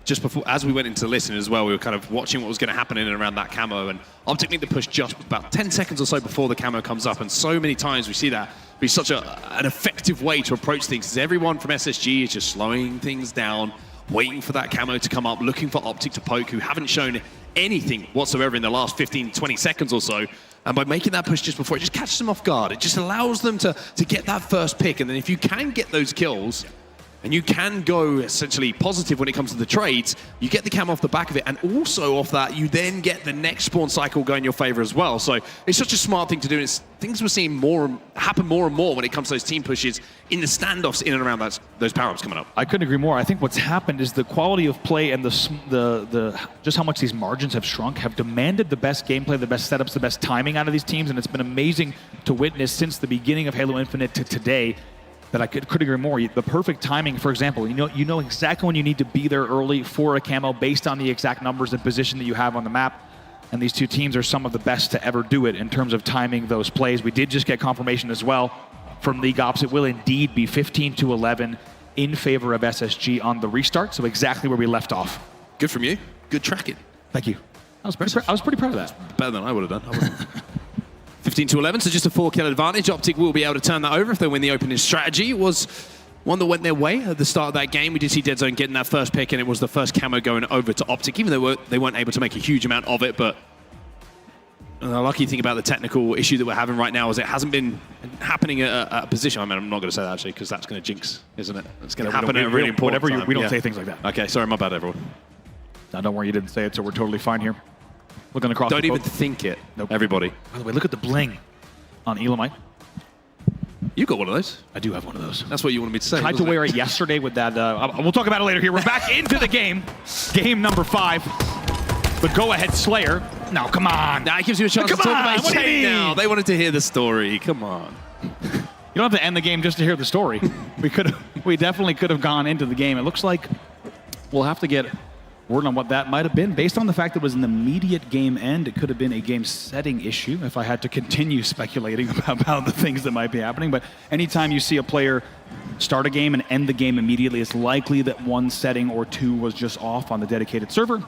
[SPEAKER 9] just before, as we went into listening as well, we were kind of watching what was going to happen in and around that camo, and Optic need to push just about 10 seconds or so before the camo comes up, and so many times we see that be such an effective way to approach things, because everyone from SSG is just slowing things down, waiting for that camo to come up, looking for Optic to poke, who haven't shown anything whatsoever in the last 15-20 seconds or so. And by making that push just before, it just catches them off guard. It just allows them to get that first pick, and then if you can get those kills, and you can go essentially positive when it comes to the trades, you get the cam off the back of it, and also off that, you then get the next spawn cycle go in your favor as well. So it's such a smart thing to do, and it's things we're seeing happen more and more when it comes to those team pushes in the standoffs in and around those power-ups coming up.
[SPEAKER 10] I couldn't agree more. I think what's happened is the quality of play and the just how much these margins have shrunk have demanded the best gameplay, the best setups, the best timing out of these teams, and it's been amazing to witness since the beginning of Halo Infinite to today. That I couldn't agree more. The perfect timing, for example, you know exactly when you need to be there early for a camo based on the exact numbers and position that you have on the map. And these two teams are some of the best to ever do it in terms of timing those plays. We did just get confirmation as well from League Ops. It will indeed be 15-11 in favor of SSG on the restart. So exactly where we left off.
[SPEAKER 9] Good from you. Good tracking.
[SPEAKER 10] Thank you. I was pretty proud of that.
[SPEAKER 9] Better than I would have done. 15-11, so just a 4-kill advantage. Optic will be able to turn that over if they win the opening strategy. It was one that went their way at the start of that game. We did see Dead Zone getting that first pick, and it was the first camo going over to Optic, even though they weren't able to make a huge amount of it. But the lucky thing about the technical issue that we're having right now is it hasn't been happening at a position. I mean, I'm not going to say that, actually, because that's going to jinx, isn't it? It's going to happen at a really important time.
[SPEAKER 10] We don't say things like that.
[SPEAKER 9] Okay, sorry, my bad, everyone.
[SPEAKER 10] No, don't worry, you didn't say it, so we're totally fine here. Looking across
[SPEAKER 9] Don't even think it, everybody.
[SPEAKER 10] By the way, look at the bling on Elamite.
[SPEAKER 9] You got one of those?
[SPEAKER 10] I do have one of those.
[SPEAKER 9] That's what you wanted me to say.
[SPEAKER 10] Tried to wear it yesterday with that. We'll talk about it later here. We're back into the game. Game number 5. The go-ahead Slayer. No, come on.
[SPEAKER 9] Nah, it gives you a chance to talk about Shane now. They wanted to hear the story. Come on.
[SPEAKER 10] You don't have to end the game just to hear the story. We definitely could have gone into the game. It looks like we'll have to get word on what that might have been. Based on the fact that it was an immediate game end, it could have been a game setting issue if I had to continue speculating about the things that might be happening. But anytime you see a player start a game and end the game immediately, it's likely that one setting or two was just off on the dedicated server.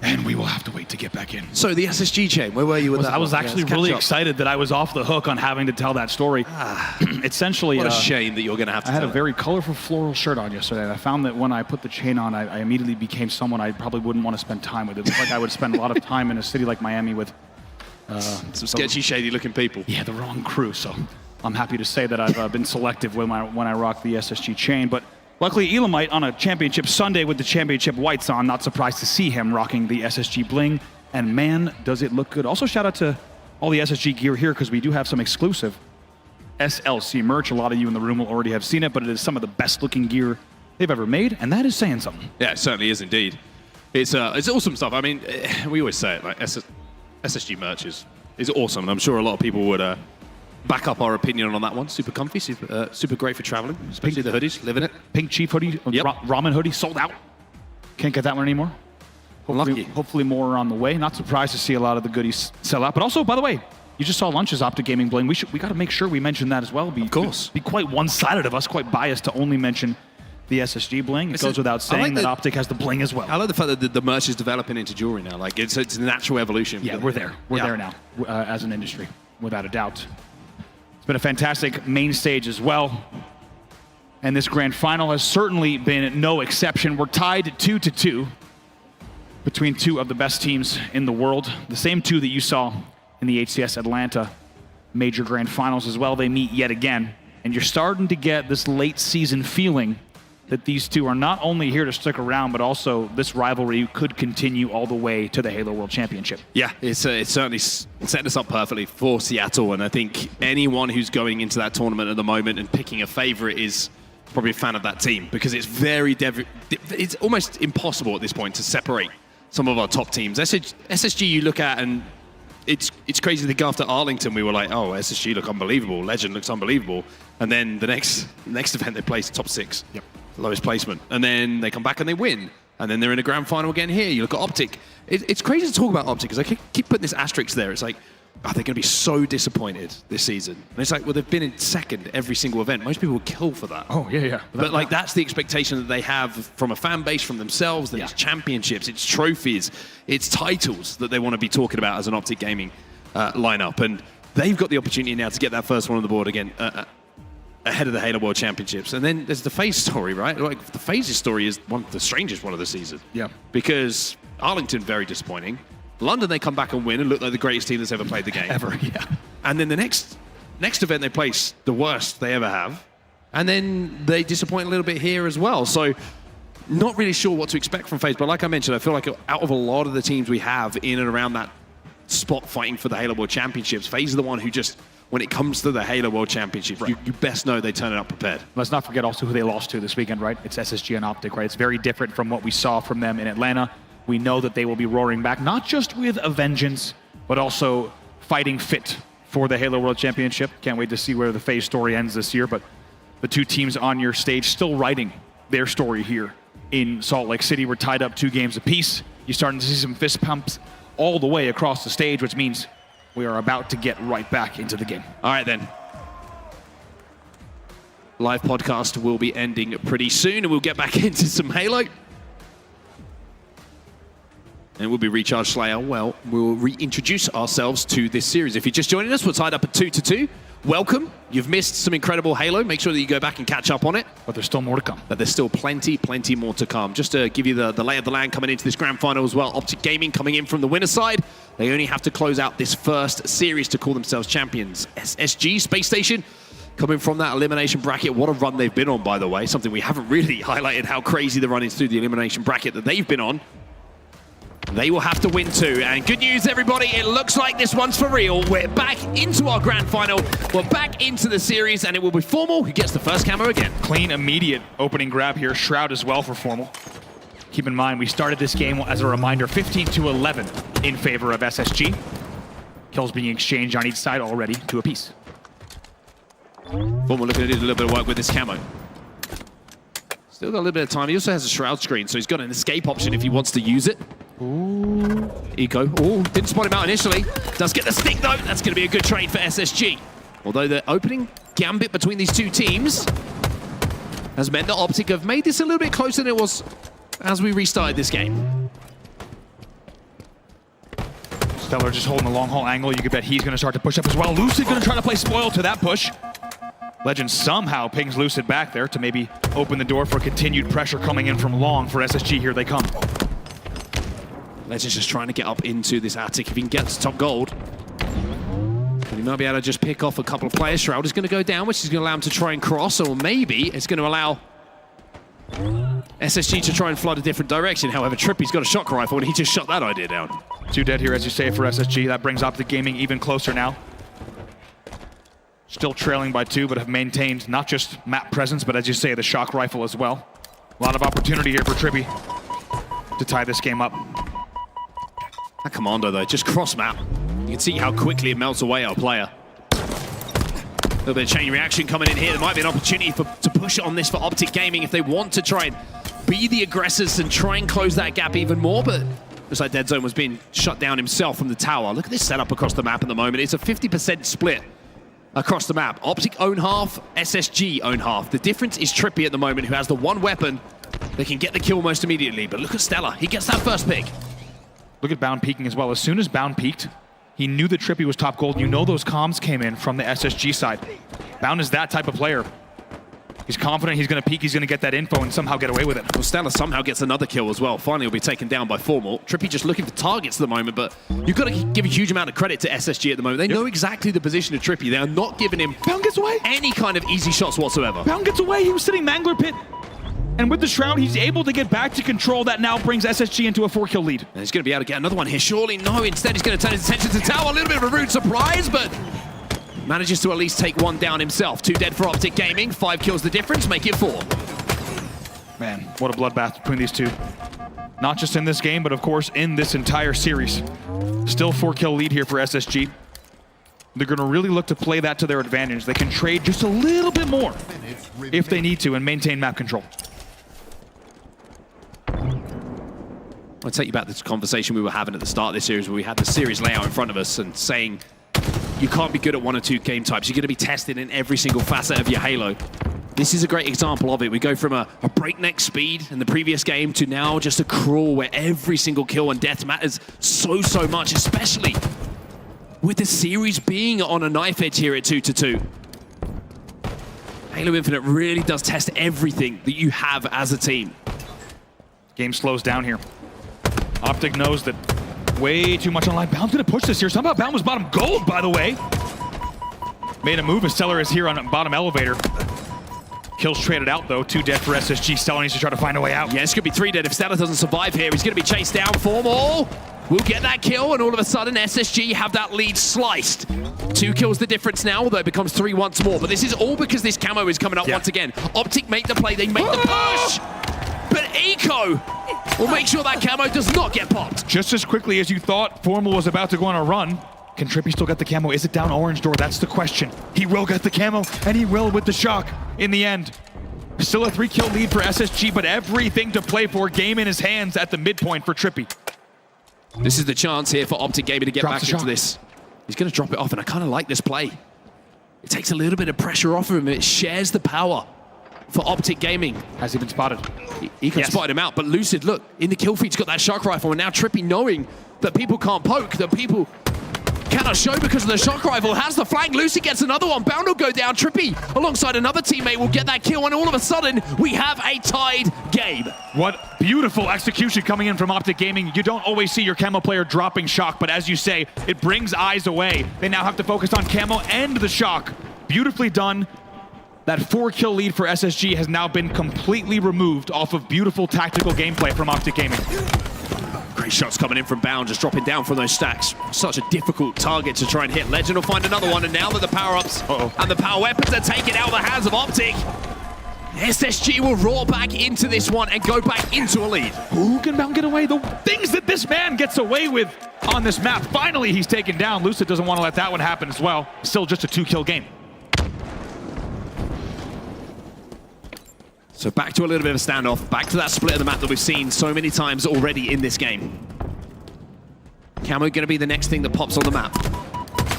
[SPEAKER 10] And we will have to wait to get back in.
[SPEAKER 9] So the SSG chain, where were you with that?
[SPEAKER 10] I was actually really excited that I was off the hook on having to tell that story. Essentially,
[SPEAKER 9] what a shame that you're going to have to
[SPEAKER 10] I had a very colorful floral shirt on yesterday, and I found that when I put the chain on, I immediately became someone I probably wouldn't want to spend time with. It was like I would spend a lot of time in a city like Miami with
[SPEAKER 9] some sketchy, shady-looking people.
[SPEAKER 10] Yeah, the wrong crew. So I'm happy to say that I've been selective when I rock the SSG chain, but. Luckily, Elamite on a championship Sunday with the championship whites on. Not surprised to see him rocking the SSG bling. And man, does it look good. Also, shout out to all the SSG gear here because we do have some exclusive SLC merch. A lot of you in the room will already have seen it, but it is some of the best looking gear they've ever made, and that is saying something.
[SPEAKER 9] Yeah, it certainly is indeed. It's awesome stuff. I mean, we always say it, like SSG merch is awesome, and I'm sure a lot of people would back up our opinion on that one. Super comfy, super great for traveling, especially the hoodies, living it.
[SPEAKER 10] Pink Chief hoodie, ramen hoodie, sold out. Can't get that one anymore. Hopefully more are on the way. Not surprised to see a lot of the goodies sell out. But also, by the way, you just saw Lunch's Optic Gaming bling. We got to make sure we mention that as well. Of course. Be quite one-sided of us, quite biased to only mention the SSG bling. It goes without saying that Optic has the bling as well.
[SPEAKER 9] I like the fact that the merch is developing into jewelry now. Like it's a natural evolution.
[SPEAKER 10] Yeah, we're there. We're there now as an industry, without a doubt. It's been a fantastic main stage as well. And this grand final has certainly been no exception. We're tied 2-2 between two of the best teams in the world. The same two that you saw in the HCS Atlanta major grand finals as well. They meet yet again. And you're starting to get this late season feeling that these two are not only here to stick around, but also this rivalry could continue all the way to the Halo World Championship.
[SPEAKER 9] Yeah, it's certainly setting us up perfectly for Seattle. And I think anyone who's going into that tournament at the moment and picking a favorite is probably a fan of that team, because it's it's almost impossible at this point to separate some of our top teams. SSG you look at, and it's crazy to go after Arlington. We were like, oh, SSG look unbelievable. Legend looks unbelievable. And then the next event they placed top 6.
[SPEAKER 10] Yep.
[SPEAKER 9] Lowest placement. And then they come back and they win. And then they're in a grand final again here. You look at Optic. It's crazy to talk about Optic because I keep putting this asterisk there. It's like, they're going to be so disappointed this season. And it's like, well, they've been in second every single event. Most people would kill for that.
[SPEAKER 10] Oh, yeah.
[SPEAKER 9] But like, that's the expectation that they have from a fan base, from themselves. That it's championships, it's trophies, it's titles that they want to be talking about as an Optic Gaming lineup. And they've got the opportunity now to get that first one on the board again, ahead of the Halo World Championships. And then there's the FaZe story, right? Like, the FaZe story is the strangest one of the season.
[SPEAKER 10] Yeah.
[SPEAKER 9] Because Arlington, very disappointing. London, they come back and win and look like the greatest team that's ever played the game.
[SPEAKER 10] Ever, yeah.
[SPEAKER 9] And then the next event they place, the worst they ever have. And then they disappoint a little bit here as well. So not really sure what to expect from FaZe. But like I mentioned, I feel like out of a lot of the teams we have in and around that spot fighting for the Halo World Championships, FaZe are the one who just, when it comes to the Halo World Championships, you best know they turn it up prepared.
[SPEAKER 10] Let's not forget also who they lost to this weekend, right? It's SSG and Optic, right? It's very different from what we saw from them in Atlanta. We know that they will be roaring back, not just with a vengeance, but also fighting fit for the Halo World Championship. Can't wait to see where the FaZe story ends this year, but the two teams on your stage still writing their story here in Salt Lake City. We're tied up 2 games apiece. You're starting to see some fist pumps all the way across the stage, which means we are about to get right back into the game.
[SPEAKER 9] All right, then. Live podcast will be ending pretty soon, and we'll get back into some Halo. And we'll be Recharge Slayer. Well, we'll reintroduce ourselves to this series. If you're just joining us, we're tied up at 2-2. Welcome. You've missed some incredible Halo. Make sure that you go back and catch up on it.
[SPEAKER 10] But there's still more to come.
[SPEAKER 9] But there's still plenty more to come. Just to give you the lay of the land coming into this grand final as well. Optic Gaming coming in from the winner's side. They only have to close out this first series to call themselves champions. SSG, Space Station, coming from that elimination bracket. What a run they've been on, by the way. Something we haven't really highlighted, how crazy the run is through the elimination bracket that they've been on. They will have to win too. And good news, everybody, it looks like this one's for real. We're back into our grand final. We're back into the series, and it will be Formal who gets the first camera again.
[SPEAKER 10] Clean, immediate opening grab here. Shroud as well for Formal. Keep in mind, we started this game, as a reminder, 15-11 in favor of SSG. Kills being exchanged on each side already, 2 apiece.
[SPEAKER 9] Formal looking to do a little bit of work with this camo. Still got a little bit of time. He also has a Shroud screen, so he's got an escape option if he wants to use it. Ooh. Eco. Ooh, didn't spot him out initially. Does get the stick, though. That's going to be a good trade for SSG. Although the opening gambit between these two teams has meant that Optic have made this a little bit closer than it was as we restarted this game.
[SPEAKER 10] Stellar just holding the long haul angle. You could bet he's going to start to push up as well. Lucid going to try to play spoil to that push. Legend somehow pings Lucid back there to maybe open the door for continued pressure coming in from long for SSG. Here they come.
[SPEAKER 9] Legend's just trying to get up into this attic if he can get to top gold. But he might be able to just pick off a couple of players. Shroud is going to go down, which is going to allow him to try and cross, or maybe it's going to allow SSG to try and flood a different direction. However, Trippy's got a shock rifle, and he just shut that idea down.
[SPEAKER 10] 2 dead here, as you say, for SSG. That brings Optic Gaming even closer now. Still trailing by 2, but have maintained not just map presence, but as you say, the shock rifle as well. A lot of opportunity here for Trippy to tie this game up.
[SPEAKER 9] That Commando, though, just cross map. You can see how quickly it melts away our player. A little bit of chain reaction coming in here. There might be an opportunity to push on this for Optic Gaming if they want to try and be the aggressors and try and close that gap even more, but Looks like Dead Zone was being shut down himself from the tower. Look at this setup across the map at the moment. It's a 50% split across the map. Optic own half, SSG own half. The difference is Trippy at the moment, who has the one weapon that can get the kill most immediately. But look at Stella. He gets that first pick.
[SPEAKER 10] Look at Bound peeking as well. As soon as Bound peeked, he knew that Trippy was top gold. You know those comms came in from the SSG side. Bound is that type of player. He's confident he's going to peek, he's going to get that info and somehow get away with it.
[SPEAKER 9] Well, Stella somehow gets another kill as well. Finally, will be taken down by Formal. Trippy just looking for targets at the moment, but you've got to give a huge amount of credit to SSG at the moment. They know exactly the position of Trippy. They are not giving him
[SPEAKER 10] Bound gets away.
[SPEAKER 9] Any kind of easy shots whatsoever.
[SPEAKER 10] Bound gets away. He was sitting Mangler Pit. And with the Shroud, he's able to get back to control. That now brings SSG into a 4-kill lead.
[SPEAKER 9] And he's going to be able to get another one here. Surely no. Instead, he's going to turn his attention to Tower. A little bit of a rude surprise, but manages to at least take one down himself. 2 dead for Optic Gaming. 5 kills the difference, make it 4.
[SPEAKER 10] Man, what a bloodbath between these two. Not just in this game, but of course in this entire series. Still 4-kill lead here for SSG. They're going to really look to play that to their advantage. They can trade just a little bit more if they need to and maintain map control.
[SPEAKER 9] I'll take you back to this conversation we were having at the start of this series, where we had the series layout in front of us and saying you can't be good at 1 or 2 game types. You're going to be tested in every single facet of your Halo. This is a great example of it. We go from a breakneck speed in the previous game to now just a crawl where every single kill and death matters so much, especially with the series being on a knife edge here at 2-2. Halo Infinite really does test everything that you have as a team.
[SPEAKER 10] Game slows down here. Optic knows that way too much online. Bound's going to push this here. Somehow Bound was bottom gold, by the way. Made a move as Stellar is here on bottom elevator. Kills traded out, though. 2 dead for SSG. Stellar needs to try to find a way out.
[SPEAKER 9] Yeah, it's going to be 3 dead if Stellar doesn't survive here. He's going to be chased down. Formal will get that kill, and all of a sudden, SSG have that lead sliced. 2 kills the difference now, although it becomes 3 once more. But this is all because this camo is coming up once again. Optic make the play. They make the push. But Eco will make sure that camo does not get popped.
[SPEAKER 10] Just as quickly as you thought Formal was about to go on a run, can Trippy still get the camo? Is it down orange door? That's the question. He will get the camo, and he will with the shock in the end. Still a 3-kill lead for SSG, but everything to play for. Game in his hands at the midpoint for Trippy.
[SPEAKER 9] This is the chance here for Optic Gaming to get back into this. He's going to drop it off, and I kind of like this play. It takes a little bit of pressure off of him. It shares the power for Optic Gaming.
[SPEAKER 10] Has he been spotted?
[SPEAKER 9] He can spot him out, but Lucid, look, in the kill feed's got that shock rifle, and now Trippy knowing that people can't poke, that people cannot show because of the shock rifle, has the flank. Lucid gets another one. Bound will go down. Trippy, alongside another teammate, will get that kill, and all of a sudden, we have a tied game.
[SPEAKER 10] What beautiful execution coming in from Optic Gaming. You don't always see your camo player dropping shock, but as you say, it brings eyes away. They now have to focus on camo and the shock. Beautifully done. That 4-kill lead for SSG has now been completely removed off of beautiful tactical gameplay from Optic Gaming.
[SPEAKER 9] Great shots coming in from Bound, just dropping down from those stacks. Such a difficult target to try and hit. Legend will find another one, and now that the power-ups and the power weapons are taken out of the hands of Optic, SSG will roar back into this one and go back into a lead.
[SPEAKER 10] Who can Bound get away? The things that this man gets away with on this map. Finally, he's taken down. Lucid doesn't want to let that one happen as well. Still just a 2-kill game.
[SPEAKER 9] So back to a little bit of a standoff, back to that split of the map that we've seen so many times already in this game. Camo going to be the next thing that pops on the map.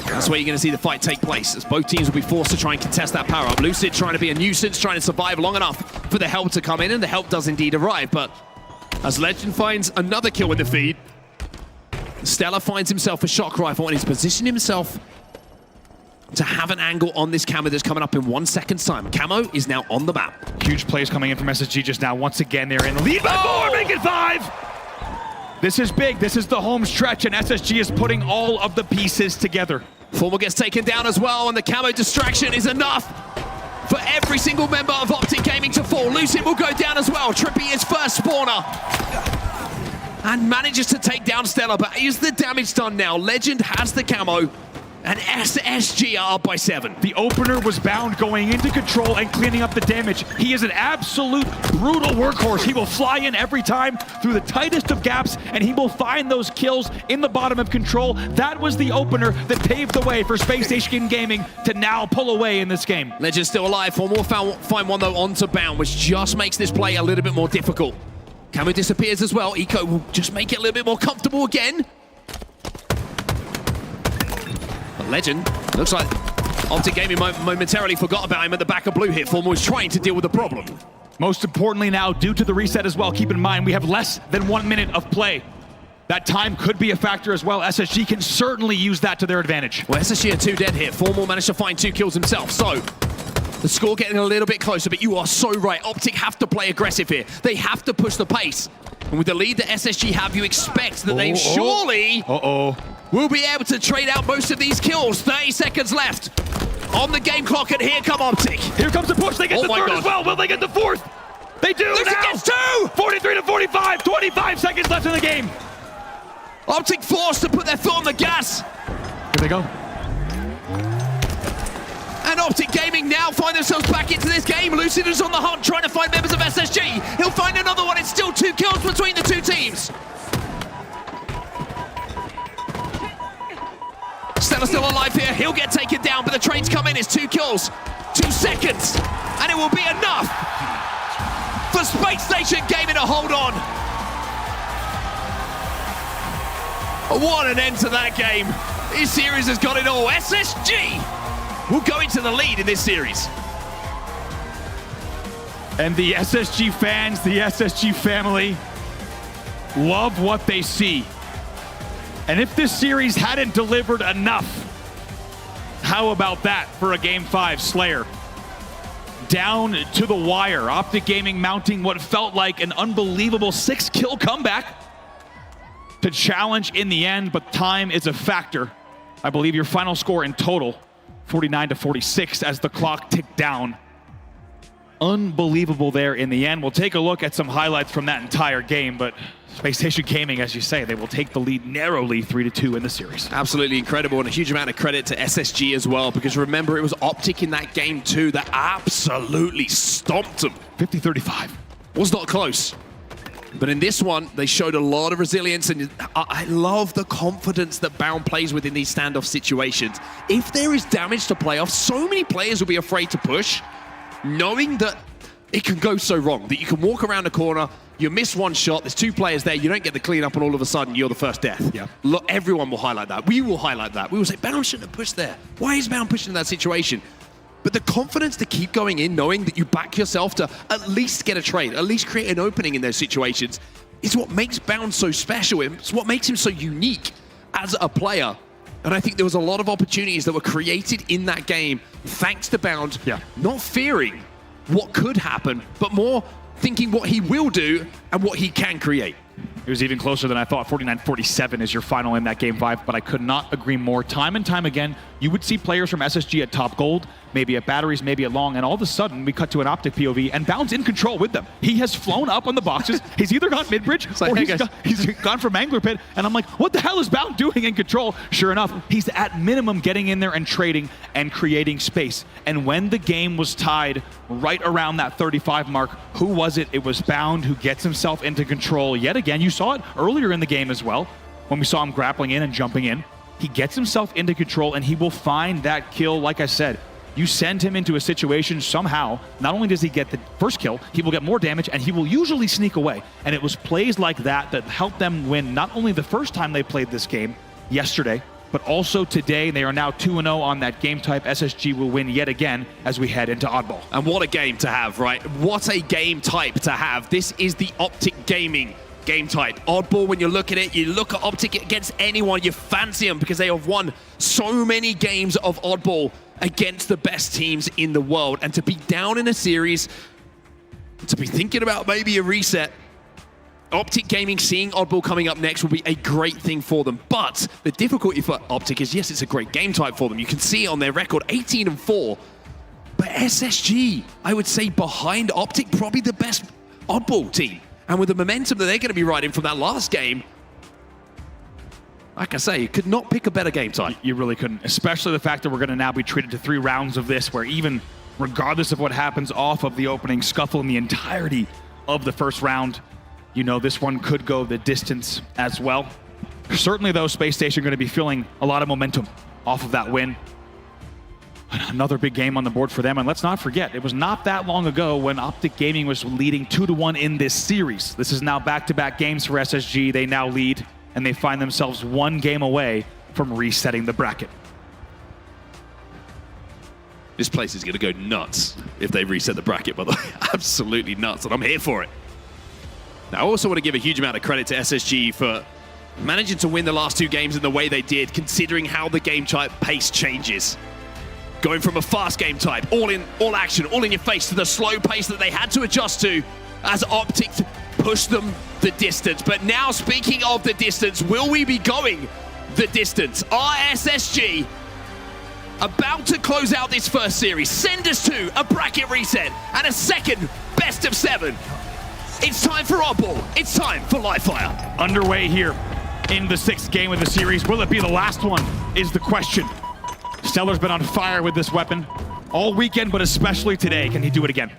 [SPEAKER 9] That's where you're going to see the fight take place, as both teams will be forced to try and contest that power-up. Lucid trying to be a nuisance, trying to survive long enough for the help to come in, and the help does indeed arrive. But as Legend finds another kill in the feed, Stella finds himself a shock rifle, and he's positioned himself to have an angle on this camo that's coming up in 1 second's time. Camo is now on the map.
[SPEAKER 10] Huge plays coming in from SSG just now. Once again, they're in the lead by 4, make it 5! This is big. This is the home stretch, and SSG is putting all of the pieces together.
[SPEAKER 9] Formal gets taken down as well, and the camo distraction is enough for every single member of Optic Gaming to fall. Lucid will go down as well. Trippy is first spawner and manages to take down Stella, but is the damage done now? Legend has the camo, and SSG are up by 7.
[SPEAKER 10] The opener was Bound going into control and cleaning up the damage. He is an absolute brutal workhorse. He will fly in every time through the tightest of gaps, and he will find those kills in the bottom of control. That was the opener that paved the way for Spacestation Gaming to now pull away in this game.
[SPEAKER 9] Legend's still alive. Formal find one though onto Bound, which just makes this play a little bit more difficult. Camo disappears as well. Eco will just make it a little bit more comfortable again. But Legend, looks like Optic Gaming momentarily forgot about him at the back of blue here. Formal is trying to deal with the problem.
[SPEAKER 10] Most importantly now, due to the reset as well, keep in mind we have less than 1 minute of play. That time could be a factor as well. SSG can certainly use that to their advantage.
[SPEAKER 9] Well, SSG are 2 dead here. Formal managed to find 2 kills himself, so the score getting a little bit closer, but you are so right. Optic have to play aggressive here. They have to push the pace. And with the lead that SSG have, you expect that they surely will be able to trade out most of these kills. 30 seconds left on the game clock, and here come Optic.
[SPEAKER 10] Here comes the push. They get the third as well. Will they get the fourth? They do
[SPEAKER 9] Lucy
[SPEAKER 10] now.
[SPEAKER 9] gets 2!
[SPEAKER 10] 43 to 45. 25 seconds left in the game.
[SPEAKER 9] Optic forced to put their foot on the gas.
[SPEAKER 10] Here they go.
[SPEAKER 9] And Optic Gaming now find themselves back into this game. Lucid is on the hunt, trying to find members of SSG. He'll find another one. It's still 2 kills between the 2 teams. Stella's still alive here. He'll get taken down, but the trains come in. It's 2 kills, 2 seconds, and it will be enough for Spacestation Gaming to hold on. What an end to that game. This series has got it all. SSG will go into the lead in this series.
[SPEAKER 10] And the SSG fans, the SSG family, love what they see. And if this series hadn't delivered enough, how about that for a Game 5 Slayer? Down to the wire, Optic Gaming mounting what felt like an unbelievable 6-kill comeback to challenge in the end, but time is a factor. I believe your final score in total, 49 to 46 as the clock ticked down. Unbelievable there in the end. We'll take a look at some highlights from that entire game, but Spacestation Gaming, as you say, they will take the lead narrowly 3-2 in the series.
[SPEAKER 9] Absolutely incredible, and a huge amount of credit to SSG as well, because remember, it was Optic in that game too that absolutely stomped them.
[SPEAKER 10] 50-35.
[SPEAKER 9] Was not close. But in this one, they showed a lot of resilience, and I love the confidence that Bound plays with in these standoff situations. If there is damage to playoffs, so many players will be afraid to push, knowing that it can go so wrong, that you can walk around the corner, you miss one shot, there's 2 players there, you don't get the cleanup, and all of a sudden, you're the first death.
[SPEAKER 10] Yeah.
[SPEAKER 9] Look, everyone will highlight that. We will highlight that. We will say, Bound shouldn't have pushed there. Why is Bound pushing in that situation? But the confidence to keep going in, knowing that you back yourself to at least get a trade, at least create an opening in those situations, is what makes Bound so special. It's what makes him so unique as a player. And I think there was a lot of opportunities that were created in that game thanks to Bound, not fearing what could happen, but more thinking what he will do and what he can create.
[SPEAKER 10] It was even closer than I thought. 49-47 is your final in that Game 5, but I could not agree more. Time and time again, you would see players from SSG at top gold, maybe at batteries, maybe at long, and all of a sudden we cut to an Optic POV, and Bound's in control with them. He has flown up on the boxes. He's either gone mid-bridge or he's gone from Angler Pit, and I'm like, what the hell is Bound doing in control? Sure enough, he's at minimum getting in there and trading and creating space. And when the game was tied right around that 35 mark, who was it? It was Bound who gets himself into control yet again. You saw it earlier in the game as well, when we saw him grappling in and jumping in. He gets himself into control, and he will find that kill. Like I said, you send him into a situation somehow, not only does he get the first kill, he will get more damage, and he will usually sneak away. And it was plays like that that helped them win not only the first time they played this game yesterday, but also today. They are now 2-0 on that game type. SSG will win yet again as we head into Oddball.
[SPEAKER 9] And what a game to have, right? What a game type to have. This is the Optic Gaming game type. Oddball, when you look at it, you look at Optic against anyone, you fancy them because they have won so many games of Oddball against the best teams in the world. And to be down in a series, to be thinking about maybe a reset, Optic Gaming seeing Oddball coming up next will be a great thing for them. But the difficulty for Optic is, yes, it's a great game type for them. You can see on their record, 18-4. But SSG, I would say behind Optic, probably the best Oddball team. And with the momentum that they're going to be riding from that last game, like I say, you could not pick a better game type.
[SPEAKER 10] You really couldn't, especially the fact that we're going to now be treated to 3 rounds of this, where even regardless of what happens off of the opening scuffle in the entirety of the first round, you know this one could go the distance as well. Certainly, though, Space Station going to be feeling a lot of momentum off of that win. Another big game on the board for them. And let's not forget, it was not that long ago when Optic Gaming was leading 2-1 in this series. This is now back-to-back games for SSG. They now lead, and they find themselves one game away from resetting the bracket.
[SPEAKER 9] This place is going to go nuts if they reset the bracket, by the way. Absolutely nuts, and I'm here for it. Now, I also want to give a huge amount of credit to SSG for managing to win the last 2 games in the way they did, considering how the game type pace changes. Going from a fast game type, all in, all action, all in your face, to the slow pace that they had to adjust to as Optic pushed them the distance. But now, speaking of the distance, will we be going the distance? Are SSG about to close out this first series, send us to a bracket reset and a second best of 7? It's time for Oddball. It's time for Livefire.
[SPEAKER 10] Underway here in the 6th game of the series. Will it be the last one is the question. Stellar's been on fire with this weapon all weekend, but especially today. Can he do it again?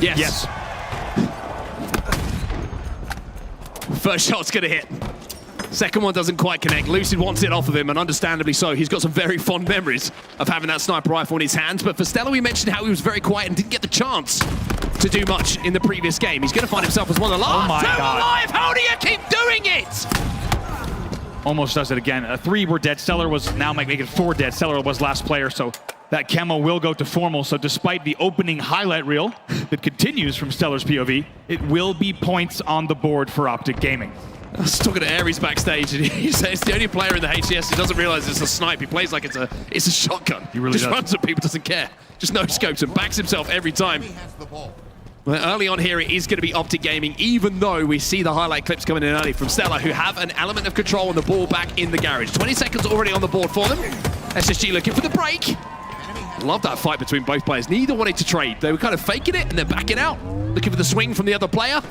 [SPEAKER 9] Yes.
[SPEAKER 10] Yes.
[SPEAKER 9] First shot's gonna hit. Second one doesn't quite connect. Lucid wants it off of him, and understandably so. He's got some very fond memories of having that sniper rifle in his hands. But for Stellar, we mentioned how he was very quiet and didn't get the chance to do much in the previous game. He's gonna find himself as one of the last.
[SPEAKER 10] Oh my God.
[SPEAKER 9] Alive! How do you keep doing it?
[SPEAKER 10] Almost does it again. 3 were dead. Stellar was now making 4 dead. Stellar was last player, so that camo will go to Formal. So despite the opening highlight reel that continues from Stellar's POV, it will be points on the board for Optic Gaming.
[SPEAKER 9] I was talking to Aries backstage, and he says it's the only player in the HCS who doesn't realize it's a snipe. He plays like it's a shotgun.
[SPEAKER 10] He really
[SPEAKER 9] just
[SPEAKER 10] does.
[SPEAKER 9] runs at people, doesn't care. Just no scopes and backs himself every time. Well, early on here, it is going to be Optic Gaming, even though we see the highlight clips coming in early from Stellar, who have an element of control on the ball back in the garage. 20 seconds already on the board for them. SSG looking for the break. Love that fight between both players. Neither wanted to trade. They were kind of faking it and then backing out, looking for the swing from the other player.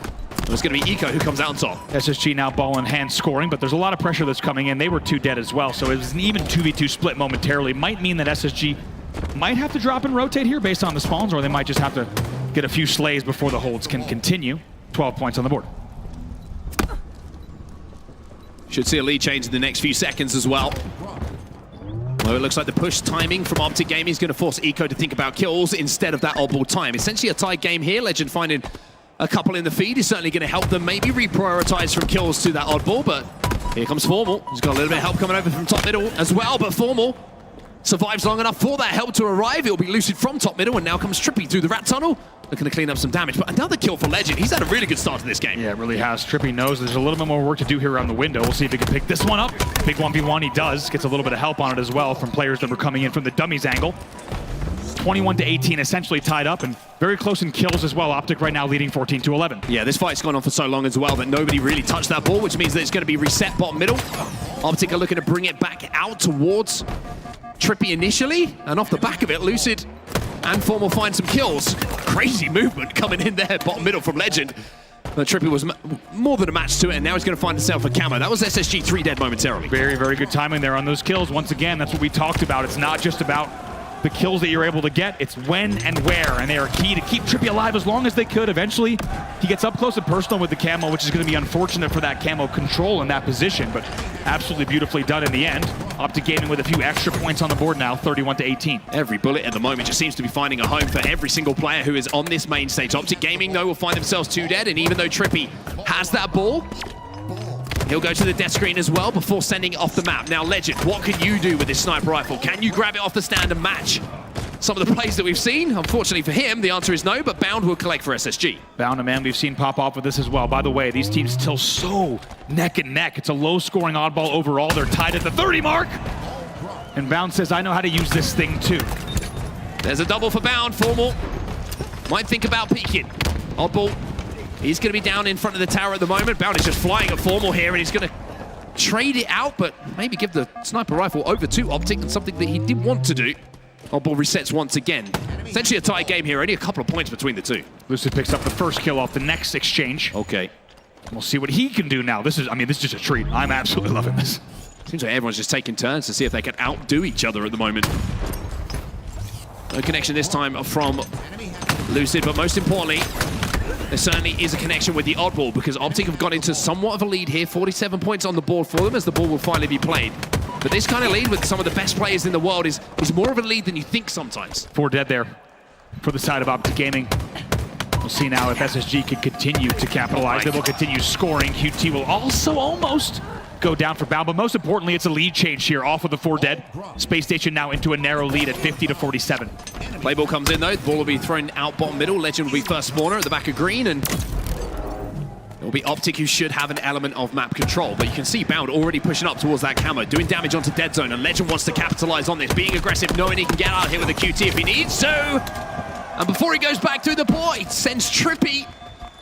[SPEAKER 9] It's going to be Eco who comes out on top.
[SPEAKER 10] SSG now ball in hand scoring, but there's a lot of pressure that's coming in. They were 2 dead as well, so it was an even 2v2 split momentarily. Might mean that SSG might have to drop and rotate here based on the spawns, or they might just have to get a few slays before the holds can continue. 12 points on the board.
[SPEAKER 9] Should see a lead change in the next few seconds as well. Well, it looks like the push timing from Optic Gaming is going to force Eco to think about kills instead of that oddball time. Essentially a tied game here. Legend finding a couple in the feed is certainly going to help them maybe reprioritize from kills to that oddball, but here comes Formal. He's got a little bit of help coming over from top middle as well, but Formal survives long enough for that help to arrive. It'll be Lucid from top middle, and now comes Trippy through the rat tunnel, looking to clean up some damage. But another kill for Legend. He's had a really good start to this game.
[SPEAKER 10] Yeah, it really has. Trippy knows there's a little bit more work to do here around the window. We'll see if he can pick this one up. Big 1v1 he does. Gets a little bit of help on it as well from players that were coming in from the dummies angle. 21-18 essentially tied up, and very close in kills as well. Optic right now leading 14-11.
[SPEAKER 9] Yeah, this fight's gone on for so long as well that nobody really touched that ball, which means that it's going to be reset bottom middle. Optic are looking to bring it back out towards Trippy initially, and off the back of it, Lucid and Formal find some kills. Crazy movement coming in there, bottom middle from Legend. But Trippy was more than a match to it, and now he's going to find himself a camo. That was SSG 3 dead momentarily.
[SPEAKER 10] Very, very good timing there on those kills. Once again, that's what we talked about. It's not just about the kills that you're able to get, it's when and where, and they are key to keep Trippy alive as long as they could. Eventually, he gets up close and personal with the camo, which is going to be unfortunate for that camo control in that position, but absolutely beautifully done in the end. Optic Gaming with a few extra points on the board now, 31-18.
[SPEAKER 9] Every bullet at the moment just seems to be finding a home for every single player who is on this main stage. Optic Gaming, though, will find themselves 2 dead, and even though Trippy has that ball, he'll go to the death screen as well before sending it off the map. Now, Legend, what can you do with this sniper rifle? Can you grab it off the stand and match some of the plays that we've seen? Unfortunately for him, the answer is no, but Bound will collect for SSG.
[SPEAKER 10] Bound, a man we've seen pop off with this as well. By the way, these teams still so neck and neck. It's a low-scoring oddball overall. They're tied at the 30 mark. And Bound says, I know how to use this thing too.
[SPEAKER 9] There's a double for Bound. Formal might think about peeking. Oddball, he's going to be down in front of the tower at the moment. Bound is just flying at Formal here, and he's going to trade it out, but maybe give the sniper rifle over to Optic, and something that he did want to do. Oddball resets once again. Essentially a tie game here, only a couple of points between the two.
[SPEAKER 10] Lucid picks up the first kill off the next exchange.
[SPEAKER 9] Okay.
[SPEAKER 10] We'll see what he can do now. This is just a treat. I'm absolutely loving this.
[SPEAKER 9] Seems like everyone's just taking turns to see if they can outdo each other at the moment. No connection this time from Lucid, but most importantly, there certainly is a connection with the Oddball, because Optic have got into somewhat of a lead here. 47 points on the board for them as the ball will finally be played. But this kind of lead with some of the best players in the world is more of a lead than you think sometimes.
[SPEAKER 10] 4 dead there for the side of Optic Gaming. We'll see now if SSG can continue to capitalize. They will continue scoring. QT will also almost go down for Bound, but most importantly, it's a lead change here off of the 4 dead. Spacestation now into a narrow lead at 50-47.
[SPEAKER 9] Play ball comes in though. The ball will be thrown out bottom middle. Legend will be first spawner at the back of green, and it will be Optic who should have an element of map control. But you can see Bound already pushing up towards that camo, doing damage onto Dead Zone, and Legend wants to capitalize on this, being aggressive, knowing he can get out of here with a QT if he needs to. And before he goes back through the ball, he sends Trippy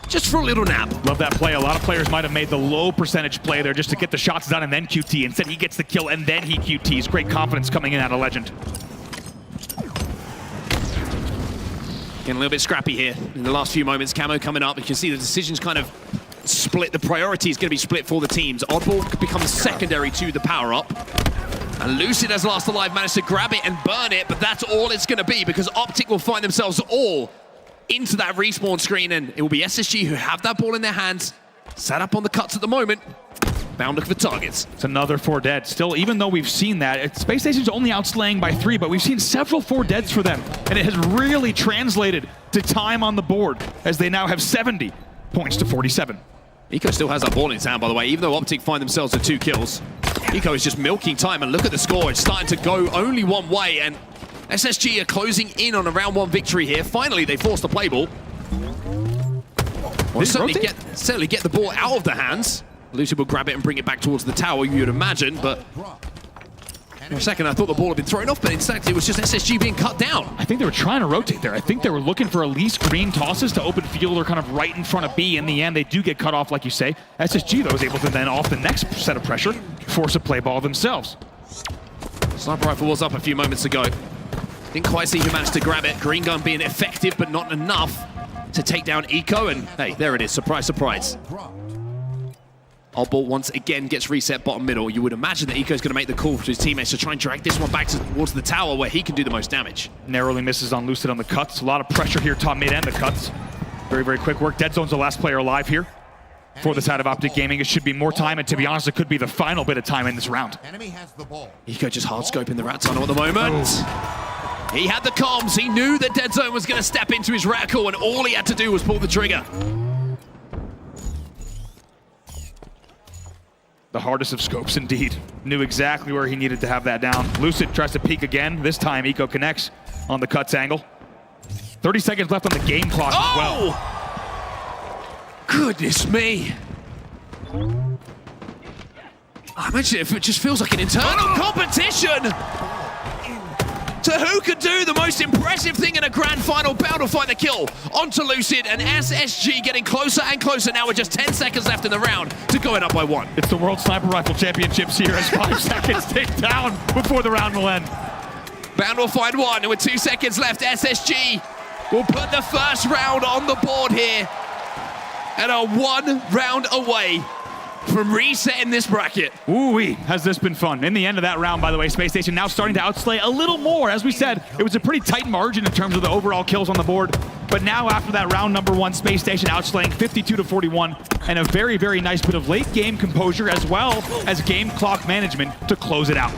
[SPEAKER 9] just for a little nap.
[SPEAKER 10] Love that play. A lot of players might have made the low percentage play there just to get the shots done and then QT. Instead, he gets the kill and then he QTs. Great confidence coming in out of Legend.
[SPEAKER 9] Getting a little bit scrappy here in the last few moments. Camo coming up. You can see the decisions kind of split. The priority is going to be split for the teams. Oddball becomes secondary to the power-up. And Lucid, as last alive, managed to grab it and burn it, but that's all it's going to be because Optic will find themselves all into that respawn screen, and it will be SSG who have that ball in their hands, set up on the cuts at the moment. Bound looking for targets.
[SPEAKER 10] It's another 4 dead. Still, even though we've seen that, Space Station's only outslaying by 3, but we've seen several 4 deads for them, and it has really translated to time on the board as they now have 70 points to 47.
[SPEAKER 9] Eco still has that ball in his hand, by the way, even though Optic find themselves with 2 kills. Eco is just milking time, and look at the score. It's starting to go only one way, and SSG are closing in on a round 1 victory here. Finally, they forced the play ball. Well, certainly get the ball out of the hands. Lucid will grab it and bring it back towards the tower, you would imagine, but for a second I thought the ball had been thrown off, but instead it was just SSG being cut down.
[SPEAKER 10] I think they were trying to rotate there. I think they were looking for at least green tosses to open field or kind of right in front of B. In the end, they do get cut off, like you say. SSG, though, is able to then, off the next set of pressure, force a play ball themselves.
[SPEAKER 9] Sniper rifle was up a few moments ago. Didn't quite see who managed to grab it. Green gun being effective, but not enough to take down Eco, and hey, there it is. Surprise, surprise. Oddball once again gets reset bottom middle. You would imagine that Eco's going to make the call to his teammates to try and drag this one back towards the tower where he can do the most damage.
[SPEAKER 10] Narrowly misses on Lucid on the cuts. A lot of pressure here, top mid and the cuts. Very, very quick work. Dead Zone's the last player alive here for the side of Optic Gaming. It should be more time, and to be honest, it could be the final bit of time in this round.
[SPEAKER 11] Enemy has the ball.
[SPEAKER 9] Eco just hard scoping the rat tunnel at the moment. He had the comms. He knew that Dead Zone was going to step into his reticle, and all he had to do was pull the trigger.
[SPEAKER 10] The hardest of scopes indeed. Knew exactly where he needed to have that down. Lucid tries to peek again. This time Eco connects on the cuts angle. 30 seconds left on the game clock as well.
[SPEAKER 9] Goodness me. I mentioned it just feels like an internal competition to who could do the most impressive thing in a grand final. Bound will find the kill onto Lucid, and SSG getting closer and closer now with just 10 seconds left in the round to going up by 1.
[SPEAKER 10] It's the World Sniper Rifle Championships here as 5 seconds tick down before the round will end.
[SPEAKER 9] Bound will find 1, and with 2 seconds left, SSG will put the first round on the board here and are 1 round away from resetting this bracket.
[SPEAKER 10] Ooh-wee, has this been fun. In the end of that round, by the way, Space Station now starting to outslay a little more. As we said, it was a pretty tight margin in terms of the overall kills on the board. But now after that round number 1, Space Station outslaying 52-41, and a very, very nice bit of late game composure as well as game clock management to close it out.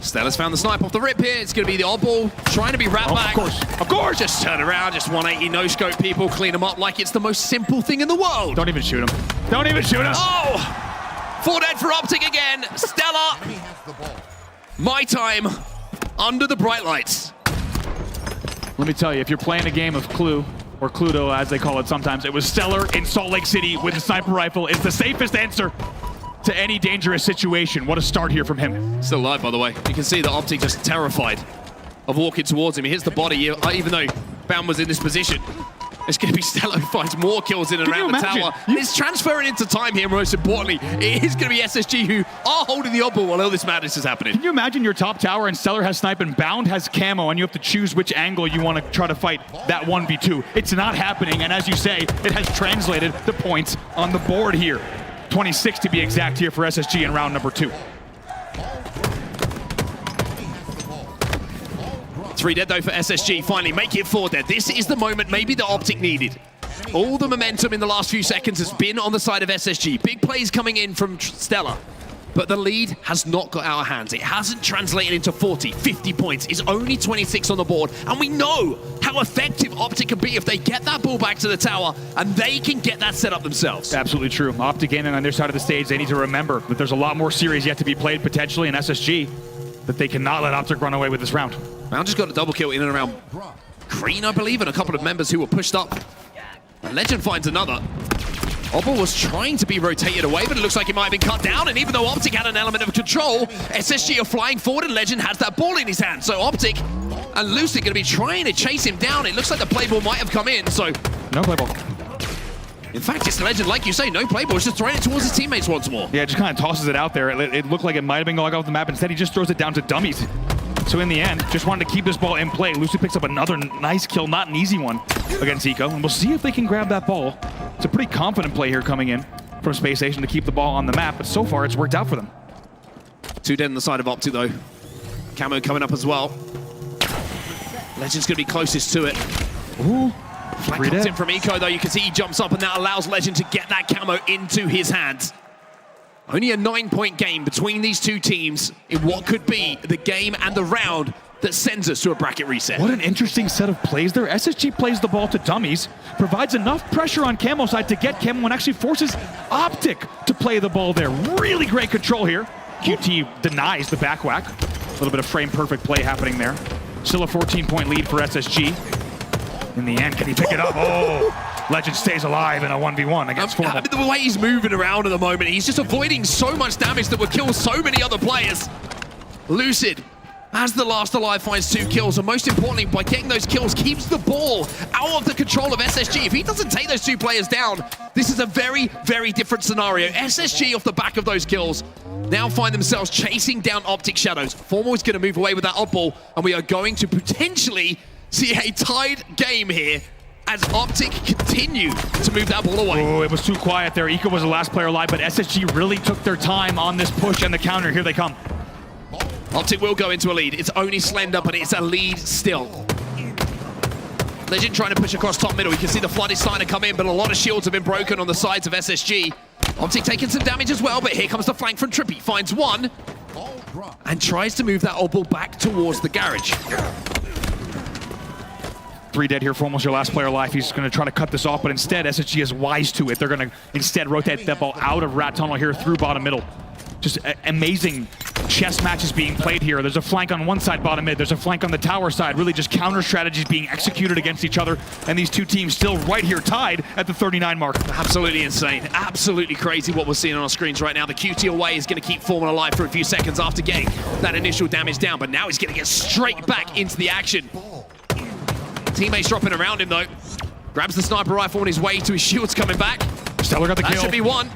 [SPEAKER 9] Stella's found the snipe off the rip here. It's going to be the Oddball trying to be wrapped back.
[SPEAKER 10] Of course.
[SPEAKER 9] Just turn around, just 180 no-scope people, clean them up like it's the most simple thing in the world.
[SPEAKER 10] Don't even shoot him. Don't even shoot him.
[SPEAKER 9] Oh! 4 dead for Optic again. Stella. My time under the bright lights.
[SPEAKER 10] Let me tell you, if you're playing a game of Clue, or Cluedo as they call it sometimes, it was Stellar in Salt Lake City with a sniper rifle is the safest answer to any dangerous situation. What a start here from him.
[SPEAKER 9] Still alive, by the way. You can see that Optic just terrified of walking towards him. He hits the body, even though Bound was in this position. It's going to be Stella who finds more kills in and around the tower. And it's transferring into time here, most importantly. It is going to be SSG who are holding the Oddball while all this madness is happening.
[SPEAKER 10] Can you imagine your top tower and Stellar has snipe and Bound has camo, and you have to choose which angle you want to try to fight that 1v2? It's not happening, and as you say, it has translated the points on the board here. 26 to be exact here for SSG in round number 2.
[SPEAKER 9] 3 dead though for SSG, finally make it 4 dead. This is the moment maybe the Optic needed. All the momentum in the last few seconds has been on the side of SSG. Big plays coming in from Stella. but the lead has not got out of hands. It hasn't translated into 40, 50 points. It's only 26 on the board, and we know how effective Optic can be if they get that ball back to the tower, and they can get that set up themselves.
[SPEAKER 10] Absolutely true. Optic Gaming on their side of the stage, they need to remember that there's a lot more series yet to be played, potentially in SSG, that they cannot let Optic run away with this round.
[SPEAKER 9] Round just got a double kill in and around Green, I believe, and a couple of members who were pushed up. Legend finds another. Oddball was trying to be rotated away, but it looks like it might have been cut down, and even though Optic had an element of control, SSG are flying forward, and Legend has that ball in his hand. So Optic and Lucid going to be trying to chase him down. It looks like the play ball might have come in, so...
[SPEAKER 10] No play ball.
[SPEAKER 9] In fact, it's Legend, like you say, no play ball. He's just throwing it towards his teammates once more.
[SPEAKER 10] Yeah, just kind of tosses it out there. It looked like it might have been going off the map. Instead, he just throws it down to dummies. So in the end, just wanted to keep this ball in play. Lucid picks up another nice kill, not an easy one, against Eco. And we'll see if they can grab that ball. It's a pretty confident play here coming in from Spacestation to keep the ball on the map, but so far it's worked out for them.
[SPEAKER 9] 2 dead on the side of Optic, though. Camo coming up as well. Legend's going to be closest to it.
[SPEAKER 10] Ooh.
[SPEAKER 9] Flank comes in from Eco, though. You can see he jumps up, and that allows Legend to get that camo into his hands. Only a 9-point game between these two teams in what could be the game and the round that sends us to a bracket reset.
[SPEAKER 10] What an interesting set of plays there. SSG plays the ball to dummies, provides enough pressure on Camo side to get Camo, and actually forces Optic to play the ball there. Really great control here. QT denies the back whack. A little bit of frame-perfect play happening there. Still a 14-point lead for SSG. In the end, can he pick it up? Oh! Legend stays alive in a 1v1 against Formal.
[SPEAKER 9] The way he's moving around at the moment, he's just avoiding so much damage that would kill so many other players. Lucid, as the last alive, finds 2 kills, and most importantly, by getting those kills, keeps the ball out of the control of SSG. If he doesn't take those 2 players down, this is a very, very different scenario. SSG, off the back of those kills, now find themselves chasing down Optic Shadows. Formal is going to move away with that Oddball, and we are going to potentially see a tied game here as Optic continue to move that ball away.
[SPEAKER 10] Oh, it was too quiet there. Eco was the last player alive, but SSG really took their time on this push and the counter. Here they come.
[SPEAKER 9] Optic will go into a lead. It's only slender, but it's a lead still. Legend trying to push across top middle. You can see the flood is starting to come in, but a lot of shields have been broken on the sides of SSG. Optic taking some damage as well, but here comes the flank from Trippy. Finds one and tries to move that Oddball back towards the garage.
[SPEAKER 10] 3 dead here for almost your last player alive. He's going to try to cut this off, but instead SSG is wise to it. They're going to instead rotate that ball out of Rat Tunnel here through bottom middle. Just amazing chess matches being played here. There's a flank on one side, bottom mid. There's a flank on the tower side. Really just counter strategies being executed against each other. And these two teams still right here tied at the 39 mark.
[SPEAKER 9] Absolutely insane. Absolutely crazy what we're seeing on our screens right now. The QT away is going to keep Foreman alive for a few seconds after getting that initial damage down. But now he's going to get straight back into the action. Teammates dropping around him, though. Grabs the sniper rifle on his way to his shields coming back.
[SPEAKER 10] Stellar got the kill.
[SPEAKER 9] That should be one.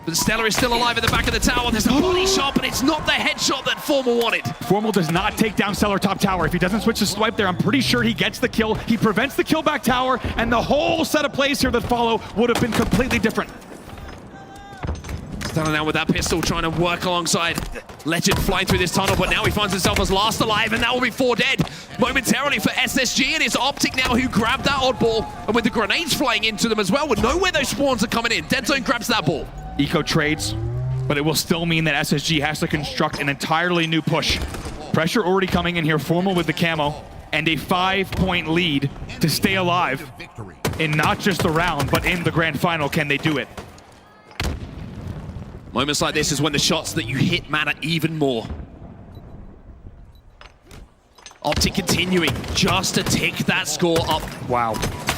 [SPEAKER 9] But Stellar is still alive at the back of the tower. There's a body shot, but it's not the headshot that Formal wanted.
[SPEAKER 10] Formal does not take down Stellar top tower. If he doesn't switch the swipe there, I'm pretty sure he gets the kill. He prevents the kill back tower, and the whole set of plays here that follow would have been completely different.
[SPEAKER 9] Stellar now with that pistol, trying to work alongside Legend flying through this tunnel, but now he finds himself as last alive, and that will be 4 dead momentarily for SSG, and it's Optic now who grabbed that Oddball, and with the grenades flying into them as well, we know where those spawns are coming in. Dead Zone grabs that ball.
[SPEAKER 10] Eco trades, but it will still mean that SSG has to construct an entirely new push. Pressure already coming in here, Formal with the camo, and a 5-point lead to stay alive in not just the round, but in the grand final. Can they do it?
[SPEAKER 9] Moments like this is when the shots that you hit matter even more. Optic continuing just to tick that score up.
[SPEAKER 10] Wow.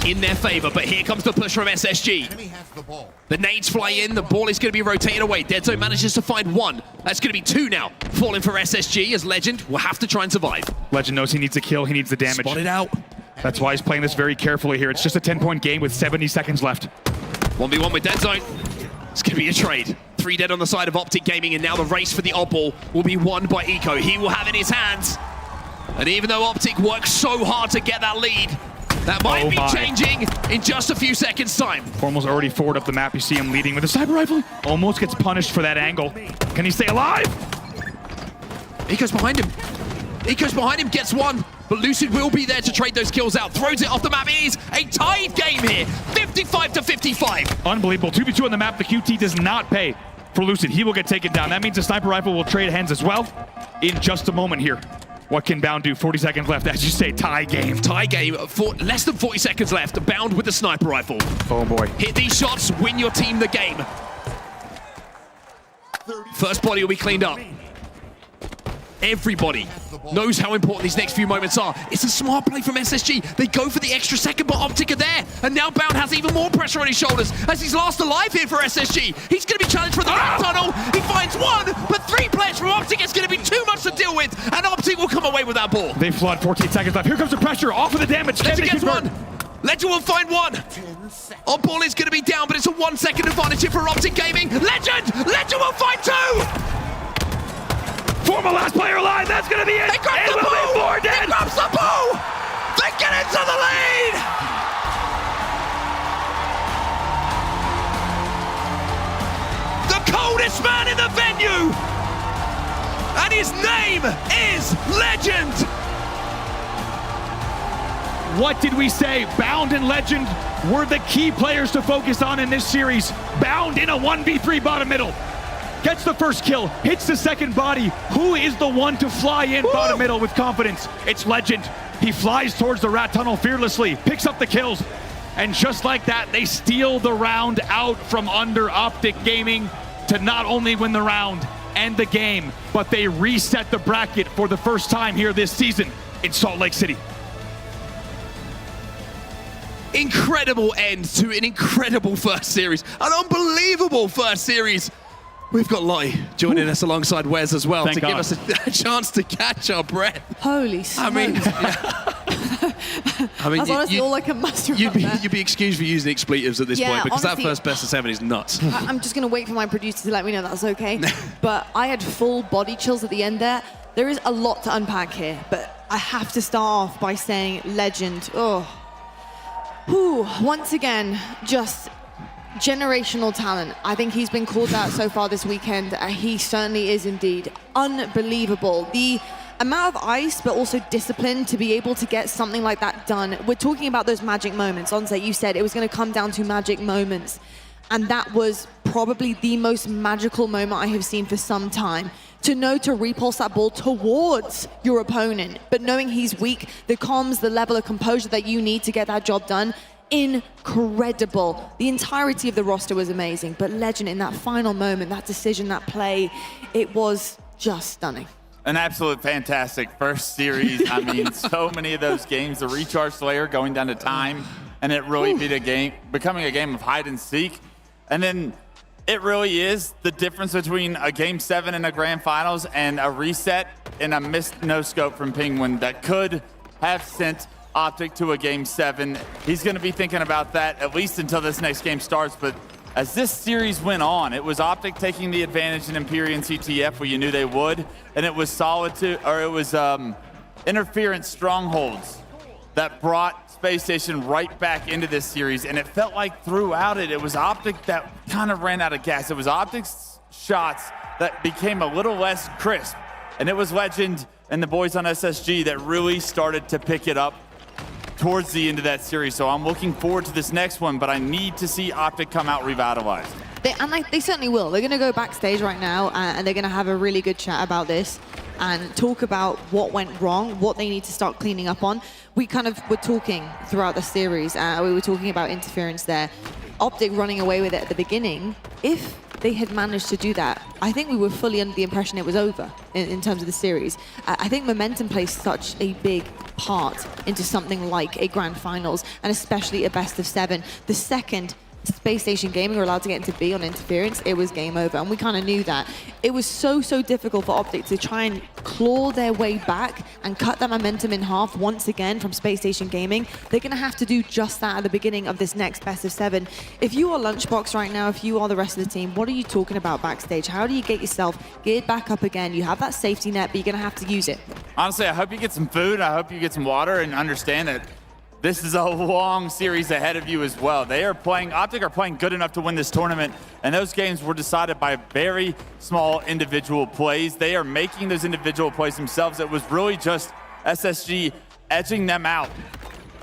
[SPEAKER 9] In their favor, but here comes the push from SSG. The nades fly in, the ball is going to be rotated away. Dead Zone manages to find one. That's going to be 2 now. Falling for SSG as Legend will have to try and survive.
[SPEAKER 10] Legend knows he needs a kill, he needs the damage.
[SPEAKER 9] Spotted out.
[SPEAKER 10] That's why he's playing this very carefully here. It's just a 10-point game with 70 seconds left.
[SPEAKER 9] 1v1 with Dead Zone. It's going to be a trade. 3 dead on the side of Optic Gaming, and now the race for the Oddball will be won by Eco. He will have in his hands. And even though Optic works so hard to get that lead, that might be changing in just a few seconds' time.
[SPEAKER 10] Formal's already forward up the map. You see him leading with a sniper rifle. Almost gets punished for that angle. Can he stay alive?
[SPEAKER 9] Eco's behind him. Eco's behind him, gets one. But Lucid will be there to trade those kills out. Throws it off the map. It is a tied game here. 55 to 55.
[SPEAKER 10] Unbelievable. 2v2 on the map. The QT does not pay. for Lucid. He will get taken down. That means the sniper rifle will trade hands as well in just a moment here. What can Bound do? 40 seconds left. As you say, tie game.
[SPEAKER 9] Tie game. Less than 40 seconds left. Bound with the sniper rifle.
[SPEAKER 10] Oh boy.
[SPEAKER 9] Hit these shots, win your team the game. First body will be cleaned up. Everybody knows how important these next few moments are. It's a smart play from SSG. They go for the extra second, but Optic are there. And now Bound has even more pressure on his shoulders as he's last alive here for SSG. He's going to be challenged for the rat tunnel. He finds one, but 3 players from Optic. It's going to be too much to deal with, and Optic will come away with that ball.
[SPEAKER 10] They flood. 14 seconds left. Here comes the pressure. Off of the damage.
[SPEAKER 9] Legend gets one. Legend will find one. Oddball is going to be down, but it's a 1 second advantage here for Optic Gaming. Legend will find 2.
[SPEAKER 10] Former last player alive, that's gonna be it!
[SPEAKER 9] They grab the ball! They grab the ball! They get into the lead! The coldest man in the venue! And his name is Legend!
[SPEAKER 10] What did we say? Bound and Legend were the key players to focus on in this series. Bound in a 1v3 bottom middle. Gets the first kill, hits the second body. Who is the one to fly in bottom middle with confidence? It's Legend. He flies towards the rat tunnel fearlessly, picks up the kills, and just like that, they steal the round out from under Optic Gaming to not only win the round and the game, but they reset the bracket for the first time here this season in Salt Lake City.
[SPEAKER 9] Incredible end to an incredible first series, an unbelievable first series. We've got Lottie joining us alongside Wes as well.
[SPEAKER 10] Thank
[SPEAKER 9] to
[SPEAKER 10] God.
[SPEAKER 9] give us a chance to catch our breath.
[SPEAKER 2] Holy smokes.
[SPEAKER 9] I mean,
[SPEAKER 2] that's honestly all I can muster.
[SPEAKER 9] You'd be excused for using expletives at this
[SPEAKER 2] Yeah,
[SPEAKER 9] point, because
[SPEAKER 2] honestly,
[SPEAKER 9] that first best of 7 is nuts.
[SPEAKER 2] I'm just going to wait for my producer to let me know that's okay. But I had full body chills at the end there. There is a lot to unpack here, but I have to start off by saying Legend. Oh, whew, once again, just generational talent. I think he's been called out so far this weekend. He certainly is indeed unbelievable. The amount of ice, but also discipline to be able to get something like that done. We're talking about those magic moments. Onset, you said it was going to come down to magic moments. And that was probably the most magical moment I have seen for some time. To know to repulse that ball towards your opponent, but knowing he's weak, the comms, the level of composure that you need to get that job done, incredible. The entirety of the roster was amazing, but Legend in that final moment, that decision, that play, it was just stunning.
[SPEAKER 12] An absolute fantastic first series. I mean, so many of those games, the recharge slayer going down to time, and it really becoming a game of hide and seek. And then it really is the difference between a game 7 in a grand finals and a reset and a missed no scope from Penguin that could have sent Optic to a game 7. He's going to be thinking about that at least until this next game starts. But as this series went on, it was Optic taking the advantage in Imperian CTF where you knew they would, and it was Solitude, or it was Interference Strongholds that brought Spacestation right back into this series. And it felt like throughout it was Optic that kind of ran out of gas. It was Optic's shots that became a little less crisp, and it was Legend and the boys on SSG that really started to pick it up towards the end of that series. So I'm looking forward to this next one, but I need to see Optic come out revitalized.
[SPEAKER 2] They certainly will. They're going to go backstage right now, and they're going to have a really good chat about this and talk about what went wrong, what they need to start cleaning up on. We kind of were talking throughout the series. We were talking about interference there. Optic running away with it at the beginning. If they had managed to do that, I think we were fully under the impression it was over in terms of the series. I think momentum plays such a big part into something like a grand finals, and especially a best of 7. The second Spacestation Gaming were allowed to get into B on interference, it was game over, and we kind of knew that. It was so difficult for Optic to try and claw their way back and cut that momentum in half once again from Spacestation Gaming. They're going to have to do just that at the beginning of this next best of 7. If you are Lunchbox right now, if you are the rest of the team, what are you talking about backstage? How do you get yourself geared back up again? You have that safety net, but you're going to have to use it.
[SPEAKER 12] Honestly, I hope you get some food. I hope you get some water and understand that this is a long series ahead of you as well. Optic are playing good enough to win this tournament, and those games were decided by very small individual plays. They are making those individual plays themselves. It was really just SSG edging them out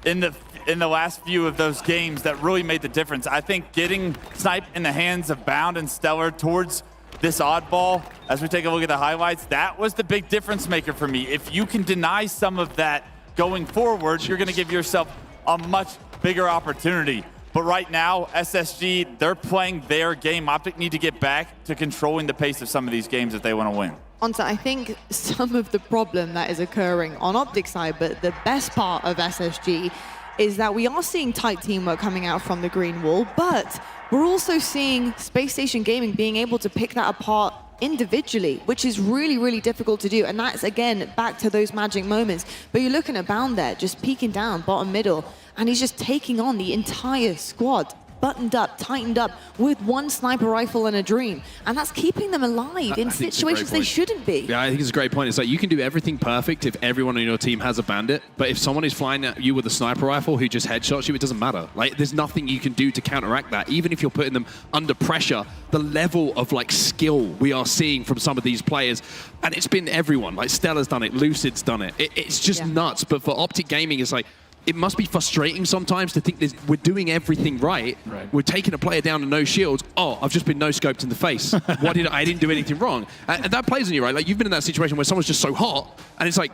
[SPEAKER 12] in the last few of those games that really made the difference. I think getting Snipe in the hands of Bound and Stellar towards this Oddball, as we take a look at the highlights, that was the big difference maker for me. If you can deny some of that going forward, you're going to give yourself a much bigger opportunity. But right now, SSG, they're playing their game. Optic need to get back to controlling the pace of some of these games if they want to win.
[SPEAKER 2] Onto, I think some of the problem that is occurring on Optic side, but the best part of SSG is that we are seeing tight teamwork coming out from the green wall, but we're also seeing Spacestation Gaming being able to pick that apart individually, which is really, really difficult to do. And that's, again, back to those magic moments. But you're looking at Bound there, just peeking down, bottom middle, and he's just taking on the entire squad, buttoned up, tightened up, with one sniper rifle and a dream. And that's keeping them alive in situations they shouldn't be.
[SPEAKER 9] Yeah, I think it's a great point. It's like you can do everything perfect if everyone on your team has a bandit, but if someone is flying at you with a sniper rifle who just headshots you, it doesn't matter. Like, there's nothing you can do to counteract that. Even if you're putting them under pressure, the level of like skill we are seeing from some of these players, and it's been everyone. Like Stella's done it, Lucid's done it. It's just nuts. But for Optic Gaming, it's like, it must be frustrating sometimes to think we're doing everything right. We're taking a player down to no shields. Oh, I've just been no-scoped in the face. I didn't do anything wrong. And that plays on you, right? Like, you've been in that situation where someone's just so hot, and it's like,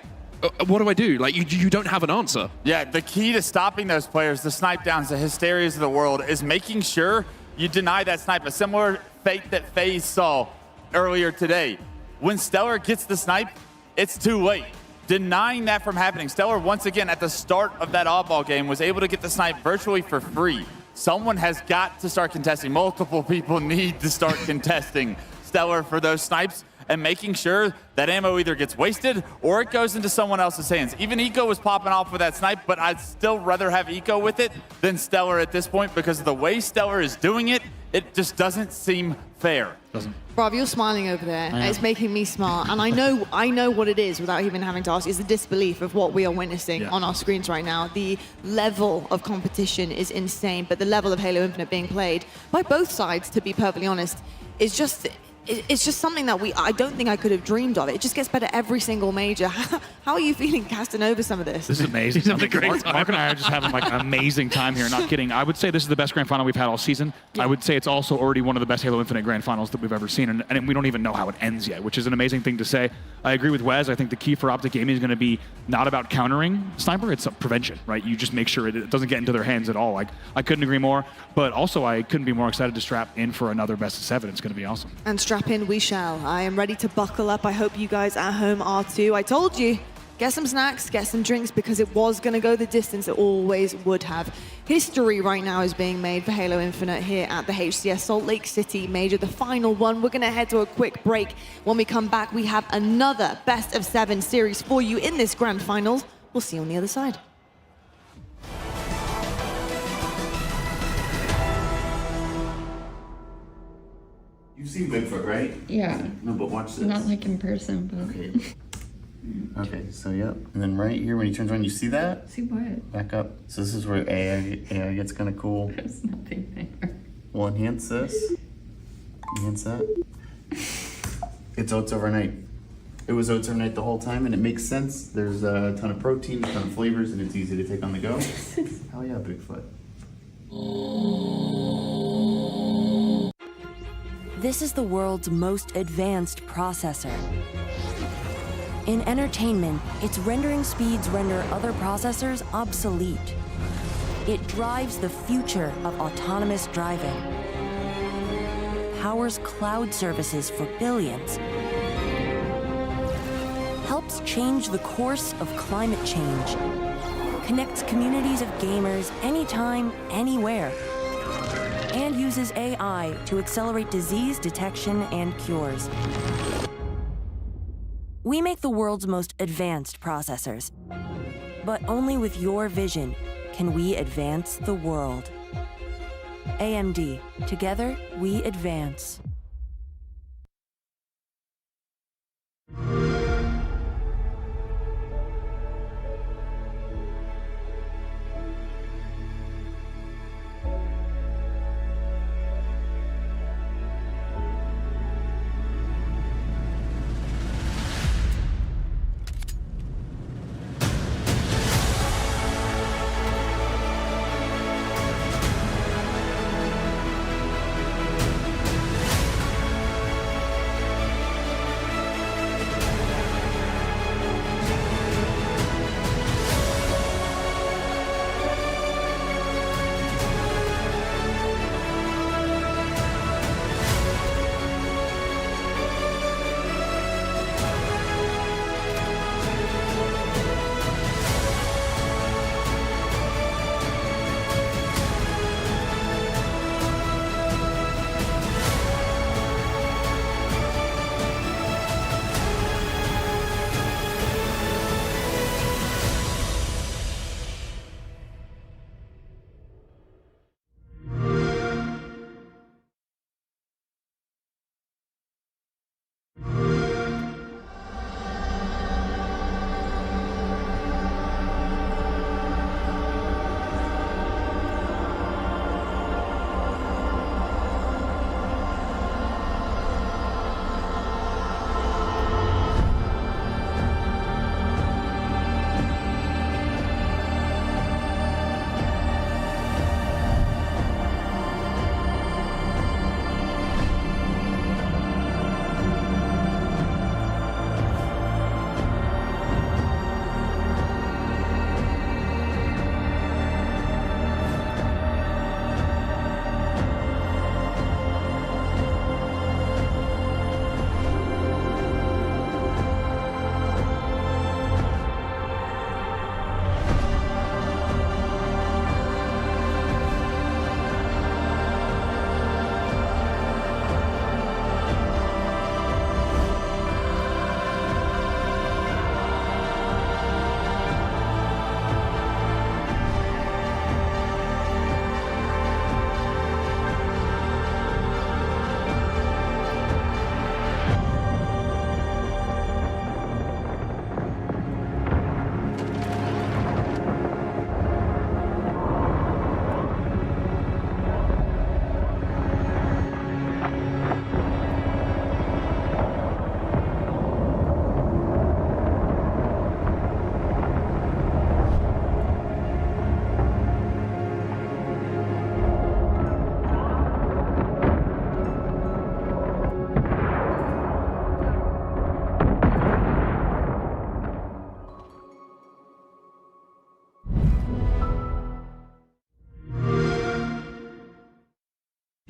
[SPEAKER 9] what do I do? Like, you don't have an answer.
[SPEAKER 12] Yeah, the key to stopping those players, the snipe downs, the hysterias of the world, is making sure you deny that snipe. A similar fate that FaZe saw earlier today. When Stellar gets the snipe, it's too late. Denying that from happening. Stellar, once again, at the start of that Oddball game, was able to get the snipe virtually for free. Someone has got to start contesting. Multiple people need to start contesting Stellar for those snipes and making sure that ammo either gets wasted or it goes into someone else's hands. Even Eco was popping off with that snipe, but I'd still rather have Eco with it than Stellar at this point, because of the way Stellar is doing it, it just doesn't seem fair.
[SPEAKER 2] Rob, you're smiling over there. It's making me smile. And I know what it is without even having to ask. It's the disbelief of what we are witnessing on our screens right now. The level of competition is insane, but the level of Halo Infinite being played by both sides, to be perfectly honest, is just... It's just something that I don't think I could have dreamed of. It just gets better every single major. How are you feeling casting over some of this?
[SPEAKER 10] This is amazing.
[SPEAKER 9] He's having a great time.
[SPEAKER 10] Mark and I are just having like an amazing time here. Not kidding. I would say this is the best grand final we've had all season. I would say it's also already one of the best Halo Infinite grand finals that we've ever seen. And we don't even know how it ends yet, which is an amazing thing to say. I agree with Wes. I think the key for Optic Gaming is going to be not about countering Sniper. It's prevention, right? You just make sure it doesn't get into their hands at all. Like, I couldn't agree more. But also, I couldn't be more excited to strap in for another best of 7. It's going to be awesome.
[SPEAKER 2] And strap in we shall. I am ready to buckle up. I hope you guys at home are too. I told you, get some snacks, get some drinks, because it was going to go the distance. It always would have. History right now is being made for Halo Infinite here at the HCS Salt Lake City Major, the final one. We're going to head to a quick break. When we come back, we have another best of 7 series for you in this grand finals. We'll see you on the other side.
[SPEAKER 16] You've seen Bigfoot, right?
[SPEAKER 17] Yeah.
[SPEAKER 16] No, but watch this.
[SPEAKER 17] Not like in person, but...
[SPEAKER 16] Okay. Okay, so yep. And then right here, when he turns around, you see that?
[SPEAKER 17] See what?
[SPEAKER 16] Back up. So this is where AI gets kind of cool.
[SPEAKER 17] There's nothing there.
[SPEAKER 16] We'll enhance this. Enhance that. It's oats overnight. It was oats overnight the whole time, and it makes sense. There's a ton of protein, a ton of flavors, and it's easy to take on the go. Hell yeah, Bigfoot.
[SPEAKER 1] This is the world's most advanced processor. In entertainment, its rendering speeds render other processors obsolete. It drives the future of autonomous driving, powers cloud services for billions, helps change the course of climate change, connects communities of gamers anytime, anywhere, and uses AI to accelerate disease detection and cures. We make the world's most advanced processors, but only with your vision can we advance the world. AMD, together we advance.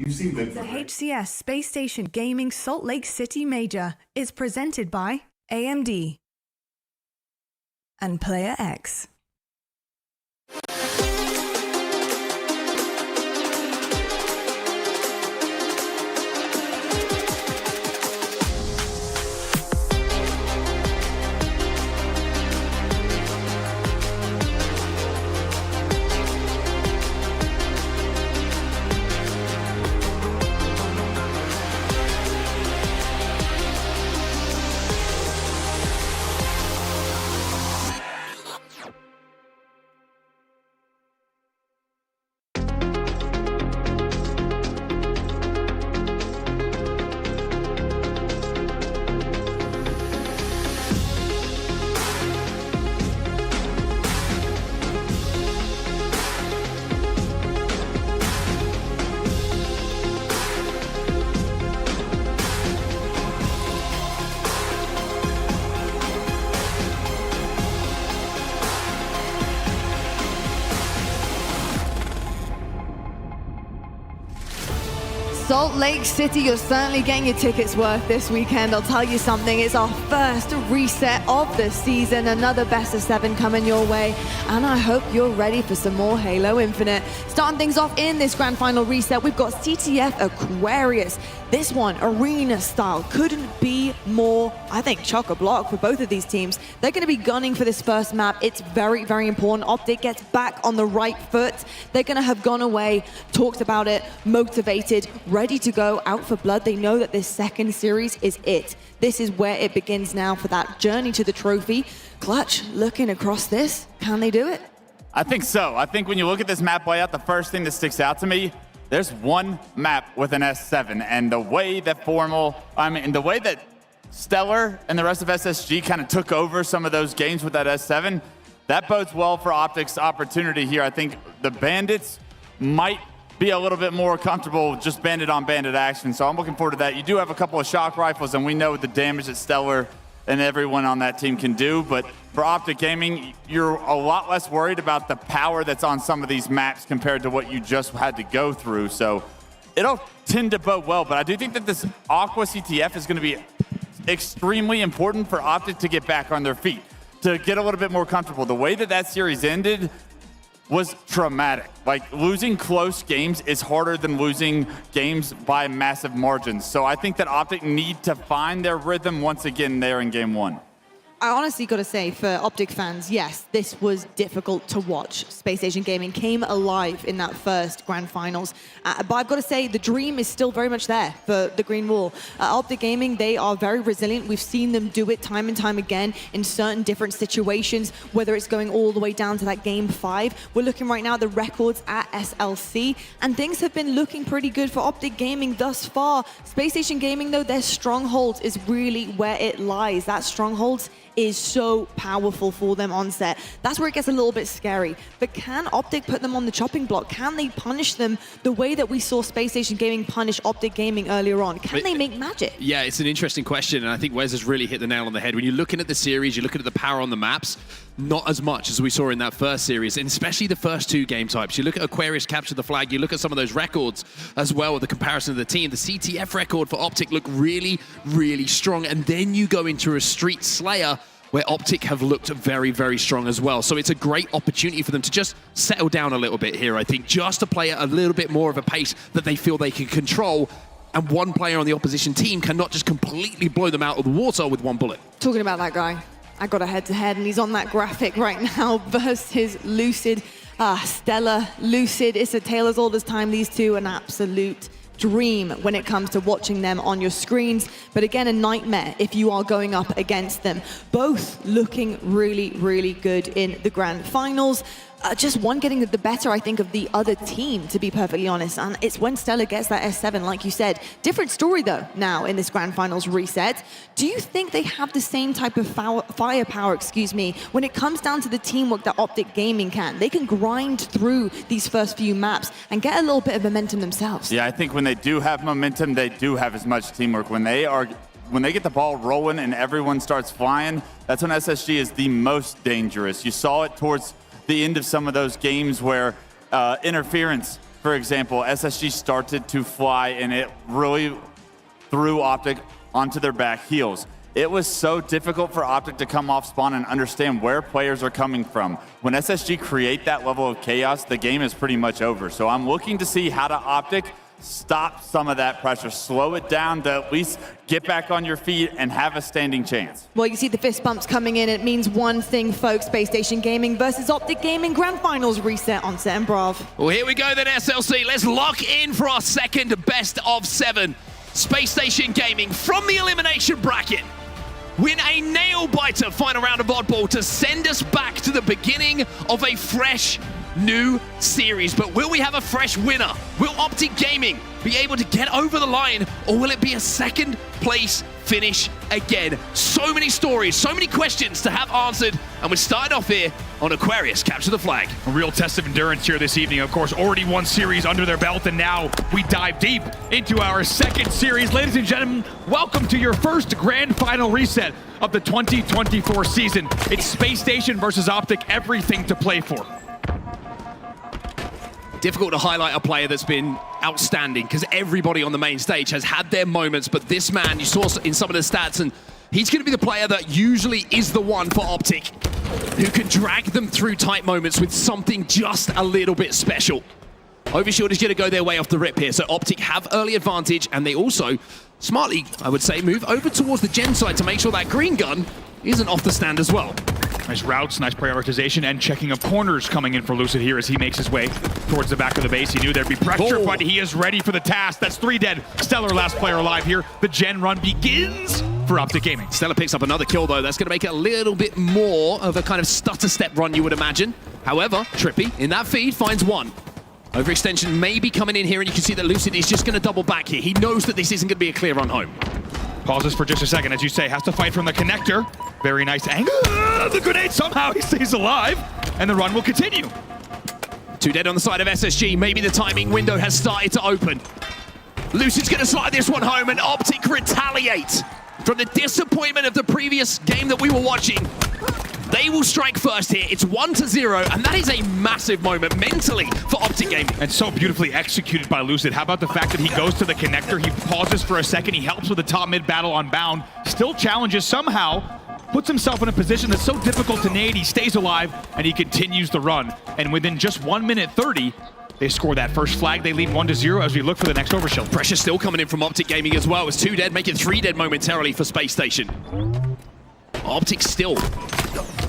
[SPEAKER 16] You seem good
[SPEAKER 2] The
[SPEAKER 16] for it.
[SPEAKER 2] HCS Spacestation Gaming Salt Lake City Major is presented by AMD and Player X. Salt Lake City, you're certainly getting your tickets worth this weekend. I'll tell you something, it's our first reset of the season. Another best of 7 coming your way. And I hope you're ready for some more Halo Infinite. Starting things off in this grand final reset, we've got CTF Aquarius. This one, arena style, couldn't be more, I think, chock-a-block for both of these teams. They're going to be gunning for this first map. It's very, very important. Optic gets back on the right foot. They're going to have gone away, talked about it, motivated, ready to go, out for blood. They know that this second series is it. This is where it begins now for that journey to the trophy. Clutch, looking across this, can they do it?
[SPEAKER 12] I think so. I think when you look at this map layout, the first thing that sticks out to me, there's one map with an S7, and the way that the way that Stellar and the rest of SSG kind of took over some of those games with that S7, that bodes well for Optic's opportunity here. I think the Bandits might be a little bit more comfortable just bandit on bandit action, so I'm looking forward to that. You do have a couple of shock rifles, and we know the damage that Stellar and everyone on that team can do, but for Optic Gaming, you're a lot less worried about the power that's on some of these maps compared to what you just had to go through, so it'll tend to bode well, but I do think that this Aqua CTF is going to be extremely important for Optic to get back on their feet, to get a little bit more comfortable. The way that that series ended was traumatic. Like, losing close games is harder than losing games by massive margins. So I think that Optic need to find their rhythm once again there in game 1.
[SPEAKER 2] I honestly got to say, for Optic fans, yes, this was difficult to watch. Spacestation Gaming came alive in that first grand finals. But I've got to say, the dream is still very much there for the Green Wall. Optic Gaming, they are very resilient. We've seen them do it time and time again in certain different situations, whether it's going all the way down to that game 5. We're looking right now at the records at SLC, and things have been looking pretty good for Optic Gaming thus far. Spacestation Gaming, though, their Strongholds is really where it lies. That Strongholds is so powerful for them on set. That's where it gets a little bit scary. But can Optic put them on the chopping block? Can they punish them the way that we saw Spacestation Gaming punish Optic Gaming earlier on? Can they make magic?
[SPEAKER 9] Yeah, it's an interesting question, and I think Wes has really hit the nail on the head. When you're looking at the series, you're looking at the power on the maps, not as much as we saw in that first series, and especially the first 2 game types. You look at Aquarius capture the flag, you look at some of those records as well with the comparison of the team. The CTF record for Optic looked really, really strong, and then you go into a Street Slayer where Optic have looked very, very strong as well. So it's a great opportunity for them to just settle down a little bit here, I think, just to play at a little bit more of a pace that they feel they can control. And one player on the opposition team cannot just completely blow them out of the water with one bullet.
[SPEAKER 2] Talking about that guy, I got a head-to-head, and he's on that graphic right now versus Lucid. Stellar, Lucid, it's a tale as old as time. These two, an absolute dream when it comes to watching them on your screens, but again, a nightmare if you are going up against them. Both looking really, really good in the grand finals. Just one getting the better, I think, of the other team, to be perfectly honest. And it's when Stellar gets that S7, like you said. Different story, though, now in this grand finals reset. Do you think they have the same type of firepower, when it comes down to the teamwork that Optic Gaming can? They can grind through these first few maps and get a little bit of momentum themselves.
[SPEAKER 12] Yeah, I think when they do have momentum, they do have as much teamwork. When they get the ball rolling and everyone starts flying, that's when SSG is the most dangerous. You saw it towards the end of some of those games where interference for example, SSG started to fly and it really threw Optic onto their back heels. It was so difficult for Optic to come off spawn and understand where players are coming from. When SSG create that level of chaos, the game is pretty much over. So I'm looking to see how to Optic stop some of that pressure, slow it down to at least get back on your feet and have a standing chance.
[SPEAKER 2] Well, you see the fist bumps coming in. It means one thing, folks. Spacestation Gaming versus Optic Gaming Grand Finals reset on Set and Brav.
[SPEAKER 9] Well, here we go then, SLC. Let's lock in for our second best of 7. Spacestation Gaming from the elimination bracket win a nail-biter final round of Oddball to send us back to the beginning of a fresh new series. But will we have a fresh winner? Will Optic Gaming be able to get over the line, or will it be a second place finish again? So many stories, so many questions to have answered, and we start off here on Aquarius Capture the Flag.
[SPEAKER 10] A real test of endurance here this evening. Of course, already one series under their belt, and now we dive deep into our second series. Ladies and gentlemen, welcome to your first grand final reset of the 2024 season. It's Space Station versus Optic, everything to play for.
[SPEAKER 9] Difficult to highlight a player that's been outstanding because everybody on the main stage has had their moments, but this man, you saw in some of the stats, and he's going to be the player that usually is the one for Optic who can drag them through tight moments with something just a little bit special. Overshield is going to go their way off the rip here, so Optic have early advantage, and they also, smartly, I would say, move over towards the gen side to make sure that green gun isn't off the stand as well.
[SPEAKER 10] Nice routes, nice prioritization, and checking of corners coming in for Lucid here as he makes his way towards the back of the base. He knew there'd be pressure, but he is ready for the task. That's 3 dead. Stellar last player alive here. The gen run begins for Optic Gaming.
[SPEAKER 9] Stellar picks up another kill, though. That's going to make it a little bit more of a kind of stutter step run, you would imagine. However, Trippy, in that feed, finds one. Overextension may be coming in here, and you can see that Lucid is just going to double back here. He knows that this isn't going to be a clear run home.
[SPEAKER 10] Pauses for just a second, as you say, has to fight from the connector. Very nice angle. The grenade, somehow he stays alive, and the run will continue.
[SPEAKER 9] 2 dead on the side of SSG. Maybe the timing window has started to open. Lucid's going to slide this one home, and Optic retaliate from the disappointment of the previous game that we were watching. They will strike first here. It's 1-0, and that is a massive moment mentally for Optic Gaming.
[SPEAKER 10] And so beautifully executed by Lucid. How about the fact that he goes to the connector, he pauses for a second, he helps with the top-mid battle on Bound, still challenges somehow, puts himself in a position that's so difficult to nade, he stays alive, and he continues the run. And within just 1 minute 30, they score that first flag. They lead 1-0 as we look for the next overshield.
[SPEAKER 9] Pressure still coming in from Optic Gaming as well. It's 2 dead, making 3 dead momentarily for Space Station. Optic still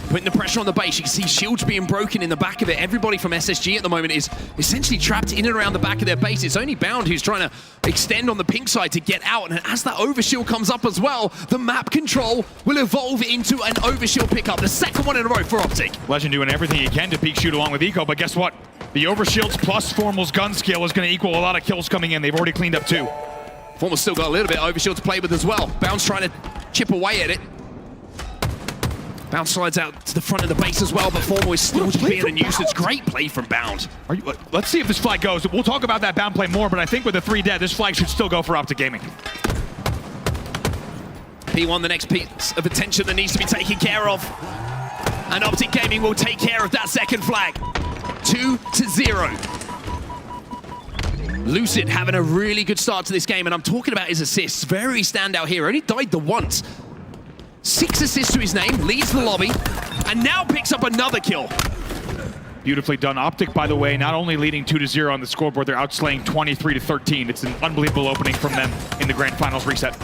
[SPEAKER 9] putting the pressure on the base. You can see shields being broken in the back of it. Everybody from SSG at the moment is essentially trapped in and around the back of their base. It's only Bound who's trying to extend on the pink side to get out. And as that overshield comes up as well, the map control will evolve into an overshield pickup. The second one in a row for Optic.
[SPEAKER 10] Legend doing everything he can to peek shoot along with Eco, but guess what? The overshields plus Formal's gun skill is going to equal a lot of kills coming in. They've already cleaned up 2.
[SPEAKER 9] Formal's still got a little bit of overshield to play with as well. Bound's trying to chip away at it. Bound slides out to the front of the base as well, but Formal is still just being a nuisance. Great play from Bound.
[SPEAKER 10] Let's see if this flag goes. We'll talk about that Bound play more, but I think with the 3 dead, this flag should still go for Optic Gaming.
[SPEAKER 9] P1, the next piece of attention that needs to be taken care of. And Optic Gaming will take care of that second flag. 2-0. Lucid having a really good start to this game, and I'm talking about his assists. Very standout here. Only died the once. 6 assists to his name, leads the lobby, and now picks up another kill.
[SPEAKER 10] Beautifully done. Optic, by the way, not only leading 2-0 on the scoreboard, they're outslaying 23-13. It's an unbelievable opening from them in the Grand Finals reset.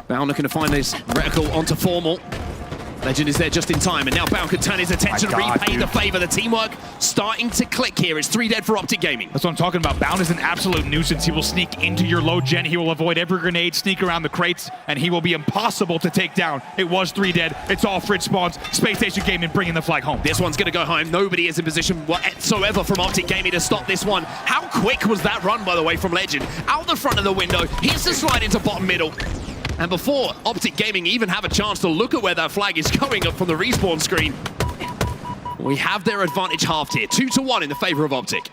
[SPEAKER 9] Bound looking to find this reticle onto Formal. Legend is there just in time, and now Bound could turn his attention, repay the favor. The teamwork starting to click here. It's 3 dead for Optic Gaming.
[SPEAKER 10] That's what I'm talking about. Bound is an absolute nuisance. He will sneak into your low gen. He will avoid every grenade, sneak around the crates, and he will be impossible to take down. It was 3 dead. It's all fridge spawns. Space Station Gaming bringing the flag home.
[SPEAKER 9] This one's going to go home. Nobody is in position whatsoever from Optic Gaming to stop this one. How quick was that run, by the way, from Legend? Out the front of the window. Here's the slide into bottom middle. And before Optic Gaming even have a chance to look at where that flag is going up from the respawn screen, we have their advantage halved here. 2-1 in the favor of Optic.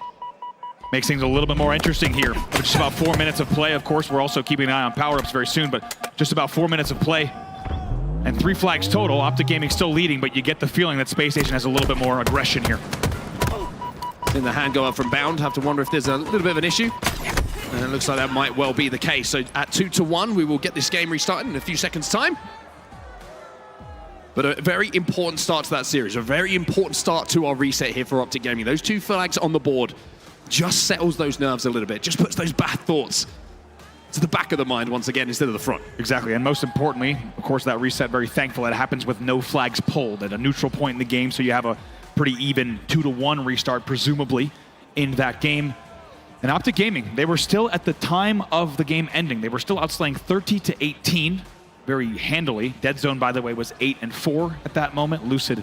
[SPEAKER 10] Makes things a little bit more interesting here. Just about 4 minutes of play. Of course, we're also keeping an eye on power-ups very soon, but just about 4 minutes of play. And 3 flags total. Optic Gaming still leading, but you get the feeling that Space Station has a little bit more aggression here.
[SPEAKER 9] In the hand go up from Bound. Have to wonder if there's a little bit of an issue. And it looks like that might well be the case. So at 2-1, we will get this game restarted in a few seconds' time. But a very important start to that series, a very important start to our reset here for Optic Gaming. Those 2 flags on the board just settles those nerves a little bit, just puts those bad thoughts to the back of the mind once again instead of the front.
[SPEAKER 10] Exactly, and most importantly, of course, that reset, very thankful that it happens with no flags pulled at a neutral point in the game, so you have a pretty even 2-1 restart, presumably, in that game. And Optic Gaming, they were still, at the time of the game ending, they were still outslaying 30-18, very handily. Dead Zone, by the way, was 8-4 at that moment. Lucid,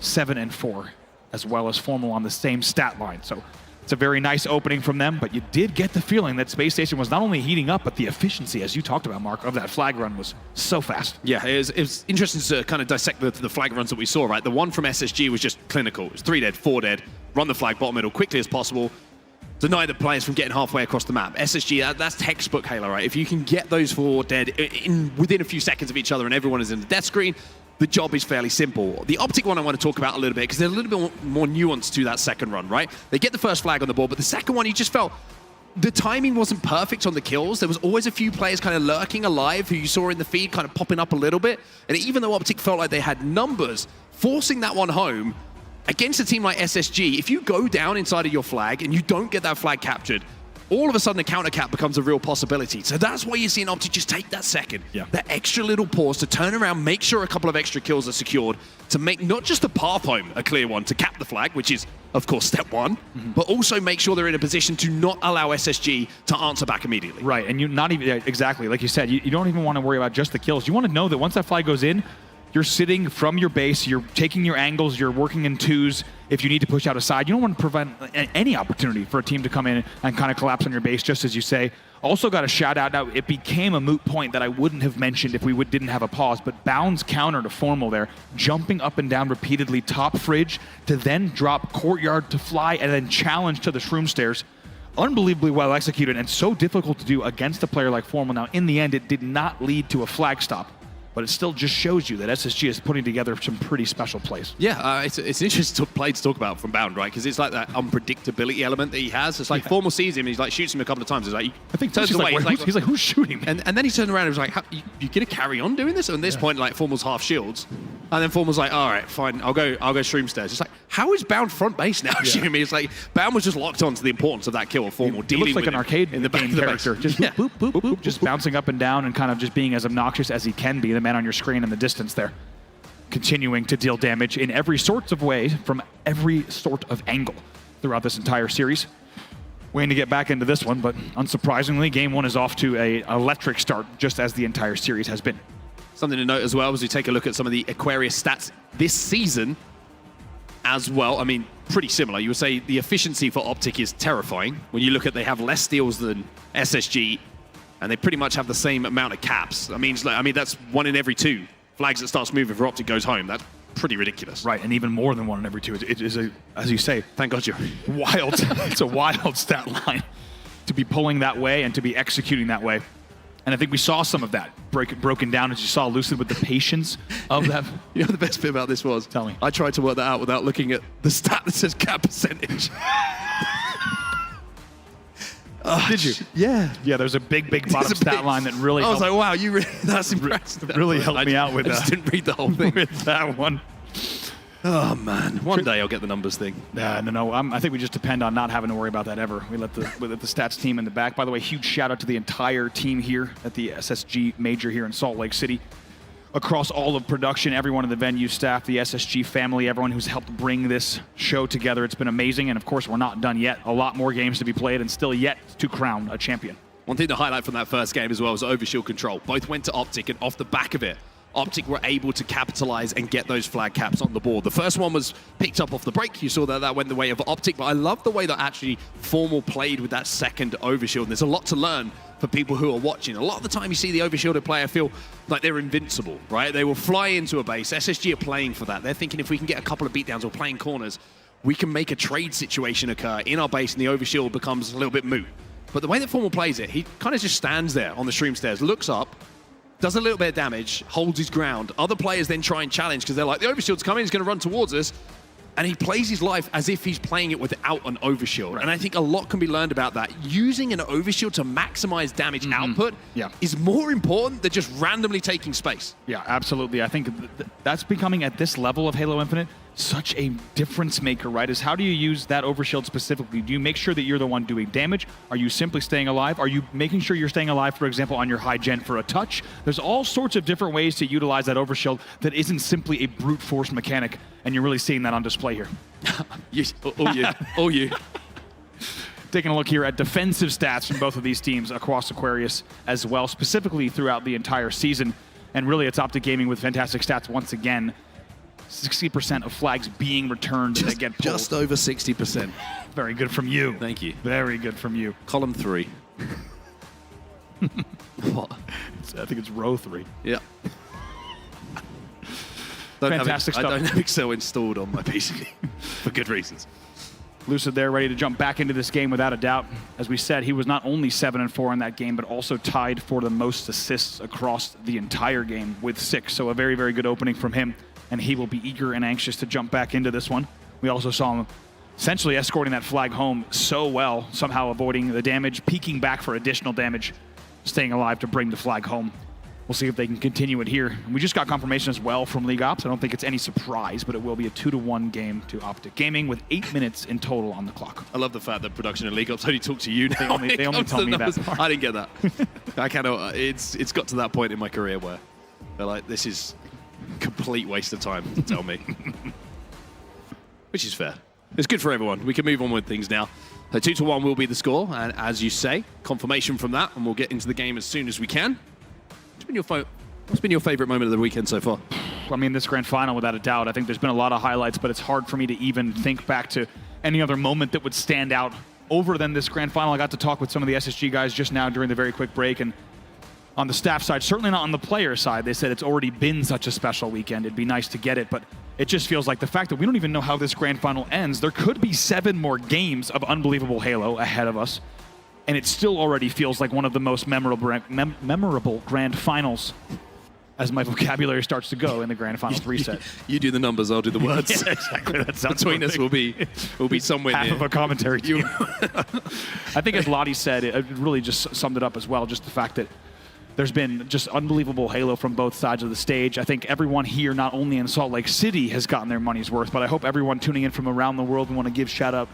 [SPEAKER 10] 7-4, as well as Formal on the same stat line. So it's a very nice opening from them, but you did get the feeling that Space Station was not only heating up, but the efficiency, as you talked about, Mark, of that flag run was so fast.
[SPEAKER 9] Yeah, it was interesting to kind of dissect the flag runs that we saw, right? The one from SSG was just clinical. It was 3 dead, 4 dead, run the flag bottom middle quickly as possible, deny the players from getting halfway across the map. SSG, that's textbook Halo, right? If you can get those 4 dead within a few seconds of each other and everyone is in the death screen, the job is fairly simple. The Optic one I want to talk about a little bit because there's a little bit more nuance to that second run, right? They get the first flag on the board, but the second one, you just felt the timing wasn't perfect on the kills. There was always a few players kind of lurking alive who you saw in the feed kind of popping up a little bit. And even though Optic felt like they had numbers, forcing that one home against a team like SSG, if you go down inside of your flag and you don't get that flag captured, all of a sudden the counter cap becomes a real possibility. So that's why you're seeing Optic just take that second, that extra little pause to turn around, make sure a couple of extra kills are secured, to make not just the path home a clear one, to cap the flag, which is, of course, step one, but also make sure they're in a position to not allow SSG to answer back immediately.
[SPEAKER 10] Right, and you not even, exactly, like you said, you don't even want to worry about just the kills. You want to know that once that flag goes in, you're sitting from your base, you're taking your angles, you're working in twos. If you need to push out a side, you don't want to prevent any opportunity for a team to come in and kind of collapse on your base, just as you say. Also got a shout out. Now, it became a moot point that I wouldn't have mentioned if we didn't have a pause, but Bound's counter to Formal there, jumping up and down repeatedly, top fridge, to then drop courtyard to fly, and then challenge to the shroom stairs. Unbelievably well executed and so difficult to do against a player like Formal. Now, in the end, it did not lead to a flag stop, but it still just shows you that SSG is putting together some pretty special plays.
[SPEAKER 9] Yeah, it's an interesting play to talk about from Bound, right? Because it's like that unpredictability element that he has. It's like Formal sees him, and he's like shoots him a couple of times. It's like, I think turns away.
[SPEAKER 10] He's like, who's shooting me?
[SPEAKER 9] And then he turned around and was like, you gonna carry on doing this? And at this point, like Formal's half shields, and then Formal's like, all right, fine, I'll go shroom stairs. It's like, how is Bound front base now shooting me? It's like Bound was just locked on to the importance of that kill of Formal.
[SPEAKER 10] He looks like an arcade in the game character, just boop, boop, boop, boop, just bouncing up and down and kind of just being as obnoxious as he can be. The man on your screen in the distance there, continuing to deal damage in every sort of way from every sort of angle throughout this entire series. Waiting to get back into this one, but unsurprisingly, game one is off to an electric start, just as the entire series has been.
[SPEAKER 9] Something to note as well as we take a look at some of the Aquarius stats this season as well. I mean, pretty similar. You would say the efficiency for Optic is terrifying. When you look at they have less steals than SSG, and they pretty much have the same amount of caps. I mean, that's 1 in every 2 flags that starts moving for Optic goes home. That's pretty ridiculous.
[SPEAKER 10] Right, and even more than 1 in every 2. It is a, as you say,
[SPEAKER 9] thank God you're
[SPEAKER 10] wild. It's a wild stat line to be pulling that way and to be executing that way. And I think we saw some of that broken down as you saw Lucid with the patience of that.
[SPEAKER 9] You know the best bit about this was?
[SPEAKER 10] Tell me.
[SPEAKER 9] I tried to work that out without looking at the stat that says cap percentage.
[SPEAKER 10] Did you?
[SPEAKER 9] Yeah.
[SPEAKER 10] Yeah, there's a big bottom stat line that really
[SPEAKER 9] I was like, wow, that's impressive.
[SPEAKER 10] That really helped me out with that.
[SPEAKER 9] I just didn't read the whole thing.
[SPEAKER 10] With that one.
[SPEAKER 9] Oh, man. One day I'll get the numbers thing.
[SPEAKER 10] No. I think we just depend on not having to worry about that ever. We let the stats team in the back. By the way, huge shout out to the entire team here at the SSG Major here in Salt Lake City. Across all of production, everyone in the venue staff, the SSG family, everyone who's helped bring this show together. It's been amazing, and of course, we're not done yet. A lot more games to be played and still yet to crown a champion.
[SPEAKER 9] One thing to highlight from that first game as well was overshield control. Both went to Optic, and off the back of it, Optic were able to capitalize and get those flag caps on the board. The first one was picked up off the break. You saw that went the way of Optic, but I love the way that actually Formal played with that second overshield. And there's a lot to learn for people who are watching. A lot of the time you see the overshielded player feel like they're invincible, right? They will fly into a base. SSG are playing for that. They're thinking if we can get a couple of beatdowns or playing corners, we can make a trade situation occur in our base and the overshield becomes a little bit moot. But the way that Formal plays it, he kind of just stands there on the stream stairs, looks up, does a little bit of damage, holds his ground. Other players then try and challenge because they're like, the overshield's coming, he's going to run towards us. and he plays his life as if he's playing it without an overshield. Right. And I think a lot can be learned about that. Using an overshield to maximize damage output is more important than just randomly taking space.
[SPEAKER 10] Yeah, absolutely. I think that's becoming, at this level of Halo Infinite, such a difference maker, right? Is how do you use that overshield specifically? Do you make sure that you're the one doing damage? Are you simply staying alive? Are you making sure you're staying alive, for example, on your high gen for a touch? There's all sorts of different ways to utilize that overshield that isn't simply a brute force mechanic, and you're really seeing that on display here.
[SPEAKER 9] Oh, you.
[SPEAKER 10] Taking a look here at defensive stats from both of these teams across Aquarius as well, specifically throughout the entire season. And really, it's Optic Gaming with fantastic stats once again. 60% of flags being returned that get pulled.
[SPEAKER 9] Just over 60%.
[SPEAKER 10] Very good from you.
[SPEAKER 9] Thank you.
[SPEAKER 10] Very good from you.
[SPEAKER 9] Column 3. What?
[SPEAKER 10] I think it's row 3.
[SPEAKER 9] Yeah.
[SPEAKER 10] Fantastic stuff.
[SPEAKER 9] I don't have Excel installed on my PC for good reasons.
[SPEAKER 10] Lucid there, ready to jump back into this game without a doubt. As we said, he was not only 7-4 in that game, but also tied for the most assists across the entire game with 6. So a very, very good opening from him. And he will be eager and anxious to jump back into this one. We also saw him essentially escorting that flag home so well, somehow avoiding the damage, peeking back for additional damage, staying alive to bring the flag home. We'll see if they can continue it here. We just got confirmation as well from League Ops. I don't think it's any surprise, but it will be a 2-1 game to Optic Gaming with 8 minutes in total on the clock.
[SPEAKER 9] I love the fact that production and League Ops only talk to you now.
[SPEAKER 10] They only tell me that part.
[SPEAKER 9] I didn't get that. I cannot. It's got to that point in my career where they're like, this is complete waste of time to tell me. Which is fair. It's good for everyone. We can move on with things now. 2-1 will be the score, and as you say, confirmation from that, and we'll get into the game as soon as we can. What's been your favorite moment of the weekend so far?
[SPEAKER 10] I mean, this grand final, without a doubt. I think there's been a lot of highlights, but it's hard for me to even think back to any other moment that would stand out over than this grand final. I got to talk with some of the SSG guys just now during the very quick break, and on the staff side, certainly not on the player side, they said it's already been such a special weekend. It'd be nice to get it, but it just feels like the fact that we don't even know how this grand final ends. There could be 7 more games of unbelievable Halo ahead of us, and it still already feels like one of the most memorable grand finals as my vocabulary starts to go in the grand finals reset.
[SPEAKER 9] You do the numbers, I'll do the words.
[SPEAKER 10] Yeah, exactly. That sounds
[SPEAKER 9] between us will be somewhere
[SPEAKER 10] half
[SPEAKER 9] near.
[SPEAKER 10] of a commentary team. I think as Lottie said, it really just summed it up as well, just the fact that there's been just unbelievable Halo from both sides of the stage. I think everyone here, not only in Salt Lake City, has gotten their money's worth, but I hope everyone tuning in from around the world, we want to give shout out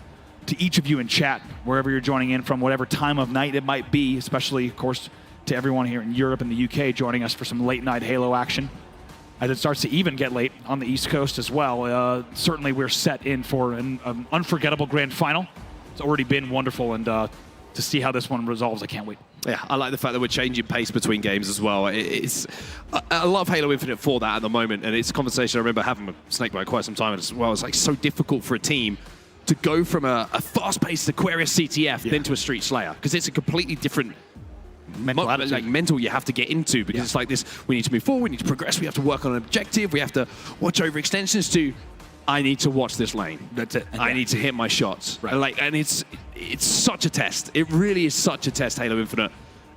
[SPEAKER 10] to each of you in chat, wherever you're joining in from, whatever time of night it might be, especially, of course, to everyone here in Europe and the UK joining us for some late night Halo action. As it starts to even get late on the East Coast as well, certainly we're set in for an unforgettable grand final. It's already been wonderful, and to see how this one resolves, I can't wait.
[SPEAKER 9] Yeah, I like the fact that we're changing pace between games as well. I love Halo Infinite for that at the moment, and it's a conversation I remember having with Snakebite quite some time as well. It's like so difficult for a team to go from a fast-paced Aquarius CTF then to a Street Slayer, because it's a completely different mental you have to get into, because it's like this, we need to move forward, we need to progress, we have to work on an objective, we have to watch over extensions to, I need to watch this lane. That's it. I need to hit my shots. Right. And it's such a test. It really is such a test, Halo Infinite,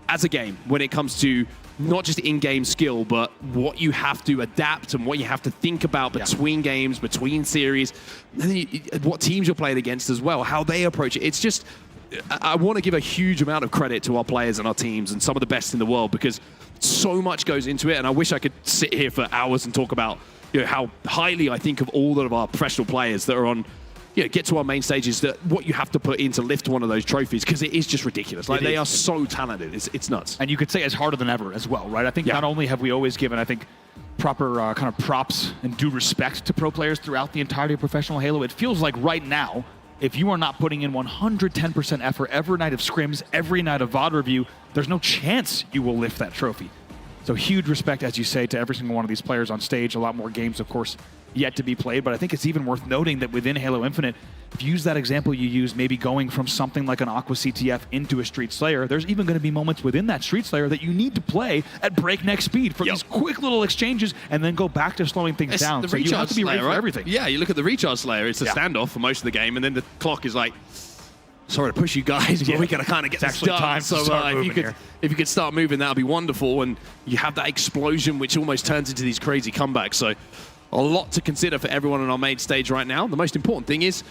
[SPEAKER 9] as a game, when it comes to not just in-game skill, but what you have to adapt and what you have to think about between games, between series, and what teams you're playing against as well, how they approach it. It's just, I want to give a huge amount of credit to our players and our teams and some of the best in the world, because so much goes into it, and I wish I could sit here for hours and talk about how highly I think of all of our professional players that are on, get to our main stages, that what you have to put in to lift one of those trophies, because it is just ridiculous. Like, they are so talented. It's nuts.
[SPEAKER 10] And you could say it's harder than ever as well, right? I think not only have we always given, I think, proper kind of props and due respect to pro players throughout the entirety of professional Halo, it feels like right now, if you are not putting in 110% effort every night of scrims, every night of VOD review, there's no chance you will lift that trophy. So huge respect, as you say, to every single one of these players on stage. A lot more games, of course, yet to be played. But I think it's even worth noting that within Halo Infinite, if you use that example you use, maybe going from something like an Aqua CTF into a Street Slayer, there's even going to be moments within that Street Slayer that you need to play at breakneck speed for these quick little exchanges and then go back to slowing things down. So you have to be ready for everything.
[SPEAKER 9] Yeah, you look at the Recharge Slayer, it's a standoff for most of the game, and then the clock is like, sorry to push you guys, but we got to kind of get this done. So if you could start moving, that would be wonderful. And you have that explosion, which almost turns into these crazy comebacks. So a lot to consider for everyone on our main stage right now. The most important thing is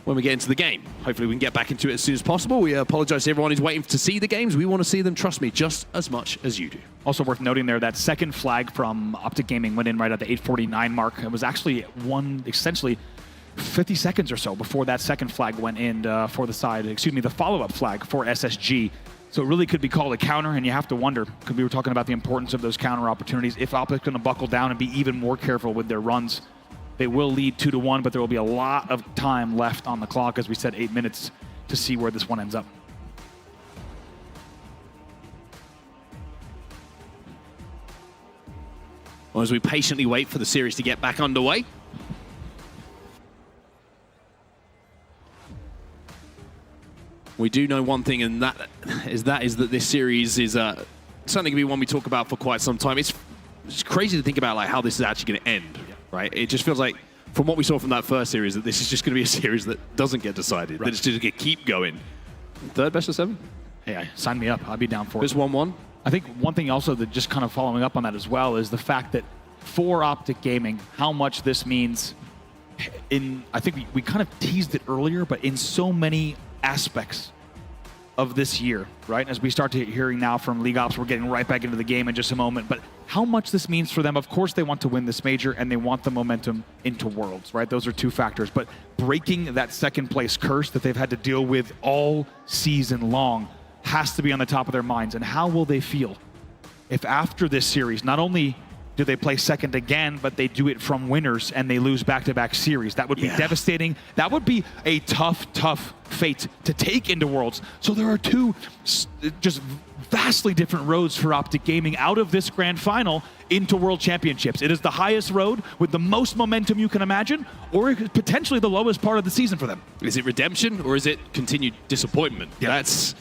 [SPEAKER 9] when we get into the game. Hopefully we can get back into it as soon as possible. We apologize to everyone who's waiting to see the games. We want to see them, trust me, just as much as you do.
[SPEAKER 10] Also worth noting there, that second flag from Optic Gaming went in right at the 8:49 mark. It was actually essentially 50 seconds or so before that second flag went in for the side, the follow-up flag for SSG. So it really could be called a counter, and you have to wonder, because we were talking about the importance of those counter opportunities, if Optic's going to buckle down and be even more careful with their runs. They will lead 2-1, but there will be a lot of time left on the clock, as we said, 8 minutes to see where this one ends up.
[SPEAKER 9] Well, as we patiently wait for the series to get back underway. We do know one thing, and that is that this series is certainly going to be one we talk about for quite some time. It's crazy to think about like how this is actually going to end, right? It just feels like, from what we saw from that first series, that this is just going to be a series that doesn't get decided, that it's just going to keep going. Third best of 7?
[SPEAKER 10] Hey, sign me up. I'd be down for it.
[SPEAKER 9] Just 1-1.
[SPEAKER 10] I think one thing also that just kind of following up on that as well is the fact that for Optic Gaming, how much this means I think we kind of teased it earlier, but in so many aspects of this year, right? As we start to hearing now from League Ops, we're getting right back into the game in just a moment, but how much this means for them. Of course, they want to win this major and they want the momentum into Worlds, right? Those are two factors, but breaking that second place curse that they've had to deal with all season long has to be on the top of their minds. And how will they feel if after this series, not only do they play second again, but they do it from winners and they lose back-to-back series? That would be devastating. That would be a tough fate to take into Worlds. So there are two just vastly different roads for Optic Gaming out of this grand final into World Championships. It is the highest road with the most momentum you can imagine, or potentially the lowest part of the season for them.
[SPEAKER 9] Is it redemption or is it continued disappointment? Yeah. That's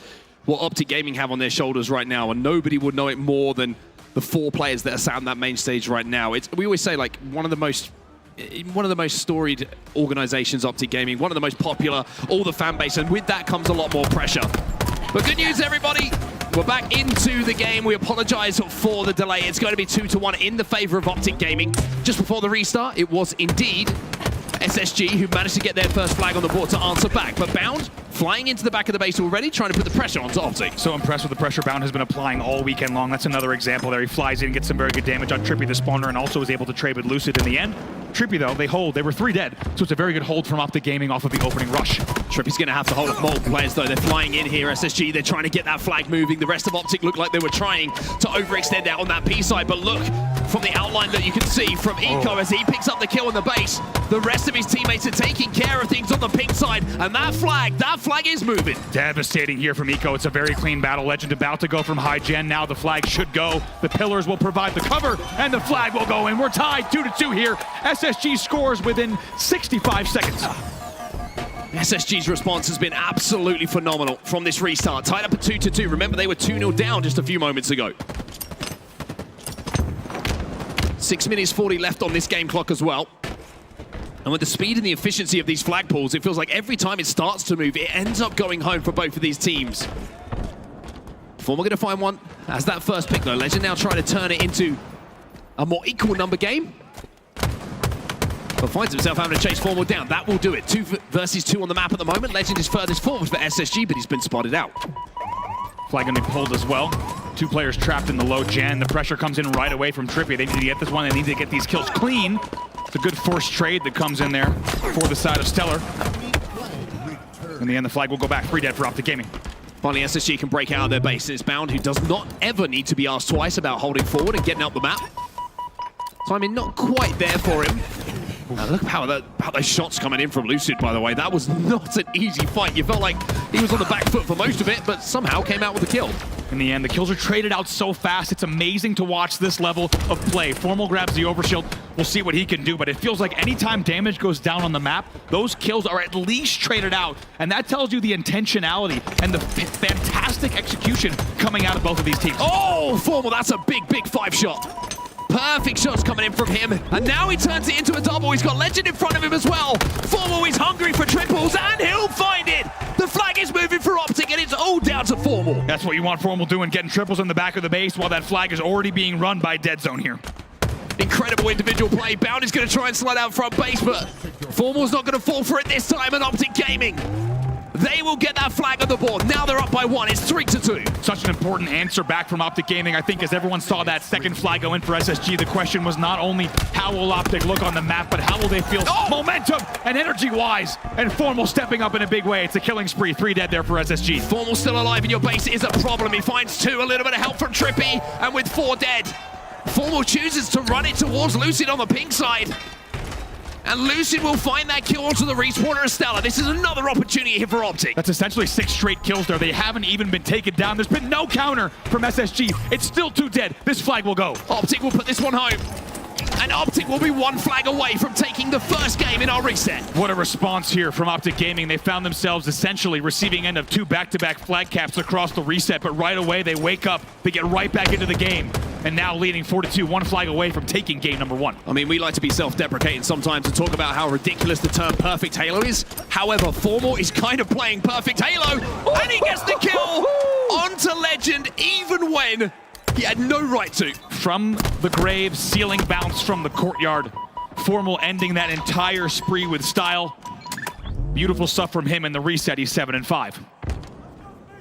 [SPEAKER 9] what Optic Gaming have on their shoulders right now, and nobody would know it more than the 4 players that are sat on that main stage right now. We always say, like, one of the most storied organizations, Optic Gaming, one of the most popular, all the fan base, and with that comes a lot more pressure. But good news, everybody. We're back into the game. We apologize for the delay. It's going to be 2-1 in the favor of Optic Gaming. Just before the restart, it was indeed SSG who managed to get their first flag on the board to answer back. But Bound flying into the back of the base already, trying to put the pressure onto Optic.
[SPEAKER 10] So impressed with the pressure Bound has been applying all weekend long. That's another example there. He flies in, gets some very good damage on Trippy the spawner, and also is able to trade with Lucid in the end. Trippy, though, they hold. They were 3 dead, so it's a very good hold from Optic Gaming off of the opening rush.
[SPEAKER 9] Trippy's going to have to hold up multiple players, though. They're flying in here, SSG. They're trying to get that flag moving. The rest of Optic looked like they were trying to overextend out on that P side, but look, from the outline that you can see from Eco as he picks up the kill on the base, the rest of his teammates are taking care of things on the pink side, and that flag is moving.
[SPEAKER 10] Devastating here from Eco. It's a very clean battle. Legend about to go from high gen. Now the flag should go. The pillars will provide the cover, and the flag will go in. We're tied 2-2 here. SSG scores within 65 seconds.
[SPEAKER 9] SSG's response has been absolutely phenomenal from this restart. Tied up at 2-2. Remember, they were 2-0 down just a few moments ago. 6 minutes 40 left on this game clock as well. And with the speed and the efficiency of these flag pools, it feels like every time it starts to move, it ends up going home for both of these teams. Former going to find one as that first pick, though. Legend now trying to turn it into a more equal number game. But finds himself having to chase Formal down. That will do it. 2 versus 2 on the map at the moment. Legend is furthest forward for SSG, but he's been spotted out.
[SPEAKER 10] Flag going to be pulled as well. 2 players trapped in the low gen. The pressure comes in right away from Trippy. They need to get this one. They need to get these kills clean. It's a good forced trade that comes in there for the side of Stellar. In the end, the flag will go back. 3 dead for Optic Gaming.
[SPEAKER 9] Finally, SSG can break out of their base. It's Bound, who does not ever need to be asked twice about holding forward and getting up the map. Timing not quite there for him. Look how those shots coming in from Lucid, by the way. That was not an easy fight. You felt like he was on the back foot for most of it, but somehow came out with a kill.
[SPEAKER 10] In the end, the kills are traded out so fast. It's amazing to watch this level of play. Formal grabs the overshield. We'll see what he can do, but it feels like anytime damage goes down on the map, those kills are at least traded out, and that tells you the intentionality and the fantastic execution coming out of both of these teams.
[SPEAKER 9] Oh, Formal, that's a big 5-shot. Perfect shots coming in from him, and now he turns it into a double. He's got Legend in front of him as well. Formal is hungry for triples, and he'll find it. The flag is moving for Optic, and it's all down to Formal.
[SPEAKER 10] That's what you want Formal doing, getting triples in the back of the base while that flag is already being run by Dead Zone here.
[SPEAKER 9] Incredible individual play. Bounty's going to try and slide out front base, but Formal's not going to fall for it this time, and Optic Gaming, they will get that flag on the board. Now they're up by 1. It's 3-2.
[SPEAKER 10] Such an important answer back from Optic Gaming. I think as everyone saw that second flag go in for SSG, the question was not only how will Optic look on the map, but how will they feel momentum and energy-wise. And Formal stepping up in a big way. It's a killing spree. 3 dead there for SSG.
[SPEAKER 9] Formal still alive in your base is a problem. He finds 2, a little bit of help from Trippy, and with 4 dead, Formal chooses to run it towards Lucid on the pink side. And Lucid will find that kill onto the respawner of Stella. This is another opportunity here for Optic.
[SPEAKER 10] That's essentially 6 straight kills there. They haven't even been taken down. There's been no counter from SSG. It's still 2 dead. This flag will go.
[SPEAKER 9] Optic will put this one home. And Optic will be 1 flag away from taking the first game in our reset.
[SPEAKER 10] What a response here from Optic Gaming. They found themselves essentially receiving end of 2 back-to-back flag caps across the reset, but right away they wake up, they get right back into the game. And now leading 4-2, 1 flag away from taking game number 1.
[SPEAKER 9] I mean, we like to be self-deprecating sometimes and talk about how ridiculous the term perfect Halo is. However, Formal is kind of playing perfect Halo, and he gets the kill onto Legend even when he had no right to.
[SPEAKER 10] From the grave, ceiling bounce from the courtyard. Formal ending that entire spree with style. Beautiful stuff from him in the reset. He's 7-5.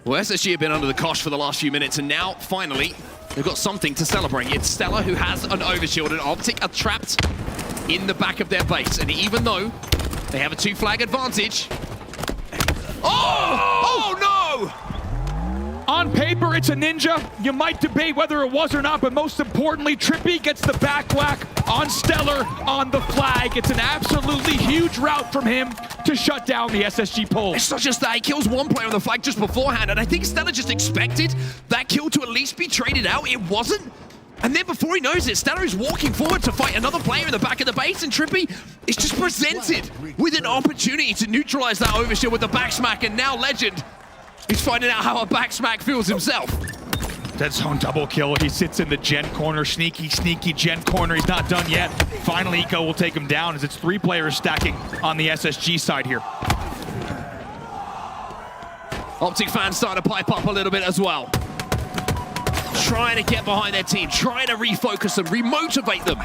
[SPEAKER 9] Well, SSG have been under the cosh for the last few minutes, and now, finally, they've got something to celebrate. It's Stella who has an overshield, and Optic are trapped in the back of their base. And even though they have a 2-flag advantage... Oh no!
[SPEAKER 10] On paper, it's a ninja. You might debate whether it was or not, but most importantly, Trippy gets the back whack on Stellar on the flag. It's an absolutely huge route from him to shut down the SSG pull.
[SPEAKER 9] It's not just that, he kills 1 player on the flag just beforehand, and I think Stellar just expected that kill to at least be traded out. It wasn't. And then before he knows it, Stellar is walking forward to fight another player in the back of the base, and Trippy is just presented with an opportunity to neutralize that overshield with the back smack, and now Legend is finding out how a back smack feels himself.
[SPEAKER 10] Dead zone double kill. He sits in the gen corner. Sneaky gen corner. He's not done yet. Finally, Eco will take him down as it's 3 players stacking on the SSG side here.
[SPEAKER 9] Optic fans starting to pipe up a little bit as well. Trying to get behind their team, trying to refocus them, remotivate them.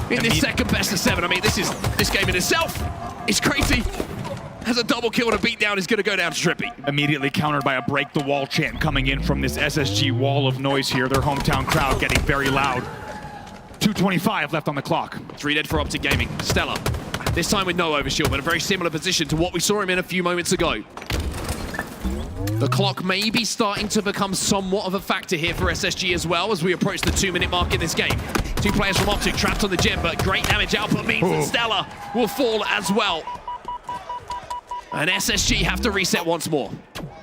[SPEAKER 9] In this second best of 7, I mean, this game in itself is crazy. Has a double kill and a beatdown is going to go down to Trippy.
[SPEAKER 10] Immediately countered by a break the wall chant coming in from this SSG wall of noise here. Their hometown crowd getting very loud. 2:25 left on the clock.
[SPEAKER 9] 3 dead for Optic Gaming. Stella, this time with no overshield, but a very similar position to what we saw him in a few moments ago. The clock may be starting to become somewhat of a factor here for SSG as well as we approach the 2-minute mark in this game. 2 players from Optic trapped on the gem, but great damage output means that Stella will fall as well. And SSG have to reset once more.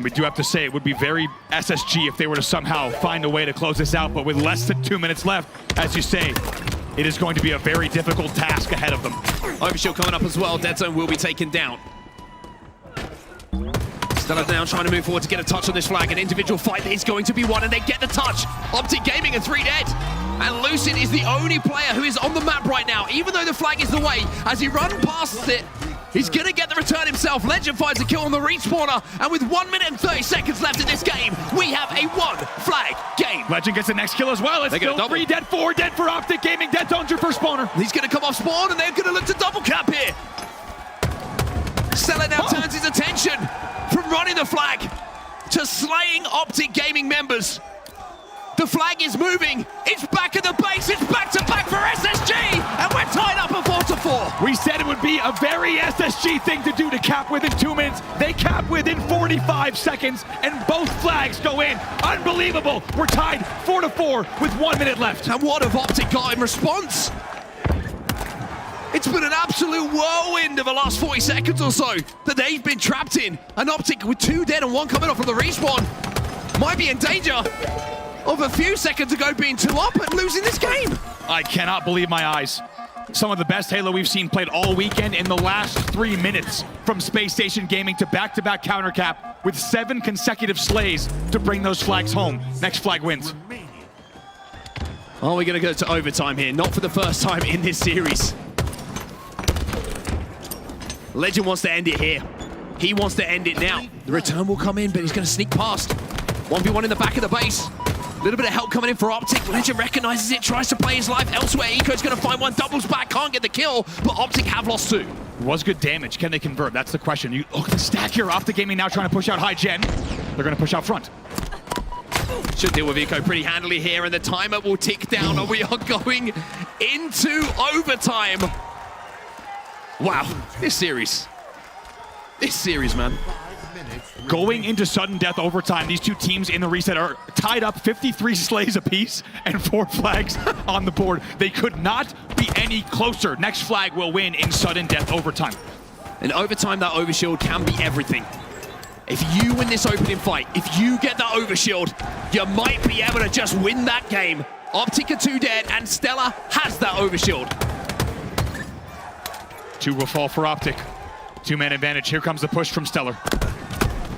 [SPEAKER 10] We do have to say it would be very SSG if they were to somehow find a way to close this out, but with less than 2 minutes left, as you say, it is going to be a very difficult task ahead of them.
[SPEAKER 9] Overshield coming up as well. Dead zone will be taken down. Stella now trying to move forward to get a touch on this flag. An individual fight is going to be won, and they get the touch. Optic Gaming are 3 dead. And Lucid is the only player who is on the map right now, even though the flag is the way. As he runs past it, he's going to get the return himself. Legend finds a kill on the respawner, and with 1 minute and 30 seconds left in this game, we have a 1-flag game.
[SPEAKER 10] Legend gets the next kill as well. It's still 3 dead, 4 dead for Optic Gaming. Dead zone's your first spawner.
[SPEAKER 9] He's going to come off spawn, and they're going to look to double cap here. Stella now turns his attention from running the flag to slaying Optic Gaming members. The flag is moving. It's back at the base. It's back-to-back for SSG, and we're tied up at 4-4.
[SPEAKER 10] We said it would be a very SSG thing to do to cap within 2 minutes. They cap within 45 seconds, and both flags go in. Unbelievable. We're tied 4-4 with 1 minute left.
[SPEAKER 9] And what have Optic got in response? It's been an absolute whirlwind of the last 40 seconds or so that they've been trapped in. And Optic with 2 dead and 1 coming off from the respawn might be in danger of a few seconds ago being 2 up and losing this game.
[SPEAKER 10] I cannot believe my eyes. Some of the best Halo we've seen played all weekend in the last 3 minutes, from Spacestation Gaming to back-to-back counter cap with 7 consecutive slays to bring those flags home. Next flag wins.
[SPEAKER 9] Are we going to go to overtime here? Not for the first time in this series. Legend wants to end it here. He wants to end it now. The return will come in, but he's going to sneak past. 1v1 in the back of the base. A little bit of help coming in for Optic. Legend recognizes it, tries to play his life elsewhere. Eco's going to find one, doubles back, can't get the kill, but Optic have lost 2.
[SPEAKER 10] Was good damage. Can they convert? That's the question. You look at the stack here. Optic Gaming now trying to push out high gen. They're going to push out front.
[SPEAKER 9] Should deal with Eco pretty handily here, and the timer will tick down, and we are going into overtime. Wow, this series, man.
[SPEAKER 10] Going into sudden death overtime, these two teams in the reset are tied up 53 slays apiece and 4 flags on the board. They could not be any closer. Next flag will win in sudden death overtime.
[SPEAKER 9] In overtime, that overshield can be everything. If you win this opening fight, if you get that overshield, you might be able to just win that game. Optic are 2 dead, and Stella has that overshield.
[SPEAKER 10] 2 will fall for Optic. 2-man advantage. Here comes the push from Stellar.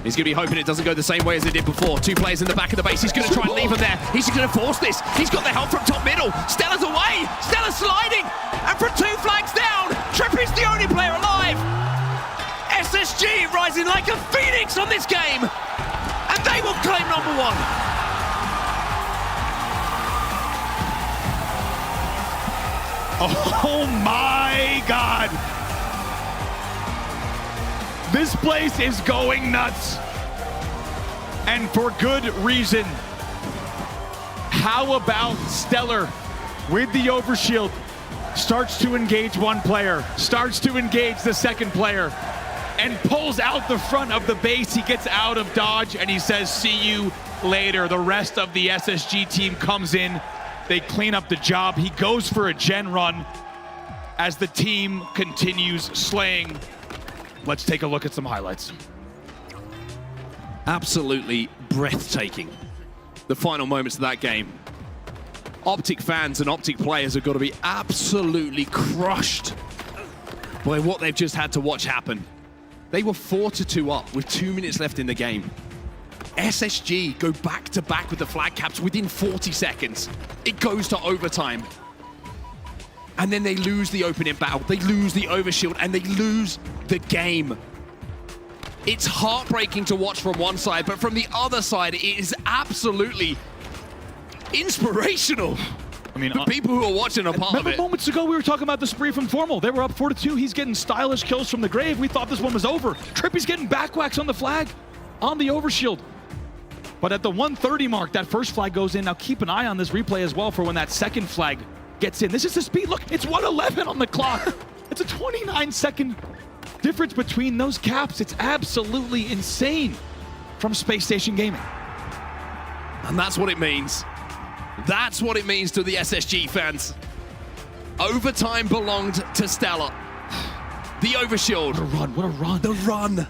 [SPEAKER 9] He's going to be hoping it doesn't go the same way as it did before. 2 players in the back of the base. He's going to try and leave him there. He's going to force this. He's got the help from top middle. Stella's away. Stella's sliding. And from 2 flags down, Trippy's the only player alive. SSG rising like a phoenix on this game. And they will claim number 1.
[SPEAKER 10] Oh my God. This place is going nuts. And for good reason. How about Stellar with the overshield? Starts to engage one player, starts to engage the second player, and pulls out the front of the base. He gets out of dodge and he says, see you later. The rest of the SSG team comes in. They clean up the job. He goes for a gen run as the team continues slaying. Let's take a look at some highlights.
[SPEAKER 9] Absolutely breathtaking. The final moments of that game. Optic fans and Optic players have got to be absolutely crushed by what they've just had to watch happen. They were 4-2 up with 2 minutes left in the game. SSG go back-to-back with the flag caps within 40 seconds. It goes to overtime. And then they lose the opening battle. They lose the overshield, and they lose the game. It's heartbreaking to watch from one side, but from the other side, it is absolutely inspirational.
[SPEAKER 10] I mean,
[SPEAKER 9] the people who are watching are part of it.
[SPEAKER 10] Moments ago, we were talking about the spree from Formal. They were up 4-2. He's getting stylish kills from the grave. We thought this one was over. Trippy's getting back whacks on the flag, on the overshield. But at the 130 mark, that first flag goes in. Now keep an eye on this replay as well for when that second flag gets in. This is the speed. Look, it's 111 on the clock. It's a 29-second difference between those caps. It's absolutely insane from Spacestation Gaming.
[SPEAKER 9] And that's what it means. That's what it means to the SSG fans. Overtime belonged to Stella. The overshield.
[SPEAKER 10] What a run, what a run.
[SPEAKER 9] The run.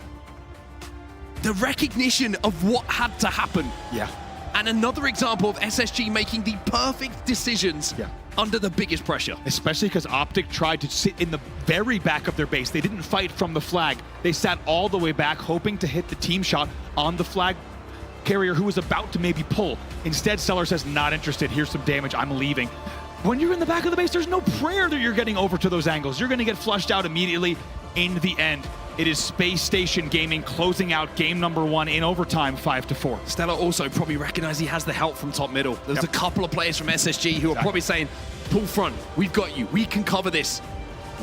[SPEAKER 9] The recognition of what had to happen.
[SPEAKER 10] Yeah.
[SPEAKER 9] And another example of SSG making the perfect decisions under the biggest pressure.
[SPEAKER 10] Especially because Optic tried to sit in the very back of their base. They didn't fight from the flag. They sat all the way back, hoping to hit the team shot on the flag carrier who was about to maybe pull. Instead, Stellar says, not interested. Here's some damage. I'm leaving. When you're in the back of the base, there's no prayer that you're getting over to those angles. You're going to get flushed out immediately in the end. It is Spacestation Gaming closing out game number 1 in overtime, 5-4.
[SPEAKER 9] Stella also probably recognized he has the help from top middle. There's a couple of players from SSG who are probably saying, pull front, we've got you, we can cover this.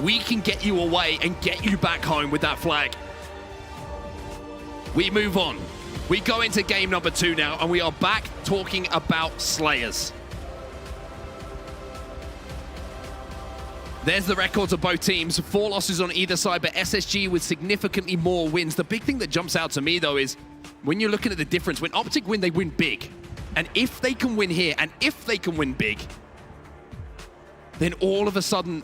[SPEAKER 9] We can get you away and get you back home with that flag. We move on. We go into game number 2 now, and we are back talking about Slayers. There's the records of both teams. 4 losses on either side, but SSG with significantly more wins. The big thing that jumps out to me, though, is when you're looking at the difference, when Optic win, they win big. And if they can win here, and if they can win big, then all of a sudden,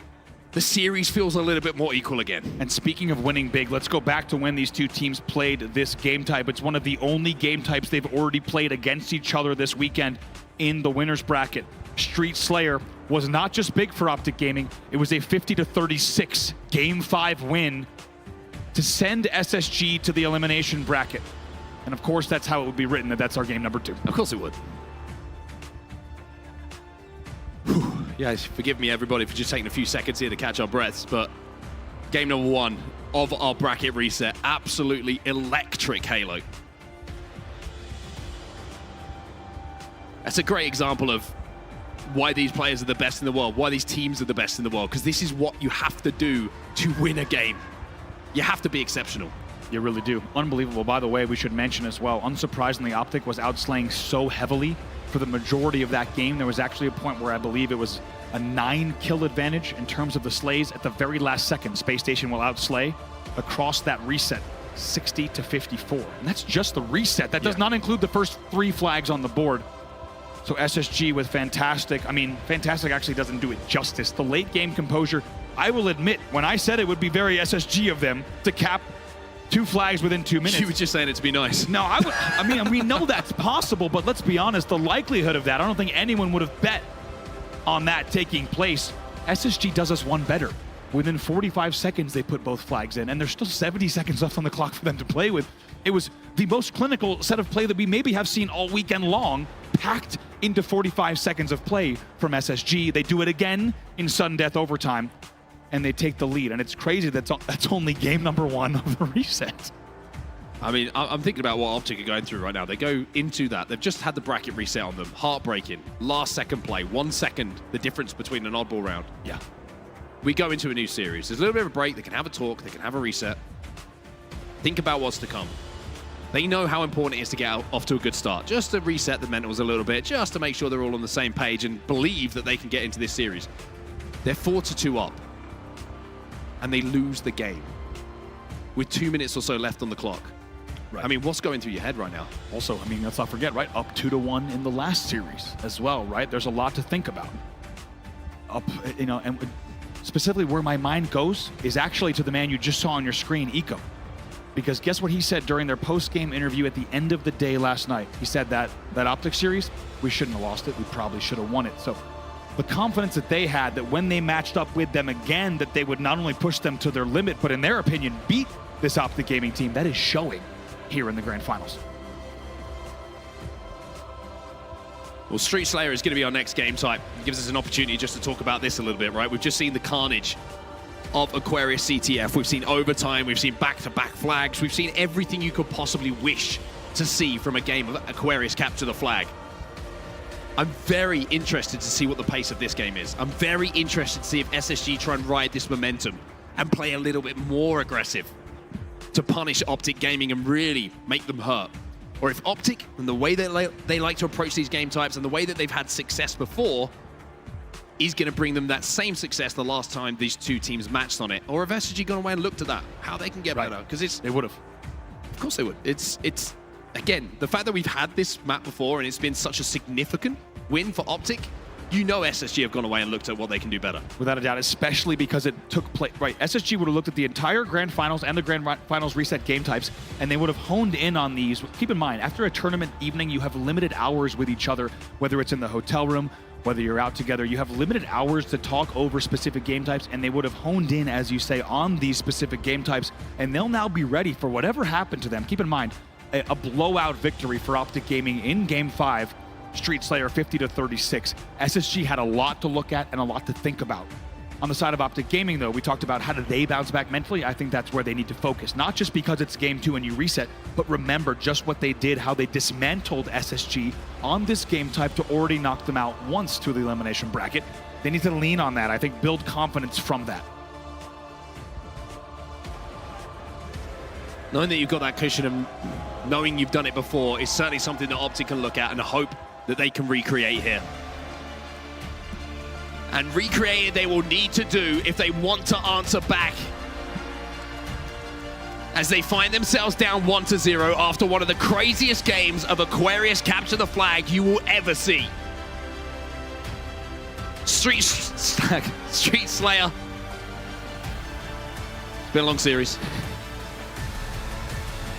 [SPEAKER 9] the series feels a little bit more equal again.
[SPEAKER 10] And speaking of winning big, let's go back to when these two teams played this game type. It's one of the only game types they've already played against each other this weekend in the winner's bracket. Street Slayer was not just big for Optic Gaming, it was a 50-36 Game 5 win to send SSG to the elimination bracket. And of course, that's how it would be written, that that's our game number 2.
[SPEAKER 9] Of course it would. Yeah, forgive me, everybody, for just taking a few seconds here to catch our breaths, but game number 1 of our bracket reset, absolutely electric Halo. That's a great example of why these players are the best in the world, why these teams are the best in the world, because this is what you have to do to win a game. You have to be exceptional.
[SPEAKER 10] You really do. Unbelievable. By the way, we should mention as well, unsurprisingly, Optic was outslaying so heavily for the majority of that game. There was actually a point where I believe it was a 9-kill advantage in terms of the slays. At the very last second, Spacestation will outslay across that reset, 60 to 54. And that's just the reset. That does not include the first 3 flags on the board. So SSG with fantastic actually doesn't do it justice. The late game composure, I will admit, when I said it would be very SSG of them to cap 2 flags within 2 minutes.
[SPEAKER 9] You were just saying it to be nice.
[SPEAKER 10] No, I mean, we know that's possible, but let's be honest, the likelihood of that, I don't think anyone would have bet on that taking place. SSG does us one better. Within 45 seconds, they put both flags in, and there's still 70 seconds left on the clock for them to play with. It was the most clinical set of play that we maybe have seen all weekend long, packed into 45 seconds of play from SSG. They do it again in sudden death overtime, and they take the lead. And it's crazy that's only game number 1 of the reset.
[SPEAKER 9] I mean, I'm thinking about what Optic are going through right now. They go into that. They've just had the bracket reset on them. Heartbreaking. Last second play. 1 second, the difference between an oddball round.
[SPEAKER 10] Yeah.
[SPEAKER 9] We go into a new series. There's a little bit of a break. They can have a talk. They can have a reset. Think about what's to come. They know how important it is to get off to a good start. Just to reset the mentals a little bit, just to make sure they're all on the same page and believe that they can get into this series. They're 4-2 up, and they lose the game with 2 minutes or so left on the clock. Right. I mean, what's going through your head right now?
[SPEAKER 10] Also, I mean, let's not forget, right? Up 2-1 in the last series as well, right? There's a lot to think about. Up, you know, and specifically where my mind goes is actually to the man you just saw on your screen, Eco. Because guess what he said during their post-game interview at the end of the day last night? He said that Optic series, we shouldn't have lost it. We probably should have won it. So the confidence that they had that when they matched up with them again, that they would not only push them to their limit, but in their opinion, beat this Optic Gaming team, that is showing here in the grand finals.
[SPEAKER 9] Well, Street Slayer is going to be our next game type. It gives us an opportunity just to talk about this a little bit, right? We've just seen the carnage of Aquarius CTF. We've seen overtime, we've seen back-to-back flags, we've seen everything you could possibly wish to see from a game of Aquarius capture the flag. I'm very interested to see what the pace of this game is. I'm very interested to see if SSG try and ride this momentum and play a little bit more aggressive to punish Optic Gaming and really make them hurt. Or if Optic, and the way that they like to approach these game types and the way that they've had success before, is going to bring them that same success the last time these two teams matched on it. Or if SSG gone away and looked at that, how they can get better. Because
[SPEAKER 10] they would have.
[SPEAKER 9] Of course they would. It's again, the fact that we've had this map before and it's been such a significant win for Optic, you know SSG have gone away and looked at what they can do better.
[SPEAKER 10] Without a doubt, especially because it took place, right, SSG would have looked at the entire Grand Finals and the Grand Finals reset game types, and they would have honed in on these. Keep in mind, after a tournament evening, you have limited hours with each other, whether it's in the hotel room, whether you're out together, you have limited hours to talk over specific game types, and they would have honed in, as you say, on these specific game types, and they'll now be ready for whatever happened to them. Keep in mind, a blowout victory for Optic Gaming in Game 5, Street Slayer 50-36. SSG had a lot to look at and a lot to think about. On the side of Optic Gaming, though, we talked about how do they bounce back mentally. I think that's where they need to focus, not just because it's Game 2 and you reset, but remember just what they did, how they dismantled SSG on this game type to already knock them out once to the elimination bracket. They need to lean on that, I think, build confidence from that.
[SPEAKER 9] Knowing that you've got that cushion and knowing you've done it before is certainly something that Optic can look at and hope that they can recreate here. And recreate it they will need to do if they want to answer back, as they find themselves down 1-0 after one of the craziest games of Aquarius capture the flag you will ever see. Street Slayer. It's been a long series.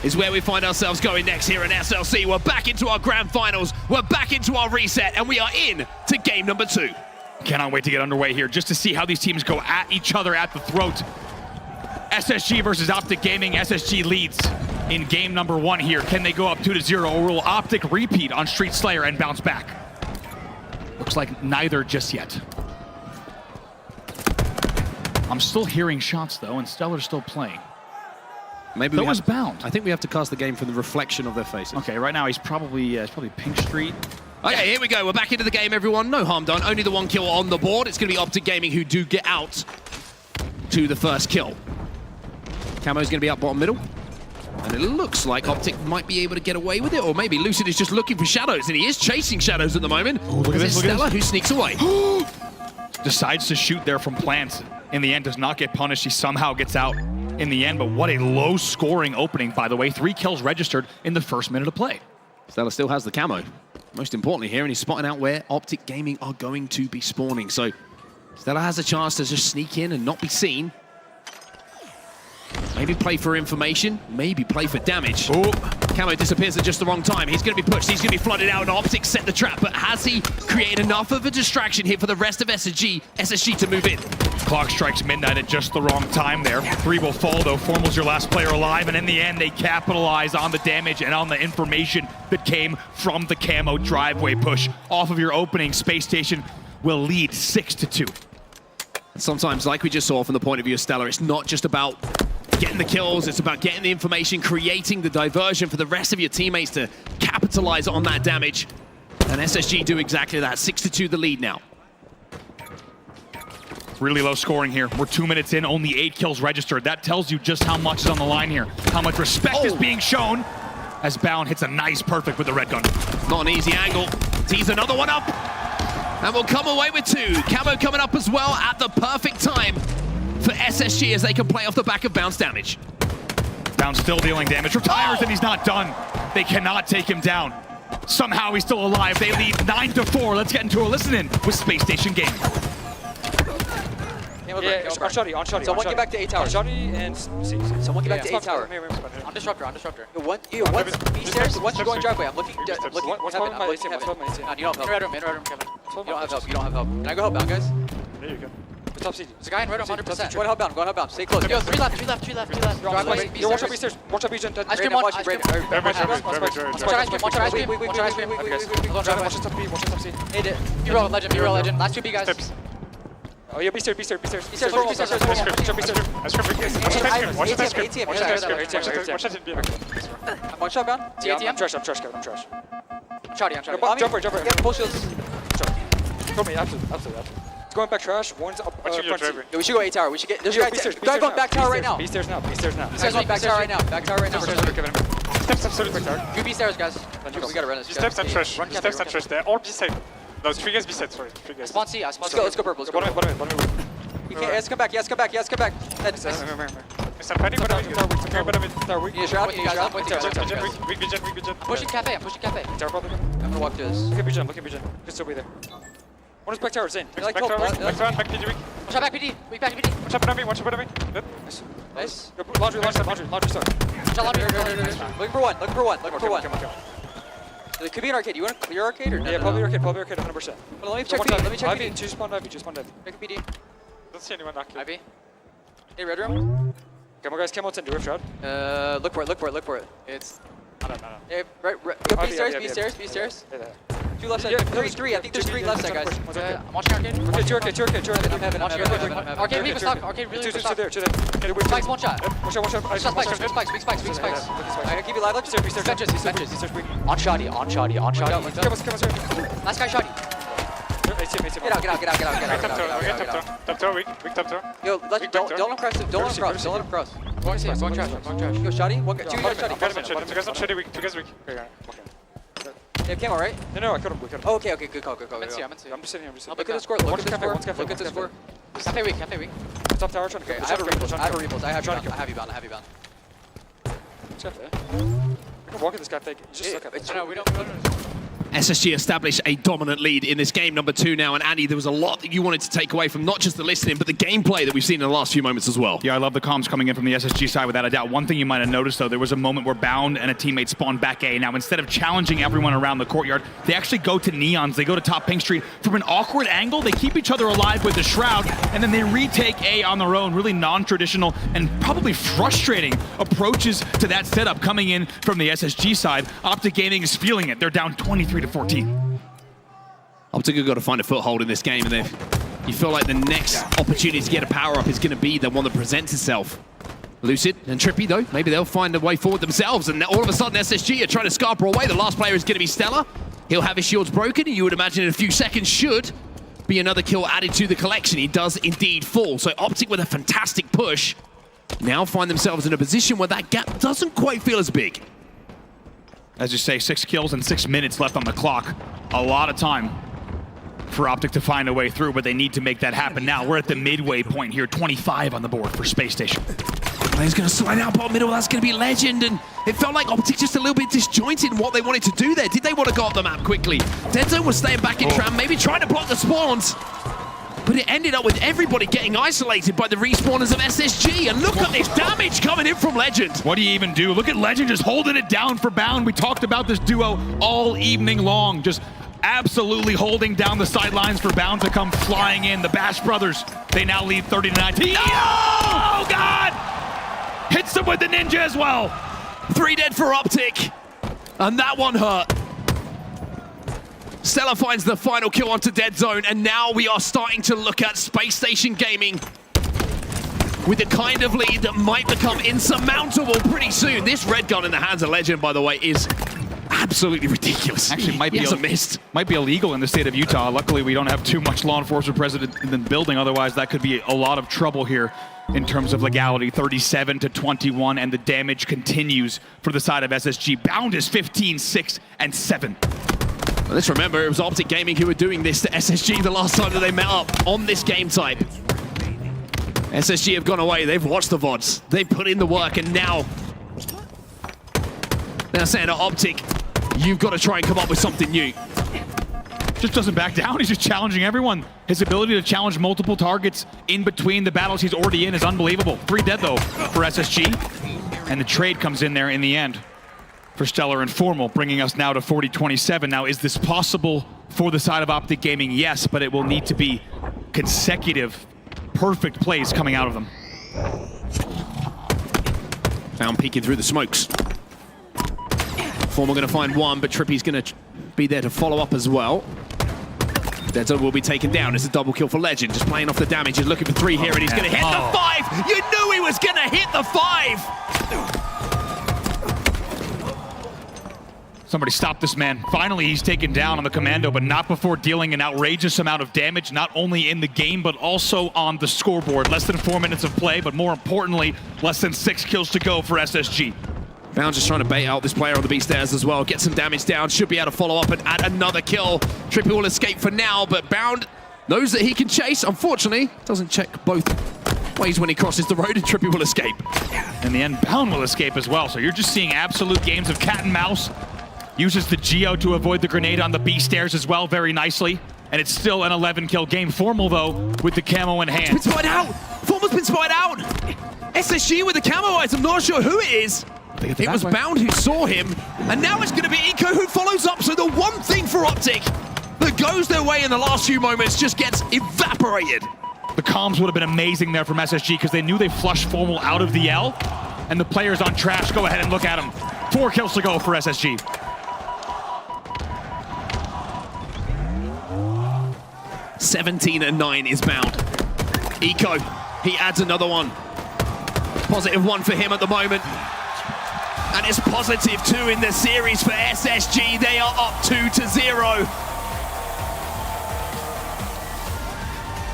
[SPEAKER 9] Is where we find ourselves going next here in SLC. We're back into our grand finals. We're back into our reset, and we are in to game number 2.
[SPEAKER 10] Cannot wait to get underway here just to see how these teams go at each other at the throat. SSG versus Optic Gaming. SSG leads in game number 1 here. Can they go up 2-0, or will Optic repeat on Street Slayer and bounce back? Looks like neither just yet. I'm still hearing shots, though, and Stellar's still playing.
[SPEAKER 9] Maybe
[SPEAKER 10] that was bound.
[SPEAKER 9] I think we have to cast the game from the reflection of their faces.
[SPEAKER 10] Okay, right now he's probably Pink Street.
[SPEAKER 9] Okay, here we go. We're back into the game, everyone. No harm done. Only the 1 kill on the board. It's going to be Optic Gaming who do get out to the first kill. Camo's going to be up bottom middle. And it looks like Optic might be able to get away with it, or maybe Lucid is just looking for Shadows, and he is chasing Shadows at the moment.
[SPEAKER 10] Oh, look at this, look at
[SPEAKER 9] Stella
[SPEAKER 10] this.
[SPEAKER 9] who sneaks away.
[SPEAKER 10] Decides to shoot there from plants. In the end, does not get punished. He somehow gets out in the end, but what a low-scoring opening, by the way. 3 kills registered in the first minute of play.
[SPEAKER 9] Stella still has the camo, most importantly here, and he's spotting out where Optic Gaming are going to be spawning. So Stella has a chance to just sneak in and not be seen. Maybe play for information, maybe play for damage.
[SPEAKER 10] Oh.
[SPEAKER 9] Camo disappears at just the wrong time. He's going to be pushed, he's going to be flooded out, and Optic set the trap, but has he created enough of a distraction here for the rest of SSG to move in?
[SPEAKER 10] Clock strikes midnight at just the wrong time there. 3 will fall though. Formal's your last player alive, and in the end they capitalize on the damage and on the information that came from the camo driveway push. Off of your opening, Space Station will lead 6-2.
[SPEAKER 9] And sometimes, like we just saw from the point of view of Stella, it's not just about getting the kills, it's about getting the information, creating the diversion for the rest of your teammates to capitalize on that damage. And SSG do exactly that. 6-2 the lead now.
[SPEAKER 10] Really low scoring here. We're 2 minutes in, only 8 kills registered. That tells you just how much is on the line here, how much respect is being shown as Bound hits a nice perfect with the red gun.
[SPEAKER 9] Not an easy angle. Tees another one up, and we'll come away with 2. Camo coming up as well at the perfect time for SSG as they can play off the back of Bound's damage.
[SPEAKER 10] Bound still dealing damage. Retires and he's not done. They cannot take him down. Somehow he's still alive. They lead 9-4. Let's get into a listen-in with Space Station Gaming.
[SPEAKER 7] Yeah, on Shoddy. Someone get back to A tower. Shoddy and C. Someone get back to A tower. On disruptor. One, B-stairs, one's going driveway. I'm looking heaven. I'm looking heaven. You don't have help. In red room, Kevin. You don't have help. Can I go help Bound, guys?
[SPEAKER 13] There you go.
[SPEAKER 7] The top seat. There's a guy in red room, 100%. Go help Bound. Stay close. Yo, 3 left. Driveway,
[SPEAKER 13] Yo, watch out B-stairs. Watch out B-gen.
[SPEAKER 7] Ice cream, watch ice cream. Watch ice cream.
[SPEAKER 13] Watch top B, watch top C.
[SPEAKER 7] Hey, B-roll legend. Last 2 B guys.
[SPEAKER 13] Oh yeah, B-stairs.
[SPEAKER 7] B-stairs.
[SPEAKER 13] Watch out, Bound. I'm trash, Kevin. I'm trash.
[SPEAKER 7] Shoddy.
[SPEAKER 13] Jumper.
[SPEAKER 7] Pull shields.
[SPEAKER 13] Kill me, absolutely. It's going back trash. One's up front seat.
[SPEAKER 7] Yo, we should go A tower. We should get. There's a guy going back tower right now.
[SPEAKER 13] B-stairs now.
[SPEAKER 7] B-stairs going back tower right now.
[SPEAKER 13] Steps upstairs back tower.
[SPEAKER 7] 2 B-stairs, guys. We gotta run this.
[SPEAKER 13] Steps and trash. Steps and trash. They're all B-side. No, 3 guys B-side, sorry. 3 guys.
[SPEAKER 7] Spawn C. Let's go purple.
[SPEAKER 13] Bottom.
[SPEAKER 7] Let's come back. Let's come back.
[SPEAKER 13] I'm panic.
[SPEAKER 7] You need a shroud.
[SPEAKER 13] Weak vision.
[SPEAKER 7] I'm pushing cafe. I'm gonna walk through this.
[SPEAKER 13] Look at vision. Just still be there. One is back tower, Zane. Back PD.
[SPEAKER 7] Watch out, back PD. Weak back PD.
[SPEAKER 13] Watch out, watch out. Good.
[SPEAKER 7] Nice.
[SPEAKER 13] Laundry stuff.
[SPEAKER 7] Watch out, laundry. Looking for one.
[SPEAKER 13] Come on.
[SPEAKER 7] It could be an arcade. You want to clear arcade or no?
[SPEAKER 13] Yeah, probably arcade, 100%.
[SPEAKER 7] Well, let me check PD.
[SPEAKER 13] Two spawn Ivy.
[SPEAKER 7] Check PD.
[SPEAKER 13] Don't see anyone knocking.
[SPEAKER 7] Ivy. Hey, red room.
[SPEAKER 13] Come on, guys. Camo 10. Do we have shroud?
[SPEAKER 7] Look for it. It's...
[SPEAKER 13] I don't know.
[SPEAKER 7] Hey, right. Go B-stairs. 2 left side. There's 3. I think there's 3 left side, guys. I'm watching arcade.
[SPEAKER 13] Okay, two arcade.
[SPEAKER 7] I'm heaven. Arcade really stock. Arcade really stock.
[SPEAKER 13] Two there.
[SPEAKER 7] Spikes, one shot.
[SPEAKER 13] Watch out.
[SPEAKER 7] Spikes. I keep you live.
[SPEAKER 13] B-stairs.
[SPEAKER 7] Benches. On shoddy. Last guy shoddy. Get out.
[SPEAKER 13] Top tower, weak top tower.
[SPEAKER 7] Yo, don't let him cross. Going trash. Yo, shoddy. 2 guys shoddy.
[SPEAKER 13] 2 guys not shoddy, weak. 2 guys weak. Okay.
[SPEAKER 7] They have camo, right?
[SPEAKER 13] No, I killed him.
[SPEAKER 7] Oh, okay, good call.
[SPEAKER 13] I'm just sitting here.
[SPEAKER 7] Look at the score. Look at the score. Cafe weak.
[SPEAKER 13] Top tower trying to
[SPEAKER 7] I have a repulse. I have you bound.
[SPEAKER 13] I can walk at this guy fake. He's just stuck at it.
[SPEAKER 7] No, we don't.
[SPEAKER 9] SSG established a dominant lead in this game, number 2 now. And Andy, there was a lot that you wanted to take away from not just the listening, but the gameplay that we've seen in the last few moments as well.
[SPEAKER 10] Yeah, I love the comms coming in from the SSG side without a doubt. One thing you might have noticed, though, there was a moment where Bound and a teammate spawned back A. Now, instead of challenging everyone around the courtyard, they actually go to Neons. They go to top Pink Street. From an awkward angle, they keep each other alive with the Shroud, and then they retake A on their own. Really non-traditional and probably frustrating approaches to that setup coming in from the SSG side. Optic Gaming is feeling it. They're down 23-14.
[SPEAKER 9] Optic have got to find a foothold in this game, and you feel like the next opportunity to get a power-up is going to be the one that presents itself. Lucid and Trippy, though, maybe they'll find a way forward themselves, and all of a sudden SSG are trying to scarper away. The last player is going to be Stella. He'll have his shields broken, and you would imagine in a few seconds should be another kill added to the collection. He does indeed fall. So Optic with a fantastic push now find themselves in a position where that gap doesn't quite feel as big.
[SPEAKER 10] As you say, 6 kills and 6 minutes left on the clock. A lot of time for Optic to find a way through, but they need to make that happen now. We're at the midway point here, 25 on the board for Space Station.
[SPEAKER 9] He's going to slide out bottom middle. That's going to be Legend, and it felt like Optic just a little bit disjointed in what they wanted to do there. Did they want to go up the map quickly? Deadzone was staying back in Tram, maybe trying to block the spawns, but it ended up with everybody getting isolated by the respawners of SSG, and look at this damage coming in from Legend.
[SPEAKER 10] What do you even do? Look at Legend just holding it down for Bound. We talked about this duo all evening long, just absolutely holding down the sidelines for Bound to come flying in. The Bash brothers, they now lead 30-19. No! Oh, God! Hits him with the ninja as well.
[SPEAKER 9] 3 dead for Optic, and that one hurt. Stella finds the final kill onto Deadzone, and now we are starting to look at Space Station Gaming with the kind of lead that might become insurmountable pretty soon. This red gun in the hands of Legend, by the way, is absolutely ridiculous.
[SPEAKER 10] Actually, might be illegal in the state of Utah. Luckily, we don't have too much law enforcement present in the building. Otherwise, that could be a lot of trouble here in terms of legality. 37-21, and the damage continues for the side of SSG. Bound is 15, 6, and 7.
[SPEAKER 9] Well, let's remember, it was Optic Gaming who were doing this to SSG the last time that they met up on this game type. SSG have gone away. They've watched the VODs. They've put in the work, and now they're saying to Optic, you've got to try and come up with something new.
[SPEAKER 10] Just doesn't back down. He's just challenging everyone. His ability to challenge multiple targets in between the battles he's already in is unbelievable. 3 dead, though, for SSG. And the trade comes in there in the end for Stellar and Formal, bringing us now to 40-27. Now, is this possible for the side of Optic Gaming? Yes, but it will need to be consecutive, perfect plays coming out of them.
[SPEAKER 9] Found peeking through the smokes. Formal going to find one, but Trippy's going to be there to follow up as well. Deadzone will be taken down. It's a double kill for Legend, just playing off the damage. He's looking for 3 here, and he's going to hit the 5! You knew he was going to hit the 5!
[SPEAKER 10] Somebody stop this man. Finally, he's taken down on the commando, but not before dealing an outrageous amount of damage, not only in the game, but also on the scoreboard. Less than 4 minutes of play, but more importantly, less than 6 kills to go for SSG.
[SPEAKER 9] Bound just trying to bait out this player on the B stairs as well. Get some damage down. Should be able to follow up and add another kill. Trippy will escape for now, but Bound knows that he can chase. Unfortunately, doesn't check both ways when he crosses the road, and Trippy will escape.
[SPEAKER 10] In the end, Bound will escape as well. So you're just seeing absolute games of cat and mouse. Uses the Geo to avoid the grenade on the B stairs as well very nicely. And it's still an 11-kill game. Formal, though, with the camo in hand.
[SPEAKER 9] He's been spotted out! Formal's been spotted out! SSG with the camo eyes. I'm not sure who it is. It was Bound who saw him, and now it's going to be Eco who follows up. So the one thing for Optic that goes their way in the last few moments just gets evaporated.
[SPEAKER 10] The comms would have been amazing there from SSG because they knew they flushed Formal out of the L, and the players on trash. Go ahead and look at him. 4 kills to go for SSG.
[SPEAKER 9] (17-9) is Bound. Eco, he adds another one. Positive 1 for him at the moment. And it's positive 2 in the series for SSG. They are up 2-0.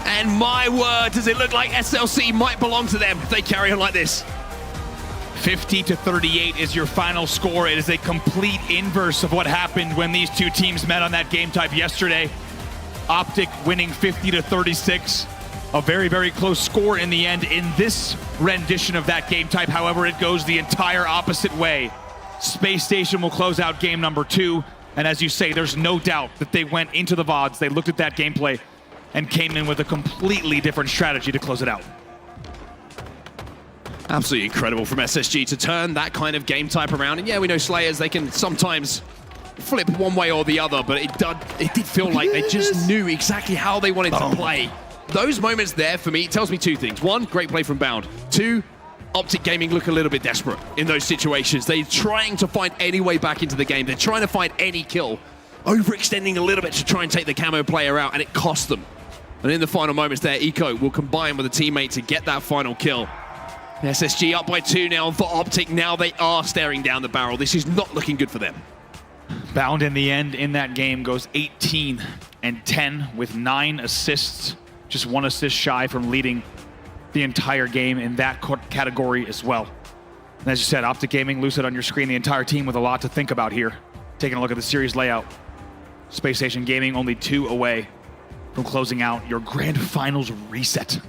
[SPEAKER 9] And my word, does it look like SLC might belong to them if they carry on like this.
[SPEAKER 10] 50-38 is your final score. It is a complete inverse of what happened when these two teams met on that game type yesterday. Optic winning 50-36. A very, very close score in the end in this rendition of that game type. However, it goes the entire opposite way. Space Station will close out game number 2. And as you say, there's no doubt that they went into the VODs, they looked at that gameplay, and came in with a completely different strategy to close it out.
[SPEAKER 9] Absolutely incredible from SSG to turn that kind of game type around. And yeah, we know Slayers, they can sometimes flip one way or the other, but it did feel like they just knew exactly how they wanted to play. Those moments there, for me, tells me 2 things. 1, great play from Bound. 2, Optic Gaming look a little bit desperate in those situations. They're trying to find any way back into the game. They're trying to find any kill, overextending a little bit to try and take the camo player out, and it cost them. And in the final moments there, Eco will combine with a teammate to get that final kill. SSG up by 2 now for Optic. Now they are staring down the barrel. This is not looking good for them.
[SPEAKER 10] Bound in the end in that game goes 18-10 with 9 assists, just 1 assist shy from leading the entire game in that category as well. And as you said, Optic Gaming, Lucid on your screen, the entire team with a lot to think about here. Taking a look at the series layout. Spacestation Gaming only 2 away from closing out your grand finals reset.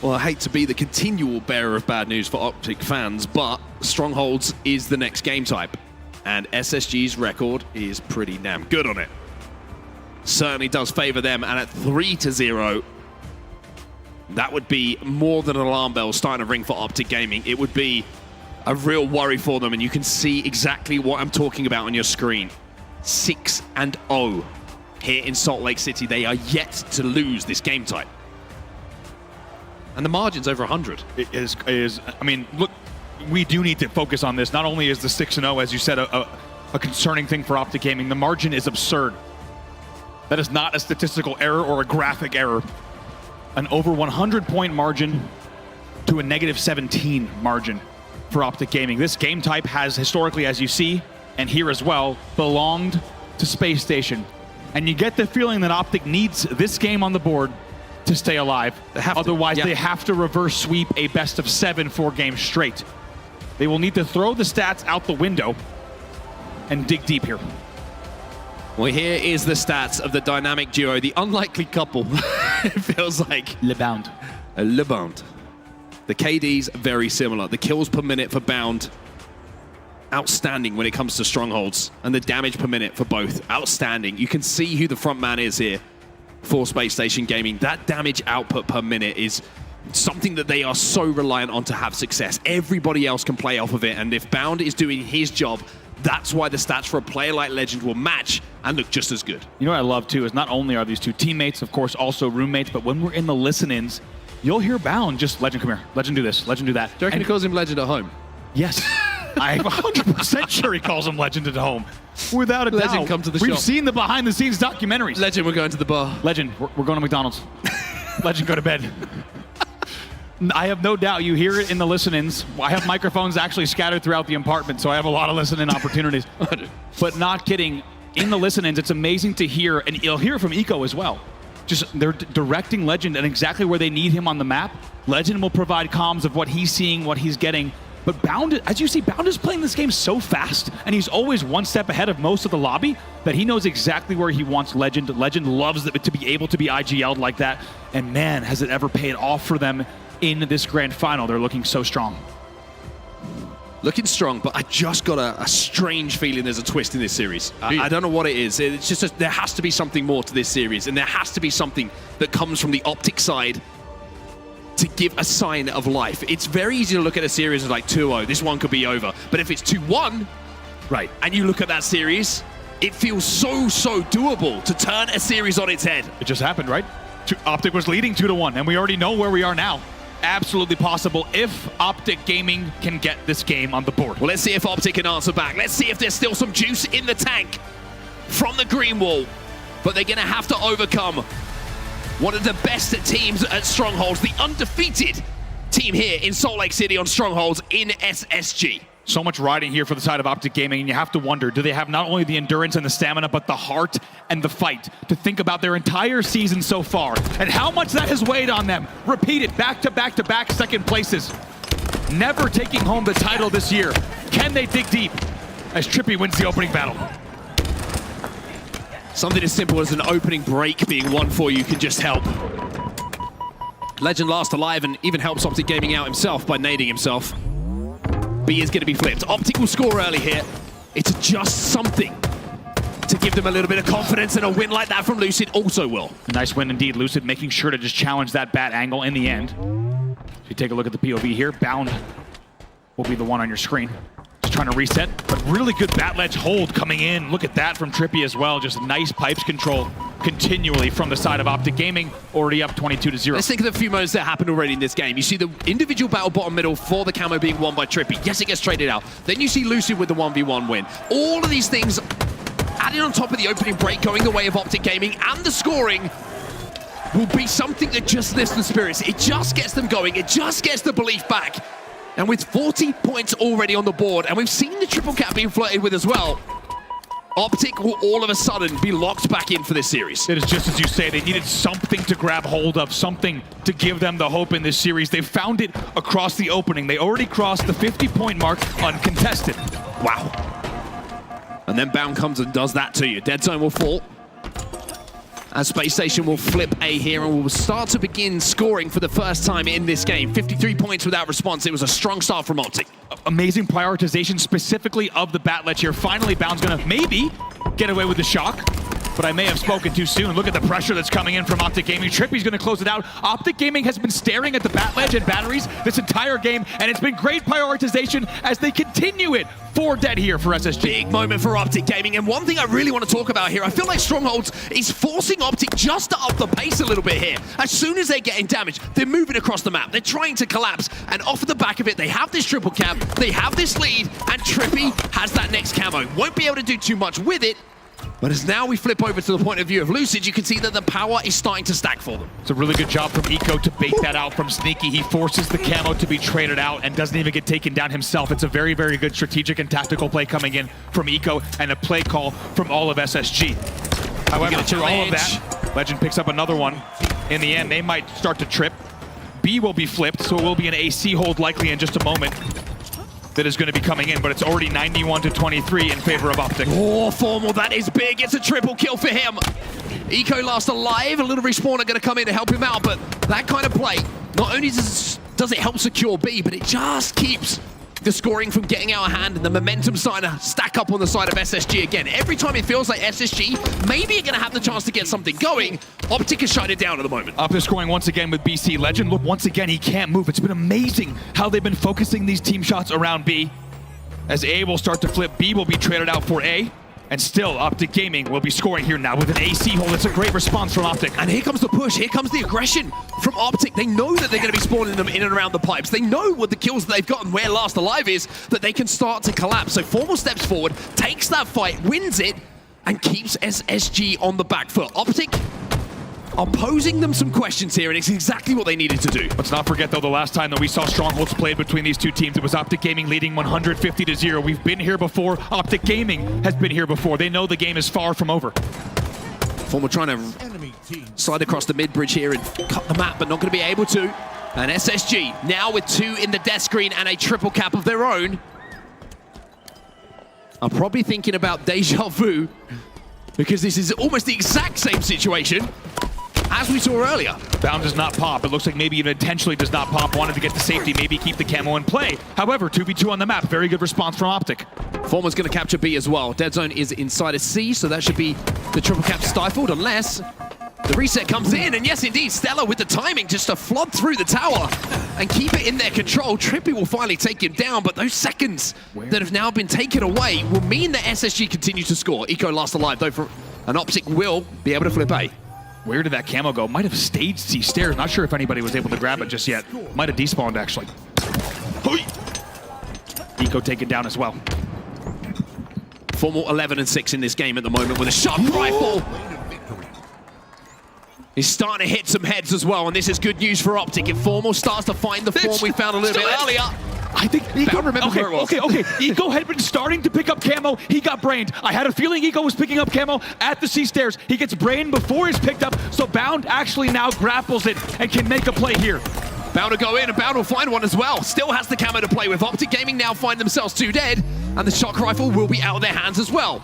[SPEAKER 9] Well, I hate to be the continual bearer of bad news for Optic fans, but Strongholds is the next game type. And SSG's record is pretty damn good on it. Certainly does favor them, and at 3-0, that would be more than an alarm bell starting to ring for Optic Gaming. It would be a real worry for them, and you can see exactly what I'm talking about on your screen. 6-0 here in Salt Lake City. They are yet to lose this game type. And the margin's over 100.
[SPEAKER 10] It is, I mean, look, we do need to focus on this. Not only is the 6-0, as you said, a concerning thing for Optic Gaming, the margin is absurd. That is not a statistical error or a graphic error. An over 100-point margin to a -17 margin for Optic Gaming. This game type has historically, as you see, and here as well, belonged to Space Station. And you get the feeling that Optic needs this game on the board to stay alive. Otherwise, they have to reverse sweep a best-of-7 4 games straight. They will need to throw the stats out the window and dig deep here.
[SPEAKER 9] Well, here is the stats of the dynamic duo, the unlikely couple. It feels like.
[SPEAKER 10] Le Bound.
[SPEAKER 9] Le Bound. The KD's very similar. The kills per minute for Bound, outstanding when it comes to Strongholds. And the damage per minute for both, outstanding. You can see who the front man is here for Space Station Gaming. That damage output per minute is something that they are so reliant on to have success. Everybody else can play off of it, and if Bound is doing his job, that's why the stats for a player like Legend will match and look just as good.
[SPEAKER 10] You know what I love too is not only are these two teammates, of course, also roommates, but when we're in the listen-ins, you'll hear Bound just, Legend, come here, Legend, do this, Legend, do that.
[SPEAKER 9] Do you reckon he calls him Legend at home?
[SPEAKER 10] Yes. I'm 100% sure he calls him Legend at home. Without a doubt.
[SPEAKER 9] Legend, come to the
[SPEAKER 10] We've
[SPEAKER 9] shop.
[SPEAKER 10] seen the behind-the-scenes documentaries.
[SPEAKER 9] Legend, we're going to the bar.
[SPEAKER 10] Legend, we're going to McDonald's. Legend, go to bed. I have no doubt you hear it in the listen-ins. I have microphones actually scattered throughout the apartment, so I have a lot of listen-in opportunities. But not kidding, in the listen-ins, it's amazing to hear, and you'll hear from Eco as well. Just they're directing Legend and exactly where they need him on the map. Legend will provide comms of what he's seeing, what he's getting. But Bound, as you see, Bound is playing this game so fast, and he's always one step ahead of most of the lobby, that he knows exactly where he wants Legend. Legend loves it to be able to be IGL'd like that, and man, has it ever paid off for them in this grand final. They're looking so strong.
[SPEAKER 9] Looking strong, but I just got a strange feeling there's a twist in this series. I don't know what it is. It's just there has to be something more to this series, and there has to be something that comes from the Optic side to give a sign of life. It's very easy to look at a series as like 2-0. This one could be over. But if it's 2-1,
[SPEAKER 10] right,
[SPEAKER 9] and you look at that series, it feels so doable to turn a series on its head.
[SPEAKER 10] It just happened, right? Optic was leading 2-1, and we already know where we are now. Absolutely possible if Optic Gaming can get this game on the board.
[SPEAKER 9] Well, let's see if Optic can answer back. Let's see if there's still some juice in the tank from the green wall. But they're going to have to overcome one of the best teams at Strongholds, the undefeated team here in Salt Lake City on Strongholds in SSG.
[SPEAKER 10] So much riding here for the side of Optic Gaming, and you have to wonder, do they have not only the endurance and the stamina, but the heart and the fight to think about their entire season so far and how much that has weighed on them? Repeated back-to-back second places. Never taking home the title this year. Can they dig deep as Trippy wins the opening battle?
[SPEAKER 9] Something as simple as an opening break being won for you can just help. Legend last alive and even helps Optic Gaming out himself by nading himself. B is going to be flipped. Optic will score early here. It's just something to give them a little bit of confidence, and a win like that from Lucid also will.
[SPEAKER 10] A nice win indeed. Lucid making sure to just challenge that bat angle in the end. If you take a look at the POV here, Bound will be the one on your screen. Just trying to reset, but really good bat ledge hold coming in. Look at that from Trippy as well. Just nice pipes control continually from the side of Optic Gaming, already up 22-0.
[SPEAKER 9] Let's think of the few moments that happened already in this game. You see the individual battle bottom middle for the camo being won by Trippy. Yes, it gets traded out. Then you see Lucid with the 1v1 win. All of these things added on top of the opening break going the way of Optic Gaming, and the scoring will be something that just lifts the spirits. It just gets them going. It just gets the belief back. And with 40 points already on the board, and we've seen the triple cap being flirted with as well, Optic will all of a sudden be locked back in for this series.
[SPEAKER 10] It is just as you say, they needed something to grab hold of, something to give them the hope in this series. They found it across the opening. They already crossed the 50-point mark uncontested.
[SPEAKER 9] Wow. And then Bound comes and does that to you. Dead Zone will fall. As Spacestation will flip A here and will start to begin scoring for the first time in this game. 53 points without response. It was a strong start from Optic.
[SPEAKER 10] Amazing prioritization specifically of the Batlet here. Finally, Bound's gonna maybe get away with the shock, but I may have spoken too soon. Look at the pressure that's coming in from Optic Gaming. Trippy's gonna close it out. Optic Gaming has been staring at the Bat Ledge and batteries this entire game, and it's been great prioritization as they continue it. 4 dead here for SSG.
[SPEAKER 9] Big moment for Optic Gaming, and one thing I really want to talk about here, I feel like Strongholds is forcing Optic just to up the pace a little bit here. As soon as they're getting damaged, they're moving across the map. They're trying to collapse, and off the back of it, they have this triple cap, they have this lead, and Trippy has that next camo. Won't be able to do too much with it, but as now we flip over to the point of view of Lucid, you can see that the power is starting to stack for them.
[SPEAKER 10] It's a really good job from Eco to bait that out from Sneaky. He forces the camo to be traded out and doesn't even get taken down himself. It's a very, very good strategic and tactical play coming in from Eco and a play call from all of SSG. However, through all of that, Legend picks up another one. In the end, they might start to trip. B will be flipped, so it will be an AC hold likely in just a moment. That is going to be coming in, but it's already 91-23 in favor of Optic.
[SPEAKER 9] Oh, Formal, that is big. It's a triple kill for him. Eco last alive. A little respawner going to come in to help him out, but that kind of play, not only does it help secure B, but it just keeps the scoring from getting out of hand and the momentum starting to stack up on the side of SSG again. Every time it feels like SSG maybe are going to have the chance to get something going, Optic has shut it down at the moment.
[SPEAKER 10] Optic scoring once again with BC Legend. Look, once again, he can't move. It's been amazing how they've been focusing these team shots around B. As A will start to flip, B will be traded out for A. And still, Optic Gaming will be scoring here now with an AC hold. It's a great response from Optic.
[SPEAKER 9] And here comes the push. Here comes the aggression from Optic. They know that they're going to be spawning them in and around the pipes. They know what the kills that they've gotten, where Last Alive is, that they can start to collapse. So Formal steps forward, takes that fight, wins it, and keeps SSG on the back foot. Optic are posing them some questions here, and it's exactly what they needed to do.
[SPEAKER 10] Let's not forget, though, the last time that we saw Strongholds played between these two teams, it was Optic Gaming leading 150-0. We've been here before. Optic Gaming has been here before. They know the game is far from over.
[SPEAKER 9] Formal trying to slide across the mid-bridge here and cut the map, but not going to be able to. And SSG, now with 2 in the death screen and a triple cap of their own, are probably thinking about deja vu, because this is almost the exact same situation as we saw earlier.
[SPEAKER 10] Bound does not pop. It looks like maybe even intentionally does not pop. Wanted to get to safety, maybe keep the camo in play. However, 2v2 on the map. Very good response from Optic.
[SPEAKER 9] Formal's going to capture B as well. Dead Zone is inside of C, so that should be the triple cap stifled, unless the reset comes in. And yes, indeed, Stella with the timing just to flood through the tower and keep it in their control. Trippy will finally take him down, but those seconds that have now been taken away will mean that SSG continues to score. Eco last alive, though, and Optic will be able to flip A.
[SPEAKER 10] Where did that camo go? Might have staged C stairs. Not sure if anybody was able to grab it just yet. Might have despawned, actually. Eco taken down as well.
[SPEAKER 9] Formal 11-6 in this game at the moment with a shock rifle. He's starting to hit some heads as well, and this is good news for Optic. If Formal starts to find the form we found a little bit earlier,
[SPEAKER 10] I think Eco, okay. Eco had been starting to pick up camo. He got brained. I had a feeling Eco was picking up camo at the C stairs. He gets brained before he's picked up, so Bound actually now grapples it and can make a play here.
[SPEAKER 9] Bound to go in, and Bound will find one as well. Still has the camo to play with. Optic Gaming now find themselves 2 dead, and the shock rifle will be out of their hands as well.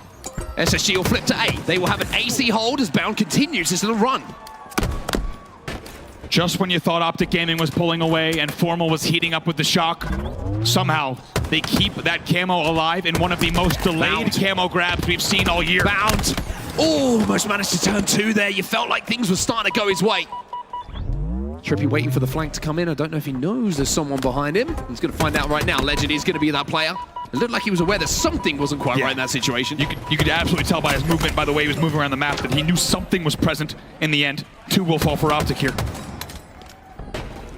[SPEAKER 9] SSG will flip to A. They will have an AC hold as Bound continues his little run.
[SPEAKER 10] Just when you thought Optic Gaming was pulling away and Formal was heating up with the shock, somehow they keep that camo alive in one of the most delayed camo grabs we've seen all year.
[SPEAKER 9] Bound almost managed to turn 2 there. You felt like things were starting to go his way. Trippy waiting for the flank to come in. I don't know if he knows there's someone behind him. He's going to find out right now. Legend is going to be that player. It looked like he was aware that something wasn't quite right in that situation.
[SPEAKER 10] You could absolutely tell by his movement, by the way he was moving around the map, that he knew something was present in the end. 2 will fall for Optic here.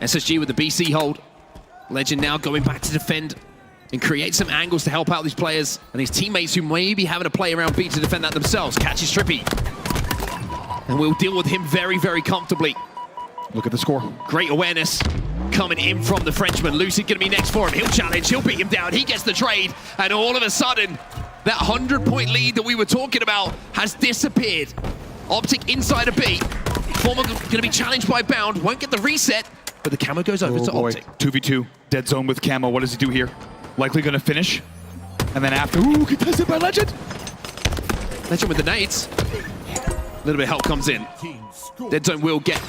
[SPEAKER 9] SSG with the BC hold. Legend now going back to defend and create some angles to help out these players and his teammates who may be having to play around B to defend that themselves. Catches Trippy. And we'll deal with him very, very comfortably.
[SPEAKER 10] Look at the score.
[SPEAKER 9] Great awareness. coming in from the Frenchman. Lucid going to be next for him. He'll challenge, he'll beat him down, he gets the trade, and all of a sudden, that 100-point lead that we were talking about has disappeared. Optic inside a B. Former going to be challenged by Bound, won't get the reset, but the camo goes over to Optic.
[SPEAKER 10] 2v2, dead zone with camo. What does he do here? Likely going to finish. And then after, ooh, contested by Legend.
[SPEAKER 9] Legend with the nades. A little bit of help comes in. Dead zone will get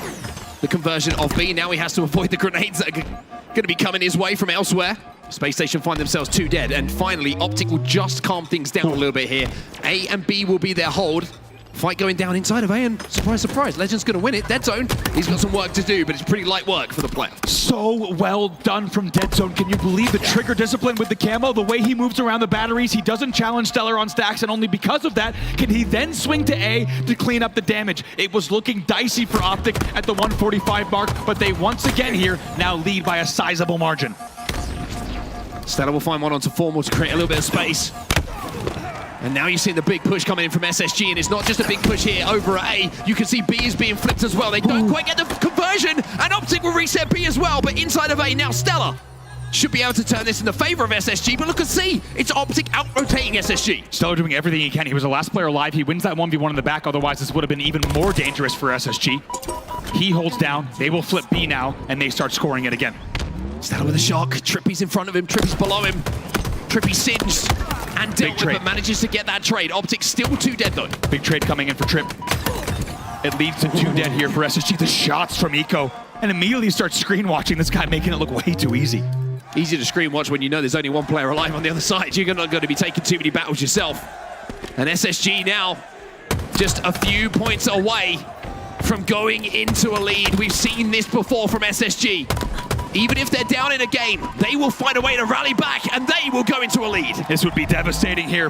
[SPEAKER 9] the conversion of B. Now he has to avoid the grenades that are going to be coming his way from elsewhere. Space Station find themselves 2 dead. And finally, Optic will just calm things down a little bit here. A and B will be their hold. Fight going down inside of A, and surprise, surprise, Legend's going to win it. Dead Zone, he's got some work to do, but it's pretty light work for the player.
[SPEAKER 10] So well done from Dead Zone. Can you believe the trigger discipline with the camo? The way he moves around the batteries, he doesn't challenge Stellar on stacks, and only because of that can he then swing to A to clean up the damage. It was looking dicey for Optic at the 145 mark, but they once again here now lead by a sizable margin.
[SPEAKER 9] Stellar will find one onto Formal to create a little bit of space. And now you're seeing the big push coming in from SSG, and it's not just a big push here over at A. You can see B is being flipped as well. They don't quite get the conversion, and Optic will reset B as well, but inside of A now Stellar should be able to turn this in the favor of SSG, but look at C. It's Optic out-rotating SSG.
[SPEAKER 10] Stellar doing everything he can. He was the last player alive. He wins that 1v1 in the back, otherwise this would have been even more dangerous for SSG. He holds down. They will flip B now, and they start scoring it again.
[SPEAKER 9] Stellar with a shock. Trippy's in front of him. Trippy's below him. Trippy singed and dealt with, but manages to get that trade. Optic still 2 dead though.
[SPEAKER 10] Big trade coming in for Trip. It leads to 2 dead here for SSG. The shots from Eco, and immediately starts screen watching this guy, making it look way too easy.
[SPEAKER 9] Easy to screen watch when you know there's only one player alive on the other side. You're not going to be taking too many battles yourself. And SSG now just a few points away from going into a lead. We've seen this before from SSG. Even if they're down in a game, they will find a way to rally back, and they will go into a lead.
[SPEAKER 10] This would be devastating here.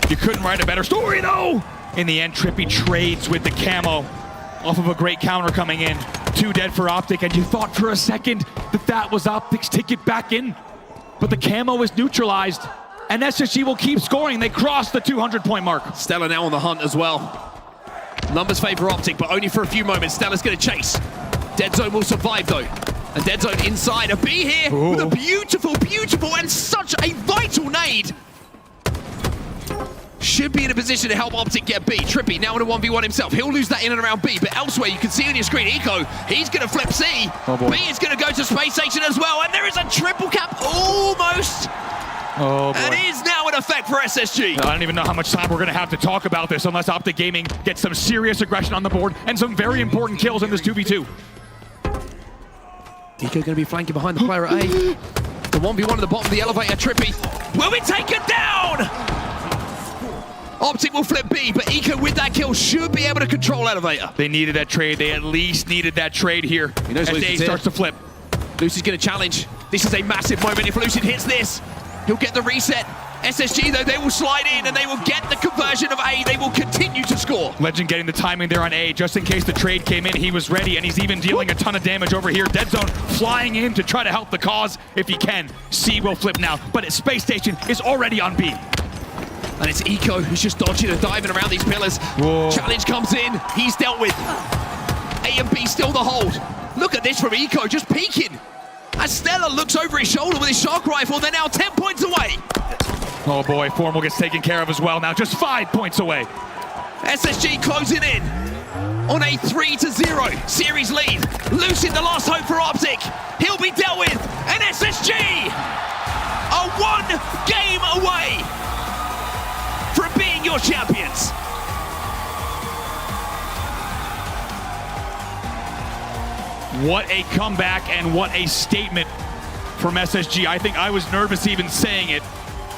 [SPEAKER 10] You couldn't write a better story, though. In the end, Trippy trades with the camo off of a great counter coming in. 2 dead for Optic, and you thought for a second that that was Optic's ticket back in. But the camo is neutralized, and SSG will keep scoring. They cross the 200-point mark.
[SPEAKER 9] Stellar now on the hunt as well. Numbers favor Optic, but only for a few moments. Stellar's going to chase. Dead Zone will survive though. And Dead Zone inside a B here with a beautiful, beautiful and such a vital nade. Should be in a position to help Optic get B. Trippy now in a 1v1 himself. He'll lose that in and around B, but elsewhere you can see on your screen, Eco, he's going to flip C. B is going to go to Space Station as well, and there is a triple cap almost.
[SPEAKER 10] Oh boy.
[SPEAKER 9] And it is now in effect for SSG.
[SPEAKER 10] I don't even know how much time we're going to have to talk about this unless Optic Gaming gets some serious aggression on the board and some very important kills in this 2v2.
[SPEAKER 9] Eco going to be flanking behind the player at A. The 1v1 at the bottom of the elevator. Trippy will be taken down! Optic will flip B, but Eco with that kill should be able to control elevator.
[SPEAKER 10] They needed that trade. They at least needed that trade here.
[SPEAKER 9] He knows
[SPEAKER 10] as A starts to flip.
[SPEAKER 9] Lucid's going to challenge. This is a massive moment. If Lucid hits this, he'll get the reset. SSG, though, they will slide in and they will get the conversion of A. They will continue to score.
[SPEAKER 10] Legend getting the timing there on A. Just in case the trade came in, he was ready, and he's even dealing a ton of damage over here. Dead Zone flying in to try to help the cause if he can. C will flip now, but Space Station is already on B.
[SPEAKER 9] And it's Eco who's just dodging and diving around these pillars.
[SPEAKER 10] Whoa.
[SPEAKER 9] Challenge comes in. He's dealt with. A and B still the hold. Look at this from Eco, just peeking. As Stellar looks over his shoulder with his shock rifle, they're now 10 points away.
[SPEAKER 10] Oh boy, Formal gets taken care of as well now, just 5 points away.
[SPEAKER 9] SSG closing in on a 3-0 series lead. Lucid, the last hope for Optic. He'll be dealt with, and SSG are 1 game away from being your champions.
[SPEAKER 10] What a comeback and what a statement from SSG. I think I was nervous even saying it,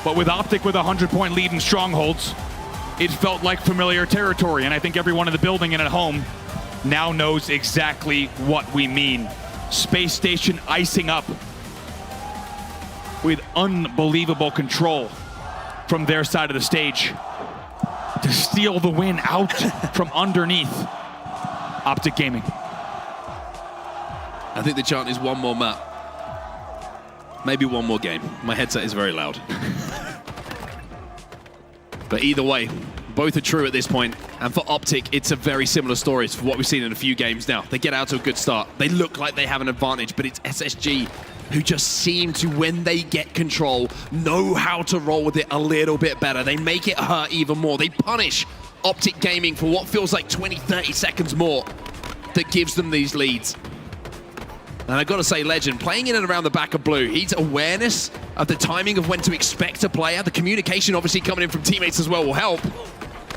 [SPEAKER 10] but with Optic with a 100-point lead in Strongholds, it felt like familiar territory, and I think everyone in the building and at home now knows exactly what we mean. Space Station icing up with unbelievable control from their side of the stage to steal the win out from underneath Optic Gaming.
[SPEAKER 9] I think the chant is one more map. Maybe one more game. My headset is very loud. But either way, both are true at this point. And for Optic, it's a very similar story to what we've seen in a few games now. They get out to a good start. They look like they have an advantage, but it's SSG who just seem to, when they get control, know how to roll with it a little bit better. They make it hurt even more. They punish Optic Gaming for what feels like 20, 30 seconds more that gives them these leads. And I've got to say, Legend, playing in and around the back of Blue, his awareness of the timing of when to expect a player, the communication obviously coming in from teammates as well will help.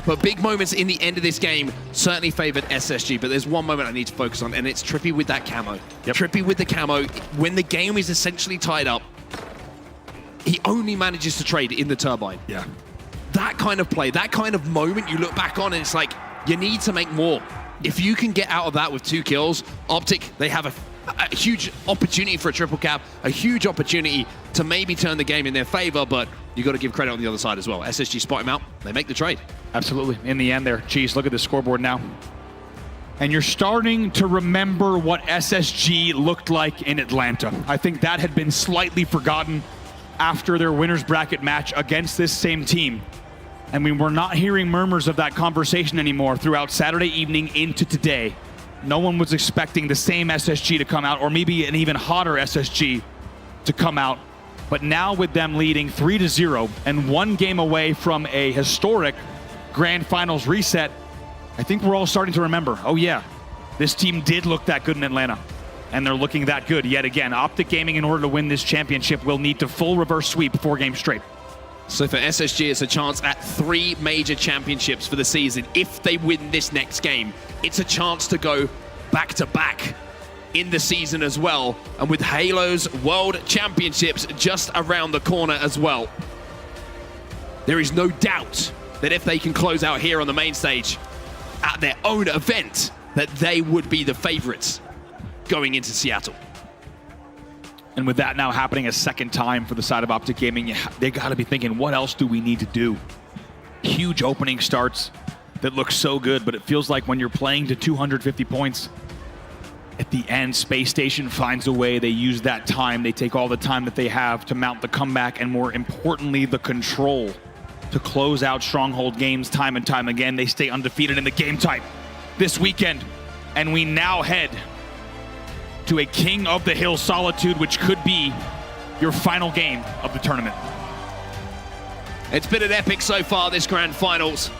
[SPEAKER 9] But big moments in the end of this game certainly favored SSG. But there's one moment I need to focus on, and it's Trippy with that camo. Trippy with the camo. When the game is essentially tied up, he only manages to trade in the turbine.
[SPEAKER 10] Yeah.
[SPEAKER 9] That kind of play, that kind of moment you look back on and it's like, you need to make more. If you can get out of that with 2 kills, Optic, they have a huge opportunity for a triple cap, a huge opportunity to maybe turn the game in their favor, but you got to give credit on the other side as well. SSG spot him out, they make the trade.
[SPEAKER 10] Absolutely. In the end there, geez, look at the scoreboard now. And you're starting to remember what SSG looked like in Atlanta. I think that had been slightly forgotten after their winner's bracket match against this same team. And we were not hearing murmurs of that conversation anymore throughout Saturday evening into today. No one was expecting the same SSG to come out, or maybe an even hotter SSG to come out. But now with them leading 3-0 and 1 game away from a historic Grand Finals reset, I think we're all starting to remember, oh yeah, this team did look that good in Atlanta. And they're looking that good yet again. Optic Gaming, in order to win this championship, will need to full reverse sweep 4 games straight.
[SPEAKER 9] So for SSG, it's a chance at 3 major championships for the season. If they win this next game, it's a chance to go back-to-back in the season as well. And with Halo's World Championships just around the corner as well, there is no doubt that if they can close out here on the main stage at their own event, that they would be the favorites going into Seattle.
[SPEAKER 10] And with that now happening a second time for the side of Optic Gaming, they got to be thinking, what else do we need to do? Huge opening starts that look so good, but it feels like when you're playing to 250 points, at the end, Space Station finds a way. They use that time. They take all the time that they have to mount the comeback, and more importantly, the control to close out Stronghold games time and time again. They stay undefeated in the game type this weekend, and we now head to a King of the Hill Solitude, which could be your final game of the tournament.
[SPEAKER 9] It's been an epic so far, this Grand Finals.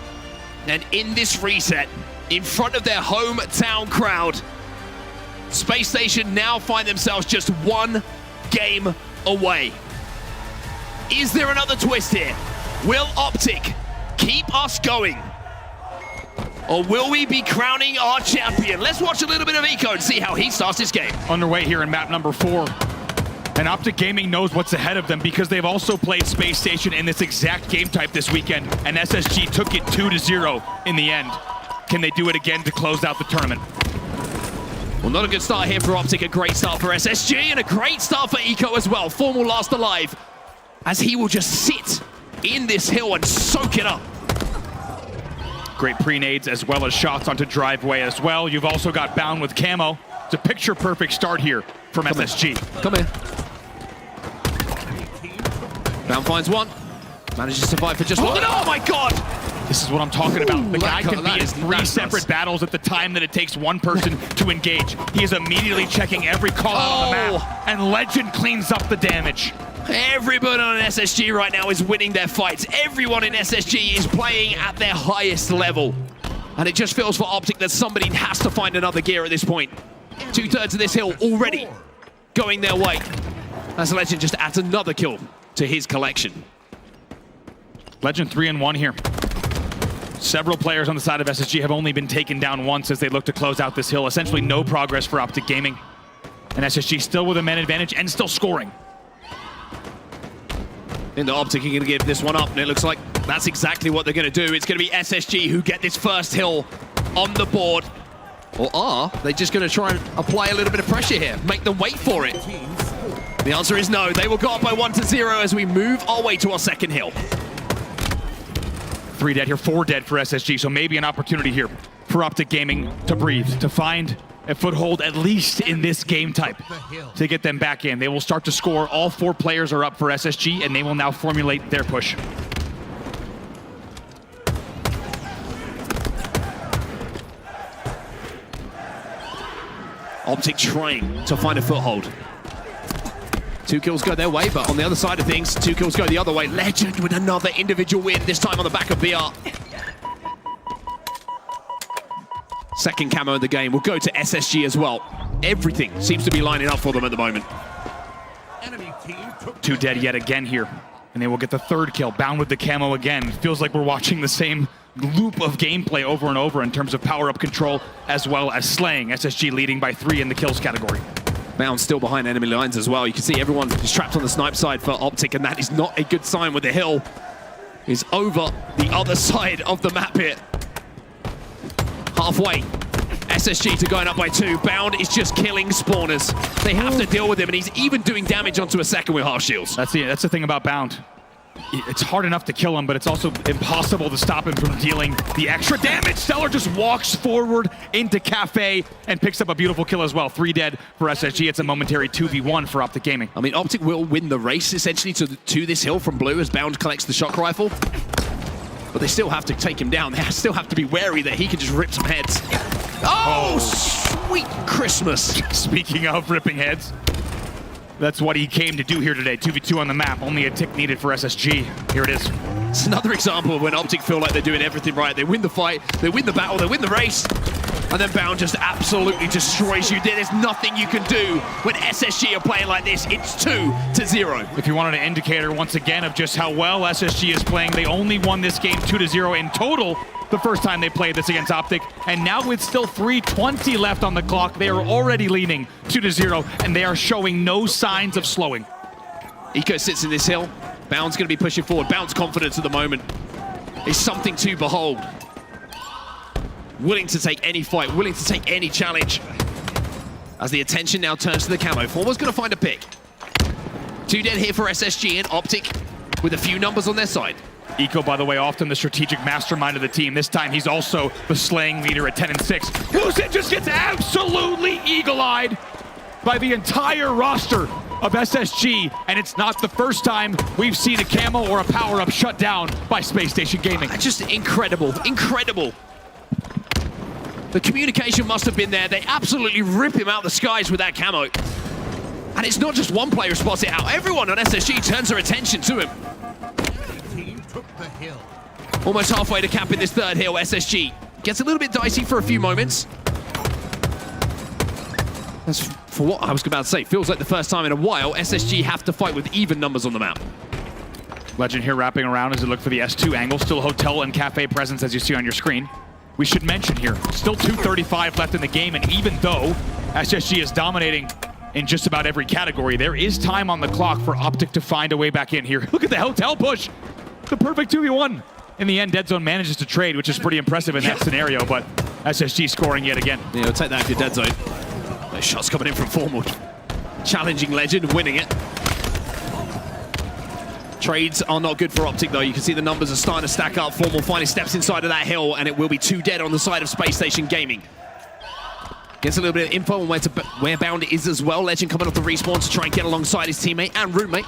[SPEAKER 9] And in this reset, in front of their hometown crowd, Space Station now find themselves just 1 game away. Is there another twist here? Will Optic keep us going? Or will we be crowning our champion? Let's watch a little bit of Eco and see how he starts this game.
[SPEAKER 10] Underway here in map number 4. And Optic Gaming knows what's ahead of them because they've also played Space Station in this exact game type this weekend, and SSG took it 2-0 in the end. Can they do it again to close out the tournament?
[SPEAKER 9] Well, not a good start here for Optic, a great start for SSG, and a great start for Eco as well. Formal last alive, as he will just sit in this hill and soak it up.
[SPEAKER 10] Great pre-nades as well as shots onto driveway as well. You've also got Bound with camo. It's a picture-perfect start here from SSG.
[SPEAKER 9] Come in. Bound finds 1. Manages to survive for just 1. Oh my god!
[SPEAKER 10] This is what I'm talking about. The guy can be in 3 separate battles at the time that it takes 1 person to engage. He is immediately checking every call out on the map, and Legend cleans up the damage.
[SPEAKER 9] Everybody on SSG right now is winning their fights. Everyone in SSG is playing at their highest level. And it just feels for Optic that somebody has to find another gear at this point. 2/3 of this hill already going their way. As Legend just adds another kill to his collection.
[SPEAKER 10] Legend 3-1 here. Several players on the side of SSG have only been taken down once as they look to close out this hill. Essentially no progress for Optic Gaming. And SSG still with a man advantage and still scoring.
[SPEAKER 9] Into Optic, you're going to give this one up, and it looks like that's exactly what they're going to do. It's going to be SSG who get this first hill on the board. Or are they just going to try and apply a little bit of pressure here? Make them wait for it? The answer is no. They will go up by 1-0 as we move our way to our second hill.
[SPEAKER 10] 3 dead here, 4 dead for SSG, so maybe an opportunity here for Optic Gaming to breathe, to find a foothold at least in this game type to get them back in. They will start to score. All 4 players are up for SSG, and they will now formulate their push.
[SPEAKER 9] Optic trying to find a foothold. 2 kills go their way, but on the other side of things, 2 kills go the other way. Legend with another individual win, this time on the back of BR. Second camo in the game will go to SSG as well. Everything seems to be lining up for them at the moment.
[SPEAKER 10] 2 dead yet again here, and they will get the 3rd kill. Bound with the camo again. Feels like we're watching the same loop of gameplay over and over in terms of power-up control as well as slaying. SSG leading by 3 in the kills category.
[SPEAKER 9] Bound still behind enemy lines as well. You can see everyone is trapped on the snipe side for Optic, and that is not a good sign with the hill is over the other side of the map here. Halfway. SSG to going up by 2. Bound is just killing spawners. They have to deal with him, and he's even doing damage onto a second with half shields.
[SPEAKER 10] That's the thing about Bound. It's hard enough to kill him, but it's also impossible to stop him from dealing the extra damage. Stellar just walks forward into Cafe and picks up a beautiful kill as well. 3 dead for SSG. It's a momentary 2v1 for Optic Gaming.
[SPEAKER 9] I mean, Optic will win the race, essentially, to this hill from blue as Bound collects the shock rifle. But they still have to take him down. They still have to be wary that he can just rip some heads. Oh, sweet Christmas.
[SPEAKER 10] Speaking of ripping heads, that's what he came to do here today. 2v2 on the map, only a tick needed for SSG. Here it is.
[SPEAKER 9] It's another example of when Optic feel like they're doing everything right. They win the fight, they win the battle, they win the race, and then Bound just absolutely destroys you. There's nothing you can do when SSG are playing like this. It's 2-0.
[SPEAKER 10] If you wanted an indicator once again of just how well SSG is playing, they only won this game 2-0 in total the first time they played this against Optic, and now with still 3:20 left on the clock, they are already leading 2-0, and they are showing no signs of slowing.
[SPEAKER 9] Eco sits in this hill. Bound's going to be pushing forward. Bound's confidence at the moment is something to behold. Willing to take any fight, willing to take any challenge. As the attention now turns to the camo. Former's going to find a pick. 2 dead here for SSG and Optic with a few numbers on their side.
[SPEAKER 10] Eco, by the way, often the strategic mastermind of the team. This time, he's also the slaying leader at 10-6. Lucid just gets absolutely eagle-eyed by the entire roster of SSG, and it's not the first time we've seen a camo or a power-up shut down by Spacestation Gaming.
[SPEAKER 9] Just incredible, incredible. The communication must have been there. They absolutely rip him out the skies with that camo. And it's not just one player who spots it out. Everyone on SSG turns their attention to him. Almost halfway to capping this 3rd hill. SSG gets a little bit dicey for a few moments. That's for what I was about to say. Feels like the first time in a while SSG have to fight with even numbers on the map.
[SPEAKER 10] Legend here wrapping around as they look for the S2 angle. Still hotel and cafe presence as you see on your screen. We should mention here, still 2:35 left in the game, and even though SSG is dominating in just about every category, there is time on the clock for Optic to find a way back in here. Look at the hotel push. The perfect 2v1. In the end, Dead Zone manages to trade, which is pretty impressive in that scenario, but SSG scoring yet again.
[SPEAKER 9] Yeah, we'll take that if you're Dead Zone. Those shots coming in from Formal. Challenging Legend, winning it. Trades are not good for Optic, though. You can see the numbers are starting to stack up. Formal finally steps inside of that hill, and it will be 2 dead on the side of Space Station Gaming. Gets a little bit of info on where Bound is as well. Legend coming off the respawn to try and get alongside his teammate and roommate.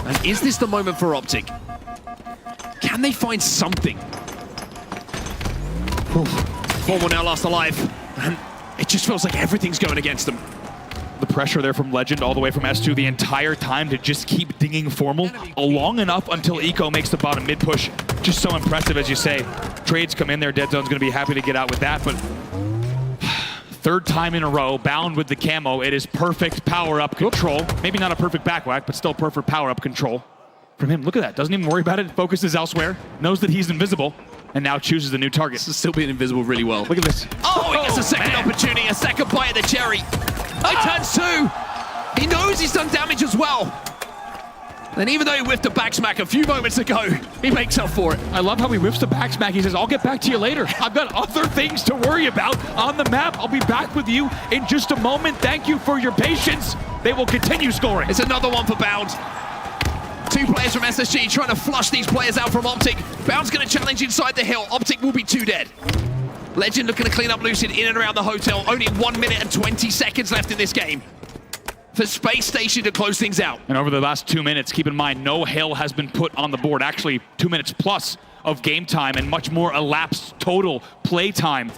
[SPEAKER 9] And is this the moment for Optic? Can they find something? Formal now last alive, and it just feels like everything's going against them.
[SPEAKER 10] The pressure there from Legend all the way from S2 the entire time to just keep dinging Formal long enough until Eco makes the bottom mid push. Just so impressive, as you say. Trades come in there, Dead Zone's going to be happy to get out with that, but 3rd time in a row, Bound with the camo. It is perfect power-up control. Maybe not a perfect back whack, but still perfect power-up control from him. Look at that. Doesn't even worry about it. Focuses elsewhere. Knows that he's invisible, and now chooses a new target.
[SPEAKER 9] This is still being invisible really well.
[SPEAKER 10] Look at this.
[SPEAKER 9] Oh, he gets a second opportunity, a second bite of the cherry. He turns 2. He knows he's done damage as well. And even though he whiffed a back smack a few moments ago, he makes up for it.
[SPEAKER 10] I love how he whiffs the back smack. He says, I'll get back to you later. I've got other things to worry about on the map. I'll be back with you in just a moment. Thank you for your patience. They will continue scoring.
[SPEAKER 9] It's another one for Bound. 2 players from SSG trying to flush these players out from Optic. Bound's going to challenge inside the hill. Optic will be 2 dead. Legend looking to clean up Lucid in and around the hotel. Only 1 minute and 20 seconds left in this game for Space Station to close things out.
[SPEAKER 10] And over the last 2 minutes, keep in mind, no hail has been put on the board. Actually, 2 minutes plus of game time and much more elapsed total play time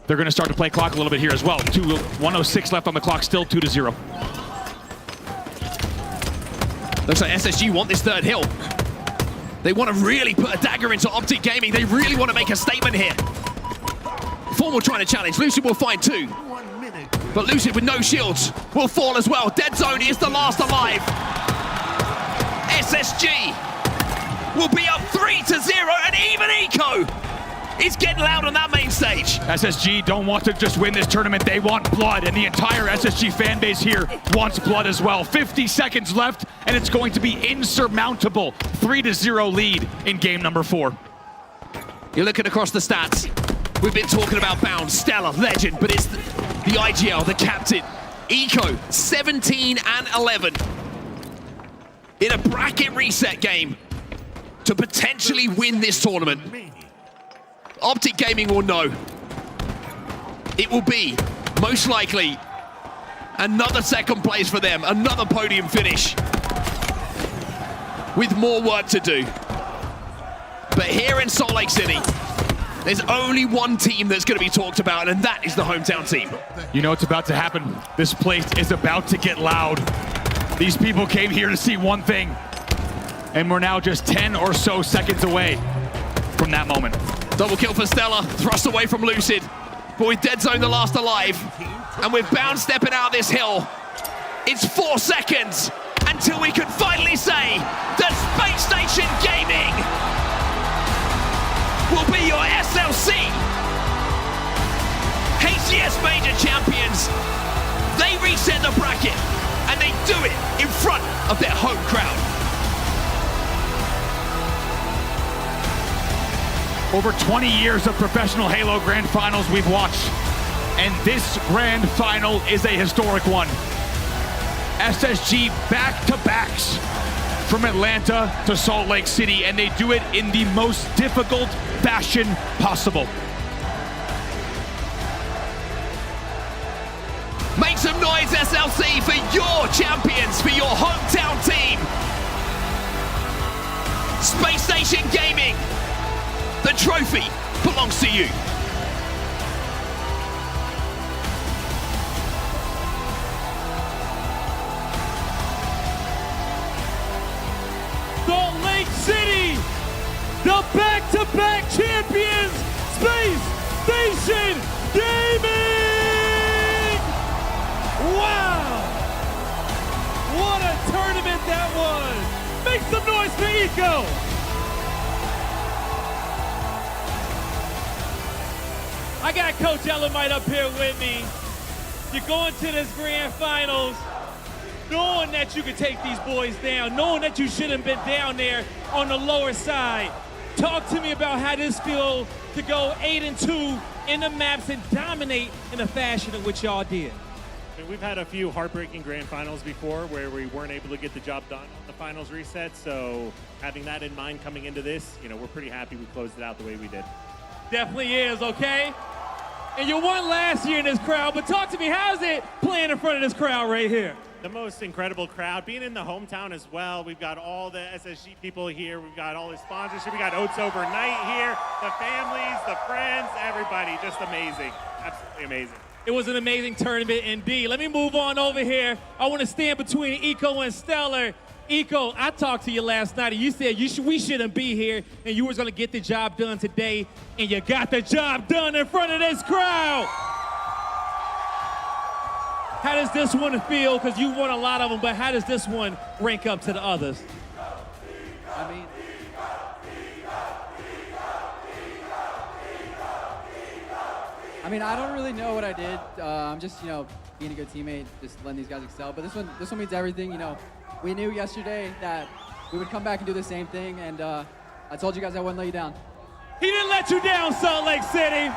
[SPEAKER 10] They're going to start to play clock a little bit here as well. 1:06 left on the clock, still 2-0.
[SPEAKER 9] Looks like SSG want this third hill. They want to really put a dagger into Optic Gaming. They really want to make a statement here. Formal trying to challenge. Lucid will find 2. But Lucid with no shields will fall as well. Dead Zone is the last alive. SSG will be up 3-0, and even Eco is getting loud on that main stage.
[SPEAKER 10] SSG don't want to just win this tournament, they want blood, and the entire SSG fan base here wants blood as well. 50 seconds left, and it's going to be insurmountable. 3-0 lead in game number 4.
[SPEAKER 9] You're looking across the stats. We've been talking about Bound, Stellar, Legend, but it's the IGL, the captain. Eco, 17-11. In a bracket reset game to potentially win this tournament. Optic Gaming will know. It will be, most likely, another second place for them, another podium finish, with more work to do. But here in Salt Lake City, there's only one team that's going to be talked about, and that is the hometown team.
[SPEAKER 10] You know what's about to happen. This place is about to get loud. These people came here to see one thing, and we're now just 10 or so seconds away from that moment.
[SPEAKER 9] Double kill for Stellar, thrust away from Lucid. But with Dead Zone the last alive, and with Bound stepping out of this hill, it's 4 seconds until we can finally say that Spacestation Gaming will be your SLC HCS Major Champions. They reset the bracket, and they do it in front of their home crowd.
[SPEAKER 10] Over 20 years of professional Halo Grand Finals we've watched, and this Grand Final is a historic one. SSG back-to-backs from Atlanta to Salt Lake City, and they do it in the most difficult fashion possible.
[SPEAKER 9] Make some noise, SLC, for your champions, for your hometown team. Spacestation Gaming, the trophy belongs to you.
[SPEAKER 6] Salt Lake City, the back-to-back champions, Spacestation Gaming! Wow! What a tournament that was! Make some noise for Eco! I got Coach Elamite up here with me. You're going to this grand finals knowing that you could take these boys down, knowing that you shouldn't have been down there on the lower side. Talk to me about how this feels to go 8-2 in the maps and dominate in the fashion in which y'all did.
[SPEAKER 3] I mean, we've had a few heartbreaking grand finals before where we weren't able to get the job done on the finals reset, so having that in mind coming into this, you know, we're pretty happy we closed it out the way we did.
[SPEAKER 6] Definitely is, okay? And you won last year in this crowd, but talk to me, how's it playing in front of this crowd right here?
[SPEAKER 3] The most incredible crowd, being in the hometown as well. We've got all the SSG people here. We've got all the sponsorship. We got Oats Overnight here, the families, the friends, everybody. Just amazing, absolutely amazing.
[SPEAKER 6] It was an amazing tournament indeed. Let me move on over here. I want to stand between Eco and Stellar. Eco, I talked to you last night, and you said we shouldn't be here, and you were going to get the job done today, and you got the job done in front of this crowd. How does this one feel? Because you won a lot of them, but how does this one rank up to the others?
[SPEAKER 5] I mean, I don't really know what I did. I'm just, you know, being a good teammate, just letting these guys excel. But this one means everything. You know, we knew yesterday that we would come back and do the same thing, and I told you guys I wouldn't let you down.
[SPEAKER 6] He didn't let you down, Salt Lake City.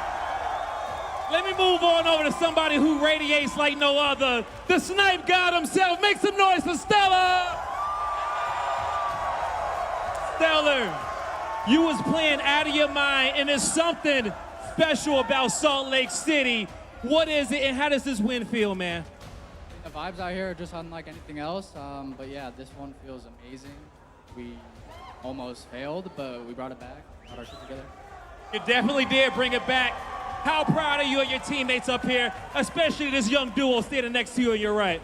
[SPEAKER 6] Let me move on over to somebody who radiates like no other. The Snipe God himself. Make some noise for Stellar. Stellar, you was playing out of your mind, and there's something special about Salt Lake City. What is it, and how does this win feel, man?
[SPEAKER 5] The vibes out here are just unlike anything else. But yeah, this one feels amazing. We almost failed, but we brought it back, got our shit together.
[SPEAKER 6] You definitely did bring it back. How proud are you of your teammates up here, especially this young duo standing next to you on your right?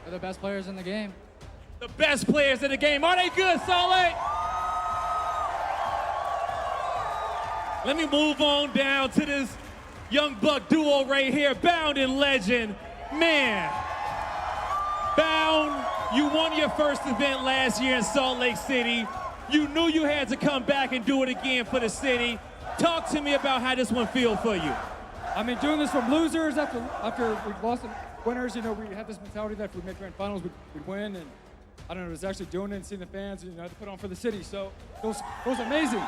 [SPEAKER 5] They're the best players in the game.
[SPEAKER 6] The best players in the game. Are they good, Salt Lake? Let me move on down to this young buck duo right here, Bound and Legend. Man, Bound, you won your first event last year in Salt Lake City. You knew you had to come back and do it again for the city. Talk to me about how this one feels for you.
[SPEAKER 4] I mean, doing this from losers after we lost some winners, you know, we had this mentality that if we make grand finals, we'd win, and I don't know, it was actually doing it and seeing the fans, you know, to put on for the city. So it was amazing.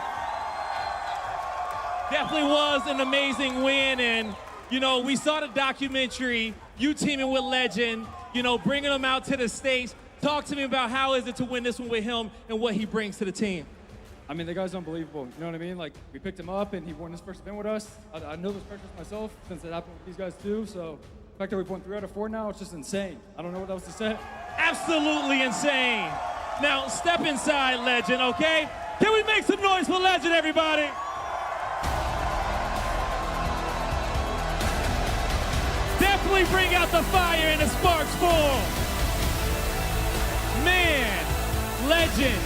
[SPEAKER 6] Definitely was an amazing win, and you know, we saw the documentary, you teaming with Legend, you know, bringing him out to the States. Talk to me about how is it to win this one with him and what he brings to the team.
[SPEAKER 4] I mean, the guy's unbelievable, you know what I mean? Like, we picked him up and he won his first event with us. I know those pressures myself since it happened with these guys too, so the fact that we've won 3 out of 4 now, it's just insane. I don't know what else to say.
[SPEAKER 6] Absolutely insane. Now, step inside, Legend, okay? Can we make some noise for Legend, everybody? Definitely bring out the fire and the sparks form. Man, Legend,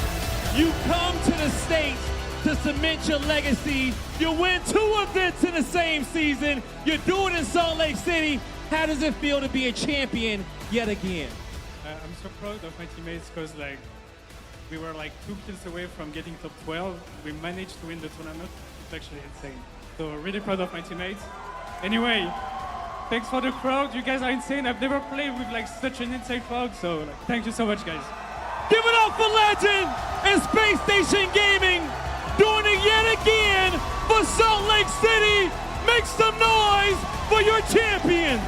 [SPEAKER 6] you come to the States to cement your legacy. You win 2 events in the same season. You do it in Salt Lake City. How does it feel to be a champion yet again?
[SPEAKER 19] I'm so proud of my teammates because like we were like 2 kills away from getting top 12. We managed to win the tournament. It's actually insane. So really proud of my teammates. Anyway, thanks for the crowd. You guys are insane. I've never played with like such an insane crowd. So like, thank you so much, guys.
[SPEAKER 6] Give it up for Legend and Spacestation Gaming, doing it yet again for Salt Lake City. Make some noise for your champions.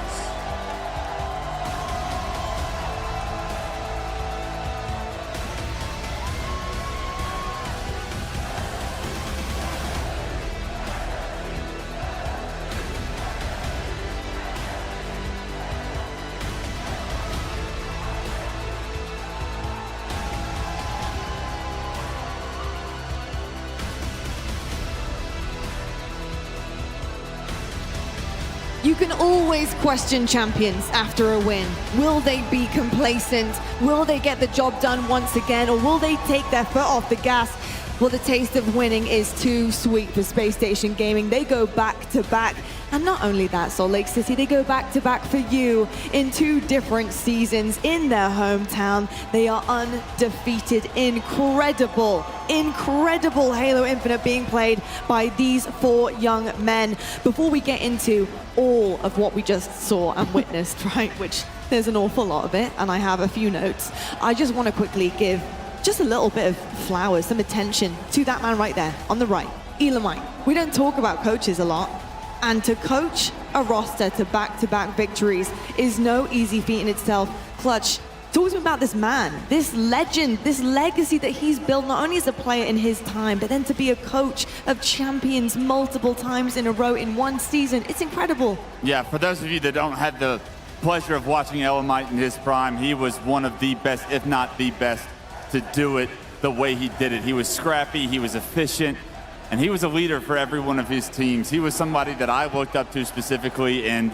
[SPEAKER 2] You can always question champions after a win. Will they be complacent? Will they get the job done once again? Or will they take their foot off the gas? Well, the taste of winning is too sweet for Spacestation Gaming. They go back to back. And not only that, Salt Lake City, they go back to back for you in 2 different seasons in their hometown. They are undefeated. Incredible, incredible Halo Infinite being played by these 4 young men. Before we get into all of what we just saw and witnessed, right, which there's an awful lot of it, and I have a few notes, I just want to quickly give just a little bit of flowers, some attention to that man right there on the right, Elamite. We don't talk about coaches a lot, and to coach a roster to back-to-back victories is no easy feat in itself. Clutch, talk to me about this man, this legend, this legacy that he's built, not only as a player in his time, but then to be a coach of champions multiple times in a row in 1 season. It's incredible.
[SPEAKER 12] Yeah, for those of you that don't have the pleasure of watching Elamite in his prime, he was one of the best, if not the best, to do it the way he did it. He was scrappy, he was efficient, and he was a leader for every one of his teams. He was somebody that I looked up to specifically, and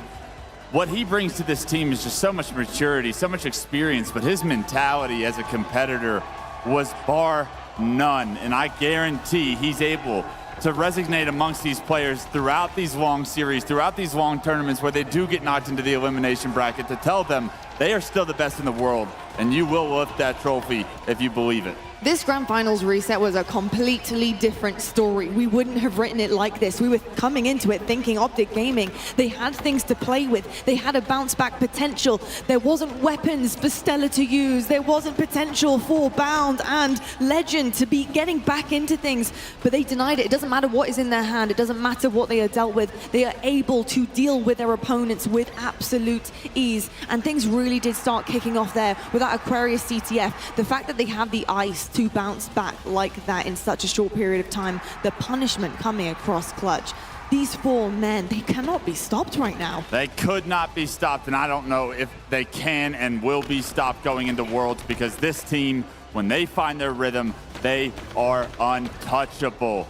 [SPEAKER 12] what he brings to this team is just so much maturity, so much experience, but his mentality as a competitor was bar none, and I guarantee he's able to resonate amongst these players throughout these long series, throughout these long tournaments where they do get knocked into the elimination bracket, to tell them they are still the best in the world, and you will lift that trophy if you believe it.
[SPEAKER 2] This Grand Finals reset was a completely different story. We wouldn't have written it like this. We were coming into it thinking Optic Gaming, they had things to play with. They had a bounce back potential. There wasn't weapons for Stella to use. There wasn't potential for Bound and Legend to be getting back into things, but they denied it. It doesn't matter what is in their hand. It doesn't matter what they are dealt with. They are able to deal with their opponents with absolute ease. And things really did start kicking off there with that Aquarius CTF. The fact that they have the ice to bounce back like that in such a short period of time, the punishment coming across Clutch. These 4 men, they cannot be stopped right now.
[SPEAKER 12] They could not be stopped, and I don't know if they can and will be stopped going into Worlds, because this team, when they find their rhythm, they are untouchable.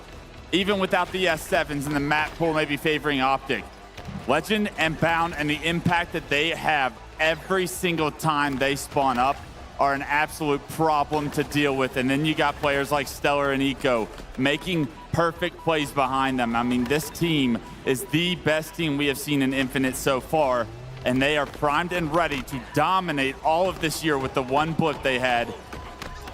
[SPEAKER 12] even without the S7s and the map pool maybe favoring Optic, Legend and Bound and the impact that they have every single time they spawn up are an absolute problem to deal with. And then you got players like Stellar and Eco making perfect plays behind them. I mean, this team is the best team we have seen in Infinite so far, and they are primed and ready to dominate all of this year with the one blip they had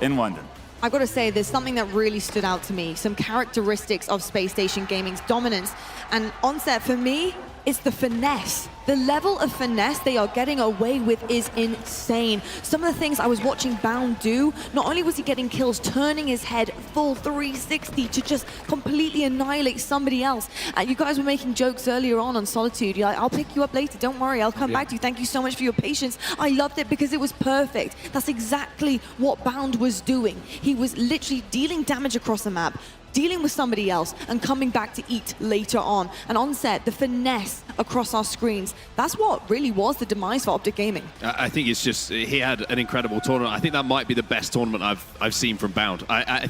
[SPEAKER 12] in London.
[SPEAKER 2] I've got to say, there's something that really stood out to me, some characteristics of Spacestation Gaming's dominance. And Onset, for me, it's the finesse. The level of finesse they are getting away with is insane. Some of the things I was watching Bound do, not only was he getting kills, turning his head full 360 to just completely annihilate somebody else. You guys were making jokes earlier on Solitude. You're like, I'll pick you up later, don't worry, I'll come back to you. Thank you so much for your patience. I loved it because it was perfect. That's exactly what Bound was doing. He was literally dealing damage across the map, dealing with somebody else, and coming back to eat later on. And Onset, the finesse across our screens, that's what really was the demise for Optic Gaming.
[SPEAKER 9] I think it's just, he had an incredible tournament. I think that might be the best tournament I've seen from Bound. I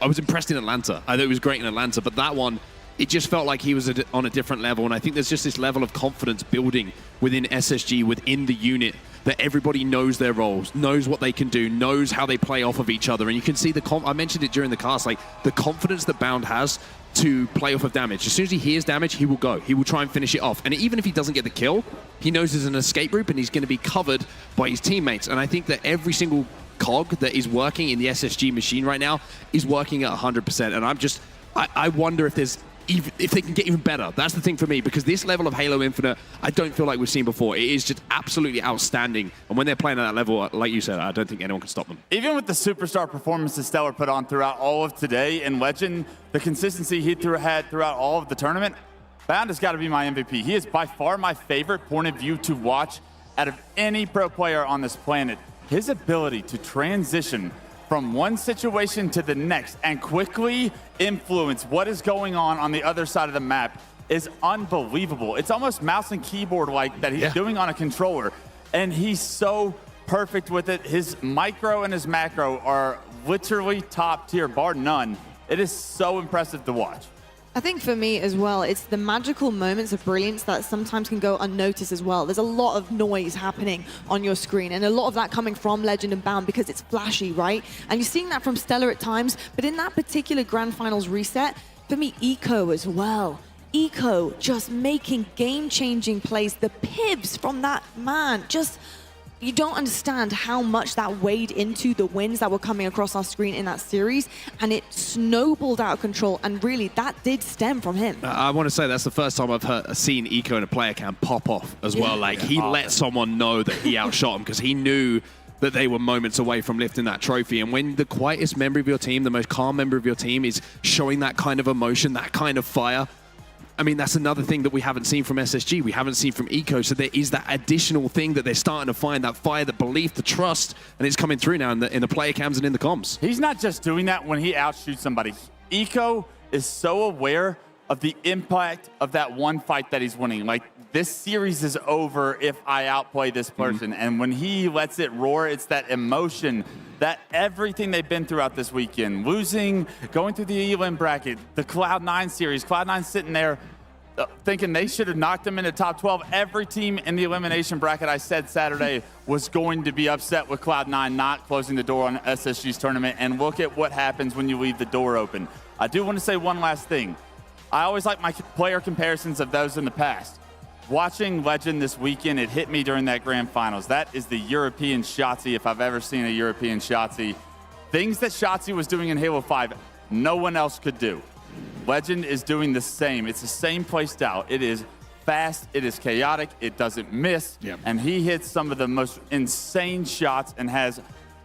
[SPEAKER 9] was impressed in Atlanta. I thought it was great in Atlanta, but that one, it just felt like he was on a different level. And I think there's just this level of confidence building within SSG, within the unit, that everybody knows their roles, knows what they can do, knows how they play off of each other. And you can see I mentioned it during the cast, like the confidence that Bound has to play off of damage. As soon as he hears damage, he will go. He will try and finish it off. And even if he doesn't get the kill, he knows there's an escape route and he's going to be covered by his teammates. And I think that every single cog that is working in the SSG machine right now is working at 100%. And I wonder if they can get even better. That's the thing for me, because this level of Halo Infinite, I don't feel like we've seen before. It is just absolutely outstanding. And when they're playing at that level, like you said, I don't think anyone can stop them.
[SPEAKER 12] Even with the superstar performances Stellar put on throughout all of today in Legend, the consistency he had throughout all of the tournament, Bound has got to be my MVP. He is by far my favorite point of view to watch out of any pro player on this planet. His ability to transition from one situation to the next and quickly influence what is going on the other side of the map is unbelievable. It's almost mouse and keyboard like that he's doing on a controller, and he's so perfect with it. His micro and his macro are literally top tier, bar none. It is so impressive to watch.
[SPEAKER 2] I think for me as well, it's the magical moments of brilliance that sometimes can go unnoticed as well. There's a lot of noise happening on your screen, and a lot of that coming from Legend and Bound because it's flashy, right? And you're seeing that from Stellar at times, but in that particular Grand Finals reset, for me, Eco as well. Eco just making game-changing plays. The pibs from that man, just... You don't understand how much that weighed into the wins that were coming across our screen in that series, and it snowballed out of control, and really, that did stem from him.
[SPEAKER 9] I want to say that's the first time I've seen Eco in a player cam pop off as well. Like, he let someone know that he outshot him because he knew that they were moments away from lifting that trophy. And when the quietest member of your team, the most calm member of your team is showing that kind of emotion, that kind of fire, I mean, that's another thing that we haven't seen from SSG, we haven't seen from Eco, so there is that additional thing that they're starting to find, that fire, that belief, the trust, and it's coming through now in the player cams and in the comms.
[SPEAKER 12] He's not just doing that when he outshoots somebody. Eco is so aware of the impact of that one fight that he's winning. Like, this series is over if I outplay this person. And when he lets it roar, it's that emotion, that everything they've been throughout this weekend, losing, going through the elim bracket, the Cloud9 series, Cloud9 sitting there thinking they should have knocked them into top 12. Every team in the elimination bracket, I said Saturday, was going to be upset with Cloud9 not closing the door on SSG's tournament. And look at what happens when you leave the door open. I do want to say one last thing. I always like my player comparisons of those in the past. Watching Legend this weekend, it hit me during that Grand Finals. That is the European Shotzzy, if I've ever seen a European Shotzzy. Things that Shotzzy was doing in Halo 5, no one else could do. Legend is doing the same. It's the same play style. It is fast, it is chaotic, it doesn't miss, and he hits some of the most insane shots and has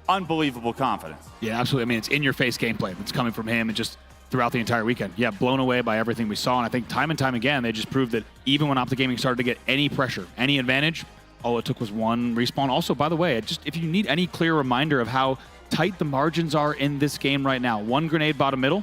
[SPEAKER 12] unbelievable confidence.
[SPEAKER 10] Yeah, absolutely. I mean, it's in-your-face gameplay that's coming from him and just throughout the entire weekend. Yeah, blown away by everything we saw, and I think time and time again, they just proved that even when Optic Gaming started to get any pressure, any advantage, all it took was one respawn. Also, by the way, if you need any clear reminder of how tight the margins are in this game right now, one grenade bottom middle,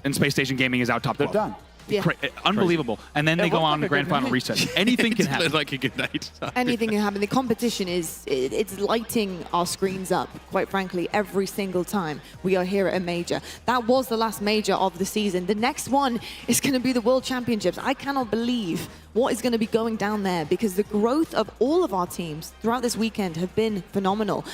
[SPEAKER 10] and Spacestation Gaming is out top 12.
[SPEAKER 12] They're done.
[SPEAKER 2] Yeah.
[SPEAKER 10] Unbelievable. And then they go on to grand final reset. Anything can happen.
[SPEAKER 9] Like a good night.
[SPEAKER 2] Anything can happen. The competition it's lighting our screens up, quite frankly, every single time we are here at a major. That was the last major of the season. The next one is going to be the World Championships. I cannot believe what is going to be going down there, because the growth of all of our teams throughout this weekend have been phenomenal.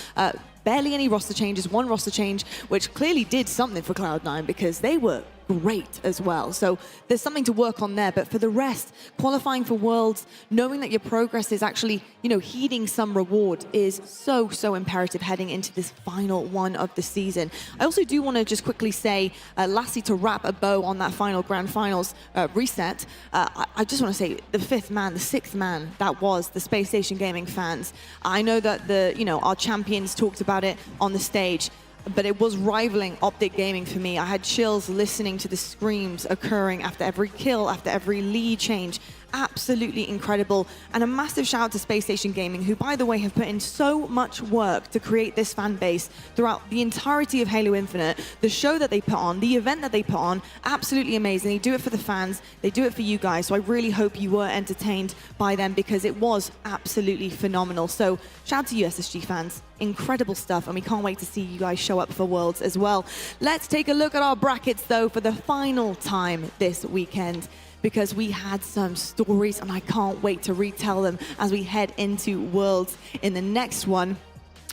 [SPEAKER 2] Barely any roster changes, one roster change, which clearly did something for Cloud9 because they were great as well. So there's something to work on there. But for the rest, qualifying for Worlds, knowing that your progress is actually, heeding some reward is so, so imperative heading into this final one of the season. I also do want to just quickly say, lastly, to wrap a bow on that final grand finals reset, I just want to say the sixth man, that was the Spacestation Gaming fans. I know that our champions talked about it on the stage, but it was rivaling Optic Gaming for me. I had chills listening to the screams occurring after every kill, after every lead change. Absolutely incredible. And a massive shout out to Spacestation Gaming, who, by the way, have put in so much work to create this fan base throughout the entirety of Halo Infinite. The show that they put on, the event that they put on, absolutely amazing. They do it for the fans, they do it for you guys. So I really hope you were entertained by them, because it was absolutely phenomenal. So shout out to you, SSG fans. Incredible stuff, and we can't wait to see you guys show up for Worlds as well. Let's take a look at our brackets, though, for the final time this weekend, because we had some stories, and I can't wait to retell them as we head into Worlds in the next one.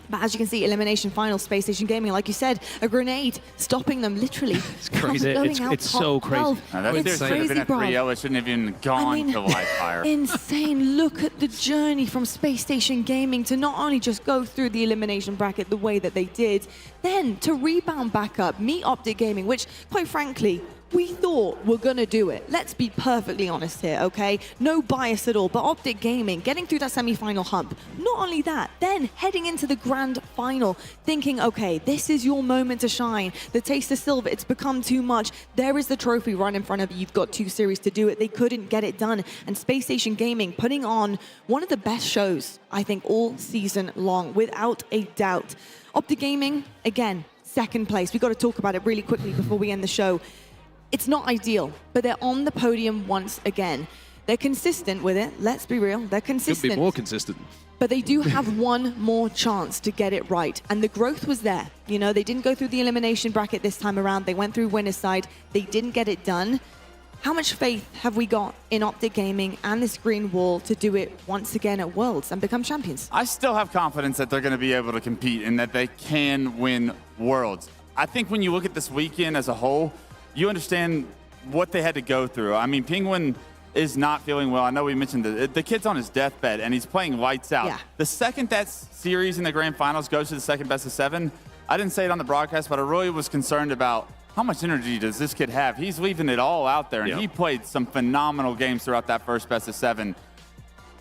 [SPEAKER 2] But as you can see, elimination final, Spacestation Gaming, like you said, a grenade stopping them literally.
[SPEAKER 10] It's crazy. It's so crazy.
[SPEAKER 2] It's crazy,
[SPEAKER 12] been a 3-0. It shouldn't have even gone to live fire.
[SPEAKER 2] Insane. Look at the journey from Spacestation Gaming to not only just go through the elimination bracket the way that they did, then to rebound back up, meet Optic Gaming, which, quite frankly, we thought were gonna do it. Let's be perfectly honest here, okay? No bias at all, but Optic Gaming getting through that semi-final hump. Not only that, then heading into the grand final, thinking, okay, this is your moment to shine. The taste of silver, it's become too much. There is the trophy right in front of you. You've got 2 series to do it. They couldn't get it done. And Spacestation Gaming putting on one of the best shows, I think, all season long, without a doubt. Optic Gaming, again, second place. We've got to talk about it really quickly before we end the show. It's not ideal, but they're on the podium once again. They're consistent with it. Let's be real. They're consistent.
[SPEAKER 9] Could be more consistent.
[SPEAKER 2] But they do have one more chance to get it right. And the growth was there. They didn't go through the elimination bracket this time around. They went through winner's side. They didn't get it done. How much faith have we got in Optic Gaming and this green wall to do it once again at Worlds and become champions?
[SPEAKER 12] I still have confidence that they're going to be able to compete and that they can win Worlds. I think when you look at this weekend as a whole, you understand what they had to go through. I mean, Penguin is not feeling well. I know we mentioned the kid's on his deathbed, and he's playing lights out. Yeah. The second that series in the grand finals goes to the second best of 7, I didn't say it on the broadcast, but I really was concerned about how much energy does this kid have. He's leaving it all out there, and he played some phenomenal games throughout that first best of 7.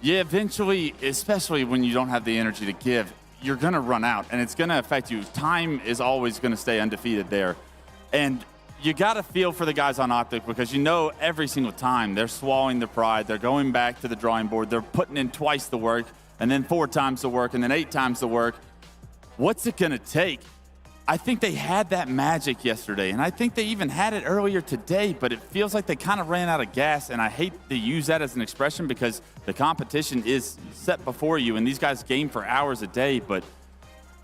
[SPEAKER 12] Yeah, eventually, especially when you don't have the energy to give, you're going to run out, and it's going to affect you. Time is always going to stay undefeated there. And you got to feel for the guys on Optic, because every single time they're swallowing their pride. They're going back to the drawing board. They're putting in twice the work, and then 4 times the work, and then 8 times the work. What's it going to take? I think they had that magic yesterday, and I think they even had it earlier today, but it feels like they kind of ran out of gas, and I hate to use that as an expression because the competition is set before you, and these guys game for hours a day, but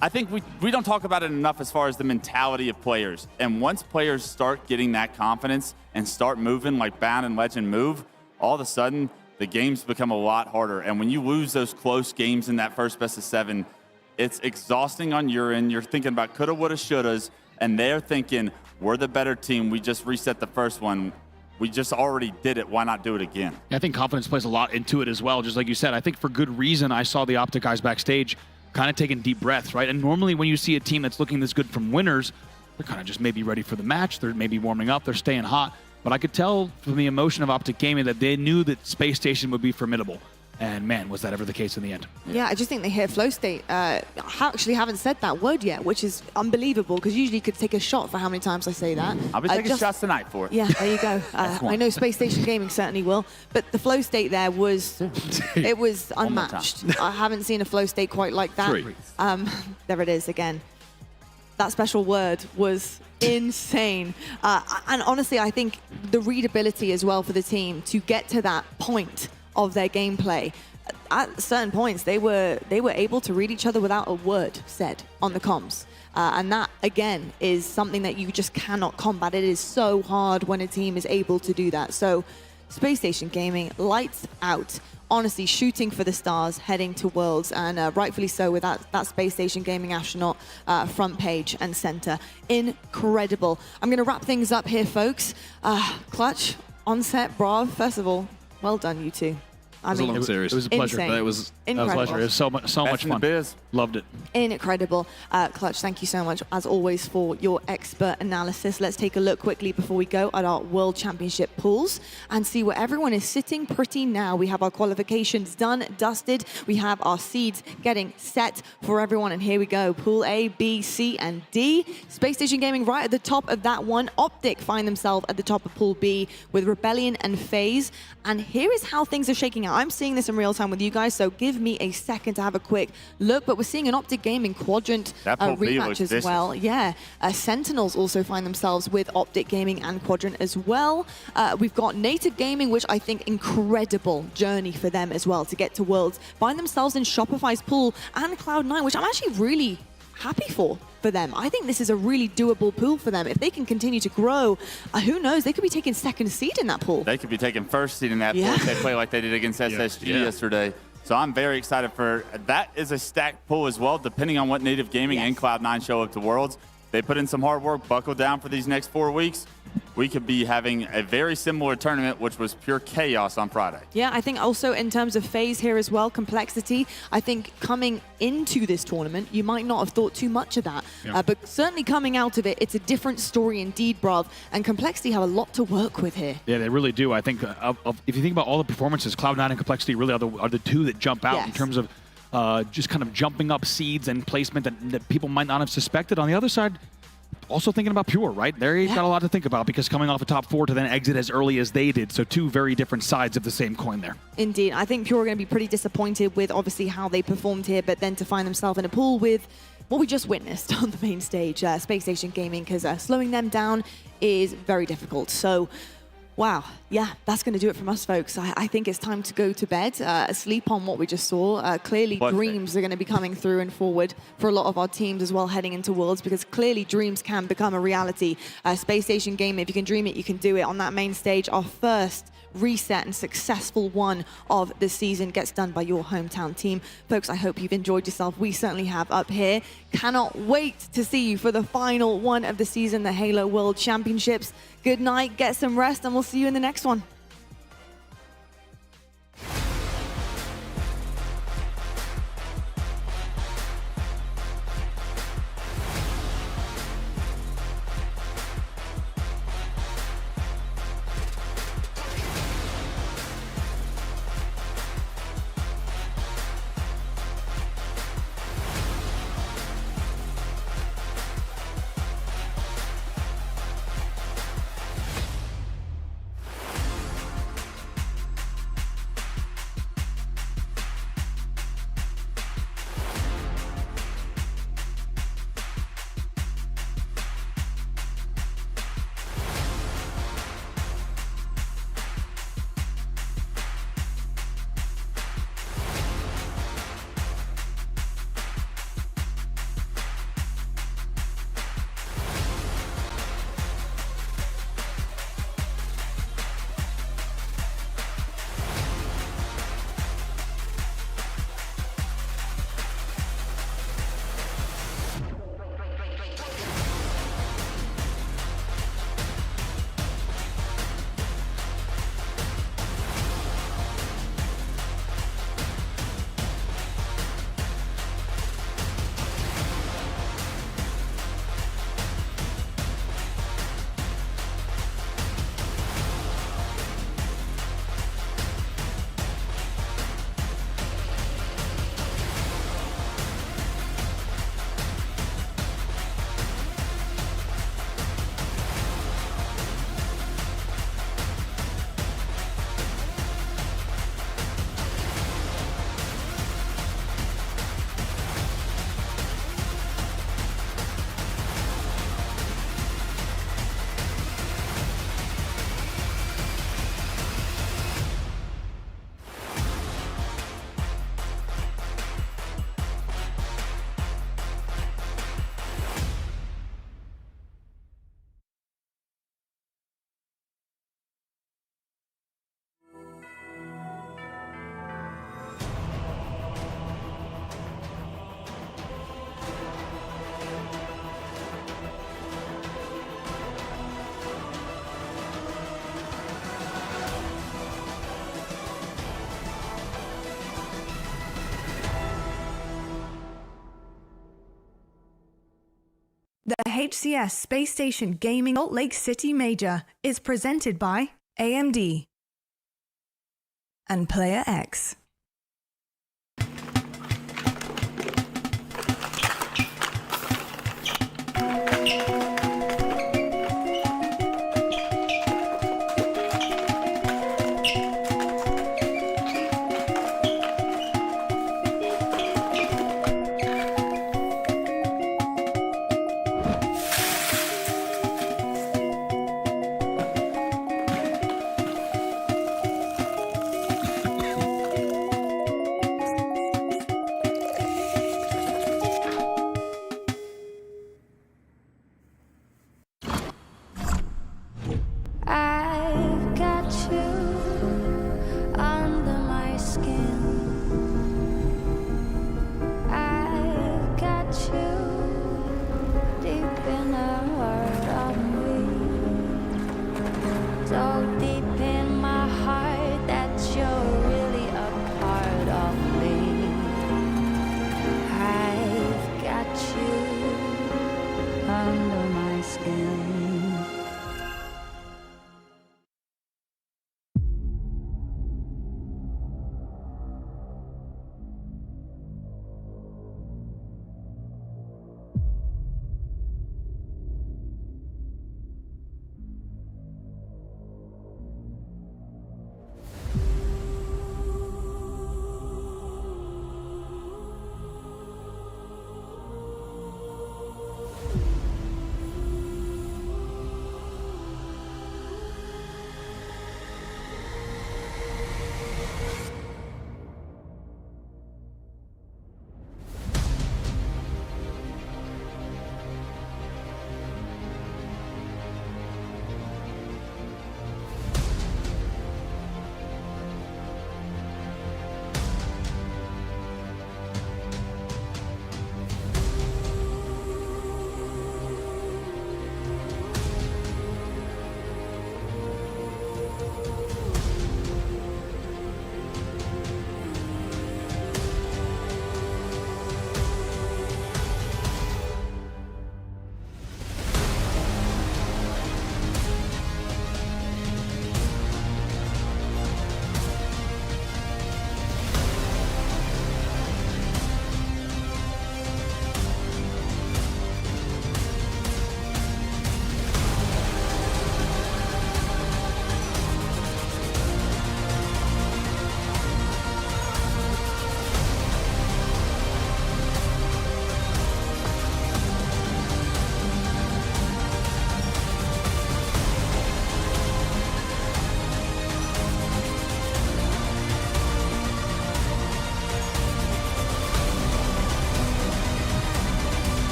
[SPEAKER 12] I think we don't talk about it enough as far as the mentality of players. And once players start getting that confidence and start moving like Bound and Legend move, all of a sudden the games become a lot harder. And when you lose those close games in that first best of 7, it's exhausting on your end. You're thinking about coulda, woulda, shouldas, and they're thinking, we're the better team. We just reset the first one. We just already did it. Why not do it again?
[SPEAKER 10] I think confidence plays a lot into it as well. Just like you said, I think for good reason, I saw the Optic guys backstage kind of taking deep breaths, right? And normally when you see a team that's looking this good from winners, they're kind of just maybe ready for the match. They're maybe warming up. They're staying hot. But I could tell from the emotion of Optic Gaming that they knew that Space Station would be formidable. And man, was that ever the case in the end?
[SPEAKER 2] Yeah, I just think they hit flow state. I actually haven't said that word yet, which is unbelievable, because usually you could take a shot for how many times I say that.
[SPEAKER 12] I'll be taking shots tonight for it.
[SPEAKER 2] Yeah, there you go. I know Space Station Gaming certainly will, but the flow state there was, it was unmatched. I haven't seen a flow state quite like that. There it is again. that special word was insane. And honestly, I think the readability as well for the team to get to that point of their gameplay. At certain points, they were able to read each other without a word said on the comms. And that, again, is something that you just cannot combat. It is so hard when a team is able to do that. So Spacestation Gaming, lights out. Honestly, shooting for the stars, heading to Worlds, and rightfully so with that Spacestation Gaming astronaut front page and center. Incredible. I'm going to wrap things up here, folks. Clutch, Onset, Brav, first of all, well done, you two.
[SPEAKER 9] It was a long series.
[SPEAKER 14] It was a pleasure.
[SPEAKER 2] Insane.
[SPEAKER 9] It was
[SPEAKER 2] Incredible.
[SPEAKER 10] a pleasure. It was so much fun. Loved it.
[SPEAKER 2] Incredible. Clutch, thank you so much, as always, for your expert analysis. Let's take a look quickly before we go at our World Championship pools and see where everyone is sitting pretty now. We have our qualifications done, dusted. We have our seeds getting set for everyone. And here we go. Pool A, B, C, and D. Spacestation Gaming right at the top of that one. Optic find themselves at the top of Pool B with Rebellion and FaZe. And here is how things are shaking out. I'm seeing this in real time with you guys, so give me a second to have a quick look. But we're seeing an Optic Gaming Quadrant rematch as well. Yeah, Sentinels also find themselves with Optic Gaming and Quadrant as well. We've got Native Gaming, which I think incredible journey for them as well to get to Worlds. Find themselves in Shopify's pool and Cloud9, which I'm actually really happy for them. I think this is a really doable pool for them. If they can continue to grow, who knows, they could be taking second seed in that pool.
[SPEAKER 12] They could be taking first seed in that pool if they play like they did against SSG yesterday. So I'm very excited for that. Is a stacked pool as well, depending on what Native Gaming and Cloud9 show up to Worlds. They put in some hard work, buckle down for these next 4 weeks. We could be having a very similar tournament, which was pure chaos on Friday.
[SPEAKER 2] Yeah, I think also in terms of FaZe here as well, complexity, I think coming into this tournament, you might not have thought too much of that. But certainly coming out of it, it's a different story indeed, Brav. And complexity have a lot to work with here.
[SPEAKER 10] Yeah, they really do. I think if you think about all the performances, Cloud9 and complexity really are the two that jump out in terms of just kind of jumping up seeds and placement that people might not have suspected. On the other side, also thinking about Pure, right? They've got a lot to think about because coming off a top 4 to then exit as early as they did. So two very different sides of the same coin there.
[SPEAKER 2] Indeed. I think Pure are going to be pretty disappointed with obviously how they performed here, but then to find themselves in a pool with what we just witnessed on the main stage, Spacestation Gaming, because slowing them down is very difficult. So, wow, yeah, that's going to do it from us, folks. I think it's time to go to bed, sleep on what we just saw. Clearly, dreams are going to be coming through and forward for a lot of our teams as well heading into Worlds, because clearly dreams can become a reality. Spacestation Gaming, if you can dream it, you can do it. On that main stage, our first reset and successful one of the season gets done by your hometown team. Folks, I hope you've enjoyed yourself. We certainly have up here. Cannot wait to see you for the final one of the season, the Halo World Championships. Good night, get some rest, and we'll see you in the next one. The HCS Spacestation Gaming Salt Lake City Major is presented by AMD and Player X.